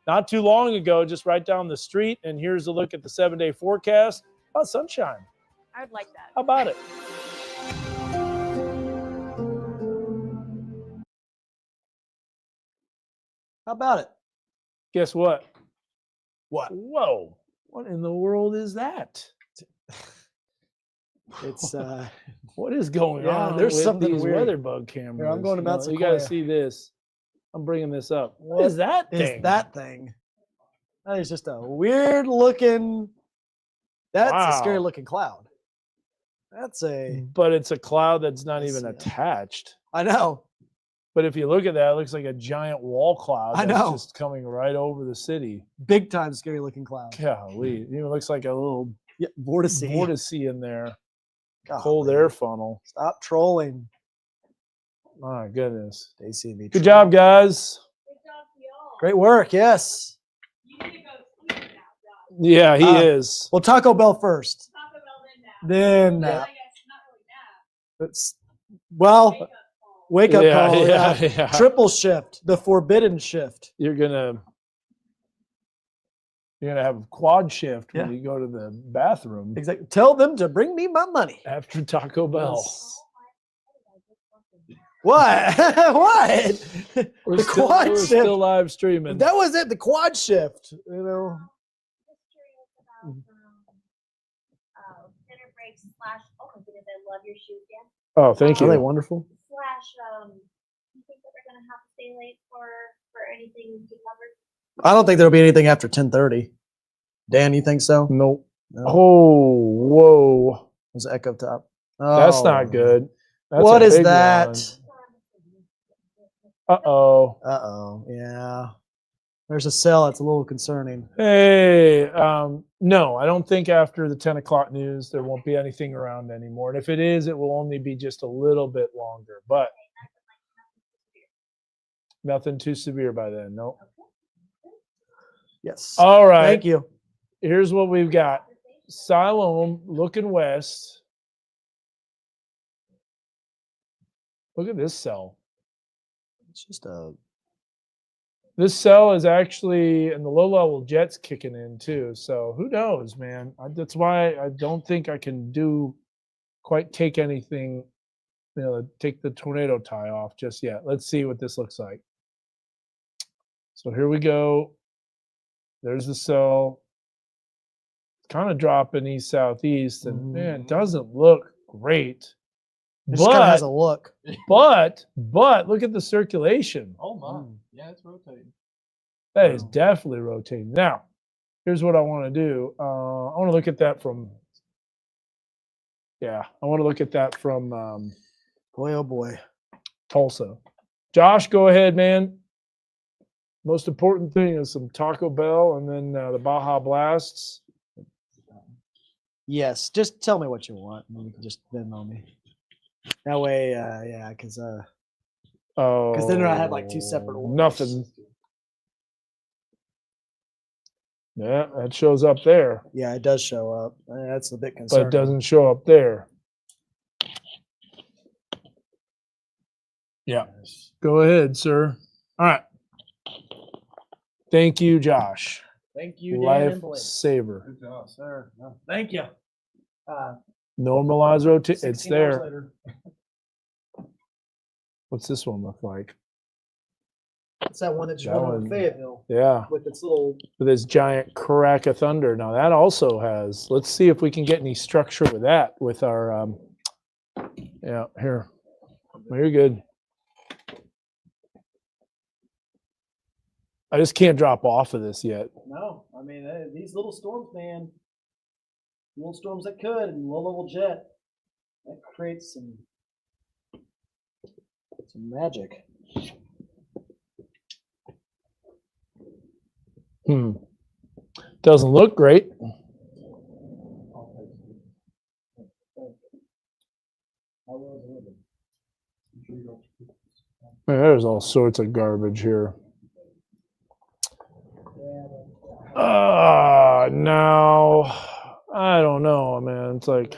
Speaker 2: not too long ago, just right down the street. And here's a look at the 7-day forecast. Oh, sunshine.
Speaker 12: I would like that.
Speaker 2: How about it?
Speaker 1: How about it?
Speaker 2: Guess what?
Speaker 1: What?
Speaker 2: Whoa. What in the world is that?
Speaker 1: It's
Speaker 2: what is going
Speaker 1: yeah,
Speaker 2: on
Speaker 1: there's
Speaker 2: with
Speaker 1: something
Speaker 2: these
Speaker 1: weird.
Speaker 2: weather bug cameras?
Speaker 1: Here, I'm going to Mount
Speaker 2: You got to
Speaker 1: Sequoia.
Speaker 2: see this. I'm bringing this up. What is that thing?
Speaker 1: Is that thing? That is just a weird looking. That's a scary
Speaker 2: Wow.
Speaker 1: looking cloud. That's a.
Speaker 2: But it's a cloud that's not
Speaker 1: Let's
Speaker 2: even
Speaker 1: see.
Speaker 2: attached.
Speaker 1: I know.
Speaker 2: But if you look at that, it looks like a giant wall cloud
Speaker 1: I
Speaker 2: that's
Speaker 1: know.
Speaker 2: just coming right over the city.
Speaker 1: Big time scary looking cloud.
Speaker 2: Golly. It even looks like a little
Speaker 1: vortice.
Speaker 2: vortice in there.
Speaker 1: Golly.
Speaker 2: Cold air funnel.
Speaker 1: Stop trolling.
Speaker 2: My goodness.
Speaker 1: They see me.
Speaker 2: Good job, guys.
Speaker 1: Great work. Yes.
Speaker 2: Yeah, he is.
Speaker 1: Well, Taco Bell first. Then nap. Well, wake up call.
Speaker 2: Yeah.
Speaker 1: Triple shift. The forbidden shift.
Speaker 2: You're gonna have a quad shift when
Speaker 1: Yeah.
Speaker 2: you go to the bathroom
Speaker 1: Exactly. Tell them to bring me my money.
Speaker 2: after Taco Bell.
Speaker 1: Yes. What? What?
Speaker 2: We're
Speaker 1: The
Speaker 2: still,
Speaker 1: quad
Speaker 2: we're
Speaker 1: shift.
Speaker 2: still live streaming.
Speaker 1: That was it. The quad shift. You know.
Speaker 8: Dinner breaks / oh my goodness, I love your shoes, Dan.
Speaker 2: Oh, thank
Speaker 1: Are they
Speaker 2: you.
Speaker 1: wonderful?
Speaker 8: / you think that they're gonna have to stay late for anything to cover?
Speaker 1: I don't think there'll be anything after 10:30. Dan, you think so?
Speaker 2: Nope.
Speaker 1: No.
Speaker 2: Oh, whoa.
Speaker 1: There's an echo top.
Speaker 2: That's
Speaker 1: Oh.
Speaker 2: not good. That's
Speaker 1: What
Speaker 2: a
Speaker 1: is
Speaker 2: big
Speaker 1: that?
Speaker 2: one. Uh-oh.
Speaker 1: Uh-oh. Yeah. There's a cell that's a little concerning.
Speaker 2: Hey, no, I don't think after the 10 o'clock news there won't be anything around anymore. And if it is, it will only be just a little bit longer. But nothing too severe by then. Nope.
Speaker 1: Yes.
Speaker 2: All right.
Speaker 1: Thank you.
Speaker 2: Here's what we've got. Siloam looking west. Look at this cell.
Speaker 1: It's just a.
Speaker 2: This cell is actually, and the low-level jet's kicking in too. So who knows, man? That's why I don't think I can take anything, take the tornado tie off just yet. Let's see what this looks like. So here we go. There's the cell. Kind of dropping east-southeast, and man, it doesn't look great.
Speaker 1: It just kind of has a look.
Speaker 2: But look at the circulation.
Speaker 24: Oh my. Yeah, it's rotating.
Speaker 2: That is definitely rotating. Now, here's what I want to do. I want to look at that from. Yeah, I want to look at that from.
Speaker 1: Boy, oh boy.
Speaker 2: Tulsa. Josh, go ahead, man. Most important thing is some Taco Bell and then the Baja Blasts.
Speaker 1: Yes. Just tell me what you want, and you can just Venmo me. That way, yeah, because then I had like two separate orders.
Speaker 2: Nothing. Yeah, that shows up there,
Speaker 1: Yeah, it does show up. That's a bit
Speaker 2: but
Speaker 1: concerning.
Speaker 2: it doesn't show up there. Yeah. Go ahead, sir. All right. Thank you, Josh.
Speaker 1: Thank you, Dan and Blaze.
Speaker 2: Lifesaver.
Speaker 1: Good job, sir. No, thank you.
Speaker 2: Normalize rotation. It's
Speaker 1: 16 hours
Speaker 2: there.
Speaker 1: later.
Speaker 2: What's this one look like?
Speaker 1: It's that one that just
Speaker 2: That
Speaker 1: went over
Speaker 2: one-
Speaker 1: Fayetteville.
Speaker 2: Yeah.
Speaker 1: With its little.
Speaker 2: With this giant crack of thunder. Now that also has, let's see if we can get any structure with that with our, yeah, here. Very good. I just can't drop off of this yet.
Speaker 1: No, I mean, these little storms, man. Little storms that could, and low level jet. That creates some magic.
Speaker 2: Doesn't look great. Man, there's all sorts of garbage here. No, I don't know, man. It's like,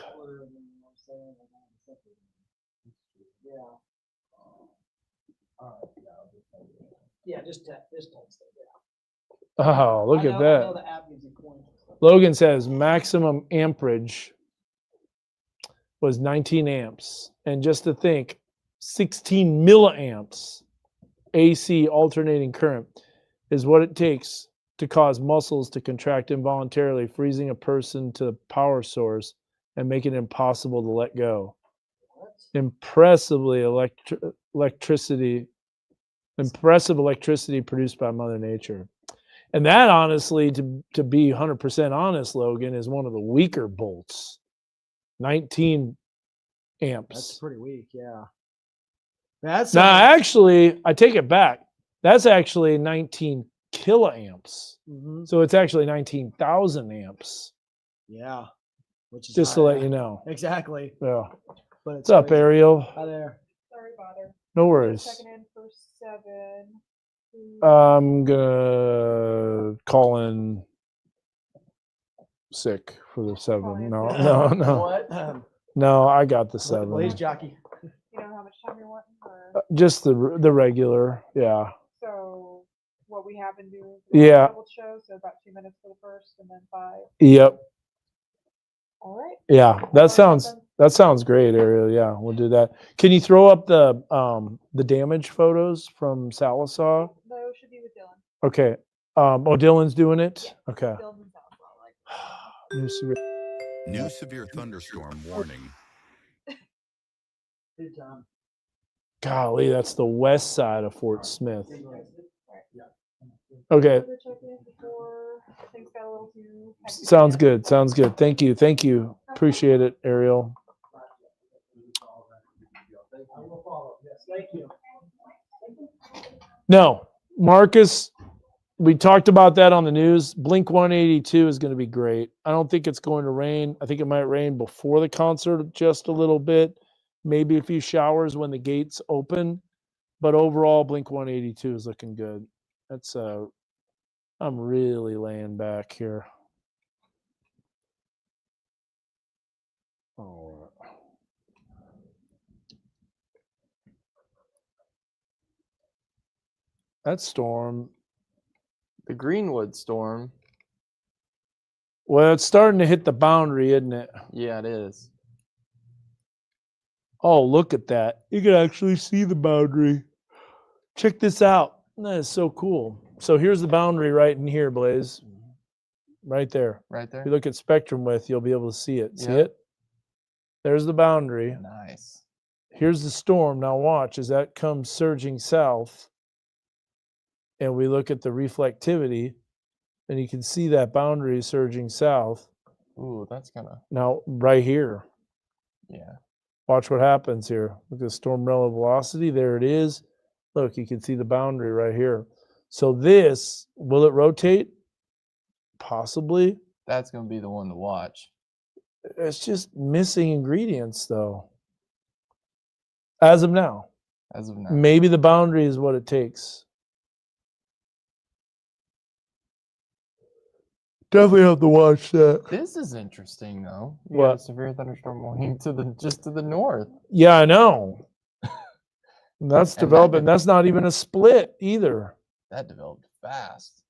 Speaker 1: Yeah, just text it.
Speaker 2: oh, look
Speaker 1: I
Speaker 2: at
Speaker 1: know
Speaker 2: that.
Speaker 1: the app gives you coins.
Speaker 2: Logan says maximum amperage was 19 amps. And just to think, 16 milliamps AC alternating current is what it takes to cause muscles to contract involuntarily, freezing a person to the power source and making it impossible to let go. Impressive electricity produced by Mother Nature. And that, honestly, to be 100% honest, Logan, is one of the weaker bolts. 19 amps.
Speaker 1: That's pretty weak, yeah. That's
Speaker 2: Now, actually, I take it back. That's actually 19 kiloamps.
Speaker 1: Mhm.
Speaker 2: So it's actually 19,000 amps.
Speaker 1: Yeah. Which is
Speaker 2: Just to
Speaker 1: high,
Speaker 2: let
Speaker 1: yeah.
Speaker 2: you know.
Speaker 1: Exactly.
Speaker 2: Yeah.
Speaker 1: But
Speaker 2: What's up,
Speaker 1: crazy.
Speaker 2: Ariel?
Speaker 1: Hi there.
Speaker 13: Sorry, bother.
Speaker 2: No worries.
Speaker 13: Checking in for 7.
Speaker 2: I'm gonna call in sick for the 7. No.
Speaker 13: What?
Speaker 2: No, I got the
Speaker 1: Look at
Speaker 2: 7.
Speaker 1: Blaze jockey.
Speaker 13: You know how much time you're wanting? Or?
Speaker 2: Just the regular, yeah.
Speaker 13: So, what we have been doing for
Speaker 2: Yeah.
Speaker 13: the double show, so about 2 minutes for the first and then 5.
Speaker 2: Yep.
Speaker 13: All right.
Speaker 2: Yeah, that sounds great, Ariel. Yeah, we'll do that. Can you throw up the damage photos from Salisaw?
Speaker 13: Those should be with Dylan.
Speaker 2: Okay. Dylan's doing it?
Speaker 13: Yeah.
Speaker 2: Okay.
Speaker 13: Dylan and Salisaw, like.
Speaker 5: New severe thunderstorm warning.
Speaker 1: Good time.
Speaker 2: Golly, that's the west side of Fort Smith. Okay. Sounds good. Sounds good. Thank you. Thank you. Appreciate it, Ariel.
Speaker 1: Thank you.
Speaker 2: No, Marcus, we talked about that on the news. Blink 182 is going to be great. I don't think it's going to rain. I think it might rain before the concert just a little bit, maybe a few showers when the gates open. But overall, Blink 182 is looking good. That's I'm really laying back here. All right. That storm.
Speaker 24: The Greenwood storm.
Speaker 2: Well, it's starting to hit the boundary, isn't it?
Speaker 24: Yeah, it is.
Speaker 2: Oh, look at that. You can actually see the boundary. Check this out. That is so cool. So here's the boundary right in here, Blaze. Right there.
Speaker 24: Right there.
Speaker 2: If you look at spectrum width, you'll be able to see it. See
Speaker 24: Yep.
Speaker 2: it? There's the boundary.
Speaker 24: Nice.
Speaker 2: Here's the storm. Now watch as that comes surging south. And we look at the reflectivity, and you can see that boundary surging south.
Speaker 24: Ooh, that's kind of.
Speaker 2: Now, right here.
Speaker 24: Yeah.
Speaker 2: Watch what happens here. Look at the storm relative velocity. There it is. Look, you can see the boundary right here. So this, will it rotate? Possibly.
Speaker 24: That's going to be the one to watch.
Speaker 2: It's just missing ingredients, though. As of now.
Speaker 24: As of now.
Speaker 2: Maybe the boundary is what it takes. Definitely have to watch that.
Speaker 24: This is interesting, though. You
Speaker 2: What?
Speaker 24: got a severe thunderstorm warning just to the north.
Speaker 2: Yeah, I know. That's
Speaker 24: And
Speaker 2: developing. That's not even a split either.
Speaker 24: That developed fast.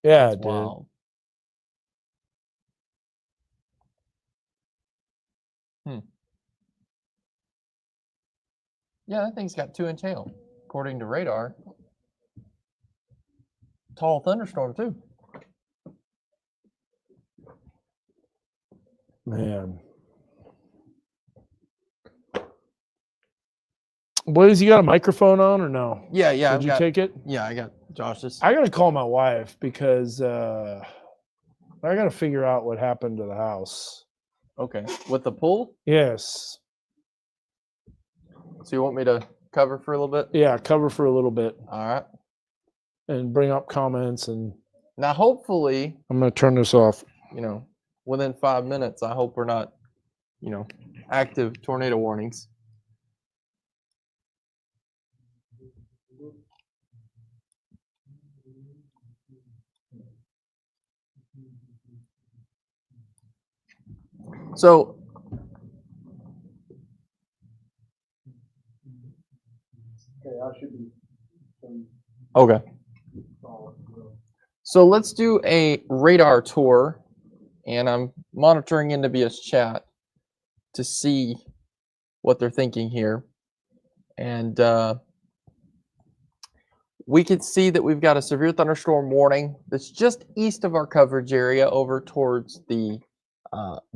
Speaker 2: Yeah,
Speaker 24: That's
Speaker 2: it did.
Speaker 24: wild. Yeah, that thing's got 2-inch hail, according to radar. Tall thunderstorm, too.
Speaker 2: Man. Boys, you got a microphone on or no?
Speaker 24: Yeah.
Speaker 2: Did you take it?
Speaker 24: Yeah, I got Josh's.
Speaker 2: I got to call my wife because I got to figure out what happened to the house.
Speaker 24: Okay. With the pool?
Speaker 2: Yes.
Speaker 24: So you want me to cover for a little bit?
Speaker 2: Yeah, cover for a little bit.
Speaker 24: All right.
Speaker 2: And bring up comments. And
Speaker 24: now, hopefully,
Speaker 2: I'm going to turn this off.
Speaker 24: Within 5 minutes, I hope we're not, active tornado warnings. So, okay. So let's do a radar tour, and I'm monitoring NWS chat to see what they're thinking here. And we can see that we've got a severe thunderstorm warning that's just east of our coverage area over towards the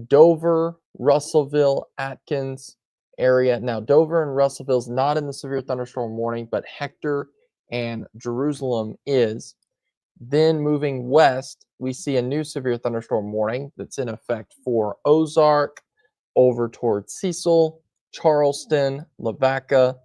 Speaker 24: Dover, Russellville, Atkins area. Now, Dover and Russellville is not in the severe thunderstorm warning, but Hector and Jerusalem is. Then moving west, we see a new severe thunderstorm warning that's in effect for Ozark, over towards Cecil, Charleston, Lavaca.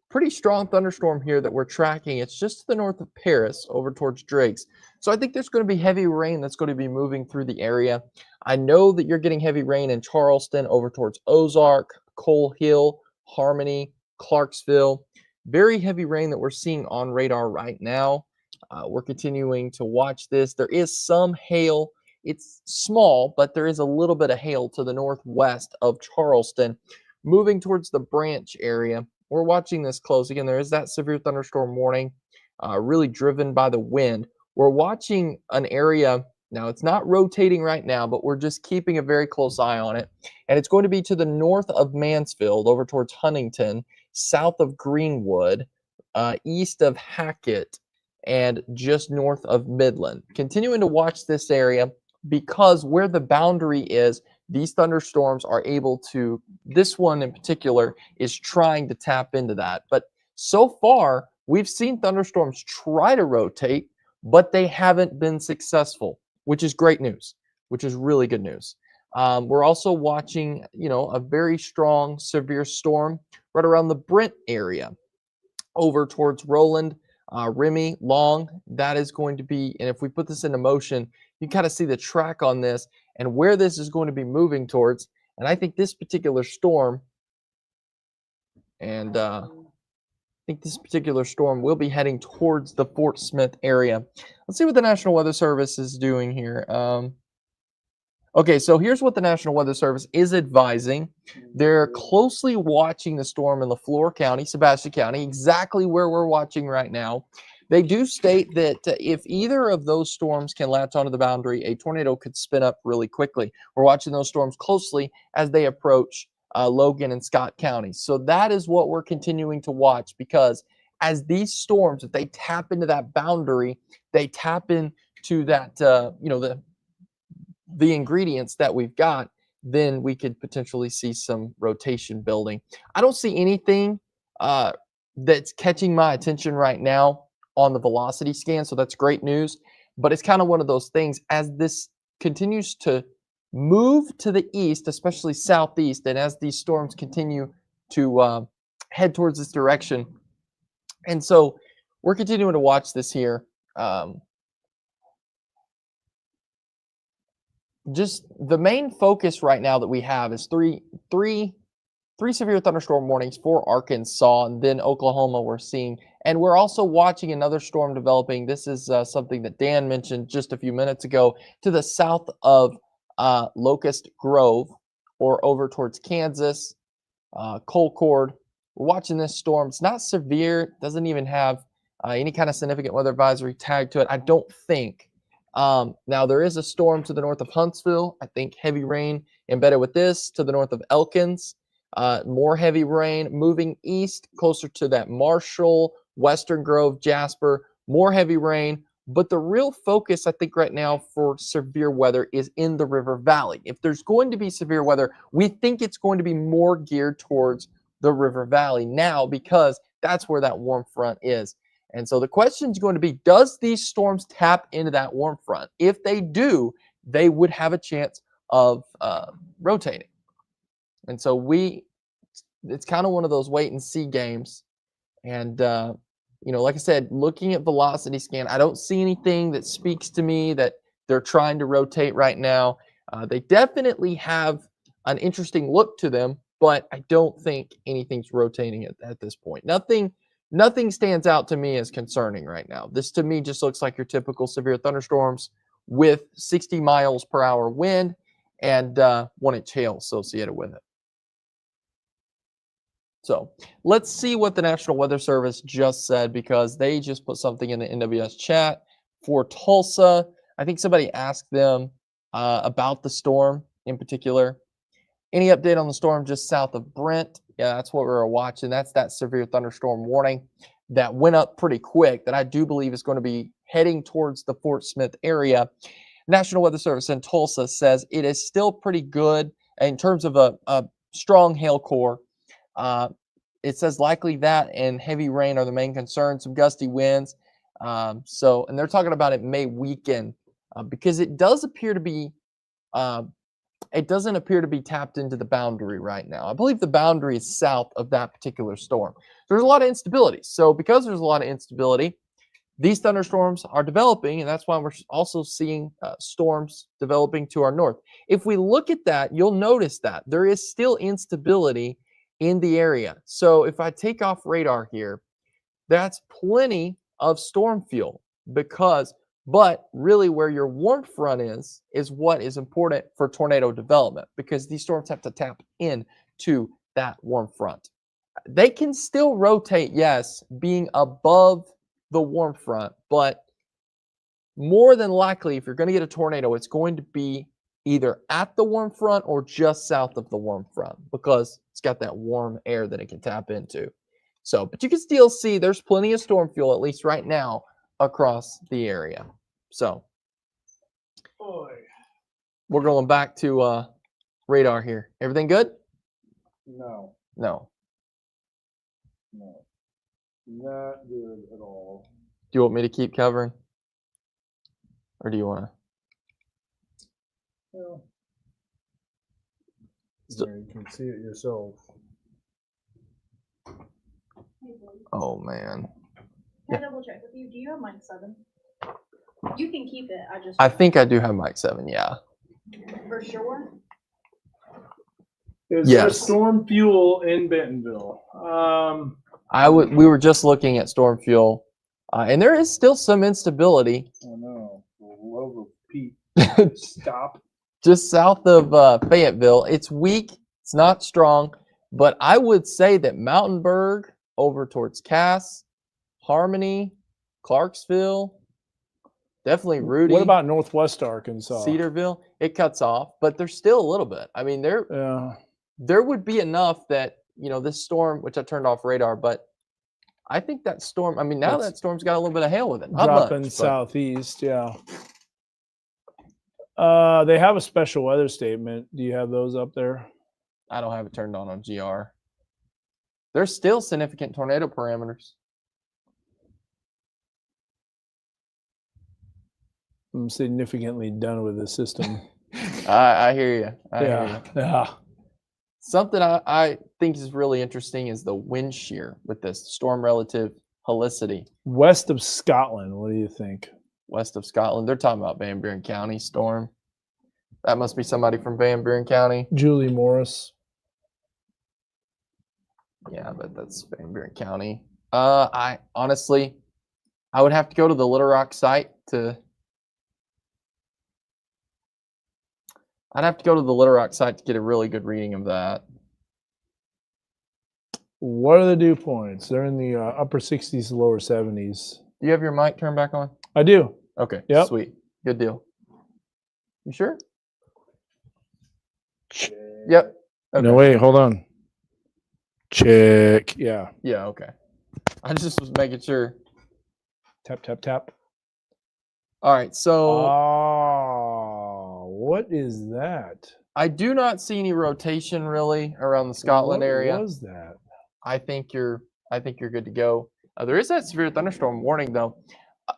Speaker 24: Pretty strong thunderstorm here that we're tracking. It's just to the north of Paris, over towards Drake's. So I think there's going to be heavy rain that's going to be moving through the area. I know that you're getting heavy rain in Charleston, over towards Ozark, Coal Hill, Harmony, Clarksville. Very heavy rain that we're seeing on radar right now. We're continuing to watch this. There is some hail. It's small, but there is a little bit of hail to the northwest of Charleston. Moving towards the Branch area, we're watching this close. Again, there is that severe thunderstorm warning, really driven by the wind. We're watching an area. Now, it's not rotating right now, but we're just keeping a very close eye on it. And it's going to be to the north of Mansfield, over towards Huntington, south of Greenwood, east of Hackett, and just north of Midland. Continuing to watch this area because where the boundary is, these thunderstorms are able to, this one in particular is trying to tap into that. But so far, we've seen thunderstorms try to rotate, but they haven't been successful, which is great news, which is really good news. We're also watching, a very strong severe storm right around the Brent area over towards Roland, Remy, Long. That is going to be, and if we put this into motion, you kind of see the track on this and where this is going to be moving towards. And I think this particular storm, will be heading towards the Fort Smith area. Let's see what the National Weather Service is doing here. Okay, so here's what the National Weather Service is advising. They're closely watching the storm in Leflore County, Sebastian County, exactly where we're watching right now. They do state that if either of those storms can latch onto the boundary, a tornado could spin up really quickly. We're watching those storms closely as they approach Logan and Scott counties. So that is what we're continuing to watch, because as these storms, if they tap into that boundary, they tap into that, the ingredients that we've got, then we could potentially see some rotation building. I don't see anything that's catching my attention right now on the velocity scan, so that's great news. But it's kind of one of those things, as this continues to move to the east, especially southeast, and as these storms continue to head towards this direction. And so we're continuing to watch this here. Just the main focus right now that we have is three severe thunderstorm warnings for Arkansas, and then Oklahoma we're seeing
Speaker 6: And we're also watching another storm developing. This is something that Dan mentioned just a few minutes ago to the south of Locust Grove, or over towards Kansas, Colcord. We're watching this storm. It's not severe. Doesn't even have any kind of significant weather advisory tag to it, I don't think. Now, there is a storm to the north of Huntsville. I think heavy rain embedded with this to the north of Elkins. More heavy rain moving east closer to that Marshall, Western Grove, Jasper. More heavy rain. But the real focus, I think, right now for severe weather is in the River Valley. If there's going to be severe weather, we think it's going to be more geared towards the River Valley now, because that's where that warm front is. And so the question is going to be, does these storms tap into that warm front? If they do, they would have a chance of rotating. And so it's kind of one of those wait and see games. And, like I said, looking at velocity scan, I don't see anything that speaks to me that they're trying to rotate right now. They definitely have an interesting look to them, but I don't think anything's rotating at this point. Nothing stands out to me as concerning right now. This to me just looks like your typical severe thunderstorms with 60 miles per hour wind and 1-inch hail associated with it. So let's see what the National Weather Service just said, because they just put something in the NWS chat for Tulsa. I think somebody asked them about the storm in particular. Any update on the storm just south of Brent? Yeah, that's what we were watching. That's that severe thunderstorm warning that went up pretty quick, that I do believe is going to be heading towards the Fort Smith area. National Weather Service in Tulsa says it is still pretty good in terms of a strong hail core. It says likely that and heavy rain are the main concerns, some gusty winds. And they're talking about it may weaken because it does appear to be, it doesn't appear to be tapped into the boundary right now. I believe the boundary is south of that particular storm. There's a lot of instability. So because there's a lot of instability, these thunderstorms are developing, and that's why we're also seeing storms developing to our north. If we look at that, you'll notice that there is still instability in the area. So if I take off radar here, that's plenty of storm fuel, but really where your warm front is what is important for tornado development, because these storms have to tap into that warm front. They can still rotate, yes, being above the warm front, but more than likely, if you're going to get a tornado, it's going to be either at the warm front or just south of the warm front, because it's got that warm air that it can tap into. So, but you can still see there's plenty of storm fuel, at least right now, across the area. So, we're going back to radar here. Everything good?
Speaker 2: No.
Speaker 6: No.
Speaker 2: No. Not good at all.
Speaker 6: Do you want me to keep covering? Or do you want to?
Speaker 2: Well, you can see it yourself.
Speaker 6: Oh, man.
Speaker 8: Can I double check with you? Do you have mic 7? You can keep it.
Speaker 6: I think I do have mic 7, yeah.
Speaker 8: For sure.
Speaker 2: Is there storm fuel in Bentonville?
Speaker 6: We were just looking at storm fuel, and there is still some instability.
Speaker 2: I know. Love of Pete. Stop.
Speaker 6: Just south of Fayetteville. It's weak. It's not strong, but I would say that Mountainburg over towards Cass, Harmony, Clarksville, definitely Rudy.
Speaker 2: What about Northwest Arkansas?
Speaker 6: Cedarville? It cuts off, but there's still a little bit. I mean, there would be enough that, this storm, which I turned off radar, but I think that storm, now that storm's got a little bit of hail with it. Not
Speaker 2: dropping
Speaker 6: much,
Speaker 2: southeast, yeah. They have a special weather statement. Do you have those up there?
Speaker 6: I don't have it turned on GR. There's still significant tornado parameters.
Speaker 2: I'm significantly done with the system.
Speaker 6: I hear you. I hear you.
Speaker 2: Yeah.
Speaker 6: Something I think is really interesting is the wind shear with this storm relative helicity.
Speaker 2: West of Scotland, what do you think?
Speaker 6: West of Scotland. They're talking about Van Buren County storm. That must be somebody from Van Buren County.
Speaker 2: Julie Morris.
Speaker 6: Yeah, but that's Van Buren County. I honestly, I would have to go to the Little Rock site to. I'd have to go to the Little Rock site to get a really good reading of that.
Speaker 2: What are the dew points? They're in the upper 60s to lower 70s.
Speaker 6: Do you have your mic turned back on?
Speaker 2: I do.
Speaker 6: Okay.
Speaker 2: Yep.
Speaker 6: Sweet. Good deal. You sure? Yep. Okay.
Speaker 2: No, wait, hold on. Check. Yeah.
Speaker 6: Yeah, okay. I just was making sure.
Speaker 2: Tap, tap, tap.
Speaker 6: All right, so
Speaker 2: what is that?
Speaker 6: I do not see any rotation really around the Scotland area.
Speaker 2: What was that?
Speaker 6: I think you're good to go. There is that severe thunderstorm warning though.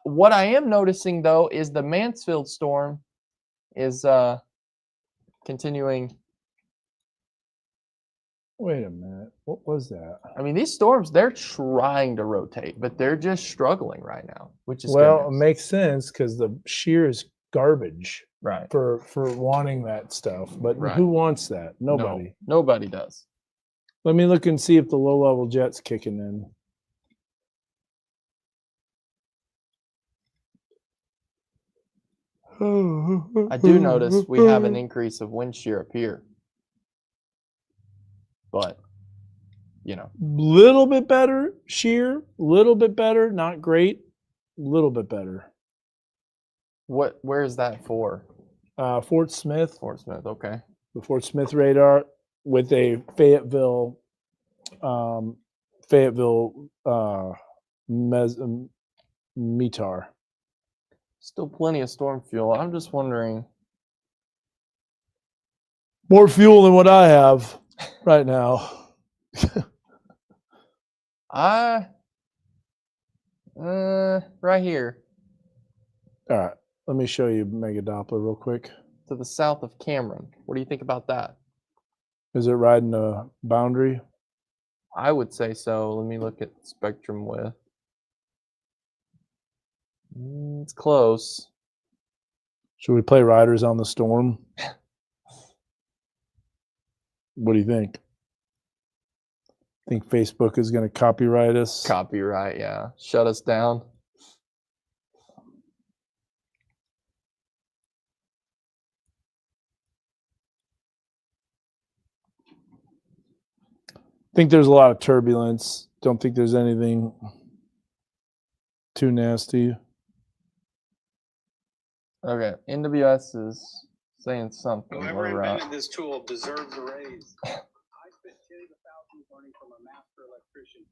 Speaker 6: What I am noticing though is the Mansfield storm is continuing.
Speaker 2: Wait a minute. What was that?
Speaker 6: I mean, these storms, they're trying to rotate, but they're just struggling right now, which is
Speaker 2: Well,
Speaker 6: goodness.
Speaker 2: it makes sense because the shear is garbage.
Speaker 6: Right.
Speaker 2: For wanting that stuff. But
Speaker 6: Right.
Speaker 2: who wants that? Nobody.
Speaker 6: No, nobody does.
Speaker 2: Let me look and see if the low level jet's kicking in.
Speaker 6: I do notice we have an increase of wind shear up here. But, you know.
Speaker 2: Little bit better shear, little bit better, not great, little bit better.
Speaker 6: Where is that for?
Speaker 2: Fort Smith.
Speaker 6: Fort Smith, okay.
Speaker 2: The Fort Smith radar with a Fayetteville METAR.
Speaker 6: Still plenty of storm fuel. I'm just wondering.
Speaker 2: More fuel than what I have right now.
Speaker 6: Right here.
Speaker 2: All right. Let me show you Mega Doppler real quick.
Speaker 6: To the south of Cameron. What do you think about that?
Speaker 2: Is it riding a boundary?
Speaker 6: I would say so. Let me look at spectrum width. It's close.
Speaker 2: Should we play Riders on the Storm? What do you think? Think Facebook is going to copyright us?
Speaker 6: Copyright, yeah. Shut us down.
Speaker 2: Think there's a lot of turbulence. Don't think there's anything too nasty.
Speaker 6: Okay, NWS is saying something.
Speaker 15: Whoever
Speaker 6: Where we're at.
Speaker 15: invented this tool deserves a raise. I spent tens of thousands learning from a master electrician.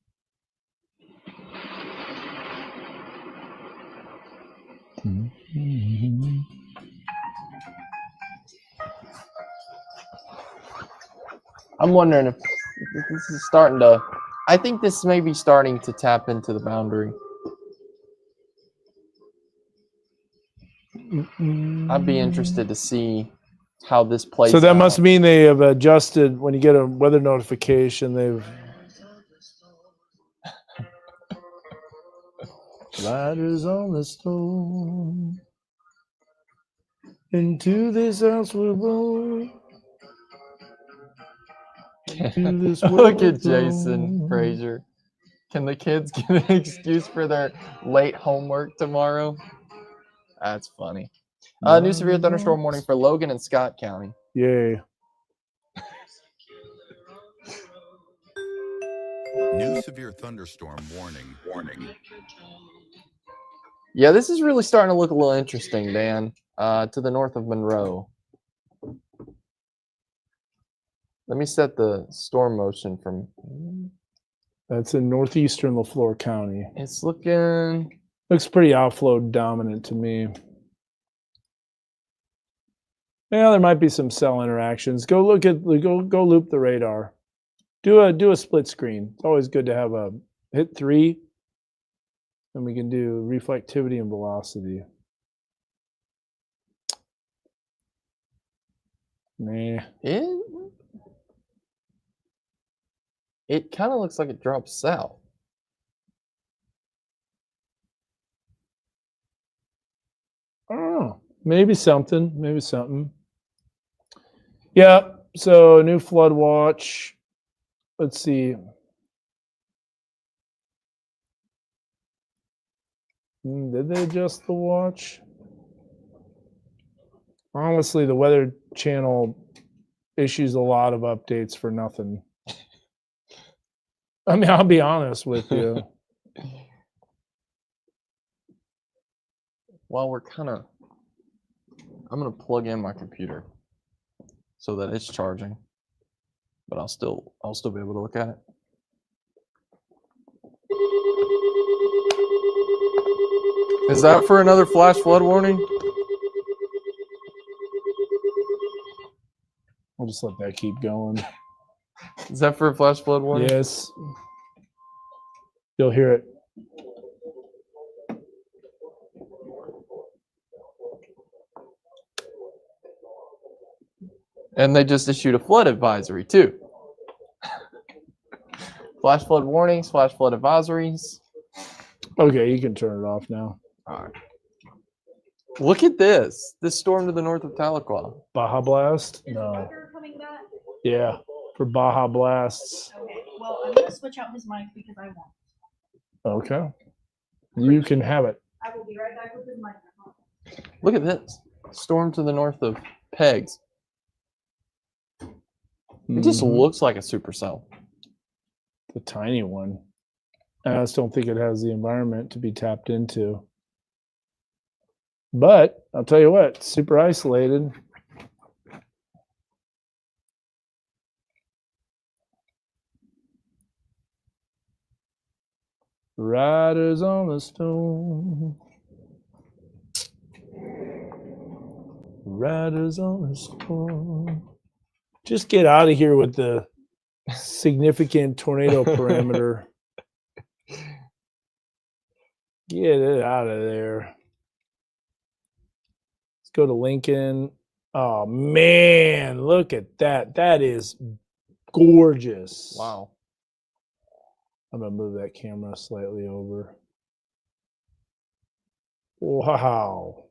Speaker 6: I'm wondering if this is starting to. I think this may be starting to tap into the boundary. I'd be interested to see how this plays
Speaker 2: So that
Speaker 6: out.
Speaker 2: must mean they have adjusted when you get a weather notification. They've Riders on the storm. Into this house we're born.
Speaker 6: Look at Jason Frazier. Can the kids get an excuse for their late homework tomorrow? That's funny. New severe thunderstorm warning for Logan and Scott County.
Speaker 2: Yay.
Speaker 5: New severe thunderstorm warning.
Speaker 6: Yeah, this is really starting to look a little interesting, Dan. To the north of Monroe. Let me set the storm motion from.
Speaker 2: That's in northeastern LaFleur County.
Speaker 6: It's looking.
Speaker 2: Looks pretty outflow dominant to me. Yeah, there might be some cell interactions. Go look at go loop the radar. Do a split screen. It's always good to have a hit 3, and we can do reflectivity and velocity. Nah.
Speaker 6: It kind of looks like it drops south.
Speaker 2: Oh, maybe something. Yeah, so new flood watch. Let's see. Did they adjust the watch? Honestly, the Weather Channel issues a lot of updates for nothing. I mean, I'll be honest with you.
Speaker 6: Well, I'm gonna plug in my computer so that it's charging, but I'll still be able to look at it. Is that for another flash flood warning?
Speaker 2: I'll just let that keep going.
Speaker 6: Is that for a flash flood warning?
Speaker 2: Yes. You'll hear it.
Speaker 6: And they just issued a flood advisory too. Flash flood warnings, flash flood advisories.
Speaker 2: Okay, you can turn it off now.
Speaker 6: All right. Look at this. This storm to the north of Tahlequah.
Speaker 2: Baja Blast?
Speaker 8: Is
Speaker 2: No.
Speaker 8: Rucker coming back?
Speaker 2: Yeah, for Baja Blasts.
Speaker 8: Okay. Well, I'm gonna switch out his mic because I want.
Speaker 2: Okay. You can have it.
Speaker 8: I will be right back with his microphone.
Speaker 6: Look at this. Storm to the north of Pegs. It just looks like a supercell.
Speaker 2: The tiny one. I just don't think it has the environment to be tapped into. But I'll tell you what, super isolated. Riders on the storm. Riders on the storm. Just get out of here with the significant tornado parameter. Get it out of there. Let's go to Lincoln. Oh, man, look at that. That is gorgeous.
Speaker 6: Wow.
Speaker 2: I'm going to move that camera slightly over. Wow.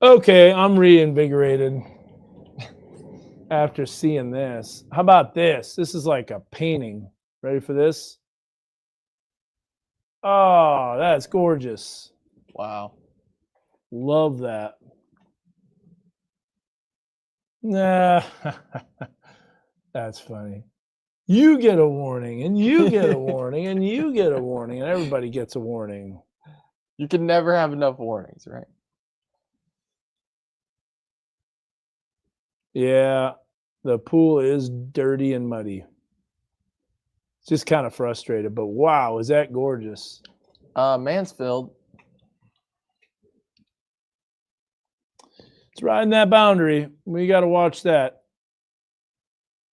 Speaker 2: Okay, I'm reinvigorated after seeing this. How about this? This is like a painting. Ready for this? Oh, that's gorgeous.
Speaker 6: Wow.
Speaker 2: Love that. Nah, that's funny. You get a warning, and you get a warning, and you get a warning, and everybody gets a warning.
Speaker 6: You can never have enough warnings, right?
Speaker 2: Yeah, the pool is dirty and muddy. It's just kind of frustrated, but wow, is that gorgeous?
Speaker 6: Mansfield.
Speaker 2: It's riding that boundary. We got to watch that.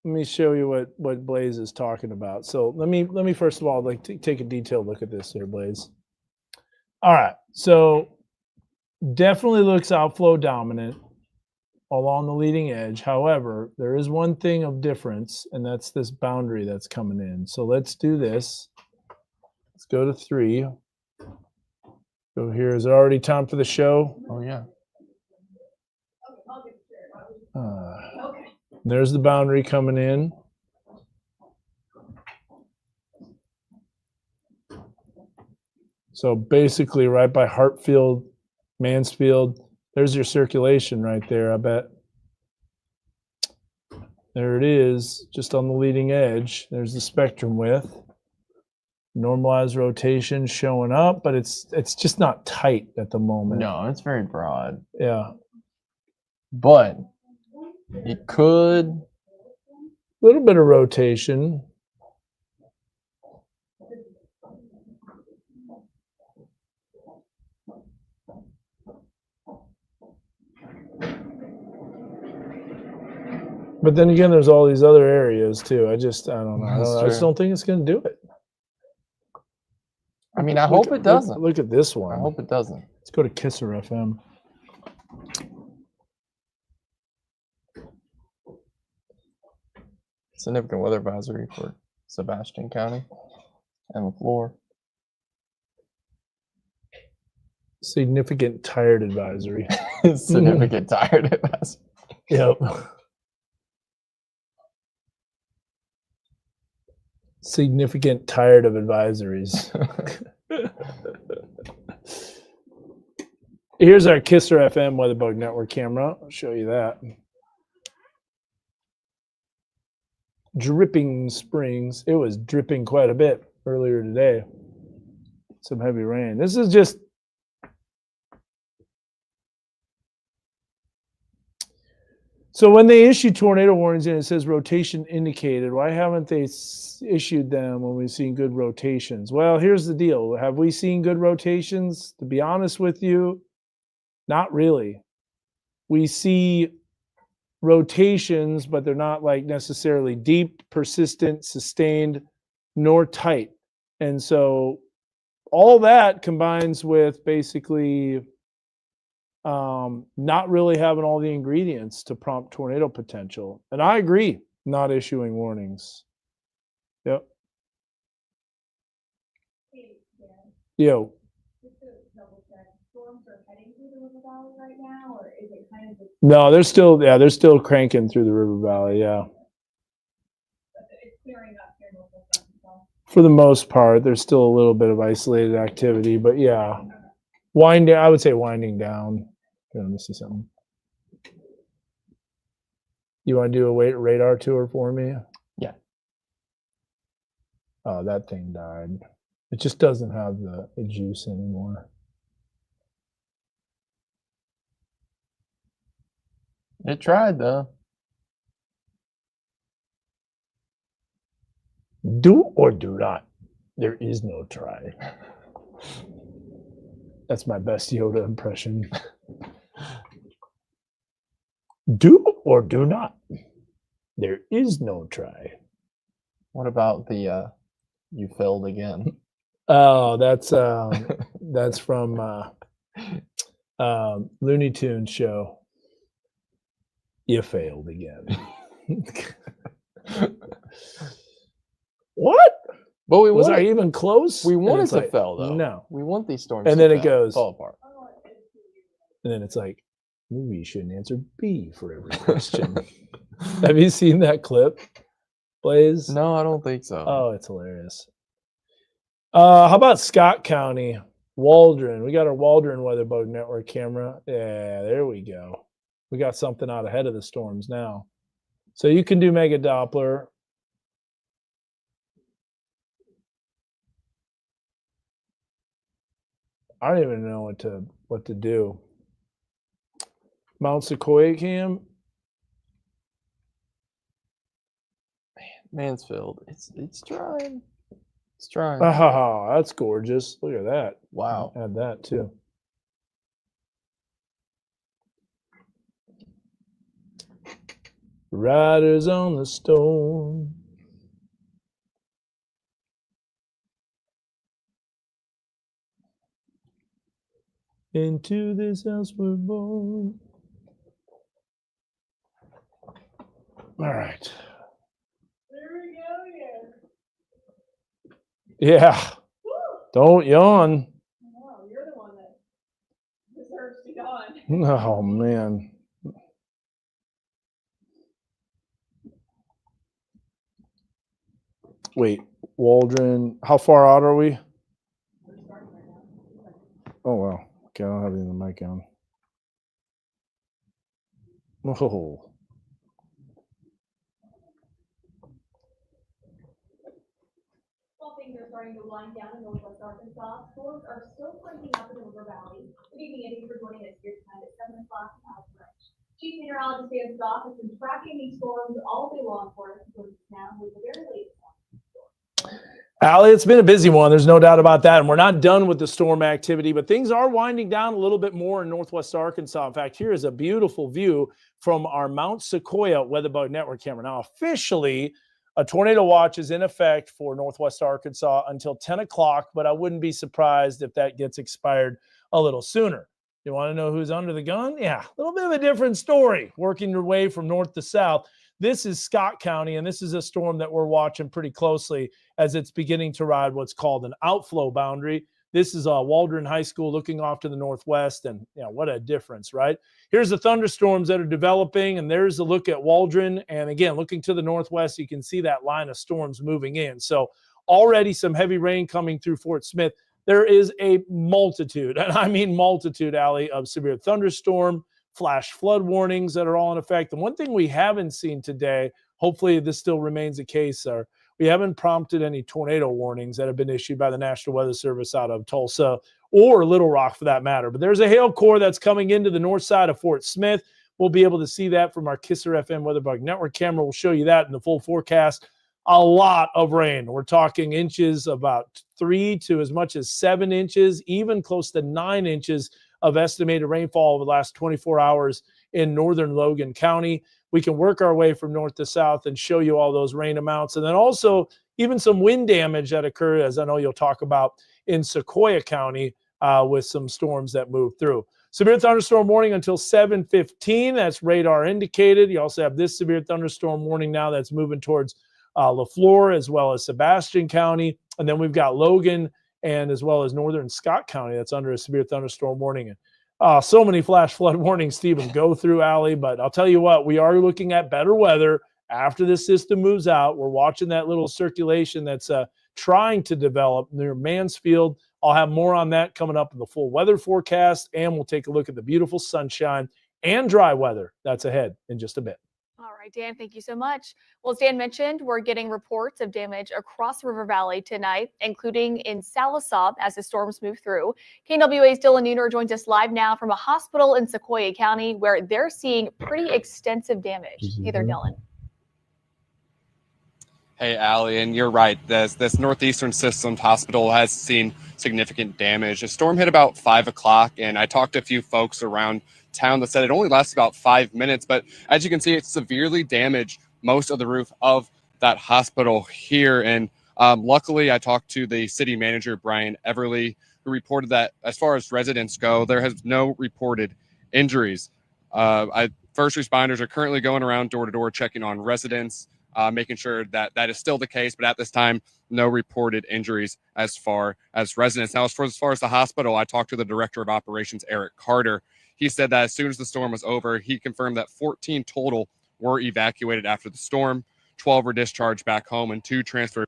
Speaker 2: Let me show you what Blaze is talking about. So let me first of all take a detailed look at this here, Blaze. All right, so definitely looks outflow dominant along the leading edge. However, there is one thing of difference, and that's this boundary that's coming in. So let's do this. Let's go to 3. Go here. Is it already time for the show?
Speaker 6: Oh, yeah.
Speaker 2: There's the boundary coming in. So basically right by Hartfield, Mansfield, there's your circulation right there, I bet. There it is, just on the leading edge. There's the spectrum width. Normalized rotation showing up, but it's just not tight at the moment.
Speaker 6: No, it's very broad.
Speaker 2: Yeah.
Speaker 6: But it could.
Speaker 2: A little bit of rotation. But then again, there's all these other areas too. I don't know. I just don't think it's going to do it.
Speaker 6: I mean, I hope it doesn't.
Speaker 2: Look at this one.
Speaker 6: I hope it doesn't.
Speaker 2: Let's go to Kisser FM.
Speaker 6: Significant weather advisory for Sebastian County and LaFleur.
Speaker 2: Significant tired advisory.
Speaker 6: Significant tired advisory.
Speaker 2: Yep. Significant tired of advisories. Here's our Kisser FM Weatherbug Network camera. I'll show you that. Dripping Springs. It was dripping quite a bit earlier today. Some heavy rain. This is just so when they issue tornado warnings and it says rotation indicated, why haven't they issued them when we've seen good rotations? Well, here's the deal. Have we seen good rotations? To be honest with you, not really. We see rotations, but they're not like necessarily deep, persistent, sustained, nor tight. And so all that combines with basically not really having all the ingredients to prompt tornado potential. And I agree, not issuing warnings. Yep. Yo. No, they're still cranking through the river valley, yeah. For the most part, there's still a little bit of isolated activity, but yeah. I would say winding down. Let me see something. You want to do a radar tour for me?
Speaker 6: Yeah.
Speaker 2: Oh, that thing died. It just doesn't have the juice anymore.
Speaker 6: It tried though.
Speaker 2: Do or do not. There is no try. That's my best Yoda impression. Do or do not. There is no try.
Speaker 6: What about the you failed again?
Speaker 2: Oh, that's from Looney Tunes show. You failed again. What?
Speaker 6: But
Speaker 2: was I even close?
Speaker 6: We want it to
Speaker 2: like,
Speaker 6: fail though.
Speaker 2: No.
Speaker 6: We want these storms
Speaker 2: And
Speaker 6: to
Speaker 2: then it goes
Speaker 6: fall apart.
Speaker 2: And then it's like, maybe you shouldn't answer B for every question. Have you seen that clip, Blaze?
Speaker 6: No, I don't think so.
Speaker 2: Oh, it's hilarious. How about Scott County, Waldron? We got our Waldron Weatherbug Network camera. Yeah, there we go. We got something out ahead of the storms now. So you can do Mega Doppler. I don't even know what to do. Mount Sequoia cam.
Speaker 6: Mansfield. It's trying. It's trying.
Speaker 2: Oh, that's gorgeous. Look at that.
Speaker 6: Wow.
Speaker 2: Add that too. Riders on the storm. Into this house we're born. All right.
Speaker 13: There we go again.
Speaker 2: Yeah. Don't yawn.
Speaker 13: No, you're the one that deserves to yawn.
Speaker 2: Oh, man. Wait, Waldron. How far out are we? Oh, wow. Okay, I don't have any of the mic on. Oh.
Speaker 8: While things are starting to wind down in northwest Arkansas, storms are still cranking up in the River Valley. Good evening, Andy, for joining us here tonight at 7 o'clock in Alpha Ranch. Chief Meteorologist Dan Stock has been tracking these storms all day long for us now with the very latest.
Speaker 2: Allie, it's been a busy one. There's no doubt about that. And we're not done with the storm activity, but things are winding down a little bit more in northwest Arkansas. In fact, here is a beautiful view from our Mount Sequoia Weatherbug Network camera. Now, officially, a tornado watch is in effect for northwest Arkansas until 10 o'clock, but I wouldn't be surprised if that gets expired a little sooner. You want to know who's under the gun? Yeah, a little bit of a different story, working your way from north to south. This is Scott County, and this is a storm that we're watching pretty closely as it's beginning to ride what's called an outflow boundary. This is Waldron High School looking off to the northwest, and what a difference, right? Here's the thunderstorms that are developing, and there's a look at Waldron. And again, looking to the northwest, you can see that line of storms moving in. So already some heavy rain coming through Fort Smith. There is a multitude, and I mean multitude, Allie, of severe thunderstorm, flash flood warnings that are all in effect. And one thing we haven't seen today, hopefully this still remains the case, we haven't prompted any tornado warnings that have been issued by the National Weather Service out of Tulsa or Little Rock for that matter. But there's a hail core that's coming into the north side of Fort Smith. We'll be able to see that from our Kisser FM WeatherBug Network camera. We'll show you that in the full forecast. A lot of rain. We're talking inches, about 3 to as much as 7 inches, even close to 9 inches of estimated rainfall over the last 24 hours in northern Logan County. We can work our way from north to south and show you all those rain amounts. And then also even some wind damage that occurred, as I know you'll talk about, in Sequoyah County with some storms that moved through. Severe thunderstorm warning until 7:15. That's radar indicated. You also have this severe thunderstorm warning now that's moving towards LaFleur as well as Sebastian County. And then we've got Logan and as well as northern Scott County that's under a severe thunderstorm warning. So many flash flood warnings, Stephen, go through, Allie. But I'll tell you what, we are looking at better weather after this system moves out. We're watching that little circulation that's trying to develop near Mansfield. I'll have more on that coming up in the full weather forecast, and we'll take a look at the beautiful sunshine and dry weather that's ahead in just a bit.
Speaker 12: All right, Dan, thank you so much. Well, as Dan mentioned, we're getting reports of damage across the River Valley tonight, including in Sallisaw as the storms move through. KNWA's Dylan Nooner joins us live now from a hospital in Sequoyah County where they're seeing pretty extensive damage. Hey there, Dylan.
Speaker 14: Hey, Allie, and you're right. This Northeastern Systems Hospital has seen significant damage. The storm hit about 5 o'clock, and I talked to a few folks around town that said it only lasts about 5 minutes, but as you can see, it severely damaged most of the roof of that hospital here. And luckily, I talked to the city manager, Brian Everly, who reported that as far as residents go, there has no reported injuries. First responders are currently going around door to door checking on residents, making sure that that is still the case, but at this time, no reported injuries as far as residents. Now, as far as the hospital, I talked to the director of operations, Eric Carter. He said that as soon as the storm was over, he confirmed that 14 total were evacuated after the storm, 12 were discharged back home, and 2 transferred.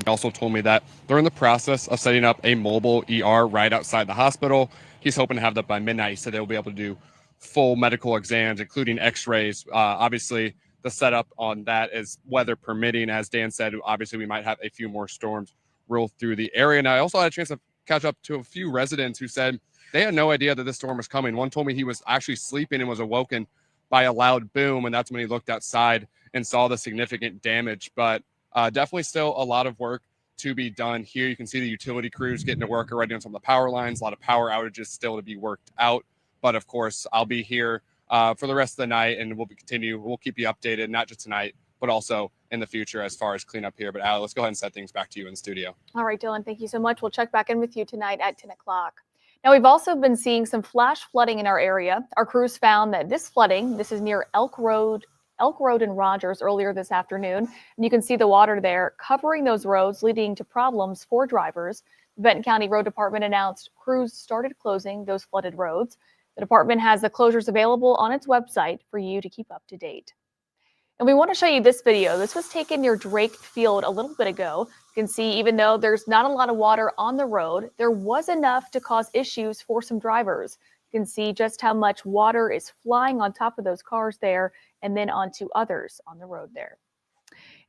Speaker 14: He also told me that they're in the process of setting up a mobile ER right outside the hospital. He's hoping to have that by midnight. He said they'll be able to do full medical exams, including x-rays. Obviously, the setup on that is weather permitting. As Dan said, obviously, we might have a few more storms roll through the area. And I also had a chance to catch up to a few residents who said they had no idea that this storm was coming. One told me he was actually sleeping and was awoken by a loud boom, and that's when he looked outside and saw the significant damage. But definitely still a lot of work to be done here. You can see the utility crews getting to work already on some of the power lines, a lot of power outages still to be worked out. But of course, I'll be here for the rest of the night, and we'll keep you updated, not just tonight, but also in the future as far as cleanup here. But Allie, let's go ahead and set things back to you in the studio. All right, Dylan, thank you so much. We'll check back in with you tonight at 10 o'clock. Now, we've also been seeing some flash flooding in our area. Our crews found that this flooding, this is near Elk Road and Rogers earlier this afternoon. And you can see the water there covering those roads, leading to problems for drivers. The Benton County Road Department announced crews started closing those flooded roads. The department has the closures available on its website for you to keep up to date. And we want to show you this video. This was taken near Drake Field a little bit ago. You can see even though there's not a lot of water on the road, there was enough to cause issues for some drivers. You can see just how much water is flying on top of those cars there and then onto others on the road there.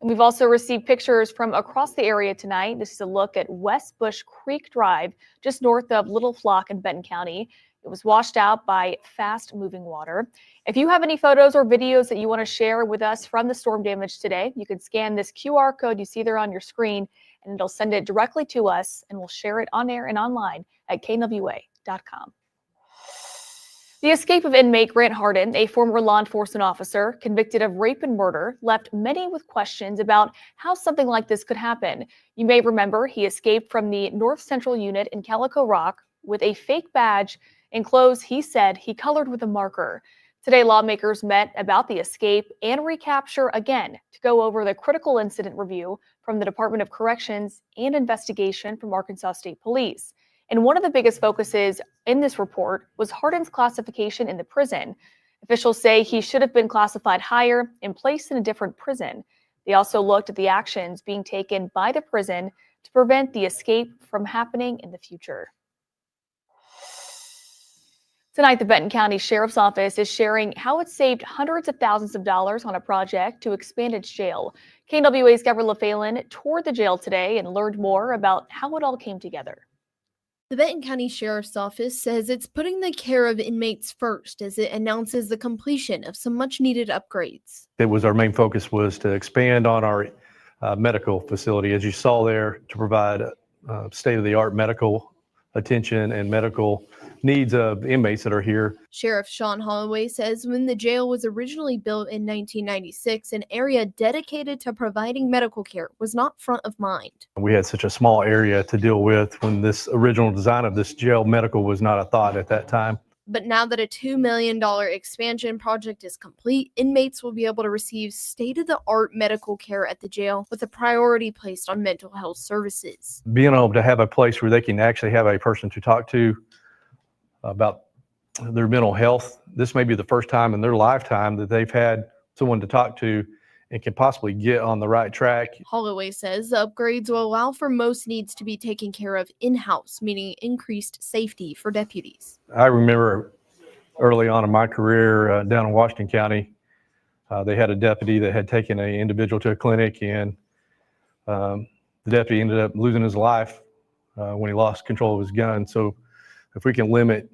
Speaker 14: And we've also received pictures from across the area tonight. This is a look at West Bush Creek Drive, just north of Little Flock in Benton County. It was washed out by fast-moving water. If you have any photos or videos that you want to share with us from the storm damage today, you can scan this QR code you see there on your screen, and it'll send it directly to us, and we'll share it on air and online at knwa.com. The escape of inmate Grant Harden, a former law enforcement officer convicted of rape and murder, left many with questions about how something like this could happen. You may remember he escaped from the North Central Unit in Calico Rock with a fake badge and clothes he said he colored with a marker.
Speaker 12: Today, lawmakers met about the escape and recapture again to go over the critical incident review from the Department of Corrections and investigation from Arkansas State Police. And one of the biggest focuses in this report was Hardin's classification in the prison. Officials say he should have been classified higher and placed in a different prison. They also looked at the actions being taken by the prison to prevent the escape from happening in the future. Tonight, the Benton County Sheriff's Office is sharing how it saved hundreds of thousands of dollars on a project to expand its jail. KNWA's Gabriella Phelan toured the jail today and learned more about how it all came together.
Speaker 17: The Benton County Sheriff's Office says it's putting the care of inmates first as it announces the completion of some much-needed upgrades.
Speaker 19: It was our main focus was to expand on our medical facility, as you saw there, to provide state-of-the-art medical attention and medical needs of inmates that are here.
Speaker 17: Sheriff Sean Holloway says when the jail was originally built in 1996, an area dedicated to providing medical care was not front of mind.
Speaker 19: We had such a small area to deal with when this original design of this jail. Medical was not a thought at that time.
Speaker 17: But now that a $2 million expansion project is complete, inmates will be able to receive state-of-the-art medical care at the jail with a priority placed on mental health services.
Speaker 19: Being able to have a place where they can actually have a person to talk to about their mental health. This may be the first time in their lifetime that they've had someone to talk to and can possibly get on the right track.
Speaker 17: Holloway says the upgrades will allow for most needs to be taken care of in-house, meaning increased safety for deputies.
Speaker 19: I remember early on in my career down in Washington County, they had a deputy that had taken an individual to a clinic, and the deputy ended up losing his life when he lost control of his gun. So if we can limit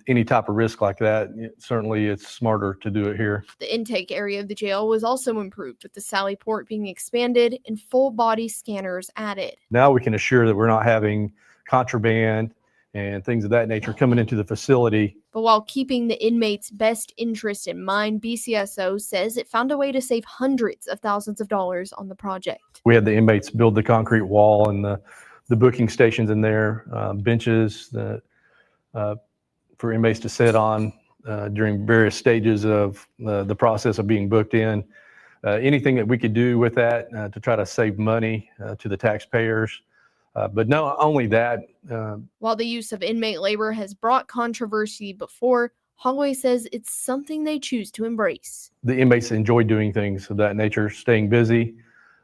Speaker 19: any type of risk like that, certainly it's smarter to do it here.
Speaker 17: The intake area of the jail was also improved, with the Sally Port being expanded and full body scanners added.
Speaker 19: Now we can assure that we're not having contraband and things of that nature coming into the facility.
Speaker 17: But while keeping the inmates' best interest in mind, BCSO says it found a way to save hundreds of thousands of dollars on the project.
Speaker 19: We had the inmates build the concrete wall and the booking stations in there, benches for inmates to sit on during various stages of the process of being booked in. Anything that we could do with that to try to save money to the taxpayers. But not only that.
Speaker 17: While the use of inmate labor has brought controversy before, Holloway says it's something they choose to embrace.
Speaker 19: The inmates enjoy doing things of that nature, staying busy.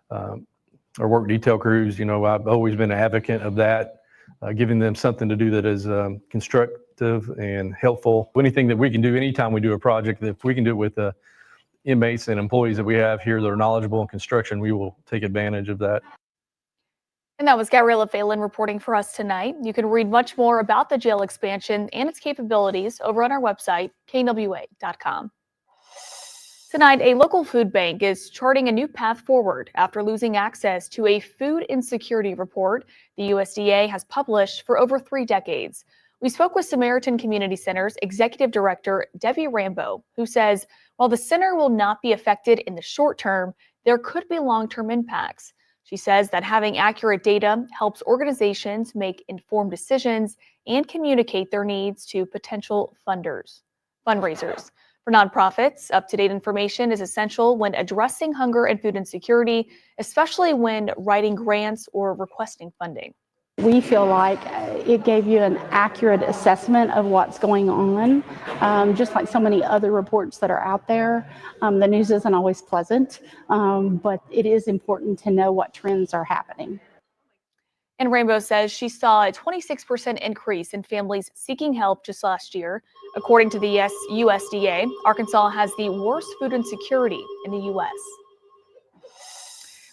Speaker 19: Our work detail crews, I've always been an advocate of that, giving them something to do that is constructive and helpful. Anything that we can do anytime we do a project, if we can do it with the inmates and employees that we have here that are knowledgeable in construction, we will take advantage of that.
Speaker 12: And that was Gabriella Phelan reporting for us tonight. You can read much more about the jail expansion and its capabilities over on our website, knwa.com. Tonight, a local food bank is charting a new path forward after losing access to a food insecurity report the USDA has published for over 3 decades. We spoke with Samaritan Community Center's Executive Director, Debbie Rambo, who says while the center will not be affected in the short term, there could be long-term impacts. She says that having accurate data helps organizations make informed decisions and communicate their needs to potential fundraisers. For nonprofits, up-to-date information is essential when addressing hunger and food insecurity, especially when writing grants or requesting funding.
Speaker 20: We feel like it gave you an accurate assessment of what's going on, just like so many other reports that are out there. The news isn't always pleasant, but it is important to know what trends are happening.
Speaker 12: And Rainbow says she saw a 26% increase in families seeking help just last year. According to the USDA, Arkansas has the worst food insecurity in the U.S.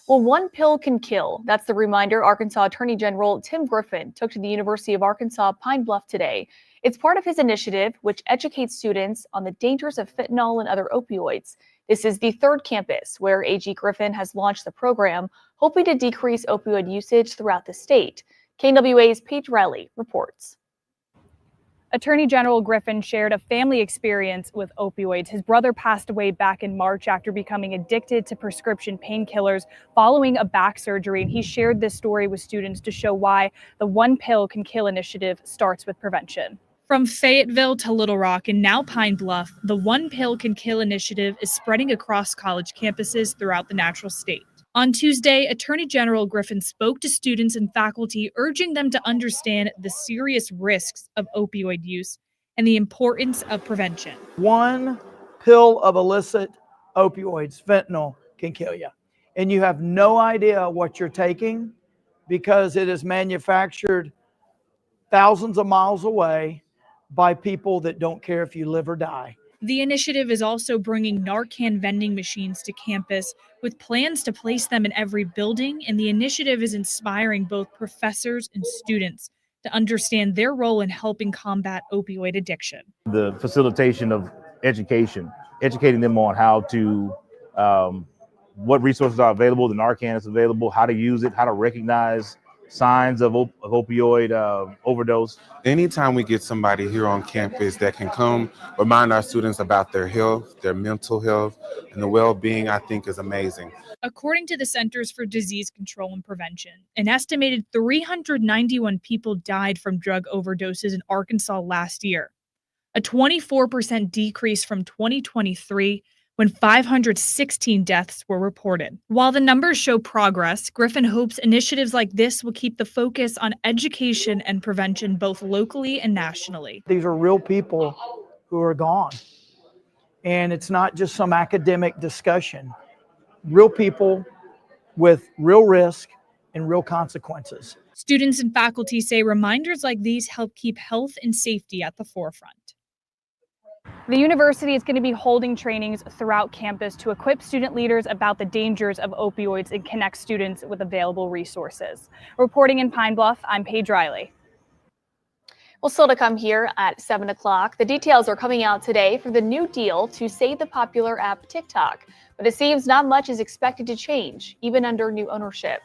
Speaker 12: Well, one pill can kill. That's the reminder Arkansas Attorney General Tim Griffin took to the University of Arkansas Pine Bluff today. It's part of his initiative, which educates students on the dangers of fentanyl and other opioids. This is the 3rd campus where AG Griffin has launched the program, hoping to decrease opioid usage throughout the state. KNWA's Paige Riley reports.
Speaker 21: Attorney General Griffin shared a family experience with opioids. His brother passed away back in March after becoming addicted to prescription painkillers following a back surgery. And he shared this story with students to show why the One Pill Can Kill initiative starts with prevention. From Fayetteville to Little Rock and now Pine Bluff, the One Pill Can Kill initiative is spreading across college campuses throughout the natural state. On Tuesday, Attorney General Griffin spoke to students and faculty, urging them to understand the serious risks of opioid use and the importance of prevention.
Speaker 9: One pill of illicit opioids, fentanyl, can kill you. And you have no idea what you're taking because it is manufactured thousands of miles away by people that don't care if you live or die.
Speaker 21: The initiative is also bringing Narcan vending machines to campus with plans to place them in every building, and the initiative is inspiring both professors and students to understand their role in helping combat opioid addiction.
Speaker 18: The facilitation of education, educating them on how to, what resources are available, the Narcan is available, how to use it, how to recognize signs of opioid overdose.
Speaker 22: Anytime we get somebody here on campus that can come remind our students about their health, their mental health, and the well-being, I think is amazing.
Speaker 21: According to the Centers for Disease Control and Prevention, an estimated 391 people died from drug overdoses in Arkansas last year, a 24% decrease from 2023, when 516 deaths were reported. While the numbers show progress, Griffin hopes initiatives like this will keep the focus on education and prevention both locally and nationally.
Speaker 9: These are real people who are gone. And it's not just some academic discussion. Real people with real risk and real consequences.
Speaker 21: Students and faculty say reminders like these help keep health and safety at the forefront. The university is going to be holding trainings throughout campus to equip student leaders about the dangers of opioids and connect students with available resources. Reporting in Pine Bluff, I'm Paige Riley.
Speaker 12: Well, still to come here at 7 o'clock, the details are coming out today for the new deal to save the popular app TikTok. But it seems not much is expected to change, even under new ownership.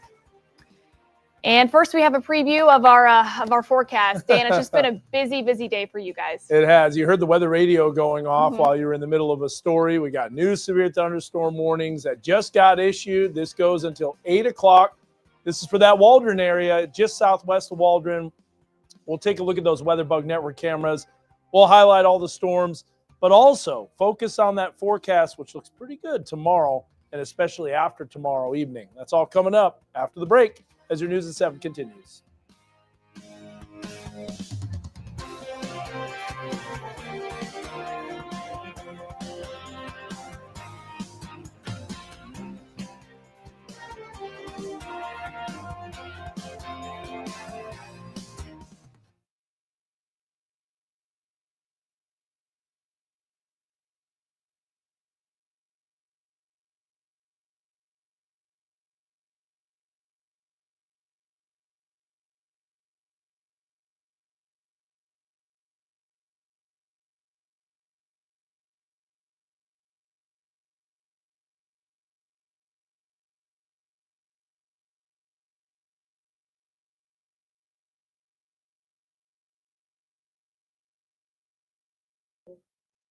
Speaker 12: And first, we have a preview of our forecast. Dan, it's just been a busy day for you guys.
Speaker 2: It has. You heard the weather radio going off while you were in the middle of a story. We got new severe thunderstorm warnings that just got issued. This goes until 8 o'clock. This is for that Waldron area, just southwest of Waldron. We'll take a look at those Weather Bug Network cameras. We'll highlight all the storms, but also focus on that forecast, which looks pretty good tomorrow, and especially after tomorrow evening. That's all coming up after the break as your News at 7 continues.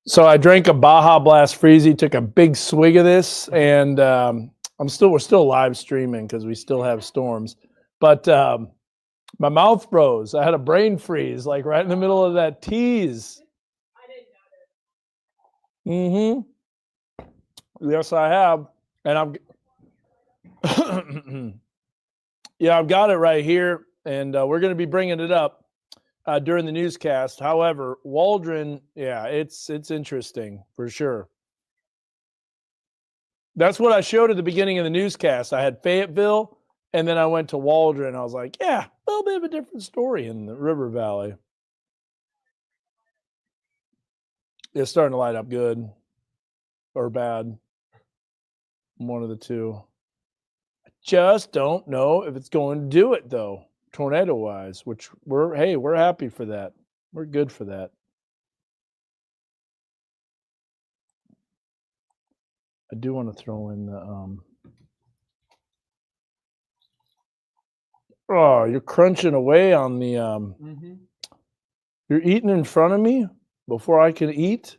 Speaker 2: So I drank a Baja Blast Freezy, took a big swig of this, and we're still live streaming because we still have storms. But my mouth froze. I had a brain freeze, like right in the middle of that tease. Yes, I have, and I've got it right here, and we're going to be bringing it up during the newscast. However, Waldron, it's interesting for sure. That's what I showed at the beginning of the newscast. I had Fayetteville, and then I went to Waldron. I was like, a little bit of a different story in the River Valley. It's starting to light up good or bad. One of the two. I just don't know if it's going to do it, though. Tornado wise, which we're happy for that. We're good for that. I do want to throw in the oh, you're crunching away on the you're eating in front of me before I can eat.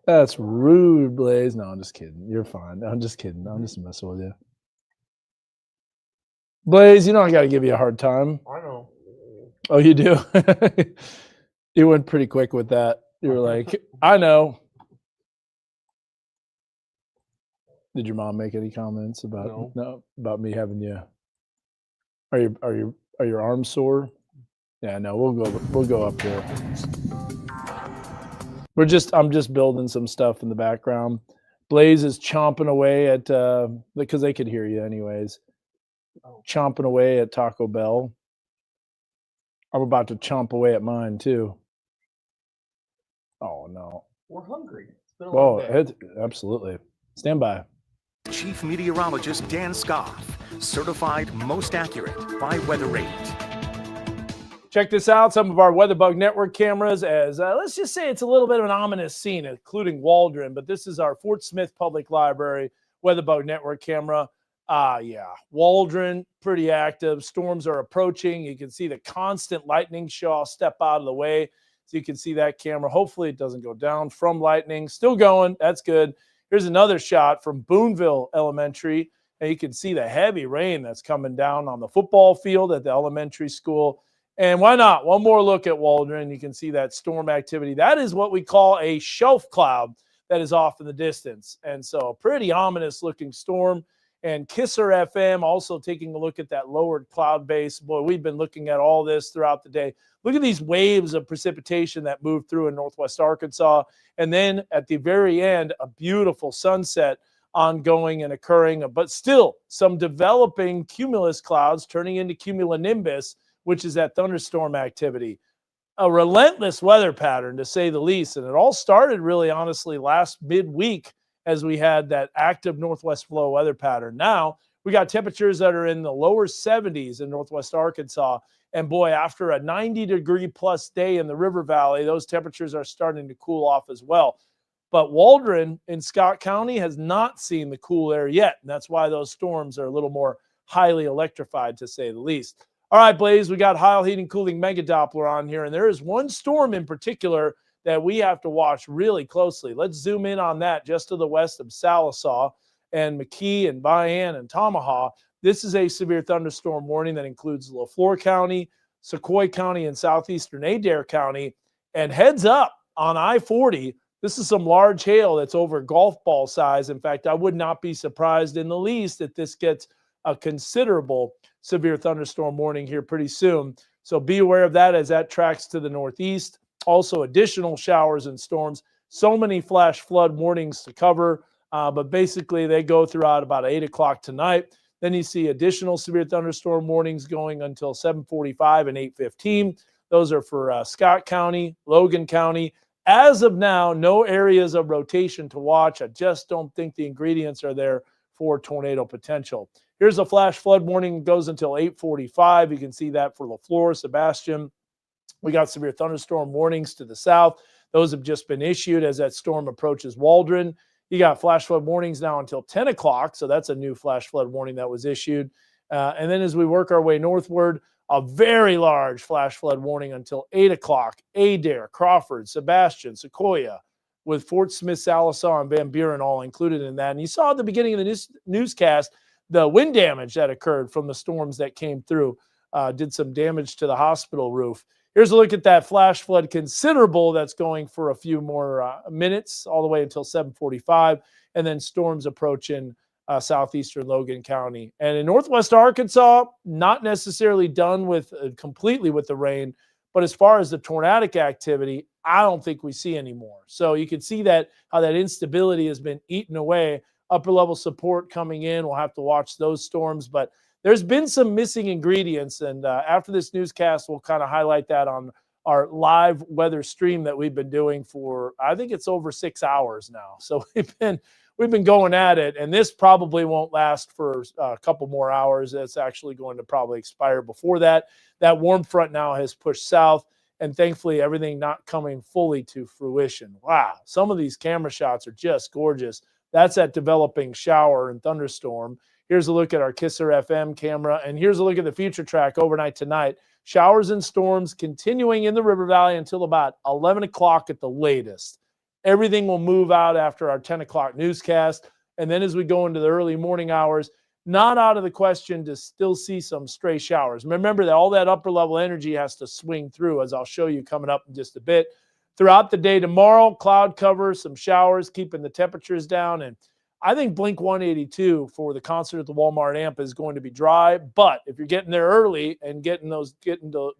Speaker 2: That's rude, Blaze. No, I'm just kidding. You're fine. I'm just kidding. I'm just messing with you. Blaze, you know I got to give you a hard time.
Speaker 24: I know.
Speaker 2: Oh, you do? You went pretty quick with that. You were like, I know. Did your mom make any comments about about me having you? Are your arms sore? Yeah, no, we'll go up there. I'm just building some stuff in the background. Blaze is chomping away at because they could hear you anyways. Chomping away at Taco Bell. I'm about to chomp away at mine too. Oh no.
Speaker 24: We're hungry. It's been a long day.
Speaker 2: Absolutely. Stand by.
Speaker 3: Chief Meteorologist Dan Scoff, certified most accurate by Weather Rate.
Speaker 2: Check this out. Some of our WeatherBug Network cameras as, let's just say it's a little bit of an ominous scene, including Waldron, but this is our Fort Smith Public Library WeatherBug Network camera. Yeah, Waldron, pretty active. Storms are approaching. You can see the constant lightning show. I'll step out of the way so you can see that camera. Hopefully it doesn't go down from lightning. Still going. That's good. Here's another shot from Boonville Elementary. And you can see the heavy rain that's coming down on the football field at the elementary school. And why not? One more look at Waldron. You can see that storm activity. That is what we call a shelf cloud that is off in the distance. And so a pretty ominous looking storm. And Kisser FM also taking a look at that lowered cloud base. Boy, we've been looking at all this throughout the day. Look at these waves of precipitation that moved through in northwest Arkansas. And then at the very end, a beautiful sunset ongoing and occurring, but still some developing cumulus clouds turning into cumulonimbus, which is that thunderstorm activity. A relentless weather pattern, to say the least. And it all started really, honestly, last midweek as we had that active northwest flow weather pattern. Now we got temperatures that are in the lower 70s in northwest Arkansas. And boy, after a 90-degree plus day in the River Valley, those temperatures are starting to cool off as well. But Waldron in Scott County has not seen the cool air yet. And that's why those storms are a little more highly electrified, to say the least. All right, Blaze, we got Heil Heating Cooling Mega Doppler on here. And there is one storm in particular that we have to watch really closely. Let's zoom in on that just to the west of Salisaw and McKee and Bayan and Tomahawk. This is a severe thunderstorm warning that includes LaFleur County, Sequoia County, and southeastern Adair County. And heads up on I-40, this is some large hail that's over golf ball size. In fact, I would not be surprised in the least if this gets a considerable severe thunderstorm warning here pretty soon. So be aware of that as that tracks to the northeast. Also, additional showers and storms. So many flash flood warnings to cover, but basically they go throughout about 8 o'clock tonight. Then you see additional severe thunderstorm warnings going until 7:45 and 8:15. Those are for Scott County, Logan County. As of now, no areas of rotation to watch. I just don't think the ingredients are there for tornado potential. Here's a flash flood warning. It goes until 8:45. You can see that for LaFleur, Sebastian. We got severe thunderstorm warnings to the south. Those have just been issued as that storm approaches Waldron. You got flash flood warnings now until 10 o'clock. So that's a new flash flood warning that was issued. And then as we work our way northward, a very large flash flood warning until 8 o'clock. Adair, Crawford, Sebastian, Sequoia, with Fort Smith, Salisaw, and Van Buren all included in that. And you saw at the beginning of the newscast the wind damage that occurred from the storms that came through. Did some damage to the hospital roof. Here's a look at that flash flood considerable that's going for a few more minutes, all the way until 7:45, and then storms approaching southeastern Logan County. And in northwest Arkansas, not necessarily done with completely with the rain, but as far as the tornadic activity, I don't think we see anymore. So you can see that how that instability has been eaten away. Upper level support coming in. We'll have to watch those storms, but there's been some missing ingredients, and after this newscast, we'll kind of highlight that on our live weather stream that we've been doing for, I think it's over 6 hours now. So we've been going at it, and this probably won't last for a couple more hours. It's actually going to probably expire before that. That warm front now has pushed south, and thankfully everything not coming fully to fruition. Wow, some of these camera shots are just gorgeous. That's that developing shower and thunderstorm. Here's a look at our Kisser FM camera, and here's a look at the future track overnight tonight. Showers and storms continuing in the River Valley until about 11 o'clock at the latest. Everything will move out after our 10 o'clock newscast, and then as we go into the early morning hours, not out of the question to still see some stray showers. Remember that all that upper level energy has to swing through, as I'll show you coming up in just a bit. Throughout the day tomorrow, cloud cover, some showers, keeping the temperatures down. And I think Blink 182 for the concert at the Walmart Amp is going to be dry. But if you're getting there early and getting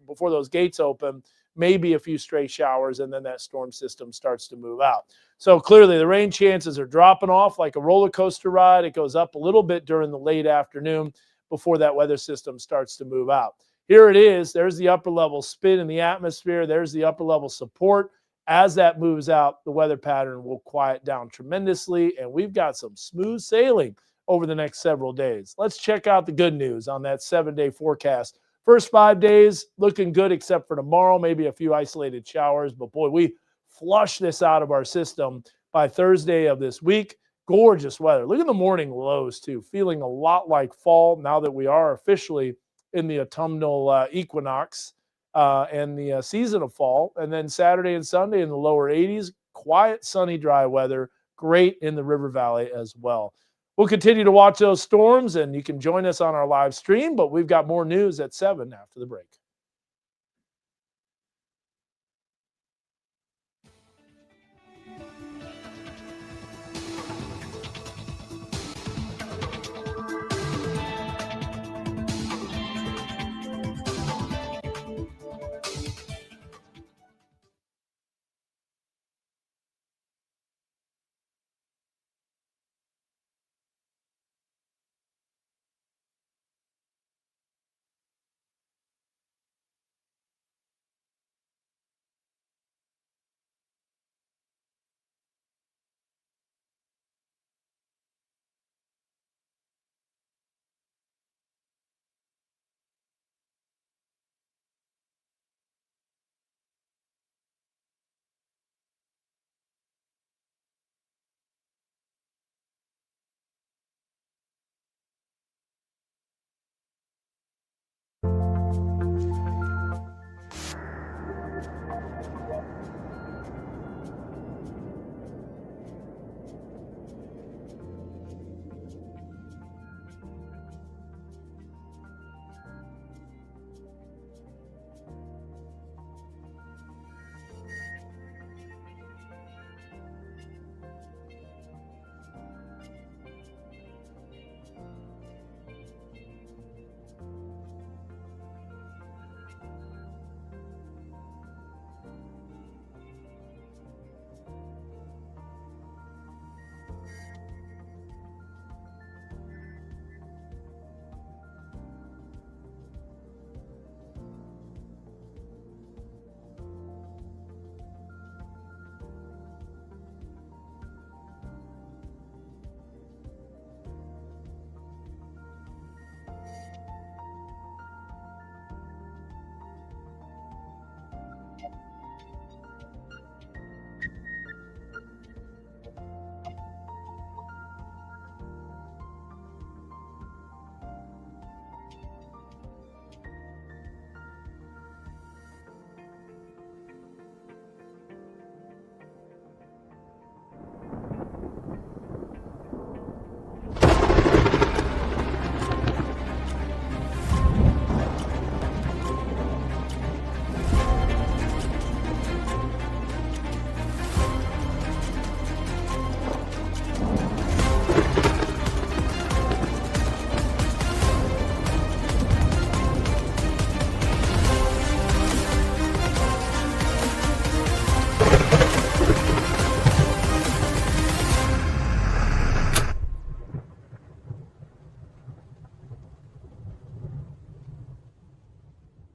Speaker 2: before those gates open, maybe a few stray showers, and then that storm system starts to move out. So clearly the rain chances are dropping off like a roller coaster ride. It goes up a little bit during the late afternoon before that weather system starts to move out. Here it is. There's the upper level spin in the atmosphere. There's the upper level support. As that moves out, the weather pattern will quiet down tremendously, and we've got some smooth sailing over the next several days. Let's check out the good news on that 7-day forecast. First 5 days looking good, except for tomorrow, maybe a few isolated showers. But boy, we flush this out of our system by Thursday of this week. Gorgeous weather. Look at the morning lows, too. Feeling a lot like fall now that we are officially in the autumnal equinox and the season of fall. And then Saturday and Sunday in the lower 80s. Quiet, sunny, dry weather. Great in the River Valley as well. We'll continue to watch those storms, and you can join us on our live stream, but we've got more news at 7 after the break.